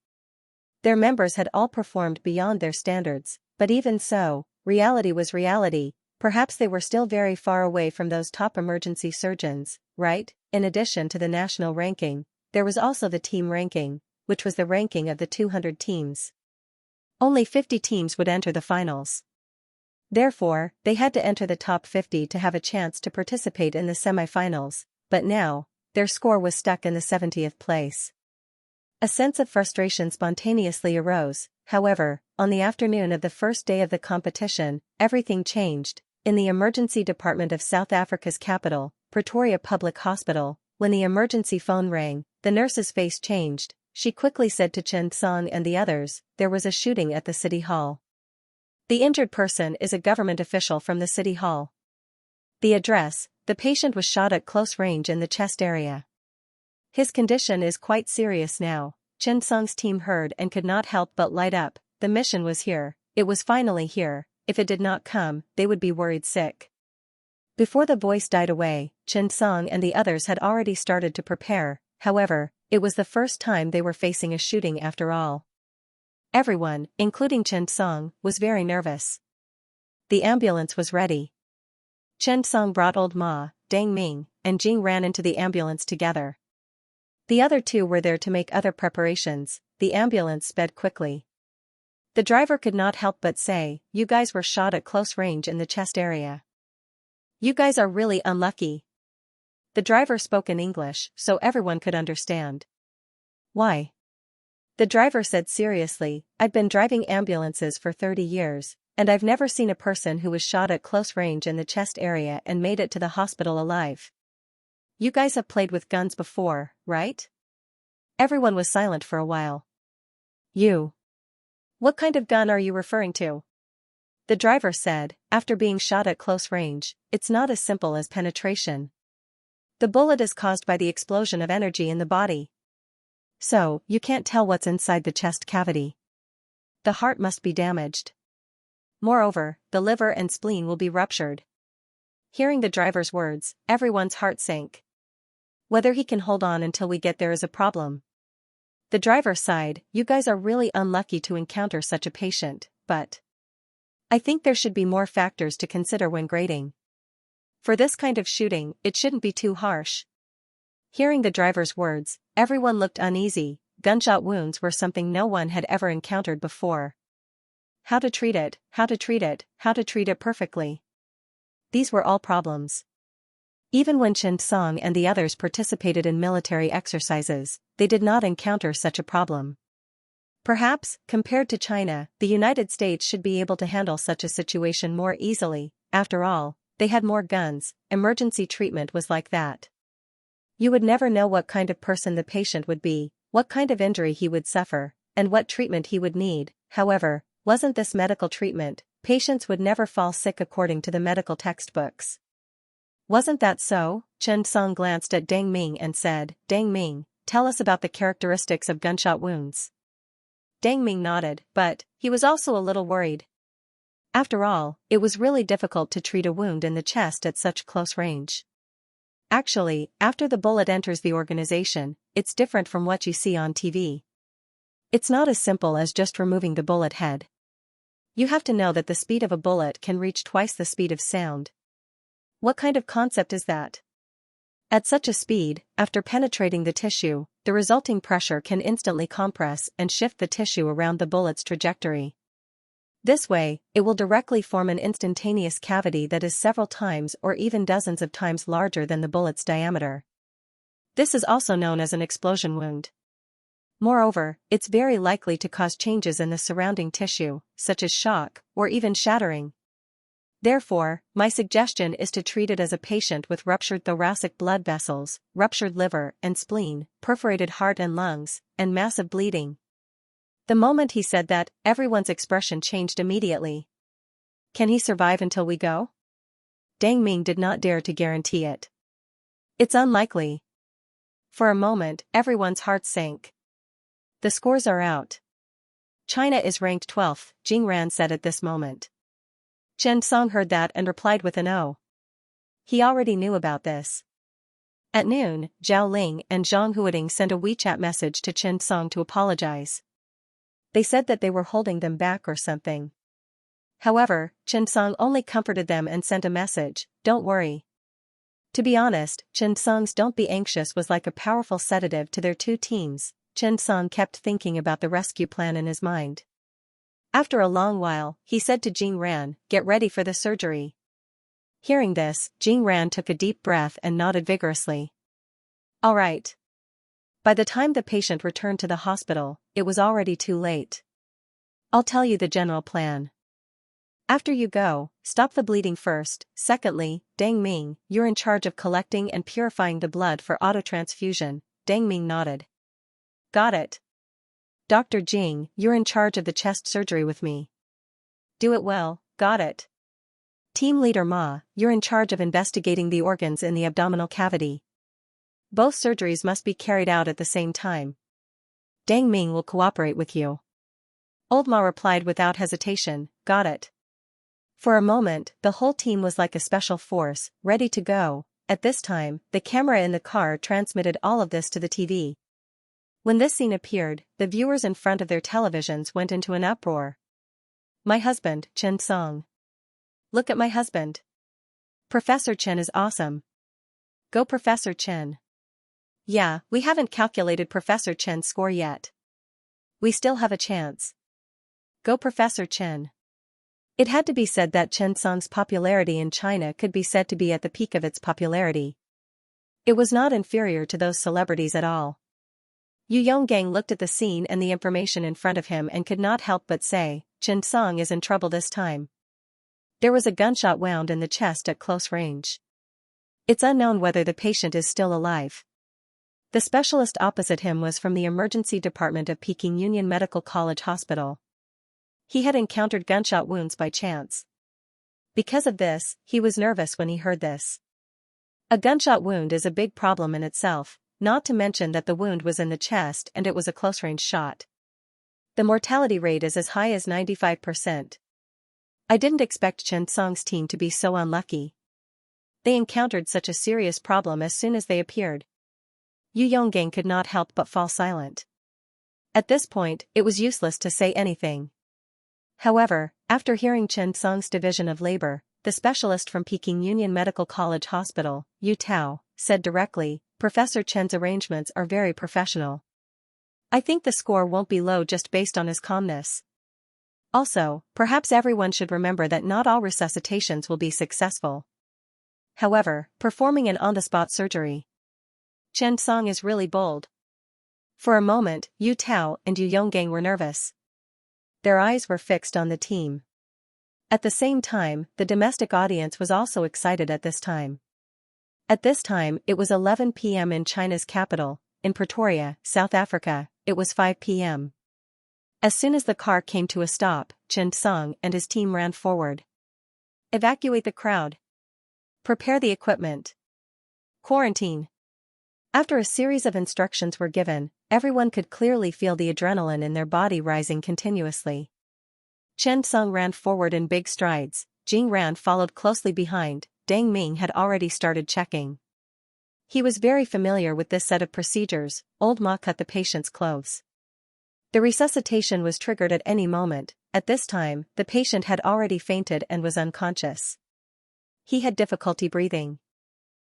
Their members had all performed beyond their standards, but even so, reality was reality. Perhaps they were still very far away from those top emergency surgeons, right? In addition to the national ranking, there was also the team ranking, which was the ranking of the 200 teams. Only 50 teams would enter the finals. Therefore, they had to enter the top 50 to have a chance to participate in the semi-finals, but now, their score was stuck in the 70th place. A sense of frustration spontaneously arose. However, on the afternoon of the first day of the competition, everything changed. In the emergency department of South Africa's capital, Pretoria Public Hospital, when the emergency phone rang, the nurse's face changed. She quickly said to Chen Song and the others, "There was a shooting at the city hall. The injured person is a government official from the city hall. The address, the patient was shot at close range in the chest area. His condition is quite serious now." Chen Song's team heard and could not help but light up. The mission was here. It was finally here. If it did not come, they would be worried sick. Before the voice died away, Chen Song and the others had already started to prepare. However, it was the first time they were facing a shooting after all. Everyone, including Chen Song, was very nervous. The ambulance was ready. Chen Song brought old Ma, Deng Ming, and Jing ran into the ambulance together. The other two were there to make other preparations. The ambulance sped quickly. The driver could not help but say, "You guys were shot at close range in the chest area. You guys are really unlucky." The driver spoke in English, so everyone could understand. "Why?" The driver said seriously, "I've been driving ambulances for 30 years, and I've never seen a person who was shot at close range in the chest area and made it to the hospital alive. You guys have played with guns before, right?" Everyone was silent for a while. "You. What kind of gun are you referring to?" The driver said, "After being shot at close range, it's not as simple as penetration. The bullet is caused by the explosion of energy in the body. So, you can't tell what's inside the chest cavity. The heart must be damaged. Moreover, the liver and spleen will be ruptured." Hearing the driver's words, everyone's heart sank. "Whether he can hold on until we get there is a problem." The driver sighed, "You guys are really unlucky to encounter such a patient, but I think there should be more factors to consider when grading. For this kind of shooting, it shouldn't be too harsh." Hearing the driver's words, everyone looked uneasy. Gunshot wounds were something no one had ever encountered before. How to treat it, how to treat it, how to treat it perfectly. These were all problems. Even when Chen Song and the others participated in military exercises, they did not encounter such a problem. Perhaps, compared to China, the United States should be able to handle such a situation more easily. After all, they had more guns. Emergency treatment was like that. You would never know what kind of person the patient would be, what kind of injury he would suffer, and what treatment he would need. However, wasn't this medical treatment? Patients would never fall sick according to the medical textbooks. Wasn't that so? Chen Song glanced at Deng Ming and said, "Deng Ming, tell us about the characteristics of gunshot wounds." Deng Ming nodded, but he was also a little worried. After all, it was really difficult to treat a wound in the chest at such close range. Actually, after the bullet enters the organization, it's different from what you see on TV. It's not as simple as just removing the bullet head. You have to know that the speed of a bullet can reach twice the speed of sound. What kind of concept is that? At such a speed, after penetrating the tissue, the resulting pressure can instantly compress and shift the tissue around the bullet's trajectory. This way, it will directly form an instantaneous cavity that is several times or even dozens of times larger than the bullet's diameter. This is also known as an explosion wound. Moreover, it's very likely to cause changes in the surrounding tissue, such as shock, or even shattering. Therefore, my suggestion is to treat it as a patient with ruptured thoracic blood vessels, ruptured liver and spleen, perforated heart and lungs, and massive bleeding. The moment he said that, everyone's expression changed immediately. Can he survive until we go? Deng Ming did not dare to guarantee it. It's unlikely. For a moment, everyone's hearts sank. The scores are out. China is ranked 12th, Jing Ran said at this moment. Chen Song heard that and replied with an "oh." He already knew about this. At noon, Zhao Ling and Zhang Huading sent a WeChat message to Chen Song to apologize. They said that they were holding them back or something. However, Chen Song only comforted them and sent a message, "Don't worry." To be honest, Chen Song's "don't be anxious" was like a powerful sedative to their two teams. Chen Song kept thinking about the rescue plan in his mind. After a long while, he said to Jing Ran, "Get ready for the surgery." Hearing this, Jing Ran took a deep breath and nodded vigorously. All right. By the time the patient returned to the hospital, it was already too late. I'll tell you the general plan. After you go, stop the bleeding first. Secondly, Deng Ming, you're in charge of collecting and purifying the blood for autotransfusion. Deng Ming nodded. Got it. Dr. Jing, you're in charge of the chest surgery with me. Do it well, got it. Team Leader Ma, you're in charge of investigating the organs in the abdominal cavity. Both surgeries must be carried out at the same time. Deng Ming will cooperate with you. Old Ma replied without hesitation, got it. For a moment, the whole team was like a special force, ready to go. At this time, the camera in the car transmitted all of this to the TV. When this scene appeared, the viewers in front of their televisions went into an uproar. My husband, Chen Song. Look at my husband. Professor Chen is awesome. Go Professor Chen. Yeah, we haven't calculated Professor Chen's score yet. We still have a chance. Go Professor Chen. It had to be said that Chen Song's popularity in China could be said to be at the peak of its popularity. It was not inferior to those celebrities at all. Yu Yonggang looked at the scene and the information in front of him and could not help but say, Chen Song is in trouble this time. There was a gunshot wound in the chest at close range. It's unknown whether the patient is still alive. The specialist opposite him was from the emergency department of Peking Union Medical College Hospital. He had encountered gunshot wounds by chance. Because of this, he was nervous when he heard this. A gunshot wound is a big problem in itself, not to mention that the wound was in the chest and it was a close-range shot. The mortality rate is as high as 95%. I didn't expect Chen Song's team to be so unlucky. They encountered such a serious problem as soon as they appeared. Yu Yonggang could not help but fall silent. At this point, it was useless to say anything. However, after hearing Chen Song's division of labor, the specialist from Peking Union Medical College Hospital, Yu Tao, said directly, Professor Chen's arrangements are very professional. I think the score won't be low just based on his calmness. Also, perhaps everyone should remember that not all resuscitations will be successful. However, performing an on-the-spot surgery. Chen Song is really bold. For a moment, Yu Tao and Yu Yonggang were nervous. Their eyes were fixed on the team. At the same time, the domestic audience was also excited at this time. At this time, it was 11 p.m. in China's capital, in Pretoria, South Africa, it was 5 p.m. As soon as the car came to a stop, Chen Song and his team ran forward. Evacuate the crowd. Prepare the equipment. Quarantine. After a series of instructions were given, everyone could clearly feel the adrenaline in their body rising continuously. Chen Song ran forward in big strides, Jing Ran followed closely behind. Deng Ming had already started checking. He was very familiar with this set of procedures. Old Ma cut the patient's clothes. The resuscitation was triggered at any moment. At this time, the patient had already fainted and was unconscious. He had difficulty breathing.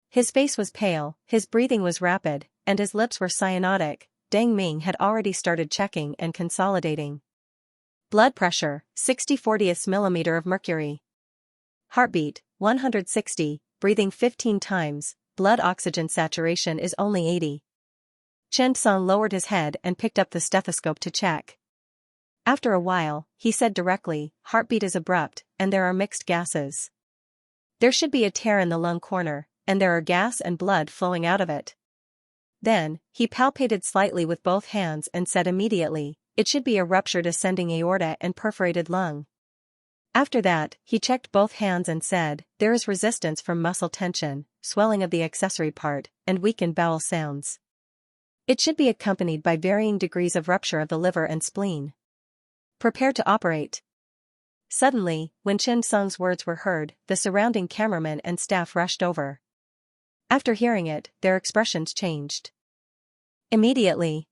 His face was pale, his breathing was rapid, and his lips were cyanotic. Deng Ming had already started checking and consolidating. Blood pressure, 60/40 millimeter of mercury. Heartbeat, 160, breathing 15 times, blood oxygen saturation is only 80. Chen Song lowered his head and picked up the stethoscope to check. After a while, he said directly, heartbeat is abrupt, and there are mixed gases. There should be a tear in the lung corner, and there are gas and blood flowing out of it. Then, he palpated slightly with both hands and said immediately, it should be a ruptured ascending aorta and perforated lung. After that, he checked both hands and said, there is resistance from muscle tension, swelling of the accessory part, and weakened bowel sounds. It should be accompanied by varying degrees of rupture of the liver and spleen. Prepare to operate. Suddenly, when Chen Song's words were heard, the surrounding cameramen and staff rushed over. After hearing it, their expressions changed. Immediately.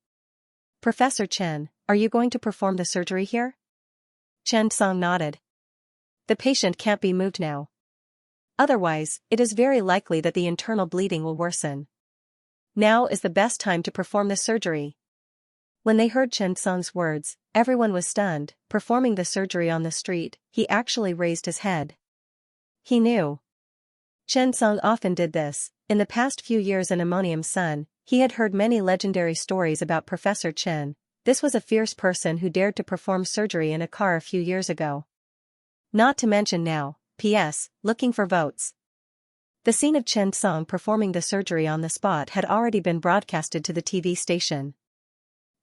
Professor Chen, are you going to perform the surgery here? Chen Song nodded. The patient can't be moved now. Otherwise, it is very likely that the internal bleeding will worsen. Now is the best time to perform the surgery. When they heard Chen Song's words, everyone was stunned. Performing the surgery on the street, he actually raised his head. He knew. Chen Song often did this. In the past few years in Ammonium Sun, he had heard many legendary stories about Professor Chen. This was a fierce person who dared to perform surgery in a car a few years ago. Not to mention now, P.S., looking for votes. The scene of Chen Song performing the surgery on the spot had already been broadcasted to the TV station.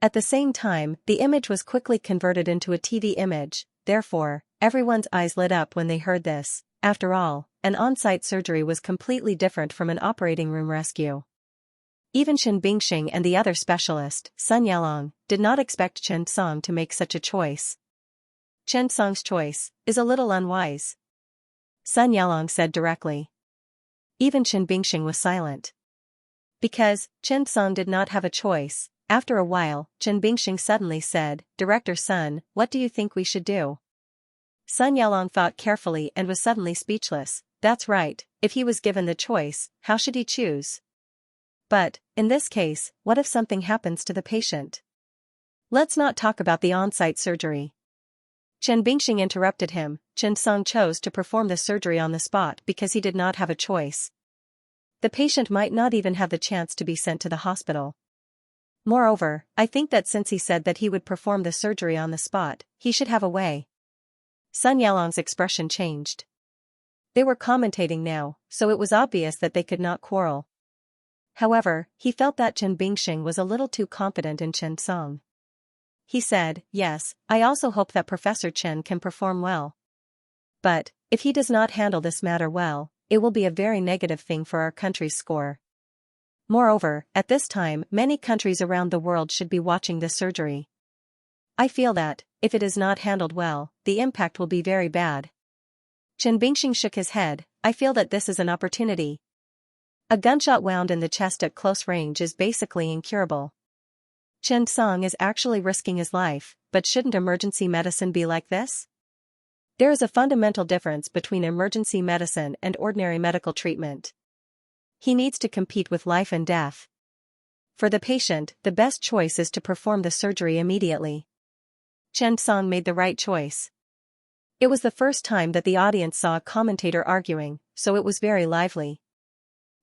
At the same time, the image was quickly converted into a TV image, therefore, everyone's eyes lit up when they heard this. After all, an on-site surgery was completely different from an operating room rescue. Even Shen Bingxing and the other specialist, Sun Yalong, did not expect Chen Song to make such a choice. Chen Song's choice is a little unwise, Sun Yalong said directly. Even Shen Bingxing was silent. Because Chen Song did not have a choice. After a while, Chen Bingxing suddenly said, Director Sun, what do you think we should do? Sun Yalong thought carefully and was suddenly speechless. That's right, if he was given the choice, how should he choose? But, in this case, what if something happens to the patient? Let's not talk about the on-site surgery. Chen Bingxing interrupted him. Chen Song chose to perform the surgery on the spot because he did not have a choice. The patient might not even have the chance to be sent to the hospital. Moreover, I think that since he said that he would perform the surgery on the spot, he should have a way. Sun Yalong's expression changed. They were commentating now, so it was obvious that they could not quarrel. However, he felt that Chen Bingxing was a little too confident in Chen Song. He said, yes, I also hope that Professor Chen can perform well. But, if he does not handle this matter well, it will be a very negative thing for our country's score. Moreover, at this time, many countries around the world should be watching this surgery. I feel that, if it is not handled well, the impact will be very bad. Chen Bingxing shook his head. I feel that this is an opportunity. A gunshot wound in the chest at close range is basically incurable. Chen Song is actually risking his life, but shouldn't emergency medicine be like this? There is a fundamental difference between emergency medicine and ordinary medical treatment. He needs to compete with life and death. For the patient, the best choice is to perform the surgery immediately. Chen Song made the right choice. It was the first time that the audience saw a commentator arguing, so it was very lively.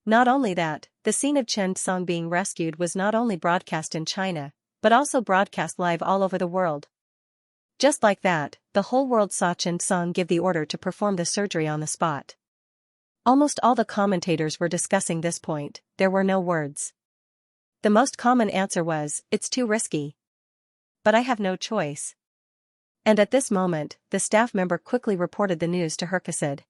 Not only that, the scene of Chen Song being rescued was not only broadcast in China, but also broadcast live all over the world. Just like that, the whole world saw Chen Song give the order to perform the surgery on the spot. Almost all the commentators were discussing this point. There were no words. The most common answer was, it's too risky. But I have no choice. And at this moment, the staff member quickly reported the news to Herkesed.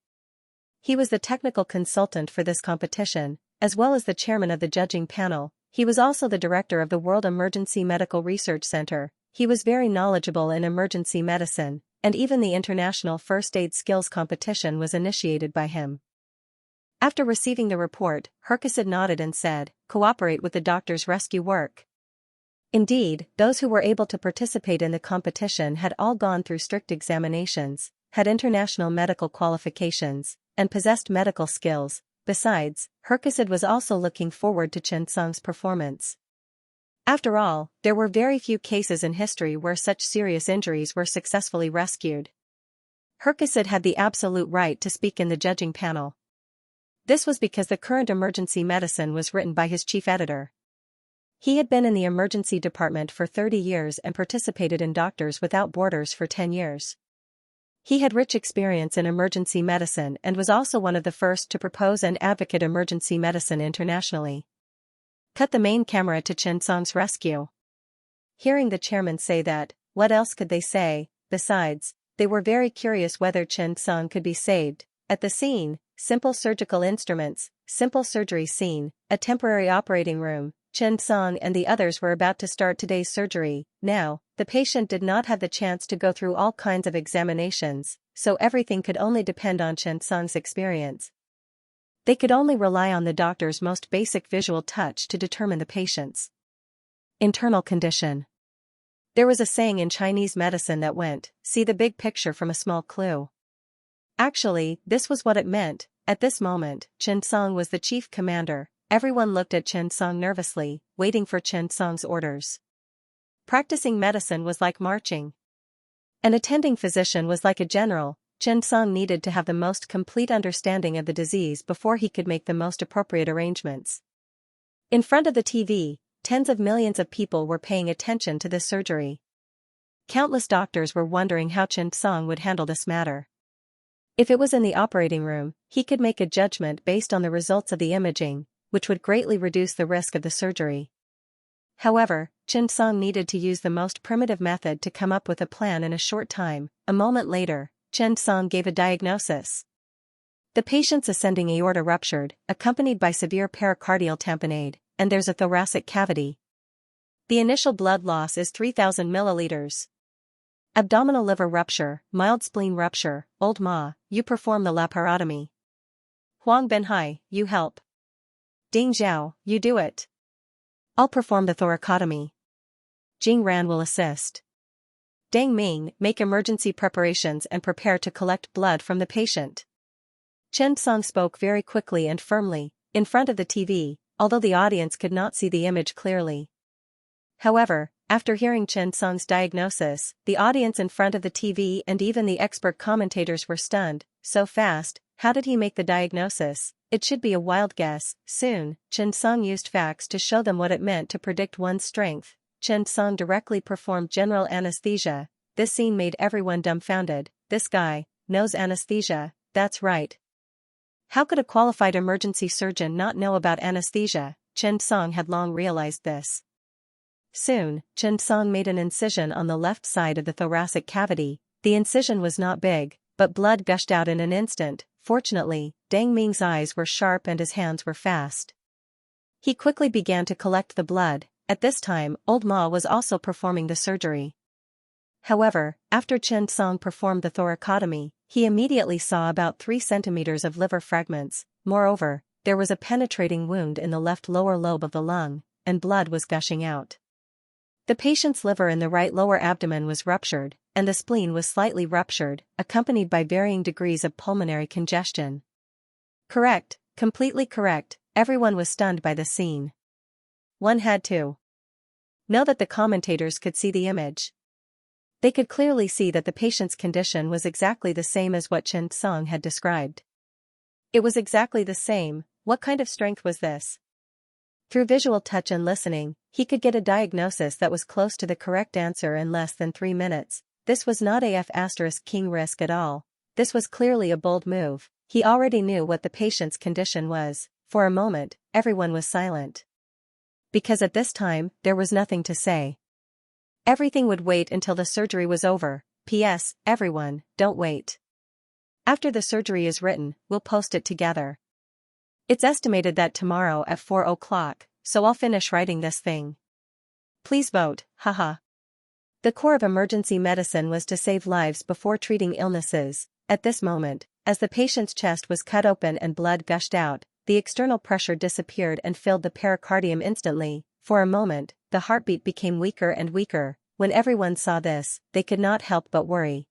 He was the technical consultant for this competition, as well as the chairman of the judging panel. He was also the director of the World Emergency Medical Research Center. He was very knowledgeable in emergency medicine, and even the International First Aid Skills Competition was initiated by him. After receiving the report, Herkesed nodded and said, cooperate with the doctor's rescue work. Indeed, those who were able to participate in the competition had all gone through strict examinations, had international medical qualifications, and possessed medical skills. Besides, Herkesed was also looking forward to Chen Song's performance. After all, there were very few cases in history where such serious injuries were successfully rescued. Herkesed had the absolute right to speak in the judging panel. This was because the current emergency medicine was written by his chief editor. He had been in the emergency department for 30 years and participated in Doctors Without Borders for 10 years. He had rich experience in emergency medicine and was also one of the first to propose and advocate emergency medicine internationally. Cut the main camera to Xianxia's rescue. Hearing the chairman say that, what else could they say? Besides, they were very curious whether Xianxia could be saved. At the scene, simple surgical instruments, simple surgery scene, a temporary operating room. Xianxia and the others were about to start today's surgery. Now, the patient did not have the chance to go through all kinds of examinations, so everything could only depend on Xianxia's experience. They could only rely on the doctor's most basic visual touch to determine the patient's internal condition. There was a saying in Chinese medicine that went, "See the big picture from a small clue." Actually, this was what it meant. At this moment, Xianxia was the chief commander. Everyone looked at Xianxia nervously, waiting for Xianxia's orders. Practicing medicine was like marching. An attending physician was like a general. Xianxia needed to have the most complete understanding of the disease before he could make the most appropriate arrangements. In front of the TV, tens of millions of people were paying attention to this surgery. Countless doctors were wondering how Xianxia would handle this matter. If it was in the operating room, he could make a judgment based on the results of the imaging, which would greatly reduce the risk of the surgery. However, Xianxia needed to use the most primitive method to come up with a plan in a short time. A moment later, Xianxia gave a diagnosis. The patient's ascending aorta ruptured, accompanied by severe pericardial tamponade, and there's a thoracic cavity. The initial blood loss is 3,000 milliliters. Abdominal liver rupture, mild spleen rupture. Old Ma, you perform the laparotomy. Huang Benhai, you help. Ding Zhao, you do it. I'll perform the thoracotomy. Jing Ran will assist. Deng Ming, make emergency preparations and prepare to collect blood from the patient. Xianxia spoke very quickly and firmly, in front of the TV, although the audience could not see the image clearly. However, after hearing Xianxia's diagnosis, the audience in front of the TV and even the expert commentators were stunned. So fast, how did he make the diagnosis? It should be a wild guess. Soon, Xianxia used facts to show them what it meant to predict one's strength. Xianxia directly performed general anesthesia. This scene made everyone dumbfounded. This guy knows anesthesia, that's right. How could a qualified emergency surgeon not know about anesthesia? Xianxia had long realized this. Soon, Xianxia made an incision on the left side of the thoracic cavity. The incision was not big, but blood gushed out in an instant. Fortunately, Deng Ming's eyes were sharp and his hands were fast. He quickly began to collect the blood. At this time, Old Ma was also performing the surgery. However, after Xianxia performed the thoracotomy, he immediately saw about 3 centimeters of liver fragments. Moreover, there was a penetrating wound in the left lower lobe of the lung, and blood was gushing out. The patient's liver in the right lower abdomen was ruptured, and the spleen was slightly ruptured, accompanied by varying degrees of pulmonary congestion. Correct, completely correct. Everyone was stunned by the scene. One had to know that the commentators could see the image. They could clearly see that the patient's condition was exactly the same as what Xianxia had described. It was exactly the same. What kind of strength was this? Through visual touch and listening, he could get a diagnosis that was close to the correct answer in less than 3 minutes. This was not a F**king risk at all. This was clearly a bold move. He already knew what the patient's condition was. For a moment, everyone was silent. Because at this time, there was nothing to say. Everything would wait until the surgery was over. P.S. Everyone, don't wait. After the surgery is written, we'll post it together. It's estimated that tomorrow at 4 o'clock, so I'll finish writing this thing. Please vote, haha. The core of emergency medicine was to save lives before treating illnesses. At this moment, as the patient's chest was cut open and blood gushed out, the external pressure disappeared and filled the pericardium instantly. For a moment, the heartbeat became weaker and weaker. When everyone saw this, they could not help but worry.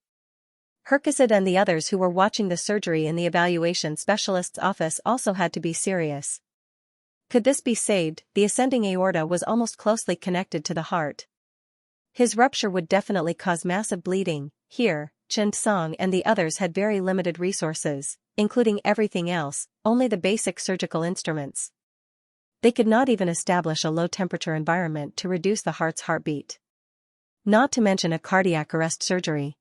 Herkesed and the others who were watching the surgery in the evaluation specialist's office also had to be serious. Could this be saved? The ascending aorta was almost closely connected to the heart. His rupture would definitely cause massive bleeding. Here, Xianxia and the others had very limited resources, including everything else, only the basic surgical instruments. They could not even establish a low-temperature environment to reduce the heart's heartbeat. Not to mention a cardiac arrest surgery.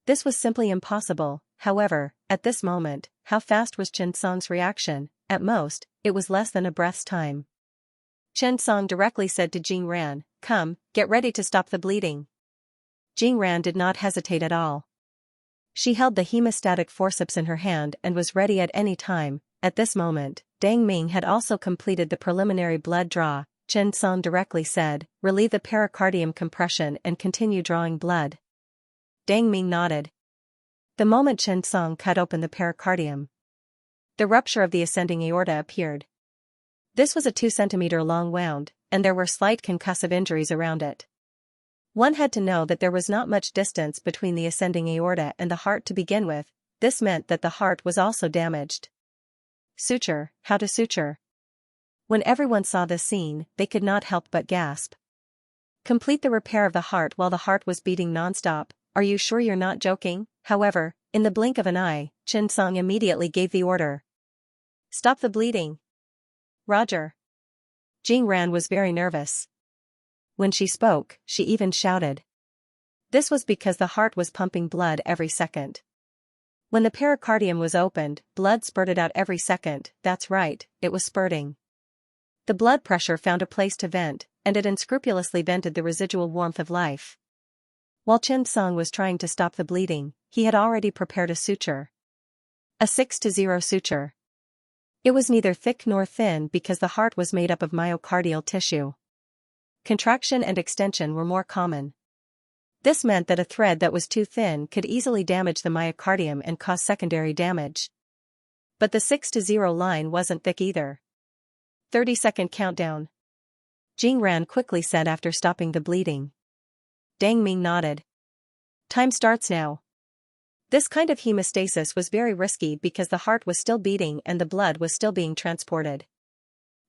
This was simply impossible. However, at this moment, how fast was Xianxia's reaction? At most, it was less than a breath's time. Xianxia directly said to Jing Ran, "Come, get ready to stop the bleeding." Jing Ran did not hesitate at all. She held the hemostatic forceps in her hand and was ready at any time. At this moment, Dang Ming had also completed the preliminary blood draw. Xianxia directly said, "Relieve the pericardium compression and continue drawing blood." Dang Ming nodded. The moment Xianxia cut open the pericardium, the rupture of the ascending aorta appeared. This was a 2-centimeter long wound, and there were slight concussive injuries around it. One had to know that there was not much distance between the ascending aorta and the heart to begin with. This meant that the heart was also damaged. Suture, how to suture? When everyone saw this scene, they could not help but gasp. Complete the repair of the heart while the heart was beating non-stop. Are you sure you're not joking? However, in the blink of an eye, Xianxia immediately gave the order. Stop the bleeding. Roger. Jing Ran was very nervous. When she spoke, she even shouted. This was because the heart was pumping blood every second. When the pericardium was opened, blood spurted out every second. That's right, it was spurting. The blood pressure found a place to vent, and it unscrupulously vented the residual warmth of life. While Xianxia was trying to stop the bleeding, he had already prepared a suture. A 6-0 suture. It was neither thick nor thin because the heart was made up of myocardial tissue. Contraction and extension were more common. This meant that a thread that was too thin could easily damage the myocardium and cause secondary damage. But the 6-0 line wasn't thick either. 30-second countdown. Jing Ran quickly said after stopping the bleeding. Dang Ming nodded. Time starts now. This kind of hemostasis was very risky because the heart was still beating and the blood was still being transported.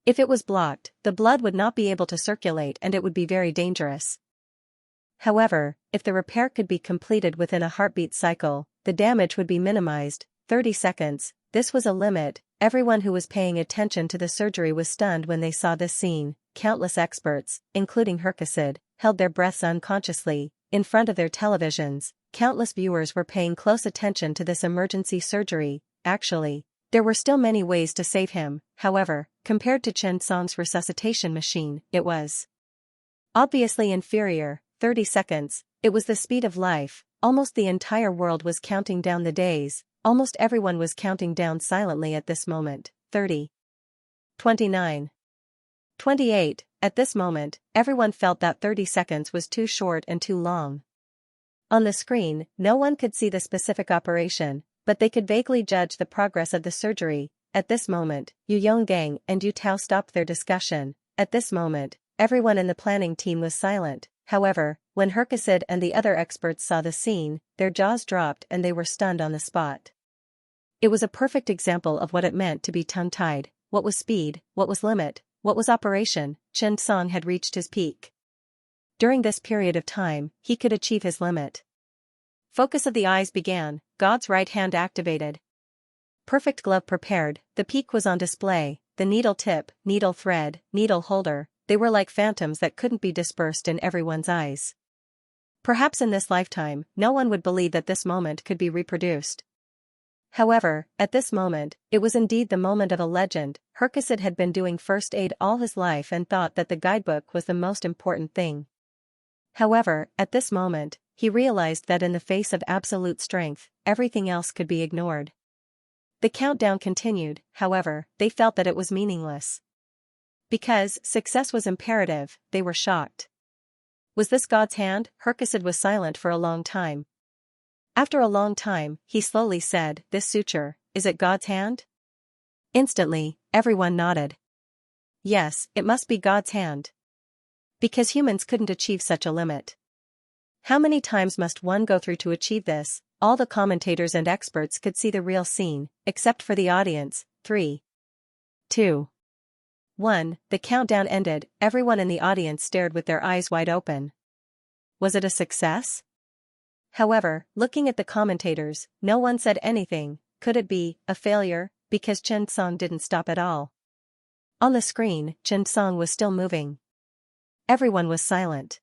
If it was blocked, the blood would not be able to circulate and it would be very dangerous. However, if the repair could be completed within a heartbeat cycle, the damage would be minimized. 30 seconds, this was a limit. Everyone who was paying attention to the surgery was stunned when they saw this scene. Countless experts, including Hercacid, held their breaths unconsciously. In front of their televisions, countless viewers were paying close attention to this emergency surgery. Actually, there were still many ways to save him. However, compared to Xianxia's resuscitation machine, it was obviously inferior. 30 seconds, it was the speed of life. Almost the entire world was counting down the days. Almost everyone was counting down silently at this moment. 30. 29. 28. At this moment, everyone felt that 30 seconds was too short and too long. On the screen, no one could see the specific operation, but they could vaguely judge the progress of the surgery. At this moment, Yu Yonggang and Yu Tao stopped their discussion. At this moment, everyone in the planning team was silent. However, when Hercacid and the other experts saw the scene, their jaws dropped and they were stunned on the spot. It was a perfect example of what it meant to be tongue-tied. What was speed? What was limit? What was operation? Xianxia had reached his peak. During this period of time, he could achieve his limit. Focus of the eyes began. God's right hand activated. Perfect glove prepared. The peak was on display. The needle tip, needle thread, needle holder, they were like phantoms that couldn't be dispersed in everyone's eyes. Perhaps in this lifetime, no one would believe that this moment could be reproduced. However, at this moment, it was indeed the moment of a legend. Hercacid had been doing first aid all his life and thought that the guidebook was the most important thing. However, at this moment, he realized that in the face of absolute strength, everything else could be ignored. The countdown continued. However, they felt that it was meaningless. Because success was imperative, they were shocked. Was this God's hand? Hercacid was silent for a long time. After a long time, he slowly said, "This suture, is it God's hand?" Instantly, everyone nodded. Yes, it must be God's hand. Because humans couldn't achieve such a limit. How many times must one go through to achieve this? All the commentators and experts could see the real scene, except for the audience. 3, 2, 1. The countdown ended, everyone in the audience stared with their eyes wide open. Was it a success? However, looking at the commentators, no one said anything. Could it be a failure? Because Xianxia didn't stop at all. On the screen, Xianxia was still moving. Everyone was silent.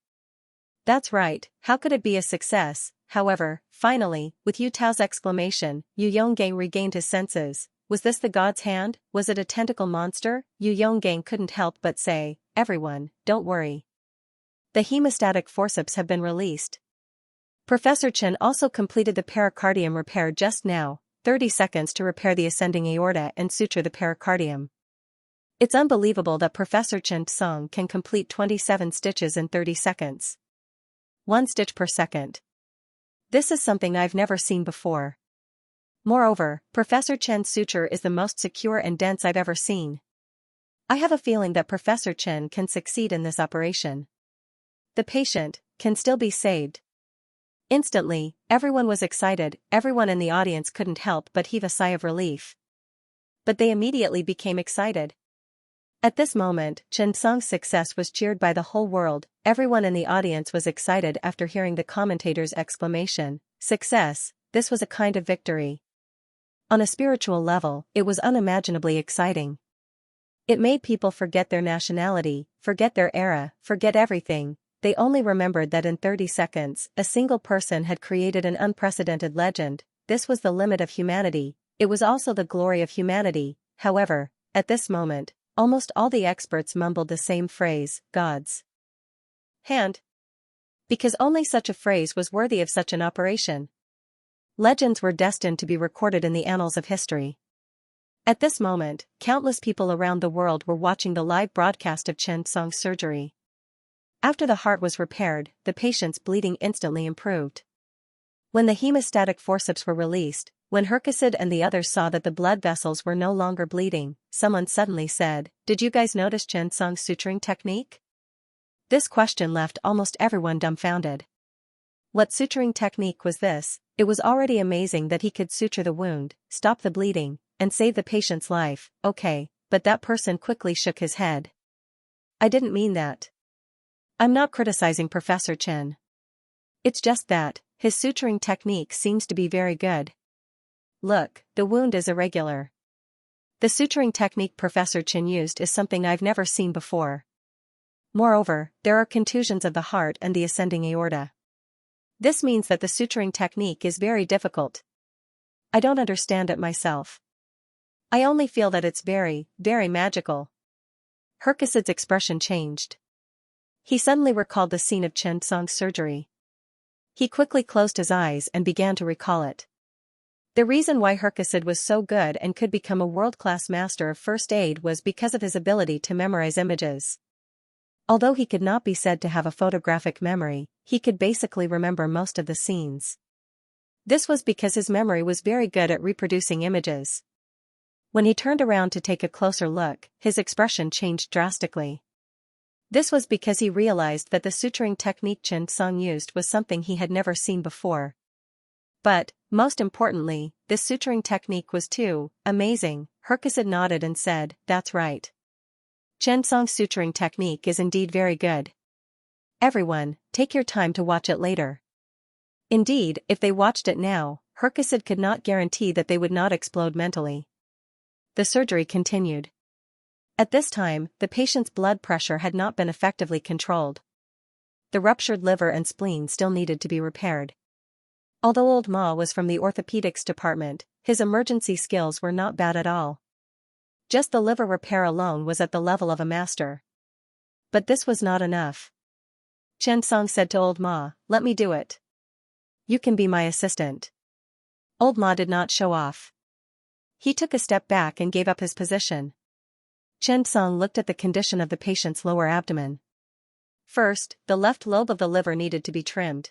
That's right, how could it be a success? However, finally, with Yu Tao's exclamation, Yu Yonggang regained his senses. Was this the god's hand? Was it a tentacle monster? Yu Yonggang couldn't help but say, everyone, don't worry. The hemostatic forceps have been released. Professor Chen also completed the pericardium repair just now, 30 seconds to repair the ascending aorta and suture the pericardium. It's unbelievable that Professor Chen Tsang can complete 27 stitches in 30 seconds. 1 stitch per second. This is something I've never seen before. Moreover, Professor Chen's suture is the most secure and dense I've ever seen. I have a feeling that Professor Chen can succeed in this operation. The patient can still be saved. Instantly, everyone was excited. Everyone in the audience couldn't help but heave a sigh of relief. But they immediately became excited. At this moment, Chen Tsang's success was cheered by the whole world. Everyone in the audience was excited after hearing the commentator's exclamation, "Success!" This was a kind of victory. On a spiritual level, it was unimaginably exciting. It made people forget their nationality, forget their era, forget everything. They only remembered that in 30 seconds, a single person had created an unprecedented legend. This was the limit of humanity. It was also the glory of humanity. However, at this moment, almost all the experts mumbled the same phrase, God's hand. Because only such a phrase was worthy of such an operation. Legends were destined to be recorded in the annals of history. At this moment, countless people around the world were watching the live broadcast of Chen Tsang's surgery. After the heart was repaired, the patient's bleeding instantly improved. When the hemostatic forceps were released, when Herkeside and the others saw that the blood vessels were no longer bleeding, someone suddenly said, "Did you guys notice Chen Tsang's suturing technique?" This question left almost everyone dumbfounded. What suturing technique was this? It was already amazing that he could suture the wound, stop the bleeding, and save the patient's life. Okay, but that person quickly shook his head. I didn't mean that. I'm not criticizing Professor Chen. It's just that, his suturing technique seems to be very good. Look, the wound is irregular. The suturing technique Professor Chen used is something I've never seen before. Moreover, there are contusions of the heart and the ascending aorta. This means that the suturing technique is very difficult. I don't understand it myself. I only feel that it's very, very magical. Herkeside's expression changed. He suddenly recalled the scene of Chen Tsang's surgery. He quickly closed his eyes and began to recall it. The reason why Herkeside was so good and could become a world-class master of first aid was because of his ability to memorize images. Although he could not be said to have a photographic memory, he could basically remember most of the scenes. This was because his memory was very good at reproducing images. When he turned around to take a closer look, his expression changed drastically. This was because he realized that the suturing technique Chen Tsang used was something he had never seen before. But, most importantly, this suturing technique was too amazing. Herkeside nodded and said, "That's right. Chen Tsang's suturing technique is indeed very good. Everyone, take your time to watch it later." Indeed, if they watched it now, Herkeside could not guarantee that they would not explode mentally. The surgery continued. At this time, the patient's blood pressure had not been effectively controlled. The ruptured liver and spleen still needed to be repaired. Although old Ma was from the orthopedics department, his emergency skills were not bad at all. Just the liver repair alone was at the level of a master. But this was not enough. Chen Tsang said to old Ma, "Let me do it. You can be my assistant." Old Ma did not show off. He took a step back and gave up his position. Chen Tsang looked at the condition of the patient's lower abdomen. First, the left lobe of the liver needed to be trimmed.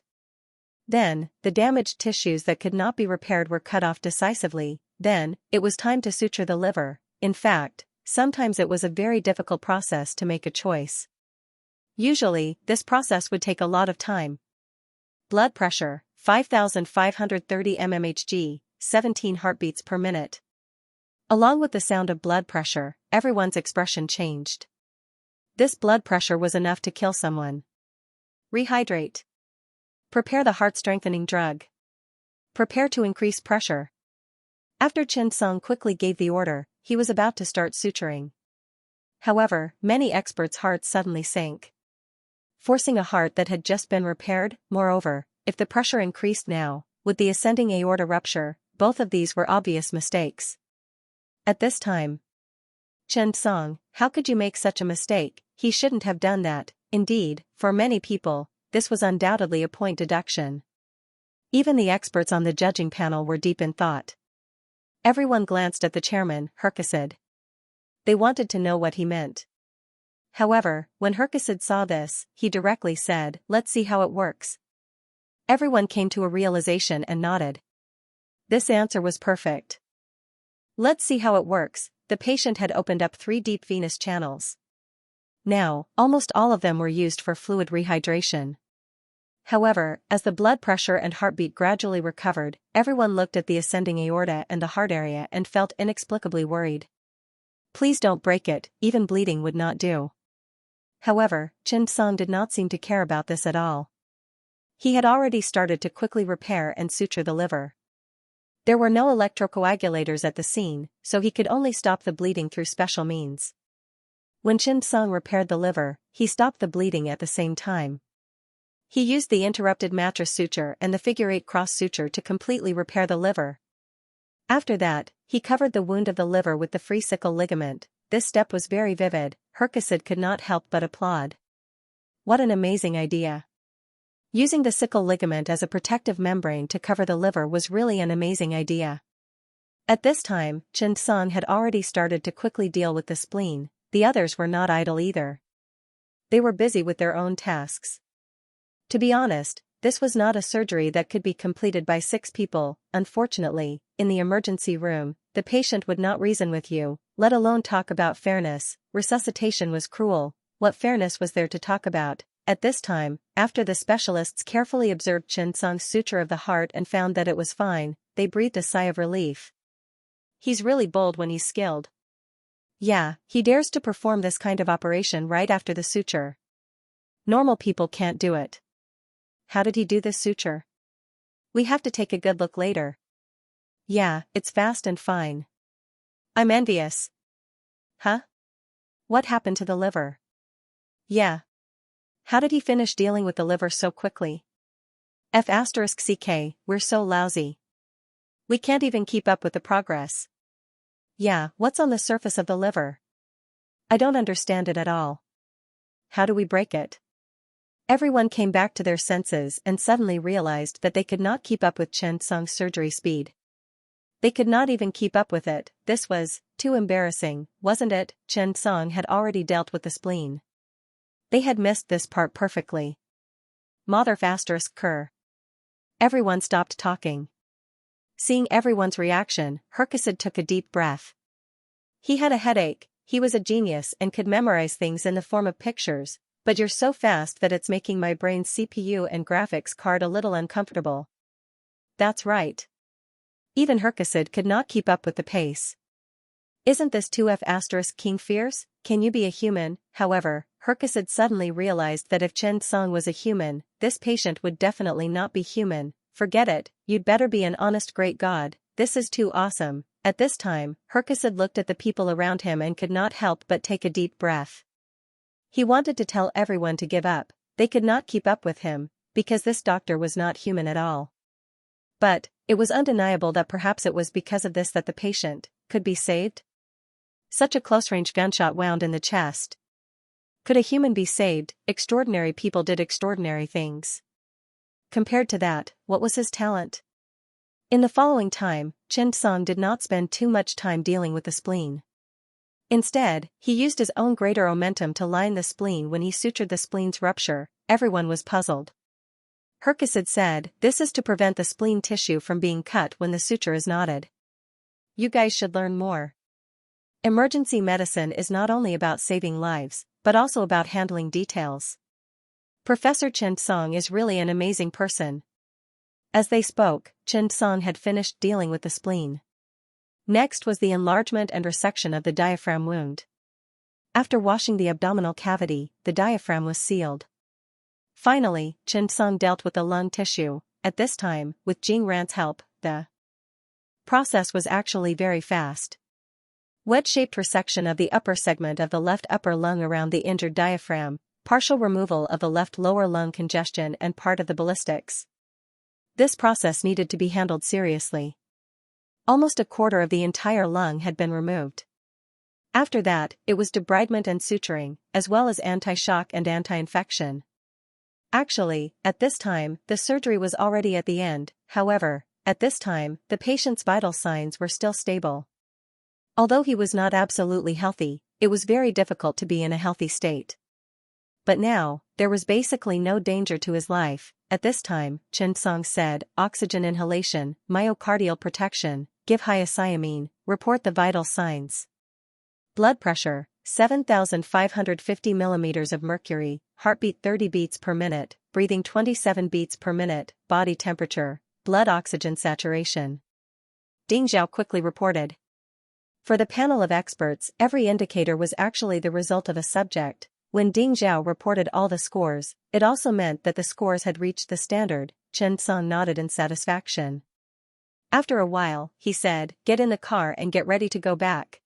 Then, the damaged tissues that could not be repaired were cut off decisively. Then, it was time to suture the liver. In fact, sometimes it was a very difficult process to make a choice. Usually, this process would take a lot of time. Blood pressure, 5,530 mmHg, 17 heartbeats per minute. Along with the sound of blood pressure, everyone's expression changed. This blood pressure was enough to kill someone. Rehydrate. Prepare the heart-strengthening drug. Prepare to increase pressure. After Chen Song quickly gave the order, he was about to start suturing. However, many experts' hearts suddenly sank. Forcing a heart that had just been repaired, moreover, if the pressure increased now, would the ascending aorta rupture? Both of these were obvious mistakes. At this time, Chen Song, how could you make such a mistake? He shouldn't have done that. Indeed, for many people, this was undoubtedly a point deduction. Even the experts on the judging panel were deep in thought. Everyone glanced at the chairman, Herkesed. They wanted to know what he meant. However, when Herkesed saw this, he directly said, "Let's see how it works." Everyone came to a realization and nodded. This answer was perfect. Let's see how it works. The patient had opened up 3 deep venous channels. Now, almost all of them were used for fluid rehydration. However, as the blood pressure and heartbeat gradually recovered, everyone looked at the ascending aorta and the heart area and felt inexplicably worried. Please don't break it, even bleeding would not do. However, Chen Song did not seem to care about this at all. He had already started to quickly repair and suture the liver. There were no electrocoagulators at the scene, so he could only stop the bleeding through special means. When Chen Song repaired the liver, he stopped the bleeding at the same time. He used the interrupted mattress suture and the figure-8 cross suture to completely repair the liver. After that, he covered the wound of the liver with the free sickle ligament. This step was very vivid. Herkesed could not help but applaud. What an amazing idea. Using the sickle ligament as a protective membrane to cover the liver was really an amazing idea. At this time, Chen Song had already started to quickly deal with the spleen. The others were not idle either. They were busy with their own tasks. To be honest, this was not a surgery that could be completed by 6 people. Unfortunately, in the emergency room, the patient would not reason with you, let alone talk about fairness. Resuscitation was cruel. What fairness was there to talk about? At this time, after the specialists carefully observed Chen Song's suture of the heart and found that it was fine, they breathed a sigh of relief. He's really bold when he's skilled. Yeah, he dares to perform this kind of operation right after the suture. Normal people can't do it. How did he do this suture? We have to take a good look later. Yeah, it's fast and fine. I'm envious. Huh? What happened to the liver? Yeah. How did he finish dealing with the liver so quickly? F***ck, we're so lousy. We can't even keep up with the progress. Yeah, what's on the surface of the liver? I don't understand it at all. How do we break it? Everyone came back to their senses and suddenly realized that they could not keep up with Chen Song's surgery speed. They could not even keep up with it. This was too embarrassing, wasn't it? Chen Song had already dealt with the spleen. They had missed this part perfectly. Mother ***cur. Everyone stopped talking. Seeing everyone's reaction, Herkesed took a deep breath. He had a headache. He was a genius and could memorize things in the form of pictures, but you're so fast that it's making my brain's CPU and graphics card a little uncomfortable. That's right. Even Herkesed could not keep up with the pace. Isn't this 2F** King fierce? Can you be a human? However, Herkesed suddenly realized that if Chen Song was a human, this patient would definitely not be human. Forget it, you'd better be an honest great god. This is too awesome. At this time, Herkesed looked at the people around him and could not help but take a deep breath. He wanted to tell everyone to give up. They could not keep up with him, because this doctor was not human at all. But it was undeniable that perhaps it was because of this that the patient could be saved. Such a close-range gunshot wound in the chest. Could a human be saved? Extraordinary people did extraordinary things. Compared to that, what was his talent? In the following time, Chen Song did not spend too much time dealing with the spleen. Instead, he used his own greater omentum to line the spleen when he sutured the spleen's rupture. Everyone was puzzled. Herkesed said, "This is to prevent the spleen tissue from being cut when the suture is knotted. You guys should learn more. Emergency medicine is not only about saving lives, but also about handling details. Professor Chen Song is really an amazing person." As they spoke, Chen Song had finished dealing with the spleen. Next was the enlargement and resection of the diaphragm wound. After washing the abdominal cavity, the diaphragm was sealed. Finally, Xianxia dealt with the lung tissue. At this time, with Jing Ran's help, the process was actually very fast. Wedge-shaped resection of the upper segment of the left upper lung around the injured diaphragm, partial removal of the left lower lung congestion and part of the ballistics. This process needed to be handled seriously. Almost a quarter of the entire lung had been removed. After that, it was debridement and suturing, as well as anti-shock and anti-infection. Actually, at this time, the surgery was already at the end. However, at this time, the patient's vital signs were still stable. Although he was not absolutely healthy, it was very difficult to be in a healthy state. But now, there was basically no danger to his life. At this time, Xianxia said, oxygen inhalation, myocardial protection, give hyoscyamine, report the vital signs. Blood pressure, 7,550 millimeters of mercury, heartbeat 30 beats per minute, breathing 27 beats per minute, body temperature, blood oxygen saturation. Ding Zhao quickly reported. For the panel of experts, every indicator was actually the result of a subject. When Ding Zhao reported all the scores, it also meant that the scores had reached the standard. Xianxia nodded in satisfaction. After a while, he said, get in the car and get ready to go back.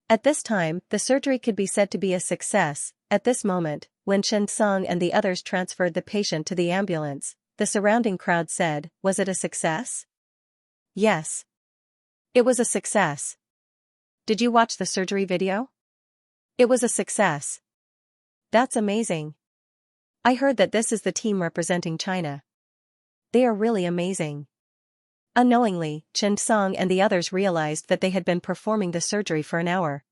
At this time, the surgery could be said to be a success. At this moment, when Xianxia and the others transferred the patient to the ambulance, the surrounding crowd said, was it a success? Yes. It was a success. Did you watch the surgery video? It was a success. That's amazing. I heard that this is the team representing China. They are really amazing. Unknowingly, Xianxia and the others realized that they had been performing the surgery for an hour.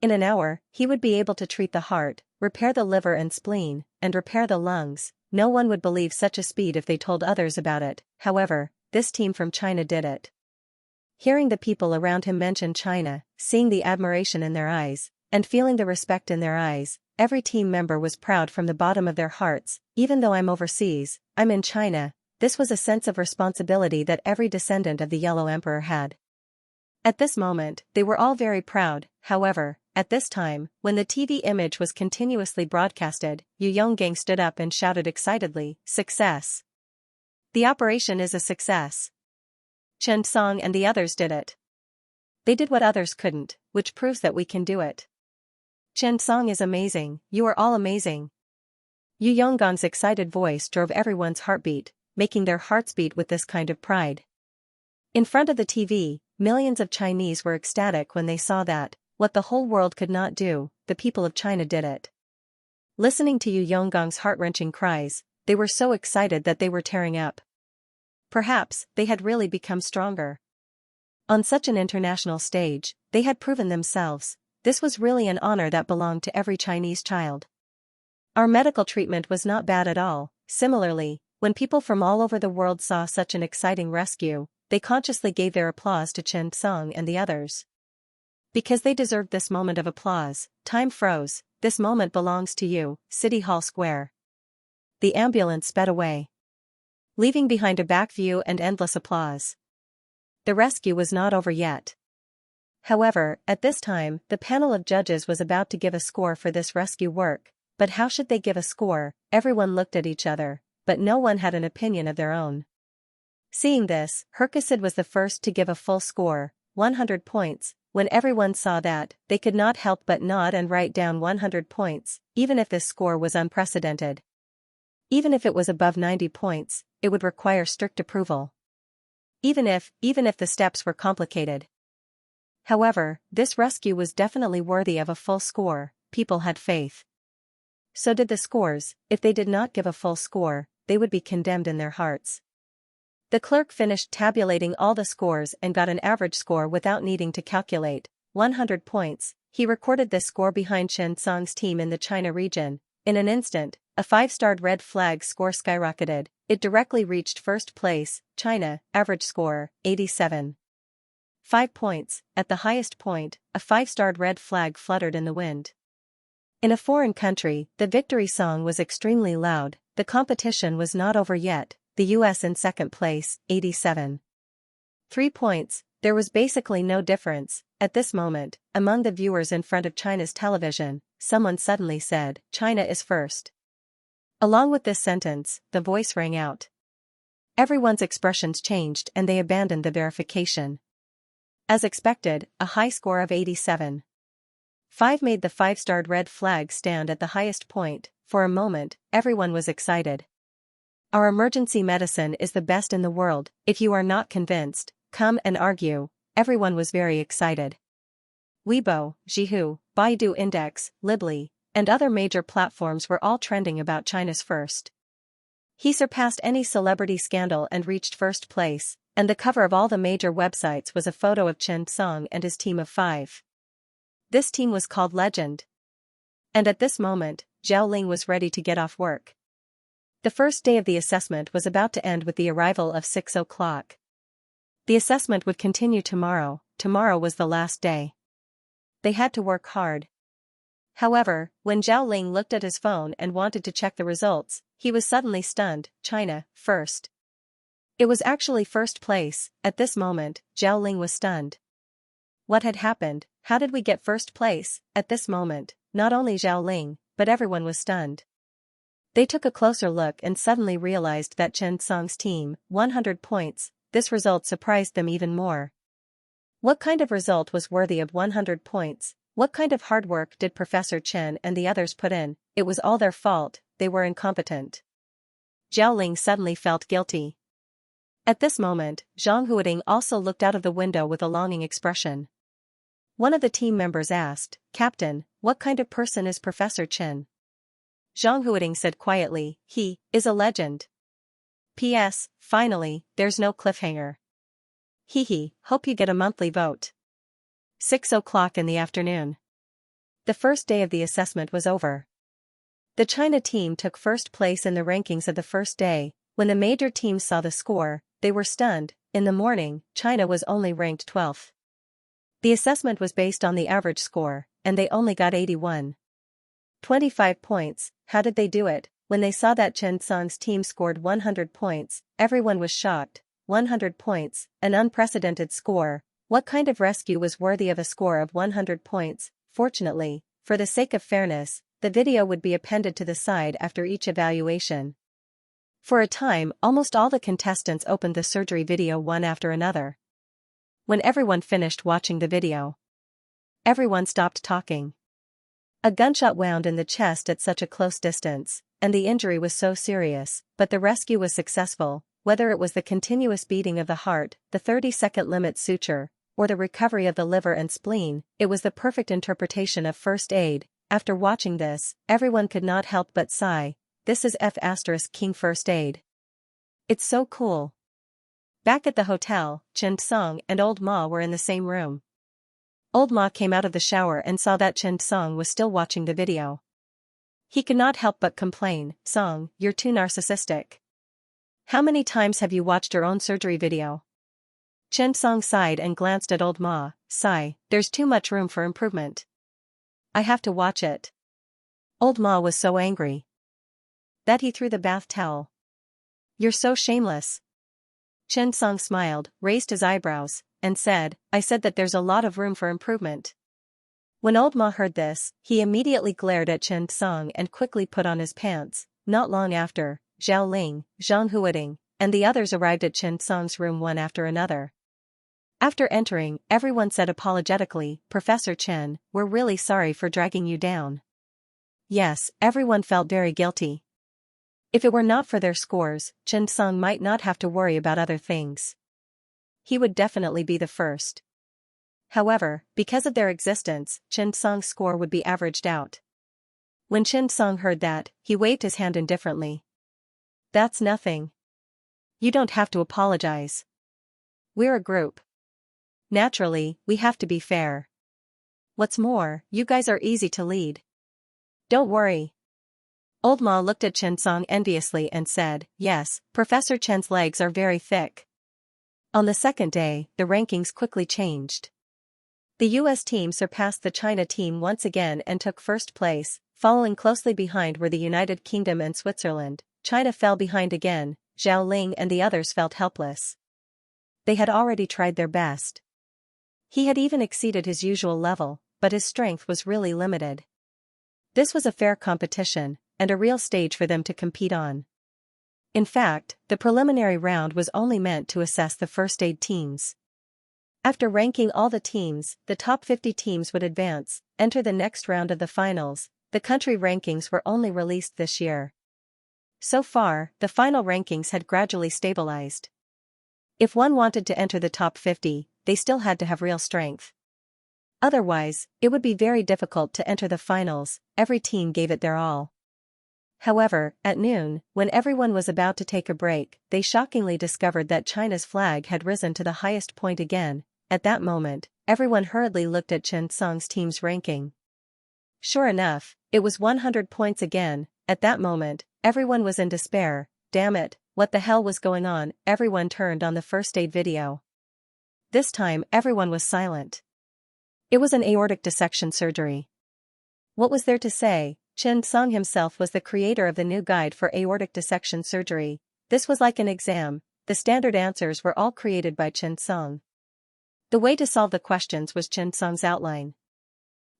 In an hour, he would be able to treat the heart, repair the liver and spleen, and repair the lungs. No one would believe such a speed if they told others about it. However, this team from China did it. Hearing the people around him mention China, seeing the admiration in their eyes, and feeling the respect in their eyes, every team member was proud from the bottom of their hearts. Even though I'm overseas, I'm in China. This was a sense of responsibility that every descendant of the Yellow Emperor had. At this moment, they were all very proud. However, at this time, when the TV image was continuously broadcasted, Yu Yonggang stood up and shouted excitedly, success! The operation is a success. Xianxia and the others did it. They did what others couldn't, which proves that we can do it. Xianxia is amazing, you are all amazing. Yu Yonggang's excited voice drove everyone's heartbeat, making their hearts beat with this kind of pride. In front of the TV, millions of Chinese were ecstatic when they saw that, what the whole world could not do, the people of China did it. Listening to Yu Yonggang's heart-wrenching cries, they were so excited that they were tearing up. Perhaps, they had really become stronger. On such an international stage, they had proven themselves. This was really an honor that belonged to every Chinese child. Our medical treatment was not bad at all. Similarly, when people from all over the world saw such an exciting rescue, they consciously gave their applause to Xianxia and the others. Because they deserved this moment of applause, time froze. This moment belongs to you, City Hall Square. The ambulance sped away, leaving behind a back view and endless applause. The rescue was not over yet. However, at this time, the panel of judges was about to give a score for this rescue work. But how should they give a score? Everyone looked at each other, but no one had an opinion of their own. Seeing this, Herkessid was the first to give a full score, 100 points. When everyone saw that, they could not help but nod and write down 100 points, even if this score was unprecedented. Even if it was above 90 points, it would require strict approval. Even if the steps were complicated. However, this rescue was definitely worthy of a full score. People had faith. So did the scores. If they did not give a full score, they would be condemned in their hearts. The clerk finished tabulating all the scores and got an average score without needing to calculate, 100 points. He recorded this score behind Xianxia's team in the China region. In an instant, a 5-starred red flag score skyrocketed. It directly reached first place, China, average score, 87. 5 points. At the highest point, a 5-starred red flag fluttered in the wind. In a foreign country, the victory song was extremely loud. The competition was not over yet. The US in second place, 87. 3 points. There was basically no difference. At this moment, among the viewers in front of China's television, someone suddenly said, "China is first." Along with this sentence, the voice rang out. Everyone's expressions changed and they abandoned the verification. As expected, a high score of 87.5 made the 5-starred red flag stand at the highest point. For a moment, everyone was excited. Our emergency medicine is the best in the world. If you are not convinced, come and argue. Everyone was very excited. Weibo, Zhihu, Baidu Index, Libly, and other major platforms were all trending about China's first. He surpassed any celebrity scandal and reached first place, and the cover of all the major websites was a photo of Chen Song and his team of 5. This team was called Legend. And at this moment, Zhao Ling was ready to get off work. The first day of the assessment was about to end with the arrival of 6 o'clock. The assessment would continue tomorrow. Tomorrow was the last day. They had to work hard. However, when Zhao Ling looked at his phone and wanted to check the results, he was suddenly stunned. China, first. It was actually first place. At this moment, Zhao Ling was stunned. What had happened? How did we get first place? At this moment, not only Zhao Ling, but everyone was stunned. They took a closer look and suddenly realized that Chen Song's team, 100 points, this result surprised them even more. What kind of result was worthy of 100 points? What kind of hard work did Professor Chen and the others put in? It was all their fault, they were incompetent. Zhao Ling suddenly felt guilty. At this moment, Zhang Huading also looked out of the window with a longing expression. One of the team members asked, "Captain, what kind of person is Professor Chen?" Zhang Huading said quietly, "He is a legend. P.S. Finally, there's no cliffhanger. Hee, hope you get a monthly vote." 6 o'clock in the afternoon. The first day of the assessment was over. The China team took first place in the rankings of the first day. When the major teams saw the score, they were stunned. In the morning, China was only ranked 12th. The assessment was based on the average score, and they only got 81.25 points. How did they do it? When they saw that Chen Song's team scored 100 points, everyone was shocked. 100 points, an unprecedented score. What kind of rescue was worthy of a score of 100 points? Fortunately, for the sake of fairness, the video would be appended to the side after each evaluation. For a time, almost all the contestants opened the surgery video one after another. When everyone finished watching the video, everyone stopped talking. A gunshot wound in the chest at such a close distance, and the injury was so serious, but the rescue was successful, whether it was the continuous beating of the heart, the 30-second limit suture, or the recovery of the liver and spleen, it was the perfect interpretation of first aid. After watching this, everyone could not help but sigh. This is King first aid. It's so cool. Back at the hotel, Chen Song and Old Ma were in the same room. Old Ma came out of the shower and saw that Chen Song was still watching the video. He could not help but complain, "Song, you're too narcissistic. How many times have you watched your own surgery video?" Chen Song sighed and glanced at Old Ma. "Sigh, there's too much room for improvement. I have to watch it." Old Ma was so angry that he threw the bath towel. "You're so shameless." Chen Song smiled, raised his eyebrows, and said, "I said that there's a lot of room for improvement." When Old Ma heard this, he immediately glared at Chen Song and quickly put on his pants. Not long after, Zhao Ling, Zhang Huading, and the others arrived at Chen Song's room one after another. After entering, everyone said apologetically, "Professor Chen, we're really sorry for dragging you down." Yes, everyone felt very guilty. If it were not for their scores, Chen Song might not have to worry about other things. He would definitely be the first. However, because of their existence, Chen Song's score would be averaged out. When Chen Song heard that, he waved his hand indifferently. "That's nothing. You don't have to apologize. We're a group. Naturally, we have to be fair. What's more, you guys are easy to lead. Don't worry." Old Ma looked at Chen Song enviously and said, "Yes, Professor Chen's legs are very thick." On the second day, the rankings quickly changed. The US team surpassed the China team once again and took first place. Following closely behind were the United Kingdom and Switzerland. China fell behind again. Zhao Ling and the others felt helpless. They had already tried their best. He had even exceeded his usual level, but his strength was really limited. This was a fair competition, and a real stage for them to compete on. In fact, the preliminary round was only meant to assess the first aid teams. After ranking all the teams, the top 50 teams would advance, enter the next round of the finals. The country rankings were only released this year. So far, the final rankings had gradually stabilized. If one wanted to enter the top 50, they still had to have real strength. Otherwise, it would be very difficult to enter the finals. Every team gave it their all. However, at noon, when everyone was about to take a break, they shockingly discovered that China's flag had risen to the highest point again. At that moment, everyone hurriedly looked at Xianxia's team's ranking. Sure enough, it was 100 points again. At that moment, everyone was in despair. Damn it, what the hell was going on? Everyone turned on the first aid video. This time, everyone was silent. It was an aortic dissection surgery. What was there to say? Xianxia himself was the creator of the new guide for aortic dissection surgery. This was like an exam. The standard answers were all created by Xianxia. The way to solve the questions was Xianxia's outline.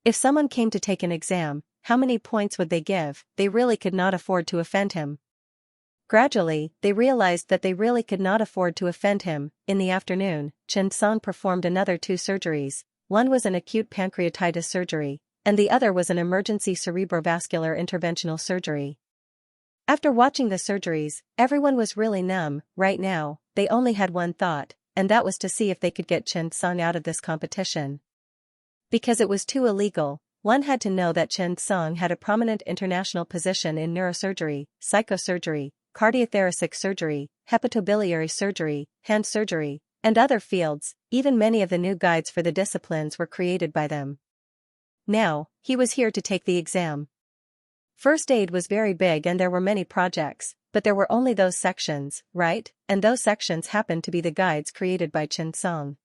If someone came to take an exam, how many points would they give? They really could not afford to offend him. Gradually, they realized that they really could not afford to offend him. In the afternoon, Xianxia performed another 2 surgeries. One was an acute pancreatitis surgery, and the other was an emergency cerebrovascular interventional surgery. After watching the surgeries, everyone was really numb. Right now, they only had one thought, and that was to see if they could get Xianxia out of this competition. Because it was too illegal, one had to know that Xianxia had a prominent international position in neurosurgery, psychosurgery, cardiothoracic surgery, hepatobiliary surgery, hand surgery, and other fields. Even many of the new guides for the disciplines were created by them. Now, he was here to take the exam. First aid was very big and there were many projects, but there were only those sections, right? And those sections happened to be the guides created by Xianxia.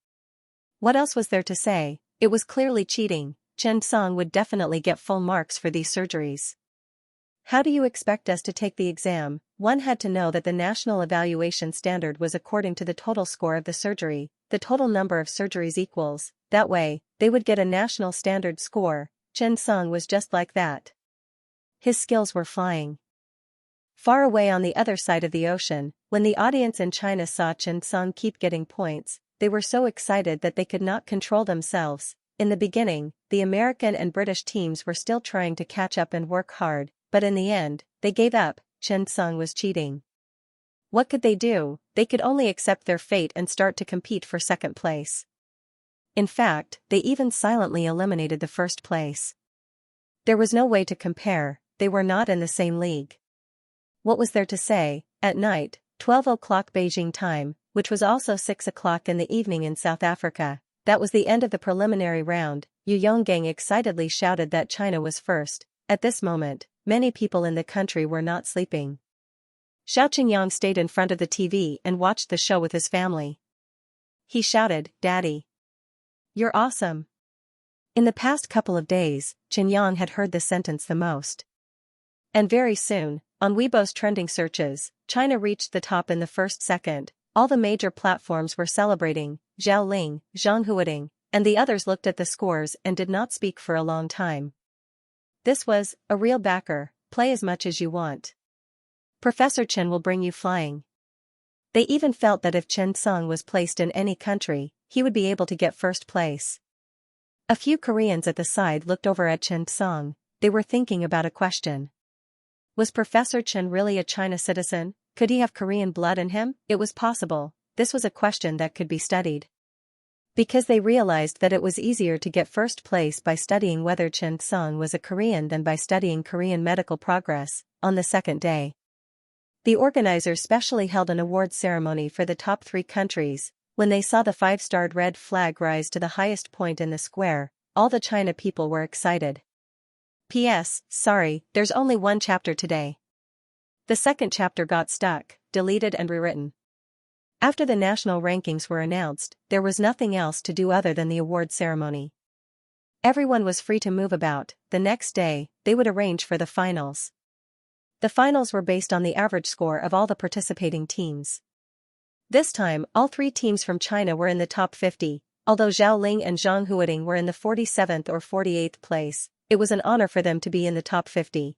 What else was there to say? It was clearly cheating. Xianxia would definitely get full marks for these surgeries. How do you expect us to take the exam? One had to know that the national evaluation standard was according to the total score of the surgery. The total number of surgeries equals. That way, they would get a national standard score. Xianxia was just like that. His skills were flying. Far away on the other side of the ocean, when the audience in China saw Xianxia keep getting points, they were so excited that they could not control themselves. In the beginning, the American and British teams were still trying to catch up and work hard, but in the end, they gave up. Xianxia was cheating. What could they do? They could only accept their fate and start to compete for second place. In fact, they even silently eliminated the first place. There was no way to compare, they were not in the same league. What was there to say? At night, 12 o'clock Beijing time, which was also 6 o'clock in the evening in South Africa, that was the end of the preliminary round. Yu Yonggang excitedly shouted that China was first. At this moment, many people in the country were not sleeping. Xiao Qingyang stayed in front of the TV and watched the show with his family. He shouted, "Daddy, you're awesome." In the past couple of days, Qingyang had heard the sentence the most. And very soon, on Weibo's trending searches, China reached the top in the first second. All the major platforms were celebrating. Zhao Ling, Zhang Huading, and the others looked at the scores and did not speak for a long time. This was a real backer. Play as much as you want. Professor Chen will bring you flying. They even felt that if Xianxia was placed in any country, he would be able to get first place. A few Koreans at the side looked over at Xianxia. They were thinking about a question. Was Professor Chen really a China citizen? Could he have Korean blood in him? It was possible. This was a question that could be studied. Because they realized that it was easier to get first place by studying whether Xianxia was a Korean than by studying Korean medical progress. On the second day, the organizers specially held an award ceremony for the top 3 countries. When they saw the 5-starred red flag rise to the highest point in the square, all the China people were excited. P.S. Sorry, there's only one chapter today. The second chapter got stuck, deleted and rewritten. After the national rankings were announced, there was nothing else to do other than the award ceremony. Everyone was free to move about. The next day, they would arrange for the finals. The finals were based on the average score of all the participating teams. This time, all 3 teams from China were in the top 50. Although Zhao Ling and Zhang Huading were in the 47th or 48th place, it was an honor for them to be in the top 50.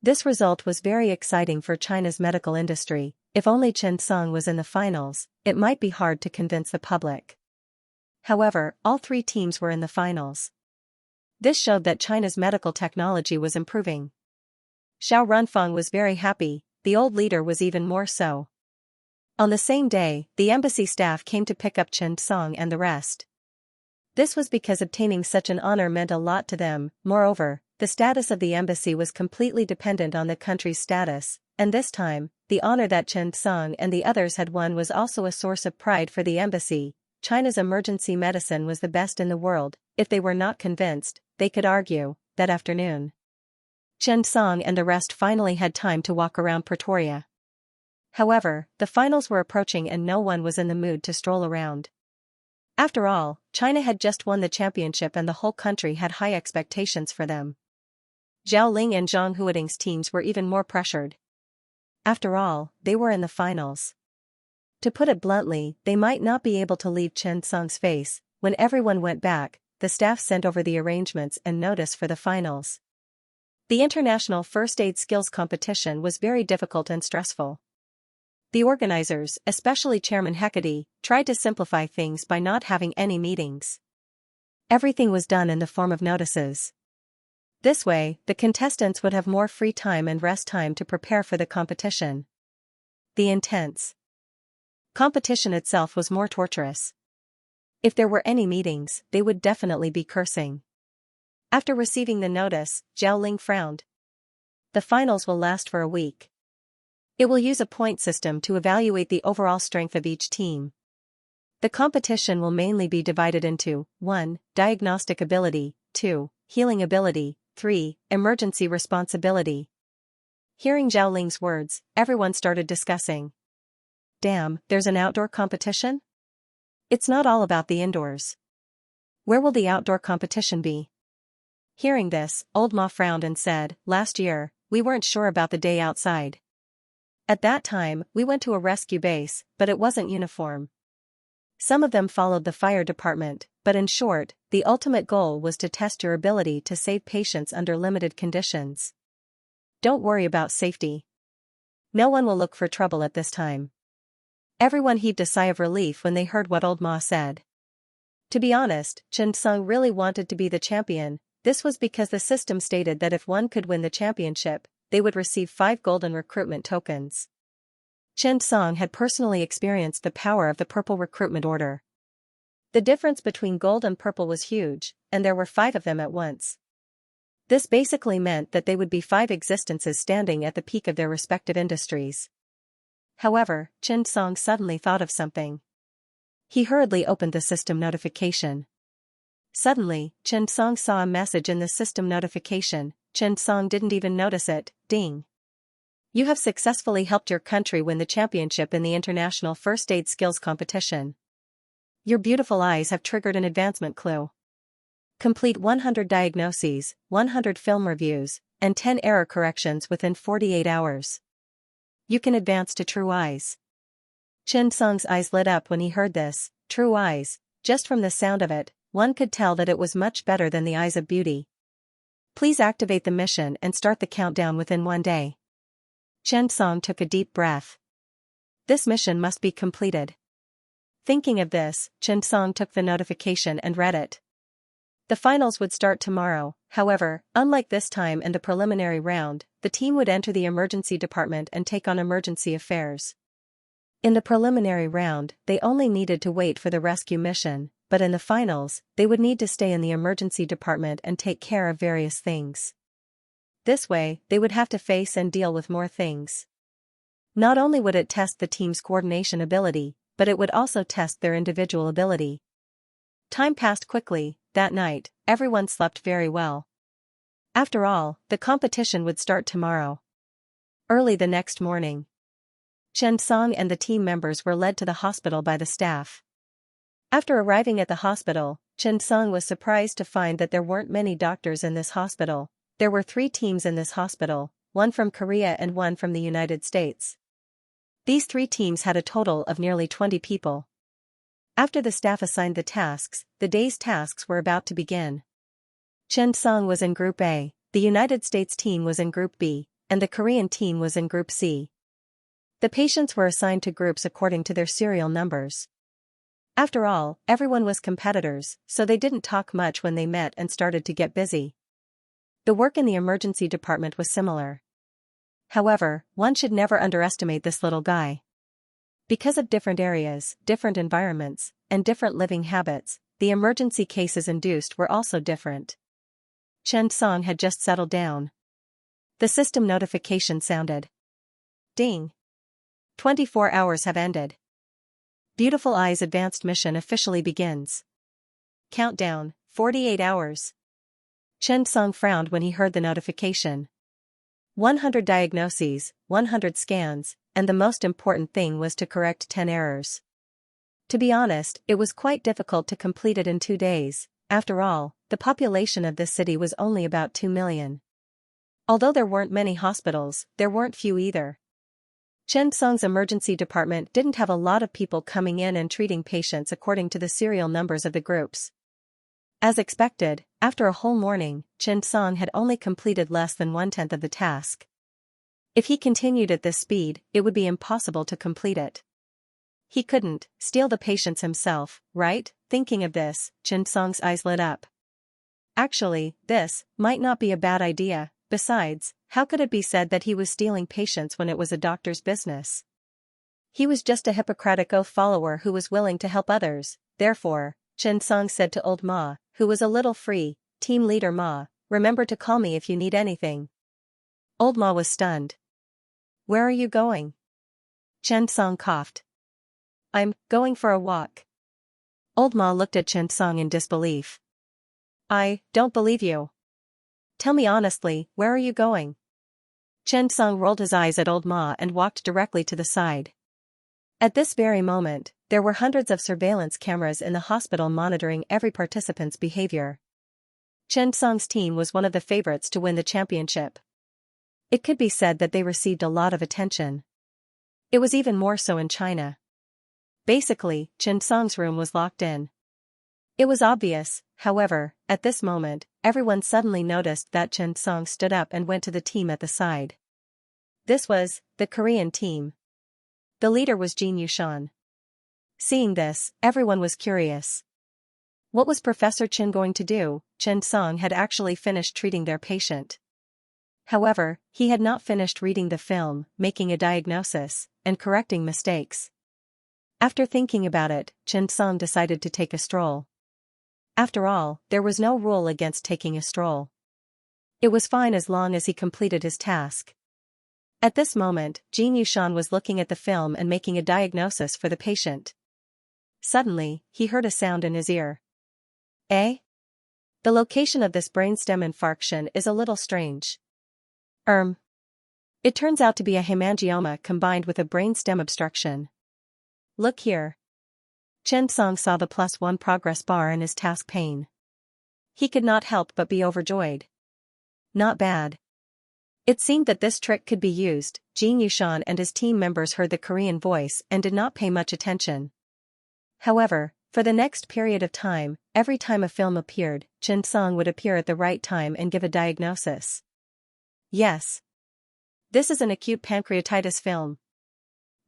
This result was very exciting for China's medical industry. If only Chen Song was in the finals, it might be hard to convince the public. However, all three teams were in the finals. This showed that China's medical technology was improving. Xiao Runfeng was very happy, the old leader was even more so. On the same day, the embassy staff came to pick up Chen Song and the rest. This was because obtaining such an honor meant a lot to them. Moreover, the status of the embassy was completely dependent on the country's status, and this time, the honor that Chen Song and the others had won was also a source of pride for the embassy. China's emergency medicine was the best in the world. If they were not convinced, they could argue. That afternoon, Chen Song and the rest finally had time to walk around Pretoria. However, the finals were approaching and no one was in the mood to stroll around. After all, China had just won the championship and the whole country had high expectations for them. Zhao Ling and Zhang Huading's teams were even more pressured. After all, they were in the finals. To put it bluntly, they might not be able to leave Chen Song's face. When everyone went back, the staff sent over the arrangements and notice for the finals. The international first aid skills competition was very difficult and stressful. The organizers, especially Chairman Hecate, tried to simplify things by not having any meetings. Everything was done in the form of notices. This way, the contestants would have more free time and rest time to prepare for the competition. The intense competition itself was more torturous. If there were any meetings, they would definitely be cursing. After receiving the notice, Zhao Ling frowned. The finals will last for a week. It will use a point system to evaluate the overall strength of each team. The competition will mainly be divided into 1. Diagnostic ability, 2. Healing ability, 3. Emergency responsibility. Hearing Zhao Ling's words, everyone started discussing. Damn, there's an outdoor competition? It's not all about the indoors. Where will the outdoor competition be? Hearing this, Old Ma frowned and said, last year, we weren't sure about the day outside. At that time, we went to a rescue base, but it wasn't uniform. Some of them followed the fire department, but in short, the ultimate goal was to test your ability to save patients under limited conditions. Don't worry about safety. No one will look for trouble at this time. Everyone heaved a sigh of relief when they heard what Old Ma said. To be honest, Chen Song really wanted to be the champion. This was because the system stated that if one could win the championship, they would receive 5 golden recruitment tokens. Chen Song had personally experienced the power of the purple recruitment order. The difference between gold and purple was huge, and there were 5 of them at once. This basically meant that they would be 5 existences standing at the peak of their respective industries. However, Chen Song suddenly thought of something. He hurriedly opened the system notification. Suddenly, Chen Song saw a message in the system notification. Chen Song didn't even notice it. Ding. You have successfully helped your country win the championship in the International First Aid Skills Competition. Your beautiful eyes have triggered an advancement clue. Complete 100 diagnoses, 100 film reviews, and 10 error corrections within 48 hours. You can advance to True Eyes. Chen Song's eyes lit up when he heard this. True Eyes, just from the sound of it, one could tell that it was much better than the eyes of beauty. Please activate the mission and start the countdown within 1 day. Chen Song took a deep breath. This mission must be completed. Thinking of this, Chen Song took the notification and read it. The finals would start tomorrow. However, unlike this time and the preliminary round, the team would enter the emergency department and take on emergency affairs. In the preliminary round, they only needed to wait for the rescue mission, but in the finals, they would need to stay in the emergency department and take care of various things. This way, they would have to face and deal with more things. Not only would it test the team's coordination ability, but it would also test their individual ability. Time passed quickly. That night, everyone slept very well. After all, the competition would start tomorrow. Early the next morning, Chen Song and the team members were led to the hospital by the staff. After arriving at the hospital, Chen Song was surprised to find that there weren't many doctors in this hospital. There were 3 teams in this hospital, 1 from Korea and 1 from the United States. These 3 teams had a total of nearly 20 people. After the staff assigned the tasks, the day's tasks were about to begin. Chen Song was in Group A, the United States team was in Group B, and the Korean team was in Group C. The patients were assigned to groups according to their serial numbers. After all, everyone was competitors, so they didn't talk much when they met and started to get busy. The work in the emergency department was similar. However, one should never underestimate this little guy. Because of different areas, different environments, and different living habits, the emergency cases induced were also different. Chen Song had just settled down. The system notification sounded. Ding. 24 hours have ended. Beautiful Eyes advanced mission officially begins. Countdown, 48 hours. Chen Song frowned when he heard the notification. 100 diagnoses, 100 scans, and the most important thing was to correct 10 errors. To be honest, it was quite difficult to complete it in 2 days. After all, the population of this city was only about 2 million. Although there weren't many hospitals, there weren't few either. Chen Song's emergency department didn't have a lot of people coming in and treating patients according to the serial numbers of the groups. As expected, after a whole morning, Chen Song had only completed less than 1/10 of the task. If he continued at this speed, it would be impossible to complete it. He couldn't steal the patients himself, right? Thinking of this, Chen Song's eyes lit up. Actually, this might not be a bad idea. Besides, how could it be said that he was stealing patients when it was a doctor's business? He was just a Hippocratic Oath follower who was willing to help others. Therefore, Chen Song said to old Ma, who was a little free, team leader Ma, remember to call me if you need anything. Old Ma was stunned. Where are you going? Chen Song coughed. I'm going for a walk. Old Ma looked at Chen Song in disbelief. I don't believe you. Tell me honestly, where are you going? Chen Song rolled his eyes at old Ma and walked directly to the side. At this very moment, there were hundreds of surveillance cameras in the hospital monitoring every participant's behavior. Chen Song's team was one of the favorites to win the championship. It could be said that they received a lot of attention. It was even more so in China. Basically, Chen Song's room was locked in. It was obvious, however, at this moment, everyone suddenly noticed that Chen Song stood up and went to the team at the side. This was the Korean team. The leader was Xianxia. Seeing this, everyone was curious. What was Professor Chen going to do? Chen Song had actually finished treating their patient. However, he had not finished reading the film, making a diagnosis, and correcting mistakes. After thinking about it, Chen Song decided to take a stroll. After all, there was no rule against taking a stroll. It was fine as long as he completed his task. At this moment, Xianxia was looking at the film and making a diagnosis for the patient. Suddenly, he heard a sound in his ear. Eh? The location of this brainstem infarction is a little strange. It turns out to be a hemangioma combined with a brainstem obstruction. Look here. Chen Song saw the +1 progress bar in his task pane. He could not help but be overjoyed. Not bad. It seemed that this trick could be used. Xianxia and his team members heard the Korean voice and did not pay much attention. However, for the next period of time, every time a film appeared, Chen Song would appear at the right time and give a diagnosis. Yes. This is an acute pancreatitis film.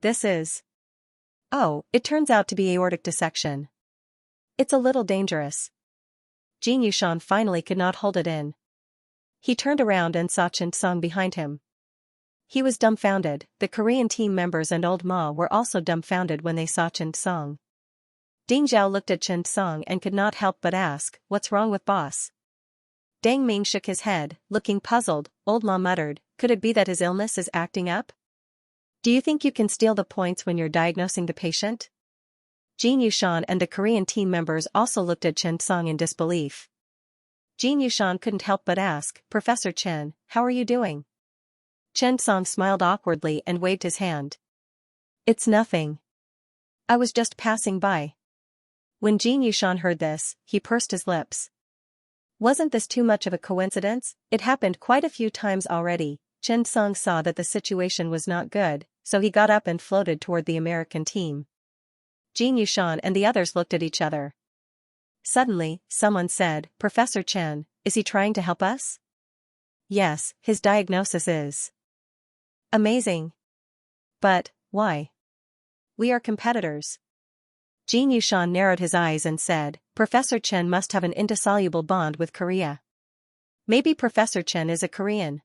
This is. Oh, it turns out to be aortic dissection. It's a little dangerous. Xianxia finally could not hold it in. He turned around and saw Chen Song behind him. He was dumbfounded. The Korean team members and old Ma were also dumbfounded when they saw Chen Song. Ding Zhao looked at Chen Song and could not help but ask, "What's wrong with boss?" Deng Ming shook his head, looking puzzled. Old Ma muttered, "Could it be that his illness is acting up? Do you think you can steal the points when you're diagnosing the patient?" Xianxia and the Korean team members also looked at Chen Song in disbelief. Xianxia couldn't help but ask, "Professor Chen, how are you doing?" Chen Song smiled awkwardly and waved his hand. "It's nothing. I was just passing by." When Xianxia heard this, he pursed his lips. Wasn't this too much of a coincidence? It happened quite a few times already. Chen Song saw that the situation was not good, so he got up and floated toward the American team. Jin Yushan and the others looked at each other. Suddenly, someone said, "Professor Chen, is he trying to help us?" "Yes, his diagnosis is amazing." "But, why?" "We are competitors." Jin Yushan narrowed his eyes and said, "Professor Chen must have an indissoluble bond with Korea. Maybe Professor Chen is a Korean."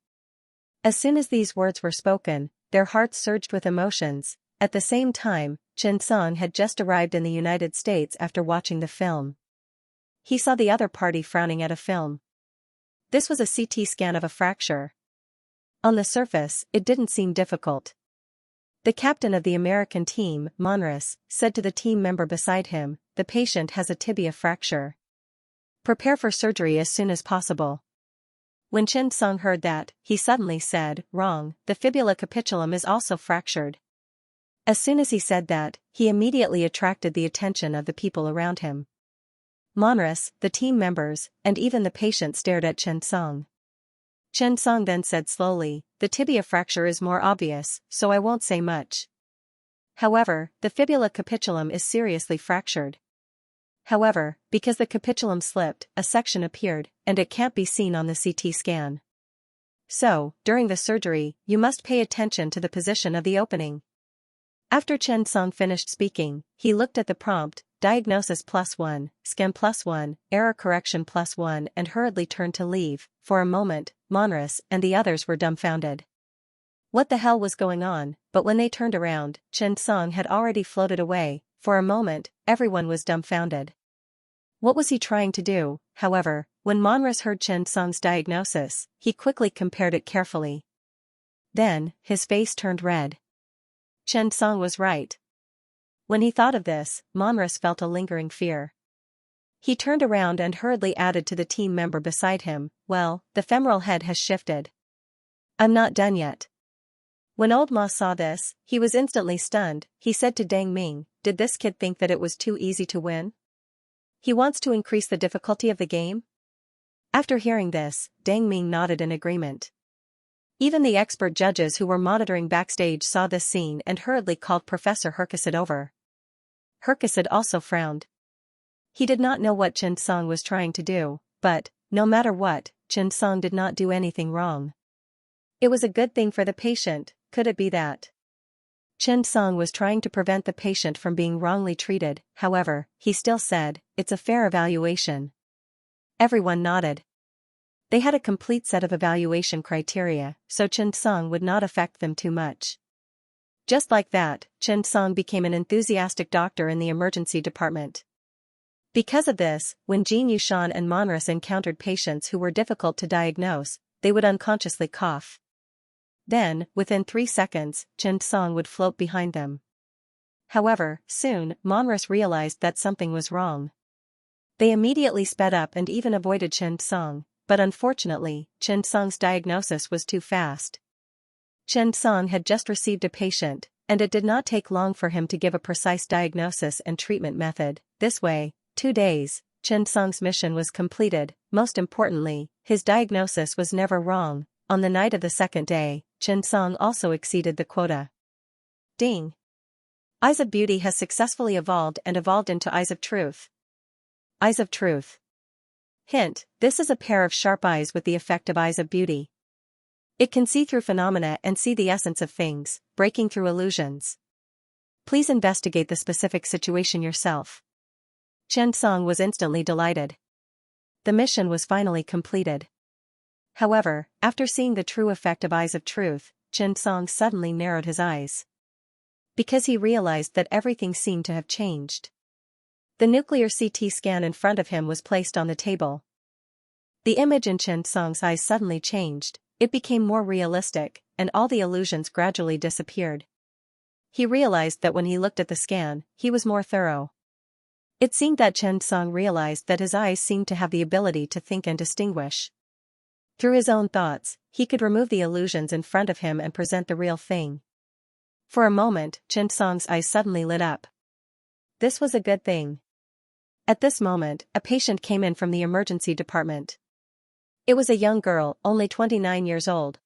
As soon as these words were spoken, their hearts surged with emotions. At the same time, Chen Song had just arrived in the United States after watching the film. He saw the other party frowning at a film. This was a CT scan of a fracture. On the surface, it didn't seem difficult. The captain of the American team, Monris, said to the team member beside him, "The patient has a tibia fracture. Prepare for surgery as soon as possible." When Chen Song heard that, he suddenly said, "Wrong, the fibula capitulum is also fractured." As soon as he said that, he immediately attracted the attention of the people around him. Monris, the team members, and even the patient stared at Chen Song. Chen Song then said slowly, "The tibia fracture is more obvious, so I won't say much. However, the fibula capitulum is seriously fractured. However, because the capitulum slipped, a section appeared, and it can't be seen on the CT scan. So, during the surgery, you must pay attention to the position of the opening." After Chen Song finished speaking, he looked at the prompt, "Diagnosis +1, scan +1, error correction +1" and hurriedly turned to leave. For a moment, Monris and the others were dumbfounded. What the hell was going on? But when they turned around, Chen Song had already floated away. For a moment, everyone was dumbfounded. What was he trying to do? However, when Monris heard Chen Song's diagnosis, he quickly compared it carefully. Then, his face turned red. Chen Song was right. When he thought of this, Monris felt a lingering fear. He turned around and hurriedly added to the team member beside him, "Well, the femoral head has shifted. I'm not done yet." When Old Ma saw this, he was instantly stunned. He said to Deng Ming, "Did this kid think that it was too easy to win? He wants to increase the difficulty of the game?" After hearing this, Deng Ming nodded in agreement. Even the expert judges who were monitoring backstage saw this scene and hurriedly called Professor Herkesed over. Herkesed also frowned. He did not know what Chen Song was trying to do, but, no matter what, Chen Song did not do anything wrong. It was a good thing for the patient. Could it be that Chen Song was trying to prevent the patient from being wrongly treated? However, he still said, "It's a fair evaluation." Everyone nodded. They had a complete set of evaluation criteria, so Chen Song would not affect them too much. Just like that, Chen Song became an enthusiastic doctor in the emergency department. Because of this, when Jin Yushan and Monris encountered patients who were difficult to diagnose, they would unconsciously cough. Then, within 3 seconds, Chen Song would float behind them. However, soon, Monris realized that something was wrong. They immediately sped up and even avoided Chen Song, but unfortunately, Chen Song's diagnosis was too fast. Chen Song had just received a patient, and it did not take long for him to give a precise diagnosis and treatment method. This way, 2 days, Chen Song's mission was completed. Most importantly, his diagnosis was never wrong. On the night of the second day, Chen Song also exceeded the quota. Ding! Eyes of Beauty has successfully evolved into Eyes of Truth. Eyes of Truth. Hint, this is a pair of sharp eyes with the effect of Eyes of Beauty. It can see through phenomena and see the essence of things, breaking through illusions. Please investigate the specific situation yourself. Chen Song was instantly delighted. The mission was finally completed. However, after seeing the true effect of Eyes of Truth, Chen Song suddenly narrowed his eyes. Because he realized that everything seemed to have changed. The nuclear CT scan in front of him was placed on the table. The image in Chen Song's eyes suddenly changed, it became more realistic, and all the illusions gradually disappeared. He realized that when he looked at the scan, he was more thorough. It seemed that Chen Song realized that his eyes seemed to have the ability to think and distinguish. Through his own thoughts, he could remove the illusions in front of him and present the real thing. For a moment, Chen Song's eyes suddenly lit up. This was a good thing. At this moment, a patient came in from the emergency department. It was a young girl, only 29 years old.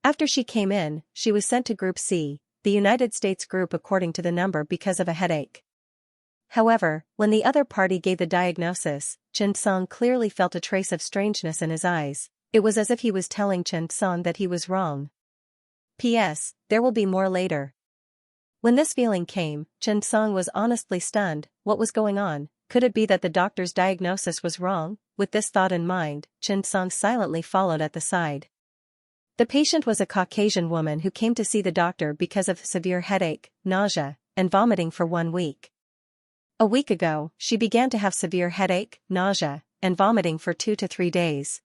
After she came in, she was sent to Group C, the United States group according to the number because of a headache. However, when the other party gave the diagnosis, Chen Song clearly felt a trace of strangeness in his eyes. It was as if he was telling Chen Song that he was wrong. P.S. There will be more later. When this feeling came, Chen Song was honestly stunned. What was going on? Could it be that the doctor's diagnosis was wrong? With this thought in mind, Chen Song silently followed at the side. The patient was a Caucasian woman who came to see the doctor because of severe headache, nausea, and vomiting for 1 week. A week ago, she began to have severe headache, nausea, and vomiting for 2 to 3 days.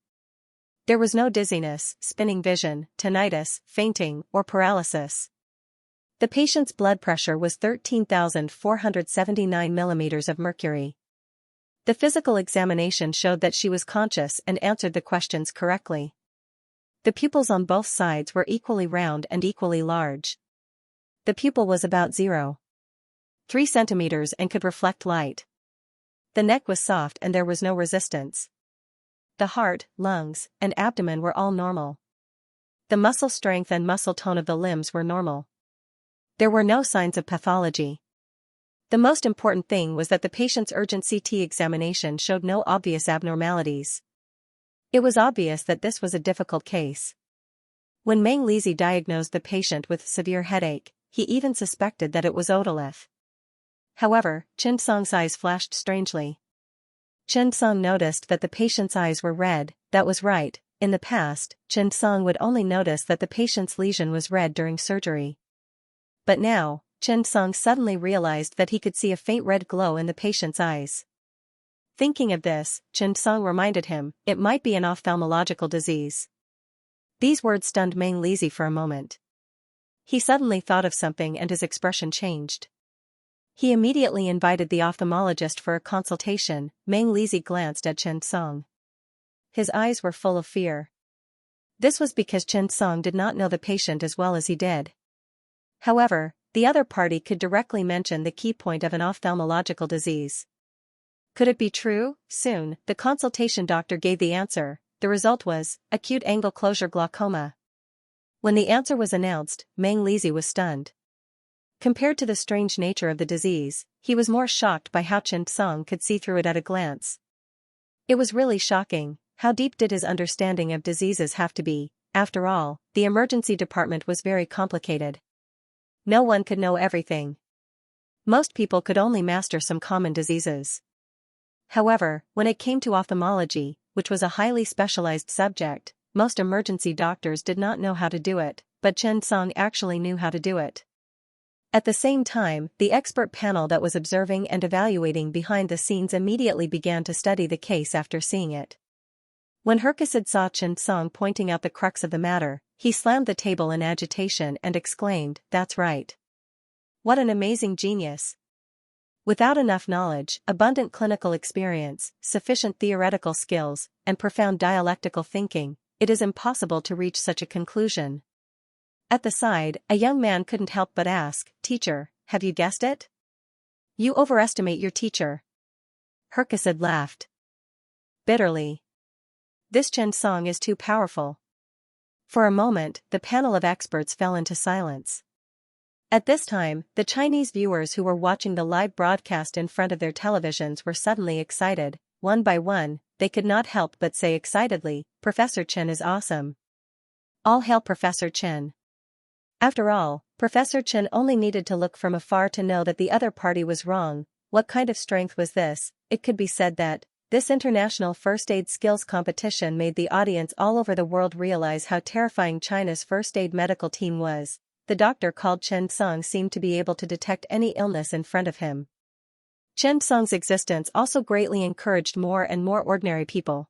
There was no dizziness, spinning vision, tinnitus, fainting, or paralysis. The patient's blood pressure was 13,479 millimeters of mercury. The physical examination showed that she was conscious and answered the questions correctly. The pupils on both sides were equally round and equally large. The pupil was about 0.3 centimeters and could reflect light. The neck was soft and there was no resistance. The heart, lungs, and abdomen were all normal. The muscle strength and muscle tone of the limbs were normal. There were no signs of pathology. The most important thing was that the patient's urgent CT examination showed no obvious abnormalities. It was obvious that this was a difficult case. When Meng Lizi diagnosed the patient with severe headache, he even suspected that it was otolith. However, Chen Song's eyes flashed strangely. Chen Song noticed that the patient's eyes were red. That was right. In the past, Chen Song would only notice that the patient's lesion was red during surgery. But now, Chen Song suddenly realized that he could see a faint red glow in the patient's eyes. Thinking of this, Chen Song reminded him, it might be an ophthalmological disease. These words stunned Meng Lizi for a moment. He suddenly thought of something and his expression changed. He immediately invited the ophthalmologist for a consultation. Meng Lizi glanced at Chen Song. His eyes were full of fear. This was because Chen Song did not know the patient as well as he did. However, the other party could directly mention the key point of an ophthalmological disease. Could it be true? Soon, the consultation doctor gave the answer. The result was acute angle closure glaucoma. When the answer was announced, Meng Lizi was stunned. Compared to the strange nature of the disease, he was more shocked by how Chen Song could see through it at a glance. It was really shocking. How deep did his understanding of diseases have to be? After all, the emergency department was very complicated. No one could know everything. Most people could only master some common diseases. However, when it came to ophthalmology, which was a highly specialized subject, most emergency doctors did not know how to do it, but Chen Song actually knew how to do it. At the same time, the expert panel that was observing and evaluating behind the scenes immediately began to study the case after seeing it. When Herkesad saw Chen Song pointing out the crux of the matter, he slammed the table in agitation and exclaimed, "That's right. What an amazing genius." Without enough knowledge, abundant clinical experience, sufficient theoretical skills, and profound dialectical thinking, it is impossible to reach such a conclusion. At the side, a young man couldn't help but ask, "Teacher, have you guessed it?" "You overestimate your teacher." Herkesad laughed bitterly. "This Chen Song is too powerful." For a moment, the panel of experts fell into silence. At this time, the Chinese viewers who were watching the live broadcast in front of their televisions were suddenly excited. One by one, they could not help but say excitedly, "Professor Chen is awesome. All hail Professor Chen." After all, Professor Chen only needed to look from afar to know that the other party was wrong. What kind of strength was this? It could be said that this international first aid skills competition made the audience all over the world realize how terrifying China's first aid medical team was. The doctor called Chen Song seemed to be able to detect any illness in front of him. Chen Song's existence also greatly encouraged more and more ordinary people.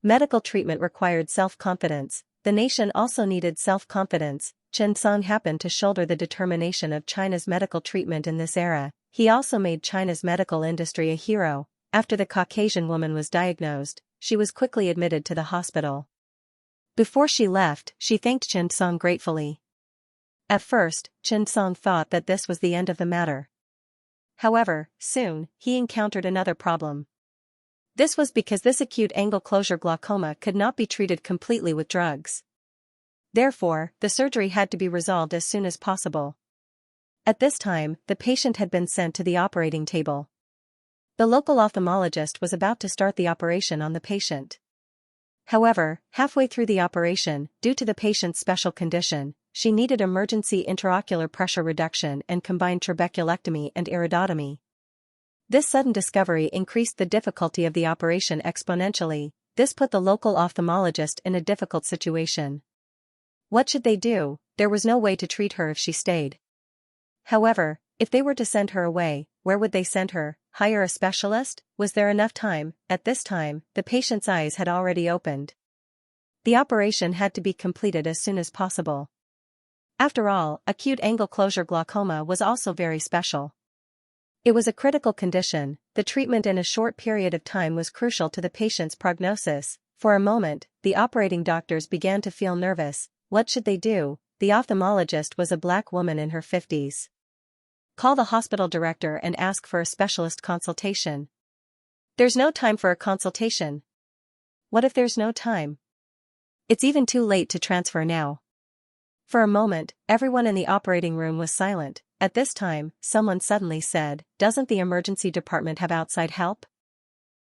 Medical treatment required self-confidence. The nation also needed self-confidence. Chen Song happened to shoulder the determination of China's medical treatment in this era. He also made China's medical industry a hero. After the Caucasian woman was diagnosed, she was quickly admitted to the hospital. Before she left, she thanked Chen Song gratefully. At first, Chen Song thought that this was the end of the matter. However, soon, he encountered another problem. This was because this acute angle closure glaucoma could not be treated completely with drugs. Therefore, the surgery had to be resolved as soon as possible. At this time, the patient had been sent to the operating table. The local ophthalmologist was about to start the operation on the patient. However, halfway through the operation, due to the patient's special condition, she needed emergency intraocular pressure reduction and combined trabeculectomy and iridotomy. This sudden discovery increased the difficulty of the operation exponentially. This put the local ophthalmologist in a difficult situation. What should they do? There was no way to treat her if she stayed. However, if they were to send her away, where would they send her? Hire a specialist? Was there enough time? At this time, the patient's eyes had already opened. The operation had to be completed as soon as possible. After all, acute angle closure glaucoma was also very special. It was a critical condition. The treatment in a short period of time was crucial to the patient's prognosis. For a moment, the operating doctors began to feel nervous. What should they do? The ophthalmologist was a black woman in her 50s. Call the hospital director and ask for a specialist consultation. There's no time for a consultation. What if there's no time? It's even too late to transfer now. For a moment, everyone in the operating room was silent. At this time, someone suddenly said, "Doesn't the emergency department have outside help?"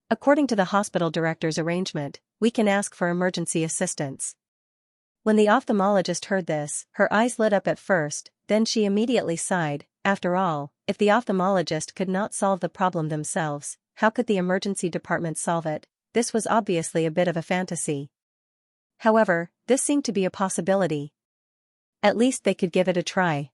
According to the hospital director's arrangement, we can ask for emergency assistance. When the ophthalmologist heard this, her eyes lit up at first, then she immediately sighed. After all, if the ophthalmologist could not solve the problem themselves, how could the emergency department solve it? This was obviously a bit of a fantasy. However, this seemed to be a possibility. At least they could give it a try.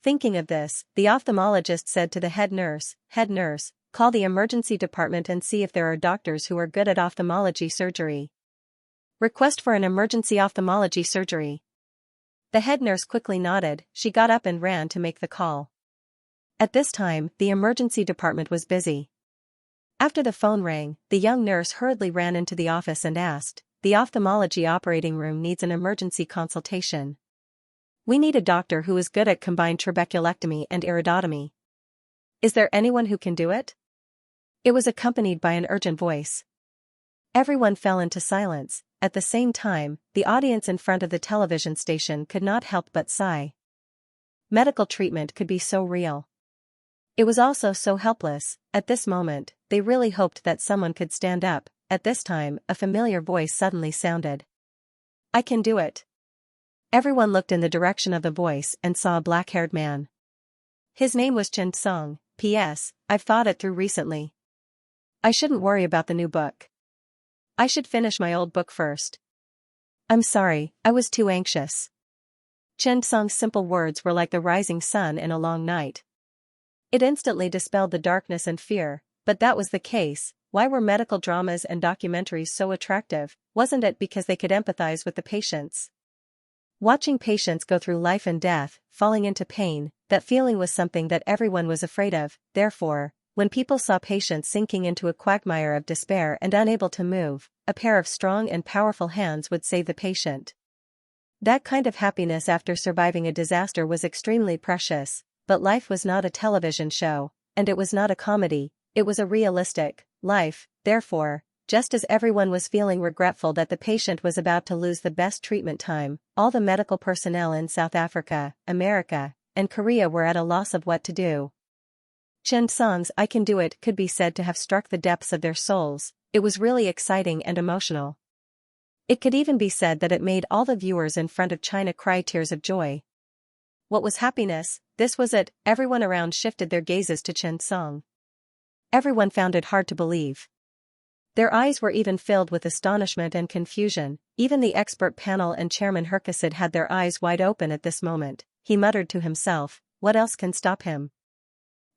Thinking of this, the ophthalmologist said to the head nurse, "Head nurse, call the emergency department and see if there are doctors who are good at ophthalmology surgery. Request for an emergency ophthalmology surgery." The head nurse quickly nodded. She got up and ran to make the call. At this time, the emergency department was busy. After the phone rang, the young nurse hurriedly ran into the office and asked, "The ophthalmology operating room needs an emergency consultation. We need a doctor who is good at combined trabeculectomy and iridotomy. Is there anyone who can do it?" It was accompanied by an urgent voice. Everyone fell into silence. At the same time, the audience in front of the television station could not help but sigh. Medical treatment could be so real. It was also so helpless. At this moment, they really hoped that someone could stand up. At this time, a familiar voice suddenly sounded. "I can do it." Everyone looked in the direction of the voice and saw a black-haired man. His name was Xianxia. P.S. I've thought it through recently. I shouldn't worry about the new book. I should finish my old book first. I'm sorry, I was too anxious. Xianxia's simple words were like the rising sun in a long night. It instantly dispelled the darkness and fear, but that was the case. Why were medical dramas and documentaries so attractive? Wasn't it because they could empathize with the patients? Watching patients go through life and death, falling into pain, that feeling was something that everyone was afraid of. Therefore, when people saw patients sinking into a quagmire of despair and unable to move, a pair of strong and powerful hands would save the patient. That kind of happiness after surviving a disaster was extremely precious, but life was not a television show, and it was not a comedy, it was a realistic life. Therefore, just as everyone was feeling regretful that the patient was about to lose the best treatment time, all the medical personnel in South Africa, America, and Korea were at a loss of what to do. Xianxia's "I can do it" could be said to have struck the depths of their souls. It was really exciting and emotional. It could even be said that it made all the viewers in front of China cry tears of joy. What was happiness? This was it. Everyone around shifted their gazes to Xianxia. Everyone found it hard to believe. Their eyes were even filled with astonishment and confusion. Even the expert panel and Chairman Herkasid had their eyes wide open at this moment. He muttered to himself, "What else can stop him?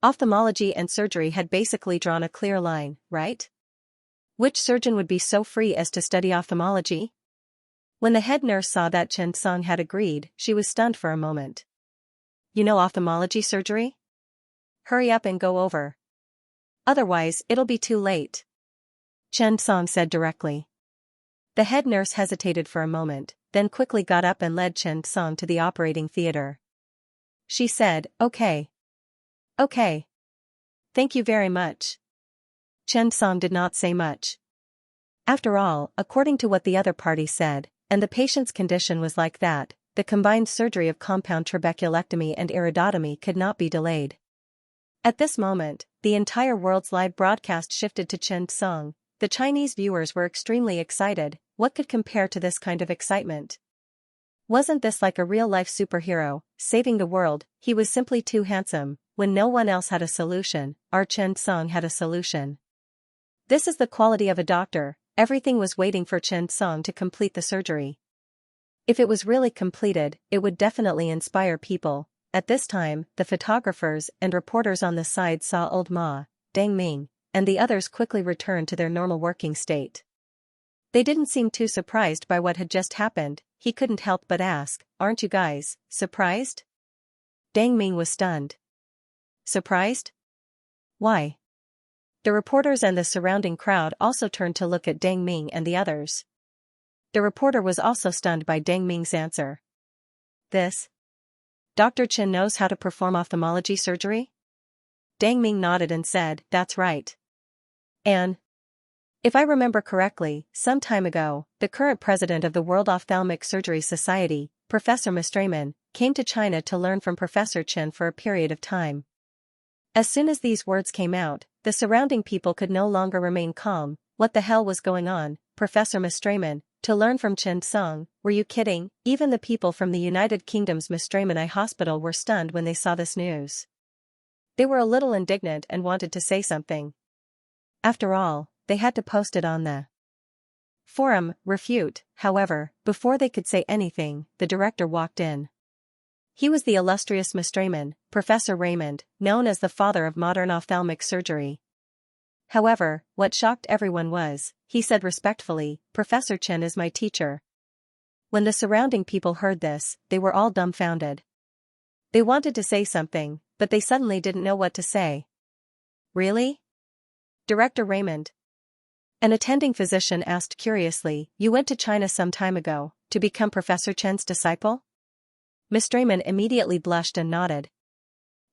Ophthalmology and surgery had basically drawn a clear line, right? Which surgeon would be so free as to study ophthalmology?" When the head nurse saw that Xianxia had agreed, she was stunned for a moment. "You know ophthalmology surgery? Hurry up and go over. Otherwise, it'll be too late," Xianxia said directly. The head nurse hesitated for a moment, then quickly got up and led Xianxia to the operating theater. She said, "Okay. Okay. Thank you very much." Xianxia did not say much. After all, according to what the other party said, and the patient's condition was like that, the combined surgery of compound trabeculectomy and iridotomy could not be delayed. At this moment, the entire world's live broadcast shifted to Xianxia. The Chinese viewers were extremely excited. What could compare to this kind of excitement? Wasn't this like a real-life superhero, saving the world? He was simply too handsome. When no one else had a solution, our Xianxia had a solution. This is the quality of a doctor. Everything was waiting for Xianxia to complete the surgery. If it was really completed, it would definitely inspire people. At this time, the photographers and reporters on the side saw old Ma, Deng Ming, and the others quickly return to their normal working state. They didn't seem too surprised by what had just happened. He couldn't help but ask, "Aren't you guys surprised?" Deng Ming was stunned. Surprised? Why? The reporters and the surrounding crowd also turned to look at Deng Ming and the others. The reporter was also stunned by Deng Ming's answer. This? Dr. Chen knows how to perform ophthalmology surgery? Deng Ming nodded and said, "That's right. And if I remember correctly, some time ago, the current president of the World Ophthalmic Surgery Society, Professor Mistrayman, came to China to learn from Professor Chen for a period of time." As soon as these words came out, the surrounding people could no longer remain calm. What the hell was going on? Professor Mistrayman, to learn from Xianxia? Were you kidding? Even the people from the United Kingdom's Mistrayman Eye Hospital were stunned when they saw this news. They were a little indignant and wanted to say something. After all, they had to post it on the forum, refute. However, before they could say anything, the director walked in. He was the illustrious Mistrayman, Professor Raymond, known as the father of modern ophthalmic surgery. However, what shocked everyone was, he said respectfully, "Professor Chen is my teacher." When the surrounding people heard this, they were all dumbfounded. They wanted to say something, but they suddenly didn't know what to say. "Really? Director Raymond?" An attending physician asked curiously, "You went to China some time ago, to become Professor Chen's disciple?" Mistrayman immediately blushed and nodded.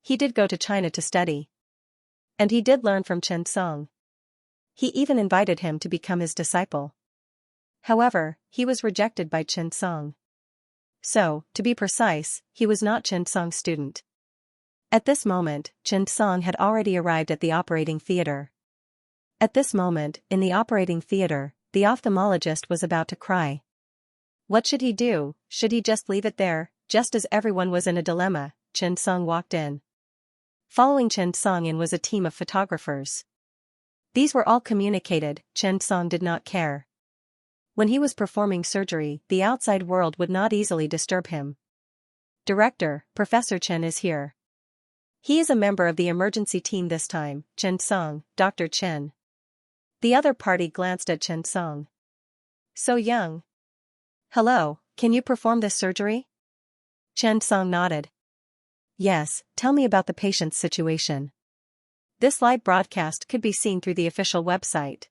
He did go to China to study. And he did learn from Xianxia. He even invited him to become his disciple. However, he was rejected by Xianxia. So, to be precise, he was not Xianxia's student. At this moment, Xianxia had already arrived at the operating theater. At this moment, in the operating theater, the ophthalmologist was about to cry. What should he do? Should he just leave it there? Just as everyone was in a dilemma, Xianxia walked in. Following Xianxia in was a team of photographers. These were all communicated. Xianxia did not care. When he was performing surgery, the outside world would not easily disturb him. "Director, Professor Chen is here. He is a member of the emergency team this time." Xianxia, Dr. Chen. The other party glanced at Xianxia. "So young. Hello, can you perform this surgery?" Xianxia nodded. "Yes, tell me about the patient's situation." This live broadcast could be seen through the official website.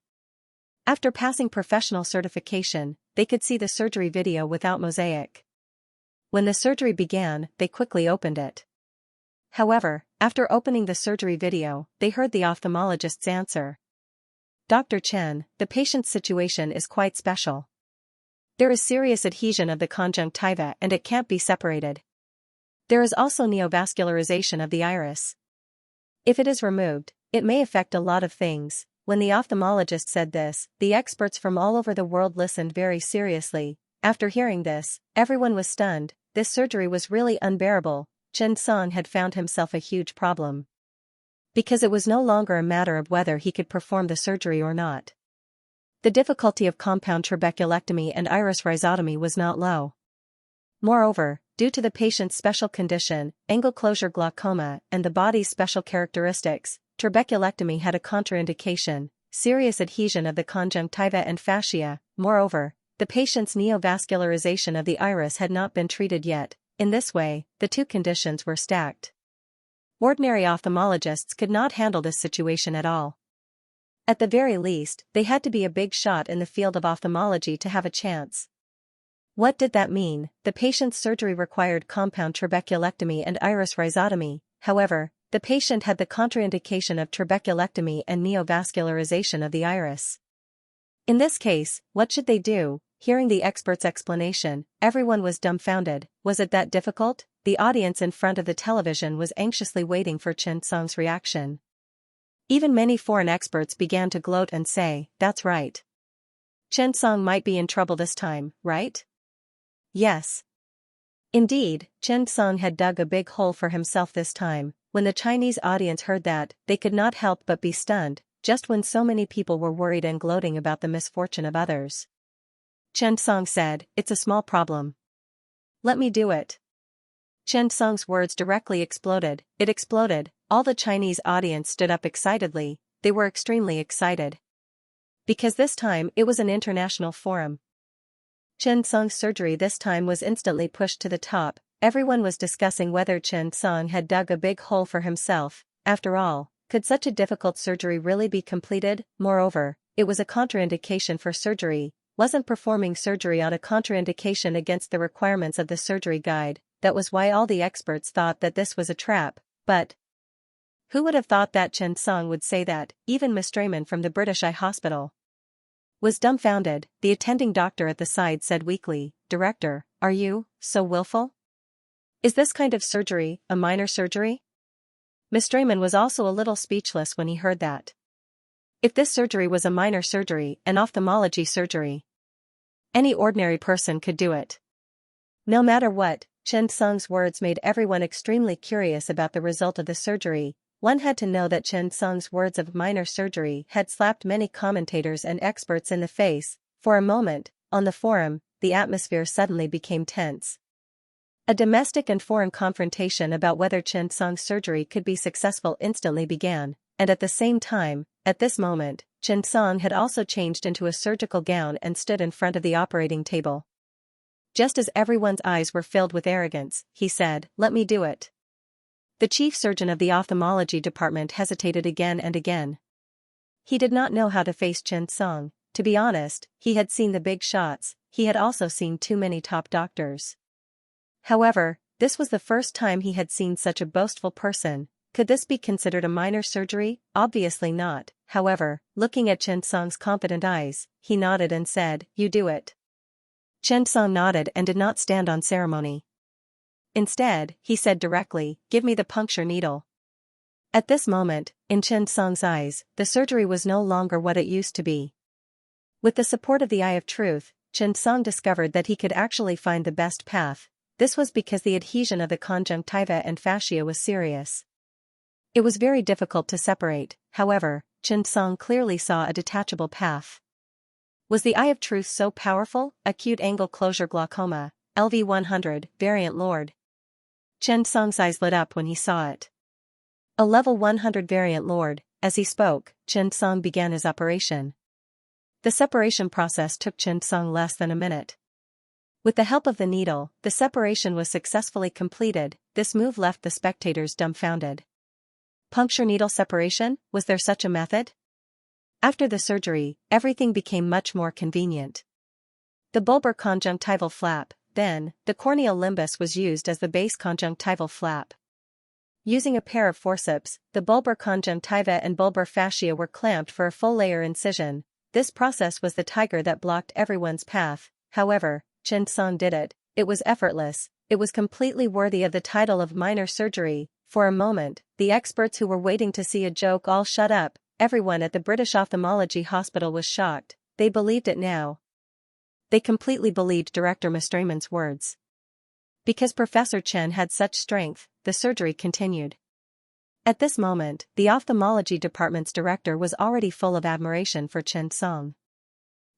After passing professional certification, they could see the surgery video without mosaic. When the surgery began, they quickly opened it. However, after opening the surgery video, they heard the ophthalmologist's answer. "Dr. Chen, the patient's situation is quite special. There is serious adhesion of the conjunctiva and it can't be separated. There is also neovascularization of the iris. If it is removed, it may affect a lot of things." When the ophthalmologist said this, the experts from all over the world listened very seriously. After hearing this, everyone was stunned. This surgery was really unbearable. Xianxia had found himself a huge problem. Because it was no longer a matter of whether he could perform the surgery or not. The difficulty of compound trabeculectomy and iris rhizotomy was not low. Moreover, due to the patient's special condition, angle closure glaucoma, and the body's special characteristics, trabeculectomy had a contraindication, serious adhesion of the conjunctiva and fascia. Moreover, the patient's neovascularization of the iris had not been treated yet. In this way, the two conditions were stacked. Ordinary ophthalmologists could not handle this situation at all. At the very least, they had to be a big shot in the field of ophthalmology to have a chance. What did that mean? The patient's surgery required compound trabeculectomy and iris rhizotomy. However, the patient had the contraindication of trabeculectomy and neovascularization of the iris. In this case, what should they do? Hearing the expert's explanation, everyone was dumbfounded. was it that difficult? The audience in front of the television was anxiously waiting for Chen Song's reaction. Even many foreign experts began to gloat and say, "That's right. Chen Song might be in trouble this time, right?" Yes. Indeed, Chen Song had dug a big hole for himself this time. When the Chinese audience heard that, they could not help but be stunned, just when so many people were worried and gloating about the misfortune of others. Chen Song said, "It's a small problem. Let me do it." Chen Song's words directly exploded. It exploded. All the Chinese audience stood up excitedly. They were extremely excited. Because this time it was an international forum. Chen Song's surgery this time was instantly pushed to the top. Everyone was discussing whether Chen Song had dug a big hole for himself. After all, could such a difficult surgery really be completed? Moreover, it was a contraindication for surgery. Wasn't performing surgery on a contraindication against the requirements of the surgery guide? That was why all the experts thought that this was a trap. But who would have thought that Chen Song would say that? Even Miss Strayman from the British Eye Hospital was dumbfounded. The attending doctor at the side said weakly, "Director, are you so willful? Is this kind of surgery a minor surgery?" Miss Strayman was also a little speechless when he heard that. If this surgery was a minor surgery, an ophthalmology surgery, any ordinary person could do it. No matter what, Chen Song's words made everyone extremely curious about the result of the surgery. One had to know that Chen Song's words of minor surgery had slapped many commentators and experts in the face. For a moment, on the forum, the atmosphere suddenly became tense. A domestic and foreign confrontation about whether Chen Song's surgery could be successful instantly began, and at the same time, at this moment, Chen Song had also changed into a surgical gown and stood in front of the operating table. Just as everyone's eyes were filled with arrogance, he said, "Let me do it." The chief surgeon of the ophthalmology department hesitated again and again. He did not know how to face Chen Song. To be honest, he had seen the big shots. He had also seen too many top doctors. However, this was the first time he had seen such a boastful person. Could this be considered a minor surgery? Obviously not. However, looking at Chen Song's confident eyes, he nodded and said, "You do it." Chen Song nodded and did not stand on ceremony. Instead, he said directly, "Give me the puncture needle." At this moment, in Chen Song's eyes, the surgery was no longer what it used to be. With the support of the eye of truth, Chen Song discovered that he could actually find the best path. This was because the adhesion of the conjunctiva and fascia was serious. It was very difficult to separate. However, Chen Song clearly saw a detachable path. Was the eye of truth so powerful? Acute angle closure glaucoma, LV 100, variant Lord. Chen Song's eyes lit up when he saw it. A level 100 variant Lord. As he spoke, Chen Song began his operation. The separation process took Chen Song less than a minute. With the help of the needle, the separation was successfully completed. This move left the spectators dumbfounded. Puncture needle separation? Was there such a method? After the surgery, everything became much more convenient. The bulbar conjunctival flap, then, the corneal limbus was used as the base conjunctival flap. Using a pair of forceps, the bulbar conjunctiva and bulbar fascia were clamped for a full layer incision. This process was the tiger that blocked everyone's path. However, Chen Song did it. It was effortless. It was completely worthy of the title of minor surgery. For a moment, the experts who were waiting to see a joke all shut up. Everyone at the British Ophthalmology Hospital was shocked. They believed it now. They completely believed Director Mistrayman's words. Because Professor Chen had such strength, the surgery continued. At this moment, the ophthalmology department's director was already full of admiration for Chen Song.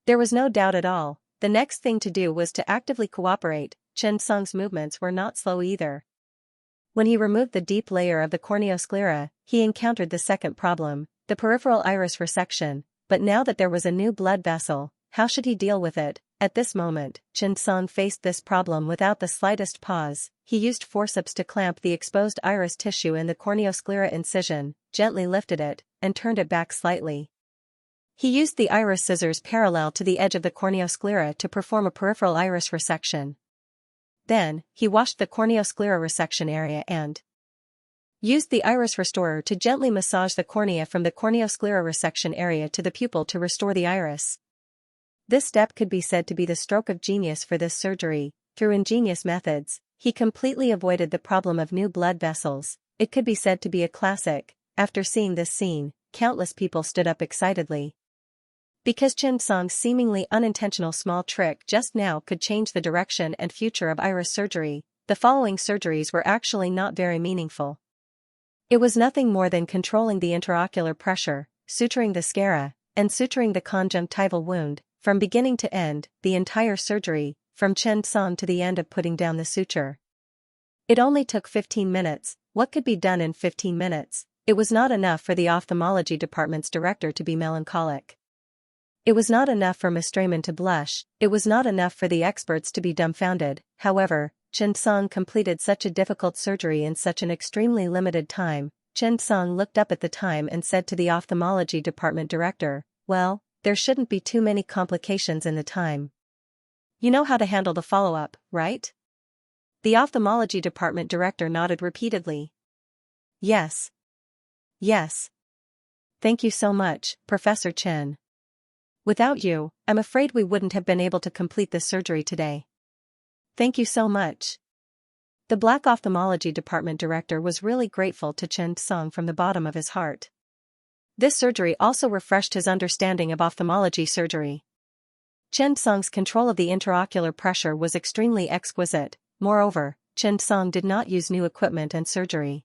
There was no doubt at all. The next thing to do was to actively cooperate. Chen Song's movements were not slow either. When he removed the deep layer of the corneosclera, he encountered the second problem, the peripheral iris resection. But now that there was a new blood vessel, how should he deal with it? At this moment, Chen Song faced this problem without the slightest pause. He used forceps to clamp the exposed iris tissue in the corneosclera incision, gently lifted it, and turned it back slightly. He used the iris scissors parallel to the edge of the corneosclera to perform a peripheral iris resection. Then, he washed the corneosclera resection area and used the iris restorer to gently massage the cornea from the corneosclera resection area to the pupil to restore the iris. This step could be said to be the stroke of genius for this surgery. Through ingenious methods, he completely avoided the problem of new blood vessels. It could be said to be a classic. After seeing this scene, countless people stood up excitedly. Because Chen Song's seemingly unintentional small trick just now could change the direction and future of iris surgery, the following surgeries were actually not very meaningful. It was nothing more than controlling the intraocular pressure, suturing the sclera, and suturing the conjunctival wound. From beginning to end, the entire surgery, from Chen Song to the end of putting down the suture. It only took 15 minutes. What could be done in 15 minutes? It was not enough for the ophthalmology department's director to be melancholic. It was not enough for Miss Strayman to blush. It was not enough for the experts to be dumbfounded. However, Chen Song completed such a difficult surgery in such an extremely limited time. Chen Song looked up at the time and said to the ophthalmology department director, "Well, there shouldn't be too many complications in the time. You know how to handle the follow-up, right?" The ophthalmology department director nodded repeatedly. "Yes. Yes. Thank you so much, Professor Chen. Without you, I'm afraid we wouldn't have been able to complete this surgery today. Thank you so much." The Black Ophthalmology Department director was really grateful to Chen Song from the bottom of his heart. This surgery also refreshed his understanding of ophthalmology surgery. Chen Song's control of the intraocular pressure was extremely exquisite. Moreover, Chen Song did not use new equipment and surgery.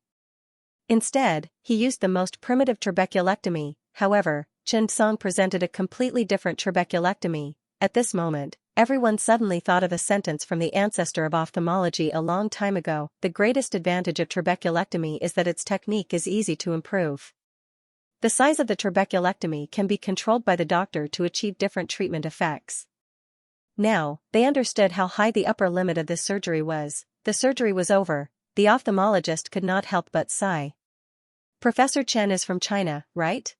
Instead, he used the most primitive trabeculectomy. However, Chen Song presented a completely different trabeculectomy. At this moment, everyone suddenly thought of a sentence from the ancestor of ophthalmology a long time ago. The greatest advantage of trabeculectomy is that its technique is easy to improve. The size of the trabeculectomy can be controlled by the doctor to achieve different treatment effects. Now, they understood how high the upper limit of this surgery was. The surgery was over. The ophthalmologist could not help but sigh. Professor Chen is from China, right?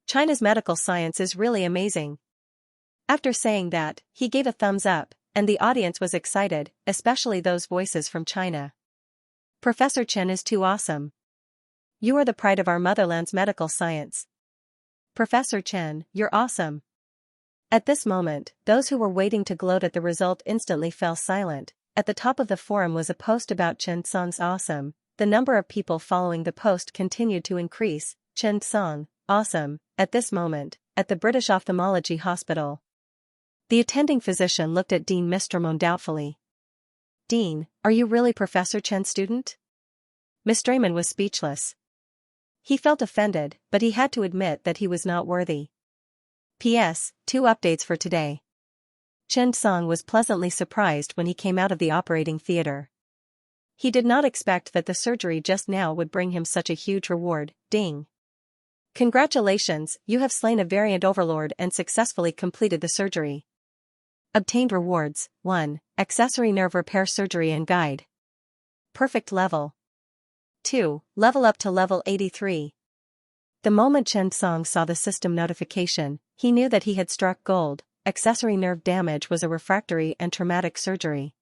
China's medical science is really amazing. After saying that, he gave a thumbs up, and the audience was excited, especially those voices from China. Professor Chen is too awesome. You are the pride of our motherland's medical science. Professor Chen, you're awesome. At this moment, those who were waiting to gloat at the result instantly fell silent. At the top of the forum was a post about Chen Song's awesome. The number of people following the post continued to increase. Chen Song, awesome. At this moment, at the British Ophthalmology Hospital, the attending physician looked at Dean Mistromone doubtfully. "Dean, are you really Professor Chen's student?" Miss Strayman was speechless. He felt offended, but he had to admit that he was not worthy. P.S. 2 updates for today. Chen Song was pleasantly surprised when he came out of the operating theater. He did not expect that the surgery just now would bring him such a huge reward. Ding. Congratulations, you have slain a variant overlord and successfully completed the surgery. Obtained rewards: 1. Accessory nerve repair surgery and guide. Perfect level. 2. Level up to level 83. The moment Chen Song saw the system notification, he knew that he had struck gold. Accessory nerve damage was a refractory and traumatic surgery.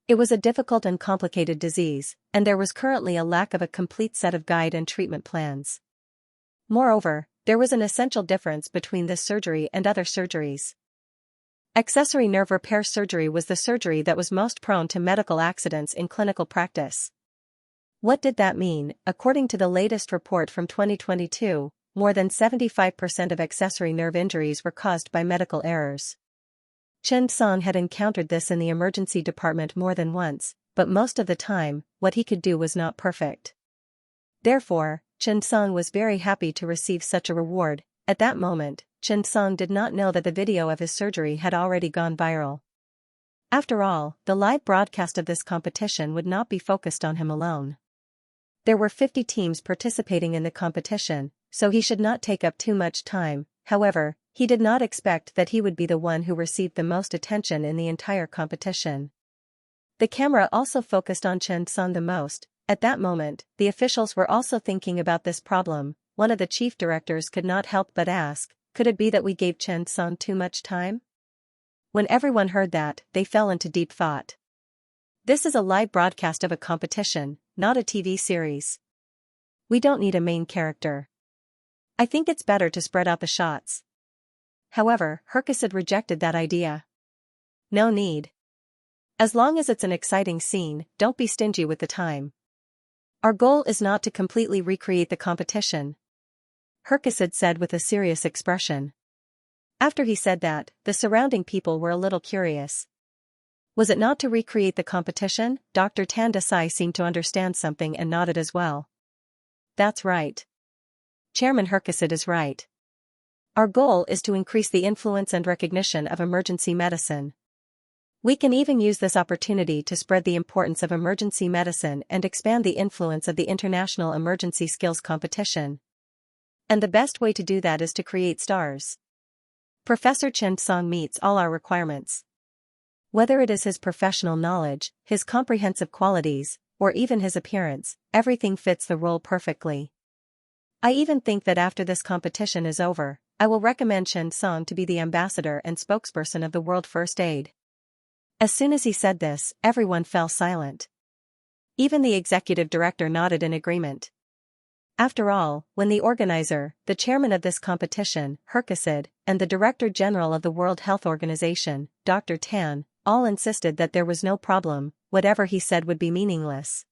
It was a difficult and complicated disease, and there was currently a lack of a complete set of guide and treatment plans. Moreover, there was an essential difference between this surgery and other surgeries. Accessory nerve repair surgery was the surgery that was most prone to medical accidents in clinical practice. What did that mean? According to the latest report from 2022, more than 75% of accessory nerve injuries were caused by medical errors. Chen Song had encountered this in the emergency department more than once, but most of the time, what he could do was not perfect. Therefore, Chen Song was very happy to receive such a reward. At that moment, Chen Song did not know that the video of his surgery had already gone viral. After all, the live broadcast of this competition would not be focused on him alone. There were 50 teams participating in the competition, so he should not take up too much time. However, he did not expect that he would be the one who received the most attention in the entire competition. The camera also focused on Chen Song the most. At that moment, the officials were also thinking about this problem. One of the chief directors could not help but ask, could it be that we gave Chen Song too much time? When everyone heard that, they fell into deep thought. This is a live broadcast of a competition, not a TV series. We don't need a main character. I think it's better to spread out the shots. However, Herkesed rejected that idea. No need. As long as it's an exciting scene, don't be stingy with the time. Our goal is not to completely recreate the competition, Herkesed said with a serious expression. After he said that, the surrounding people were a little curious. Was it not to recreate the competition? Dr. Tan Desai seemed to understand something and nodded as well. That's right. Chairman Herkesed is right. Our goal is to increase the influence and recognition of emergency medicine. We can even use this opportunity to spread the importance of emergency medicine and expand the influence of the International Emergency Skills Competition. And the best way to do that is to create stars. Professor Chen Song meets all our requirements. Whether it is his professional knowledge, his comprehensive qualities, or even his appearance, everything fits the role perfectly. I even think that after this competition is over, I will recommend Chen Song to be the ambassador and spokesperson of the World First Aid. As soon as he said this, everyone fell silent. Even the executive director nodded in agreement. After all, when the organizer, the chairman of this competition, Herkesed, and the director general of the World Health Organization, Dr. Tan, all insisted that there was no problem, whatever he said would be meaningless.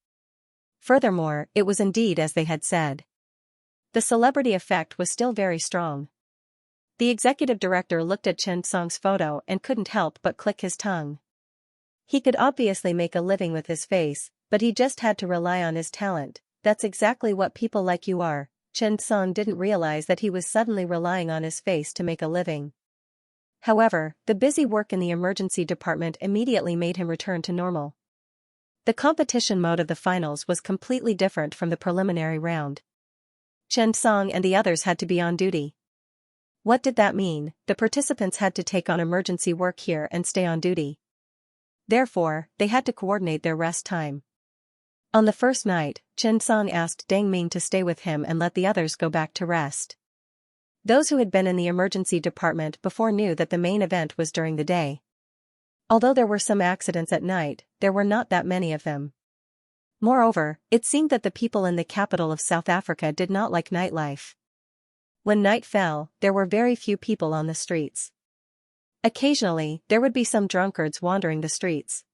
Furthermore, it was indeed as they had said. The celebrity effect was still very strong. The executive director looked at Chen Song's photo and couldn't help but click his tongue. He could obviously make a living with his face, but he just had to rely on his talent. That's exactly what people like you are. Chen Song didn't realize that he was suddenly relying on his face to make a living. However, the busy work in the emergency department immediately made him return to normal. The competition mode of the finals was completely different from the preliminary round. Chen Song and the others had to be on duty. What did that mean? The participants had to take on emergency work here and stay on duty. Therefore, they had to coordinate their rest time. On the first night, Chen Song asked Deng Ming to stay with him and let the others go back to rest. Those who had been in the emergency department before knew that the main event was during the day. Although there were some accidents at night, there were not that many of them. Moreover, it seemed that the people in the capital of South Africa did not like nightlife. When night fell, there were very few people on the streets. Occasionally, there would be some drunkards wandering the streets.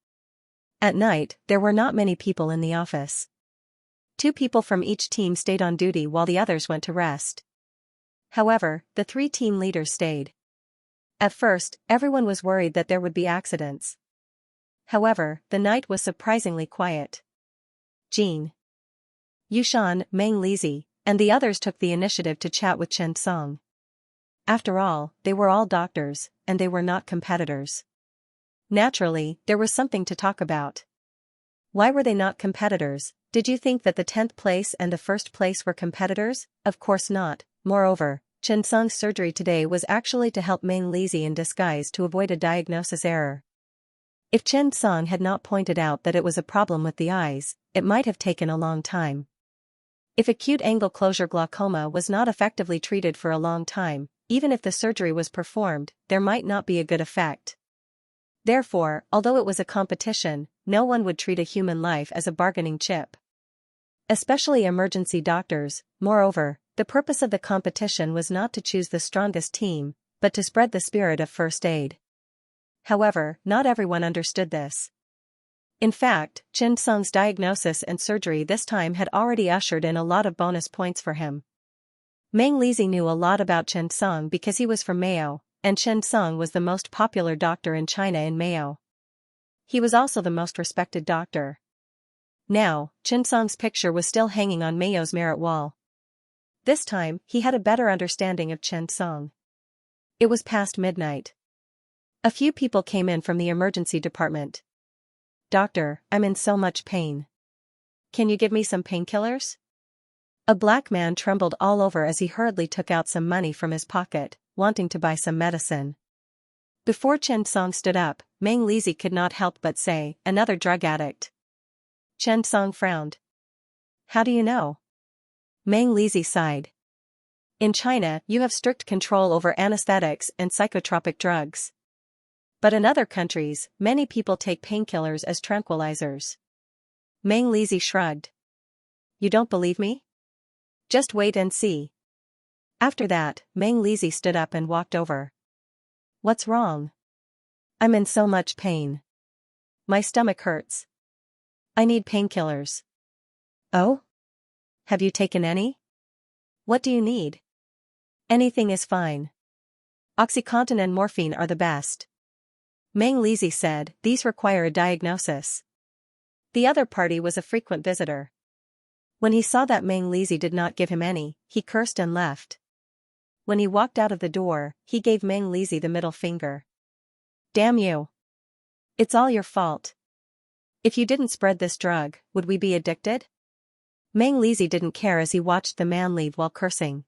At night, there were not many people in the office. 2 people from each team stayed on duty while the others went to rest. However, the 3 team leaders stayed. At first, everyone was worried that there would be accidents. However, the night was surprisingly quiet. Jean, Yushan, Meng Lizi, and the others took the initiative to chat with Chen Song. After all, they were all doctors, and they were not competitors. Naturally, there was something to talk about. Why were they not competitors? Did you think that the 10th place and the 1st place were competitors? Of course not. Moreover, Chen Song's surgery today was actually to help Meng Lizi in disguise to avoid a diagnosis error. If Chen Song had not pointed out that it was a problem with the eyes, it might have taken a long time. If acute angle closure glaucoma was not effectively treated for a long time, even if the surgery was performed, there might not be a good effect. Therefore, although it was a competition, no one would treat a human life as a bargaining chip. Especially emergency doctors. Moreover, the purpose of the competition was not to choose the strongest team, but to spread the spirit of first aid. However, not everyone understood this. In fact, Chen Song's diagnosis and surgery this time had already ushered in a lot of bonus points for him. Meng Lizi knew a lot about Chen Song because he was from Mayo, and Chen Song was the most popular doctor in China in Mayo. He was also the most respected doctor. Now, Chen Song's picture was still hanging on Mayo's merit wall. This time, he had a better understanding of Chen Song. It was past midnight. A few people came in from the emergency department. Doctor, I'm in so much pain. Can you give me some painkillers? A black man trembled all over as he hurriedly took out some money from his pocket, wanting to buy some medicine. Before Chen Song stood up, Meng Lizi could not help but say, another drug addict. Chen Song frowned. How do you know? Meng Lizi sighed. In China, you have strict control over anesthetics and psychotropic drugs. But in other countries, many people take painkillers as tranquilizers. Meng Lizi shrugged. You don't believe me? Just wait and see. After that, Meng Lizi stood up and walked over. What's wrong? I'm in so much pain. My stomach hurts. I need painkillers. Oh? Have you taken any? What do you need? Anything is fine. Oxycontin and morphine are the best. Meng Lizhi said, these require a diagnosis. The other party was a frequent visitor. When he saw that Meng Lizhi did not give him any, he cursed and left. When he walked out of the door, he gave Meng Lizhi the middle finger. Damn you. It's all your fault. If you didn't spread this drug, would we be addicted? Meng Lizhi didn't care as he watched the man leave while cursing.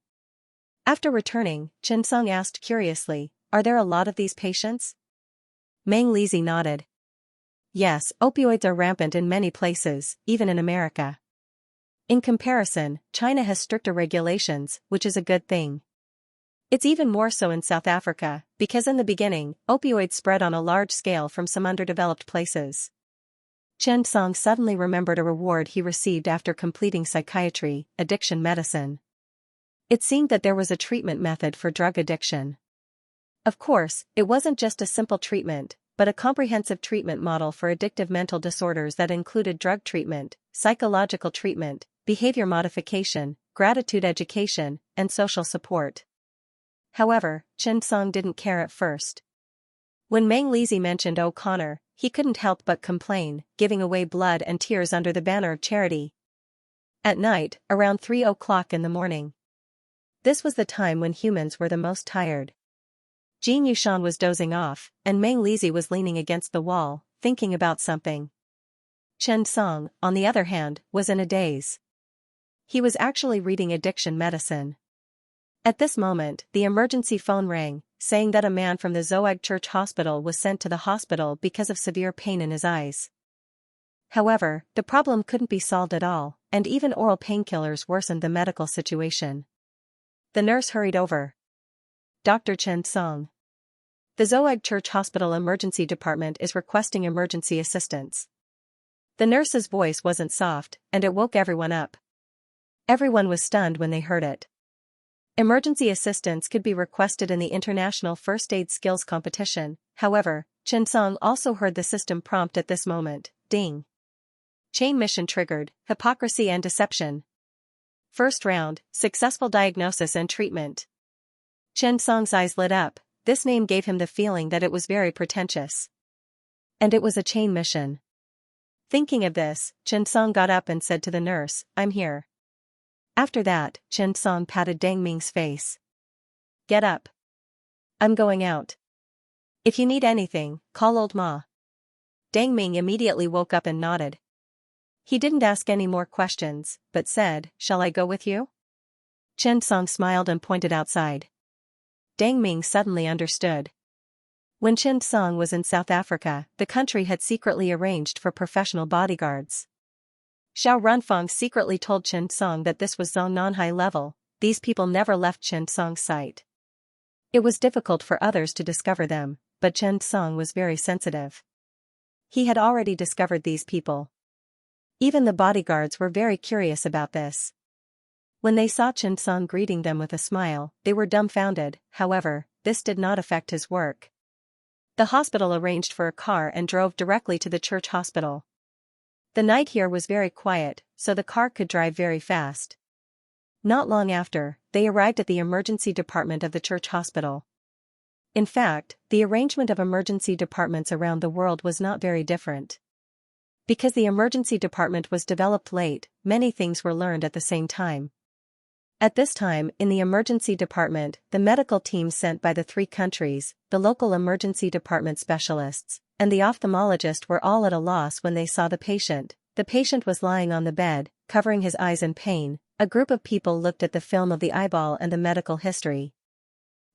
After returning, Xianxia asked curiously, are there a lot of these patients? Meng Lizhi nodded. Yes, opioids are rampant in many places, even in America. In comparison, China has stricter regulations, which is a good thing. It's even more so in South Africa, because in the beginning, opioids spread on a large scale from some underdeveloped places. Xianxia suddenly remembered a reward he received after completing psychiatry, addiction medicine. It seemed that there was a treatment method for drug addiction. Of course, it wasn't just a simple treatment, but a comprehensive treatment model for addictive mental disorders that included drug treatment, psychological treatment, behavior modification, gratitude education, and social support. However, Xianxia didn't care at first. When Meng Lizhi mentioned O'Connor, he couldn't help but complain, giving away blood and tears under the banner of charity. At night, around 3 o'clock in the morning. This was the time when humans were the most tired. Jin Yushan was dozing off, and Meng Lizhi was leaning against the wall, thinking about something. Xianxia, on the other hand, was in a daze. He was actually reading addiction medicine. At this moment, the emergency phone rang, saying that a man from the Zoag Church Hospital was sent to the hospital because of severe pain in his eyes. However, the problem couldn't be solved at all, and even oral painkillers worsened the medical situation. The nurse hurried over. Dr. Xianxia. The Zoag Church Hospital Emergency Department is requesting emergency assistance. The nurse's voice wasn't soft, and it woke everyone up. Everyone was stunned when they heard it. Emergency assistance could be requested in the International First Aid Skills Competition, however, Xianxia also heard the system prompt at this moment, ding. Chain mission triggered, hypocrisy and deception. First round, successful diagnosis and treatment. Xianxia's eyes lit up, this name gave him the feeling that it was very pretentious. And it was a chain mission. Thinking of this, Xianxia got up and said to the nurse, I'm here. After that, Xianxia patted Dang Ming's face. Get up. I'm going out. If you need anything, call old Ma. Dang Ming immediately woke up and nodded. He didn't ask any more questions, but said, shall I go with you? Xianxia smiled and pointed outside. Dang Ming suddenly understood. When Xianxia was in South Africa, the country had secretly arranged for professional bodyguards. Xiao Runfeng secretly told Xianxia that this was Zhongnan high level, these people never left Xianxia's sight. It was difficult for others to discover them, but Xianxia was very sensitive. He had already discovered these people. Even the bodyguards were very curious about this. When they saw Xianxia greeting them with a smile, they were dumbfounded, however, this did not affect his work. The hospital arranged for a car and drove directly to the church hospital. The night here was very quiet, so the car could drive very fast. Not long after, they arrived at the emergency department of the church hospital. In fact, the arrangement of emergency departments around the world was not very different. Because the emergency department was developed late, many things were learned at the same time. At this time, in the emergency department, the medical teams sent by the 3 countries, the local emergency department specialists, and the ophthalmologist were all at a loss when they saw the patient. The patient was lying on the bed, covering his eyes in pain. A group of people looked at the film of the eyeball and the medical history.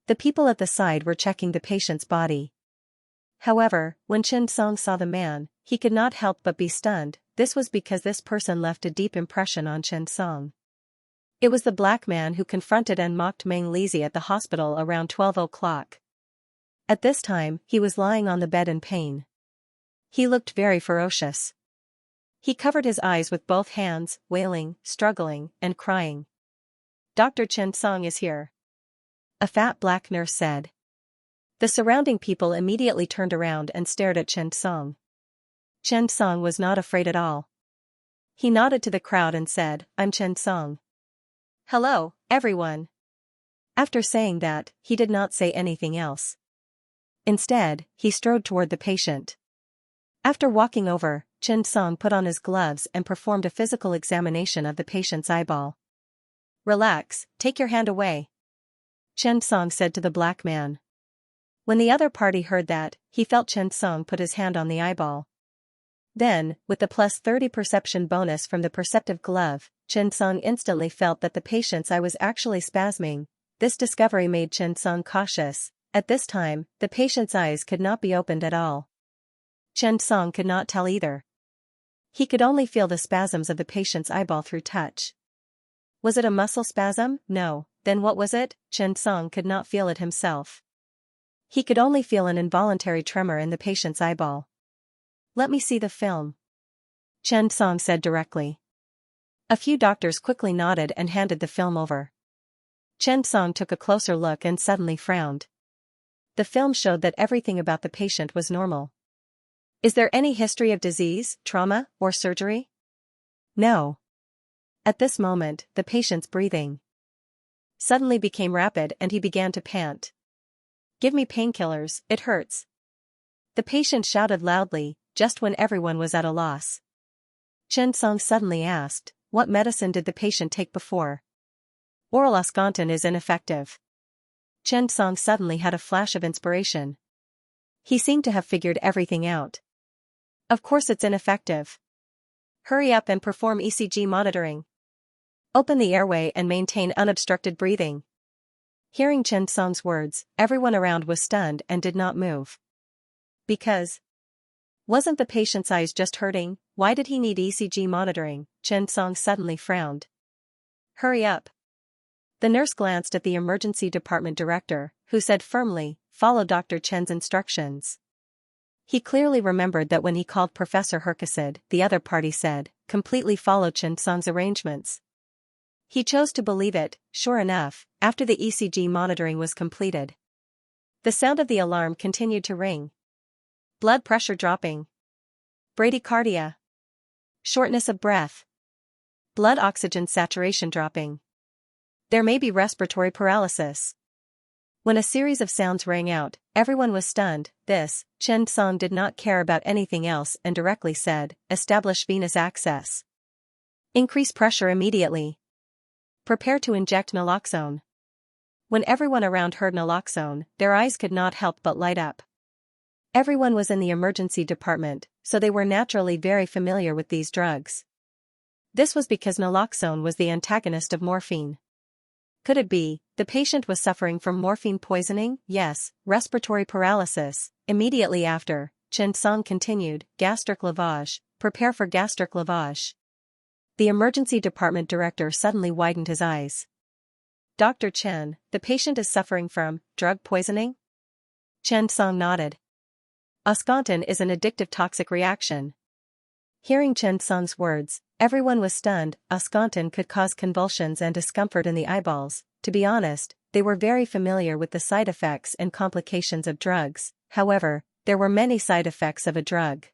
The people at the side were checking the patient's body. However, when Xianxia saw the man, he could not help but be stunned. This was because this person left a deep impression on Xianxia. It was the black man who confronted and mocked Meng Lizhi at the hospital around 12 o'clock. At this time, he was lying on the bed in pain. He looked very ferocious. He covered his eyes with both hands, wailing, struggling, and crying. Dr. Xianxia is here. A fat black nurse said. The surrounding people immediately turned around and stared at Xianxia. Chen Song was not afraid at all. He nodded to the crowd and said, "I'm Chen Song. Hello, everyone." After saying that, he did not say anything else. Instead, he strode toward the patient. After walking over, Chen Song put on his gloves and performed a physical examination of the patient's eyeball. "Relax, take your hand away," Chen Song said to the black man. When the other party heard that, he felt Chen Song put his hand on the eyeball. Then, with the plus 30 perception bonus from the perceptive glove, Chen Song instantly felt that the patient's eye was actually spasming. This discovery made Chen Song cautious. At this time, the patient's eyes could not be opened at all. Chen Song could not tell either. He could only feel the spasms of the patient's eyeball through touch. Was it a muscle spasm? No. Then what was it? Chen Song could not feel it himself. He could only feel an involuntary tremor in the patient's eyeball. "Let me see the film," Chen Song said directly. A few doctors quickly nodded and handed the film over. Chen Song took a closer look and suddenly frowned. The film showed that everything about the patient was normal. Is there any history of disease, trauma, or surgery? No. At this moment, the patient's breathing suddenly became rapid and he began to pant. "Give me painkillers, it hurts," the patient shouted loudly, just when everyone was at a loss. Chen Song suddenly asked, "What medicine did the patient take before?" "Oral Oxycontin is ineffective." Chen Song suddenly had a flash of inspiration. He seemed to have figured everything out. "Of course it's ineffective. Hurry up and perform ECG monitoring. Open the airway and maintain unobstructed breathing." Hearing Chen Song's words, everyone around was stunned and did not move. Because wasn't the patient's eyes just hurting? Why did he need ECG monitoring? Chen Song suddenly frowned. "Hurry up." The nurse glanced at the emergency department director, who said firmly, "Follow Dr. Chen's instructions." He clearly remembered that when he called Professor Herkesed, the other party said, "Completely follow Chen Song's arrangements." He chose to believe it. Sure enough, after the ECG monitoring was completed, the sound of the alarm continued to ring. Blood pressure dropping. Bradycardia. Shortness of breath. Blood oxygen saturation dropping. There may be respiratory paralysis. When a series of sounds rang out, everyone was stunned. Chen Song did not care about anything else and directly said, "Establish venous access. Increase pressure immediately. Prepare to inject naloxone." When everyone around heard naloxone, their eyes could not help but light up. Everyone was in the emergency department, so they were naturally very familiar with these drugs. This was because naloxone was the antagonist of morphine. Could it be the patient was suffering from morphine poisoning? Yes. Respiratory paralysis. Immediately after, Chen Song continued, "Gastric lavage. Prepare for gastric lavage." The emergency department director suddenly widened his eyes. "Dr. Chen, the patient is suffering from drug poisoning?" Chen Song nodded. "Oxycontin is an addictive toxic reaction." Hearing Chen Song's words, everyone was stunned. Oxycontin could cause convulsions and discomfort in the eyeballs. To be honest, they were very familiar with the side effects and complications of drugs. However, there were many side effects of a drug.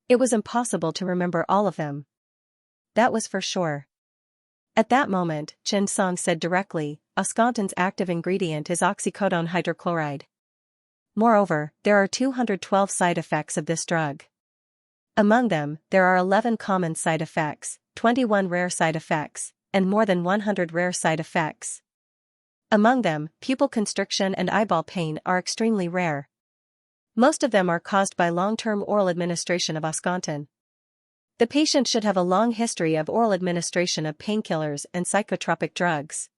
It was impossible to remember all of them. That was for sure. At that moment, Chen Song said directly, "Oxycontin's active ingredient is oxycodone hydrochloride. Moreover, there are 212 side effects of this drug. Among them, there are 11 common side effects, 21 rare side effects, and more than 100 rare side effects. Among them, pupil constriction and eyeball pain are extremely rare. Most of them are caused by long-term oral administration of oxycontin. The patient should have a long history of oral administration of painkillers and psychotropic drugs.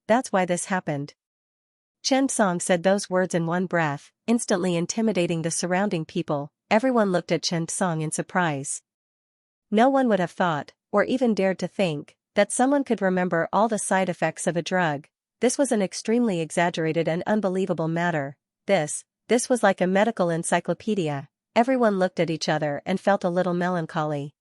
That's why this happened." Chen Song said those words in one breath, instantly intimidating the surrounding people. Everyone looked at Chen Song in surprise. No one would have thought, or even dared to think, that someone could remember all the side effects of a drug. This was an extremely exaggerated and unbelievable matter. This was like a medical encyclopedia. Everyone looked at each other and felt a little melancholy.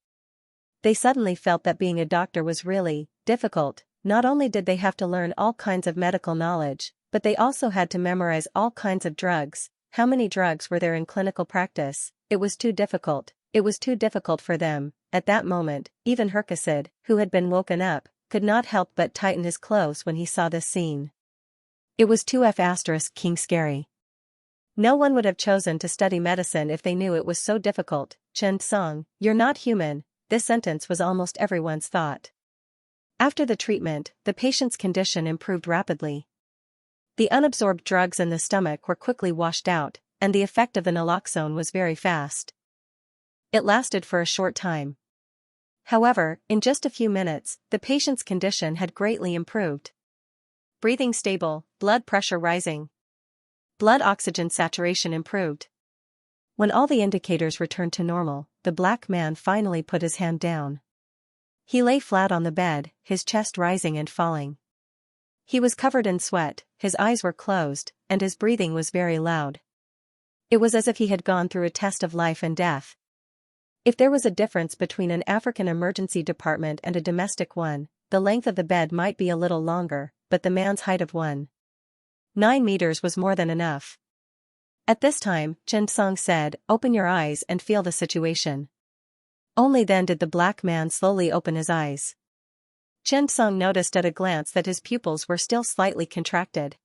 They suddenly felt that being a doctor was really difficult. Not only did they have to learn all kinds of medical knowledge, but they also had to memorize all kinds of drugs. How many drugs were there in clinical practice? It was too difficult. It was too difficult for them. At that moment, even Hercacid, who had been woken up, could not help but tighten his clothes when he saw this scene. It was too King scary. No one would have chosen to study medicine if they knew it was so difficult. Chen Song, you're not human, this sentence was almost everyone's thought. After the treatment, the patient's condition improved rapidly. The unabsorbed drugs in the stomach were quickly washed out, and the effect of the naloxone was very fast. It lasted for a short time. However, in just a few minutes, the patient's condition had greatly improved. Breathing stable, blood pressure rising. Blood oxygen saturation improved. When all the indicators returned to normal, the black man finally put his hand down. He lay flat on the bed, his chest rising and falling. He was covered in sweat, his eyes were closed, and his breathing was very loud. It was as if he had gone through a test of life and death. If there was a difference between an African emergency department and a domestic one, the length of the bed might be a little longer, but the man's height of 1.9 meters was more than enough. At this time, Chen Song said, "Open your eyes and feel the situation." Only then did the black man slowly open his eyes. Chen Song noticed at a glance that his pupils were still slightly contracted.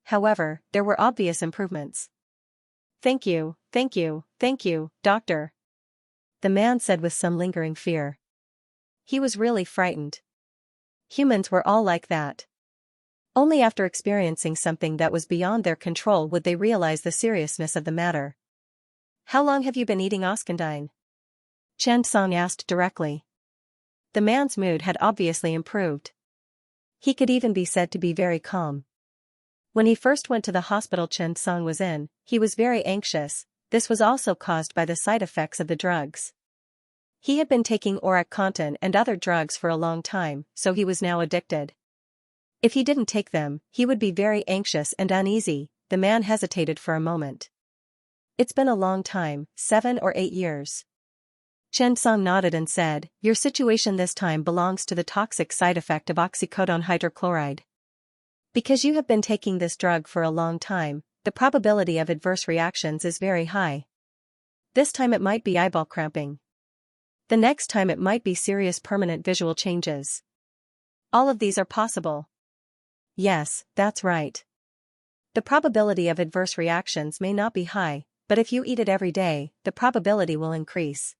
However, there were obvious improvements. Thank you, doctor," the man said with some lingering fear. He was really frightened. Humans were all like that. Only after experiencing something that was beyond their control would they realize the seriousness of the matter. "How long have you been eating Oskandine?" Chen Song asked directly. The man's mood had obviously improved. He could even be said to be very calm. When he first went to the hospital Chen Song was in, he was very anxious. This was also caused by the side effects of the drugs. He had been taking Oxycontin and other drugs for a long time, so he was now addicted. If he didn't take them, he would be very anxious and uneasy. The man hesitated for a moment. "It's been a long time, 7 or 8 years. Chen Song nodded and said, "Your situation this time belongs to the toxic side effect of oxycodone hydrochloride. Because you have been taking this drug for a long time, the probability of adverse reactions is very high. This time it might be eyeball cramping. The next time it might be serious permanent visual changes. All of these are possible." "Yes, that's right. The probability of adverse reactions may not be high, but if you eat it every day, the probability will increase.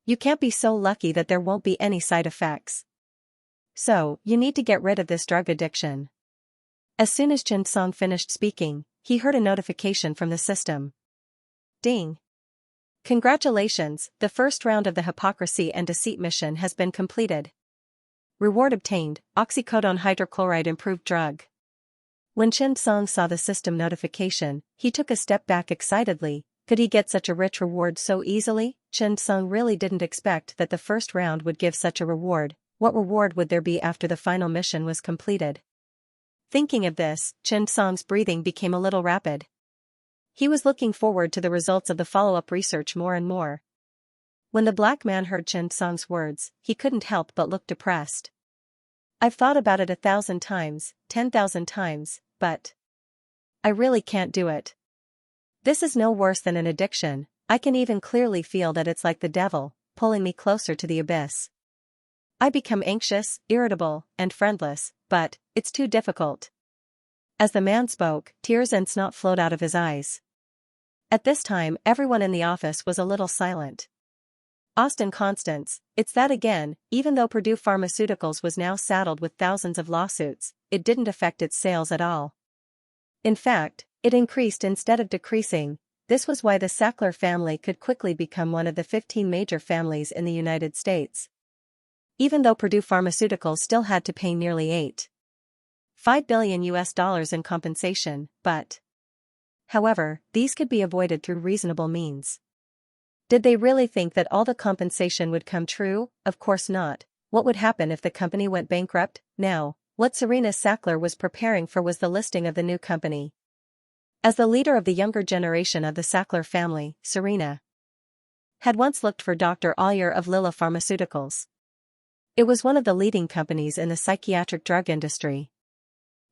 You can't be so lucky that there won't be any side effects. So, you need to get rid of this drug addiction." As soon as Chen Song finished speaking, he heard a notification from the system. Ding! "Congratulations, the first round of the hypocrisy and deceit mission has been completed. Reward obtained, oxycodone hydrochloride improved drug." When Chen Song saw the system notification, he took a step back excitedly. Could he get such a rich reward so easily? Chen Song really didn't expect that the first round would give such a reward. What reward would there be after the final mission was completed? Thinking of this, Chen Song's breathing became a little rapid. He was looking forward to the results of the follow-up research more and more. When the black man heard Chen Song's words, he couldn't help but look depressed. "I've thought about it 1,000 times, 10,000 times, but I really can't do it. This is no worse than an addiction. I can even clearly feel that it's like the devil, pulling me closer to the abyss. I become anxious, irritable, and friendless, but it's too difficult." As the man spoke, tears and snot flowed out of his eyes. At this time, everyone in the office was a little silent. Austin Constance, it's that again. Even though Purdue Pharmaceuticals was now saddled with thousands of lawsuits, it didn't affect its sales at all. In fact, it increased instead of decreasing. This was why the Sackler family could quickly become one of the 15 major families in the United States. Even though Purdue Pharmaceuticals still had to pay nearly $8.5 billion in compensation, but however, these could be avoided through reasonable means. Did they really think that all the compensation would come true? Of course not. What would happen if the company went bankrupt? Now, what Serena Sackler was preparing for was the listing of the new company. As the leader of the younger generation of the Sackler family, Serena had once looked for Dr. Oyer of Lilla Pharmaceuticals. It was one of the leading companies in the psychiatric drug industry.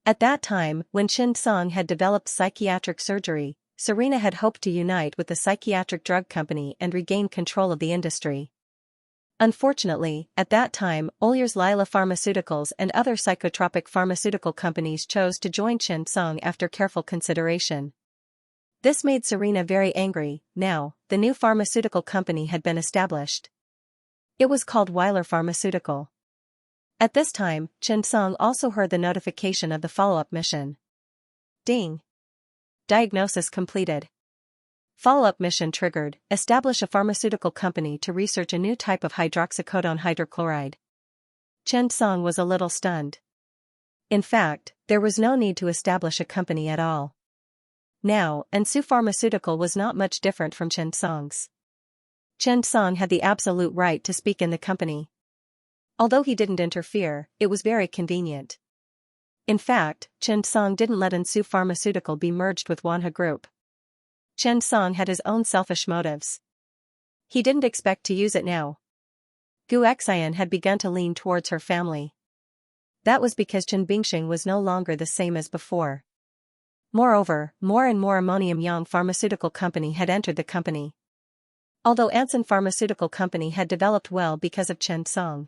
At that time, when Chen Song had developed psychiatric surgery, Serena had hoped to unite with the psychiatric drug company and regain control of the industry. Unfortunately, at that time, Olyer's Lila Pharmaceuticals and other psychotropic pharmaceutical companies chose to join Xianxia after careful consideration. This made Serena very angry. Now, the new pharmaceutical company had been established. It was called Weiler Pharmaceutical. At this time, Xianxia also heard the notification of the follow-up mission. Ding! Diagnosis completed. Follow-up mission triggered. Establish a pharmaceutical company to research a new type of hydroxycodone hydrochloride. Xianxia was a little stunned. In fact, there was no need to establish a company at all. Now, Ansu Pharmaceutical was not much different from Xianxia's. Xianxia had the absolute right to speak in the company. Although he didn't interfere, it was very convenient. In fact, Xianxia didn't let Ansu Pharmaceutical be merged with Wanhe Group. Xianxia had his own selfish motives. He didn't expect to use it now. Gu Xian had begun to lean towards her family. That was because Chen Bingxing was no longer the same as before. Moreover, more and more Ammonium Yang Pharmaceutical Company had entered the company. Although Anson Pharmaceutical Company had developed well because of Xianxia.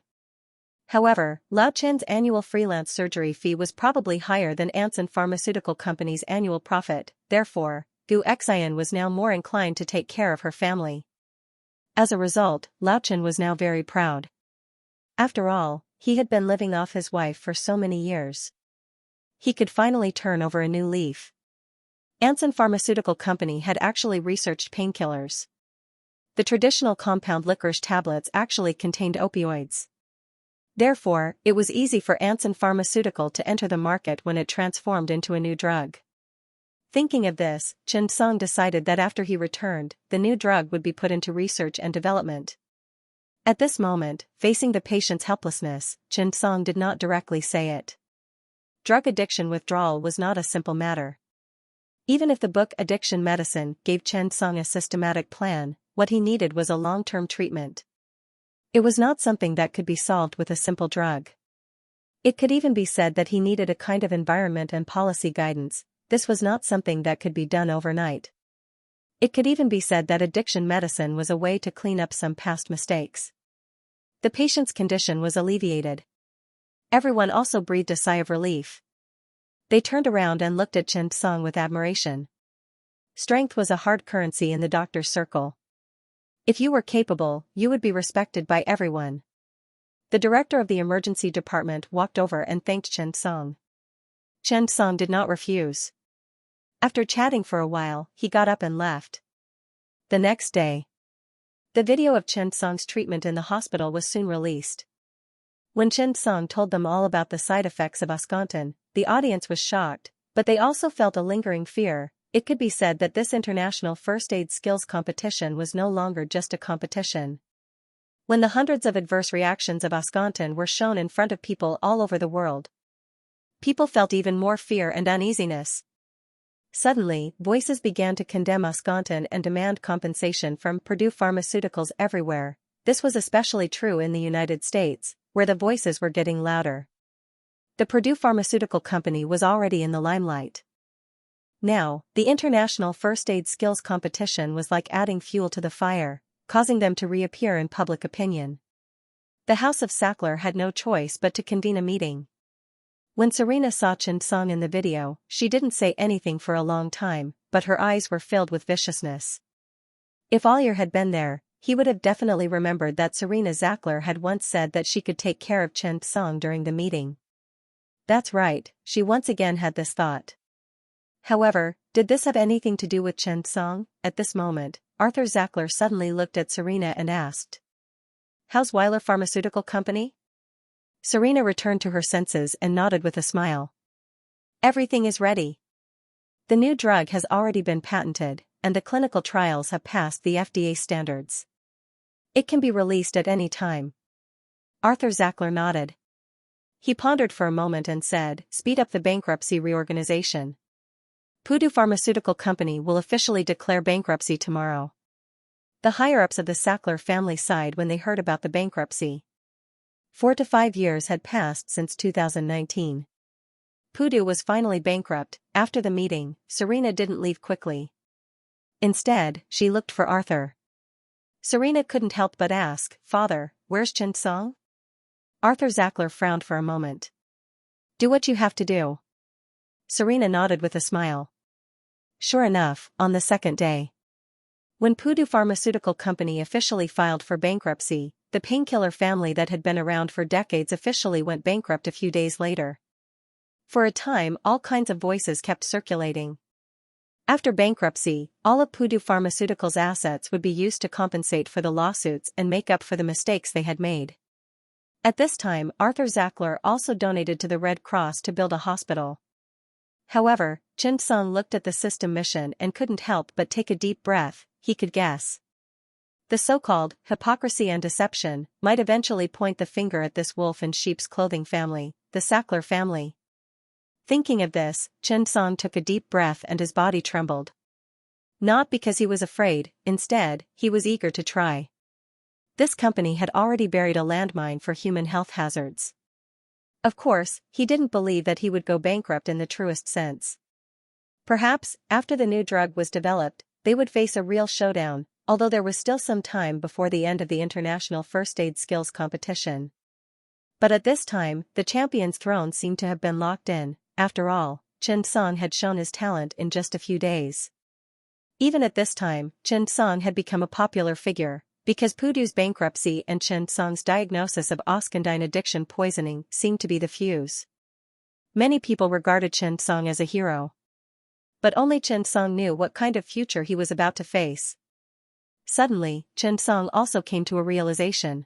However, Lao Chen's annual freelance surgery fee was probably higher than Anson Pharmaceutical Company's annual profit, therefore, Gu Xian was now more inclined to take care of her family. As a result, Lao Chen was now very proud. After all, he had been living off his wife for so many years. He could finally turn over a new leaf. Anson Pharmaceutical Company had actually researched painkillers. The traditional compound licorice tablets actually contained opioids. Therefore, it was easy for Anson Pharmaceutical to enter the market when it transformed into a new drug. Thinking of this, Xianxia decided that after he returned, the new drug would be put into research and development. At this moment, facing the patient's helplessness, Xianxia did not directly say it. Drug addiction withdrawal was not a simple matter. Even if the book Addiction Medicine gave Xianxia a systematic plan, what he needed was a long-term treatment. It was not something that could be solved with a simple drug. It could even be said that he needed a kind of environment and policy guidance. This was not something that could be done overnight. It could even be said that addiction medicine was a way to clean up some past mistakes. The patient's condition was alleviated. Everyone also breathed a sigh of relief. They turned around and looked at Xianxia with admiration. Strength was a hard currency in the doctor's circle. If you were capable, you would be respected by everyone. The director of the emergency department walked over and thanked Xianxia. Xianxia did not refuse. After chatting for a while, he got up and left. The next day, the video of Xianxia's treatment in the hospital was soon released. When Xianxia told them all about the side effects of Oxycontin, the audience was shocked, but they also felt a lingering fear. It could be said that this international first aid skills competition was no longer just a competition. When the hundreds of adverse reactions of Oxycontin were shown in front of people all over the world, people felt even more fear and uneasiness. Suddenly, voices began to condemn Oxycontin and demand compensation from Purdue Pharmaceuticals everywhere. This was especially true in the United States, where the voices were getting louder. The Purdue Pharmaceutical Company was already in the limelight. Now, the international first aid skills competition was like adding fuel to the fire, causing them to reappear in public opinion. The House of Sackler had no choice but to convene a meeting. When Serena saw Xianxia in the video, she didn't say anything for a long time, but her eyes were filled with viciousness. If Oyer had been there, he would have definitely remembered that Serena Sackler had once said that she could take care of Xianxia during the meeting. That's right, she once again had this thought. However, did this have anything to do with Xianxia? At this moment, Arthur Sackler suddenly looked at Serena and asked, "How's Weiler Pharmaceutical Company?" Serena returned to her senses and nodded with a smile. "Everything is ready. The new drug has already been patented, and the clinical trials have passed the FDA standards. It can be released at any time." Arthur Sackler nodded. He pondered for a moment and said, "Speed up the bankruptcy reorganization. Purdue Pharmaceutical Company will officially declare bankruptcy tomorrow." The higher-ups of the Sackler family sighed when they heard about the bankruptcy. 4 to 5 years had passed since 2019. Purdue was finally bankrupt. After the meeting, Serena didn't leave quickly. Instead, she looked for Arthur. Serena couldn't help but ask, "Father, where's Xianxia?" Arthur Zackler frowned for a moment. "Do what you have to do." Serena nodded with a smile. Sure enough, on the second day, when Pudu Pharmaceutical Company officially filed for bankruptcy, the painkiller family that had been around for decades officially went bankrupt a few days later. For a time, all kinds of voices kept circulating. After bankruptcy, all of Pudu Pharmaceutical's assets would be used to compensate for the lawsuits and make up for the mistakes they had made. At this time, Arthur Zackler also donated to the Red Cross to build a hospital. However, Xianxia looked at the system mission and couldn't help but take a deep breath. He could guess. The so-called hypocrisy and deception might eventually point the finger at this wolf in sheep's clothing family, the Zackler family. Thinking of this, Xianxia took a deep breath and his body trembled. Not because he was afraid, instead, he was eager to try. This company had already buried a landmine for human health hazards. Of course, he didn't believe that he would go bankrupt in the truest sense. Perhaps, after the new drug was developed, they would face a real showdown, although there was still some time before the end of the international first aid skills competition. But at this time, the champion's throne seemed to have been locked in. After all, Xianxia had shown his talent in just a few days. Even at this time, Xianxia had become a popular figure, because Pudu's bankruptcy and Xianxia's diagnosis of oskandine addiction poisoning seemed to be the fuse. Many people regarded Xianxia as a hero. But only Xianxia knew what kind of future he was about to face. Suddenly, Xianxia also came to a realization.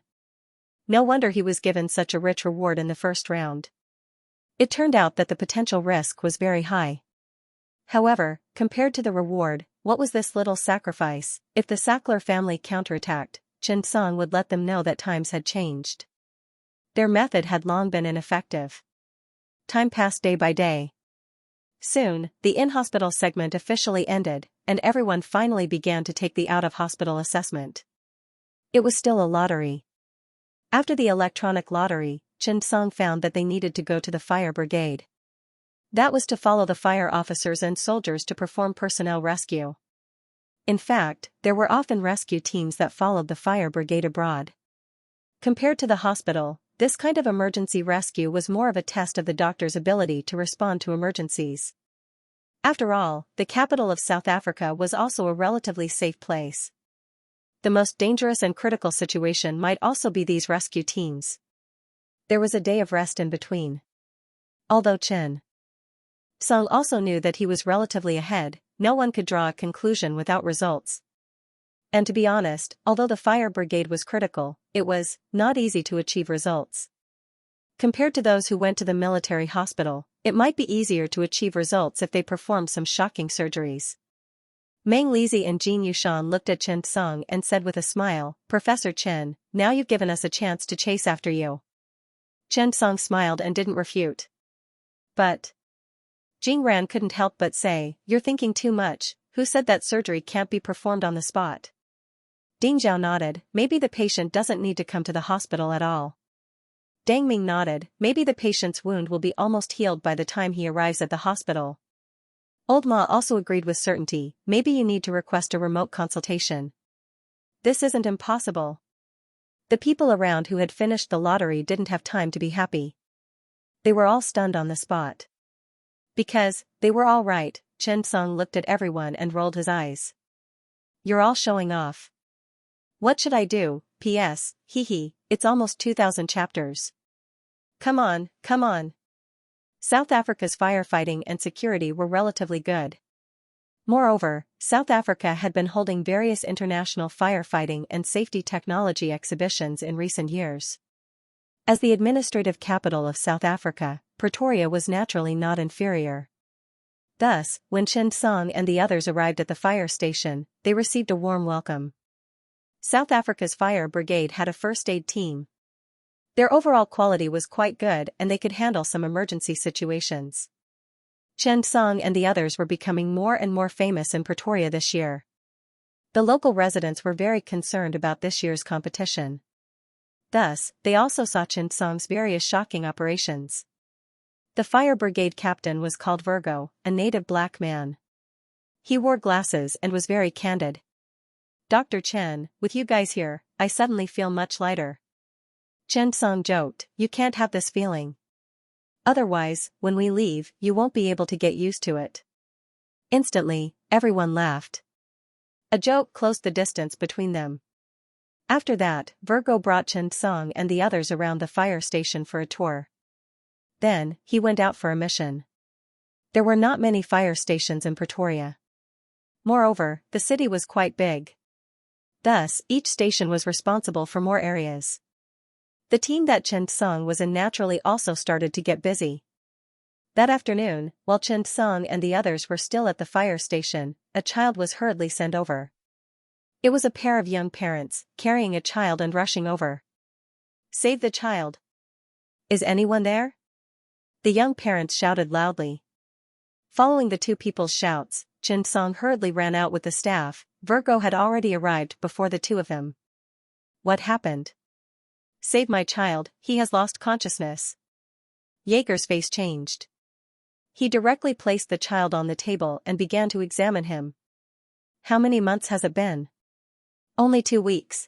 No wonder he was given such a rich reward in the first round. It turned out that the potential risk was very high. However, compared to the reward, what was this little sacrifice? If the Zackler family counterattacked, Xianxia would let them know that times had changed. Their method had long been ineffective. Time passed day by day. Soon, the in-hospital segment officially ended, and everyone finally began to take the out-of-hospital assessment. It was still a lottery. After the electronic lottery, Xianxia found that they needed to go to the fire brigade. That was to follow the fire officers and soldiers to perform personnel rescue. In fact, there were often rescue teams that followed the fire brigade abroad. Compared to the hospital, this kind of emergency rescue was more of a test of the doctor's ability to respond to emergencies. After all, the capital of South Africa was also a relatively safe place. The most dangerous and critical situation might also be these rescue teams. There was a day of rest in between. Although Xianxia also knew that he was relatively ahead, no one could draw a conclusion without results. And to be honest, although the fire brigade was critical, it was not easy to achieve results. Compared to those who went to the military hospital, it might be easier to achieve results if they performed some shocking surgeries. Meng Lizhi and Jin Yushan looked at Xianxia and said with a smile, "Professor Chen, now you've given us a chance to chase after you." Xianxia smiled and didn't refute. But Jing Ran couldn't help but say, "You're thinking too much. Who said that surgery can't be performed on the spot?" Ding Zhao nodded, "Maybe the patient doesn't need to come to the hospital at all." Dang Ming nodded, "Maybe the patient's wound will be almost healed by the time he arrives at the hospital." Old Ma also agreed with certainty, "Maybe you need to request a remote consultation." This isn't impossible. The people around who had finished the lottery didn't have time to be happy. They were all stunned on the spot. Because, they were all right, Xianxia looked at everyone and rolled his eyes. "You're all showing off. What should I do? P.S. Hee, it's almost 2,000 chapters. Come on, come on." South Africa's firefighting and security were relatively good. Moreover, South Africa had been holding various international firefighting and safety technology exhibitions in recent years. As the administrative capital of South Africa, Pretoria was naturally not inferior. Thus, when Xianxia and the others arrived at the fire station, they received a warm welcome. South Africa's fire brigade had a first aid team. Their overall quality was quite good and they could handle some emergency situations. Xianxia and the others were becoming more and more famous in Pretoria this year. The local residents were very concerned about this year's competition. Thus, they also saw Xianxia's various shocking operations. The fire brigade captain was called Virgo, a native black man. He wore glasses and was very candid. "Dr. Chen, with you guys here, I suddenly feel much lighter." Chen Song joked, "You can't have this feeling. Otherwise, when we leave, you won't be able to get used to it." Instantly, everyone laughed. A joke closed the distance between them. After that, Virgo brought Chen Song and the others around the fire station for a tour. Then, he went out for a mission. There were not many fire stations in Pretoria. Moreover, the city was quite big. Thus, each station was responsible for more areas. The team that Chen Song was in naturally also started to get busy. That afternoon, while Chen Song and the others were still at the fire station, a child was hurriedly sent over. It was a pair of young parents, carrying a child and rushing over. "Save the child! Is anyone there?" The young parents shouted loudly. Following the two people's shouts, Chen Song hurriedly ran out with the staff. Virgo had already arrived before the two of them. "What happened?" "Save my child, he has lost consciousness." Jaeger's face changed. He directly placed the child on the table and began to examine him. "How many months has it been?" "Only 2 weeks."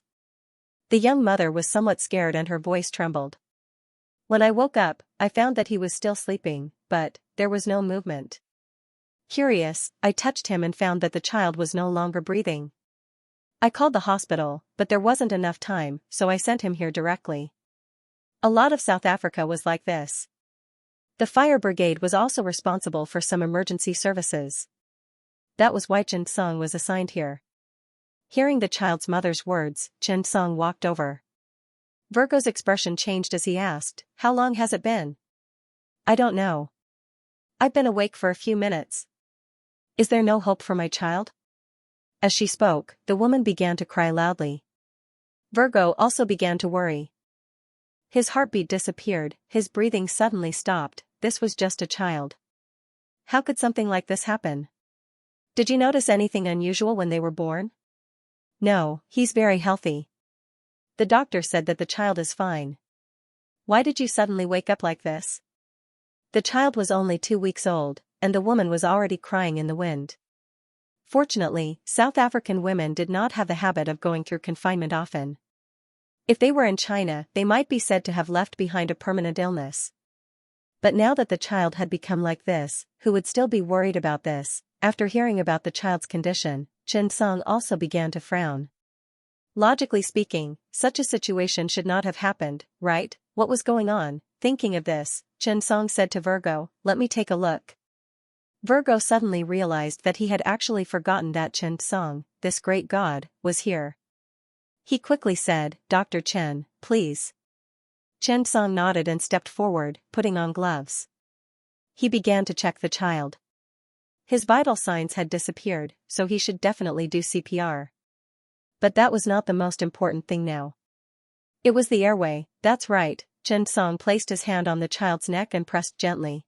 The young mother was somewhat scared and her voice trembled. "When I woke up, I found that he was still sleeping, but there was no movement. Curious, I touched him and found that the child was no longer breathing. I called the hospital, but there wasn't enough time, so I sent him here directly." A lot of South Africa was like this. The fire brigade was also responsible for some emergency services. That was why Chen Song was assigned here. Hearing the child's mother's words, Chen Song walked over. Virgo's expression changed as he asked, "How long has it been?" "I don't know. I've been awake for a few minutes." "Is there no hope for my child?" As she spoke, the woman began to cry loudly. Virgo also began to worry. His heartbeat disappeared, his breathing suddenly stopped. This was just a child. How could something like this happen? "Did you notice anything unusual when they were born?" "No, he's very healthy. The doctor said that the child is fine." "Why did you suddenly wake up like this?" The child was only 2 weeks old, and the woman was already crying in the wind. Fortunately, South African women did not have the habit of going through confinement often. If they were in China, they might be said to have left behind a permanent illness. But now that the child had become like this, who would still be worried about this? After hearing about the child's condition, Chen Song also began to frown. Logically speaking, such a situation should not have happened, right? What was going on? Thinking of this, Chen Song said to Virgo, "Let me take a look." Virgo suddenly realized that he had actually forgotten that Chen Song, this great god, was here. He quickly said, "Dr. Chen, please." Chen Song nodded and stepped forward, putting on gloves. He began to check the child. His vital signs had disappeared, so he should definitely do CPR. But that was not the most important thing now. It was the airway. That's right. Chen Song placed his hand on the child's neck and pressed gently.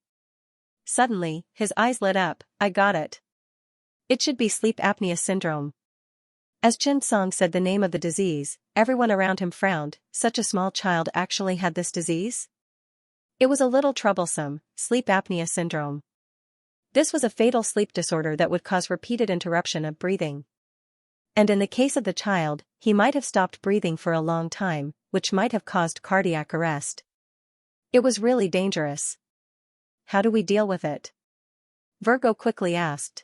Suddenly, his eyes lit up. "I got it. It should be sleep apnea syndrome." As Chen Song said the name of the disease, everyone around him frowned. Such a small child actually had this disease? It was a little troublesome. Sleep apnea syndrome. This was a fatal sleep disorder that would cause repeated interruption of breathing. And in the case of the child, he might have stopped breathing for a long time, which might have caused cardiac arrest. It was really dangerous. "How do we deal with it?" Virgo quickly asked.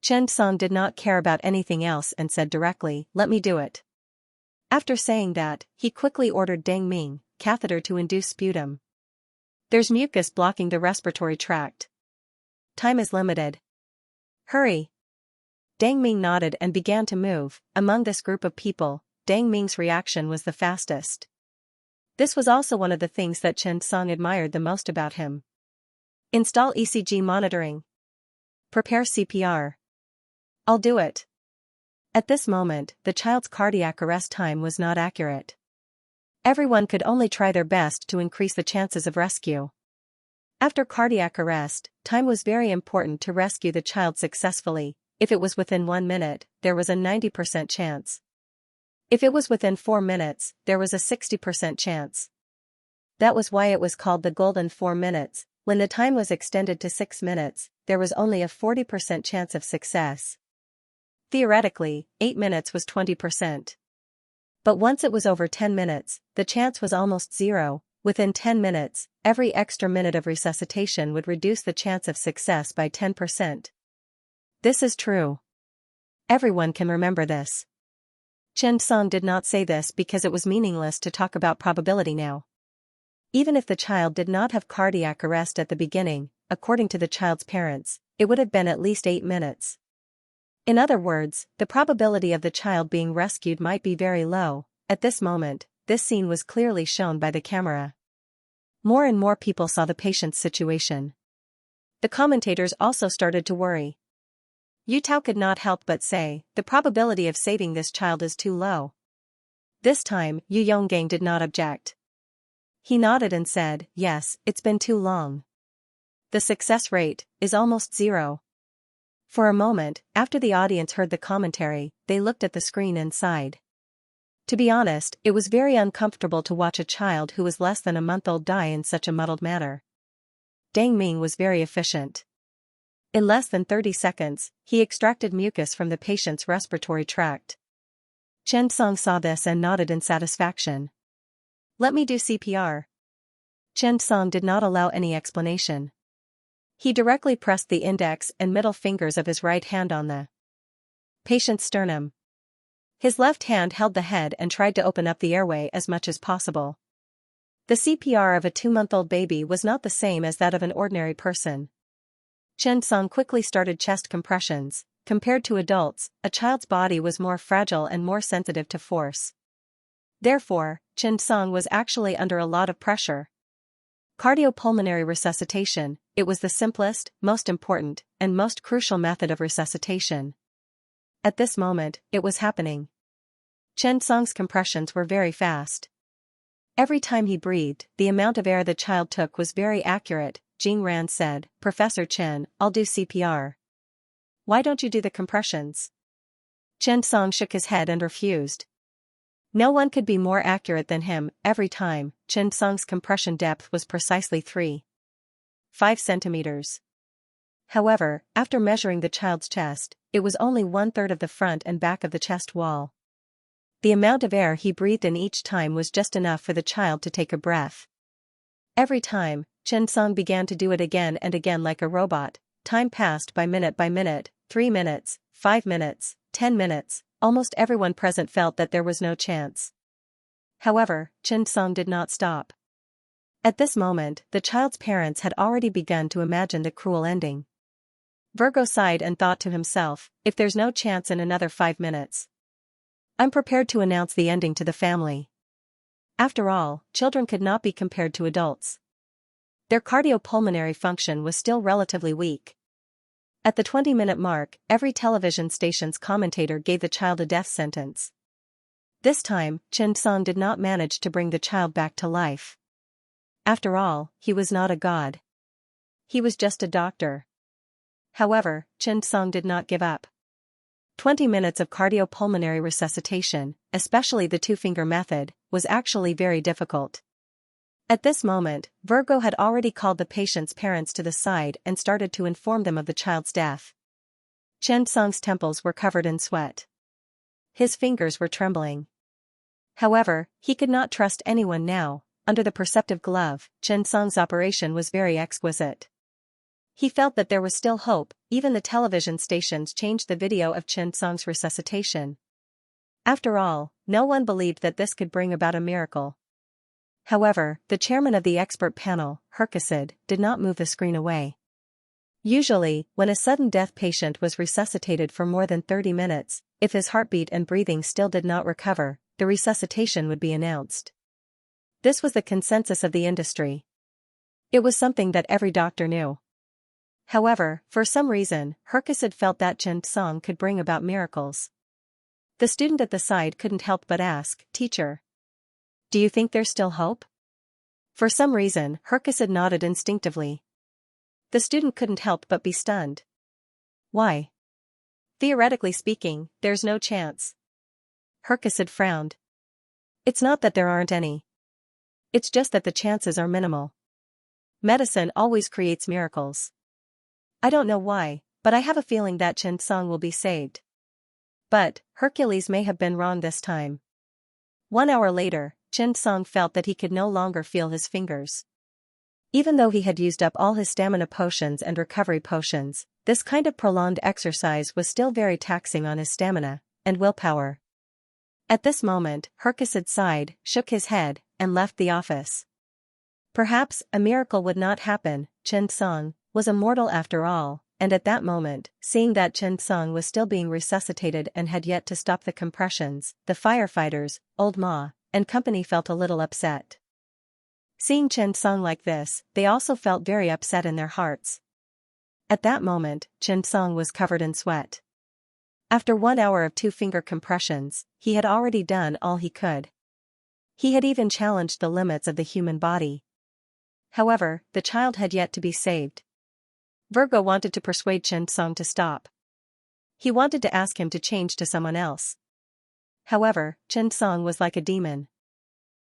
Chen Song did not care about anything else and said directly, "Let me do it." After saying that, he quickly ordered Deng Ming, catheter to induce sputum. "There's mucus blocking the respiratory tract. Time is limited. Hurry." Deng Ming nodded and began to move. Among this group of people, Deng Ming's reaction was the fastest. This was also one of the things that Chen Song admired the most about him. "Install ECG monitoring. Prepare CPR." "I'll do it." At this moment, the child's cardiac arrest time was not accurate. Everyone could only try their best to increase the chances of rescue. After cardiac arrest, time was very important to rescue the child successfully. If it was within 1 minute, there was a 90% chance. If it was within 4 minutes, there was a 60% chance. That was why it was called the golden 4 minutes. When the time was extended to 6 minutes, there was only a 40% chance of success. Theoretically, 8 minutes was 20%. But once it was over 10 minutes, the chance was almost zero. Within 10 minutes, every extra minute of resuscitation would reduce the chance of success by 10%. This is true. Everyone can remember this. Xianxia did not say this because it was meaningless to talk about probability now. Even if the child did not have cardiac arrest at the beginning, according to the child's parents, it would have been at least 8 minutes. In other words, the probability of the child being rescued might be very low. At this moment, this scene was clearly shown by the camera. More and more people saw the patient's situation. The commentators also started to worry. Yu Tao could not help but say, the probability of saving this child is too low. This time, Yu Yonggang did not object. He nodded and said, yes, it's been too long. The success rate is almost zero. For a moment, after the audience heard the commentary, they looked at the screen and sighed. To be honest, it was very uncomfortable to watch a child who was less than a month old die in such a muddled manner. Deng Ming was very efficient. In less than 30 seconds, he extracted mucus from the patient's respiratory tract. Xianxia saw this and nodded in satisfaction. Let me do CPR. Xianxia did not allow any explanation. He directly pressed the index and middle fingers of his right hand on the patient's sternum. His left hand held the head and tried to open up the airway as much as possible. The CPR of a 2-month-old baby was not the same as that of an ordinary person. Xianxia quickly started chest compressions. Compared to adults, a child's body was more fragile and more sensitive to force. Therefore, Xianxia was actually under a lot of pressure. Cardiopulmonary resuscitation, it was the simplest, most important, and most crucial method of resuscitation. At this moment, it was happening. Xianxia's compressions were very fast. Every time he breathed, the amount of air the child took was very accurate. Jing Ran said, Professor Chen, I'll do CPR. Why don't you do the compressions? Xianxia shook his head and refused. No one could be more accurate than him. Every time, Xianxia's compression depth was precisely 3.5 centimeters. However, after measuring the child's chest, it was only 1/3 of the front and back of the chest wall. The amount of air he breathed in each time was just enough for the child to take a breath. Every time, Xianxia began to do it again and again like a robot. Time passed by minute, 3 minutes, 5 minutes, 10 minutes, almost everyone present felt that there was no chance. However, Xianxia did not stop. At this moment, the child's parents had already begun to imagine the cruel ending. Virgo sighed and thought to himself, if there's no chance in another 5 minutes, I'm prepared to announce the ending to the family. After all, children could not be compared to adults. Their cardiopulmonary function was still relatively weak. At the 20-minute mark, every television station's commentator gave the child a death sentence. This time, Xianxia did not manage to bring the child back to life. After all, he was not a god. He was just a doctor. However, Xianxia did not give up. 20 minutes of cardiopulmonary resuscitation, especially the two-finger method, was actually very difficult. At this moment, Virgo had already called the patient's parents to the side and started to inform them of the child's death. Xianxia's temples were covered in sweat. His fingers were trembling. However, he could not trust anyone now. Under the perceptive glove, Xianxia's operation was very exquisite. He felt that there was still hope. Even the television stations changed the video of Xianxia's resuscitation. After all, no one believed that this could bring about a miracle. However, the chairman of the expert panel, Hercacid, did not move the screen away. Usually, when a sudden death patient was resuscitated for more than 30 minutes, if his heartbeat and breathing still did not recover, the resuscitation would be announced. This was the consensus of the industry. It was something that every doctor knew. However, for some reason, Hercacid felt that Xianxia could bring about miracles. The student at the side couldn't help but ask, Teacher, do you think there's still hope? For some reason, Hercacid nodded instinctively. The student couldn't help but be stunned. Why? Theoretically speaking, there's no chance. Hercacid frowned. It's not that there aren't any. It's just that the chances are minimal. Medicine always creates miracles. I don't know why, but I have a feeling that Xianxia will be saved. But, Hercules may have been wrong this time. 1 hour later, Xianxia felt that he could no longer feel his fingers. Even though he had used up all his stamina potions and recovery potions, this kind of prolonged exercise was still very taxing on his stamina and willpower. At this moment, Hercules sighed, shook his head, and left the office. Perhaps a miracle would not happen. Xianxia was immortal after all, and at that moment, seeing that Xianxia was still being resuscitated and had yet to stop the compressions, the firefighters, old Ma, and company felt a little upset. Seeing Xianxia like this, they also felt very upset in their hearts. At that moment, Xianxia was covered in sweat. After 1 hour of 2-finger compressions, he had already done all he could. He had even challenged the limits of the human body. However, the child had yet to be saved. Virgo wanted to persuade Xianxia to stop. He wanted to ask him to change to someone else. However, Xianxia was like a demon.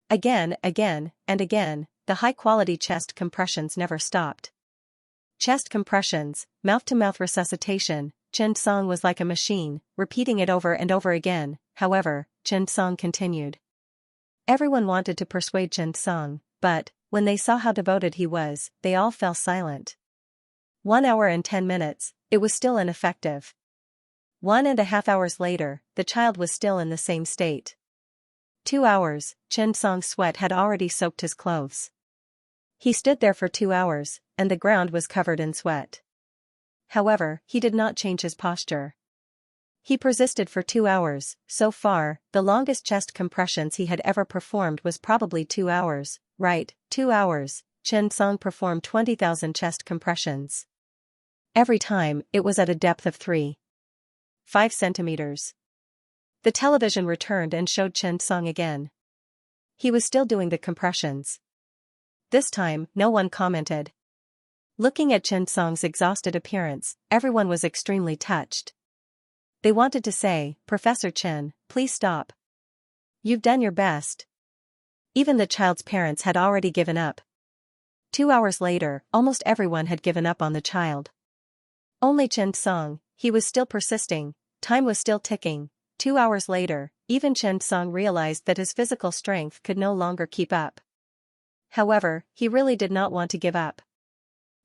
Again, and again, the high-quality chest compressions never stopped. Chest compressions, mouth-to-mouth resuscitation, Xianxia was like a machine, repeating it over and over again. However, Xianxia continued. Everyone wanted to persuade Xianxia, but, when they saw how devoted he was, they all fell silent. 1 hour and 10 minutes, it was still ineffective. 1.5 hours later, the child was still in the same state. 2 hours, Xianxia's sweat had already soaked his clothes. He stood there for 2 hours, and the ground was covered in sweat. However, he did not change his posture. He persisted for 2 hours. So far, the longest chest compressions he had ever performed was probably 2 hours, right? 2 hours, Xianxia performed 20,000 chest compressions. Every time, it was at a depth of 3.5 centimeters. The television returned and showed Xianxia again. He was still doing the compressions. This time, no one commented. Looking at Xianxia's exhausted appearance, everyone was extremely touched. They wanted to say, Professor Chen, please stop. You've done your best. Even the child's parents had already given up. 2 hours later, almost everyone had given up on the child. Only Xianxia, he was still persisting, time was still ticking. 2 hours later, even Xianxia realized that his physical strength could no longer keep up. However, he really did not want to give up.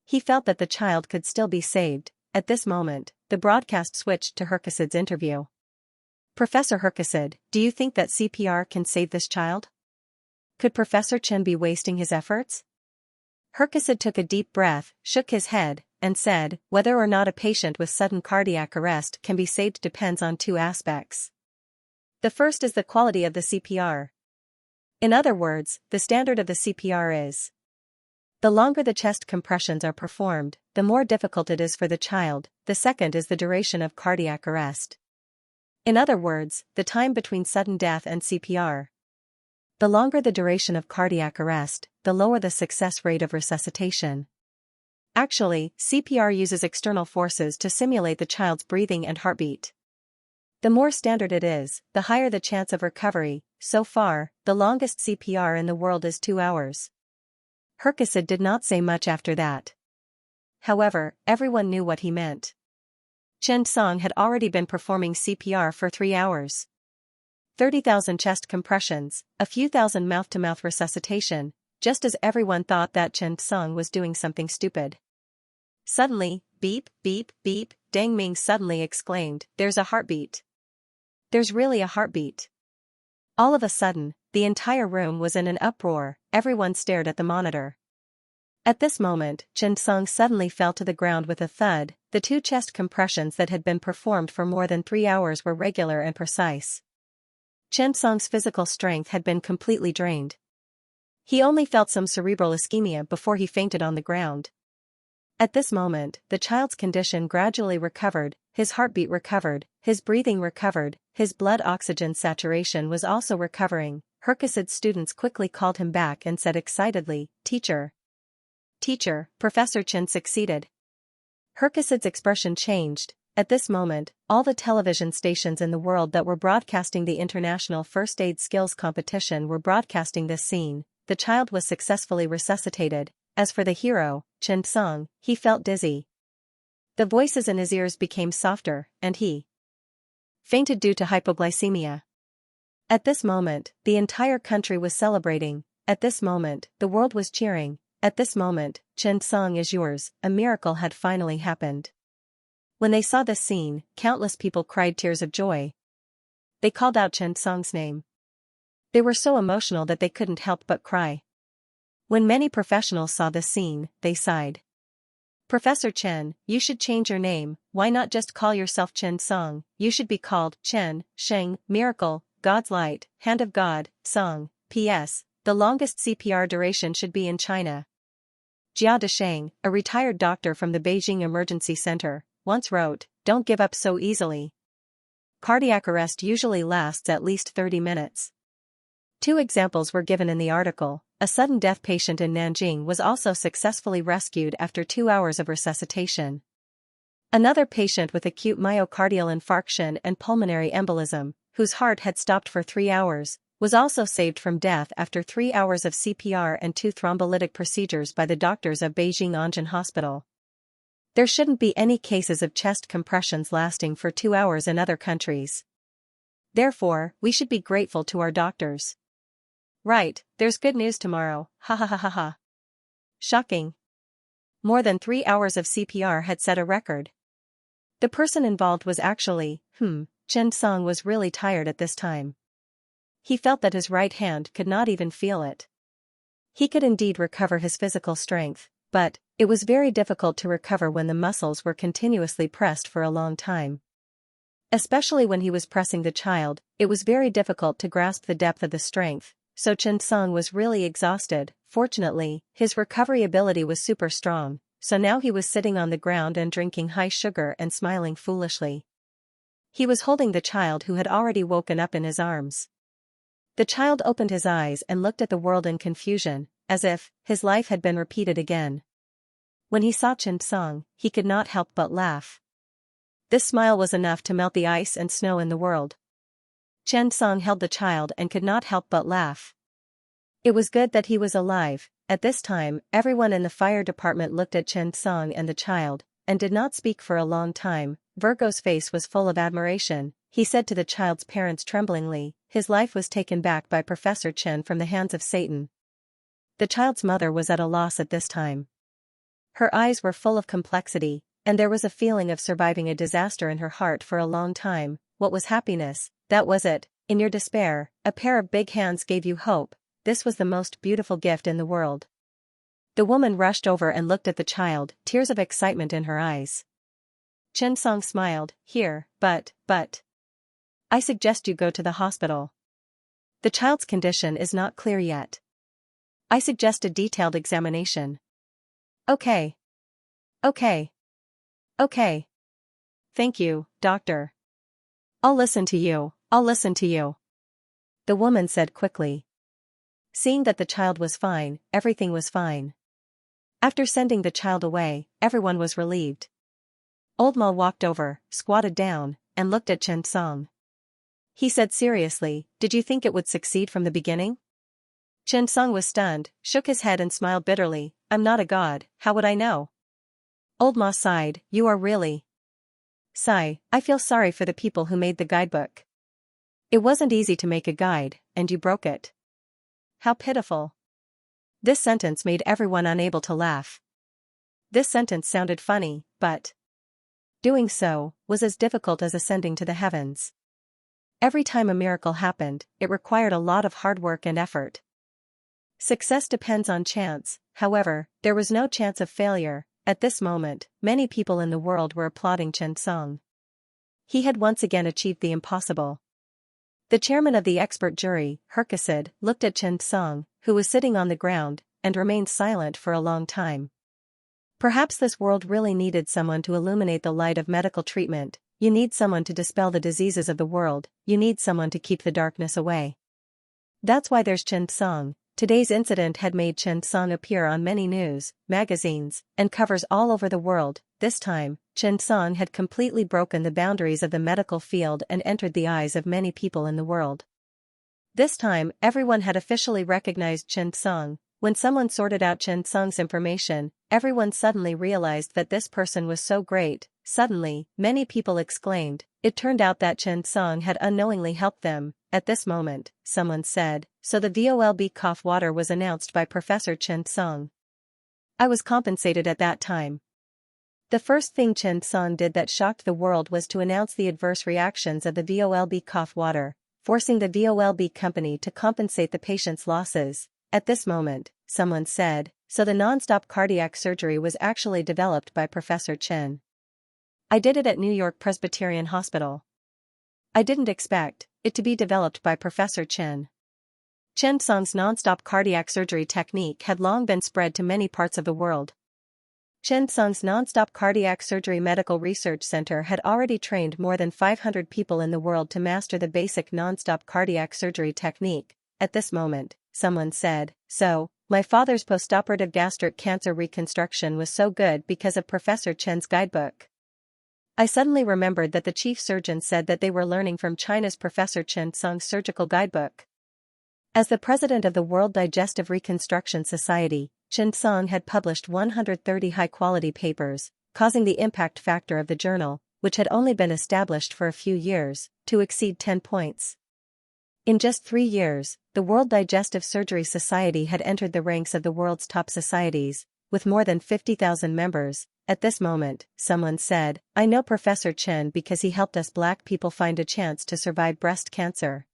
He felt that the child could still be saved. At this moment, the broadcast switched to Hercules' interview. Professor Hercules, do you think that CPR can save this child? Could Professor Chen be wasting his efforts? Hercules took a deep breath, shook his head, and said, whether or not a patient with sudden cardiac arrest can be saved depends on 2 aspects. The first is the quality of the CPR. In other words, the standard of the CPR is. The longer the chest compressions are performed, the more difficult it is for the child. The second is the duration of cardiac arrest. In other words, the time between sudden death and CPR. The longer the duration of cardiac arrest, the lower the success rate of resuscitation. Actually, CPR uses external forces to simulate the child's breathing and heartbeat. The more standard it is, the higher the chance of recovery. So far, the longest CPR in the world is 2 hours. Hercules did not say much after that. However, everyone knew what he meant. Xianxia had already been performing CPR for 3 hours. 30,000 chest compressions, a few thousand mouth-to-mouth resuscitation, just as everyone thought that Xianxia was doing something stupid. Suddenly, beep, beep, beep, Deng Ming suddenly exclaimed, there's a heartbeat. There's really a heartbeat. All of a sudden, the entire room was in an uproar, everyone stared at the monitor. At this moment, Xianxia suddenly fell to the ground with a thud. The 2 chest compressions that had been performed for more than 3 hours were regular and precise. Xianxia's physical strength had been completely drained. He only felt some cerebral ischemia before he fainted on the ground. At this moment, the child's condition gradually recovered, his heartbeat recovered, his breathing recovered, his blood oxygen saturation was also recovering. Hercules' students quickly called him back and said excitedly, Teacher! Teacher, Professor Chen succeeded. Hercules' expression changed. At this moment, all the television stations in the world that were broadcasting the International First Aid Skills Competition were broadcasting this scene. The child was successfully resuscitated. As for the hero, Xianxia, he felt dizzy. The voices in his ears became softer, and he fainted due to hypoglycemia. At this moment, the entire country was celebrating. At this moment, the world was cheering. At this moment, Xianxia is yours, a miracle had finally happened. When they saw this scene, countless people cried tears of joy. They called out Xianxia's name. They were so emotional that they couldn't help but cry. When many professionals saw this scene, they sighed. Professor Chen, you should change your name. Why not just call yourself Xianxia? You should be called Chen, Sheng, Miracle, God's Light, Hand of God, Song. P.S. The longest CPR duration should be in China. Jia Desheng, a retired doctor from the Beijing Emergency Center, once wrote, "Don't give up so easily. Cardiac arrest usually lasts at least 30 minutes. 2 examples were given in the article. A sudden death patient in Nanjing was also successfully rescued after 2 hours of resuscitation. Another patient with acute myocardial infarction and pulmonary embolism, whose heart had stopped for 3 hours, was also saved from death after 3 hours of CPR and 2 thrombolytic procedures by the doctors of Beijing Anjin Hospital. There shouldn't be any cases of chest compressions lasting for 2 hours in other countries. Therefore, we should be grateful to our doctors." Right, there's good news tomorrow, ha ha ha ha ha. Shocking. More than 3 hours of CPR had set a record. The person involved was actually, Xianxia was really tired at this time. He felt that his right hand could not even feel it. He could indeed recover his physical strength, but it was very difficult to recover when the muscles were continuously pressed for a long time. Especially when he was pressing the child, it was very difficult to grasp the depth of the strength, so Xianxia was really exhausted. Fortunately, his recovery ability was super strong, so now he was sitting on the ground and drinking high sugar and smiling foolishly. He was holding the child who had already woken up in his arms. The child opened his eyes and looked at the world in confusion, as if his life had been repeated again. When he saw Xianxia, he could not help but laugh. This smile was enough to melt the ice and snow in the world. Xianxia held the child and could not help but laugh. It was good that he was alive. At this time, everyone in the fire department looked at Xianxia and the child, and did not speak for a long time. Virgo's face was full of admiration. He said to the child's parents tremblingly, his life was taken back by Professor Chen from the hands of Satan. The child's mother was at a loss at this time. Her eyes were full of complexity, and there was a feeling of surviving a disaster in her heart for a long time. What was happiness? That was it. In your despair, a pair of big hands gave you hope. This was the most beautiful gift in the world. The woman rushed over and looked at the child, tears of excitement in her eyes. Xianxia smiled, "Here, but. I suggest you go to the hospital. The child's condition is not clear yet. I suggest a detailed examination." Okay. Thank you, doctor. I'll listen to you. The woman said quickly. Seeing that the child was fine, everything was fine. After sending the child away, everyone was relieved. Old Ma walked over, squatted down, and looked at Xianxia. He said seriously, "Did you think it would succeed from the beginning?" Xianxia was stunned, shook his head and smiled bitterly. "I'm not a god, how would I know?" Old Ma sighed, "You are really." Sigh, "I feel sorry for the people who made the guidebook. It wasn't easy to make a guide, and you broke it. How pitiful." This sentence made everyone unable to laugh. This sentence sounded funny, but doing so was as difficult as ascending to the heavens. Every time a miracle happened, it required a lot of hard work and effort. Success depends on chance, however, there was no chance of failure. At this moment, many people in the world were applauding Xianxia. He had once again achieved the impossible. The chairman of the expert jury, Herkacid, looked at Xianxia, who was sitting on the ground, and remained silent for a long time. Perhaps this world really needed someone to illuminate the light of medical treatment. You need someone to dispel the diseases of the world, you need someone to keep the darkness away. That's why there's Xianxia. Today's incident had made Xianxia appear on many news, magazines, and covers all over the world. This time, Xianxia had completely broken the boundaries of the medical field and entered the eyes of many people in the world. This time, everyone had officially recognized Xianxia. When someone sorted out Chen Song's information, everyone suddenly realized that this person was so great. Suddenly, many people exclaimed. It turned out that Chen Song had unknowingly helped them. At this moment, someone said, so the VOLB cough water was announced by Professor Chen Song. I was compensated at that time. The first thing Chen Song did that shocked the world was to announce the adverse reactions of the VOLB cough water, forcing the VOLB company to compensate the patient's losses. At this moment, someone said, so the non-stop cardiac surgery was actually developed by Professor Chen. I did it at New York Presbyterian Hospital. I didn't expect it to be developed by Professor Chen. Chen Song's non-stop cardiac surgery technique had long been spread to many parts of the world. Chen Song's non-stop cardiac surgery medical research center had already trained more than 500 people in the world to master the basic non-stop cardiac surgery technique. At this moment, someone said, so, my father's postoperative gastric cancer reconstruction was so good because of Professor Chen's guidebook. I suddenly remembered that the chief surgeon said that they were learning from China's Professor Chen Song's surgical guidebook. As the president of the World Digestive Reconstruction Society, Chen Song had published 130 high-quality papers, causing the impact factor of the journal, which had only been established for a few years, to exceed 10 points. In just 3 years, the World Digestive Surgery Society had entered the ranks of the world's top societies, with more than 50,000 members. At this moment, someone said, I know Professor Chen because he helped us black people find a chance to survive breast cancer.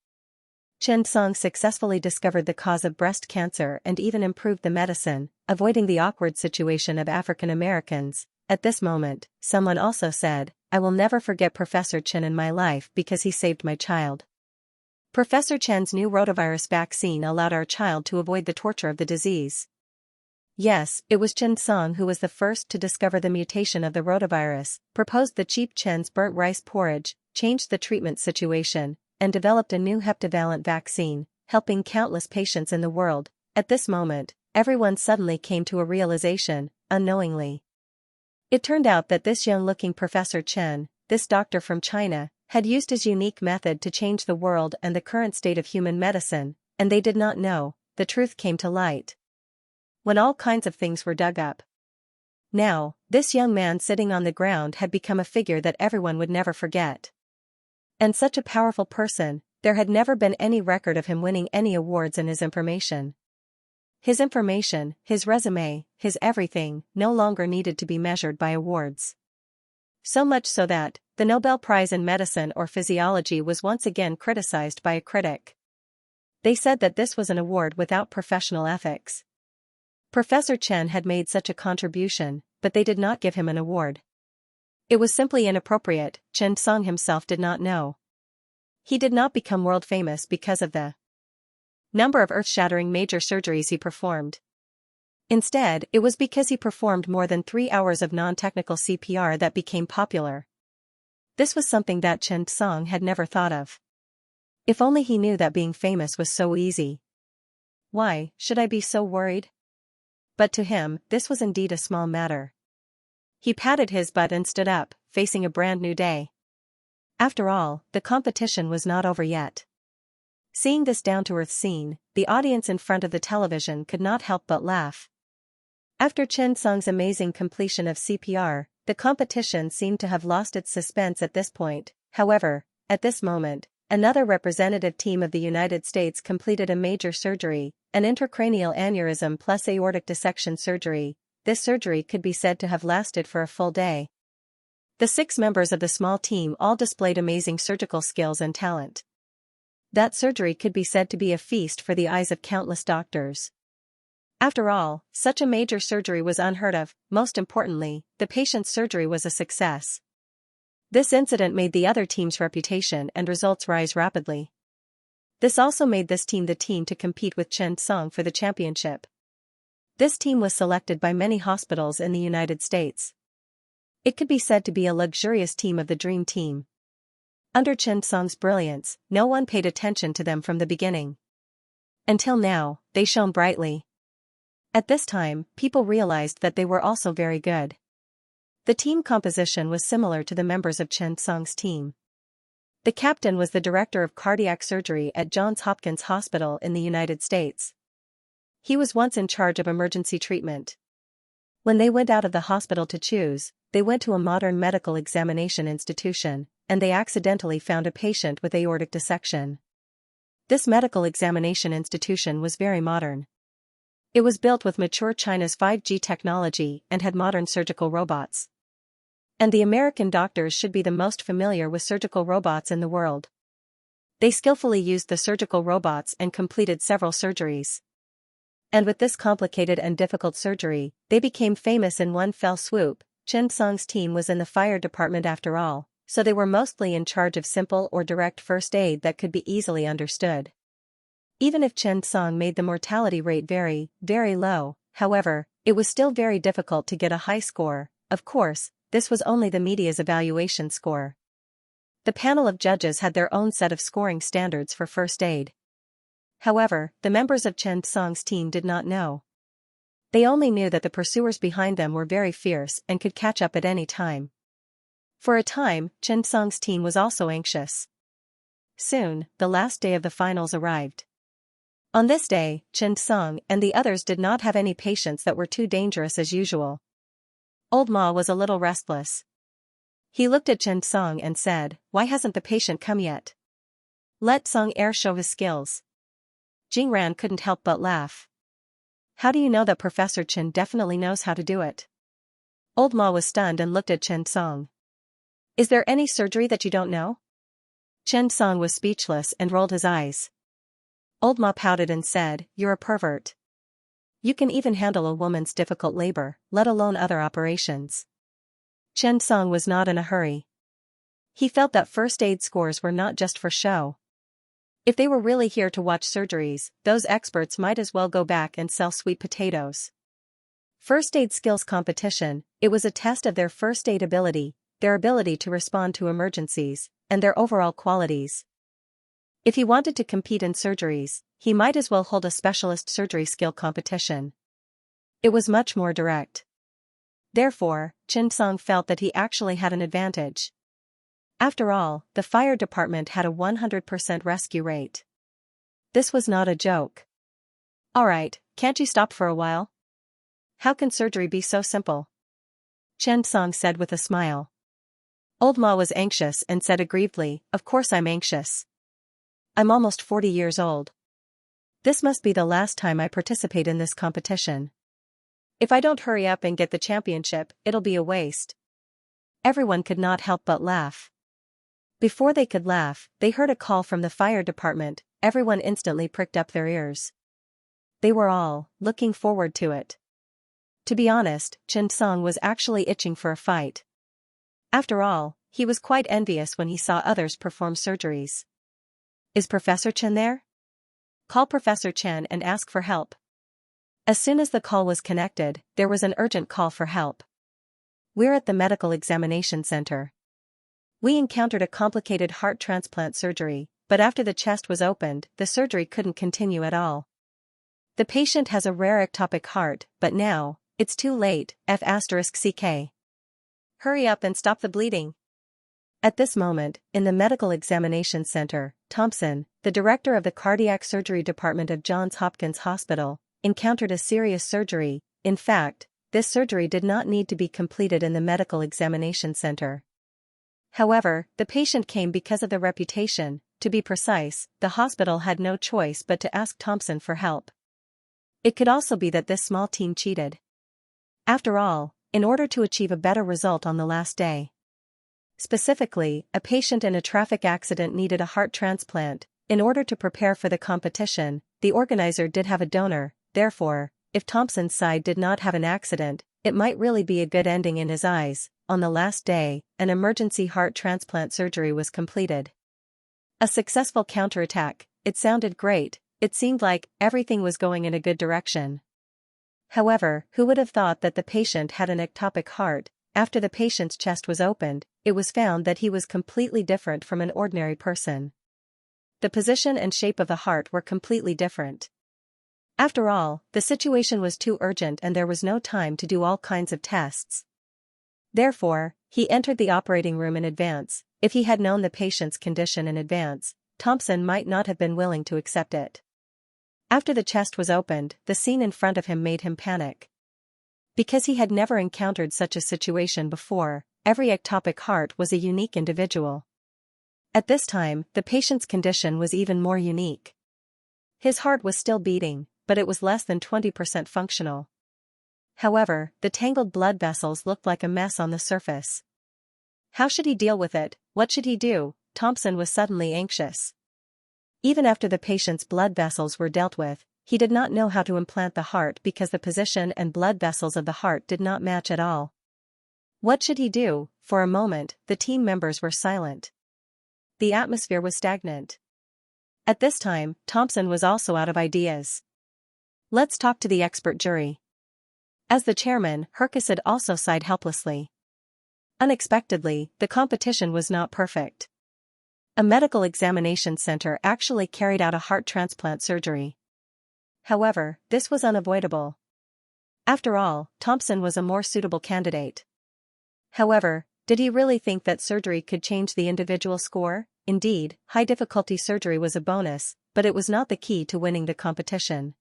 Chen Song successfully discovered the cause of breast cancer and even improved the medicine, avoiding the awkward situation of African Americans. At this moment, someone also said, I will never forget Professor Chen in my life because he saved my child. Professor Chen's new rotavirus vaccine allowed our child to avoid the torture of the disease. Yes, it was Chen Song who was the first to discover the mutation of the rotavirus, proposed the cheap Chen's burnt rice porridge, changed the treatment situation, and developed a new heptavalent vaccine, helping countless patients in the world. At this moment, everyone suddenly came to a realization, unknowingly. It turned out that this young-looking Professor Chen, this doctor from China, had used his unique method to change the world and the current state of human medicine, and they did not know. The truth came to light when all kinds of things were dug up. Now, this young man sitting on the ground had become a figure that everyone would never forget. And such a powerful person, there had never been any record of him winning any awards in his information. His information, his resume, his everything, no longer needed to be measured by awards. So much so that, the Nobel Prize in Medicine or Physiology was once again criticized by a critic. They said that this was an award without professional ethics. Professor Chen had made such a contribution, but they did not give him an award. It was simply inappropriate. Chen Song himself did not know. He did not become world famous because of the number of earth-shattering major surgeries he performed. Instead, it was because he performed more than 3 hours of non-technical CPR that became popular. This was something that Chen Song had never thought of. If only he knew that being famous was so easy. Why should I be so worried? But to him, this was indeed a small matter. He patted his butt and stood up, facing a brand new day. After all, the competition was not over yet. Seeing this down-to-earth scene, the audience in front of the television could not help but laugh. After Chen Song's amazing completion of CPR, the competition seemed to have lost its suspense at this point. However, at this moment, another representative team of the United States completed a major surgery, an intracranial aneurysm plus aortic dissection surgery. This surgery could be said to have lasted for a full day. The 6 members of the small team all displayed amazing surgical skills and talent. That surgery could be said to be a feast for the eyes of countless doctors. After all, such a major surgery was unheard of. Most importantly, the patient's surgery was a success. This incident made the other team's reputation and results rise rapidly. This also made this team the team to compete with Chen Song for the championship. This team was selected by many hospitals in the United States. It could be said to be a luxurious team of the dream team. Under Chen Song's brilliance, no one paid attention to them from the beginning. Until now, they shone brightly. At this time, people realized that they were also very good. The team composition was similar to the members of Chen Song's team. The captain was the director of cardiac surgery at Johns Hopkins Hospital in the United States. He was once in charge of emergency treatment. When they went out of the hospital to choose, they went to a modern medical examination institution, and they accidentally found a patient with aortic dissection. This medical examination institution was very modern. It was built with mature China's 5G technology and had modern surgical robots. And the American doctors should be the most familiar with surgical robots in the world. They skillfully used the surgical robots and completed several surgeries. And with this complicated and difficult surgery, they became famous in one fell swoop. Chen Song's team was in the fire department after all, so they were mostly in charge of simple or direct first aid that could be easily understood. Even if Chen Song made the mortality rate very, very low, however, it was still very difficult to get a high score. Of course, this was only the media's evaluation score. The panel of judges had their own set of scoring standards for first aid. However, the members of Chen Song's team did not know. They only knew that the pursuers behind them were very fierce and could catch up at any time. For a time, Chen Song's team was also anxious. Soon, the last day of the finals arrived. On this day, Chen Song and the others did not have any patients that were too dangerous as usual. Old Ma was a little restless. He looked at Chen Song and said, "Why hasn't the patient come yet? Let Song Er show his skills." Jingran couldn't help but laugh. "How do you know that Professor Chen definitely knows how to do it?" Old Ma was stunned and looked at Chen Song. "Is there any surgery that you don't know?" Chen Song was speechless and rolled his eyes. Old Ma pouted and said, "You're a pervert. You can even handle a woman's difficult labor, let alone other operations." Chen Song was not in a hurry. He felt that first aid scores were not just for show. If they were really here to watch surgeries, those experts might as well go back and sell sweet potatoes. First aid skills competition, it was a test of their first aid ability, their ability to respond to emergencies, and their overall qualities. If he wanted to compete in surgeries, he might as well hold a specialist surgery skill competition. It was much more direct. Therefore, Chen Song felt that he actually had an advantage. After all, the fire department had a 100% rescue rate. This was not a joke. "Alright, can't you stop for a while? How can surgery be so simple?" Chen Song said with a smile. Old Ma was anxious and said aggrievedly, "Of course I'm anxious. I'm almost 40 years old. This must be the last time I participate in this competition. If I don't hurry up and get the championship, it'll be a waste." Everyone could not help but laugh. Before they could laugh, they heard a call from the fire department. Everyone instantly pricked up their ears. They were all looking forward to it. To be honest, Chen Song was actually itching for a fight. After all, he was quite envious when he saw others perform surgeries. "Is Professor Chen there? Call Professor Chen and ask for help." As soon as the call was connected, there was an urgent call for help. "We're at the medical examination center. We encountered a complicated heart transplant surgery, but after the chest was opened, the surgery couldn't continue at all. The patient has a rare ectopic heart, but now, it's too late, F***CK. Hurry up and stop the bleeding." At this moment, in the medical examination center, Thompson, the director of the cardiac surgery department of Johns Hopkins Hospital, encountered a serious surgery. In fact, this surgery did not need to be completed in the medical examination center. However, the patient came because of the reputation. To be precise, the hospital had no choice but to ask Thompson for help. It could also be that this small team cheated. After all, in order to achieve a better result on the last day. Specifically, a patient in a traffic accident needed a heart transplant. In order to prepare for the competition, the organizer did have a donor. Therefore, if Thompson's side did not have an accident, it might really be a good ending in his eyes. On the last day, an emergency heart transplant surgery was completed. A successful counterattack. It sounded great. It seemed like everything was going in a good direction. However, who would have thought that the patient had an ectopic heart? After the patient's chest was opened, it was found that he was completely different from an ordinary person. The position and shape of the heart were completely different. After all, the situation was too urgent and there was no time to do all kinds of tests. Therefore, he entered the operating room in advance. If he had known the patient's condition in advance, Thompson might not have been willing to accept it. After the chest was opened, the scene in front of him made him panic. Because he had never encountered such a situation before, every ectopic heart was a unique individual. At this time, the patient's condition was even more unique. His heart was still beating, but it was less than 20% functional. However, the tangled blood vessels looked like a mess on the surface. How should he deal with it? What should he do? Thompson was suddenly anxious. Even after the patient's blood vessels were dealt with, he did not know how to implant the heart because the position and blood vessels of the heart did not match at all. What should he do? For a moment, the team members were silent. The atmosphere was stagnant. At this time, Thompson was also out of ideas. Let's talk to the expert jury. As the chairman, Herkes also sighed helplessly. Unexpectedly, the competition was not perfect. A medical examination center actually carried out a heart transplant surgery. However, this was unavoidable. After all, Thompson was a more suitable candidate. However, did he really think that surgery could change the individual score? Indeed, high-difficulty surgery was a bonus, but it was not the key to winning the competition.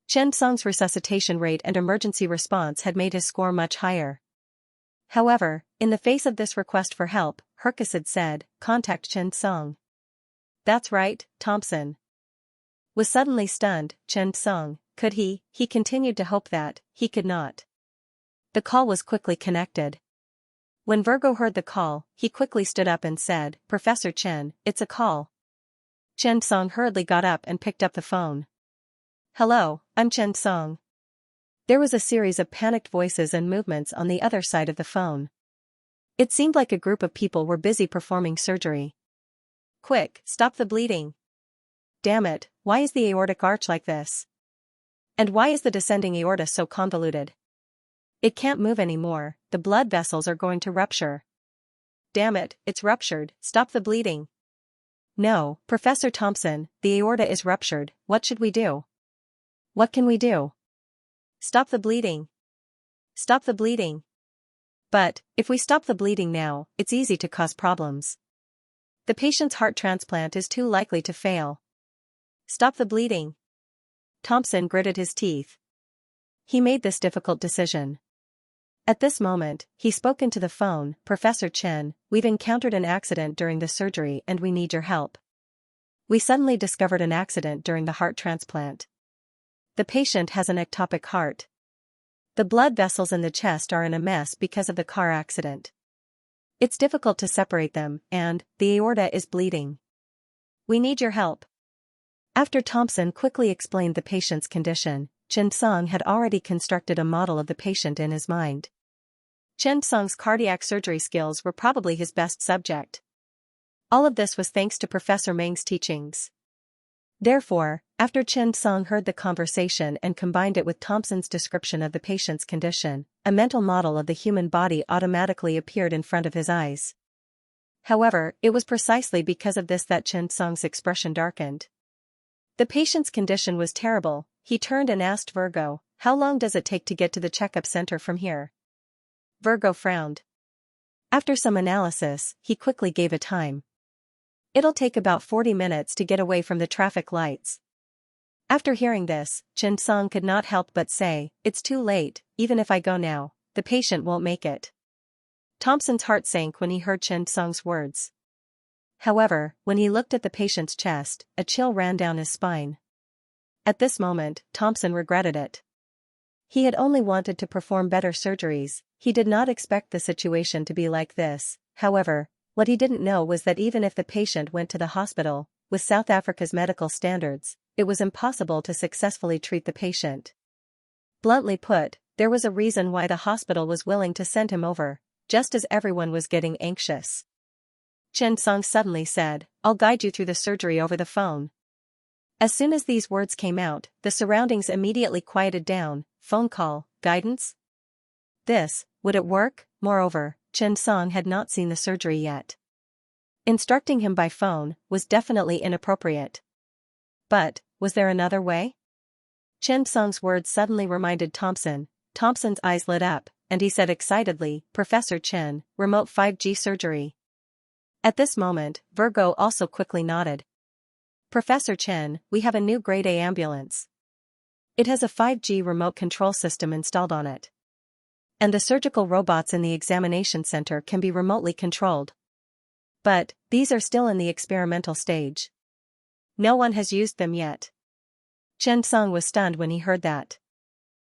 Chen Song's resuscitation rate and emergency response had made his score much higher. However, in the face of this request for help, Herkes had said, "Contact Chen Song." That's right, Thompson was suddenly stunned. Chen Song, could he? He continued to hope that he could not. The call was quickly connected. When Virgo heard the call, he quickly stood up and said, "Professor Chen, it's a call." Chen Song hurriedly got up and picked up the phone. "Hello, I'm Chen Song." There was a series of panicked voices and movements on the other side of the phone. It seemed like a group of people were busy performing surgery. "Quick, stop the bleeding. Damn it, why is the aortic arch like this? And why is the descending aorta so convoluted? It can't move anymore, the blood vessels are going to rupture. Damn it, it's ruptured, stop the bleeding." "No, Professor Thompson, the aorta is ruptured, what should we do? What can we do? Stop the bleeding. Stop the bleeding." "But, if we stop the bleeding now, it's easy to cause problems. The patient's heart transplant is too likely to fail. Stop the bleeding." Thompson gritted his teeth. He made this difficult decision. At this moment, he spoke into the phone, "Professor Chen, we've encountered an accident during the surgery and we need your help. We suddenly discovered an accident during the heart transplant. The patient has an ectopic heart. The blood vessels in the chest are in a mess because of the car accident. It's difficult to separate them, and the aorta is bleeding. We need your help." After Thompson quickly explained the patient's condition, Chen Song had already constructed a model of the patient in his mind. Chen Song's cardiac surgery skills were probably his best subject. All of this was thanks to Professor Meng's teachings. Therefore, after Chen Song heard the conversation and combined it with Thompson's description of the patient's condition, a mental model of the human body automatically appeared in front of his eyes. However, it was precisely because of this that Chen Song's expression darkened. The patient's condition was terrible. He turned and asked Virgo, "How long does it take to get to the checkup center from here?" Virgo frowned. After some analysis, he quickly gave a time. "It'll take about 40 minutes to get away from the traffic lights." After hearing this, Chen Song could not help but say, "It's too late, even if I go now, the patient won't make it." Thompson's heart sank when he heard Chen Song's words. However, when he looked at the patient's chest, a chill ran down his spine. At this moment, Thompson regretted it. He had only wanted to perform better surgeries, he did not expect the situation to be like this. However, what he didn't know was that even if the patient went to the hospital, with South Africa's medical standards, it was impossible to successfully treat the patient. Bluntly put, there was a reason why the hospital was willing to send him over, just as everyone was getting anxious. Chen Song suddenly said, "I'll guide you through the surgery over the phone." As soon as these words came out, the surroundings immediately quieted down. Phone call, guidance? Would it work? Moreover, Chen Song had not seen the surgery yet. Instructing him by phone was definitely inappropriate. But, was there another way? Chen Song's words suddenly reminded Thompson. Thompson's eyes lit up, and he said excitedly, "Professor Chen, remote 5G surgery." At this moment, Virgo also quickly nodded. Professor Chen, we have a new Grade A ambulance. It has a 5G remote control system installed on it. And the surgical robots in the examination center can be remotely controlled. But, these are still in the experimental stage. No one has used them yet. Chen Song was stunned when he heard that.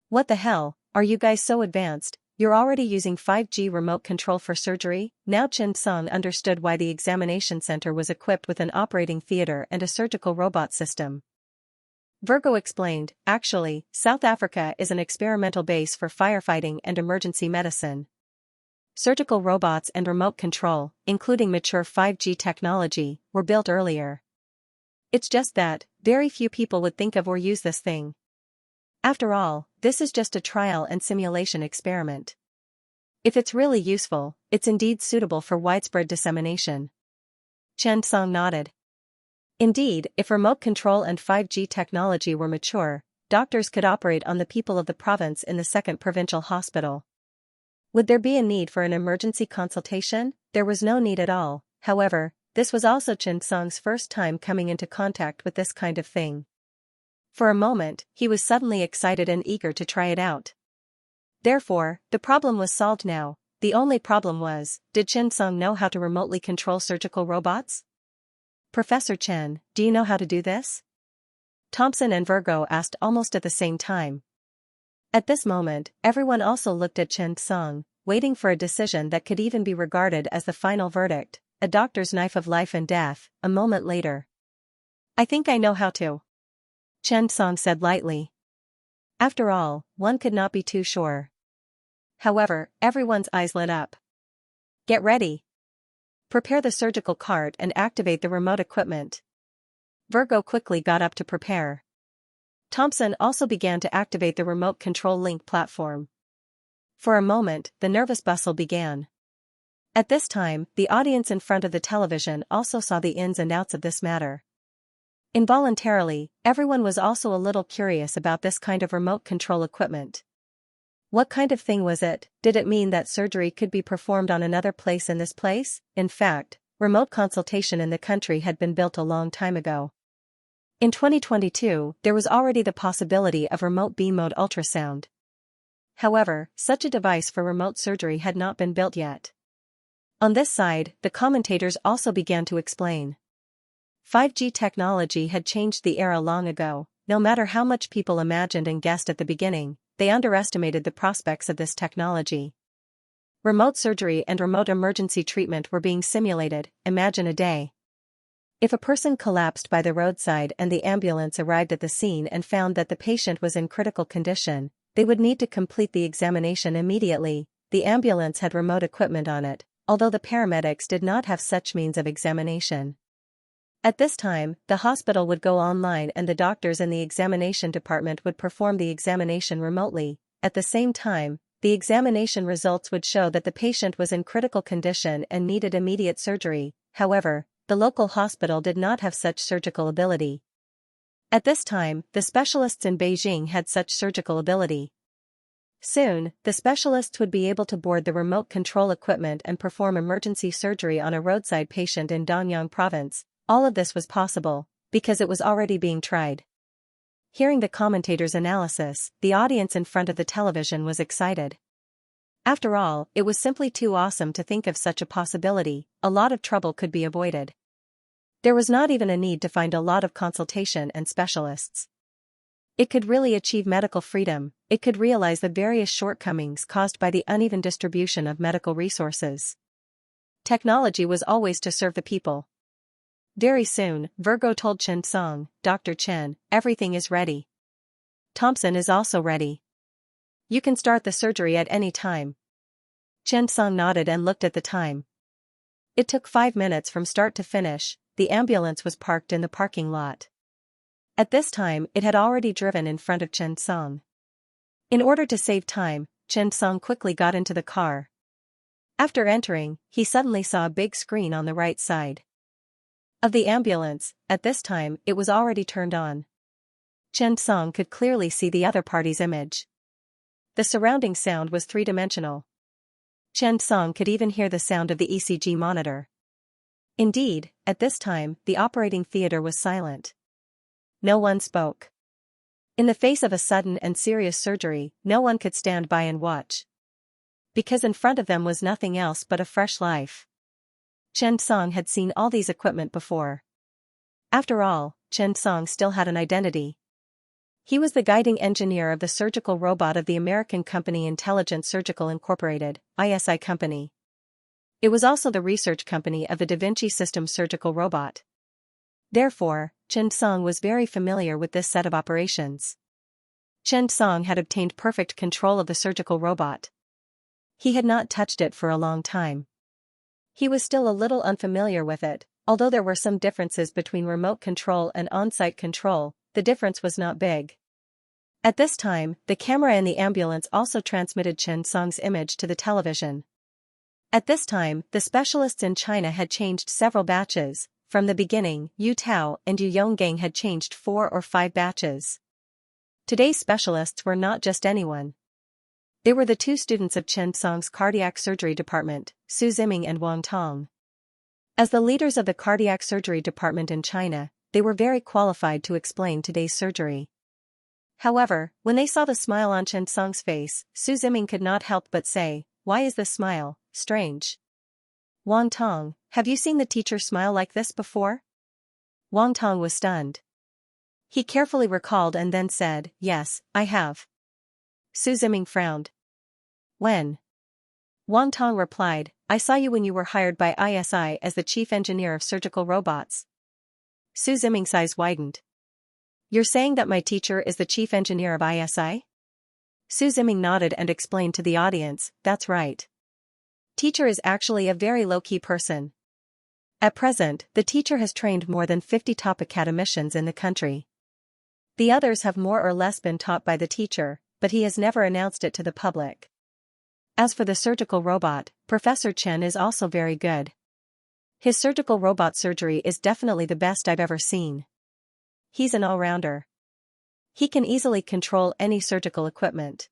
What the hell, are you guys so advanced? You're already using 5G remote control for surgery? Now Chen Song understood why the examination center was equipped with an operating theater and a surgical robot system. Virgo explained, actually, South Africa is an experimental base for firefighting and emergency medicine. Surgical robots and remote control, including mature 5G technology, were built earlier. It's just that, very few people would think of or use this thing. After all, this is just a trial and simulation experiment. If it's really useful, it's indeed suitable for widespread dissemination. Chen Song nodded. Indeed, if remote control and 5G technology were mature, doctors could operate on the people of the province in the second provincial hospital. Would there be a need for an emergency consultation? There was no need at all. However, this was also Chen Song's first time coming into contact with this kind of thing. For a moment, he was suddenly excited and eager to try it out. Therefore, the problem was solved now. The only problem was, did Chen Song know how to remotely control surgical robots? Professor Chen, do you know how to do this? Thompson and Virgo asked almost at the same time. At this moment, everyone also looked at Chen Song, waiting for a decision that could even be regarded as the final verdict, a doctor's knife of life and death. A moment later. I think I know how to. Chen Song said lightly. After all, one could not be too sure. However, everyone's eyes lit up. Get ready. Prepare the surgical cart and activate the remote equipment. Virgo quickly got up to prepare. Thompson also began to activate the remote control link platform. For a moment, the nervous bustle began. At this time, the audience in front of the television also saw the ins and outs of this matter. Involuntarily, everyone was also a little curious about this kind of remote control equipment. What kind of thing was it? Did it mean that surgery could be performed on another place in this place? In fact, remote consultation in the country had been built a long time ago. In 2022, there was already the possibility of remote beam mode ultrasound. However, such a device for remote surgery had not been built yet. On this side, the commentators also began to explain. 5G technology had changed the era long ago. No matter how much people imagined and guessed at the beginning, they underestimated the prospects of this technology. Remote surgery and remote emergency treatment were being simulated. Imagine a day. If a person collapsed by the roadside and the ambulance arrived at the scene and found that the patient was in critical condition, they would need to complete the examination immediately. The ambulance had remote equipment on it, although the paramedics did not have such means of examination. At this time, the hospital would go online and the doctors in the examination department would perform the examination remotely. At the same time, the examination results would show that the patient was in critical condition and needed immediate surgery. However, the local hospital did not have such surgical ability. At this time, the specialists in Beijing had such surgical ability. Soon, the specialists would be able to board the remote control equipment and perform emergency surgery on a roadside patient in Danyang province. All of this was possible, because it was already being tried. Hearing the commentator's analysis, the audience in front of the television was excited. After all, it was simply too awesome to think of such a possibility. A lot of trouble could be avoided. There was not even a need to find a lot of consultation and specialists. It could really achieve medical freedom. It could realize the various shortcomings caused by the uneven distribution of medical resources. Technology was always to serve the people. Very soon, Virgo told Chen Song, Dr. Chen, everything is ready. Thompson is also ready. You can start the surgery at any time. Chen Song nodded and looked at the time. It took 5 minutes from start to finish. The ambulance was parked in the parking lot. At this time, it had already driven in front of Chen Song. In order to save time, Chen Song quickly got into the car. After entering, he suddenly saw a big screen on the right side of the ambulance. At this time, it was already turned on. Chen Song could clearly see the other party's image. The surrounding sound was three-dimensional. Chen Song could even hear the sound of the ECG monitor. Indeed, at this time, the operating theater was silent. No one spoke. In the face of a sudden and serious surgery, no one could stand by and watch. Because in front of them was nothing else but a fresh life. Chen Song had seen all these equipment before. After all, Chen Song still had an identity. He was the guiding engineer of the surgical robot of the American company Intelligent Surgical Incorporated, ISI company. It was also the research company of the Da Vinci System surgical robot. Therefore, Chen Song was very familiar with this set of operations. Chen Song had obtained perfect control of the surgical robot. He had not touched it for a long time. He was still a little unfamiliar with it, although there were some differences between remote control and on-site control. The difference was not big. At this time, the camera in the ambulance also transmitted Chen Song's image to the television. At this time, the specialists in China had changed several batches. From the beginning, Yu Tao and Yu Yonggang had changed 4 or 5 batches. Today's specialists were not just anyone. They were the 2 students of Chen Song's cardiac surgery department, Su Ziming and Wang Tong. As the leaders of the cardiac surgery department in China, they were very qualified to explain today's surgery. However, when they saw the smile on Chen Song's face, Su Ziming could not help but say, "Why is this smile strange?" "Wang Tong, have you seen the teacher smile like this before?" Wang Tong was stunned. He carefully recalled and then said, "Yes, I have." Su Ziming frowned. "When?" Wang Tong replied, "I saw you when you were hired by ISI as the chief engineer of surgical robots." Su Ziming's eyes widened. "You're saying that my teacher is the chief engineer of ISI?" Su Ziming nodded and explained to the audience, "That's right. Teacher is actually a very low-key person. At present, the teacher has trained more than 50 top academicians in the country. The others have more or less been taught by the teacher, but he has never announced it to the public. As for the surgical robot, Professor Chen is also very good. His surgical robot surgery is definitely the best I've ever seen. He's an all-rounder. He can easily control any surgical equipment.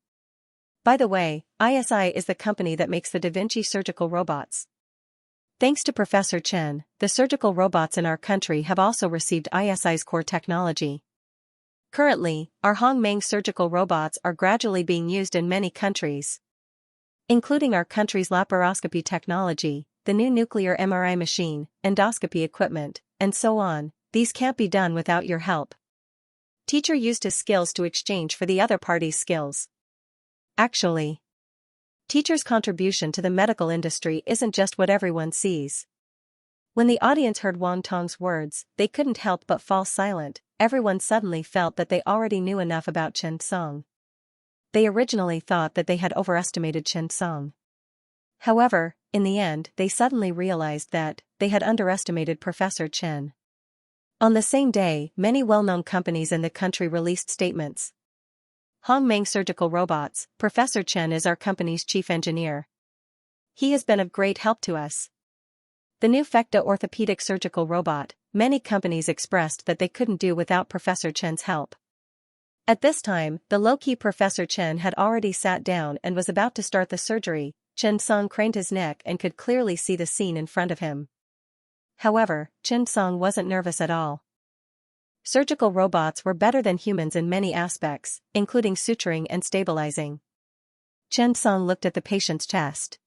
By the way, ISI is the company that makes the Da Vinci surgical robots. Thanks to Professor Chen, the surgical robots in our country have also received ISI's core technology. Currently, our Hongmeng surgical robots are gradually being used in many countries, including our country's laparoscopy technology, the new nuclear MRI machine, endoscopy equipment, and so on. These can't be done without your help. Teacher used his skills to exchange for the other party's skills. Actually, teacher's contribution to the medical industry isn't just what everyone sees." When the audience heard Wang Tong's words, they couldn't help but fall silent. Everyone suddenly felt that they already knew enough about Chen Song. They originally thought that they had overestimated Chen Song. However, in the end, they suddenly realized that they had underestimated Professor Chen. On the same day, many well-known companies in the country released statements. "Hongmeng Surgical Robots, Professor Chen is our company's chief engineer. He has been of great help to us." The new Fecta orthopedic surgical robot, many companies expressed that they couldn't do without Professor Chen's help. At this time, the low-key Professor Chen had already sat down and was about to start the surgery. Chen Song craned his neck and could clearly see the scene in front of him. However, Chen Song wasn't nervous at all. Surgical robots were better than humans in many aspects, including suturing and stabilizing. Chen Song looked at the patient's chest.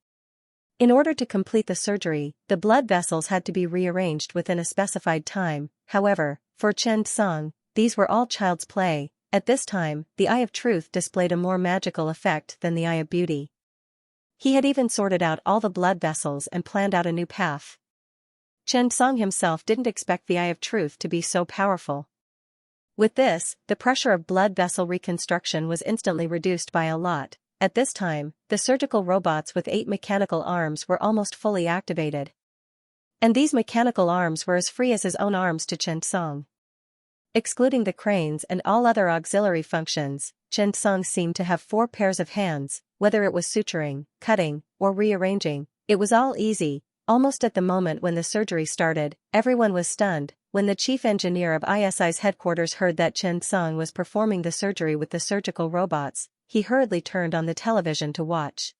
In order to complete the surgery, the blood vessels had to be rearranged within a specified time. However, for Chen Song, these were all child's play. At this time, the eye of truth displayed a more magical effect than the eye of beauty. He had even sorted out all the blood vessels and planned out a new path. Chen Song himself didn't expect the eye of truth to be so powerful. With this, the pressure of blood vessel reconstruction was instantly reduced by a lot. At this time, the surgical robots with 8 mechanical arms were almost fully activated. And these mechanical arms were as free as his own arms to Chen Song. Excluding the cranes and all other auxiliary functions, Chen Song seemed to have 4 pairs of hands. Whether it was suturing, cutting, or rearranging, it was all easy. Almost at the moment when the surgery started, everyone was stunned. When the chief engineer of ISI's headquarters heard that Chen Song was performing the surgery with the surgical robots, he hurriedly turned on the television to watch.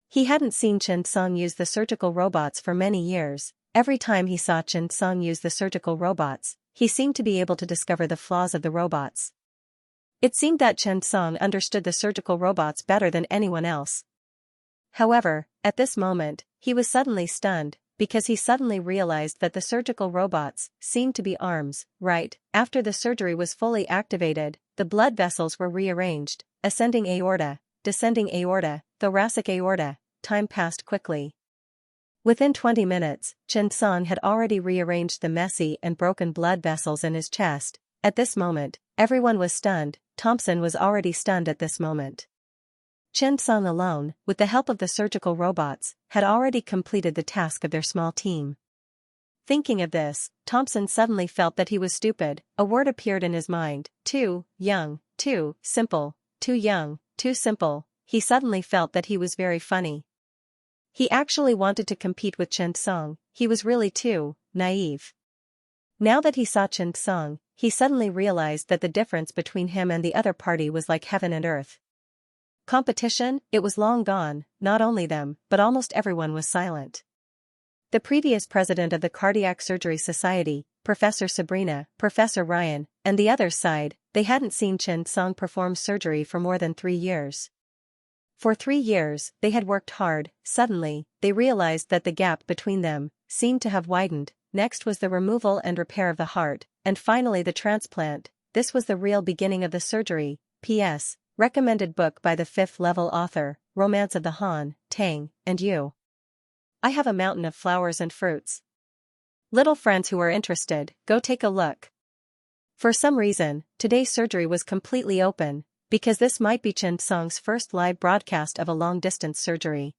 He hadn't seen Chen Song use the surgical robots for many years. every time he saw Chen Song use the surgical robots, he seemed to be able to discover the flaws of the robots. It seemed that Chen Song understood the surgical robots better than anyone else. However, at this moment, he was suddenly stunned, because he suddenly realized that the surgical robots seemed to be arms, right? After the surgery was fully activated, the blood vessels were rearranged, ascending aorta, descending aorta, thoracic aorta. Time passed quickly. Within 20 minutes, Chen Song had already rearranged the messy and broken blood vessels in his chest. At this moment, everyone was stunned. Thompson was already stunned at this moment. Chen Song alone, with the help of the surgical robots, had already completed the task of their small team. Thinking of this, Thompson suddenly felt that he was stupid. A word appeared in his mind: too young, too simple, too young, too simple. He suddenly felt that he was very funny. He actually wanted to compete with Chen Song. He was really too naive. Now that he saw Chen Song, he suddenly realized that the difference between him and the other party was like heaven and earth. Competition, it was long gone. Not only them, but almost everyone was silent. The previous president of the Cardiac Surgery Society, Professor Sabrina, Professor Ryan, and the others sighed. They hadn't seen Chen Song perform surgery for more than 3 years. For 3 years, they had worked hard. Suddenly, they realized that the gap between them seemed to have widened. Next was the removal and repair of the heart, and finally the transplant. This was the real beginning of the surgery. P.S. Recommended book by the 5th level author, Romance of the Han, Tang, and You. I have a mountain of flowers and fruits. Little friends who are interested, go take a look. For some reason, today's surgery was completely open, because this might be Chen Song's first live broadcast of a long-distance surgery.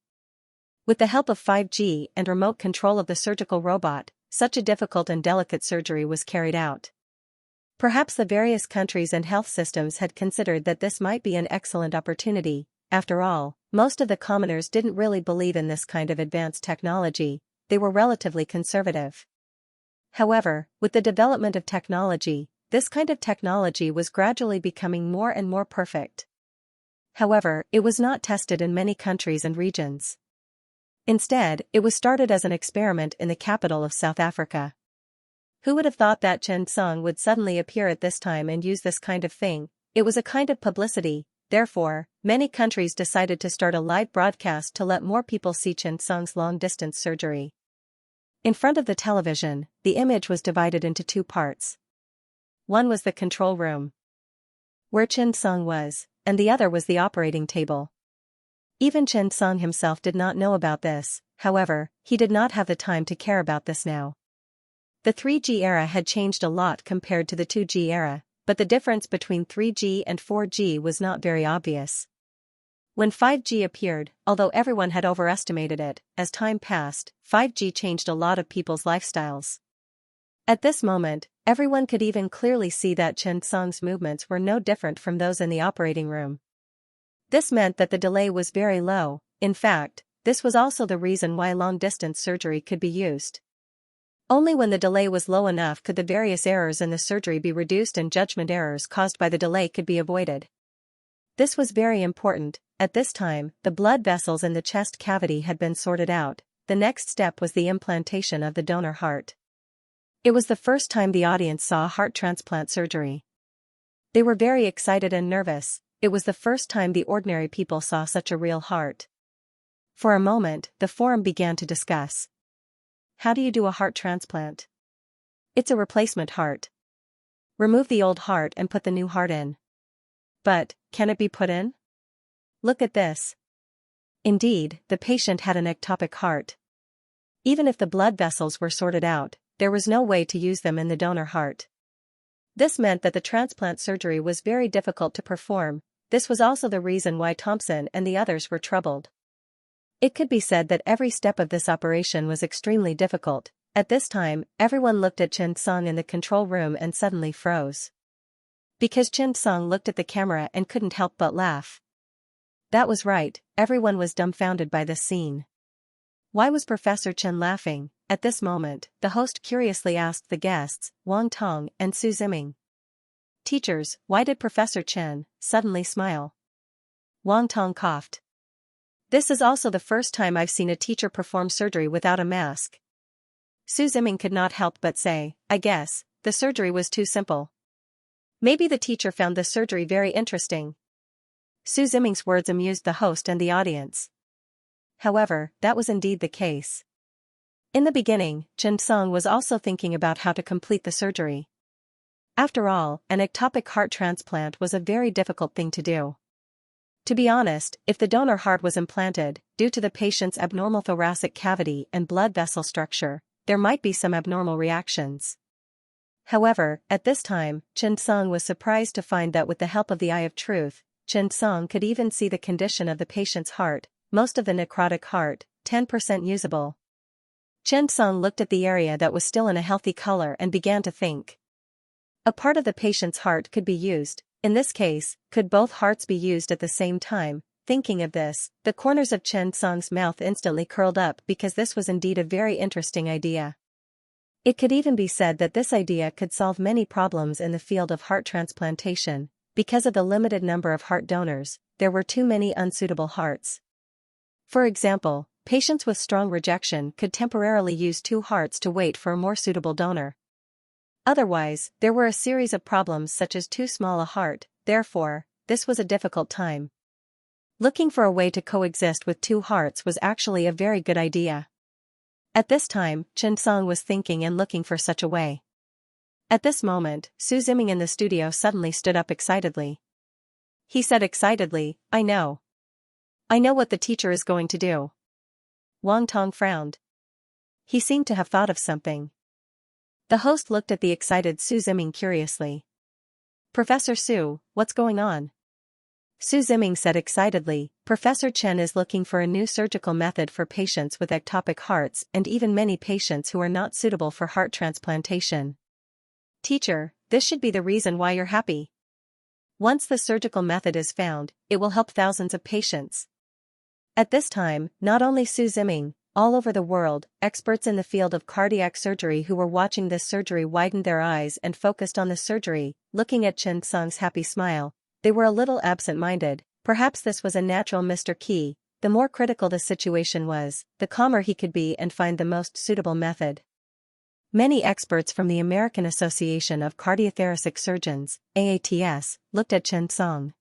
With the help of 5G and remote control of the surgical robot, such a difficult and delicate surgery was carried out. Perhaps the various countries and health systems had considered that this might be an excellent opportunity. After all, most of the commoners didn't really believe in this kind of advanced technology. They were relatively conservative. However, with the development of technology, this kind of technology was gradually becoming more and more perfect. However, it was not tested in many countries and regions. Instead, it was started as an experiment in the capital of South Africa. Who would have thought that Chen Song would suddenly appear at this time and use this kind of thing? It was a kind of publicity. Therefore, many countries decided to start a live broadcast to let more people see Chen Song's long-distance surgery. In front of the television, the image was divided into 2 parts. One was the control room, where Chen Song was, and the other was the operating table. Even Chen Song himself did not know about this. However, he did not have the time to care about this now. The 3G era had changed a lot compared to the 2G era, but the difference between 3G and 4G was not very obvious. When 5G appeared, although everyone had overestimated it, as time passed, 5G changed a lot of people's lifestyles. At this moment, everyone could even clearly see that Chen Song's movements were no different from those in the operating room. This meant that the delay was very low. In fact, this was also the reason why long-distance surgery could be used. Only when the delay was low enough could the various errors in the surgery be reduced and judgment errors caused by the delay could be avoided. This was very important. At this time, the blood vessels in the chest cavity had been sorted out. The next step was the implantation of the donor heart. It was the first time the audience saw heart transplant surgery. They were very excited and nervous. It was the first time the ordinary people saw such a real heart. For a moment, the forum began to discuss. How do you do a heart transplant? It's a replacement heart. Remove the old heart and put the new heart in. But, can it be put in? Look at this. Indeed, the patient had an ectopic heart. Even if the blood vessels were sorted out, there was no way to use them in the donor heart. This meant that the transplant surgery was very difficult to perform. This was also the reason why Thompson and the others were troubled. It could be said that every step of this operation was extremely difficult. At this time, everyone looked at Chen Song in the control room and suddenly froze. Because Chen Song looked at the camera and couldn't help but laugh. That was right, everyone was dumbfounded by this scene. Why was Professor Chen laughing? At this moment, the host curiously asked the guests, Wang Tong and Su Ziming. Teachers, why did Professor Chen suddenly smile? Wang Tong coughed. This is also the first time I've seen a teacher perform surgery without a mask. Su Ziming could not help but say, I guess, the surgery was too simple. Maybe the teacher found the surgery very interesting. Su Ziming's words amused the host and the audience. However, that was indeed the case. In the beginning, Chen Song was also thinking about how to complete the surgery. After all, an ectopic heart transplant was a very difficult thing to do. To be honest, if the donor heart was implanted, due to the patient's abnormal thoracic cavity and blood vessel structure, there might be some abnormal reactions. However, at this time, Chen Song was surprised to find that with the help of the eye of truth, Chen Song could even see the condition of the patient's heart, most of the necrotic heart, 10% usable. Chen Song looked at the area that was still in a healthy color and began to think. A part of the patient's heart could be used. In this case, could both hearts be used at the same time? Thinking of this, the corners of Chen Song's mouth instantly curled up because this was indeed a very interesting idea. It could even be said that this idea could solve many problems in the field of heart transplantation. Because of the limited number of heart donors, there were too many unsuitable hearts. For example, patients with strong rejection could temporarily use two hearts to wait for a more suitable donor. Otherwise, there were a series of problems such as too small a heart, therefore, this was a difficult time. Looking for a way to coexist with two hearts was actually a very good idea. At this time, Chen Song was thinking and looking for such a way. At this moment, Su Ziming in the studio suddenly stood up excitedly. He said excitedly, I know. I know what the teacher is going to do. Wang Tong frowned. He seemed to have thought of something. The host looked at the excited Su Ziming curiously. Professor Su, what's going on? Su Ziming said excitedly, Professor Chen is looking for a new surgical method for patients with ectopic hearts and even many patients who are not suitable for heart transplantation. Teacher, this should be the reason why you're happy. Once the surgical method is found, it will help thousands of patients. At this time, not only Su Ziming, all over the world, experts in the field of cardiac surgery who were watching this surgery widened their eyes and focused on the surgery, looking at Chen Song's happy smile. They were a little absent-minded. Perhaps this was a natural Mr. Qi. The more critical the situation was, the calmer he could be and find the most suitable method. Many experts from the American Association of Cardiothoracic Surgeons, AATS, looked at Chen Song.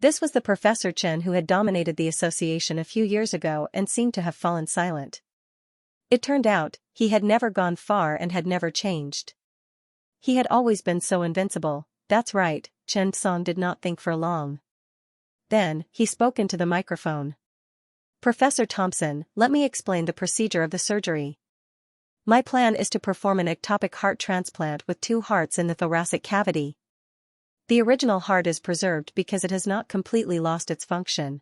This was the Professor Chen who had dominated the association a few years ago and seemed to have fallen silent. It turned out, he had never gone far and had never changed. He had always been so invincible. That's right, Chen Song did not think for long. Then, he spoke into the microphone. Professor Thompson, let me explain the procedure of the surgery. My plan is to perform an ectopic heart transplant with two hearts in the thoracic cavity. The original heart is preserved because it has not completely lost its function.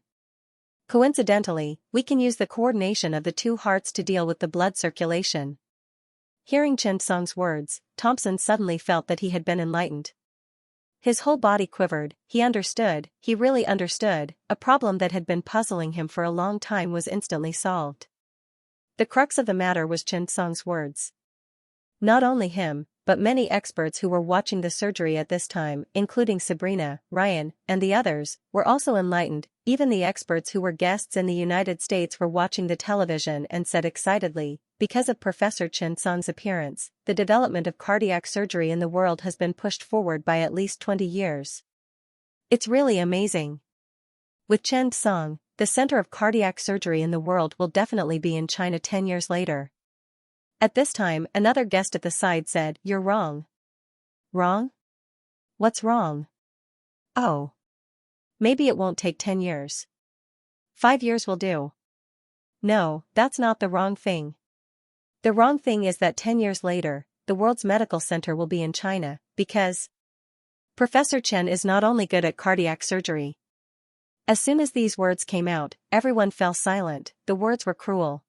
Coincidentally, we can use the coordination of the two hearts to deal with the blood circulation. Hearing Chen Song's words, Thompson suddenly felt that he had been enlightened. His whole body quivered. He understood, he really understood, a problem that had been puzzling him for a long time was instantly solved. The crux of the matter was Chen Song's words. Not only him, but many experts who were watching the surgery at this time, including Sabrina, Ryan, and the others, were also enlightened. Even the experts who were guests in the United States were watching the television and said excitedly, because of Professor Chen Song's appearance, the development of cardiac surgery in the world has been pushed forward by at least 20 years. It's really amazing. With Chen Song, the center of cardiac surgery in the world will definitely be in China 10 years later. At this time, another guest at the side said, You're wrong. Wrong? What's wrong? Oh. Maybe it won't take 10 years. 5 years will do. No, that's not the wrong thing. The wrong thing is that 10 years later, the world's medical center will be in China, because Professor Chen is not only good at cardiac surgery. As soon as these words came out, everyone fell silent. The words were cruel.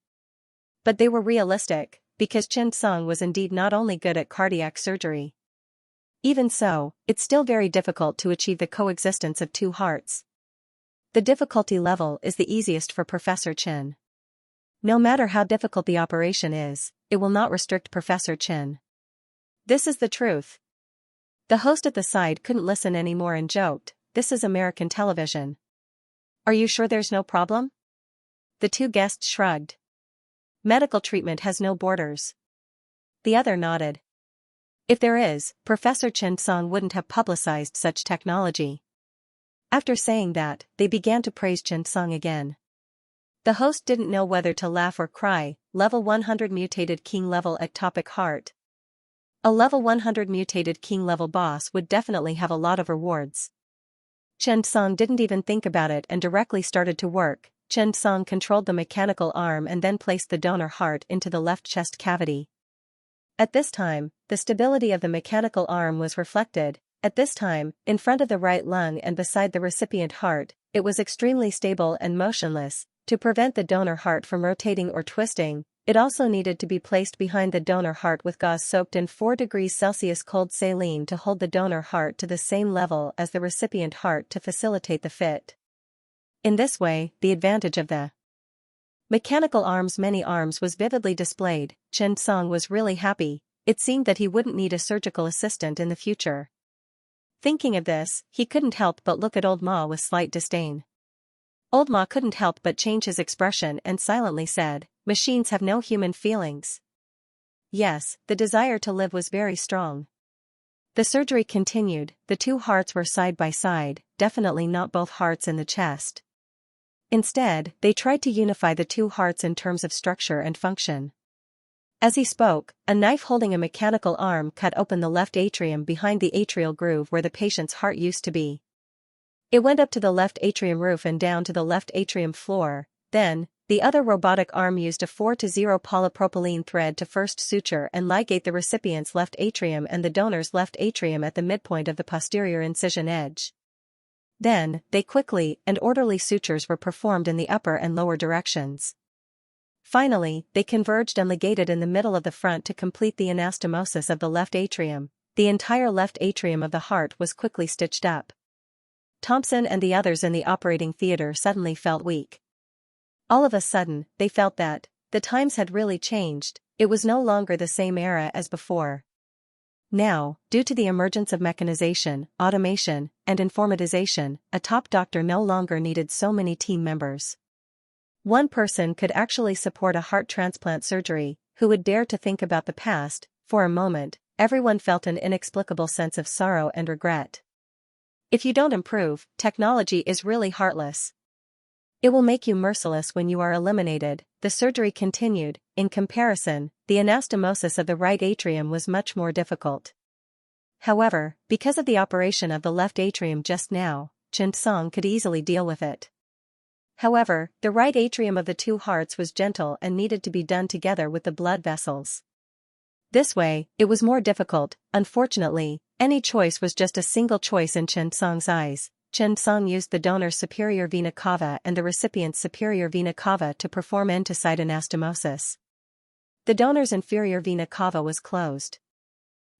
But they were realistic, because Chen Song was indeed not only good at cardiac surgery. Even so, it's still very difficult to achieve the coexistence of two hearts. The difficulty level is the easiest for Professor Chen. No matter how difficult the operation is, it will not restrict Professor Chen. This is the truth. The host at the side couldn't listen anymore and joked, This is American television. Are you sure there's no problem? The two guests shrugged. Medical treatment has no borders. The other nodded. If there is, Professor Xianxia wouldn't have publicized such technology. After saying that, they began to praise Xianxia again. The host didn't know whether to laugh or cry. Level 100 mutated king level ectopic heart. A level 100 mutated king level boss would definitely have a lot of rewards. Xianxia didn't even think about it and directly started to work. Xianxia controlled the mechanical arm and then placed the donor heart into the left chest cavity. At this time, the stability of the mechanical arm was reflected. At this time, in front of the right lung and beside the recipient heart, it was extremely stable and motionless. To prevent the donor heart from rotating or twisting, it also needed to be placed behind the donor heart with gauze soaked in 4 degrees Celsius cold saline to hold the donor heart to the same level as the recipient heart to facilitate the fit. In this way, the advantage of the mechanical arm's many arms was vividly displayed. Xianxia was really happy. It seemed that he wouldn't need a surgical assistant in the future. Thinking of this, he couldn't help but look at Old Ma with slight disdain. Old Ma couldn't help but change his expression and silently said, "Machines have no human feelings." Yes, the desire to live was very strong. The surgery continued. The 2 hearts were side by side, definitely not both hearts in the chest. Instead, they tried to unify the 2 hearts in terms of structure and function. As he spoke, a knife holding a mechanical arm cut open the left atrium behind the atrial groove where the patient's heart used to be. It went up to the left atrium roof and down to the left atrium floor. Then, the other robotic arm used a 4-0 polypropylene thread to first suture and ligate the recipient's left atrium and the donor's left atrium at the midpoint of the posterior incision edge. Then, they quickly and orderly sutures were performed in the upper and lower directions. Finally, they converged and ligated in the middle of the front to complete the anastomosis of the left atrium. The entire left atrium of the heart was quickly stitched up. Thompson and the others in the operating theater suddenly felt weak. All of a sudden, they felt that the times had really changed. It was no longer the same era as before. Now, due to the emergence of mechanization, automation, and informatization, a top doctor no longer needed so many team members. One person could actually support a heart transplant surgery. Who would dare to think about the past? For a moment, everyone felt an inexplicable sense of sorrow and regret. If you don't improve, technology is really heartless. It will make you merciless when you are eliminated. The surgery continued. In comparison, the anastomosis of the right atrium was much more difficult. However, because of the operation of the left atrium just now, Xianxia could easily deal with it. However, the right atrium of the 2 hearts was gentle and needed to be done together with the blood vessels. This way, it was more difficult. Unfortunately, any choice was just a single choice in Xianxia's eyes. Xianxia used the donor's superior vena cava and the recipient's superior vena cava to perform end-to-side anastomosis. The donor's inferior vena cava was closed.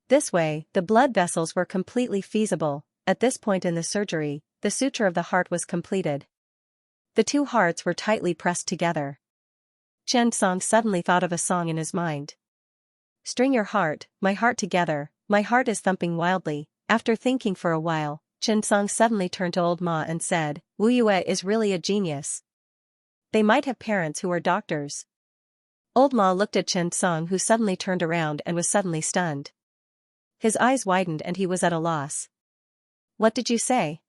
This way, the blood vessels were completely feasible. At this point in the surgery, the suture of the heart was completed. The 2 hearts were tightly pressed together. Xianxia suddenly thought of a song in his mind. "String your heart, my heart together, my heart is thumping wildly." After thinking for a while, Xianxia suddenly turned to Old Ma and said, "Wu Yue is really a genius. They might have parents who are doctors." Old Ma looked at Xianxia, who suddenly turned around and was suddenly stunned. His eyes widened and he was at a loss. "What did you say?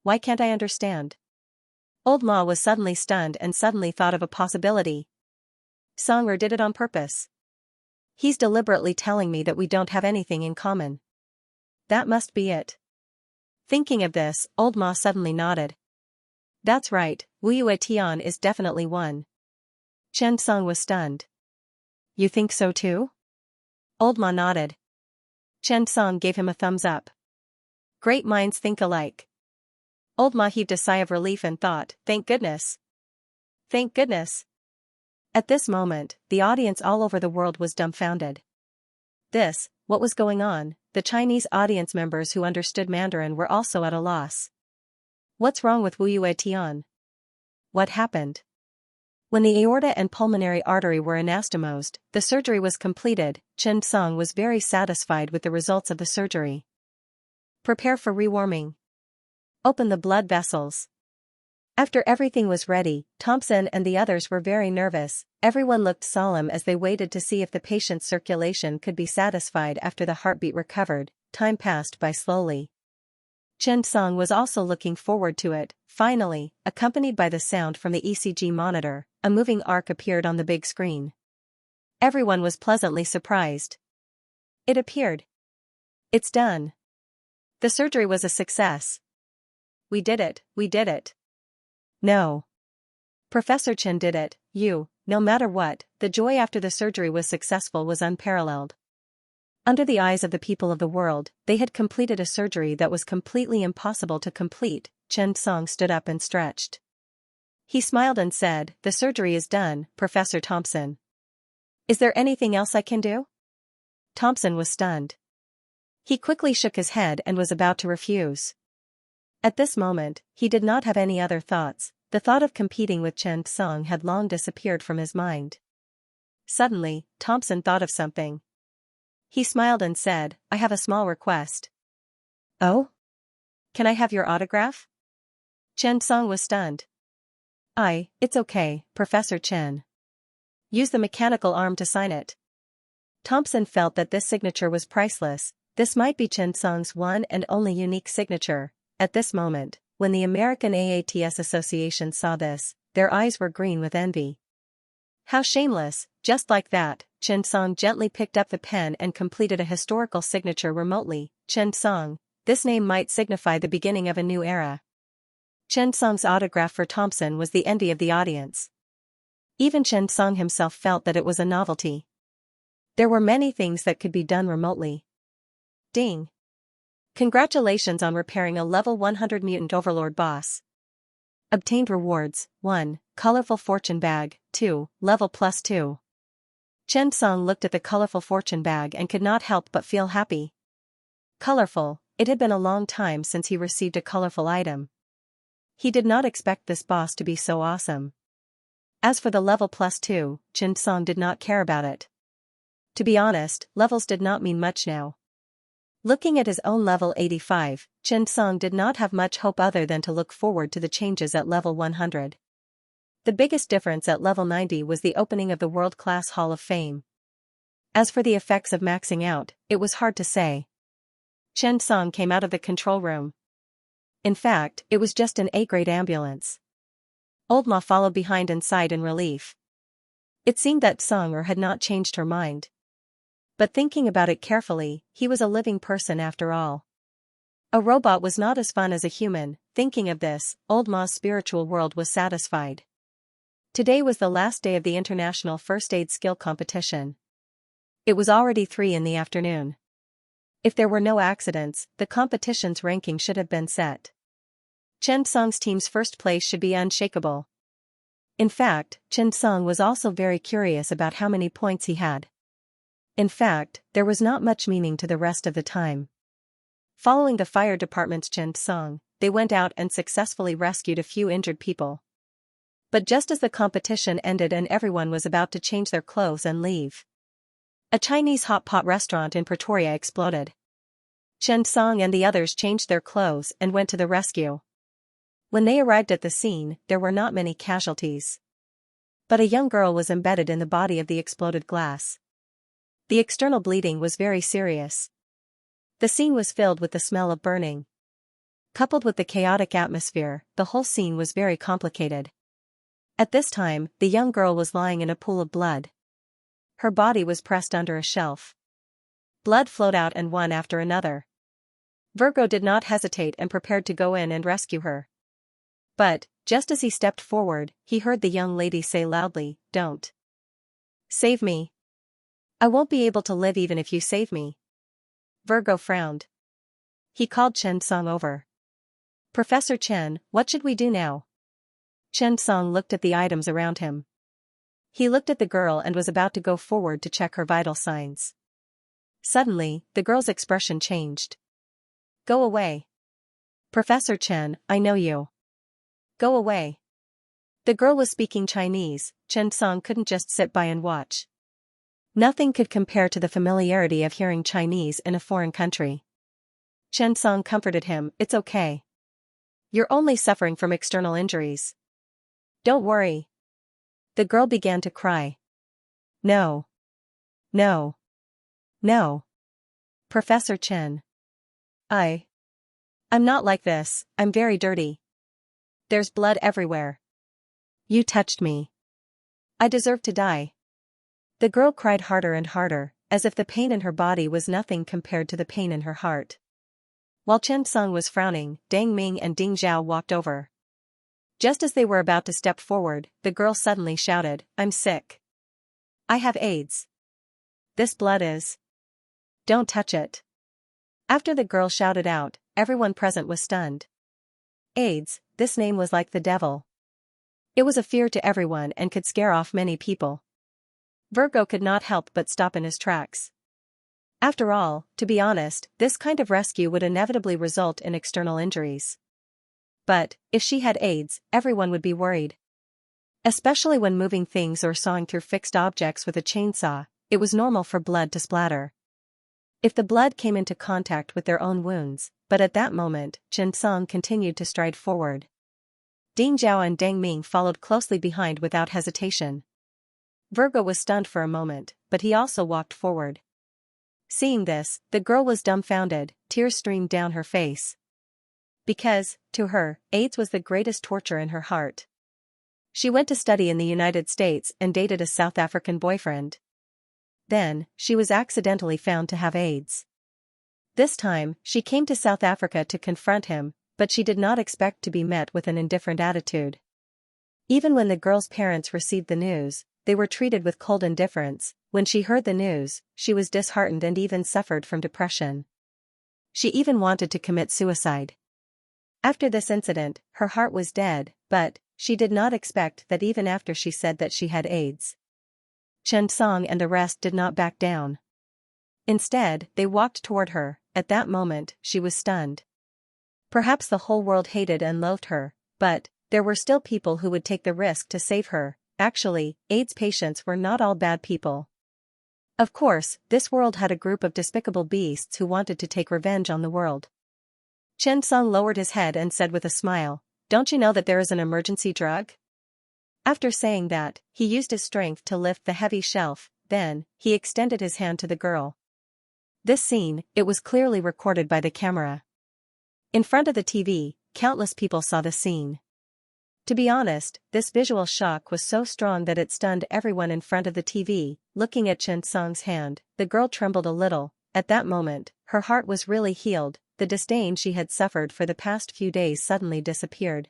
Why can't I understand?" Old Ma was suddenly stunned and suddenly thought of a possibility. Songer did it on purpose. He's deliberately telling me that we don't have anything in common. That must be it. Thinking of this, Old Ma suddenly nodded. That's right, Wu Yue Tian is definitely one. Xianxia was stunned. You think so too? Old Ma nodded. Xianxia gave him a thumbs up. Great minds think alike. Old Ma heaved a sigh of relief and thought, thank goodness. Thank goodness. At this moment, the audience all over the world was dumbfounded. What was going on? The Chinese audience members who understood Mandarin were also at a loss. What's wrong with Wu Yue Tian? What happened? When the aorta and pulmonary artery were anastomosed, the surgery was completed. Xianxia was very satisfied with the results of the surgery. Prepare for rewarming. Open the blood vessels. After everything was ready, Thompson and the others were very nervous. Everyone looked solemn as they waited to see if the patient's circulation could be satisfied after the heartbeat recovered. Time passed by slowly. Chen Song was also looking forward to it. Finally, accompanied by the sound from the ECG monitor, a moving arc appeared on the big screen. Everyone was pleasantly surprised. It appeared. It's done. The surgery was a success. We did it, we did it. No. Professor Chen did it, no matter what, the joy after the surgery was successful was unparalleled. Under the eyes of the people of the world, they had completed a surgery that was completely impossible to complete. Chen Song stood up and stretched. He smiled and said, "The surgery is done, Professor Thompson. Is there anything else I can do?" Thompson was stunned. He quickly shook his head and was about to refuse. At this moment, he did not have any other thoughts. The thought of competing with Chen Song had long disappeared from his mind. Suddenly, Thompson thought of something. He smiled and said, "I have a small request." "Oh? Can I have your autograph?" Chen Song was stunned. It's okay, Professor Chen. Use the mechanical arm to sign it." Thompson felt that this signature was priceless. This might be Chen Song's one and only unique signature. At this moment, when the American AATS Association saw this, their eyes were green with envy. How shameless! Just like that, Chen Song gently picked up the pen and completed a historical signature remotely. Chen Song. This name might signify the beginning of a new era. Chen Song's autograph for Thompson was the envy of the audience. Even Chen Song himself felt that it was a novelty. There were many things that could be done remotely. Ding! Congratulations on repairing a level 100 mutant overlord boss. Obtained rewards: 1. Colorful fortune bag, 2. Level +2. Chen Song looked at the colorful fortune bag and could not help but feel happy. Colorful, it had been a long time since he received a colorful item. He did not expect this boss to be so awesome. As for the level +2, Chen Song did not care about it. To be honest, levels did not mean much now. Looking at his own level 85, Chen Song did not have much hope other than to look forward to the changes at level 100. The biggest difference at level 90 was the opening of the world-class Hall of Fame. As for the effects of maxing out, it was hard to say. Chen Song came out of the control room. In fact, it was just an A-grade ambulance. Old Ma followed behind and sighed in relief. It seemed that Song had not changed her mind. But thinking about it carefully, he was a living person after all. A robot was not as fun as a human. Thinking of this, Old Ma's spiritual world was satisfied. Today was the last day of the International First Aid Skill Competition. It was already 3 in the afternoon. If there were no accidents, the competition's ranking should have been set. Chen Song's team's first place should be unshakable. In fact, Chen Song was also very curious about how many points he had. In fact, there was not much meaning to the rest of the time. Following the fire department's Chen Song, they went out and successfully rescued a few injured people. But just as the competition ended and everyone was about to change their clothes and leave, a Chinese hot pot restaurant in Pretoria exploded. Chen Song and the others changed their clothes and went to the rescue. When they arrived at the scene, there were not many casualties. But a young girl was embedded in the body of the exploded glass. The external bleeding was very serious. The scene was filled with the smell of burning. Coupled with the chaotic atmosphere, the whole scene was very complicated. At this time, the young girl was lying in a pool of blood. Her body was pressed under a shelf. Blood flowed out and one after another. Virgo did not hesitate and prepared to go in and rescue her. But, just as he stepped forward, he heard the young lady say loudly, "Don't. Save me. I won't be able to live even if you save me." Virgo frowned. He called Chen Song over. "Professor Chen, what should we do now?" Chen Song looked at the items around him. He looked at the girl and was about to go forward to check her vital signs. Suddenly, the girl's expression changed. "Go away. Professor Chen, I know you. Go away." The girl was speaking Chinese. Chen Song couldn't just sit by and watch. Nothing could compare to the familiarity of hearing Chinese in a foreign country. Chen Song comforted him, "It's okay. You're only suffering from external injuries. Don't worry. The girl began to cry. No. No. No. Professor Chen. I'm not like this, I'm very dirty. There's blood everywhere. You touched me. I deserve to die. The girl cried harder and harder, as if the pain in her body was nothing compared to the pain in her heart. While Chen Song was frowning, Dang Ming and Ding Zhao walked over. Just as they were about to step forward, the girl suddenly shouted, I'm sick. I have AIDS. This blood is. Don't touch it. After the girl shouted out, everyone present was stunned. AIDS, this name was like the devil. It was a fear to everyone and could scare off many people. Virgo could not help but stop in his tracks. After all, to be honest, this kind of rescue would inevitably result in external injuries. But, if she had AIDS, everyone would be worried. Especially when moving things or sawing through fixed objects with a chainsaw, it was normal for blood to splatter. If the blood came into contact with their own wounds, but at that moment, Chen Song continued to stride forward. Ding Zhao and Dang Ming followed closely behind without hesitation. Virgo was stunned for a moment, but he also walked forward. Seeing this, the girl was dumbfounded, tears streamed down her face. Because, to her, AIDS was the greatest torture in her heart. She went to study in the United States and dated a South African boyfriend. Then, she was accidentally found to have AIDS. This time, she came to South Africa to confront him, but she did not expect to be met with an indifferent attitude. Even when the girl's parents received the news, they were treated with cold indifference. When she heard the news, she was disheartened and even suffered from depression. She even wanted to commit suicide. After this incident, her heart was dead, but she did not expect that even after she said that she had AIDS. Chen Song and the rest did not back down. Instead, they walked toward her. At that moment, she was stunned. Perhaps the whole world hated and loathed her, but there were still people who would take the risk to save her. Actually, AIDS patients were not all bad people. Of course, this world had a group of despicable beasts who wanted to take revenge on the world. Chen Song lowered his head and said with a smile, "Don't you know that there is an emergency drug?" After saying that, he used his strength to lift the heavy shelf, then, he extended his hand to the girl. This scene, it was clearly recorded by the camera. In front of the TV, countless people saw the scene. To be honest, this visual shock was so strong that it stunned everyone in front of the TV. Looking at Chen Song's hand, the girl trembled a little. At that moment, her heart was really healed. The disdain she had suffered for the past few days suddenly disappeared.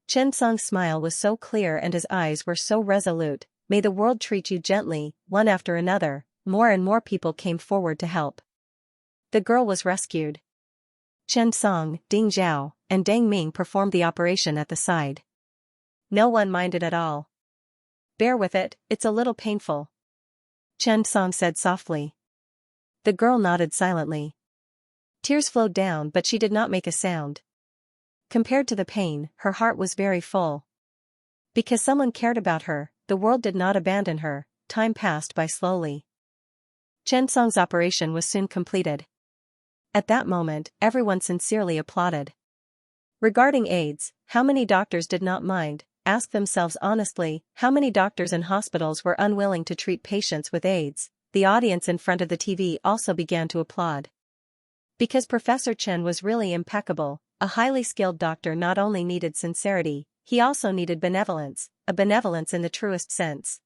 Chen Song's smile was so clear and his eyes were so resolute. May the world treat you gently. One after another, more and more people came forward to help. The girl was rescued. Chen Song, Ding Zhao, and Dang Ming performed the operation at the side. No one minded at all. Bear with it, it's a little painful. Chen Song said softly. The girl nodded silently. Tears flowed down but she did not make a sound. Compared to the pain, her heart was very full. Because someone cared about her, the world did not abandon her. Time passed by slowly. Chen Song's operation was soon completed. At that moment, everyone sincerely applauded. Regarding AIDS, how many doctors did not mind? Ask themselves honestly, how many doctors and hospitals were unwilling to treat patients with AIDS? The audience in front of the TV also began to applaud. Because Professor Chen was really impeccable, a highly skilled doctor not only needed sincerity, he also needed benevolence, a benevolence in the truest sense.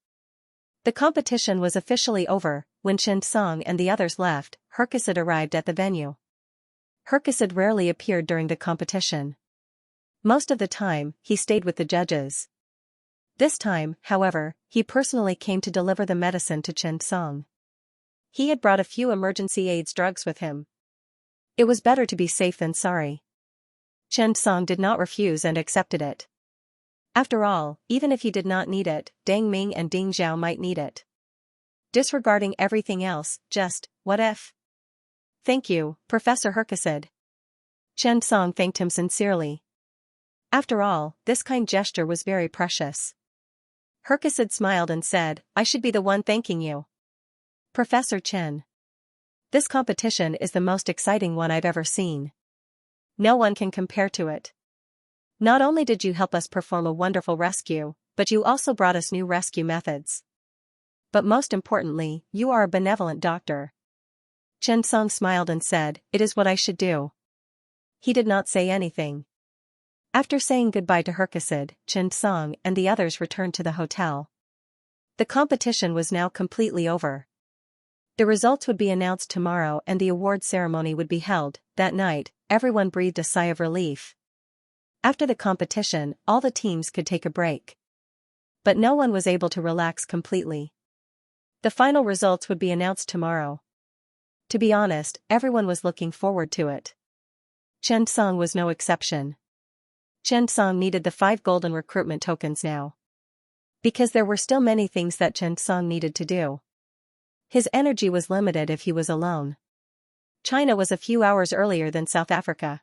The competition was officially over. When Chen Song and the others left, Herkesed arrived at the venue. Herkesed rarely appeared during the competition. Most of the time, he stayed with the judges. This time, however, he personally came to deliver the medicine to Chen Song. He had brought a few emergency AIDS drugs with him. It was better to be safe than sorry. Chen Song did not refuse and accepted it. After all, even if he did not need it, Dang Ming and Ding Zhao might need it. Disregarding everything else, just, what if? Thank you, Professor Herkesed. Chen Song thanked him sincerely. After all, this kind gesture was very precious. Herkesed smiled and said, I should be the one thanking you. Professor Chen. This competition is the most exciting one I've ever seen. No one can compare to it. Not only did you help us perform a wonderful rescue, but you also brought us new rescue methods. But most importantly, you are a benevolent doctor. Chen Song smiled and said, "It is what I should do." He did not say anything. After saying goodbye to Herkasid, Chen Song and the others returned to the hotel. The competition was now completely over. The results would be announced tomorrow and the award ceremony would be held. That night, everyone breathed a sigh of relief. After the competition, all the teams could take a break. But no one was able to relax completely. The final results would be announced tomorrow. To be honest, everyone was looking forward to it. Chen Song was no exception. Chen Song needed the 5 golden recruitment tokens now. Because there were still many things that Chen Song needed to do. His energy was limited if he was alone. China was a few hours earlier than South Africa.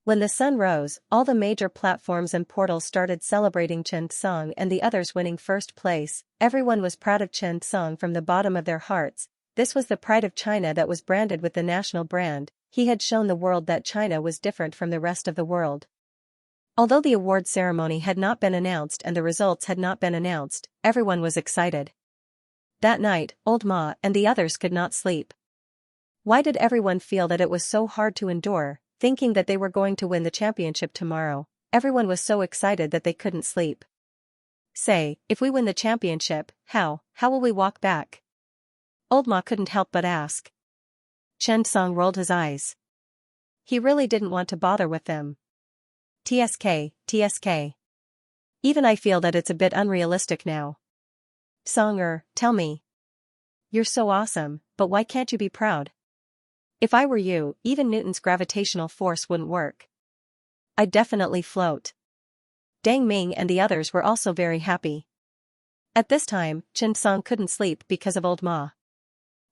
When the sun rose, all the major platforms and portals started celebrating Chen Song and the others winning first place. Everyone was proud of Chen Song from the bottom of their hearts. This was the pride of China that was branded with the national brand. He had shown the world that China was different from the rest of the world. Although the award ceremony had not been announced and the results had not been announced, everyone was excited. That night, Old Ma and the others could not sleep. Why did everyone feel that it was so hard to endure, thinking that they were going to win the championship tomorrow? Everyone was so excited that they couldn't sleep. Say, if we win the championship, how will we walk back? Old Ma couldn't help but ask. Chen Song rolled his eyes. He really didn't want to bother with them. TSK. Even I feel that it's a bit unrealistic now. Song, tell me. You're so awesome, but why can't you be proud? If I were you, even Newton's gravitational force wouldn't work. I'd definitely float. Dang Ming and the others were also very happy. At this time, Chen Song couldn't sleep because of Old Ma.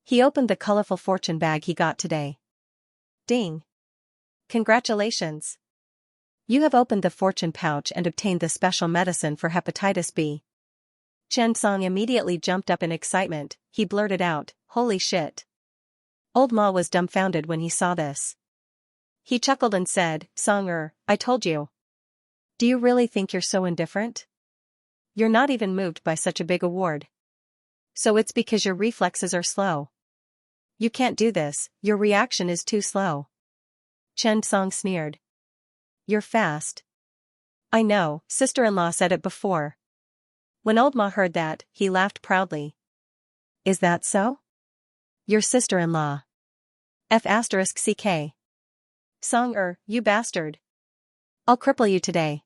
He opened the colorful fortune bag he got today. Ding! Congratulations! You have opened the fortune pouch and obtained the special medicine for hepatitis B. Chen Song immediately jumped up in excitement. He blurted out, "Holy shit." Old Ma was dumbfounded when he saw this. He chuckled and said, "Song, I told you. Do you really think you're so indifferent? You're not even moved by such a big award. So it's because your reflexes are slow. You can't do this, your reaction is too slow." Chen Song sneered. "You're fast." "I know, sister-in-law said it before." When Old Ma heard that, he laughed proudly. "Is that so? Your sister-in-law. F***ck. Song, you bastard. I'll cripple you today."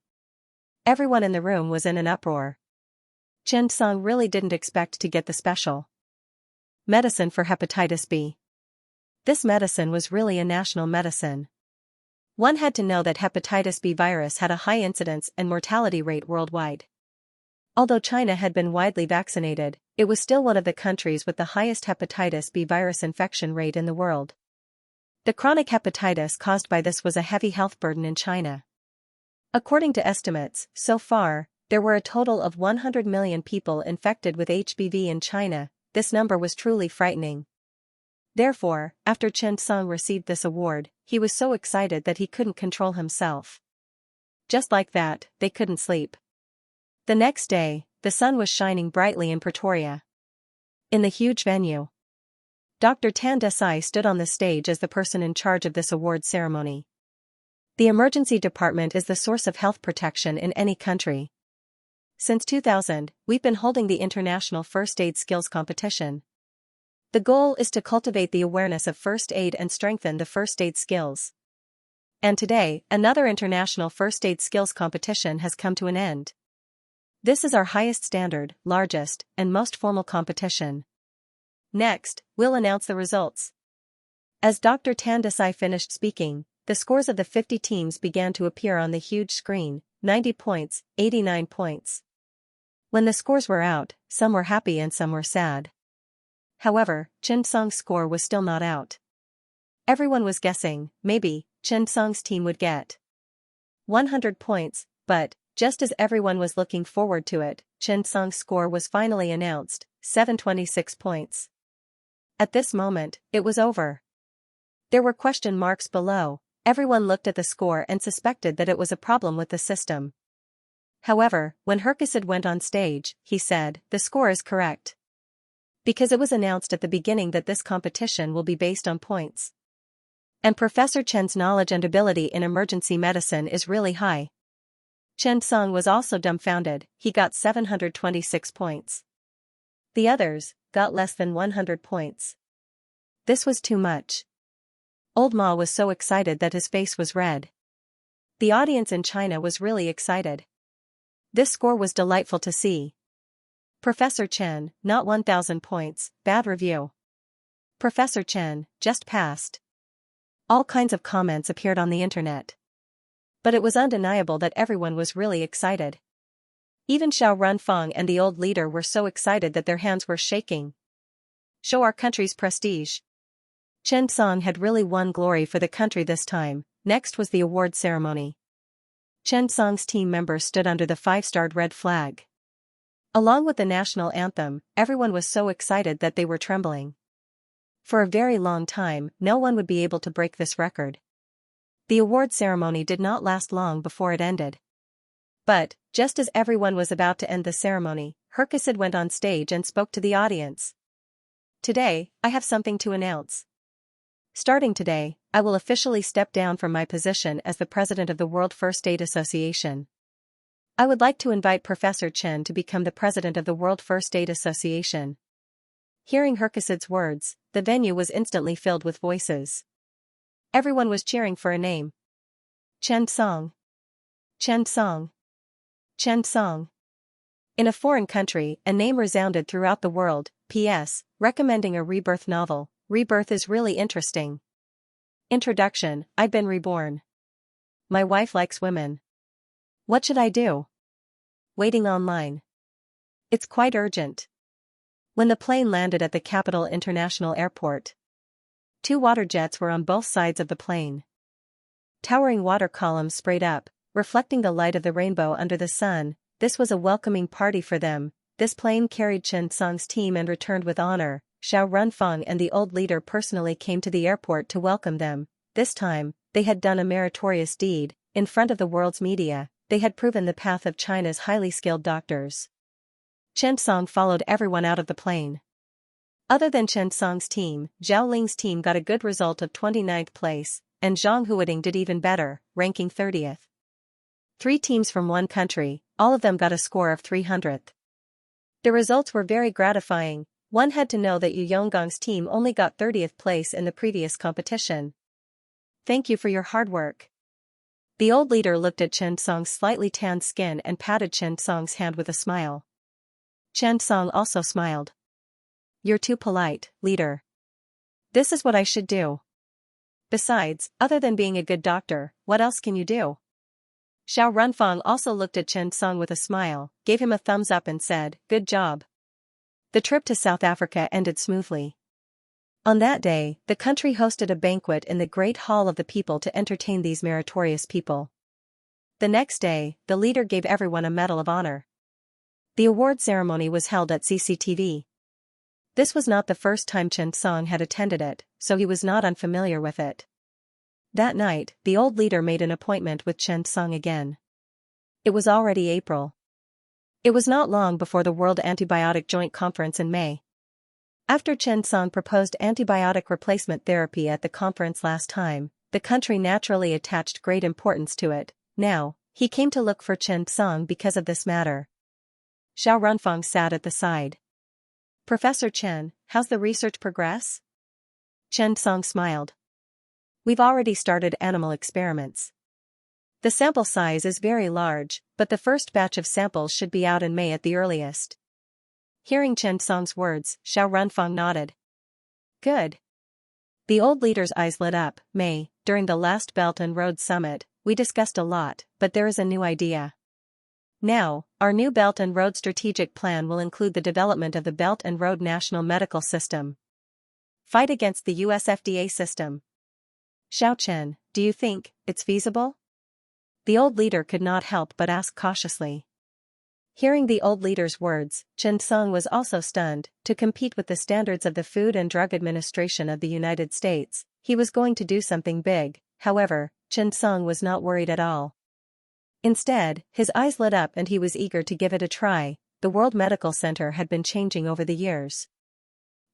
Everyone in the room was in an uproar. Chen Song really didn't expect to get the special medicine for hepatitis B. This medicine was really a national medicine. One had to know that hepatitis B virus had a high incidence and mortality rate worldwide. Although China had been widely vaccinated, it was still one of the countries with the highest hepatitis B virus infection rate in the world. The chronic hepatitis caused by this was a heavy health burden in China. According to estimates, so far, there were a total of 100 million people infected with HBV in China. This number was truly frightening. Therefore, after Chen Song received this award, he was so excited that he couldn't control himself. Just like that, they couldn't sleep. The next day, the sun was shining brightly in Pretoria. In the huge venue, Dr. Tan Desai stood on the stage as the person in charge of this award ceremony. The emergency department is the source of health protection in any country. Since 2000, we've been holding the International First Aid Skills Competition. The goal is to cultivate the awareness of first aid and strengthen the first aid skills. And today, another International First Aid Skills Competition has come to an end. This is our highest standard, largest, and most formal competition. Next, we'll announce the results. As Dr. Tan Desai finished speaking, the scores of the 50 teams began to appear on the huge screen: 90 points, 89 points. When the scores were out, some were happy and some were sad. However, Chen Song's score was still not out. Everyone was guessing, maybe, Chen Song's team would get 100 points, but, just as everyone was looking forward to it, Chen Song's score was finally announced: 726 points. At this moment, it was over. There were question marks below. Everyone looked at the score and suspected that it was a problem with the system. However, when Herkesed went on stage, he said, "The score is correct. Because it was announced at the beginning that this competition will be based on points. And Professor Chen's knowledge and ability in emergency medicine is really high." Chen Song was also dumbfounded. He got 726 points. The others got less than 100 points. This was too much. Old Ma was so excited that his face was red. The audience in China was really excited. This score was delightful to see. Professor Chen, not 1,000 points, bad review. Professor Chen, just passed. All kinds of comments appeared on the internet. But it was undeniable that everyone was really excited. Even Xiao Runfeng and the old leader were so excited that their hands were shaking. Show our country's prestige. Chen Song had really won glory for the country this time. Next was the award ceremony. Chen Song's team members stood under the 5-starred red flag. Along with the national anthem, everyone was so excited that they were trembling. For a very long time, no one would be able to break this record. The award ceremony did not last long before it ended. But, just as everyone was about to end the ceremony, Herkesed went on stage and spoke to the audience. "Today, I have something to announce. Starting today, I will officially step down from my position as the president of the World First Aid Association. I would like to invite Professor Chen to become the president of the World First Aid Association." Hearing Herkesed's words, the venue was instantly filled with voices. Everyone was cheering for a name. Chen Song. Chen Song. Chen Song. In a foreign country, a name resounded throughout the world. P.S. Recommending a rebirth novel. Rebirth is really interesting. Introduction, I've been reborn. My wife likes women. What should I do? Waiting online. It's quite urgent. When the plane landed at the Capital International Airport, 2 water jets were on both sides of the plane. Towering water columns sprayed up, reflecting the light of the rainbow under the sun. This was a welcoming party for them. This plane carried Chen Song's team and returned with honor. Xiao Runfeng and the old leader personally came to the airport to welcome them. This time, they had done a meritorious deed. In front of the world's media, they had proven the path of China's highly skilled doctors. Chen Song followed everyone out of the plane. Other than Chen Song's team, Zhao Ling's team got a good result of 29th place, and Zhang Huading did even better, ranking 30th. 3 teams from one country, all of them got a score of 300th. The results were very gratifying. One had to know that Yu Yonggong's team only got 30th place in the previous competition. Thank you for your hard work. The old leader looked at Chen Song's slightly tanned skin and patted Chen Song's hand with a smile. Chen Song also smiled. You're too polite, leader. This is what I should do. Besides, other than being a good doctor, what else can you do? Xiao Runfeng also looked at Chen Song with a smile, gave him a thumbs up and said, "Good job." The trip to South Africa ended smoothly. On that day, the country hosted a banquet in the Great Hall of the People to entertain these meritorious people. The next day, the leader gave everyone a Medal of Honor. The award ceremony was held at CCTV. This was not the first time Chen Song had attended it, so he was not unfamiliar with it. That night, the old leader made an appointment with Chen Song again. It was already April. It was not long before the World Antibiotic Joint Conference in May. After Chen Song proposed antibiotic replacement therapy at the conference last time, the country naturally attached great importance to it. Now, he came to look for Chen Song because of this matter. Xiao Runfeng sat at the side. Professor Chen, how's the research progress? Chen Song smiled. We've already started animal experiments. The sample size is very large, but the first batch of samples should be out in May at the earliest. Hearing Chen Song's words, Xiao Runfeng nodded. Good. The old leader's eyes lit up. May, during the last Belt and Road Summit, we discussed a lot, but there is a new idea. Now, our new Belt and Road strategic plan will include the development of the Belt and Road National Medical System. Fight against the US FDA system. Xiao Chen, do you think it's feasible? The old leader could not help but ask cautiously. Hearing the old leader's words, Chen Song was also stunned. To compete with the standards of the Food and Drug Administration of the United States, he was going to do something big. However, Chen Song was not worried at all. Instead, his eyes lit up and he was eager to give it a try. The World Medical Center had been changing over the years.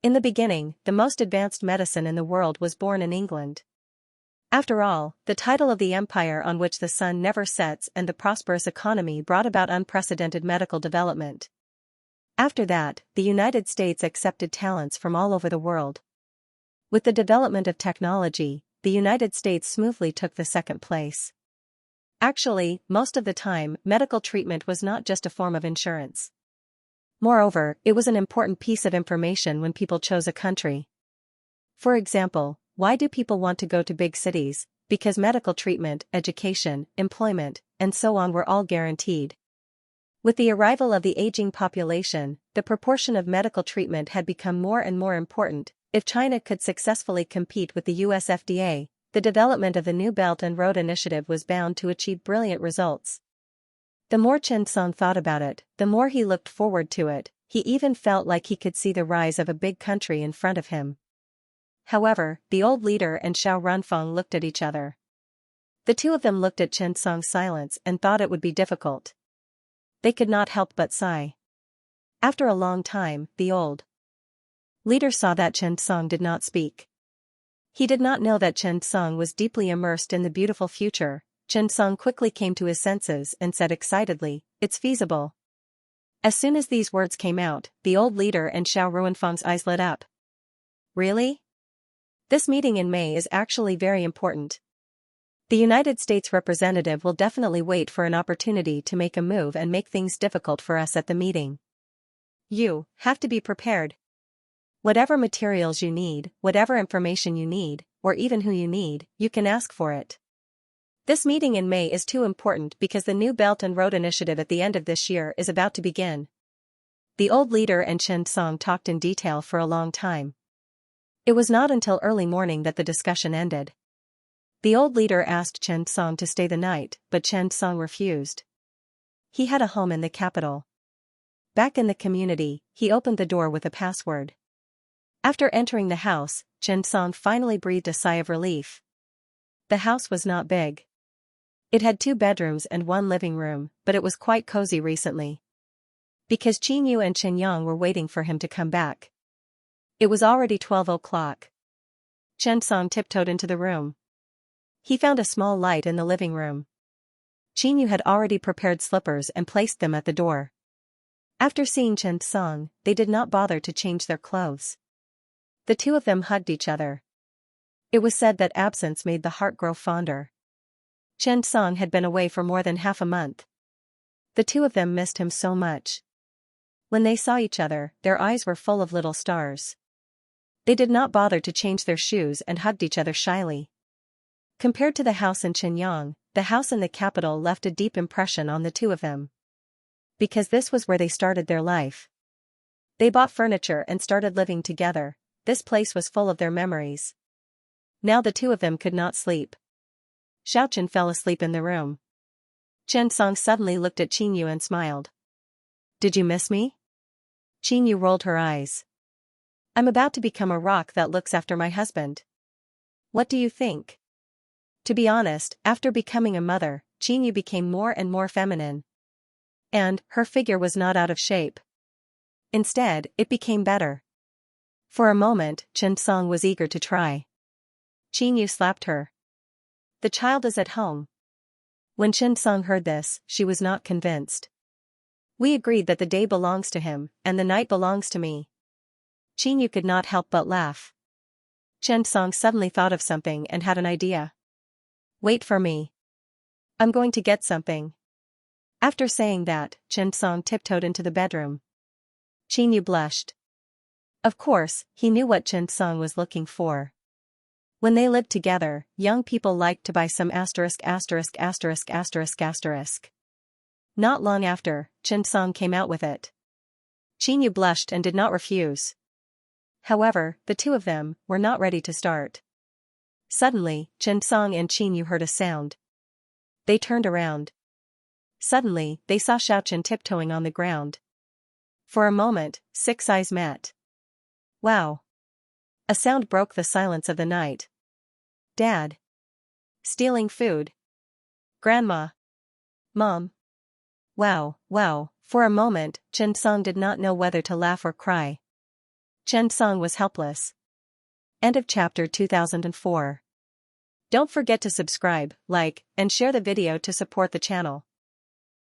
In the beginning, the most advanced medicine in the world was born in England. After all, the title of the empire on which the sun never sets and the prosperous economy brought about unprecedented medical development. After that, the United States accepted talents from all over the world. With the development of technology, the United States smoothly took the second place. Actually, most of the time, medical treatment was not just a form of insurance. Moreover, it was an important piece of information when people chose a country. For example, why do people want to go to big cities? Because medical treatment, education, employment, and so on were all guaranteed. With the arrival of the aging population, the proportion of medical treatment had become more and more important. If China could successfully compete with the US FDA, the development of the New Belt and Road Initiative was bound to achieve brilliant results. The more Chen Song thought about it, the more he looked forward to it. He even felt like he could see the rise of a big country in front of him. However, the old leader and Xiao Runfeng looked at each other. The two of them looked at Chen Song's silence and thought it would be difficult. They could not help but sigh. After a long time, the old leader saw that Chen Song did not speak. He did not know that Chen Song was deeply immersed in the beautiful future. Chen Song quickly came to his senses and said excitedly, "It's feasible." As soon as these words came out, the old leader and Xiao Ruanfeng's eyes lit up. Really? This meeting in May is actually very important. The United States representative will definitely wait for an opportunity to make a move and make things difficult for us at the meeting. You have to be prepared. Whatever materials you need, whatever information you need, or even who you need, you can ask for it. This meeting in May is too important because the New Belt and Road Initiative at the end of this year is about to begin. The old leader and Chen Song talked in detail for a long time. It was not until early morning that the discussion ended. The old leader asked Chen Song to stay the night, but Chen Song refused. He had a home in the capital. Back in the community, he opened the door with a password. After entering the house, Chen Song finally breathed a sigh of relief. The house was not big. It had 2 bedrooms and 1 living room, but it was quite cozy recently. Because Qin Yu and Chen Yang were waiting for him to come back. It was already 12 o'clock. Chen Song tiptoed into the room. He found a small light in the living room. Qin Yu had already prepared slippers and placed them at the door. After seeing Chen Song, they did not bother to change their clothes. The two of them hugged each other. It was said that absence made the heart grow fonder. Chen Song had been away for more than half a month. The two of them missed him so much. When they saw each other, their eyes were full of little stars. They did not bother to change their shoes and hugged each other shyly. Compared to the house in Shenyang, the house in the capital left a deep impression on the two of them. Because this was where they started their life. They bought furniture and started living together. This place was full of their memories. Now the two of them could not sleep. Xiaochen fell asleep in the room. Chen Song suddenly looked at Qin Yu and smiled. "Did you miss me?" Qin Yu rolled her eyes. "I'm about to become a rock that looks after my husband. What do you think?" To be honest, after becoming a mother, Qin Yu became more and more feminine. And her figure was not out of shape. Instead, it became better. For a moment, Chen Song was eager to try. Qin Yu slapped her. "The child is at home." When Chen Song heard this, she was not convinced. "We agreed that the day belongs to him, and the night belongs to me." Qin Yu could not help but laugh. Chen Song suddenly thought of something and had an idea. "Wait for me. I'm going to get something." After saying that, Chen Song tiptoed into the bedroom. Qin Yu blushed. Of course, he knew what Chen Song was looking for. When they lived together, young people liked to buy some asterisk. Not long after, Chen Song came out with it. Qin Yu blushed and did not refuse. However, the two of them were not ready to start. Suddenly, Chen Song and Qin Yu heard a sound. They turned around. Suddenly, they saw Xiaochen tiptoeing on the ground. For a moment, 6 eyes met. Wow! A sound broke the silence of the night. "Dad!" Stealing food. Grandma. Mom. Wow. For a moment, Chen-song did not know whether to laugh or cry. Chen-song was helpless. End of chapter 2004. Don't forget to subscribe, like, and share the video to support the channel.